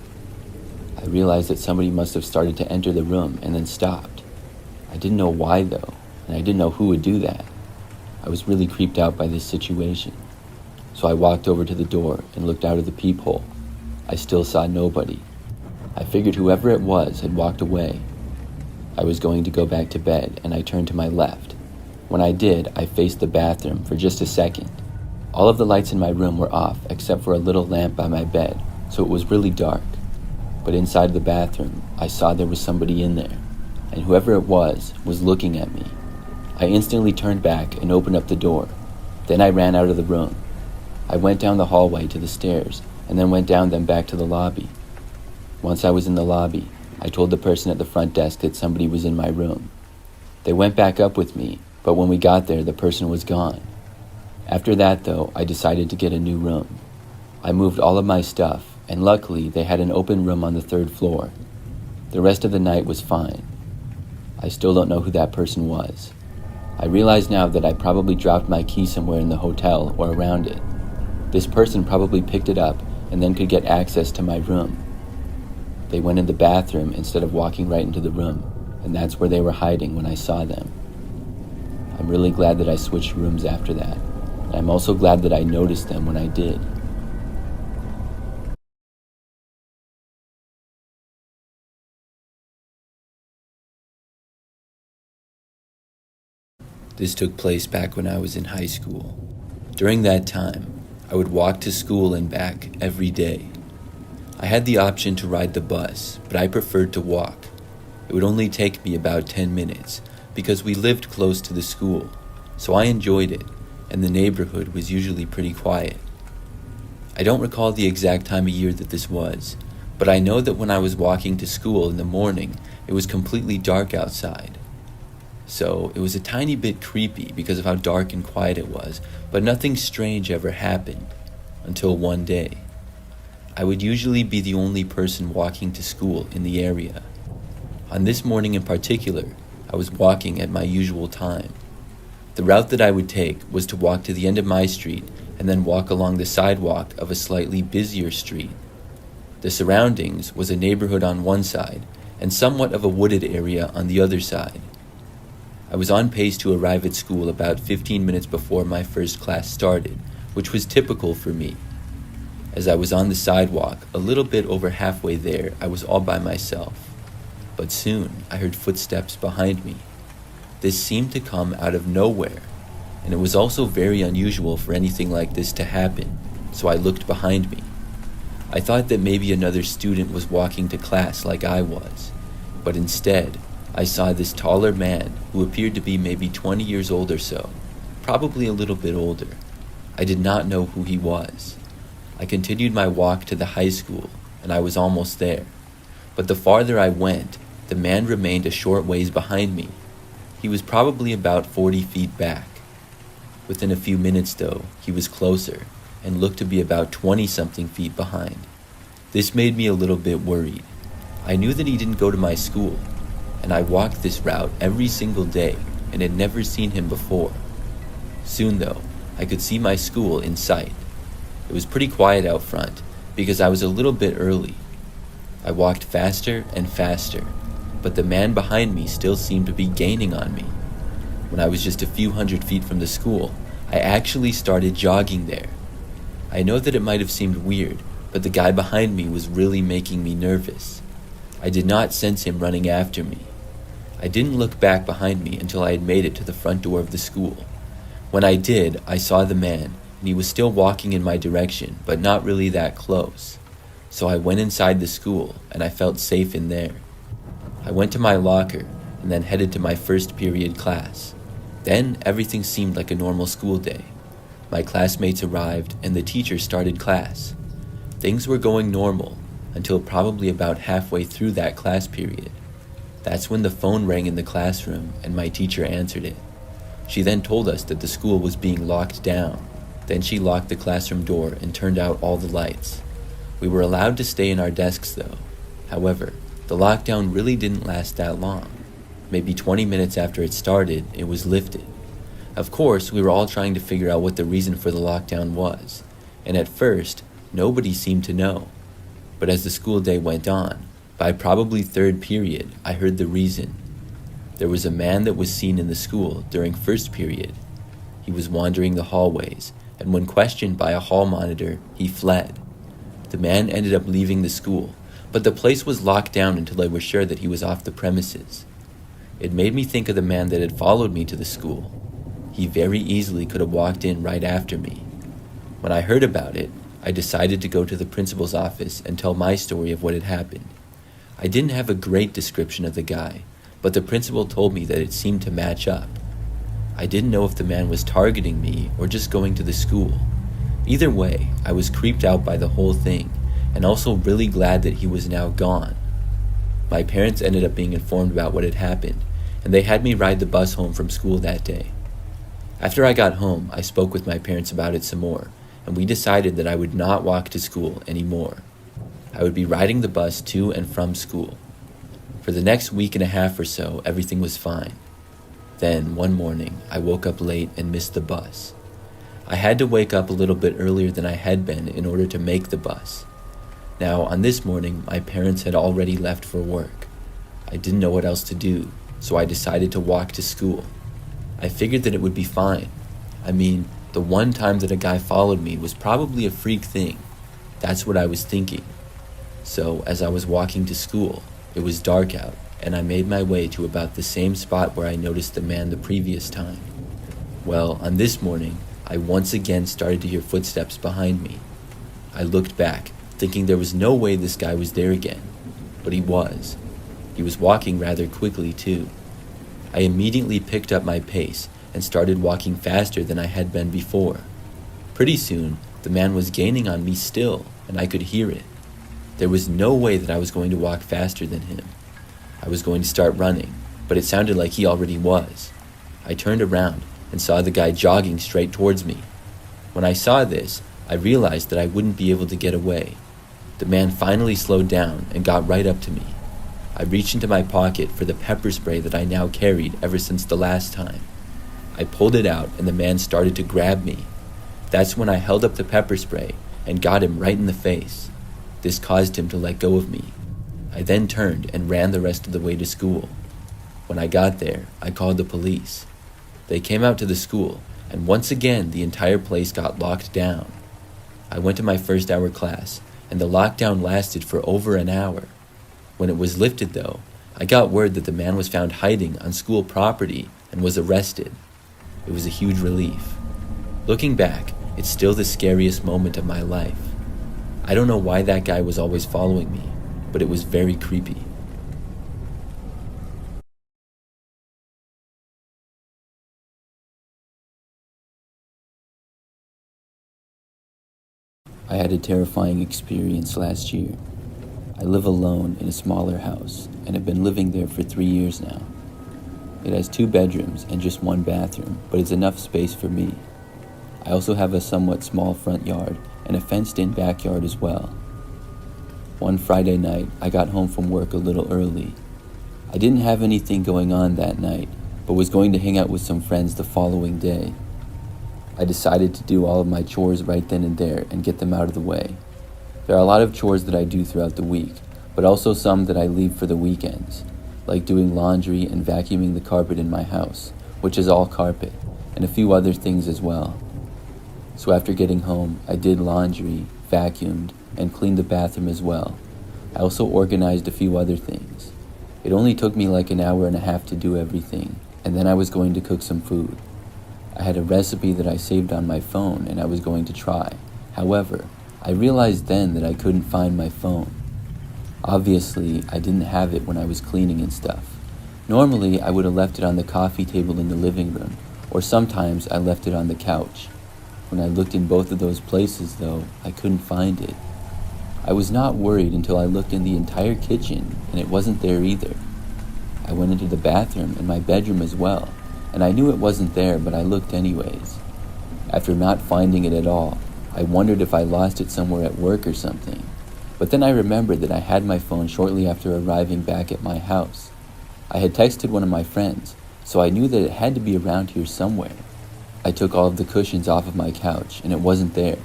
I realized that somebody must have started to enter the room and then stopped. I didn't know why though, and I didn't know who would do that. I was really creeped out by this situation. So I walked over to the door and looked out of the peephole. I still saw nobody. I figured whoever it was had walked away. I was going to go back to bed and I turned to my left. When I did, I faced the bathroom for just a second. All of the lights in my room were off except for a little lamp by my bed, so it was really dark. But inside the bathroom, I saw there was somebody in there, and whoever it was looking at me. I instantly turned back and opened up the door. Then I ran out of the room. I went down the hallway to the stairs, and then went down them back to the lobby. Once I was in the lobby, I told the person at the front desk that somebody was in my room. They went back up with me, but when we got there, the person was gone. After that, though, I decided to get a new room. I moved all of my stuff, and luckily they had an open room on the 3rd floor. The rest of the night was fine. I still don't know who that person was. I realize now that I probably dropped my key somewhere in the hotel or around it. This person probably picked it up and then could get access to my room. They went in the bathroom instead of walking right into the room, and that's where they were hiding when I saw them. I'm really glad that I switched rooms after that, and I'm also glad that I noticed them when I did. This took place back when I was in high school. During that time, I would walk to school and back every day. I had the option to ride the bus, but I preferred to walk. It would only take me about 10 minutes because we lived close to the school, so I enjoyed it, and the neighborhood was usually pretty quiet. I don't recall the exact time of year that this was, but I know that when I was walking to school in the morning, it was completely dark outside. So it was a tiny bit creepy because of how dark and quiet it was, but nothing strange ever happened until one day. I would usually be the only person walking to school in the area. On this morning in particular, I was walking at my usual time. The route that I would take was to walk to the end of my street and then walk along the sidewalk of a slightly busier street. The surroundings was a neighborhood on one side and somewhat of a wooded area on the other side. I was on pace to arrive at school about 15 minutes before my first class started, which was typical for me. As I was on the sidewalk, a little bit over halfway there, I was all by myself. But soon, I heard footsteps behind me. This seemed to come out of nowhere, and it was also very unusual for anything like this to happen, so I looked behind me. I thought that maybe another student was walking to class like I was, but instead, I saw this taller man who appeared to be maybe 20 years old or so, probably a little bit older. I did not know who he was. I continued my walk to the high school, and I was almost there. But the farther I went, the man remained a short ways behind me. He was probably about 40 feet back. Within a few minutes, though, he was closer, and looked to be about 20-something feet behind. This made me a little bit worried. I knew that he didn't go to my school, and I walked this route every single day and had never seen him before. Soon, though, I could see my school in sight. It was pretty quiet out front because I was a little bit early. I walked faster and faster, but the man behind me still seemed to be gaining on me. When I was just a few hundred feet from the school, I actually started jogging there. I know that it might have seemed weird, but the guy behind me was really making me nervous. I did not sense him running after me. I didn't look back behind me until I had made it to the front door of the school. When I did, I saw the man, and he was still walking in my direction, but not really that close. So I went inside the school, and I felt safe in there. I went to my locker, and then headed to my first period class. Then everything seemed like a normal school day. My classmates arrived, and the teacher started class. Things were going normal, until probably about halfway through that class period. That's when the phone rang in the classroom, and my teacher answered it. She then told us that the school was being locked down. Then she locked the classroom door and turned out all the lights. We were allowed to stay in our desks though. However, the lockdown really didn't last that long. Maybe 20 minutes after it started, it was lifted. Of course, we were all trying to figure out what the reason for the lockdown was, and at first, nobody seemed to know. But as the school day went on, by probably third period, I heard the reason. There was a man that was seen in the school during first period. He was wandering the hallways, and when questioned by a hall monitor, he fled. The man ended up leaving the school, but the place was locked down until they were sure that he was off the premises. It made me think of the man that had followed me to the school. He very easily could have walked in right after me. When I heard about it, I decided to go to the principal's office and tell my story of what had happened. I didn't have a great description of the guy, but the principal told me that it seemed to match up. I didn't know if the man was targeting me or just going to the school. Either way, I was creeped out by the whole thing, and also really glad that he was now gone. My parents ended up being informed about what had happened, and they had me ride the bus home from school that day. After I got home, I spoke with my parents about it some more, and we decided that I would not walk to school anymore. I would be riding the bus to and from school. For the next week and a half or so, everything was fine. Then, one morning, I woke up late and missed the bus. I had to wake up a little bit earlier than I had been in order to make the bus. Now, on this morning, my parents had already left for work. I didn't know what else to do, so I decided to walk to school. I figured that it would be fine. I mean, the one time that a guy followed me was probably a freak thing. That's what I was thinking. So, as I was walking to school, it was dark out, and I made my way to about the same spot where I noticed the man the previous time. Well, on this morning, I once again started to hear footsteps behind me. I looked back, thinking there was no way this guy was there again, but he was. He was walking rather quickly too. I immediately picked up my pace and started walking faster than I had been before. Pretty soon, the man was gaining on me still, and I could hear it. There was no way that I was going to walk faster than him. I was going to start running, but it sounded like he already was. I turned around and saw the guy jogging straight towards me. When I saw this, I realized that I wouldn't be able to get away. The man finally slowed down and got right up to me. I reached into my pocket for the pepper spray that I now carried ever since the last time. I pulled it out and the man started to grab me. That's when I held up the pepper spray and got him right in the face. This caused him to let go of me. I then turned and ran the rest of the way to school. When I got there, I called the police. They came out to the school, and once again the entire place got locked down. I went to my first hour class, and the lockdown lasted for over an hour. When it was lifted though, I got word that the man was found hiding on school property and was arrested. It was a huge relief. Looking back, it's still the scariest moment of my life. I don't know why that guy was always following me, but it was very creepy. I had a terrifying experience last year. I live alone in a smaller house and have been living there for 3 years now. It has 2 bedrooms and just 1 bathroom, but it's enough space for me. I also have a somewhat small front yard and a fenced-in backyard as well. One Friday night, I got home from work a little early. I didn't have anything going on that night, but was going to hang out with some friends the following day. I decided to do all of my chores right then and there and get them out of the way. There are a lot of chores that I do throughout the week, but also some that I leave for the weekends, like doing laundry and vacuuming the carpet in my house, which is all carpet, and a few other things as well. So after getting home, I did laundry, vacuumed, and cleaned the bathroom as well. I also organized a few other things. It only took me like an hour and a half to do everything, and then I was going to cook some food. I had a recipe that I saved on my phone and I was going to try. However, I realized then that I couldn't find my phone. Obviously, I didn't have it when I was cleaning and stuff. Normally, I would have left it on the coffee table in the living room, or sometimes I left it on the couch. When I looked in both of those places, though, I couldn't find it. I was not worried until I looked in the entire kitchen, and it wasn't there either. I went into the bathroom and my bedroom as well, and I knew it wasn't there, but I looked anyways. After not finding it at all, I wondered if I lost it somewhere at work or something. But then I remembered that I had my phone shortly after arriving back at my house. I had texted one of my friends, so I knew that it had to be around here somewhere. I took all of the cushions off of my couch, and it wasn't there.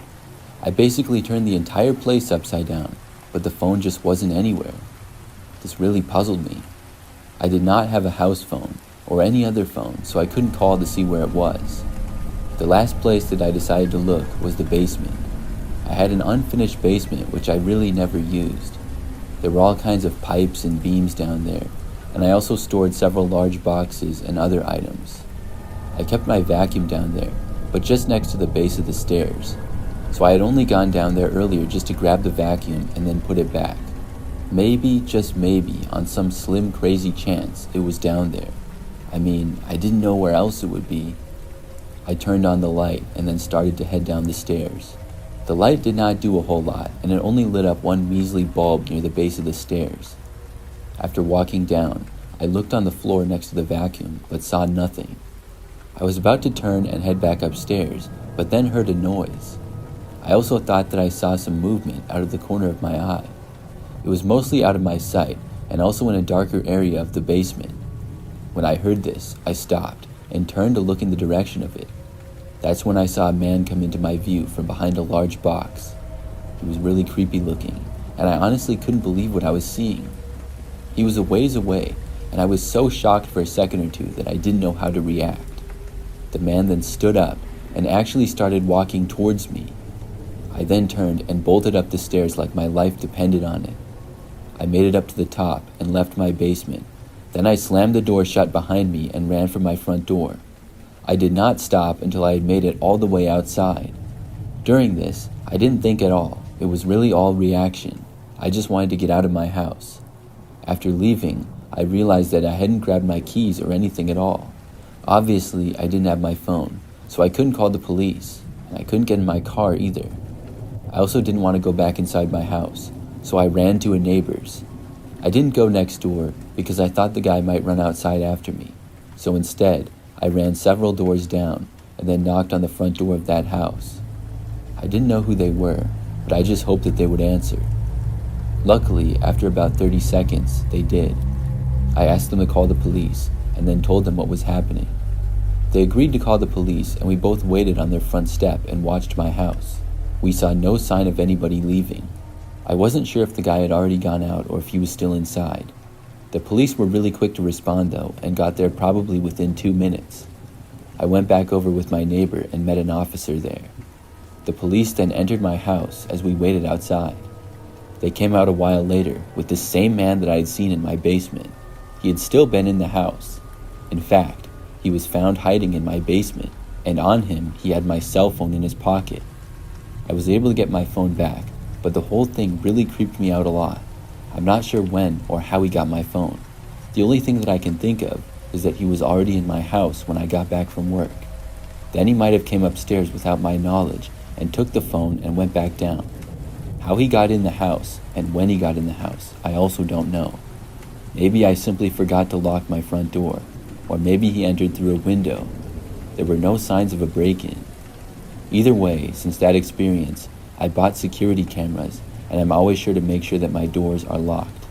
I basically turned the entire place upside down, but the phone just wasn't anywhere. This really puzzled me. I did not have a house phone or any other phone, so I couldn't call to see where it was. The last place that I decided to look was the basement. I had an unfinished basement which I really never used. There were all kinds of pipes and beams down there, and I also stored several large boxes and other items. I kept my vacuum down there, but just next to the base of the stairs. so I had only gone down there earlier just to grab the vacuum and then put it back. Maybe, just maybe, on some slim crazy chance, it was down there. I mean, I didn't know where else it would be. I turned on the light and then started to head down the stairs. The light did not do a whole lot, and it only lit up one measly bulb near the base of the stairs. After walking down, I looked on the floor next to the vacuum, but saw nothing. I was about to turn and head back upstairs, but then heard a noise. I also thought that I saw some movement out of the corner of my eye. It was mostly out of my sight, and also in a darker area of the basement. When I heard this, I stopped and turned to look in the direction of it. That's when I saw a man come into my view from behind a large box. He was really creepy looking, and I honestly couldn't believe what I was seeing. He was a ways away, and I was so shocked for a second or two that I didn't know how to react. The man then stood up and actually started walking towards me. I then turned and bolted up the stairs like my life depended on it. I made it up to the top and left my basement. Then I slammed the door shut behind me and ran for my front door. I did not stop until I had made it all the way outside. During this, I didn't think at all. It was really all reaction. I just wanted to get out of my house. After leaving, I realized that I hadn't grabbed my keys or anything at all. Obviously, I didn't have my phone, so I couldn't call the police, and I couldn't get in my car either. I also didn't want to go back inside my house, so I ran to a neighbor's. I didn't go next door because I thought the guy might run outside after me, so instead, I ran several doors down and then knocked on the front door of that house. I didn't know who they were, but I just hoped that they would answer. Luckily, after about 30 seconds, they did. I asked them to call the police and then told them what was happening. They agreed to call the police, and we both waited on their front step and watched my house. We saw no sign of anybody leaving. I wasn't sure if the guy had already gone out or if he was still inside. The police were really quick to respond though, and got there probably within 2 minutes. I went back over with my neighbor and met an officer there. The police then entered my house as we waited outside. They came out a while later with the same man that I had seen in my basement. He had still been in the house. In fact, he was found hiding in my basement, and on him he had my cell phone in his pocket. I was able to get my phone back, but the whole thing really creeped me out a lot. I'm not sure when or how he got my phone. The only thing that I can think of is that he was already in my house when I got back from work. Then he might have came upstairs without my knowledge and took the phone and went back down. How he got in the house and when he got in the house, I also don't know. Maybe I simply forgot to lock my front door, or maybe he entered through a window. There were no signs of a break-in. Either way, since that experience, I bought security cameras, and I'm always sure to make sure that my doors are locked.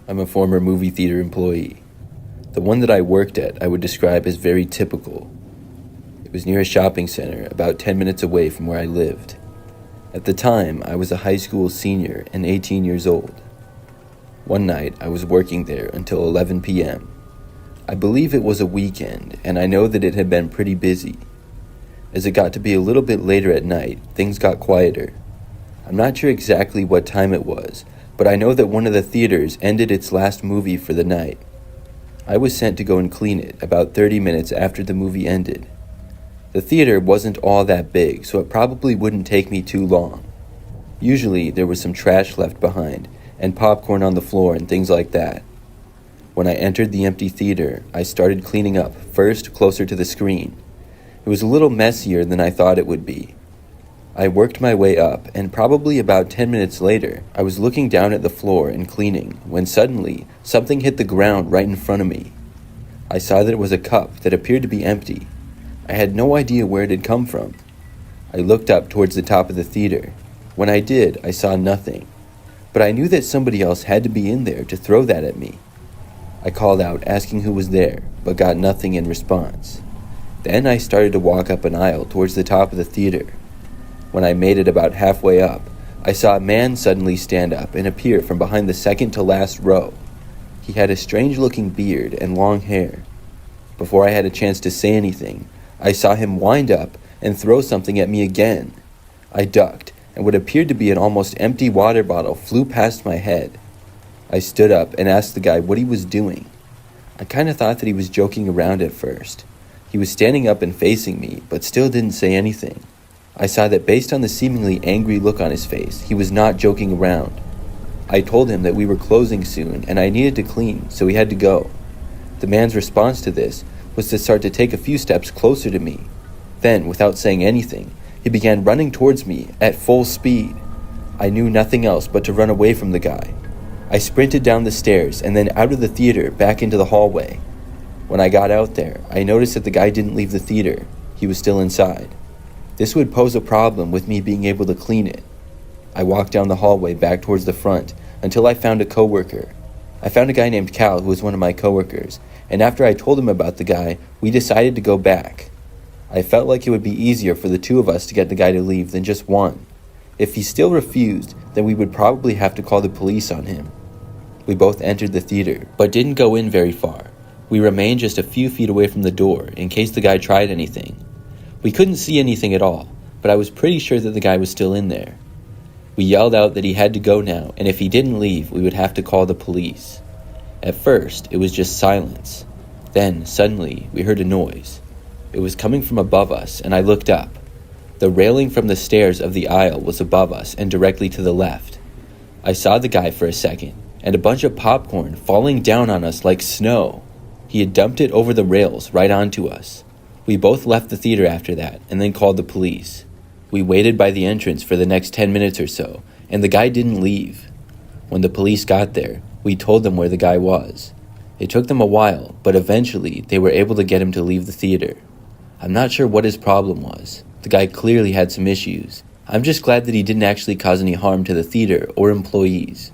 I'm a former movie theater employee. The one that I worked at I would describe as very typical. It was near a shopping center about 10 minutes away from where I lived. At the time, I was a high school senior and 18 years old. One night, I was working there until 11 p.m. I believe it was a weekend, and I know that it had been pretty busy. As it got to be a little bit later at night, things got quieter. I'm not sure exactly what time it was, but I know that one of the theaters ended its last movie for the night. I was sent to go and clean it about 30 minutes after the movie ended. The theater wasn't all that big, so it probably wouldn't take me too long. Usually, there was some trash left behind, and popcorn on the floor and things like that. When I entered the empty theater, I started cleaning up, first closer to the screen. It was a little messier than I thought it would be. I worked my way up, and probably about 10 minutes later, I was looking down at the floor and cleaning, when suddenly, something hit the ground right in front of me. I saw that it was a cup that appeared to be empty. I had no idea where it had come from. I looked up towards the top of the theater. When I did, I saw nothing. But I knew that somebody else had to be in there to throw that at me. I called out, asking who was there, but got nothing in response. Then I started to walk up an aisle towards the top of the theater. When I made it about halfway up, I saw a man suddenly stand up and appear from behind the second to last row. He had a strange-looking beard and long hair. Before I had a chance to say anything, I saw him wind up and throw something at me again. I ducked, and what appeared to be an almost empty water bottle flew past my head. I stood up and asked the guy what he was doing. I kind of thought that he was joking around at first. He was standing up and facing me, but still didn't say anything. I saw that based on the seemingly angry look on his face, he was not joking around. I told him that we were closing soon and I needed to clean, so he had to go. The man's response to this was to start to take a few steps closer to me. Then, without saying anything, he began running towards me at full speed. I knew nothing else but to run away from the guy. I sprinted down the stairs and then out of the theater back into the hallway. When I got out there, I noticed that the guy didn't leave the theater. He was still inside. This would pose a problem with me being able to clean it. I walked down the hallway back towards the front until I found a coworker. I found a guy named Cal who was one of my coworkers, and after I told him about the guy, we decided to go back. I felt like it would be easier for the two of us to get the guy to leave than just one. If he still refused, then we would probably have to call the police on him. We both entered the theater, but didn't go in very far. We remained just a few feet away from the door in case the guy tried anything. We couldn't see anything at all, but I was pretty sure that the guy was still in there. We yelled out that he had to go now, and if he didn't leave, we would have to call the police. At first, it was just silence. Then, suddenly, we heard a noise. It was coming from above us, and I looked up. The railing from the stairs of the aisle was above us and directly to the left. I saw the guy for a second, and a bunch of popcorn falling down on us like snow. He had dumped it over the rails right onto us. We both left the theater after that, and then called the police. We waited by the entrance for the next 10 minutes or so, and the guy didn't leave. When the police got there, we told them where the guy was. It took them a while, but eventually they were able to get him to leave the theater. I'm not sure what his problem was. The guy clearly had some issues. I'm just glad that he didn't actually cause any harm to the theater or employees.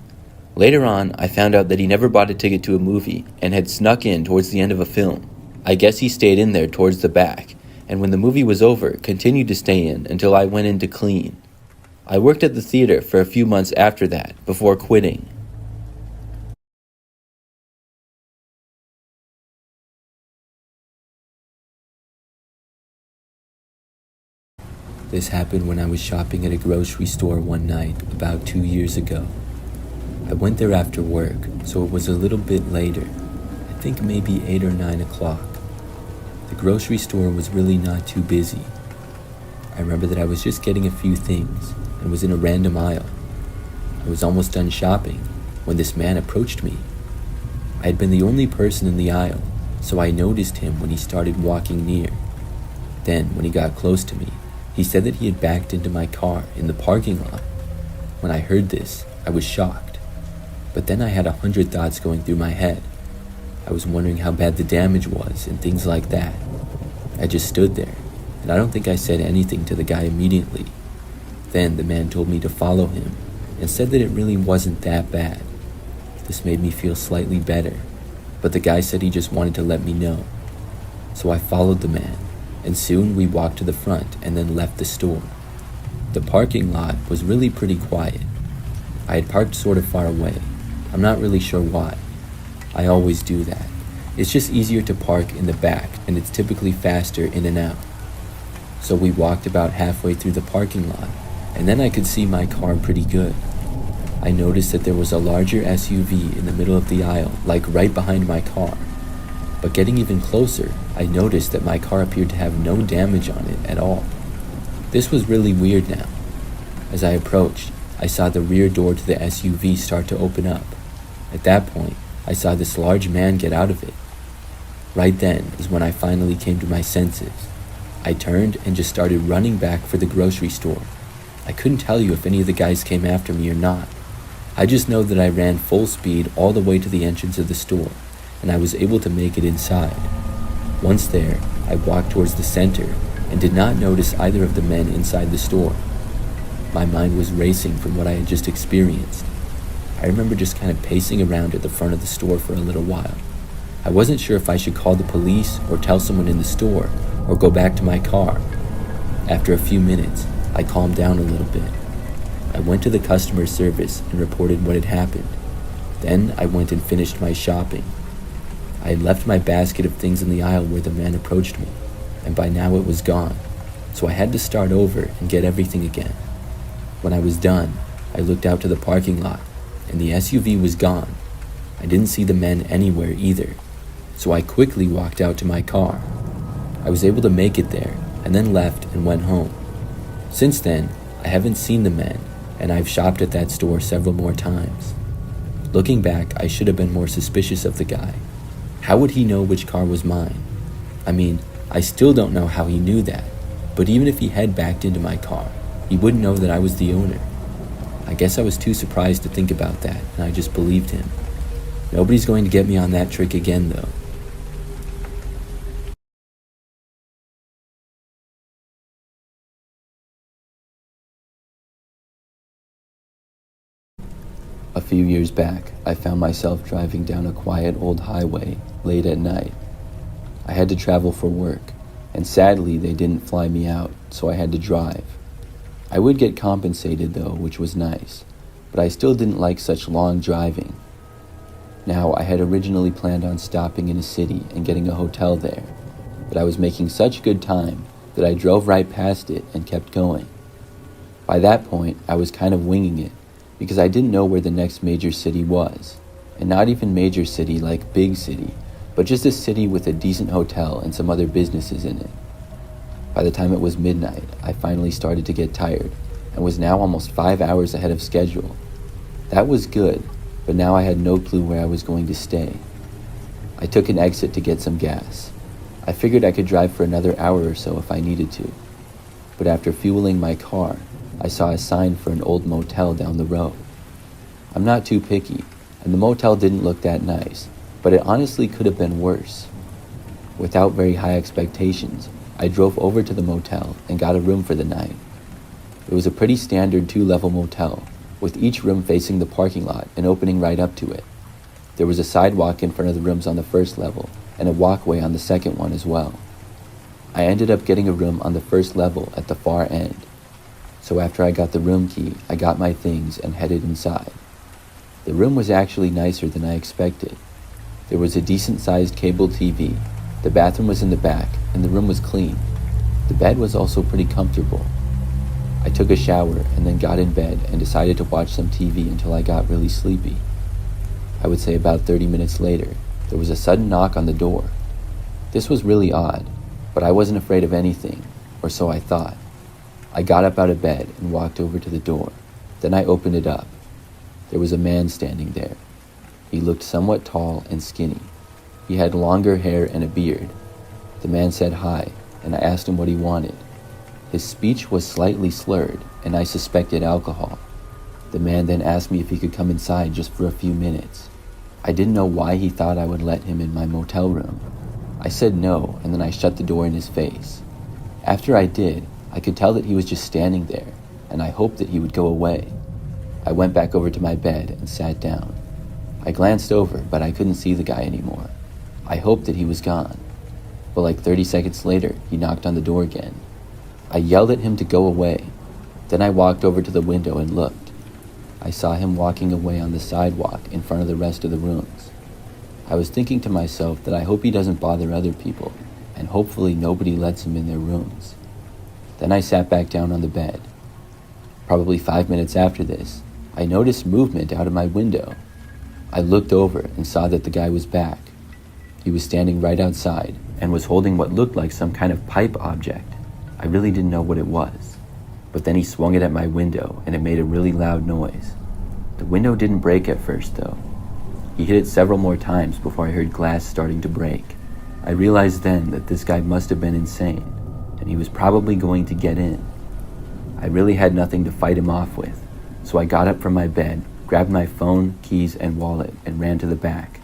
Later on, I found out that he never bought a ticket to a movie and had snuck in towards the end of a film. I guess he stayed in there towards the back, and when the movie was over, continued to stay in until I went in to clean. I worked at the theater for a few months after that, before quitting. This happened when I was shopping at a grocery store one night about 2 years ago. I went there after work, so it was a little bit later. I think maybe 8 or 9 o'clock. The grocery store was really not too busy. I remember that I was just getting a few things and was in a random aisle. I was almost done shopping when this man approached me. I had been the only person in the aisle, so I noticed him when he started walking near. Then, when he got close to me, he said that he had backed into my car in the parking lot. When I heard this, I was shocked. But then I had 100 thoughts going through my head. I was wondering how bad the damage was and things like that. I just stood there, and I don't think I said anything to the guy immediately. Then the man told me to follow him and said that it really wasn't that bad. This made me feel slightly better, but the guy said he just wanted to let me know. So I followed the man, and soon we walked to the front and then left the store. The parking lot was really pretty quiet. I had parked sort of far away. I'm not really sure why. I always do that. It's just easier to park in the back, and it's typically faster in and out. So we walked about halfway through the parking lot, and then I could see my car pretty good. I noticed that there was a larger SUV in the middle of the aisle, like right behind my car. But getting even closer, I noticed that my car appeared to have no damage on it at all. This was really weird now. As I approached, I saw the rear door to the SUV start to open up. At that point, I saw this large man get out of it. Right then is when I finally came to my senses. I turned and just started running back for the grocery store. I couldn't tell you if any of the guys came after me or not. I just know that I ran full speed all the way to the entrance of the store, and I was able to make it inside. Once there, I walked towards the center and did not notice either of the men inside the store. My mind was racing from what I had just experienced. I remember just kind of pacing around at the front of the store for a little while. I wasn't sure if I should call the police or tell someone in the store or go back to my car. After a few minutes, I calmed down a little bit. I went to the customer service and reported what had happened. Then I went and finished my shopping. I had left my basket of things in the aisle where the man approached me, and by now it was gone, so I had to start over and get everything again. When I was done, I looked out to the parking lot, and the SUV was gone, I didn't see the men anywhere either, so I quickly walked out to my car. I was able to make it there and then left and went home. Since then, I haven't seen the men, and I've shopped at that store several more times. Looking back, I should have been more suspicious of the guy. How would he know which car was mine? I mean, I still don't know how he knew that, but even if he had backed into my car, he wouldn't know that I was the owner. I guess I was too surprised to think about that, and I just believed him. Nobody's going to get me on that trick again, though. A few years back, I found myself driving down a quiet old highway late at night. I had to travel for work, and sadly they didn't fly me out, so I had to drive. I would get compensated though, which was nice, but I still didn't like such long driving. Now, I had originally planned on stopping in a city and getting a hotel there, but I was making such good time that I drove right past it and kept going. By that point, I was kind of winging it, because I didn't know where the next major city was, and not even major city like big city, but just a city with a decent hotel and some other businesses in it. By the time it was midnight, I finally started to get tired, and was now almost 5 hours ahead of schedule. That was good, but now I had no clue where I was going to stay. I took an exit to get some gas. I figured I could drive for another hour or so if I needed to, but after fueling my car, I saw a sign for an old motel down the road. I'm not too picky, and the motel didn't look that nice, but it honestly could have been worse. Without very high expectations, I drove over to the motel and got a room for the night. It was a pretty standard 2-level motel, with each room facing the parking lot and opening right up to it. There was a sidewalk in front of the rooms on the first level, and a walkway on the second one as well. I ended up getting a room on the first level at the far end. So after I got the room key, I got my things and headed inside. The room was actually nicer than I expected. There was a decent-sized cable TV, the bathroom was in the back, and the room was clean. The bed was also pretty comfortable. I took a shower and then got in bed and decided to watch some TV until I got really sleepy. I would say about 30 minutes later, there was a sudden knock on the door. This was really odd, but I wasn't afraid of anything, or so I thought. I got up out of bed and walked over to the door. Then I opened it up. There was a man standing there. He looked somewhat tall and skinny. He had longer hair and a beard. The man said hi, and I asked him what he wanted. His speech was slightly slurred, and I suspected alcohol. The man then asked me if he could come inside just for a few minutes. I didn't know why he thought I would let him in my motel room. I said no, and then I shut the door in his face. After I did, I could tell that he was just standing there, and I hoped that he would go away. I went back over to my bed and sat down. I glanced over, but I couldn't see the guy anymore. I hoped that he was gone. But like 30 seconds later, he knocked on the door again. I yelled at him to go away. Then I walked over to the window and looked. I saw him walking away on the sidewalk in front of the rest of the rooms. I was thinking to myself that I hope he doesn't bother other people, and hopefully nobody lets him in their rooms. Then I sat back down on the bed. Probably 5 minutes after this, I noticed movement out of my window. I looked over and saw that the guy was back. He was standing right outside and was holding what looked like some kind of pipe object. I really didn't know what it was. But then he swung it at my window and it made a really loud noise. The window didn't break at first though. He hit it several more times before I heard glass starting to break. I realized then that this guy must have been insane, and he was probably going to get in. I really had nothing to fight him off with, so I got up from my bed, grabbed my phone, keys, and wallet, and ran to the back.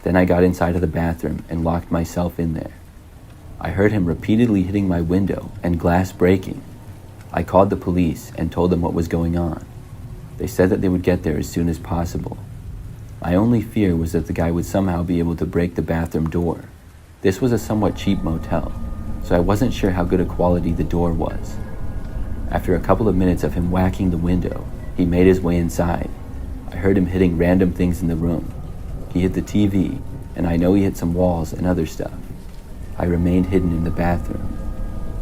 Then I got inside of the bathroom and locked myself in there. I heard him repeatedly hitting my window and glass breaking. I called the police and told them what was going on. They said that they would get there as soon as possible. My only fear was that the guy would somehow be able to break the bathroom door. This was a somewhat cheap motel, so I wasn't sure how good a quality the door was. After a couple of minutes of him whacking the window, he made his way inside. I heard him hitting random things in the room. He hit the TV, and I know he hit some walls and other stuff. I remained hidden in the bathroom.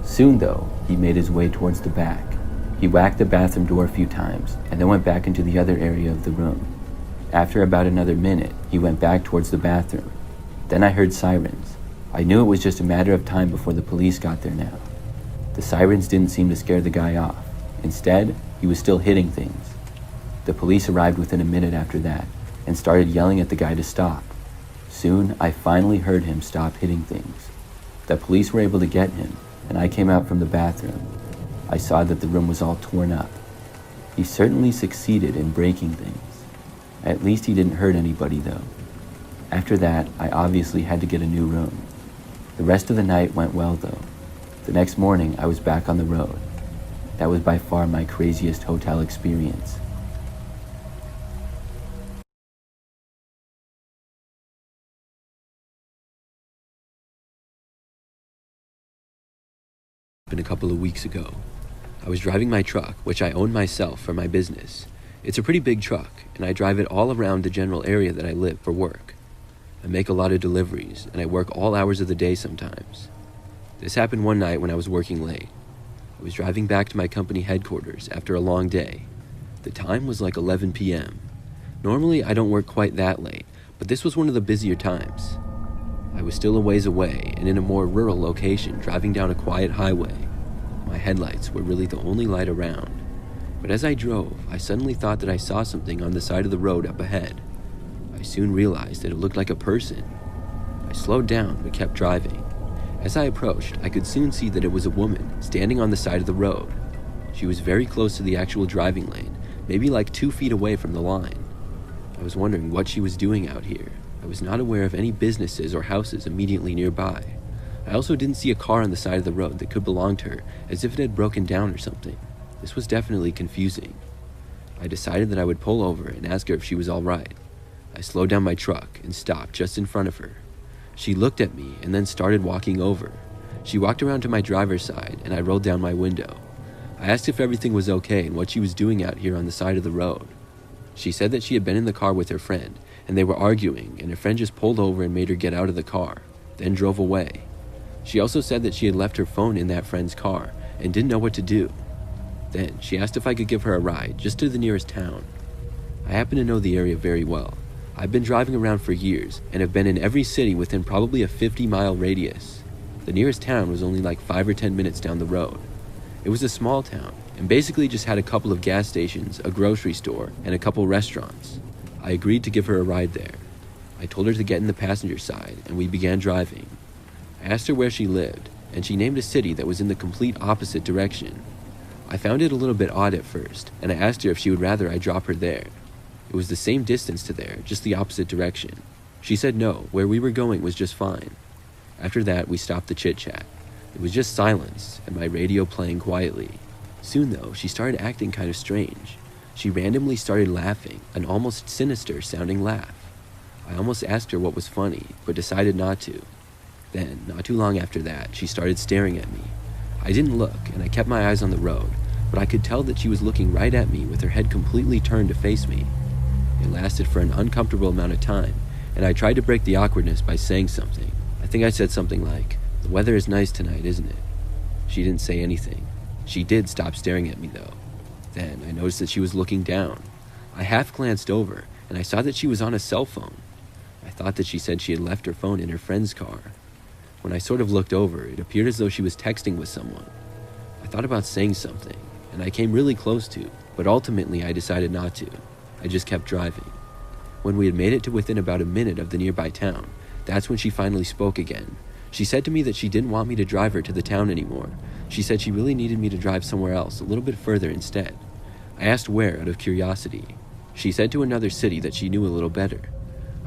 Soon, though, he made his way towards the back. He whacked the bathroom door a few times, and then went back into the other area of the room. After about another minute, he went back towards the bathroom. Then I heard sirens. I knew it was just a matter of time before the police got there now. The sirens didn't seem to scare the guy off. Instead, he was still hitting things. The police arrived within a minute after that and started yelling at the guy to stop. Soon, I finally heard him stop hitting things. The police were able to get him, and I came out from the bathroom. I saw that the room was all torn up. He certainly succeeded in breaking things. At least he didn't hurt anybody, though. After that, I obviously had to get a new room. The rest of the night went well, though. The next morning, I was back on the road. That was by far my craziest hotel experience. A couple of weeks ago. I was driving my truck, which I own myself for my business. It's a pretty big truck, and I drive it all around the general area that I live for work. I make a lot of deliveries, and I work all hours of the day sometimes. This happened one night when I was working late. I was driving back to my company headquarters after a long day. The time was like 11 p.m. Normally, I don't work quite that late, but this was one of the busier times. I was still a ways away and in a more rural location, driving down a quiet highway. My headlights were really the only light around. But as I drove, I suddenly thought that I saw something on the side of the road up ahead. I soon realized that it looked like a person. I slowed down but kept driving. As I approached, I could soon see that it was a woman standing on the side of the road. She was very close to the actual driving lane, maybe like 2 feet away from the line. I was wondering what she was doing out here. I was not aware of any businesses or houses immediately nearby. I also didn't see a car on the side of the road that could belong to her, as if it had broken down or something. This was definitely confusing. I decided that I would pull over and ask her if she was all right. I slowed down my truck and stopped just in front of her. She looked at me and then started walking over. She walked around to my driver's side and I rolled down my window. I asked if everything was okay and what she was doing out here on the side of the road. She said that she had been in the car with her friend and they were arguing, and her friend just pulled over and made her get out of the car, then drove away. She also said that she had left her phone in that friend's car and didn't know what to do. Then she asked if I could give her a ride just to the nearest town. I happen to know the area very well. I've been driving around for years and have been in every city within probably a 50-mile radius. The nearest town was only like 5 or 10 minutes down the road. It was a small town and basically just had a couple of gas stations, a grocery store, and a couple restaurants. I agreed to give her a ride there. I told her to get in the passenger side and we began driving. I asked her where she lived and she named a city that was in the complete opposite direction. I found it a little bit odd at first and I asked her if she would rather I drop her there. It was the same distance to there, just the opposite direction. She said no, where we were going was just fine. After that, we stopped the chit-chat. It was just silence and my radio playing quietly. Soon though, she started acting kind of strange. She randomly started laughing, an almost sinister sounding laugh. I almost asked her what was funny, but decided not to. Then, not too long after that, she started staring at me. I didn't look, and I kept my eyes on the road, but I could tell that she was looking right at me with her head completely turned to face me. It lasted for an uncomfortable amount of time, and I tried to break the awkwardness by saying something. I think I said something like, "The weather is nice tonight, isn't it?" She didn't say anything. She did stop staring at me, though. Then I noticed that she was looking down. I half glanced over, and I saw that she was on a cell phone. I thought that she said she had left her phone in her friend's car. When I sort of looked over, it appeared as though she was texting with someone. I thought about saying something, and I came really close to, but ultimately I decided not to. I just kept driving. When we had made it to within about a minute of the nearby town, that's when she finally spoke again. She said to me that she didn't want me to drive her to the town anymore. She said she really needed me to drive somewhere else, a little bit further instead. I asked where, out of curiosity. She said to another city that she knew a little better.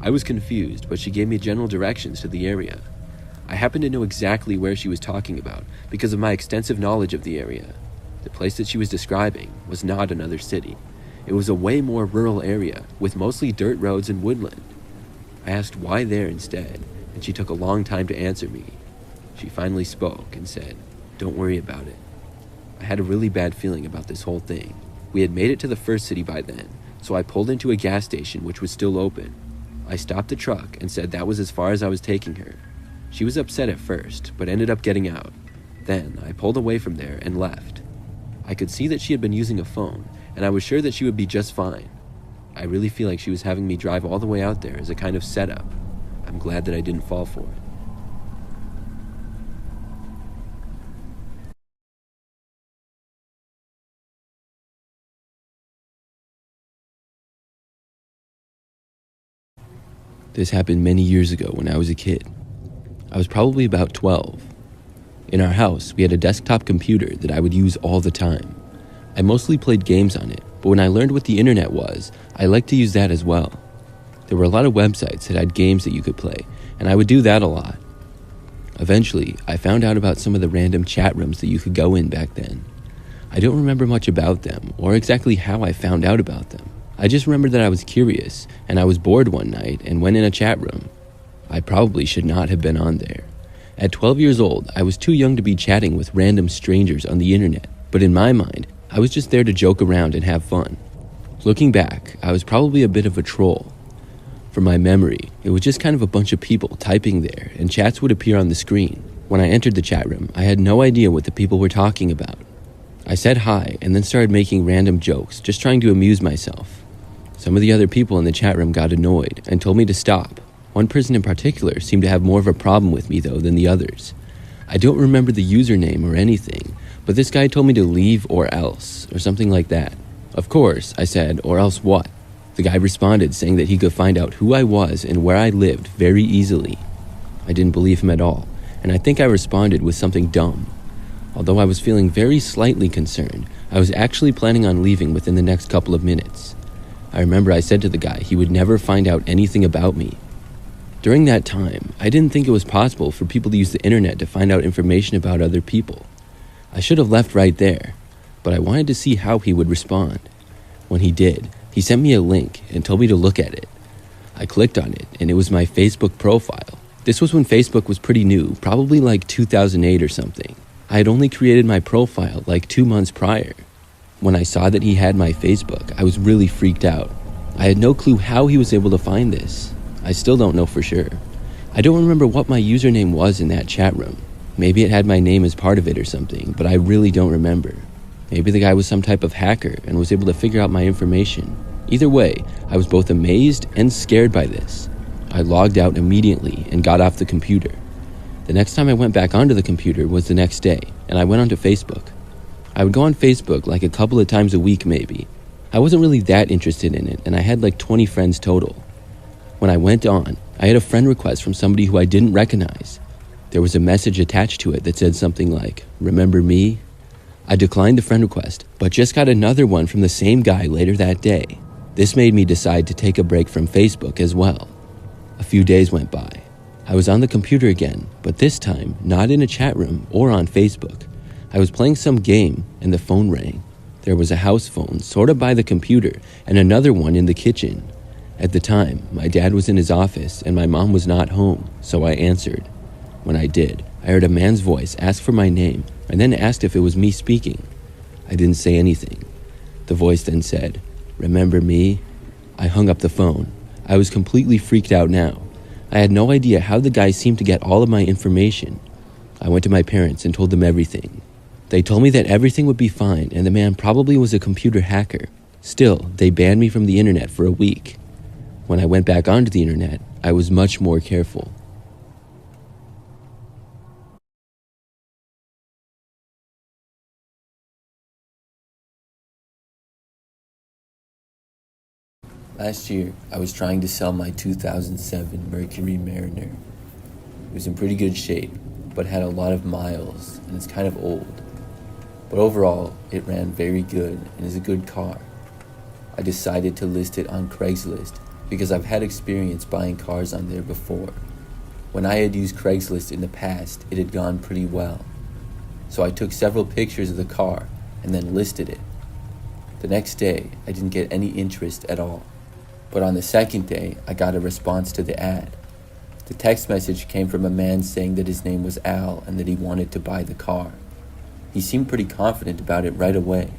I was confused, but she gave me general directions to the area. I happened to know exactly where she was talking about because of my extensive knowledge of the area. The place that she was describing was not another city. It was a way more rural area with mostly dirt roads and woodland. I asked why there instead, and she took a long time to answer me. She finally spoke and said, "Don't worry about it." I had a really bad feeling about this whole thing. We had made it to the first city by then, so I pulled into a gas station which was still open. I stopped the truck and said that was as far as I was taking her. She was upset at first, but ended up getting out. Then I pulled away from there and left. I could see that she had been using a phone, and I was sure that she would be just fine. I really feel like she was having me drive all the way out there as a kind of setup. I'm glad that I didn't fall for it. This happened many years ago when I was a kid. I was probably about 12. In our house, we had a desktop computer that I would use all the time. I mostly played games on it, but when I learned what the internet was, I liked to use that as well. There were a lot of websites that had games that you could play, and I would do that a lot. Eventually, I found out about some of the random chat rooms that you could go in back then. I don't remember much about them, or exactly how I found out about them. I just remember that I was curious, and I was bored one night and went in a chat room. I probably should not have been on there. At 12 years old, I was too young to be chatting with random strangers on the internet, but in my mind, I was just there to joke around and have fun. Looking back, I was probably a bit of a troll. From my memory, it was just kind of a bunch of people typing there, and chats would appear on the screen. When I entered the chat room, I had no idea what the people were talking about. I said hi and then started making random jokes, just trying to amuse myself. Some of the other people in the chat room got annoyed and told me to stop. One person in particular seemed to have more of a problem with me though than the others. I don't remember the username or anything, but this guy told me to leave or else, or something like that. Of course, I said, or else what? The guy responded saying that he could find out who I was and where I lived very easily. I didn't believe him at all, and I think I responded with something dumb. Although I was feeling very slightly concerned, I was actually planning on leaving within the next couple of minutes. I remember I said to the guy he would never find out anything about me. During that time, I didn't think it was possible for people to use the internet to find out information about other people. I should have left right there, but I wanted to see how he would respond. When he did, he sent me a link and told me to look at it. I clicked on it, and it was my Facebook profile. This was when Facebook was pretty new, probably like 2008 or something. I had only created my profile like 2 months prior. When I saw that he had my Facebook, I was really freaked out. I had no clue how he was able to find this. I still don't know for sure. I don't remember what my username was in that chat room. Maybe it had my name as part of it or something, but I really don't remember. Maybe the guy was some type of hacker and was able to figure out my information. Either way, I was both amazed and scared by this. I logged out immediately and got off the computer. The next time I went back onto the computer was the next day, and I went onto Facebook. I would go on Facebook like a couple of times a week maybe. I wasn't really that interested in it, and I had like 20 friends total. When I went on, I had a friend request from somebody who I didn't recognize. There was a message attached to it that said something like, "Remember me?" I declined the friend request, but just got another one from the same guy later that day. This made me decide to take a break from Facebook as well. A few days went by. I was on the computer again, but this time not in a chat room or on Facebook. I was playing some game and the phone rang. There was a house phone sort of by the computer and another one in the kitchen. At the time, my dad was in his office and my mom was not home, so I answered. When I did, I heard a man's voice ask for my name and then asked if it was me speaking. I didn't say anything. The voice then said, "Remember me?" I hung up the phone. I was completely freaked out now. I had no idea how the guy seemed to get all of my information. I went to my parents and told them everything. They told me that everything would be fine and the man probably was a computer hacker. Still, they banned me from the internet for a week. When I went back onto the internet, I was much more careful. Last year, I was trying to sell my 2007 Mercury Mariner. It was in pretty good shape, but had a lot of miles, and it's kind of old. But overall, it ran very good and is a good car. I decided to list it on Craigslist because I've had experience buying cars on there before. When I had used Craigslist in the past, it had gone pretty well. So I took several pictures of the car and then listed it. The next day, I didn't get any interest at all. But on the second day, I got a response to the ad. The text message came from a man saying that his name was Al and that he wanted to buy the car. He seemed pretty confident about it right away.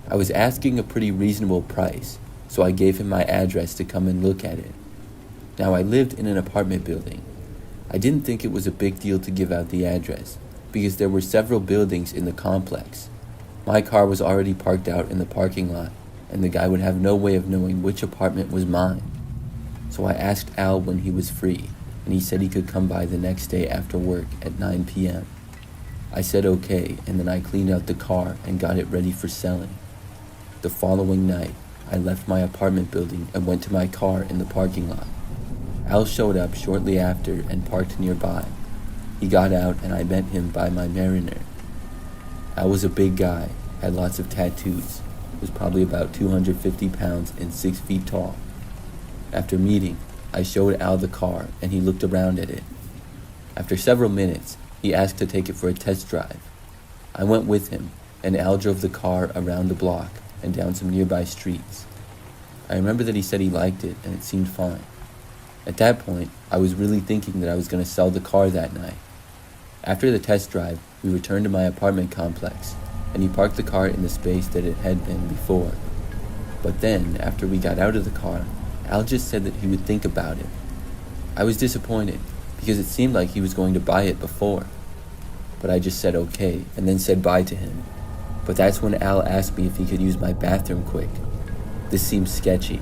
I was asking a pretty reasonable price, so I gave him my address to come and look at it. Now, I lived in an apartment building. I didn't think it was a big deal to give out the address, because there were several buildings in the complex. My car was already parked out in the parking lot, and the guy would have no way of knowing which apartment was mine. So I asked Al when he was free, and he said he could come by the next day after work at 9 p.m. I said okay, and then I cleaned out the car and got it ready for selling. The following night, I left my apartment building and went to my car in the parking lot. Al showed up shortly after and parked nearby. He got out and I met him by my Mariner. Al was a big guy, had lots of tattoos, was probably about 250 pounds and 6 feet tall. After meeting, I showed Al the car and he looked around at it. After several minutes, he asked to take it for a test drive. I went with him and Al drove the car around the block and down some nearby streets. I remember that he said he liked it and it seemed fine. At that point, I was really thinking that I was going to sell the car that night. After the test drive, we returned to my apartment complex, and he parked the car in the space that it had been before. But then, after we got out of the car, Al just said that he would think about it. I was disappointed, because it seemed like he was going to buy it before. But I just said okay, and then said bye to him. But that's when Al asked me if he could use my bathroom quick. This seemed sketchy.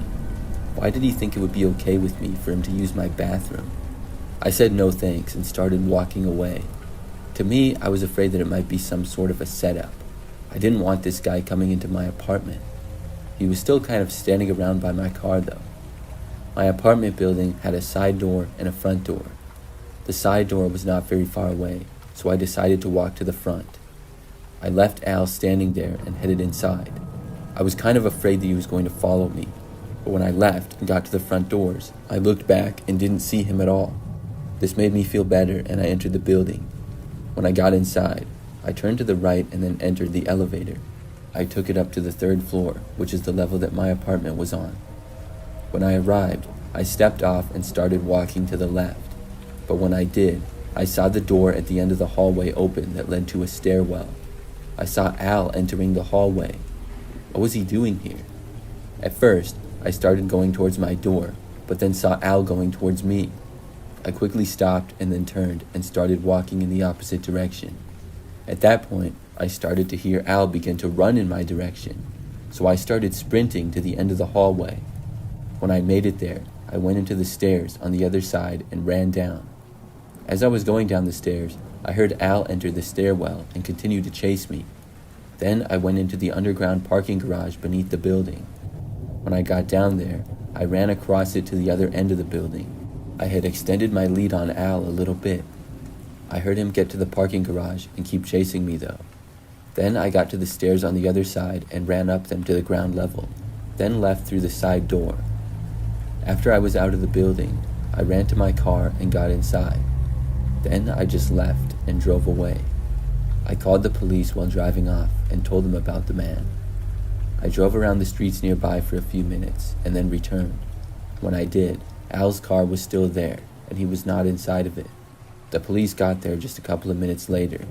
Why did he think it would be okay with me for him to use my bathroom? I said no thanks and started walking away. To me, I was afraid that it might be some sort of a setup. I didn't want this guy coming into my apartment. He was still kind of standing around by my car though. My apartment building had a side door and a front door. The side door was not very far away, so I decided to walk to the front. I left Al standing there and headed inside. I was kind of afraid that he was going to follow me, but when I left and got to the front doors, I looked back and didn't see him at all. This made me feel better and I entered the building. When I got inside, I turned to the right and then entered the elevator. I took it up to the 3rd floor, which is the level that my apartment was on. When I arrived, I stepped off and started walking to the left. But when I did, I saw the door at the end of the hallway open that led to a stairwell. I saw Al entering the hallway. What was he doing here? At first, I started going towards my door, but then saw Al going towards me. I quickly stopped and then turned and started walking in the opposite direction. At that point, I started to hear Al begin to run in my direction, so I started sprinting to the end of the hallway. When I made it there, I went into the stairs on the other side and ran down. As I was going down the stairs, I heard Al enter the stairwell and continue to chase me. Then I went into the underground parking garage beneath the building. When I got down there, I ran across it to the other end of the building. I had extended my lead on Al a little bit. I heard him get to the parking garage and keep chasing me though. Then I got to the stairs on the other side and ran up them to the ground level, then left through the side door. After I was out of the building, I ran to my car and got inside. Then I just left and drove away. I called the police while driving off and told them about the man. I drove around the streets nearby for a few minutes and then returned. When I did, Al's car was still there and he was not inside of it. The police got there just a couple of minutes later.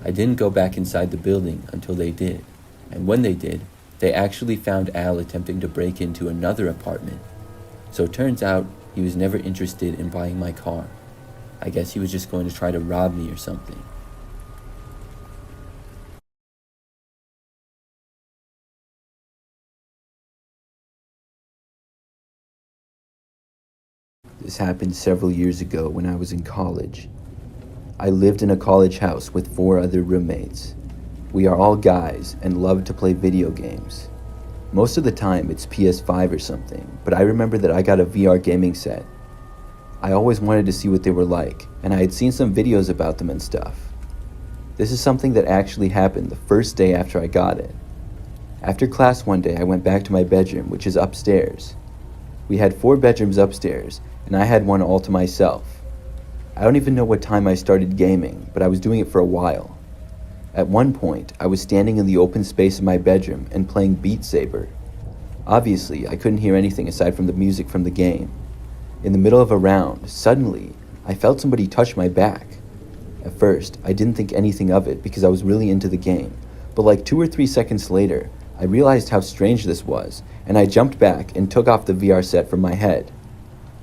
I didn't go back inside the building until they did, and when they did, they actually found Al attempting to break into another apartment. So it turns out he was never interested in buying my car. I guess he was just going to try to rob me or something. This happened several years ago when I was in college. I lived in a college house with 4 other roommates. We are all guys and love to play video games. Most of the time it's PS5 or something, but I remember that I got a VR gaming set. I always wanted to see what they were like, and I had seen some videos about them and stuff. This is something that actually happened the first day after I got it. After class one day, I went back to my bedroom, which is upstairs. We had 4 bedrooms upstairs, and I had one all to myself. I don't even know what time I started gaming, but I was doing it for a while. At one point, I was standing in the open space of my bedroom and playing Beat Saber. Obviously, I couldn't hear anything aside from the music from the game. In the middle of a round, suddenly, I felt somebody touch my back. At first, I didn't think anything of it because I was really into the game, but like 2 or 3 seconds later, I realized how strange this was, and I jumped back and took off the VR set from my head.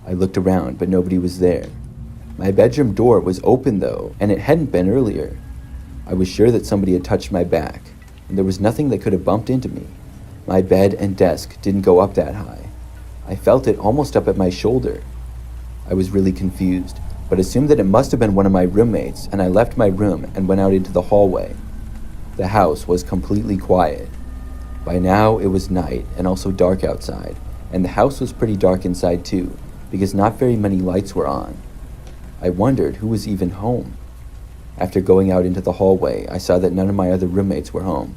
I looked around, but nobody was there. My bedroom door was open though, and it hadn't been earlier. I was sure that somebody had touched my back, and there was nothing that could have bumped into me. My bed and desk didn't go up that high. I felt it almost up at my shoulder. I was really confused, but assumed that it must have been one of my roommates, and I left my room and went out into the hallway. The house was completely quiet. By now, it was night and also dark outside, and the house was pretty dark inside too, because not very many lights were on. I wondered who was even home. After going out into the hallway, I saw that none of my other roommates were home.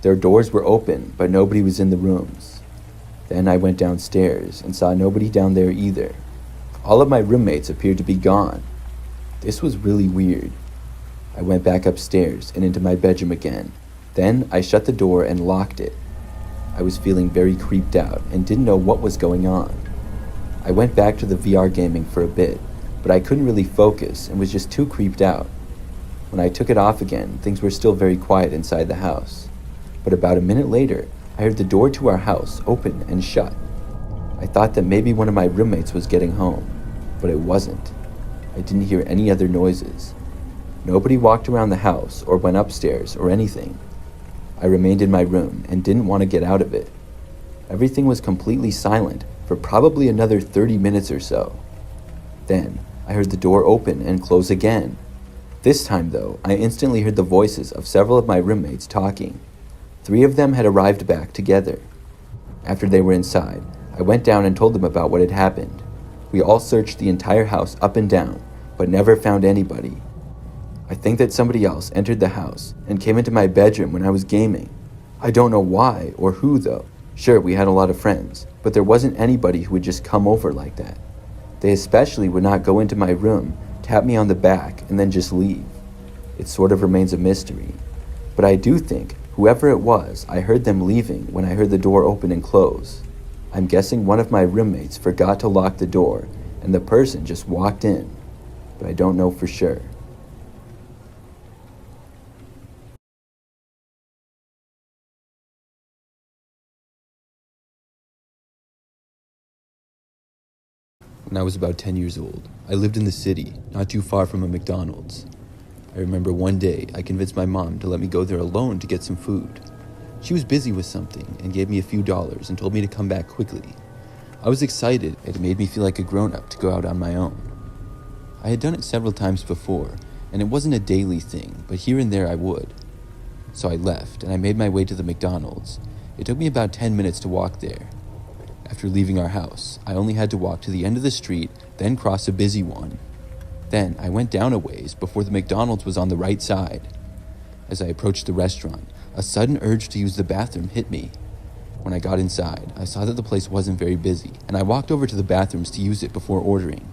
Their doors were open, but nobody was in the rooms. Then I went downstairs and saw nobody down there either. All of my roommates appeared to be gone. This was really weird. I went back upstairs and into my bedroom again. Then I shut the door and locked it. I was feeling very creeped out and didn't know what was going on. I went back to the VR gaming for a bit, but I couldn't really focus and was just too creeped out. When I took it off again, things were still very quiet inside the house. But about a minute later, I heard the door to our house open and shut. I thought that maybe one of my roommates was getting home, but it wasn't. I didn't hear any other noises. Nobody walked around the house or went upstairs or anything. I remained in my room and didn't want to get out of it. Everything was completely silent for probably another 30 minutes or so. Then I heard the door open and close again. This time, though, I instantly heard the voices of several of my roommates talking. 3 of them had arrived back together. After they were inside, I went down and told them about what had happened. We all searched the entire house up and down, but never found anybody. I think that somebody else entered the house and came into my bedroom when I was gaming. I don't know why or who, though. Sure, we had a lot of friends, but there wasn't anybody who would just come over like that. They especially would not go into my room, tap me on the back, and then just leave. It sort of remains a mystery. But I do think, whoever it was, I heard them leaving when I heard the door open and close. I'm guessing one of my roommates forgot to lock the door, and the person just walked in. But I don't know for sure. When I was about 10 years old, I lived in the city, not too far from a McDonald's. I remember one day I convinced my mom to let me go there alone to get some food. She was busy with something and gave me a few dollars and told me to come back quickly. I was excited, and it made me feel like a grown-up to go out on my own. I had done it several times before, and it wasn't a daily thing, but here and there I would. So I left, and I made my way to the McDonald's. It took me about 10 minutes to walk there. After leaving our house, I only had to walk to the end of the street, then cross a busy one. Then I went down a ways before the McDonald's was on the right side. As I approached the restaurant, a sudden urge to use the bathroom hit me. When I got inside, I saw that the place wasn't very busy, and I walked over to the bathrooms to use it before ordering.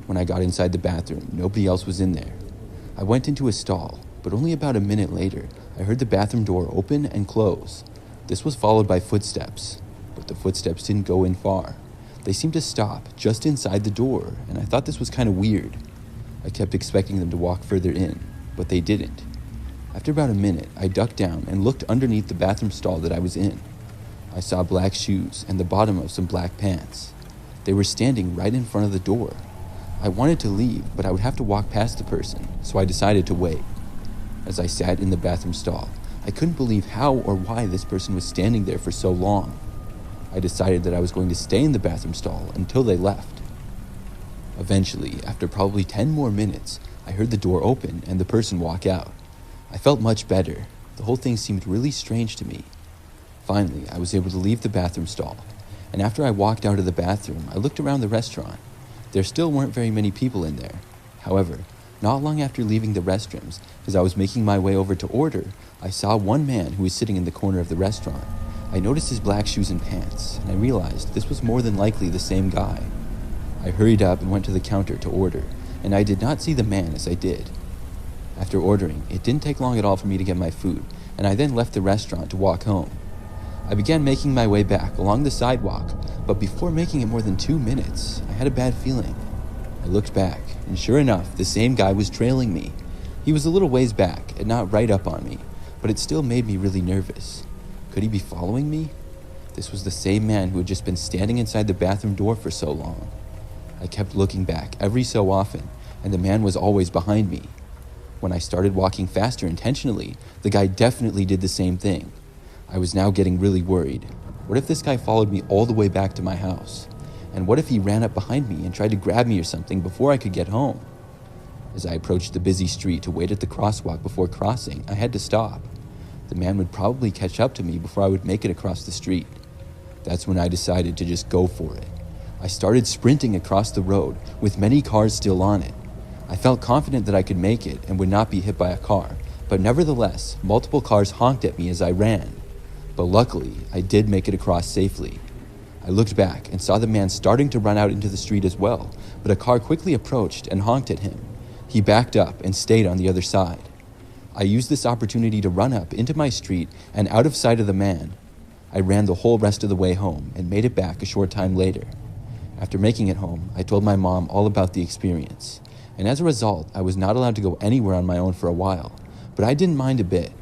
When I got inside the bathroom, nobody else was in there. I went into a stall, but only about a minute later, I heard the bathroom door open and close. This was followed by footsteps. But the footsteps didn't go in far. They seemed to stop just inside the door, and I thought this was kind of weird. I kept expecting them to walk further in, but they didn't. After about a minute, I ducked down and looked underneath the bathroom stall that I was in. I saw black shoes and the bottom of some black pants. They were standing right in front of the door. I wanted to leave, but I would have to walk past the person, so I decided to wait. As I sat in the bathroom stall, I couldn't believe how or why this person was standing there for so long. I decided that I was going to stay in the bathroom stall until they left. Eventually, after probably 10 more minutes, I heard the door open and the person walk out. I felt much better. The whole thing seemed really strange to me. Finally, I was able to leave the bathroom stall, and after I walked out of the bathroom, I looked around the restaurant. There still weren't very many people in there. However, not long after leaving the restrooms, as I was making my way over to order, I saw one man who was sitting in the corner of the restaurant. I noticed his black shoes and pants, and I realized this was more than likely the same guy. I hurried up and went to the counter to order, and I did not see the man as I did. After ordering, it didn't take long at all for me to get my food, and I then left the restaurant to walk home. I began making my way back along the sidewalk, but before making it more than 2 minutes, I had a bad feeling. I looked back, and sure enough, the same guy was trailing me. He was a little ways back and not right up on me, but it still made me really nervous. Could he be following me? This was the same man who had just been standing inside the bathroom door for so long. I kept looking back every so often, and the man was always behind me. When I started walking faster intentionally, the guy definitely did the same thing. I was now getting really worried. What if this guy followed me all the way back to my house? And what if he ran up behind me and tried to grab me or something before I could get home? As I approached the busy street to wait at the crosswalk before crossing, I had to stop. The man would probably catch up to me before I would make it across the street. That's when I decided to just go for it. I started sprinting across the road, with many cars still on it. I felt confident that I could make it and would not be hit by a car, but nevertheless, multiple cars honked at me as I ran. But luckily, I did make it across safely. I looked back and saw the man starting to run out into the street as well, but a car quickly approached and honked at him. He backed up and stayed on the other side. I used this opportunity to run up into my street and out of sight of the man. I ran the whole rest of the way home and made it back a short time later. After making it home, I told my mom all about the experience, and as a result, I was not allowed to go anywhere on my own for a while, but I didn't mind a bit.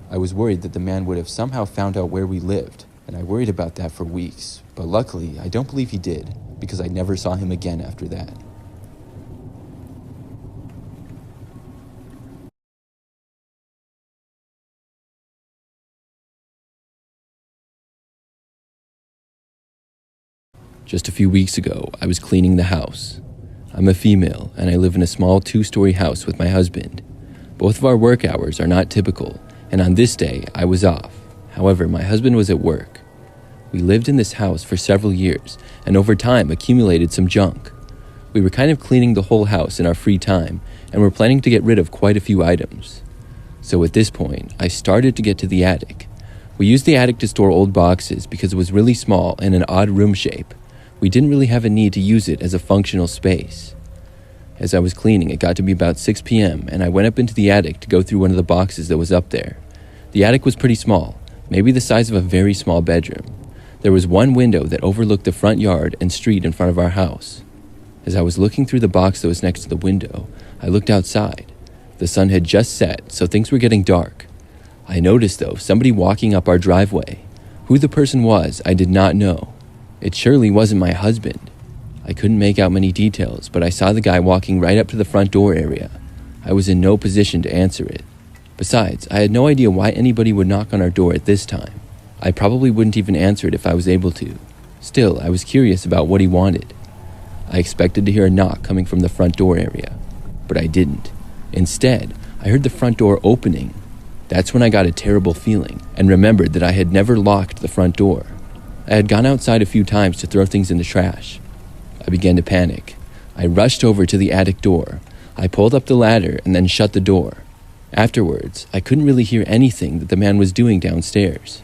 I was worried that the man would have somehow found out where we lived, and I worried about that for weeks, but luckily, I don't believe he did, because I never saw him again after that. Just a few weeks ago, I was cleaning the house. I'm a female, and I live in a small 2-story house with my husband. Both of our work hours are not typical, and on this day, I was off. However, my husband was at work. We lived in this house for several years, and over time accumulated some junk. We were kind of cleaning the whole house in our free time, and were planning to get rid of quite a few items. So at this point, I started to get to the attic. We used the attic to store old boxes because it was really small and an odd room shape. We didn't really have a need to use it as a functional space. As I was cleaning, it got to be about 6 p.m. and I went up into the attic to go through one of the boxes that was up there. The attic was pretty small, maybe the size of a very small bedroom. There was one window that overlooked the front yard and street in front of our house. As I was looking through the box that was next to the window, I looked outside. The sun had just set, so things were getting dark. I noticed, though, somebody walking up our driveway. Who the person was, I did not know. It surely wasn't my husband. I couldn't make out many details, but I saw the guy walking right up to the front door area. I was in no position to answer it. Besides, I had no idea why anybody would knock on our door at this time. I probably wouldn't even answer it if I was able to. Still, I was curious about what he wanted. I expected to hear a knock coming from the front door area, but I didn't. Instead, I heard the front door opening. That's when I got a terrible feeling and remembered that I had never locked the front door. I had gone outside a few times to throw things in the trash. I began to panic. I rushed over to the attic door. I pulled up the ladder and then shut the door. Afterwards, I couldn't really hear anything that the man was doing downstairs.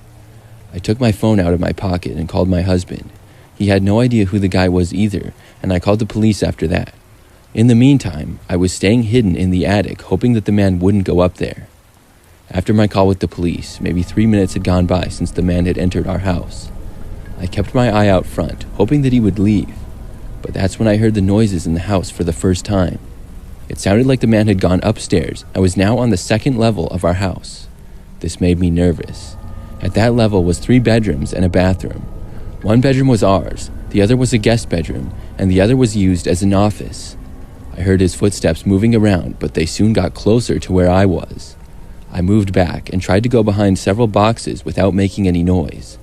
I took my phone out of my pocket and called my husband. He had no idea who the guy was either, and I called the police after that. In the meantime, I was staying hidden in the attic, hoping that the man wouldn't go up there. After my call with the police, maybe 3 minutes had gone by since the man had entered our house. I kept my eye out front, hoping that he would leave, but that's when I heard the noises in the house for the first time. It sounded like the man had gone upstairs. I was now on the second level of our house. This made me nervous. At that level was 3 bedrooms and a bathroom. One bedroom was ours, the other was a guest bedroom, and the other was used as an office. I heard his footsteps moving around, but they soon got closer to where I was. I moved back and tried to go behind several boxes without making any noise.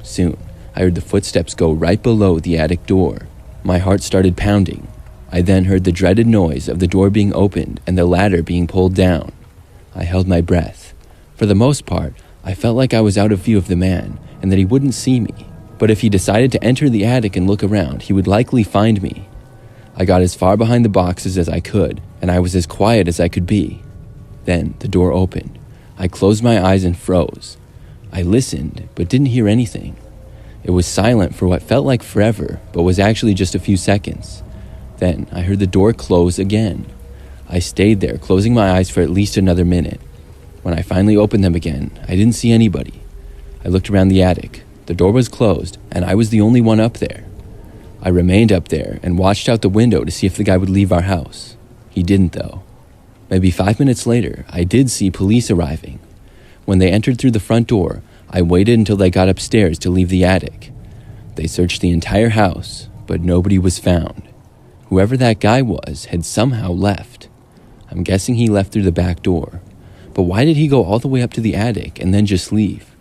Soon, I heard the footsteps go right below the attic door. My heart started pounding. I then heard the dreaded noise of the door being opened and the ladder being pulled down. I held my breath. For the most part, I felt like I was out of view of the man and that he wouldn't see me. But if he decided to enter the attic and look around, he would likely find me. I got as far behind the boxes as I could, and I was as quiet as I could be. Then the door opened. I closed my eyes and froze. I listened, but didn't hear anything. It was silent for what felt like forever, but was actually just a few seconds. Then I heard the door close again. I stayed there, closing my eyes for at least another minute. When I finally opened them again, I didn't see anybody. I looked around the attic. The door was closed, and I was the only one up there. I remained up there and watched out the window to see if the guy would leave our house. He didn't, though. Maybe 5 minutes later, I did see police arriving. When they entered through the front door, I waited until they got upstairs to leave the attic. They searched the entire house, but nobody was found. Whoever that guy was had somehow left. I'm guessing he left through the back door. But why did he go all the way up to the attic and then just leave?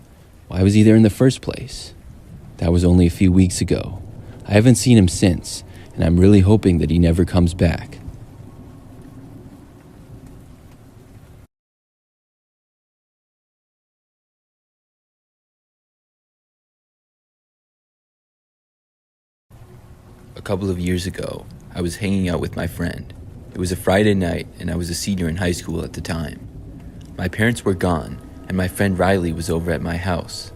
Why was he there in the first place? That was only a few weeks ago. I haven't seen him since, and I'm really hoping that he never comes back. A couple of years ago, I was hanging out with my friend. It was a Friday night, and I was a senior in high school at the time. My parents were gone, and my friend Riley was over at my house.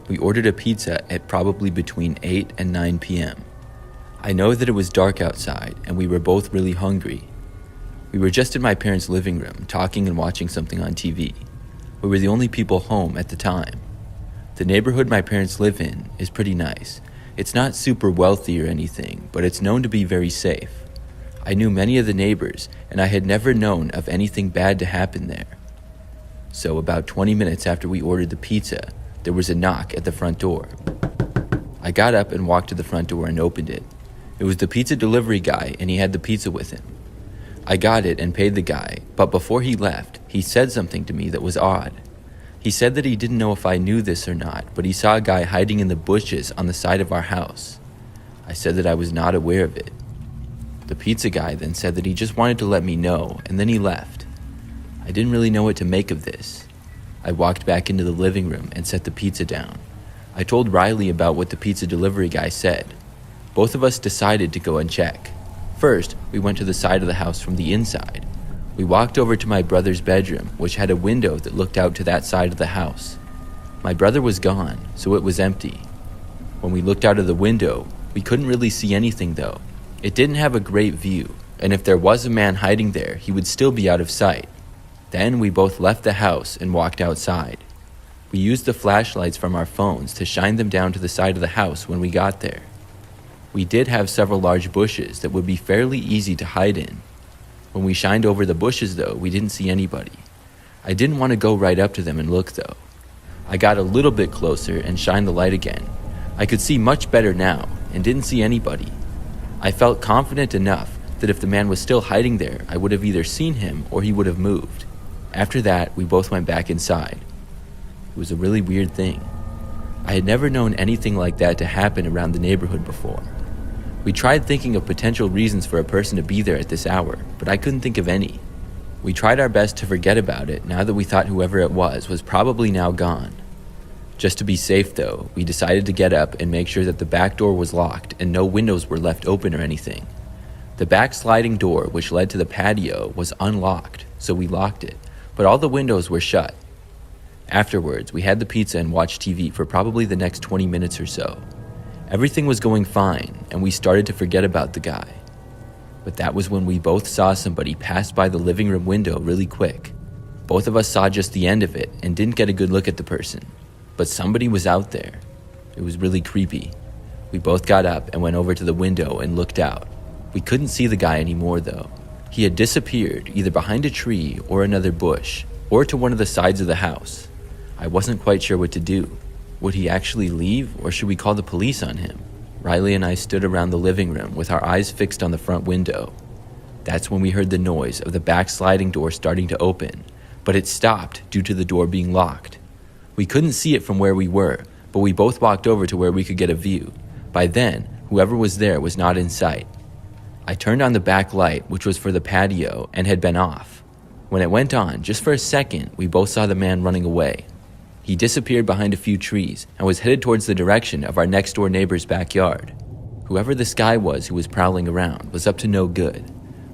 We ordered a pizza at probably between 8 and 9 p.m. I know that it was dark outside, and we were both really hungry. We were just in my parents' living room, talking and watching something on TV. We were the only people home at the time. The neighborhood my parents live in is pretty nice. It's not super wealthy or anything, but it's known to be very safe. I knew many of the neighbors, and I had never known of anything bad to happen there. So about 20 minutes after we ordered the pizza, there was a knock at the front door. I got up and walked to the front door and opened it. It was the pizza delivery guy, and he had the pizza with him. I got it and paid the guy, but before he left, he said something to me that was odd. He said that he didn't know if I knew this or not, but he saw a guy hiding in the bushes on the side of our house. I said that I was not aware of it. The pizza guy then said that he just wanted to let me know, and then he left. I didn't really know what to make of this. I walked back into the living room and set the pizza down. I told Riley about what the pizza delivery guy said. Both of us decided to go and check. First, we went to the side of the house from the inside. We walked over to my brother's bedroom, which had a window that looked out to that side of the house. My brother was gone, so it was empty. When we looked out of the window, we couldn't really see anything though. It didn't have a great view, and if there was a man hiding there, he would still be out of sight. Then we both left the house and walked outside. We used the flashlights from our phones to shine them down to the side of the house when we got there. We did have several large bushes that would be fairly easy to hide in. When we shined over the bushes though, we didn't see anybody. I didn't want to go right up to them and look though. I got a little bit closer and shined the light again. I could see much better now and didn't see anybody. I felt confident enough that if the man was still hiding there, I would have either seen him or he would have moved. After that, we both went back inside. It was a really weird thing. I had never known anything like that to happen around the neighborhood before. We tried thinking of potential reasons for a person to be there at this hour, but I couldn't think of any. We tried our best to forget about it now that we thought whoever it was probably now gone. Just to be safe though, we decided to get up and make sure that the back door was locked and no windows were left open or anything. The back sliding door, which led to the patio, was unlocked, so we locked it, but all the windows were shut. Afterwards, we had the pizza and watched TV for probably the next 20 minutes or so. Everything was going fine, and we started to forget about the guy. But that was when we both saw somebody pass by the living room window really quick. Both of us saw just the end of it and didn't get a good look at the person. But somebody was out there. It was really creepy. We both got up and went over to the window and looked out. We couldn't see the guy anymore though. He had disappeared either behind a tree or another bush, or to one of the sides of the house. I wasn't quite sure what to do. Would he actually leave, or should we call the police on him? Riley and I stood around the living room with our eyes fixed on the front window. That's when we heard the noise of the back sliding door starting to open, but it stopped due to the door being locked. We couldn't see it from where we were, but we both walked over to where we could get a view. By then, whoever was there was not in sight. I turned on the back light, which was for the patio, and had been off. When it went on, just for a second, we both saw the man running away. He disappeared behind a few trees and was headed towards the direction of our next door neighbor's backyard. Whoever this guy was who was prowling around was up to no good.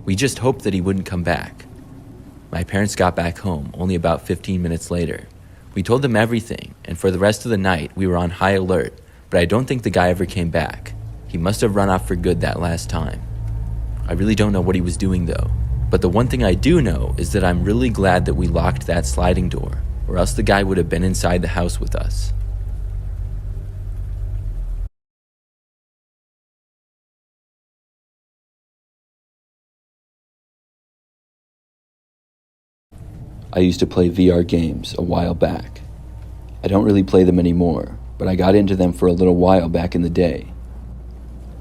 We just hoped that he wouldn't come back. My parents got back home only about 15 minutes later. We told them everything, and for the rest of the night we were on high alert, but I don't think the guy ever came back. He must have run off for good that last time. I really don't know what he was doing though, but the one thing I do know is that I'm really glad that we locked that sliding door, or else the guy would have been inside the house with us. I used to play VR games a while back. I don't really play them anymore, but I got into them for a little while back in the day.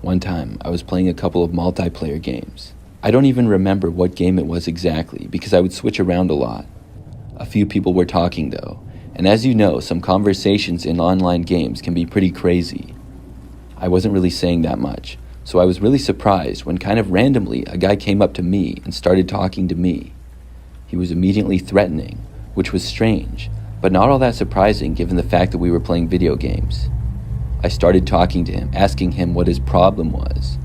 One time, I was playing a couple of multiplayer games. I don't even remember what game it was exactly because I would switch around a lot. A few people were talking though, And as you know, some conversations in online games can be pretty crazy. I wasn't really saying that much, so I was really surprised when kind of randomly a guy came up to me and started talking to me. He was immediately threatening, which was strange, but not all that surprising given the fact that we were playing video games. I started talking to him, asking him what his problem was.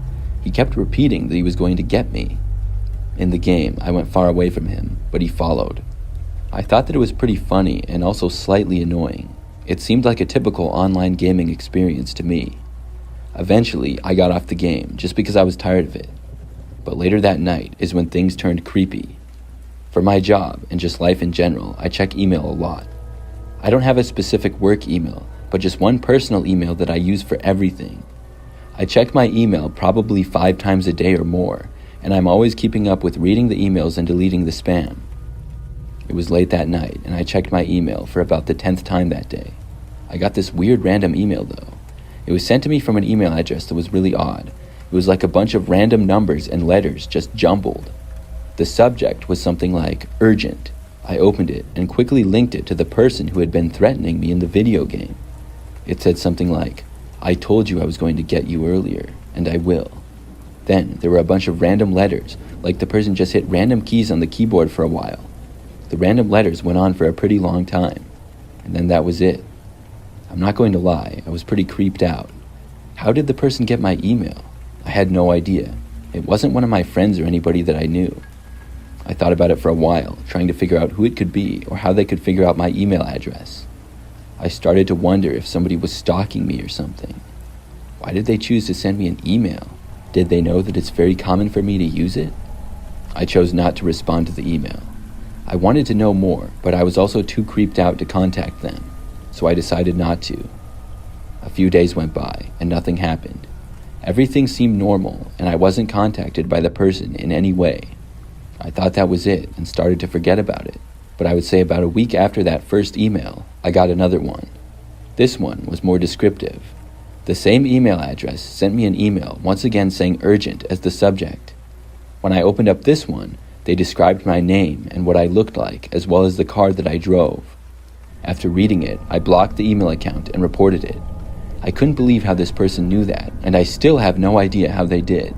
He kept repeating that he was going to get me. In the game, I went far away from him, but he followed. I thought that it was pretty funny and also slightly annoying. It seemed like a typical online gaming experience to me. Eventually, I got off the game just because I was tired of it. But later that night is when things turned creepy. For my job and just life in general, I check email a lot. I don't have a specific work email, but just one personal email that I use for everything. I check my email probably 5 times a day or more, and I'm always keeping up with reading the emails and deleting the spam. It was late that night, and I checked my email for about the 10th time that day. I got this weird random email though. It was sent to me from an email address that was really odd. It was like a bunch of random numbers and letters just jumbled. The subject was something like urgent. I opened it and quickly linked it to the person who had been threatening me in the video game. It said something like, "I told you I was going to get you earlier, and I will." Then there were a bunch of random letters, like the person just hit random keys on the keyboard for a while. The random letters went on for a pretty long time, and then that was it. I'm not going to lie, I was pretty creeped out. How did the person get my email? I had no idea. It wasn't one of my friends or anybody that I knew. I thought about it for a while, trying to figure out who it could be or how they could figure out my email address. I started to wonder if somebody was stalking me or something. Why did they choose to send me an email? Did they know that it's very common for me to use it? I chose not to respond to the email. I wanted to know more, but I was also too creeped out to contact them, so I decided not to. A few days went by, and nothing happened. Everything seemed normal, and I wasn't contacted by the person in any way. I thought that was it, and started to forget about it. But I would say about a week after that first email, I got another one. This one was more descriptive. The same email address sent me an email, once again saying urgent as the subject. When I opened up this one, they described my name and what I looked like, as well as the car that I drove. After reading it, I blocked the email account and reported it. I couldn't believe how this person knew that, and I still have no idea how they did.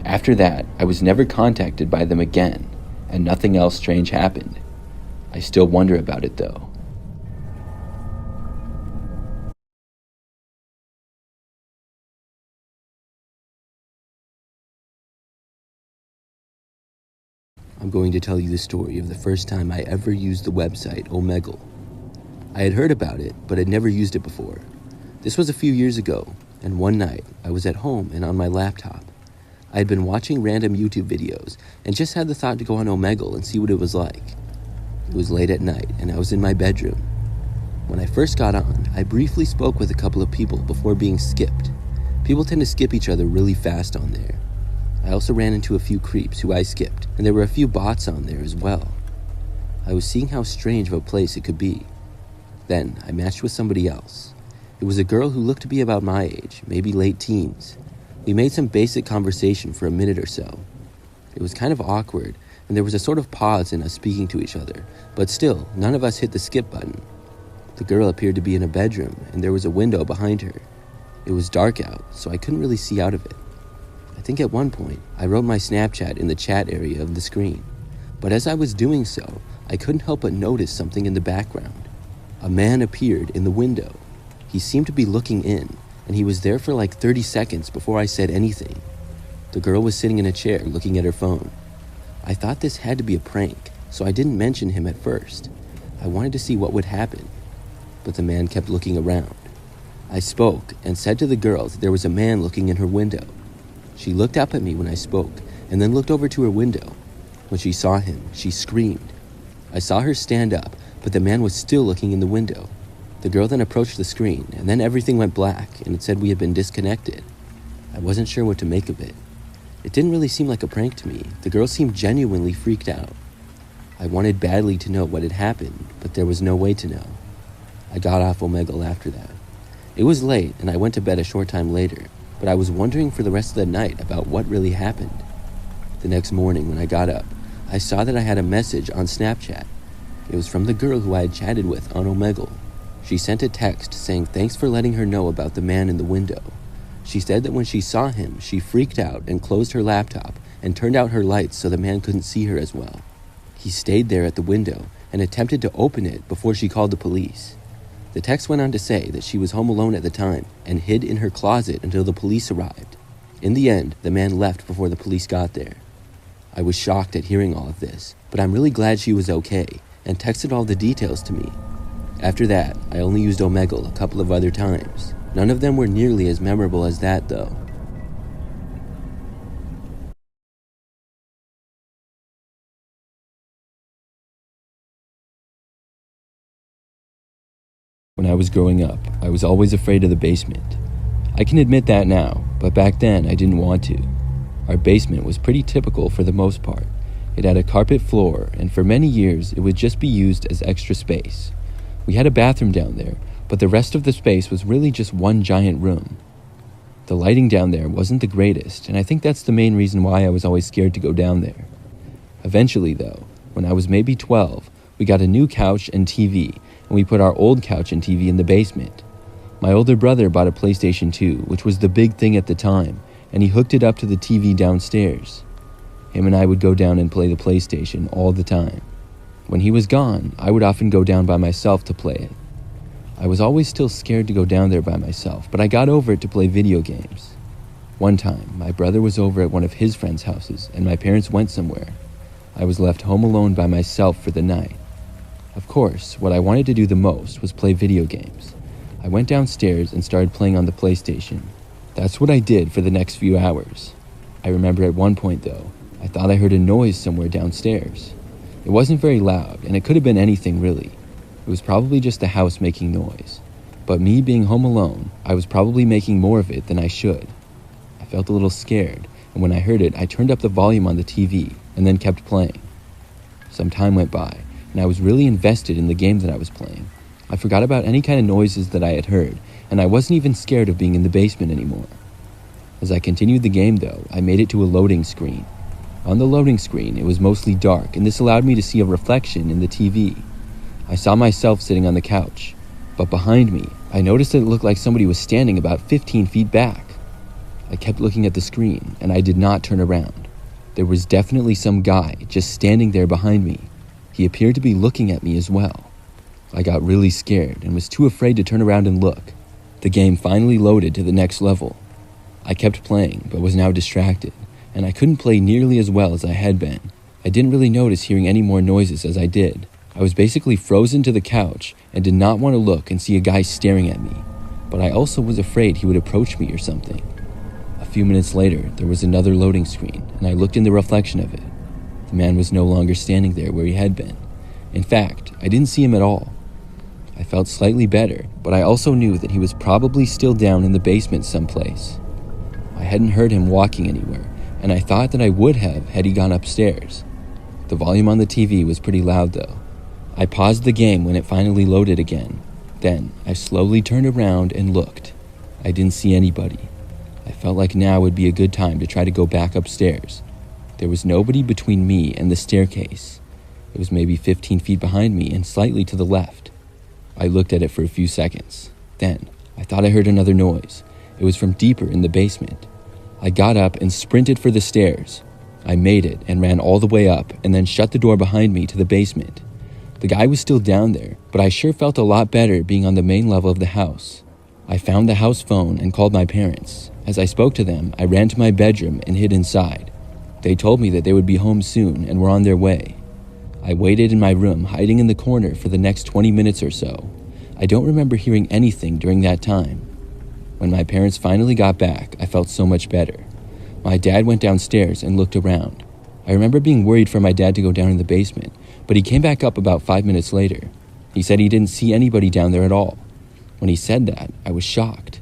After that, I was never contacted by them again, and nothing else strange happened. I still wonder about it though. I'm going to tell you the story of the first time I ever used the website Omegle. I had heard about it, but had never used it before. This was a few years ago, and one night I was at home and on my laptop. I had been watching random YouTube videos and just had the thought to go on Omegle and see what it was like. It was late at night and I was in my bedroom. When I first got on, I briefly spoke with a couple of people before being skipped. People tend to skip each other really fast on there. I also ran into a few creeps who I skipped, and there were a few bots on there as well. I was seeing how strange of a place it could be. Then I matched with somebody else. It was a girl who looked to be about my age, maybe late teens. We made some basic conversation for a minute or so. It was kind of awkward, and there was a sort of pause in us speaking to each other, but still, none of us hit the skip button. The girl appeared to be in a bedroom, and there was a window behind her. It was dark out, so I couldn't really see out of it. I think at one point, I wrote my Snapchat in the chat area of the screen. But as I was doing so, I couldn't help but notice something in the background. A man appeared in the window. He seemed to be looking in, and he was there for like 30 seconds before I said anything. The girl was sitting in a chair looking at her phone. I thought this had to be a prank, so I didn't mention him at first. I wanted to see what would happen, but the man kept looking around. I spoke and said to the girl that there was a man looking in her window. She looked up at me when I spoke, and then looked over to her window. When she saw him, she screamed. I saw her stand up, but the man was still looking in the window. The girl then approached the screen, and then everything went black, and it said we had been disconnected. I wasn't sure what to make of it. It didn't really seem like a prank to me. The girl seemed genuinely freaked out. I wanted badly to know what had happened, but there was no way to know. I got off Omegle after that. It was late, and I went to bed a short time later, but I was wondering for the rest of the night about what really happened. The next morning when I got up, I saw that I had a message on Snapchat. It was from the girl who I had chatted with on Omegle. She sent a text saying thanks for letting her know about the man in the window. She said that when she saw him, she freaked out and closed her laptop and turned out her lights so the man couldn't see her as well. He stayed there at the window and attempted to open it before she called the police. The text went on to say that she was home alone at the time and hid in her closet until the police arrived. In the end, the man left before the police got there. I was shocked at hearing all of this, but I'm really glad she was okay and texted all the details to me. After that, I only used Omegle a couple of other times. None of them were nearly as memorable as that, though. When I was growing up, I was always afraid of the basement. I can admit that now, but back then I didn't want to. Our basement was pretty typical for the most part. It had a carpet floor, and for many years it would just be used as extra space. We had a bathroom down there, but the rest of the space was really just one giant room. The lighting down there wasn't the greatest, and I think that's the main reason why I was always scared to go down there. Eventually, though, when I was maybe 12, we got a new couch and TV, and we put our old couch and TV in the basement. My older brother bought a PlayStation 2, which was the big thing at the time, and he hooked it up to the TV downstairs. Him and I would go down and play the PlayStation all the time. When he was gone, I would often go down by myself to play it. I was always still scared to go down there by myself, but I got over it to play video games. One time, my brother was over at one of his friends' houses, and my parents went somewhere. I was left home alone by myself for the night. Of course, what I wanted to do the most was play video games. I went downstairs and started playing on the PlayStation. That's what I did for the next few hours. I remember at one point, though, I thought I heard a noise somewhere downstairs. It wasn't very loud, and it could have been anything really. It was probably just the house making noise. But me being home alone, I was probably making more of it than I should. I felt a little scared, and when I heard it, I turned up the volume on the TV and then kept playing. Some time went by, and I was really invested in the game that I was playing. I forgot about any kind of noises that I had heard, and I wasn't even scared of being in the basement anymore. As I continued the game, though, I made it to a loading screen. On the loading screen, it was mostly dark, and this allowed me to see a reflection in the TV. I saw myself sitting on the couch, but behind me, I noticed that it looked like somebody was standing about 15 feet back. I kept looking at the screen, and I did not turn around. There was definitely some guy just standing there behind me. He appeared to be looking at me as well. I got really scared and was too afraid to turn around and look. The game finally loaded to the next level. I kept playing, but was now distracted, and I couldn't play nearly as well as I had been. I didn't really notice hearing any more noises as I did. I was basically frozen to the couch and did not want to look and see a guy staring at me, but I also was afraid he would approach me or something. A few minutes later, there was another loading screen, and I looked in the reflection of it. The man was no longer standing there where he had been. In fact, I didn't see him at all. I felt slightly better, but I also knew that he was probably still down in the basement someplace. I hadn't heard him walking anywhere, and I thought that I would have had he gone upstairs. The volume on the TV was pretty loud though. I paused the game when it finally loaded again. Then I slowly turned around and looked. I didn't see anybody. I felt like now would be a good time to try to go back upstairs. There was nobody between me and the staircase. It was maybe 15 feet behind me and slightly to the left. I looked at it for a few seconds. Then I thought I heard another noise. It was from deeper in the basement. I got up and sprinted for the stairs. I made it and ran all the way up and then shut the door behind me to the basement. The guy was still down there, but I sure felt a lot better being on the main level of the house. I found the house phone and called my parents. As I spoke to them, I ran to my bedroom and hid inside. They told me that they would be home soon and were on their way. I waited in my room, hiding in the corner for the next 20 minutes or so. I don't remember hearing anything during that time. When my parents finally got back, I felt so much better. My dad went downstairs and looked around. I remember being worried for my dad to go down in the basement, but he came back up about 5 minutes later. He said he didn't see anybody down there at all. When he said that, I was shocked.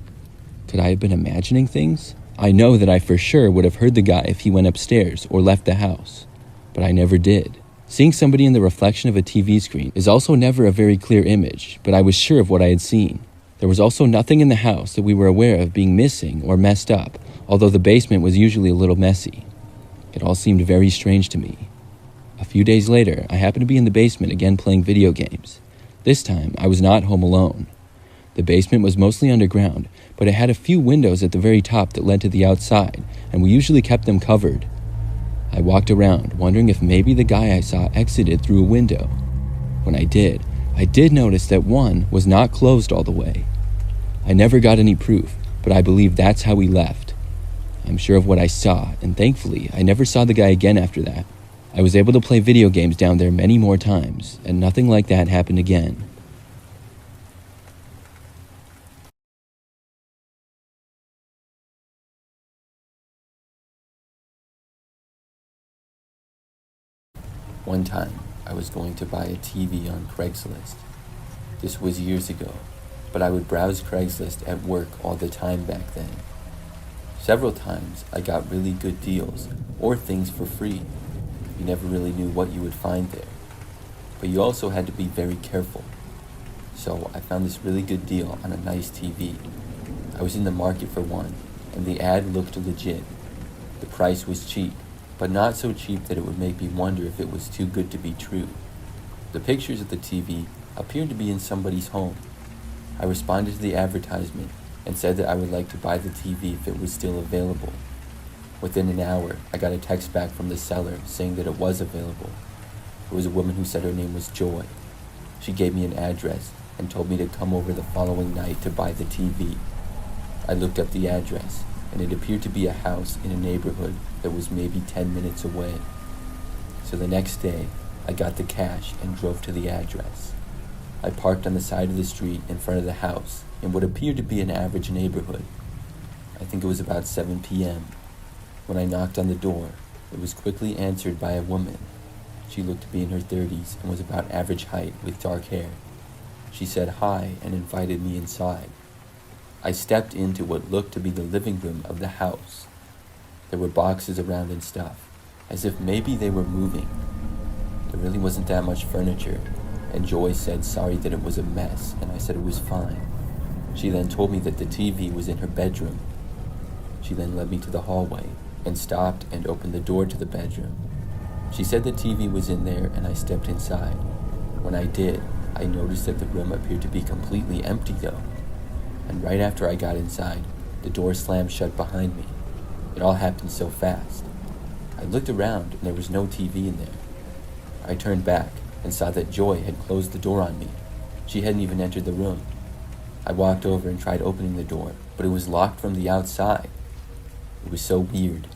Could I have been imagining things? I know that I for sure would have heard the guy if he went upstairs or left the house, but I never did. Seeing somebody in the reflection of a TV screen is also never a very clear image, but I was sure of what I had seen. There was also nothing in the house that we were aware of being missing or messed up, although the basement was usually a little messy. It all seemed very strange to me. A few days later, I happened to be in the basement again playing video games. This time, I was not home alone. The basement was mostly underground, but it had a few windows at the very top that led to the outside, and we usually kept them covered. I walked around, wondering if maybe the guy I saw exited through a window. When I did notice that one was not closed all the way. I never got any proof, but I believe that's how he left. I'm sure of what I saw, and thankfully, I never saw the guy again after that. I was able to play video games down there many more times, and nothing like that happened again. One time, I was going to buy a TV on Craigslist. This was years ago, but I would browse Craigslist at work all the time back then. Several times, I got really good deals or things for free. You never really knew what you would find there, but you also had to be very careful. So I found this really good deal on a nice TV. I was in the market for one, and the ad looked legit. The price was cheap, but not so cheap that it would make me wonder if it was too good to be true. The pictures of the TV appeared to be in somebody's home. I responded to the advertisement and said that I would like to buy the TV if it was still available. Within an hour, I got a text back from the seller saying that it was available. It was a woman who said her name was Joy. She gave me an address and told me to come over the following night to buy the TV. I looked up the address, and it appeared to be a house in a neighborhood that was maybe 10 minutes away. So the next day, I got the cash and drove to the address. I parked on the side of the street in front of the house in what appeared to be an average neighborhood. I think it was about 7 p.m. When I knocked on the door, it was quickly answered by a woman. She looked to be in her 30s and was about average height with dark hair. She said hi and invited me inside. I stepped into what looked to be the living room of the house. There were boxes around and stuff, as if maybe they were moving. There really wasn't that much furniture, and Joy said sorry that it was a mess, and I said it was fine. She then told me that the TV was in her bedroom. She then led me to the hallway and stopped and opened the door to the bedroom. She said the TV was in there, and I stepped inside. When I did, I noticed that the room appeared to be completely empty though. And right after I got inside, the door slammed shut behind me. It all happened so fast. I looked around and there was no TV in there. I turned back and saw that Joy had closed the door on me. She hadn't even entered the room. I walked over and tried opening the door, but it was locked from the outside. It was so weird.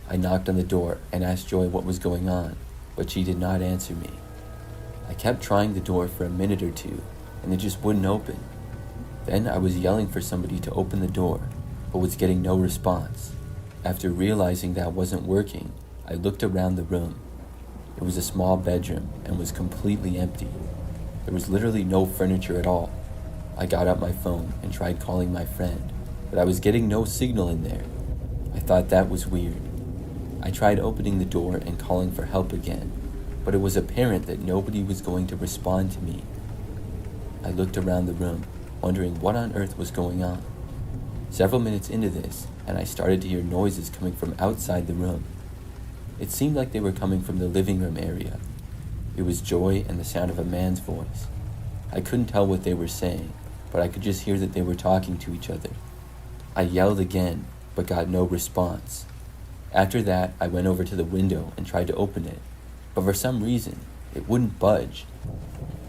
I knocked on the door and asked Joy what was going on, but she did not answer me. I kept trying the door for a minute or two, and it just wouldn't open. Then I was yelling for somebody to open the door, but was getting no response. After realizing that wasn't working, I looked around the room. It was a small bedroom and was completely empty. There was literally no furniture at all. I got out my phone and tried calling my friend, but I was getting no signal in there. I thought that was weird. I tried opening the door and calling for help again, but it was apparent that nobody was going to respond to me. I looked around the room, wondering what on earth was going on. Several minutes into this, and I started to hear noises coming from outside the room. It seemed like they were coming from the living room area. It was Joy and the sound of a man's voice. I couldn't tell what they were saying, but I could just hear that they were talking to each other. I yelled again, but got no response. After that, I went over to the window and tried to open it, but for some reason, it wouldn't budge.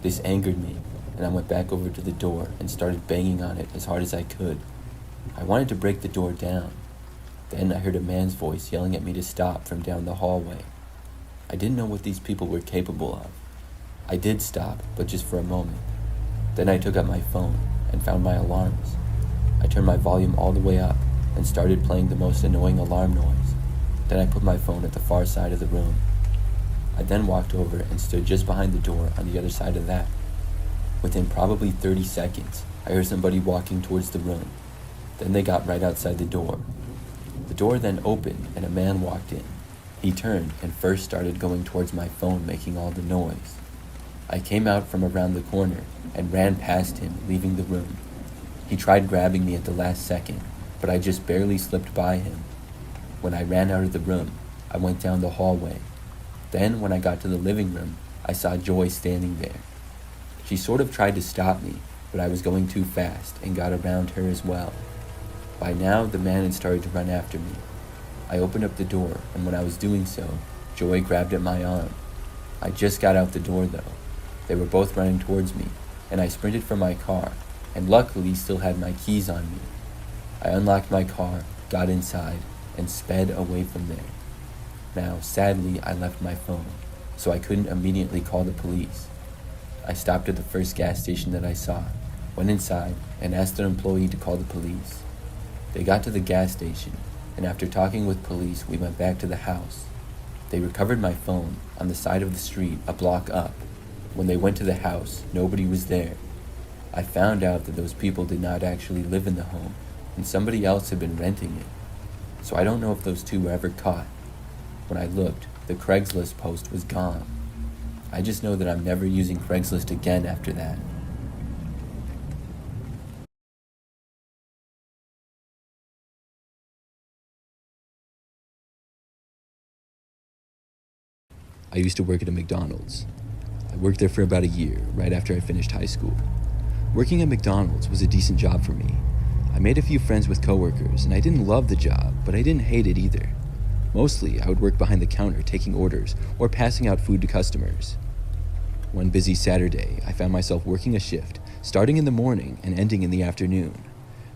This angered me, and I went back over to the door and started banging on it as hard as I could. I wanted to break the door down. Then I heard a man's voice yelling at me to stop from down the hallway. I didn't know what these people were capable of. I did stop, but just for a moment. Then I took out my phone and found my alarms. I turned my volume all the way up and started playing the most annoying alarm noise. Then I put my phone at the far side of the room. I then walked over and stood just behind the door on the other side of that. Within probably 30 seconds, I heard somebody walking towards the room. Then they got right outside the door. The door then opened and a man walked in. He turned and first started going towards my phone, making all the noise. I came out from around the corner and ran past him, leaving the room. He tried grabbing me at the last second, but I just barely slipped by him. When I ran out of the room, I went down the hallway. Then, when I got to the living room, I saw Joy standing there. She sort of tried to stop me, but I was going too fast and got around her as well. By now, the man had started to run after me. I opened up the door, and when I was doing so, Joy grabbed at my arm. I just got out the door though. They were both running towards me, and I sprinted for my car, and luckily still had my keys on me. I unlocked my car, got inside, and sped away from there. Now, sadly, I left my phone, so I couldn't immediately call the police. I stopped at the first gas station that I saw, went inside, and asked an employee to call the police. They got to the gas station, and after talking with police, we went back to the house. They recovered my phone on the side of the street a block up. When they went to the house, nobody was there. I found out that those people did not actually live in the home, and somebody else had been renting it. So I don't know if those two were ever caught. When I looked, the Craigslist post was gone. I just know that I'm never using Craigslist again after that. I used to work at a McDonald's. I worked there for about a year, right after I finished high school. Working at McDonald's was a decent job for me. I made a few friends with coworkers, and I didn't love the job, but I didn't hate it either. Mostly, I would work behind the counter taking orders or passing out food to customers. One busy Saturday, I found myself working a shift, starting in the morning and ending in the afternoon.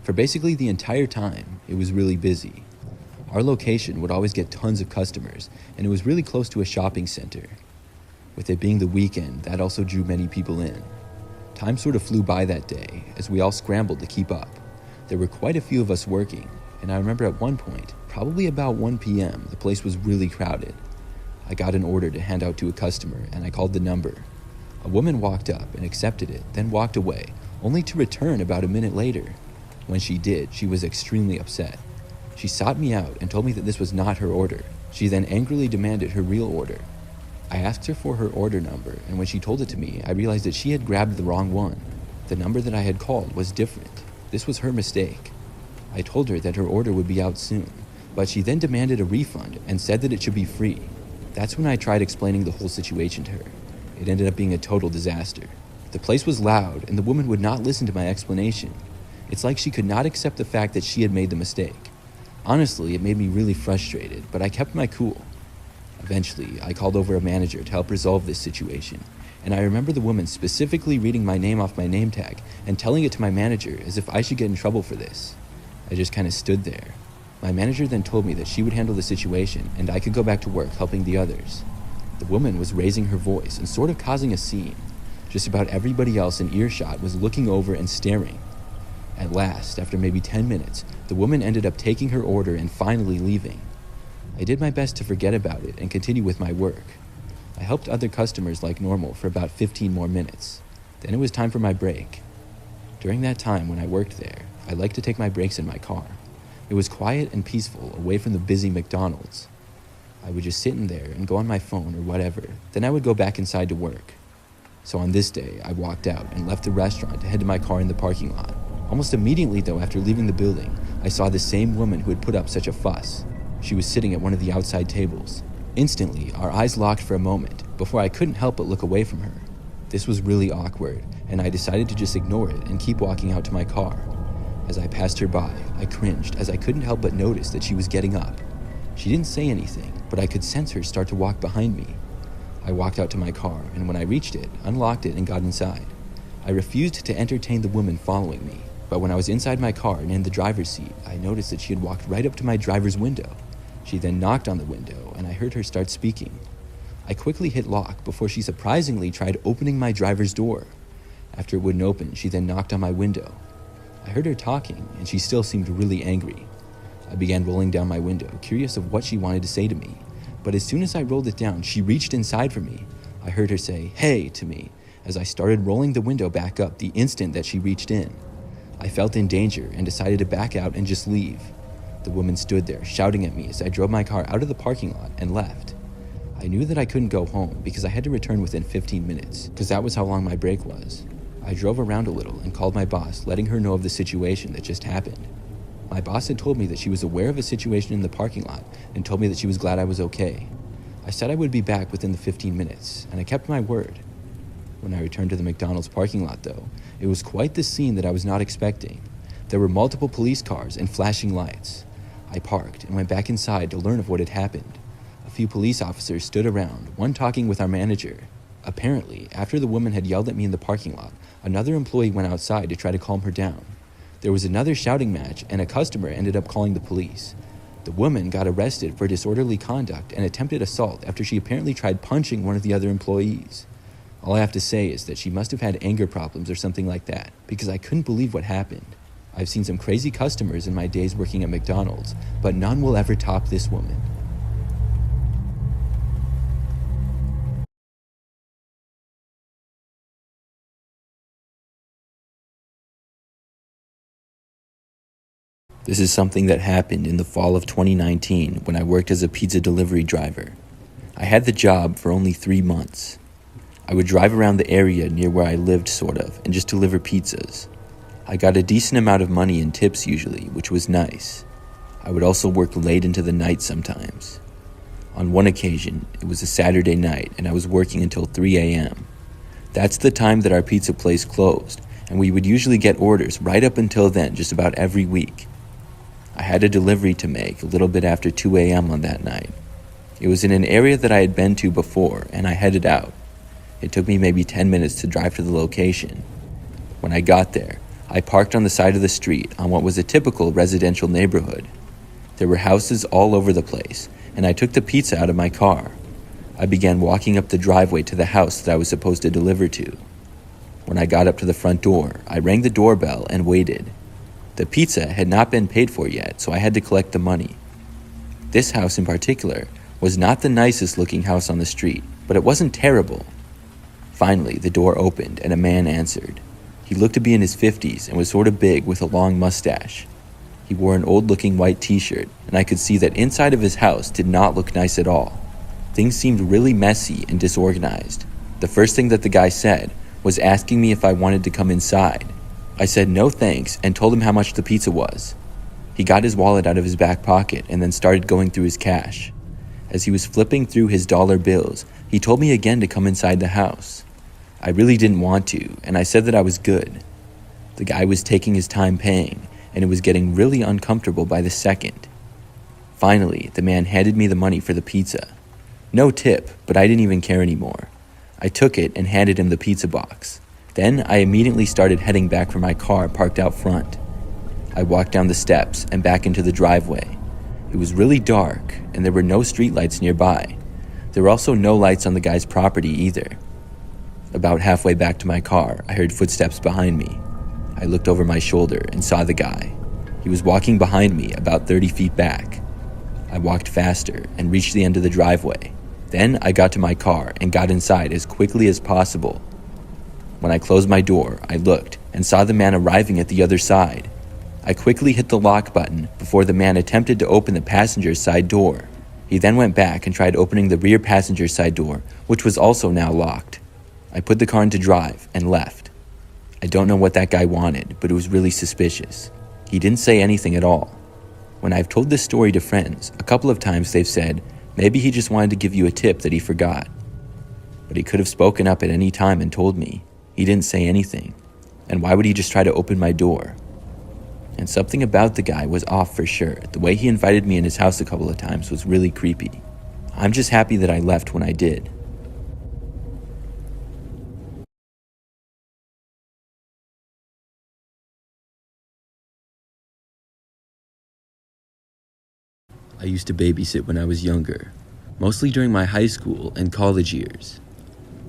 For basically the entire time, it was really busy. Our location would always get tons of customers, and it was really close to a shopping center. With it being the weekend, that also drew many people in. Time sort of flew by that day, as we all scrambled to keep up. There were quite a few of us working, and I remember at one point, probably about 1 p.m., the place was really crowded. I got an order to hand out to a customer, and I called the number. A woman walked up and accepted it, then walked away, only to return about a minute later. When she did, she was extremely upset. She sought me out and told me that this was not her order. She then angrily demanded her real order. I asked her for her order number, and when she told it to me, I realized that she had grabbed the wrong one. The number that I had called was different. This was her mistake. I told her that her order would be out soon, but she then demanded a refund and said that it should be free. That's when I tried explaining the whole situation to her. It ended up being a total disaster. The place was loud, and the woman would not listen to my explanation. It's like she could not accept the fact that she had made the mistake. Honestly, it made me really frustrated, but I kept my cool. Eventually, I called over a manager to help resolve this situation, and I remember the woman specifically reading my name off my name tag and telling it to my manager as if I should get in trouble for this. I just kind of stood there. My manager then told me that she would handle the situation and I could go back to work helping the others. The woman was raising her voice and sort of causing a scene. Just about everybody else in earshot was looking over and staring. At last, after maybe 10 minutes, the woman ended up taking her order and finally leaving. I did my best to forget about it and continue with my work. I helped other customers like normal for about 15 more minutes. Then it was time for my break. During that time when I worked there, I liked to take my breaks in my car. It was quiet and peaceful, away from the busy McDonald's. I would just sit in there and go on my phone or whatever, then I would go back inside to work. So on this day, I walked out and left the restaurant to head to my car in the parking lot. Almost immediately though, after leaving the building, I saw the same woman who had put up such a fuss. She was sitting at one of the outside tables. Instantly, our eyes locked for a moment, before I couldn't help but look away from her. This was really awkward, and I decided to just ignore it and keep walking out to my car. As I passed her by, I cringed as I couldn't help but notice that she was getting up. She didn't say anything, but I could sense her start to walk behind me. I walked out to my car, and when I reached it, unlocked it and got inside. I refused to entertain the woman following me, but when I was inside my car and in the driver's seat, I noticed that she had walked right up to my driver's window. She then knocked on the window, and I heard her start speaking. I quickly hit lock before she surprisingly tried opening my driver's door. After it wouldn't open, she then knocked on my window. I heard her talking, and she still seemed really angry. I began rolling down my window, curious of what she wanted to say to me. But as soon as I rolled it down, she reached inside for me. I heard her say, "Hey," to me, as I started rolling the window back up the instant that she reached in. I felt in danger and decided to back out and just leave. The woman stood there, shouting at me as I drove my car out of the parking lot and left. I knew that I couldn't go home because I had to return within 15 minutes, because that was how long my break was. I drove around a little and called my boss, letting her know of the situation that just happened. My boss had told me that she was aware of a situation in the parking lot and told me that she was glad I was okay. I said I would be back within the 15 minutes, and I kept my word. When I returned to the McDonald's parking lot, though, it was quite the scene that I was not expecting. There were multiple police cars and flashing lights. I parked and went back inside to learn of what had happened. A few police officers stood around, one talking with our manager. Apparently, after the woman had yelled at me in the parking lot, another employee went outside to try to calm her down. There was another shouting match, and a customer ended up calling the police. The woman got arrested for disorderly conduct and attempted assault after she apparently tried punching one of the other employees. All I have to say is that she must have had anger problems or something like that, because I couldn't believe what happened. I've seen some crazy customers in my days working at McDonald's, but none will ever top this woman. This is something that happened in the fall of 2019 when I worked as a pizza delivery driver. I had the job for only 3 months. I would drive around the area near where I lived, sort of, and just deliver pizzas. I got a decent amount of money in tips usually, which was nice. I would also work late into the night sometimes. On one occasion, it was a Saturday night and I was working until 3 a.m. That's the time that our pizza place closed, and we would usually get orders right up until then, just about every week. I had a delivery to make a little bit after 2 a.m. on that night. It was in an area that I had been to before, and I headed out. It took me maybe 10 minutes to drive to the location. When I got there, I parked on the side of the street on what was a typical residential neighborhood. There were houses all over the place, and I took the pizza out of my car. I began walking up the driveway to the house that I was supposed to deliver to. When I got up to the front door, I rang the doorbell and waited. The pizza had not been paid for yet, so I had to collect the money. This house in particular was not the nicest looking house on the street, but it wasn't terrible. Finally, the door opened and a man answered. He looked to be in his 50s and was sort of big with a long mustache. He wore an old-looking white t-shirt, and I could see that inside of his house did not look nice at all. Things seemed really messy and disorganized. The first thing that the guy said was asking me if I wanted to come inside. I said no thanks and told him how much the pizza was. He got his wallet out of his back pocket and then started going through his cash. As he was flipping through his dollar bills, he told me again to come inside the house. I really didn't want to, and I said that I was good. The guy was taking his time paying, and it was getting really uncomfortable by the second. Finally, the man handed me the money for the pizza. No tip, but I didn't even care anymore. I took it and handed him the pizza box. Then I immediately started heading back for my car parked out front. I walked down the steps and back into the driveway. It was really dark, and there were no streetlights nearby. There were also no lights on the guy's property either. About halfway back to my car, I heard footsteps behind me. I looked over my shoulder and saw the guy. He was walking behind me about 30 feet back. I walked faster and reached the end of the driveway. Then I got to my car and got inside as quickly as possible. When I closed my door, I looked and saw the man arriving at the other side. I quickly hit the lock button before the man attempted to open the passenger side door. He then went back and tried opening the rear passenger side door, which was also now locked. I put the car into drive and left. I don't know what that guy wanted, but it was really suspicious. He didn't say anything at all. When I've told this story to friends, a couple of times they've said, maybe he just wanted to give you a tip that he forgot. But he could have spoken up at any time and told me. He didn't say anything. And why would he just try to open my door? And something about the guy was off for sure. The way he invited me in his house a couple of times was really creepy. I'm just happy that I left when I did. I used to babysit when I was younger, mostly during my high school and college years.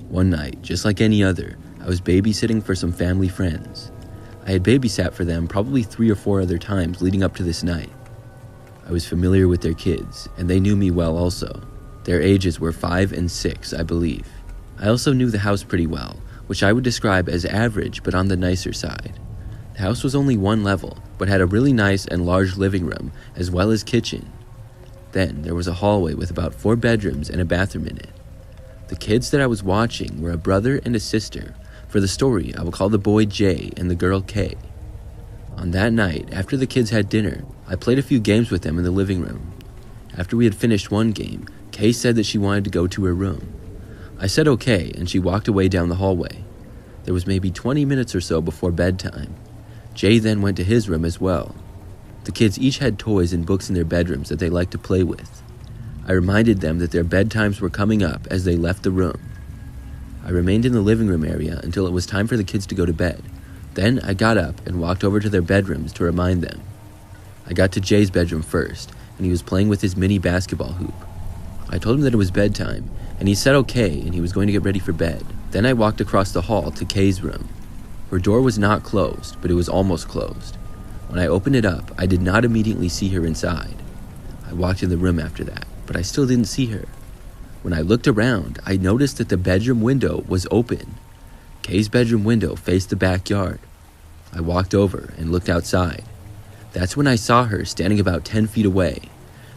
One night, just like any other, I was babysitting for some family friends. I had babysat for them probably 3 or 4 other times leading up to this night. I was familiar with their kids, and they knew me well also. Their ages were 5 and 6, I believe. I also knew the house pretty well, which I would describe as average but on the nicer side. The house was only 1 level, but had a really nice and large living room, as well as kitchen. Then there was a hallway with about 4 bedrooms and a bathroom in it. The kids that I was watching were a brother and a sister. For the story, I will call the boy J and the girl K. On that night, after the kids had dinner, I played a few games with them in the living room. After we had finished one game, Kay said that she wanted to go to her room. I said okay, and she walked away down the hallway. There was maybe 20 minutes or so before bedtime. Jay then went to his room as well. The kids each had toys and books in their bedrooms that they liked to play with. I reminded them that their bedtimes were coming up as they left the room. I remained in the living room area until it was time for the kids to go to bed. Then I got up and walked over to their bedrooms to remind them. I got to Jay's bedroom first, and he was playing with his mini basketball hoop. I told him that it was bedtime, and he said okay, and he was going to get ready for bed. Then I walked across the hall to Kay's room. Her door was not closed, but it was almost closed. When I opened it up, I did not immediately see her inside. I walked in the room after that, but I still didn't see her. When I looked around, I noticed that the bedroom window was open. Kay's bedroom window faced the backyard. I walked over and looked outside. That's when I saw her standing about 10 feet away.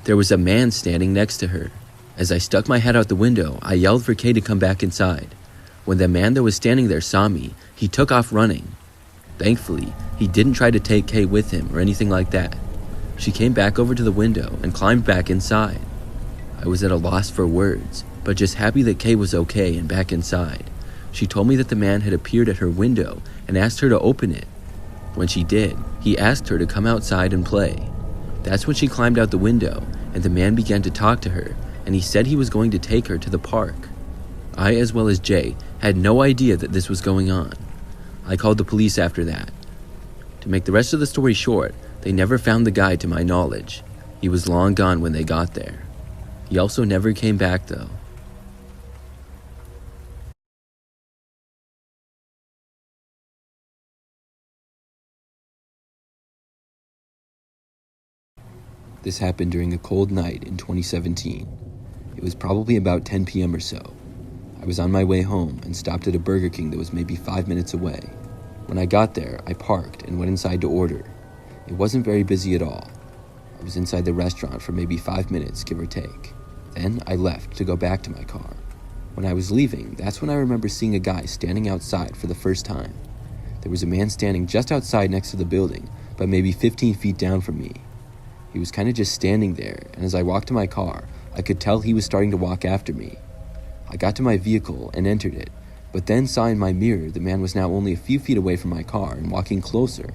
There was a man standing next to her. As I stuck my head out the window, I yelled for Kay to come back inside. When the man that was standing there saw me, he took off running. Thankfully, he didn't try to take Kay with him or anything like that. She came back over to the window and climbed back inside. I was at a loss for words, but just happy that Kay was okay and back inside. She told me that the man had appeared at her window and asked her to open it. When she did, he asked her to come outside and play. That's when she climbed out the window, and the man began to talk to her, and he said he was going to take her to the park. I, as well as Jay, had no idea that this was going on. I called the police after that. To make the rest of the story short, they never found the guy to my knowledge. He was long gone when they got there. He also never came back though. This happened during a cold night in 2017. It was probably about 10 p.m. or so. I was on my way home and stopped at a Burger King that was maybe 5 minutes away. When I got there, I parked and went inside to order. It wasn't very busy at all. I was inside the restaurant for maybe 5 minutes, give or take. Then I left to go back to my car. When I was leaving, that's when I remember seeing a guy standing outside for the first time. There was a man standing just outside next to the building, but maybe 15 feet down from me. He was kind of just standing there, and as I walked to my car, I could tell he was starting to walk after me. I got to my vehicle and entered it, but then saw in my mirror the man was now only a few feet away from my car and walking closer.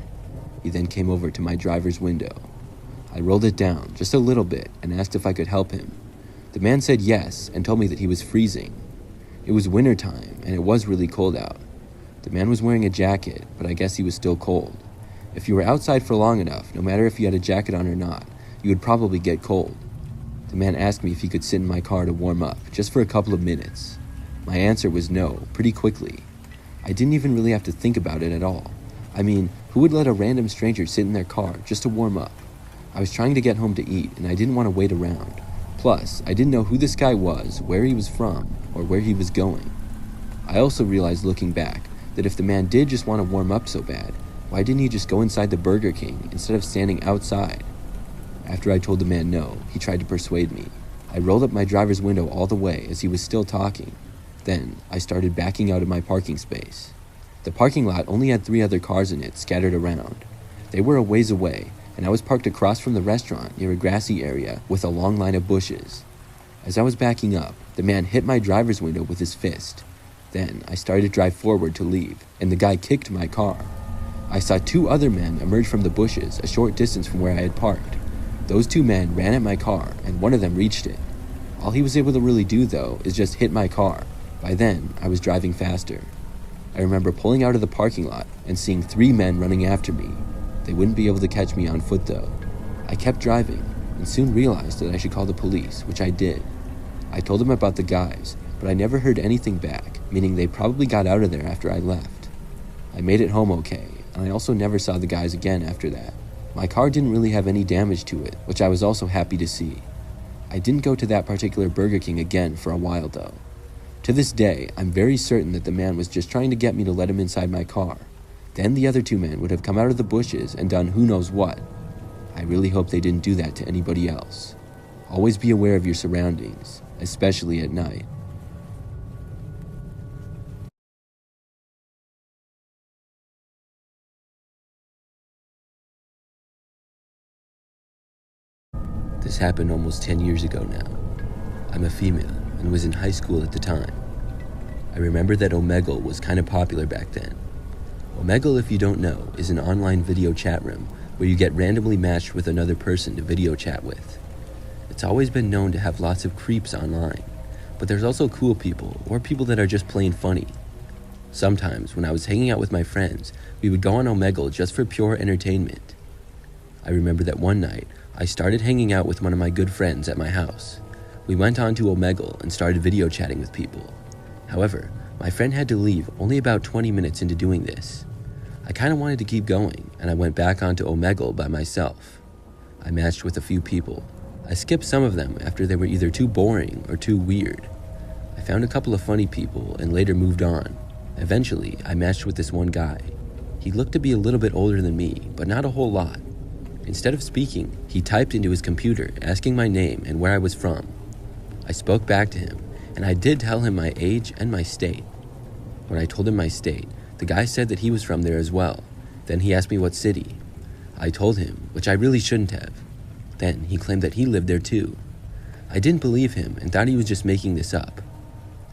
He then came over to my driver's window. I rolled it down just a little bit and asked if I could help him. The man said yes and told me that he was freezing. It was winter time and it was really cold out. The man was wearing a jacket, but I guess he was still cold. If you were outside for long enough, no matter if you had a jacket on or not, you would probably get cold. The man asked me if he could sit in my car to warm up, just for a couple of minutes. My answer was no, pretty quickly. I didn't even really have to think about it at all. I mean, who would let a random stranger sit in their car just to warm up? I was trying to get home to eat, and I didn't want to wait around. Plus, I didn't know who this guy was, where he was from, or where he was going. I also realized looking back that if the man did just want to warm up so bad, why didn't he just go inside the Burger King instead of standing outside? After I told the man no, he tried to persuade me. I rolled up my driver's window all the way as he was still talking. Then, I started backing out of my parking space. The parking lot only had 3 other cars in it scattered around. They were a ways away, and I was parked across from the restaurant near a grassy area with a long line of bushes. As I was backing up, the man hit my driver's window with his fist. Then, I started to drive forward to leave, and the guy kicked my car. I saw 2 other men emerge from the bushes a short distance from where I had parked. Those 2 men ran at my car, and one of them reached it. All he was able to really do, though, is just hit my car. By then, I was driving faster. I remember pulling out of the parking lot and seeing 3 men running after me. They wouldn't be able to catch me on foot, though. I kept driving, and soon realized that I should call the police, which I did. I told them about the guys, but I never heard anything back, meaning they probably got out of there after I left. I made it home okay, and I also never saw the guys again after that. My car didn't really have any damage to it, which I was also happy to see. I didn't go to that particular Burger King again for a while though. To this day, I'm very certain that the man was just trying to get me to let him inside my car. Then the other 2 men would have come out of the bushes and done who knows what. I really hope they didn't do that to anybody else. Always be aware of your surroundings, especially at night. This happened almost 10 years ago now. I'm a female and was in high school at the time. I remember that Omegle was kind of popular back then. Omegle, if you don't know, is an online video chat room where you get randomly matched with another person to video chat with. It's always been known to have lots of creeps online, but there's also cool people or people that are just plain funny. Sometimes when I was hanging out with my friends, we would go on Omegle just for pure entertainment. I remember that one night, I started hanging out with one of my good friends at my house. We went on to Omegle and started video chatting with people. However, my friend had to leave only about 20 minutes into doing this. I kind of wanted to keep going, and I went back onto Omegle by myself. I matched with a few people. I skipped some of them after they were either too boring or too weird. I found a couple of funny people and later moved on. Eventually, I matched with this one guy. He looked to be a little bit older than me, but not a whole lot. Instead of speaking, he typed into his computer asking my name and where I was from. I spoke back to him, and I did tell him my age and my state. When I told him my state, the guy said that he was from there as well. Then he asked me what city. I told him, which I really shouldn't have. Then he claimed that he lived there too. I didn't believe him and thought he was just making this up.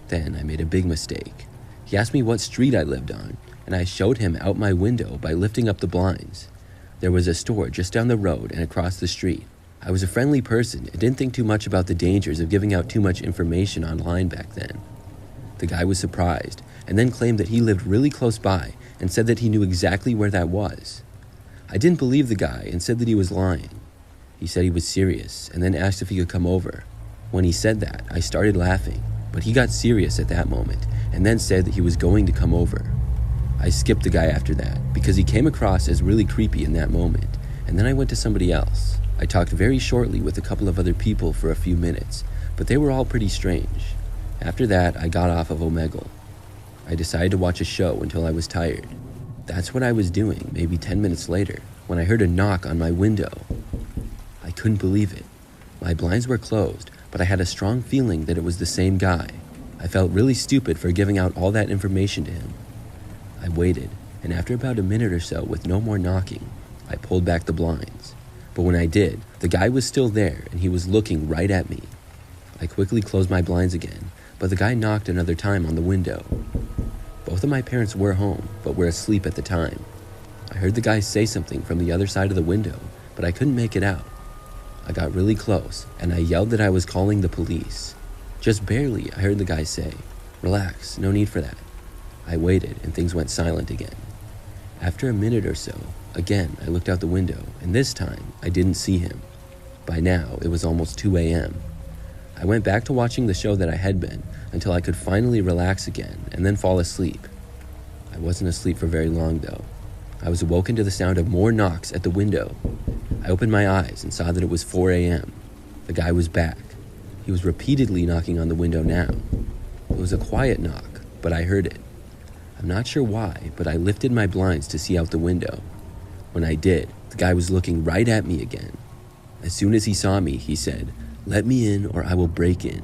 Then I made a big mistake. He asked me what street I lived on, and I showed him out my window by lifting up the blinds. There was a store just down the road and across the street. I was a friendly person and didn't think too much about the dangers of giving out too much information online back then. The guy was surprised and then claimed that he lived really close by and said that he knew exactly where that was. I didn't believe the guy and said that he was lying. He said he was serious and then asked if he could come over. When he said that, I started laughing, but he got serious at that moment and then said that he was going to come over. I skipped the guy after that because he came across as really creepy in that moment, and then I went to somebody else. I talked very shortly with a couple of other people for a few minutes, but they were all pretty strange. After that, I got off of Omegle. I decided to watch a show until I was tired. That's what I was doing maybe 10 minutes later when I heard a knock on my window. I couldn't believe it. My blinds were closed, but I had a strong feeling that it was the same guy. I felt really stupid for giving out all that information to him. I waited, and after about a minute or so with no more knocking, I pulled back the blinds. But when I did, the guy was still there and he was looking right at me. I quickly closed my blinds again, but the guy knocked another time on the window. Both of my parents were home, but were asleep at the time. I heard the guy say something from the other side of the window, but I couldn't make it out. I got really close, and I yelled that I was calling the police. Just barely, I heard the guy say, "Relax, no need for that." I waited, and things went silent again. After a minute or so, again, I looked out the window, and this time, I didn't see him. By now, it was almost 2 a.m. I went back to watching the show that I had been until I could finally relax again and then fall asleep. I wasn't asleep for very long, though. I was awoken to the sound of more knocks at the window. I opened my eyes and saw that it was 4 a.m. The guy was back. He was repeatedly knocking on the window now. It was a quiet knock, but I heard it. I'm not sure why, but I lifted my blinds to see out the window. When I did, the guy was looking right at me again. As soon as he saw me, he said, "Let me in or I will break in."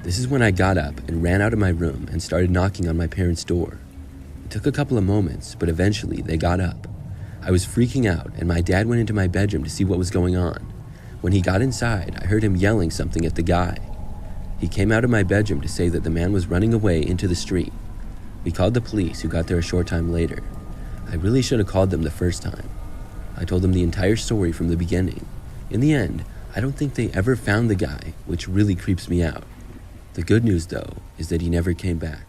This is when I got up and ran out of my room and started knocking on my parents' door. It took a couple of moments, but eventually they got up. I was freaking out, and my dad went into my bedroom to see what was going on. When he got inside, I heard him yelling something at the guy. He came out of my bedroom to say that the man was running away into the street. We called the police, who got there a short time later. I really should have called them the first time. I told them the entire story from the beginning. In the end, I don't think they ever found the guy, which really creeps me out. The good news, though, is that he never came back.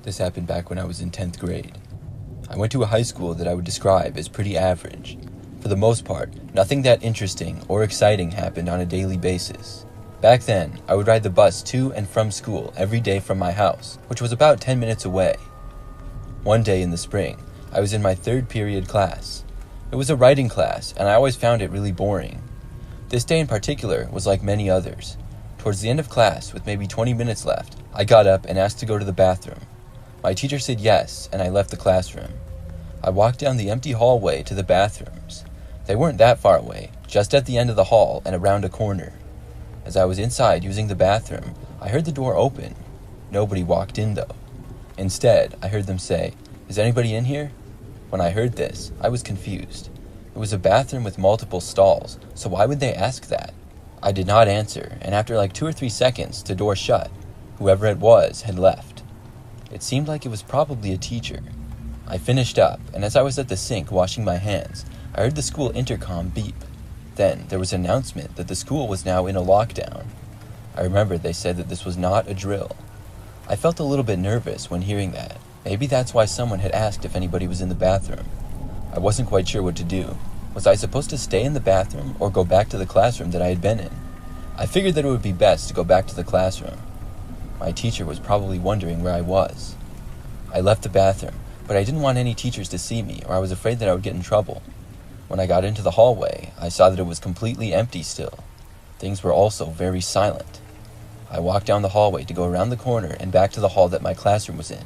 This happened back when I was in 10th grade. I went to a high school that I would describe as pretty average. For the most part, nothing that interesting or exciting happened on a daily basis. Back then, I would ride the bus to and from school every day from my house, which was about 10 minutes away. One day in the spring, I was in my third period class. It was a writing class, and I always found it really boring. This day in particular was like many others. Towards the end of class, with maybe 20 minutes left, I got up and asked to go to the bathroom. My teacher said yes, and I left the classroom. I walked down the empty hallway to the bathrooms. They weren't that far away, just at the end of the hall and around a corner. As I was inside using the bathroom, I heard the door open. Nobody walked in, though. Instead, I heard them say, "Is anybody in here?" When I heard this, I was confused. It was a bathroom with multiple stalls, so why would they ask that? I did not answer, and after like 2 or 3 seconds, the door shut. Whoever it was had left. It seemed like it was probably a teacher. I finished up, and as I was at the sink washing my hands, I heard the school intercom beep. Then there was an announcement that the school was now in a lockdown. I remember they said that this was not a drill. I felt a little bit nervous when hearing that. Maybe that's why someone had asked if anybody was in the bathroom. I wasn't quite sure what to do. Was I supposed to stay in the bathroom or go back to the classroom that I had been in? I figured that it would be best to go back to the classroom. My teacher was probably wondering where I was. I left the bathroom, but I didn't want any teachers to see me, or I was afraid that I would get in trouble. When I got into the hallway, I saw that it was completely empty still. Things were also very silent. I walked down the hallway to go around the corner and back to the hall that my classroom was in.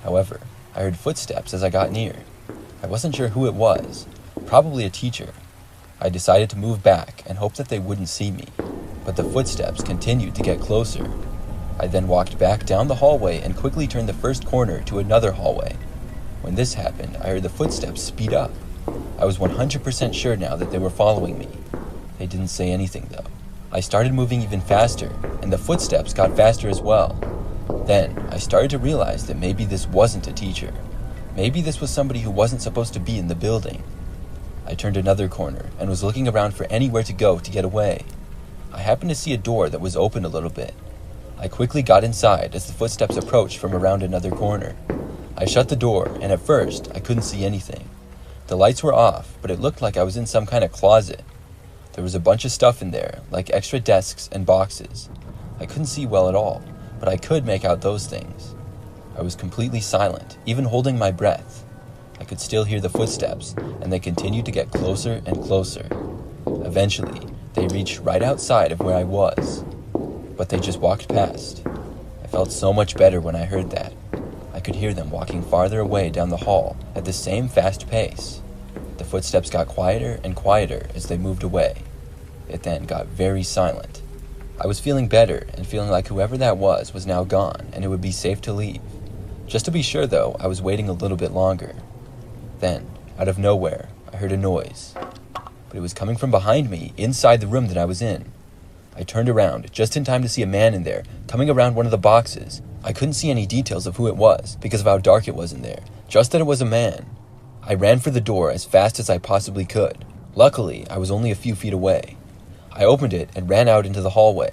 However, I heard footsteps as I got near. I wasn't sure who it was, probably a teacher. I decided to move back and hope that they wouldn't see me, but the footsteps continued to get closer. I then walked back down the hallway and quickly turned the first corner to another hallway. When this happened, I heard the footsteps speed up. I was 100% sure now that they were following me. They didn't say anything though. I started moving even faster, and the footsteps got faster as well. Then, I started to realize that maybe this wasn't a teacher. Maybe this was somebody who wasn't supposed to be in the building. I turned another corner and was looking around for anywhere to go to get away. I happened to see a door that was open a little bit. I quickly got inside as the footsteps approached from around another corner. I shut the door, and at first, I couldn't see anything. The lights were off, but it looked like I was in some kind of closet. There was a bunch of stuff in there, like extra desks and boxes. I couldn't see well at all, but I could make out those things. I was completely silent, even holding my breath. I could still hear the footsteps, and they continued to get closer and closer. Eventually, they reached right outside of where I was, but they just walked past. I felt so much better when I heard that. I could hear them walking farther away down the hall at the same fast pace. The footsteps got quieter and quieter as they moved away. It then got very silent. I was feeling better and feeling like whoever that was now gone and it would be safe to leave. Just to be sure though, I was waiting a little bit longer. Then, out of nowhere, I heard a noise. But it was coming from behind me, inside the room that I was in. I turned around just in time to see a man in there, coming around one of the boxes. I couldn't see any details of who it was because of how dark it was in there, just that it was a man. I ran for the door as fast as I possibly could. Luckily, I was only a few feet away. I opened it and ran out into the hallway.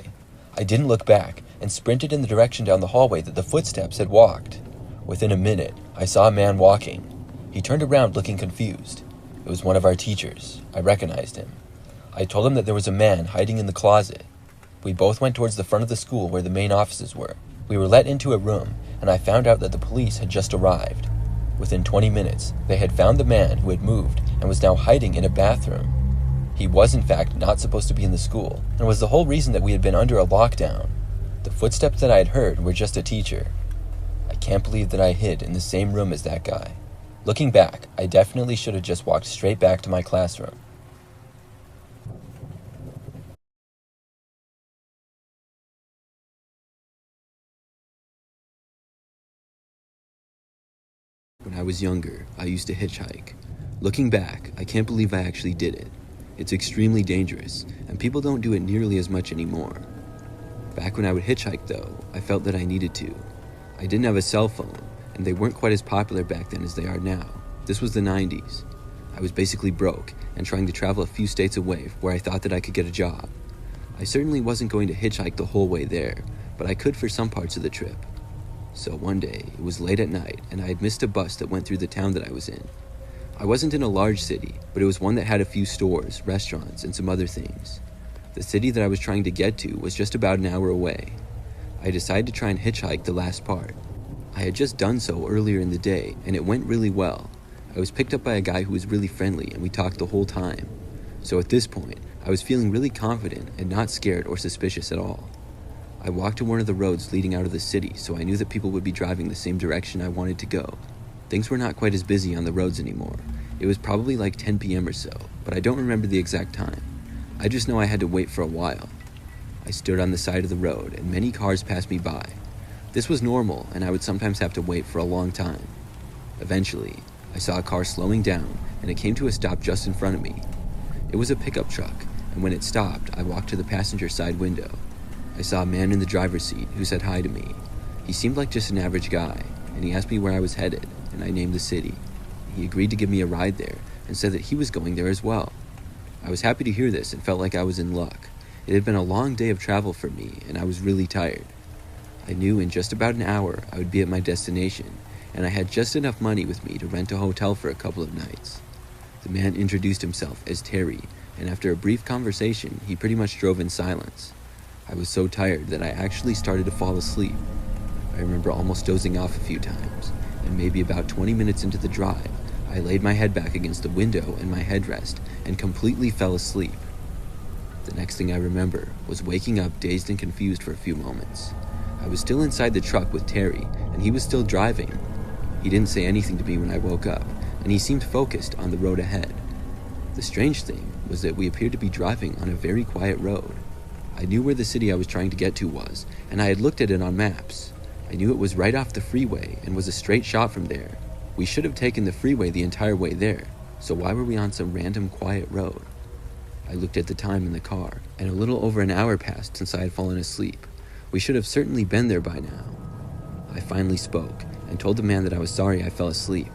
I didn't look back and sprinted in the direction down the hallway that the footsteps had walked. Within a minute, I saw a man walking. He turned around looking confused. It was one of our teachers. I recognized him. I told him that there was a man hiding in the closet. We both went towards the front of the school where the main offices were. We were let into a room, and I found out that the police had just arrived. Within 20 minutes, they had found the man who had moved and was now hiding in a bathroom. He was in fact not supposed to be in the school, and was the whole reason that we had been under a lockdown. The footsteps that I had heard were just a teacher. I can't believe that I hid in the same room as that guy. Looking back, I definitely should have just walked straight back to my classroom. When I was younger, I used to hitchhike. Looking back, I can't believe I actually did it. It's extremely dangerous, and people don't do it nearly as much anymore. Back when I would hitchhike though, I felt that I needed to. I didn't have a cell phone, and they weren't quite as popular back then as they are now. This was the 90s. I was basically broke, and trying to travel a few states away where I thought that I could get a job. I certainly wasn't going to hitchhike the whole way there, but I could for some parts of the trip. So one day, it was late at night, and I had missed a bus that went through the town that I was in. I wasn't in a large city, but it was one that had a few stores, restaurants, and some other things. The city that I was trying to get to was just about an hour away. I decided to try and hitchhike the last part. I had just done so earlier in the day, and it went really well. I was picked up by a guy who was really friendly, and we talked the whole time. So at this point, I was feeling really confident and not scared or suspicious at all. I walked to one of the roads leading out of the city, so I knew that people would be driving the same direction I wanted to go. Things were not quite as busy on the roads anymore. It was probably like 10 p.m. or so, but I don't remember the exact time. I just know I had to wait for a while. I stood on the side of the road, and many cars passed me by. This was normal, and I would sometimes have to wait for a long time. Eventually, I saw a car slowing down, and it came to a stop just in front of me. It was a pickup truck, and when it stopped, I walked to the passenger side window. I saw a man in the driver's seat who said hi to me. He seemed like just an average guy, and he asked me where I was headed, and I named the city. He agreed to give me a ride there, and said that he was going there as well. I was happy to hear this and felt like I was in luck. It had been a long day of travel for me, and I was really tired. I knew in just about an hour I would be at my destination, and I had just enough money with me to rent a hotel for a couple of nights. The man introduced himself as Terry, and after a brief conversation, he pretty much drove in silence. I was so tired that I actually started to fall asleep. I remember almost dozing off a few times, and maybe about 20 minutes into the drive, I laid my head back against the window and my headrest and completely fell asleep. The next thing I remember was waking up dazed and confused for a few moments. I was still inside the truck with Terry, and he was still driving. He didn't say anything to me when I woke up, and he seemed focused on the road ahead. The strange thing was that we appeared to be driving on a very quiet road. I knew where the city I was trying to get to was, and I had looked at it on maps. I knew it was right off the freeway and was a straight shot from there. We should have taken the freeway the entire way there, so why were we on some random quiet road? I looked at the time in the car, and a little over an hour passed since I had fallen asleep. We should have certainly been there by now. I finally spoke and told the man that I was sorry I fell asleep.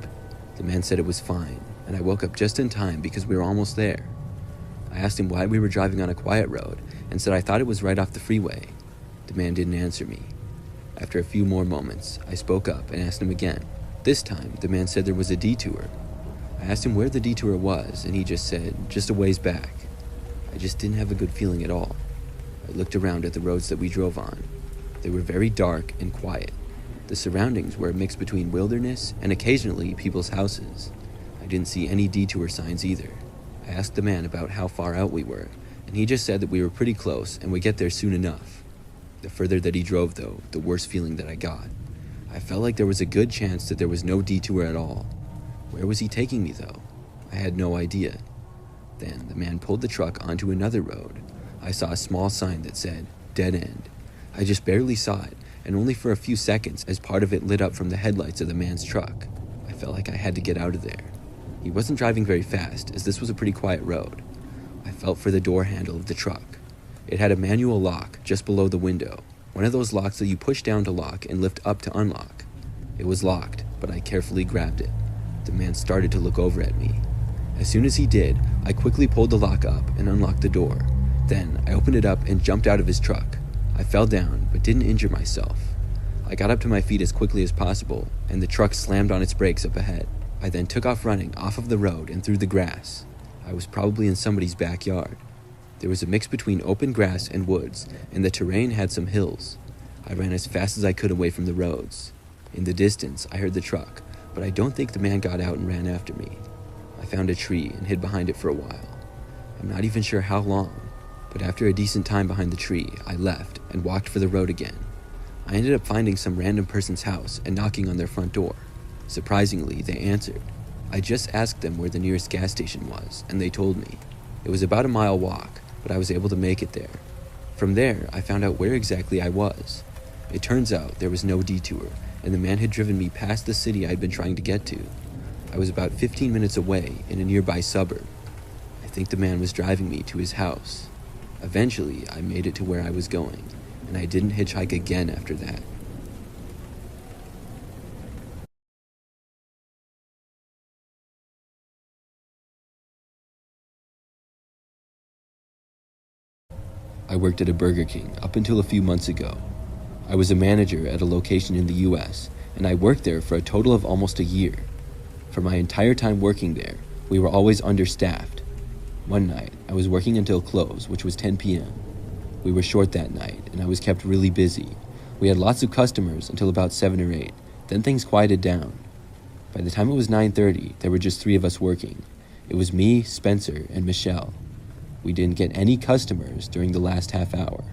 The man said it was fine, and I woke up just in time because we were almost there. I asked him why we were driving on a quiet road and said I thought it was right off the freeway. The man didn't answer me. After a few more moments, I spoke up and asked him again. This time, the man said there was a detour. I asked him where the detour was, and he just said, just a ways back. I just didn't have a good feeling at all. I looked around at the roads that we drove on. They were very dark and quiet. The surroundings were a mix between wilderness and occasionally people's houses. I didn't see any detour signs either. I asked the man about how far out we were, and he just said that we were pretty close and would get there soon enough. The further that he drove, though, the worse feeling that I got. I felt like there was a good chance that there was no detour at all. Where was he taking me, though? I had no idea. Then the man pulled the truck onto another road. I saw a small sign that said, dead end. I just barely saw it, and only for a few seconds as part of it lit up from the headlights of the man's truck. I felt like I had to get out of there. He wasn't driving very fast, as this was a pretty quiet road. I felt for the door handle of the truck. It had a manual lock just below the window, one of those locks that you push down to lock and lift up to unlock. It was locked, but I carefully grabbed it. The man started to look over at me. As soon as he did, I quickly pulled the lock up and unlocked the door. Then I opened it up and jumped out of his truck. I fell down, but didn't injure myself. I got up to my feet as quickly as possible, and the truck slammed on its brakes up ahead. I then took off running off of the road and through the grass. I was probably in somebody's backyard. There was a mix between open grass and woods, and the terrain had some hills. I ran as fast as I could away from the roads. In the distance, I heard the truck, but I don't think the man got out and ran after me. I found a tree and hid behind it for a while. I'm not even sure how long, but after a decent time behind the tree, I left and walked for the road again. I ended up finding some random person's house and knocking on their front door. Surprisingly, they answered. I just asked them where the nearest gas station was, and they told me. It was about a mile walk, but I was able to make it there. From there, I found out where exactly I was. It turns out there was no detour, and the man had driven me past the city I'd been trying to get to. I was about 15 minutes away in a nearby suburb. I think the man was driving me to his house. Eventually, I made it to where I was going, and I didn't hitchhike again after that. I worked at a Burger King up until a few months ago. I was a manager at a location in the US, and I worked there for a total of almost a year. For my entire time working there, we were always understaffed. One night, I was working until close, which was 10 p.m. We were short that night, and I was kept really busy. We had lots of customers until about 7 or 8, then things quieted down. By the time it was 9:30, there were just 3 of us working. It was me, Spencer, and Michelle. We didn't get any customers during the last half hour.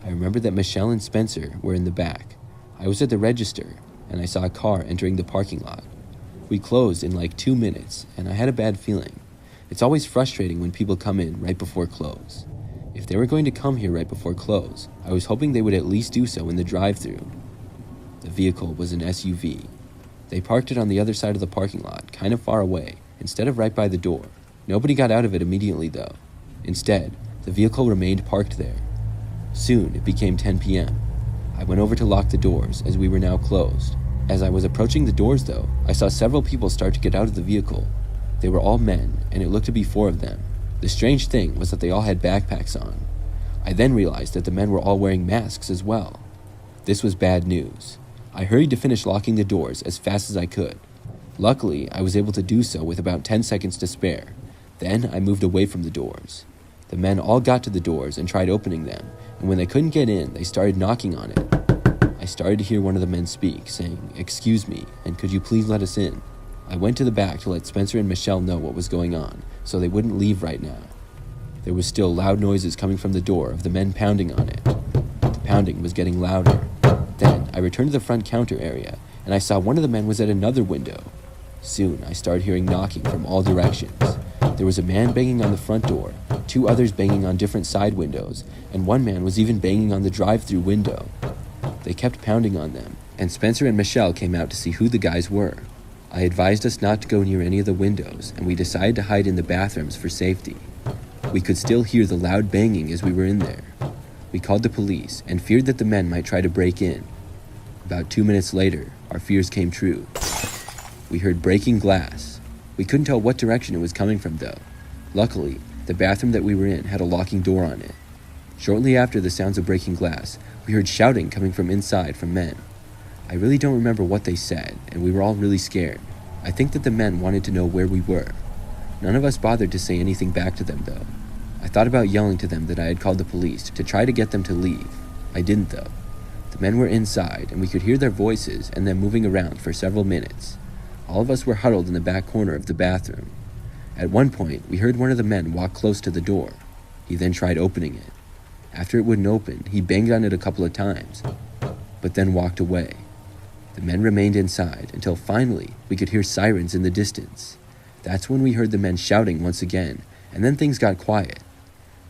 I remember that Michelle and Spencer were in the back. I was at the register, and I saw a car entering the parking lot. We closed in like 2 minutes, and I had a bad feeling. It's always frustrating when people come in right before close. If they were going to come here right before close, I was hoping they would at least do so in the drive-thru. The vehicle was an SUV. They parked it on the other side of the parking lot, kind of far away, instead of right by the door. Nobody got out of it immediately, though. Instead, the vehicle remained parked there. Soon, it became 10 p.m. I went over to lock the doors, as we were now closed. As I was approaching the doors, though, I saw several people start to get out of the vehicle. They were all men, and it looked to be 4 of them. The strange thing was that they all had backpacks on. I then realized that the men were all wearing masks as well. This was bad news. I hurried to finish locking the doors as fast as I could. Luckily, I was able to do so with about 10 seconds to spare. Then I moved away from the doors. The men all got to the doors and tried opening them, and when they couldn't get in, they started knocking on it. I started to hear one of the men speak, saying, "Excuse me, and could you please let us in?" I went to the back to let Spencer and Michelle know what was going on, so they wouldn't leave right now. There was still loud noises coming from the door of the men pounding on it. The pounding was getting louder. Then I returned to the front counter area, and I saw one of the men was at another window. Soon I started hearing knocking from all directions. There was a man banging on the front door, 2 others banging on different side windows, and one man was even banging on the drive-through window. They kept pounding on them, and Spencer and Michelle came out to see who the guys were. I advised us not to go near any of the windows, and we decided to hide in the bathrooms for safety. We could still hear the loud banging as we were in there. We called the police and feared that the men might try to break in. About 2 minutes later, our fears came true. We heard breaking glass. We couldn't tell what direction it was coming from, though. Luckily, the bathroom that we were in had a locking door on it. Shortly after the sounds of breaking glass, we heard shouting coming from inside from men. I really don't remember what they said, and we were all really scared. I think that the men wanted to know where we were. None of us bothered to say anything back to them, though. I thought about yelling to them that I had called the police to try to get them to leave. I didn't, though. The men were inside, and we could hear their voices and them moving around for several minutes. All of us were huddled in the back corner of the bathroom. At one point, we heard one of the men walk close to the door. He then tried opening it. After it wouldn't open, he banged on it a couple of times, but then walked away. The men remained inside until finally we could hear sirens in the distance. That's when we heard the men shouting once again, and then things got quiet.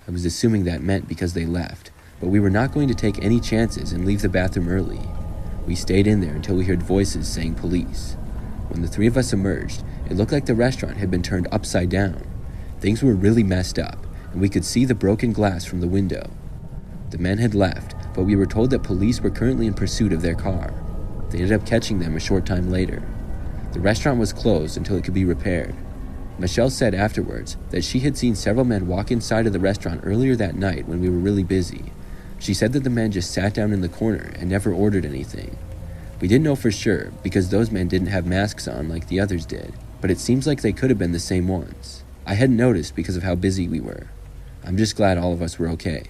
I was assuming that meant because they left, but we were not going to take any chances and leave the bathroom early. We stayed in there until we heard voices saying police. When the 3 of us emerged, it looked like the restaurant had been turned upside down. Things were really messed up, and we could see the broken glass from the window. The men had left, but we were told that police were currently in pursuit of their car. They ended up catching them a short time later. The restaurant was closed until it could be repaired. Michelle said afterwards that she had seen several men walk inside of the restaurant earlier that night when we were really busy. She said that the men just sat down in the corner and never ordered anything. We didn't know for sure because those men didn't have masks on like the others did, but it seems like they could have been the same ones. I hadn't noticed because of how busy we were. I'm just glad all of us were okay.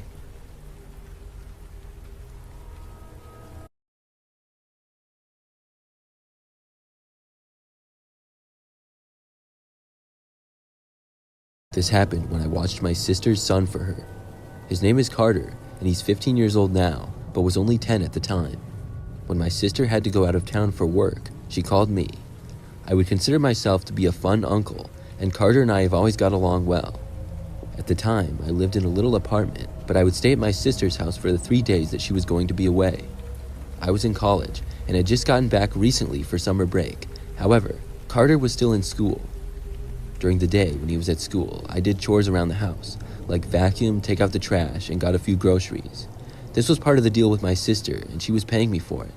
This happened when I watched my sister's son for her. His name is Carter, and he's 15 years old now, but was only 10 at the time. When my sister had to go out of town for work, she called me. I would consider myself to be a fun uncle, and Carter and I have always got along well. At the time, I lived in a little apartment, but I would stay at my sister's house for the 3 days that she was going to be away. I was in college, and had just gotten back recently for summer break. However, Carter was still in school. During the day when he was at school, I did chores around the house, like vacuum, take out the trash, and got a few groceries. This was part of the deal with my sister, and she was paying me for it.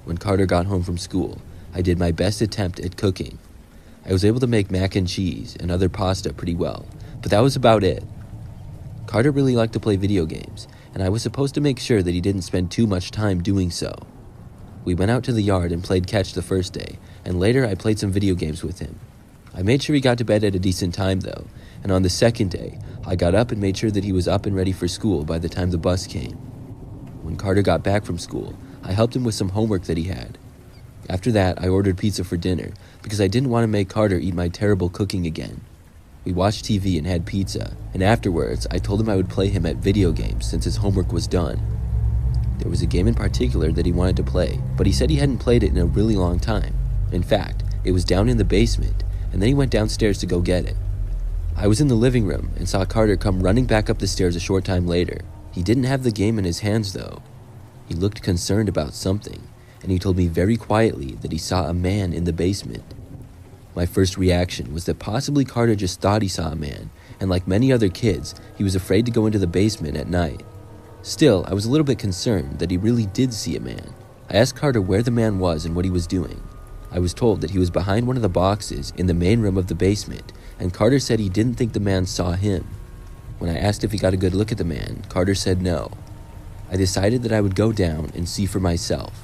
When Carter got home from school, I did my best attempt at cooking. I was able to make mac and cheese and other pasta pretty well, but that was about it. Carter really liked to play video games, and I was supposed to make sure that he didn't spend too much time doing so. We went out to the yard and played catch the first day, and later I played some video games with him. I made sure he got to bed at a decent time though, and on the second day, I got up and made sure that he was up and ready for school by the time the bus came. When Carter got back from school, I helped him with some homework that he had. After that, I ordered pizza for dinner because I didn't want to make Carter eat my terrible cooking again. We watched TV and had pizza, and afterwards, I told him I would play him at video games since his homework was done. There was a game in particular that he wanted to play, but he said he hadn't played it in a really long time. In fact, it was down in the basement, and then he went downstairs to go get it. I was in the living room and saw Carter come running back up the stairs a short time later. He didn't have the game in his hands though. He looked concerned about something, and and he told me very quietly that he saw a man in the basement. My first reaction was that possibly Carter just thought he saw a man, and like many other kids, he was afraid to go into the basement at night. Still, I was a little bit concerned that he really did see a man. I asked Carter where the man was and what he was doing. I was told that he was behind one of the boxes in the main room of the basement, and Carter said he didn't think the man saw him. When I asked if he got a good look at the man, Carter said no. I decided that I would go down and see for myself.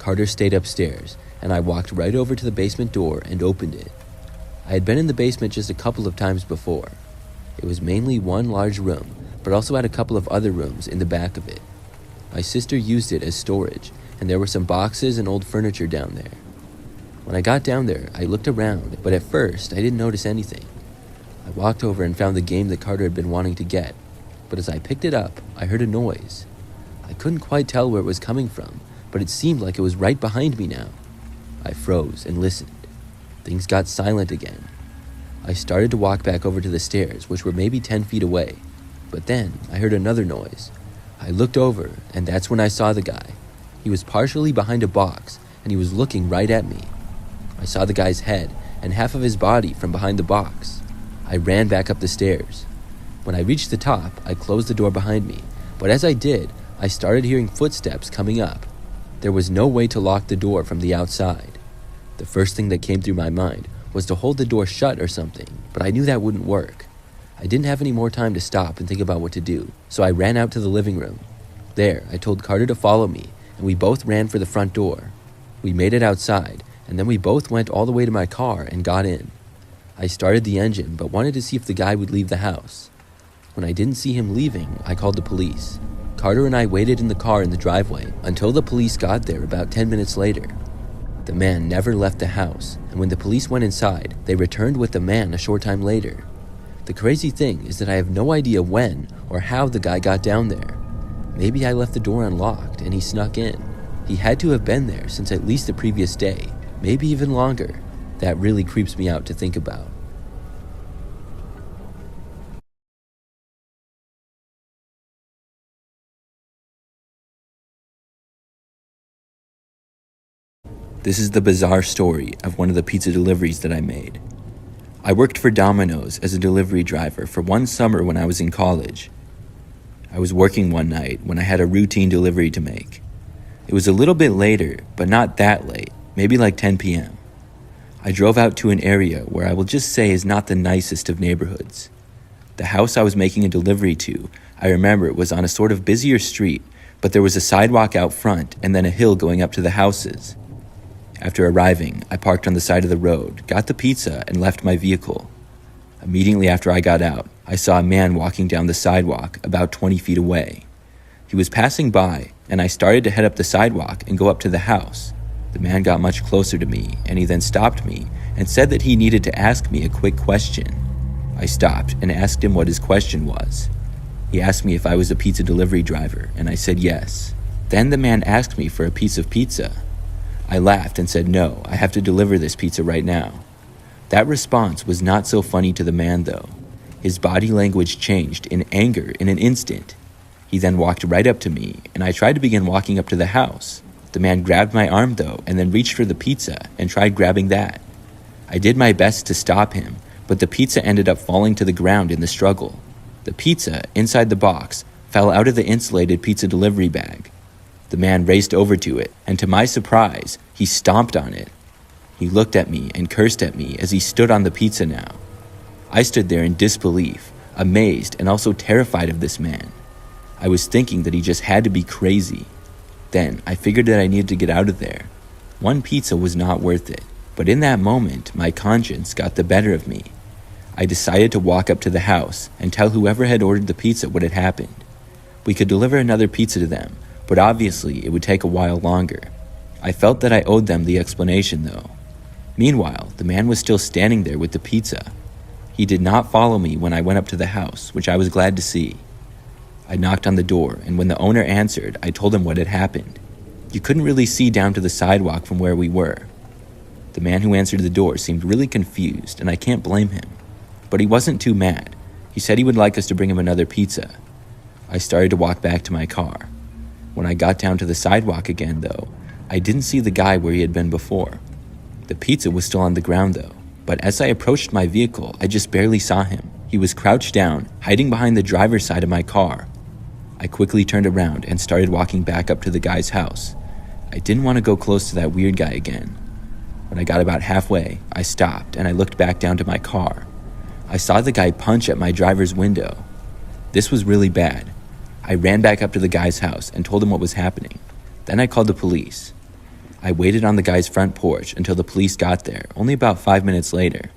Carter stayed upstairs, and I walked right over to the basement door and opened it. I had been in the basement just a couple of times before. It was mainly one large room, but also had a couple of other rooms in the back of it. My sister used it as storage, and there were some boxes and old furniture down there. When I got down there, I looked around, but at first, I didn't notice anything. I walked over and found the game that Carter had been wanting to get, but as I picked it up, I heard a noise. I couldn't quite tell where it was coming from, but it seemed like it was right behind me now. I froze and listened. Things got silent again. I started to walk back over to the stairs, which were maybe 10 feet away, but then I heard another noise. I looked over, and that's when I saw the guy. He was partially behind a box, and he was looking right at me. I saw the guy's head and half of his body from behind the box. I ran back up the stairs. When I reached the top, I closed the door behind me, but as I did, I started hearing footsteps coming up. There was no way to lock the door from the outside. The first thing that came through my mind was to hold the door shut or something, but I knew that wouldn't work. I didn't have any more time to stop and think about what to do, so I ran out to the living room. There, I told Carter to follow me, and we both ran for the front door. We made it outside, and then we both went all the way to my car and got in. I started the engine, but wanted to see if the guy would leave the house. When I didn't see him leaving, I called the police. Carter and I waited in the car in the driveway until the police got there about 10 minutes later. The man never left the house, and when the police went inside, they returned with the man a short time later. The crazy thing is that I have no idea when or how the guy got down there. Maybe I left the door unlocked and he snuck in. He had to have been there since at least the previous day, maybe even longer. That really creeps me out to think about. This is the bizarre story of one of the pizza deliveries that I made. I worked for Domino's as a delivery driver for one summer when I was in college. I was working one night when I had a routine delivery to make. It was a little bit later, but not that late, maybe like 10 p.m. I drove out to an area where I will just say is not the nicest of neighborhoods. The house I was making a delivery to, I remember, was on a sort of busier street, but there was a sidewalk out front and then a hill going up to the houses. After arriving, I parked on the side of the road, got the pizza, and left my vehicle. Immediately after I got out, I saw a man walking down the sidewalk about 20 feet away. He was passing by, and I started to head up the sidewalk and go up to the house. The man got much closer to me, and he then stopped me and said that he needed to ask me a quick question. I stopped and asked him what his question was. He asked me if I was a pizza delivery driver, and I said yes. Then the man asked me for a piece of pizza. I laughed and said no, I have to deliver this pizza right now. That response was not so funny to the man though. His body language changed in anger in an instant. He then walked right up to me, and I tried to begin walking up to the house. The man grabbed my arm though, and then reached for the pizza and tried grabbing that. I did my best to stop him, but the pizza ended up falling to the ground in the struggle. The pizza, inside the box, fell out of the insulated pizza delivery bag. The man raced over to it, and to my surprise, he stomped on it. He looked at me and cursed at me as he stood on the pizza now. I stood there in disbelief, amazed and also terrified of this man. I was thinking that he just had to be crazy. Then I figured that I needed to get out of there. One pizza was not worth it, but in that moment, my conscience got the better of me. I decided to walk up to the house and tell whoever had ordered the pizza what had happened. We could deliver another pizza to them, but obviously it would take a while longer. I felt that I owed them the explanation though. Meanwhile, the man was still standing there with the pizza. He did not follow me when I went up to the house, which I was glad to see. I knocked on the door, and when the owner answered, I told him what had happened. You couldn't really see down to the sidewalk from where we were. The man who answered the door seemed really confused, and I can't blame him. But he wasn't too mad. He said he would like us to bring him another pizza. I started to walk back to my car. When I got down to the sidewalk again, though, I didn't see the guy where he had been before. The pizza was still on the ground though, but as I approached my vehicle, I just barely saw him. He was crouched down, hiding behind the driver's side of my car. I quickly turned around and started walking back up to the guy's house. I didn't want to go close to that weird guy again. When I got about halfway, I stopped and I looked back down to my car. I saw the guy punch at my driver's window. This was really bad. I ran back up to the guy's house and told him what was happening. Then I called the police. I waited on the guy's front porch until the police got there, only about 5 minutes later.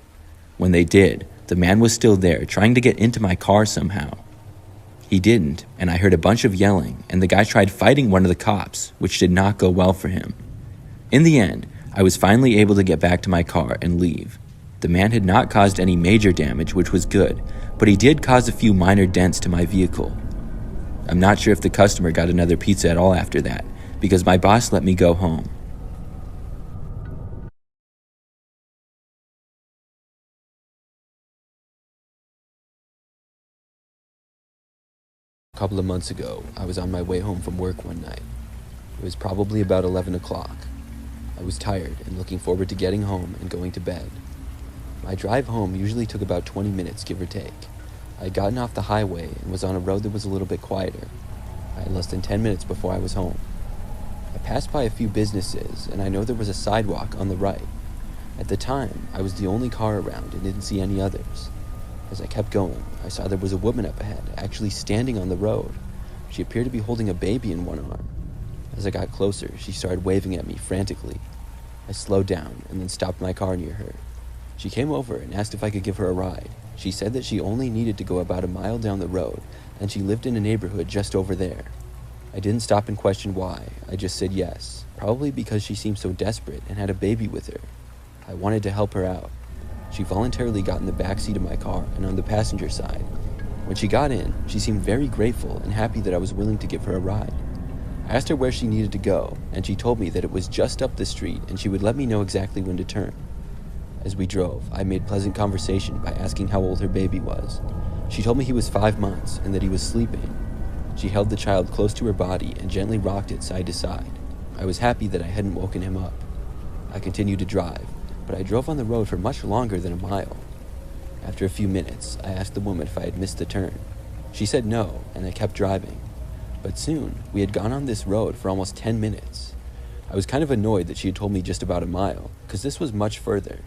When they did, the man was still there, trying to get into my car somehow. He didn't, and I heard a bunch of yelling, and the guy tried fighting one of the cops, which did not go well for him. In the end, I was finally able to get back to my car and leave. The man had not caused any major damage, which was good, but he did cause a few minor dents to my vehicle. I'm not sure if the customer got another pizza at all after that, because my boss let me go home. A couple of months ago, I was on my way home from work one night. It was probably about 11 o'clock. I was tired and looking forward to getting home and going to bed. My drive home usually took about 20 minutes, give or take. I had gotten off the highway and was on a road that was a little bit quieter. I had less than 10 minutes before I was home. I passed by a few businesses, and I know there was a sidewalk on the right. At the time, I was the only car around and didn't see any others. As I kept going, I saw there was a woman up ahead, actually standing on the road. She appeared to be holding a baby in one arm. As I got closer, she started waving at me frantically. I slowed down and then stopped my car near her. She came over and asked if I could give her a ride. She said that she only needed to go about a mile down the road, and she lived in a neighborhood just over there. I didn't stop and question why. I just said yes, probably because she seemed so desperate and had a baby with her. I wanted to help her out. She voluntarily got in the back seat of my car and on the passenger side. When she got in, she seemed very grateful and happy that I was willing to give her a ride. I asked her where she needed to go, and she told me that it was just up the street and she would let me know exactly when to turn. As we drove, I made pleasant conversation by asking how old her baby was. She told me he was 5 months and that he was sleeping. She held the child close to her body and gently rocked it side to side. I was happy that I hadn't woken him up. I continued to drive, but I drove on the road for much longer than a mile. After a few minutes, I asked the woman if I had missed the turn. She said no, and I kept driving. But soon, we had gone on this road for almost 10 minutes. I was kind of annoyed that she had told me just about a mile, because this was much further.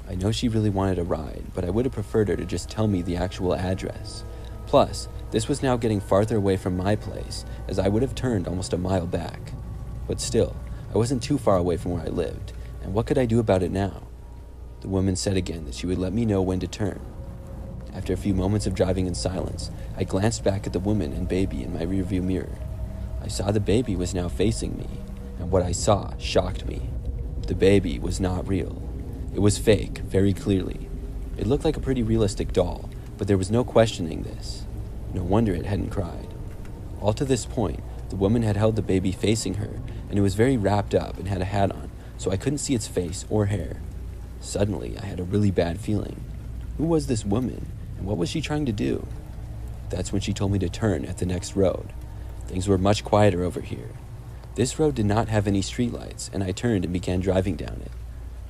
I know she really wanted a ride, but I would have preferred her to just tell me the actual address. Plus, this was now getting farther away from my place, as I would have turned almost a mile back. But still, I wasn't too far away from where I lived, and what could I do about it now? The woman said again that she would let me know when to turn. After a few moments of driving in silence, I glanced back at the woman and baby in my rearview mirror. I saw the baby was now facing me, and what I saw shocked me. The baby was not real. It was fake, very clearly. It looked like a pretty realistic doll, but there was no questioning this. No wonder it hadn't cried. All to this point, the woman had held the baby facing her, and it was very wrapped up and had a hat on, so I couldn't see its face or hair. Suddenly, I had a really bad feeling. Who was this woman, and what was she trying to do? That's when she told me to turn at the next road. Things were much quieter over here. This road did not have any streetlights, and I turned and began driving down it.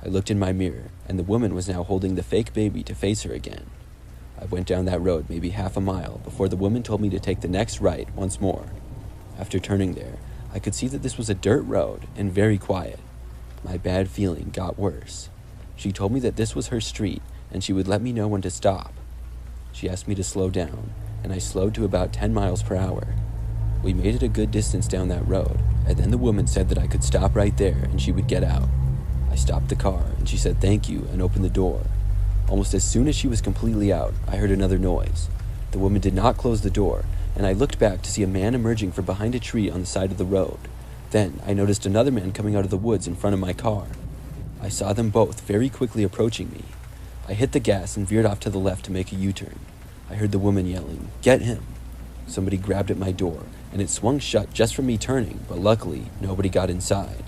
I looked in my mirror, and the woman was now holding the fake baby to face her again. I went down that road maybe half a mile before the woman told me to take the next right once more. After turning there, I could see that this was a dirt road and very quiet. My bad feeling got worse. She told me that this was her street and she would let me know when to stop. She asked me to slow down, and I slowed to about 10 miles per hour. We made it a good distance down that road, and then the woman said that I could stop right there and she would get out. I stopped the car and she said thank you and opened the door. Almost as soon as she was completely out, I heard another noise. The woman did not close the door, and I looked back to see a man emerging from behind a tree on the side of the road. Then I noticed another man coming out of the woods in front of my car. I saw them both very quickly approaching me. I hit the gas and veered off to the left to make a U-turn. I heard the woman yelling, "Get him!" Somebody grabbed at my door, and it swung shut just from me turning, but luckily, nobody got inside.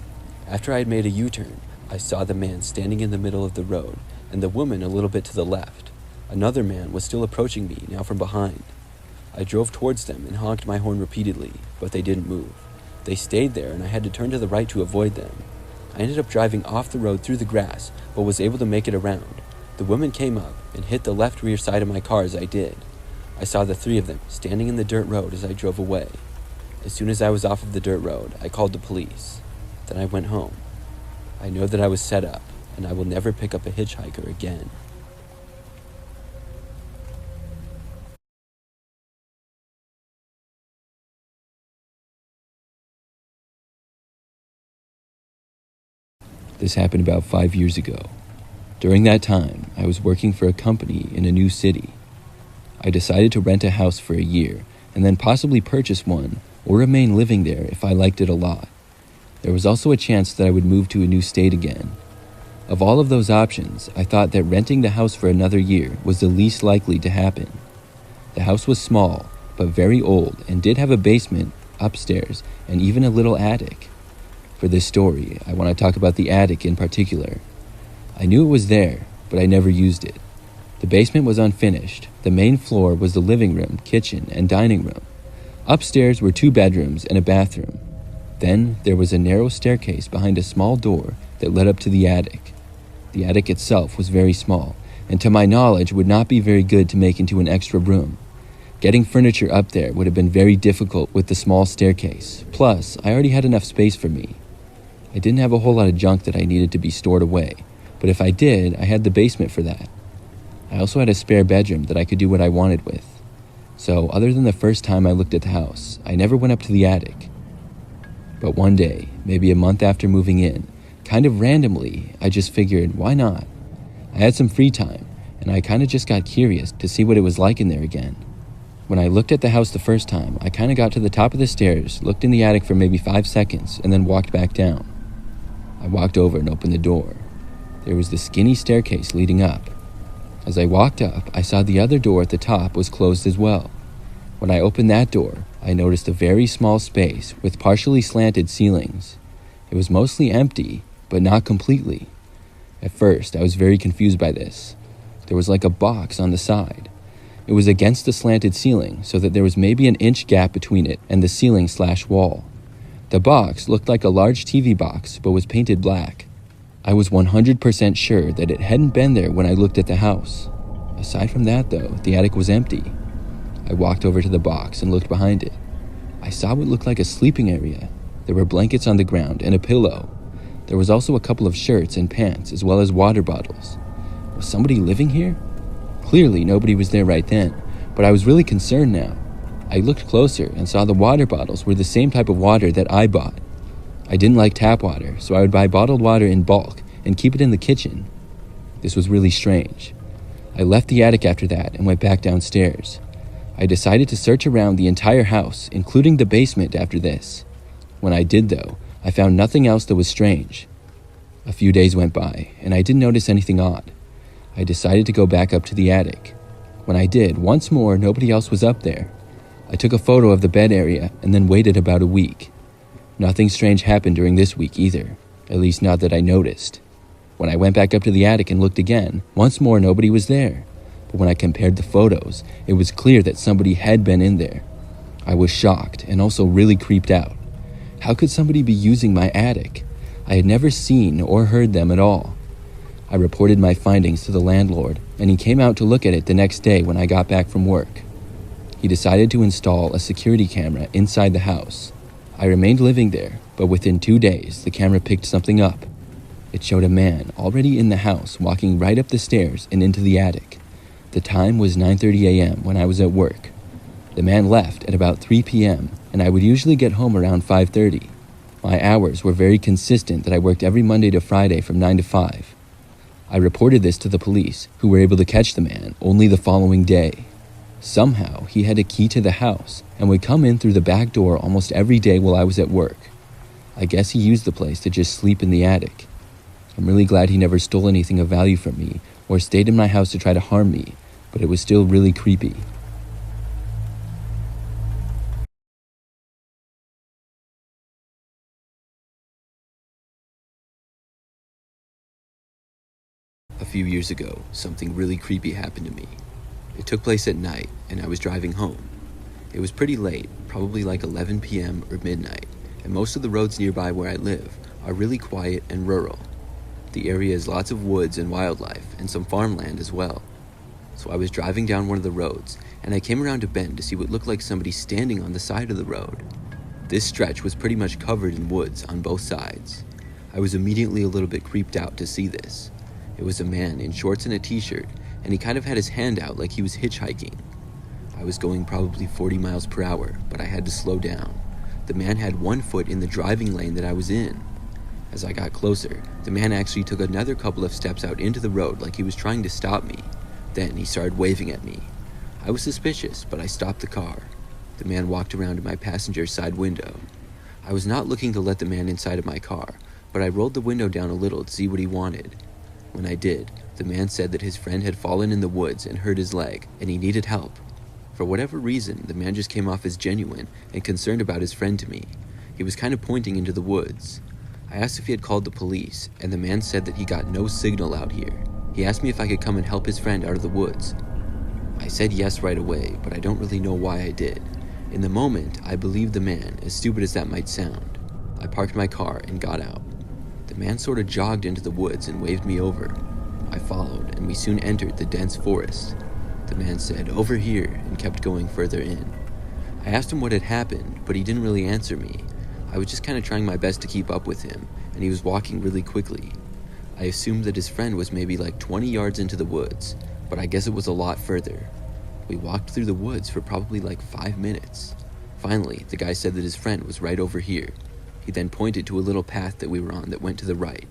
After I had made a U-turn, I saw the man standing in the middle of the road, and the woman a little bit to the left. Another man was still approaching me, now from behind. I drove towards them and honked my horn repeatedly, but they didn't move. They stayed there, and I had to turn to the right to avoid them. I ended up driving off the road through the grass, but was able to make it around. The woman came up and hit the left rear side of my car as I did. I saw the three of them standing in the dirt road as I drove away. As soon as I was off of the dirt road, I called the police. Then I went home. I know that I was set up, and I will never pick up a hitchhiker again. This happened about 5 years ago. During that time, I was working for a company in a new city. I decided to rent a house for a year and then possibly purchase one or remain living there if I liked it a lot. There was also a chance that I would move to a new state again. Of all of those options, I thought that renting the house for another year was the least likely to happen. The house was small, but very old and did have a basement, upstairs, and even a little attic. For this story, I want to talk about the attic in particular. I knew it was there, but I never used it. The basement was unfinished. The main floor was the living room, kitchen, and dining room. Upstairs were 2 bedrooms and a bathroom. Then there was a narrow staircase behind a small door that led up to the attic. The attic itself was very small, and to my knowledge would not be very good to make into an extra room. Getting furniture up there would have been very difficult with the small staircase. Plus, I already had enough space for me. I didn't have a whole lot of junk that I needed to be stored away, but if I did, I had the basement for that. I also had a spare bedroom that I could do what I wanted with. So, other than the first time I looked at the house, I never went up to the attic. But one day, maybe a month after moving in, kind of randomly, I just figured, why not? I had some free time, and I kind of just got curious to see what it was like in there again. When I looked at the house the first time, I kind of got to the top of the stairs, looked in the attic for maybe 5 seconds, and then walked back down. I walked over and opened the door. There was the skinny staircase leading up. As I walked up, I saw the other door at the top was closed as well. When I opened that door, I noticed a very small space with partially slanted ceilings. It was mostly empty, but not completely. At first, I was very confused by this. There was like a box on the side. It was against the slanted ceiling, so that there was maybe an inch gap between it and the ceiling/wall. The box looked like a large TV box, but was painted black. I was 100% sure that it hadn't been there when I looked at the house. Aside from that, though, the attic was empty. I walked over to the box and looked behind it. I saw what looked like a sleeping area. There were blankets on the ground and a pillow. There was also a couple of shirts and pants, as well as water bottles. Was somebody living here? Clearly, nobody was there right then, but I was really concerned now. I looked closer and saw the water bottles were the same type of water that I bought. I didn't like tap water, so I would buy bottled water in bulk and keep it in the kitchen. This was really strange. I left the attic after that and went back downstairs. I decided to search around the entire house, including the basement after this. When I did, though, I found nothing else that was strange. A few days went by, and I didn't notice anything odd. I decided to go back up to the attic. When I did, once more, nobody else was up there. I took a photo of the bed area and then waited about a week. Nothing strange happened during this week either, at least not that I noticed. When I went back up to the attic and looked again, once more nobody was there. But when I compared the photos, it was clear that somebody had been in there. I was shocked and also really creeped out. How could somebody be using my attic? I had never seen or heard them at all. I reported my findings to the landlord, and he came out to look at it the next day when I got back from work. He decided to install a security camera inside the house. I remained living there, but within 2 days, the camera picked something up. It showed a man already in the house walking right up the stairs and into the attic. The time was 9:30 a.m. when I was at work. The man left at about 3 p.m., and I would usually get home around 5:30. My hours were very consistent that I worked every Monday to Friday from 9 to 5. I reported this to the police, who were able to catch the man only the following day. Somehow, he had a key to the house and would come in through the back door almost every day while I was at work. I guess he used the place to just sleep in the attic. I'm really glad he never stole anything of value from me or stayed in my house to try to harm me, but it was still really creepy. A few years ago, something really creepy happened to me. It took place at night, and I was driving home. It was pretty late, probably like 11 p.m. or midnight, and most of the roads nearby where I live are really quiet and rural. The area has lots of woods and wildlife, and some farmland as well. So I was driving down one of the roads, and I came around a bend to see what looked like somebody standing on the side of the road. This stretch was pretty much covered in woods on both sides. I was immediately a little bit creeped out to see this. It was a man in shorts and a t-shirt, and he kind of had his hand out like he was hitchhiking. I was going probably 40 miles per hour, but I had to slow down. The man had one foot in the driving lane that I was in. As I got closer, the man actually took another couple of steps out into the road like he was trying to stop me. Then he started waving at me. I was suspicious, but I stopped the car. The man walked around to my passenger side window. I was not looking to let the man inside of my car, but I rolled the window down a little to see what he wanted. When I did, the man said that his friend had fallen in the woods and hurt his leg, and he needed help. For whatever reason, the man just came off as genuine and concerned about his friend to me. He was kind of pointing into the woods. I asked if he had called the police, and the man said that he got no signal out here. He asked me if I could come and help his friend out of the woods. I said yes right away, but I don't really know why I did. In the moment, I believed the man, as stupid as that might sound. I parked my car and got out. The man sort of jogged into the woods and waved me over. I followed, and we soon entered the dense forest. The man said, "Over here," and kept going further in. I asked him what had happened, but he didn't really answer me. I was just kind of trying my best to keep up with him, and he was walking really quickly. I assumed that his friend was maybe like 20 yards into the woods, but I guess it was a lot further. We walked through the woods for probably like 5 minutes. Finally, the guy said that his friend was right over here. He then pointed to a little path that we were on that went to the right.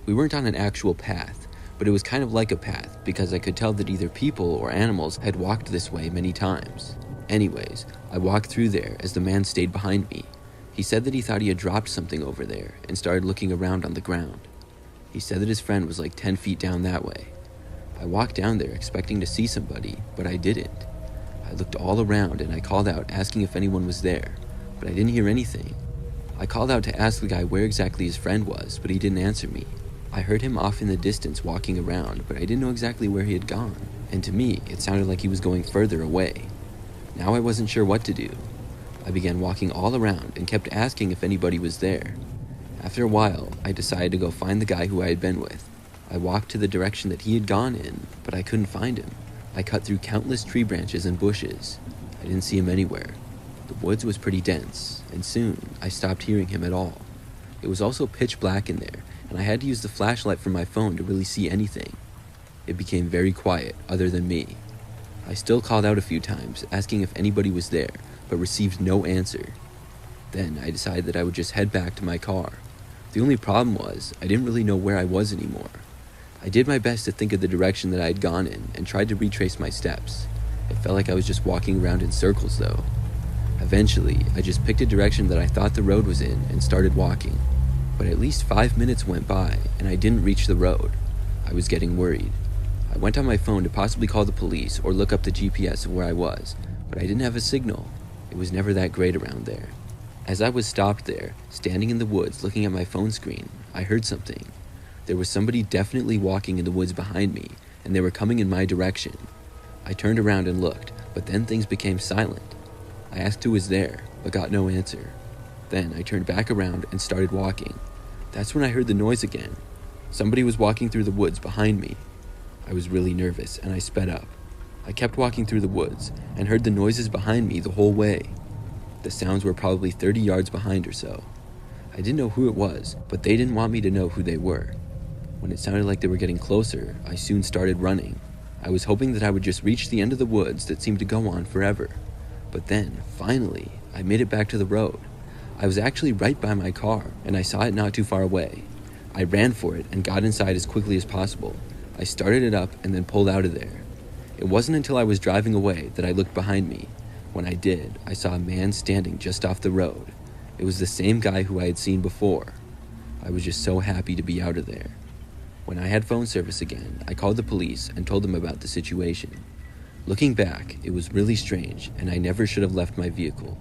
We weren't on an actual path, but it was kind of like a path because I could tell that either people or animals had walked this way many times. Anyways, I walked through there as the man stayed behind me. He said that he thought he had dropped something over there and started looking around on the ground. He said that his friend was like 10 feet down that way. I walked down there expecting to see somebody, but I didn't. I looked all around and I called out asking if anyone was there, but I didn't hear anything. I called out to ask the guy where exactly his friend was, but he didn't answer me. I heard him off in the distance walking around, but I didn't know exactly where he had gone, and to me, it sounded like he was going further away. Now I wasn't sure what to do. I began walking all around and kept asking if anybody was there. After a while, I decided to go find the guy who I had been with. I walked to the direction that he had gone in, but I couldn't find him. I cut through countless tree branches and bushes. I didn't see him anywhere. The woods was pretty dense, and soon I stopped hearing him at all. It was also pitch black in there, and I had to use the flashlight from my phone to really see anything. It became very quiet, other than me. I still called out a few times, asking if anybody was there, but received no answer. Then I decided that I would just head back to my car. The only problem was, I didn't really know where I was anymore. I did my best to think of the direction that I had gone in and tried to retrace my steps. It felt like I was just walking around in circles though. Eventually, I just picked a direction that I thought the road was in and started walking. But at least 5 minutes went by and I didn't reach the road. I was getting worried. I went on my phone to possibly call the police or look up the GPS of where I was, but I didn't have a signal. It was never that great around there. As I was stopped there, standing in the woods looking at my phone screen, I heard something. There was somebody definitely walking in the woods behind me, and they were coming in my direction. I turned around and looked, but then things became silent. I asked who was there, but got no answer. Then I turned back around and started walking. That's when I heard the noise again. Somebody was walking through the woods behind me. I was really nervous, and I sped up. I kept walking through the woods, and heard the noises behind me the whole way. The sounds were probably 30 yards behind or so. I didn't know who it was, but they didn't want me to know who they were. When it sounded like they were getting closer, I soon started running. I was hoping that I would just reach the end of the woods that seemed to go on forever. But then, finally, I made it back to the road. I was actually right by my car, and I saw it not too far away. I ran for it and got inside as quickly as possible. I started it up and then pulled out of there. It wasn't until I was driving away that I looked behind me. When I did, I saw a man standing just off the road. It was the same guy who I had seen before. I was just so happy to be out of there. When I had phone service again, I called the police and told them about the situation. Looking back, it was really strange, and I never should have left my vehicle,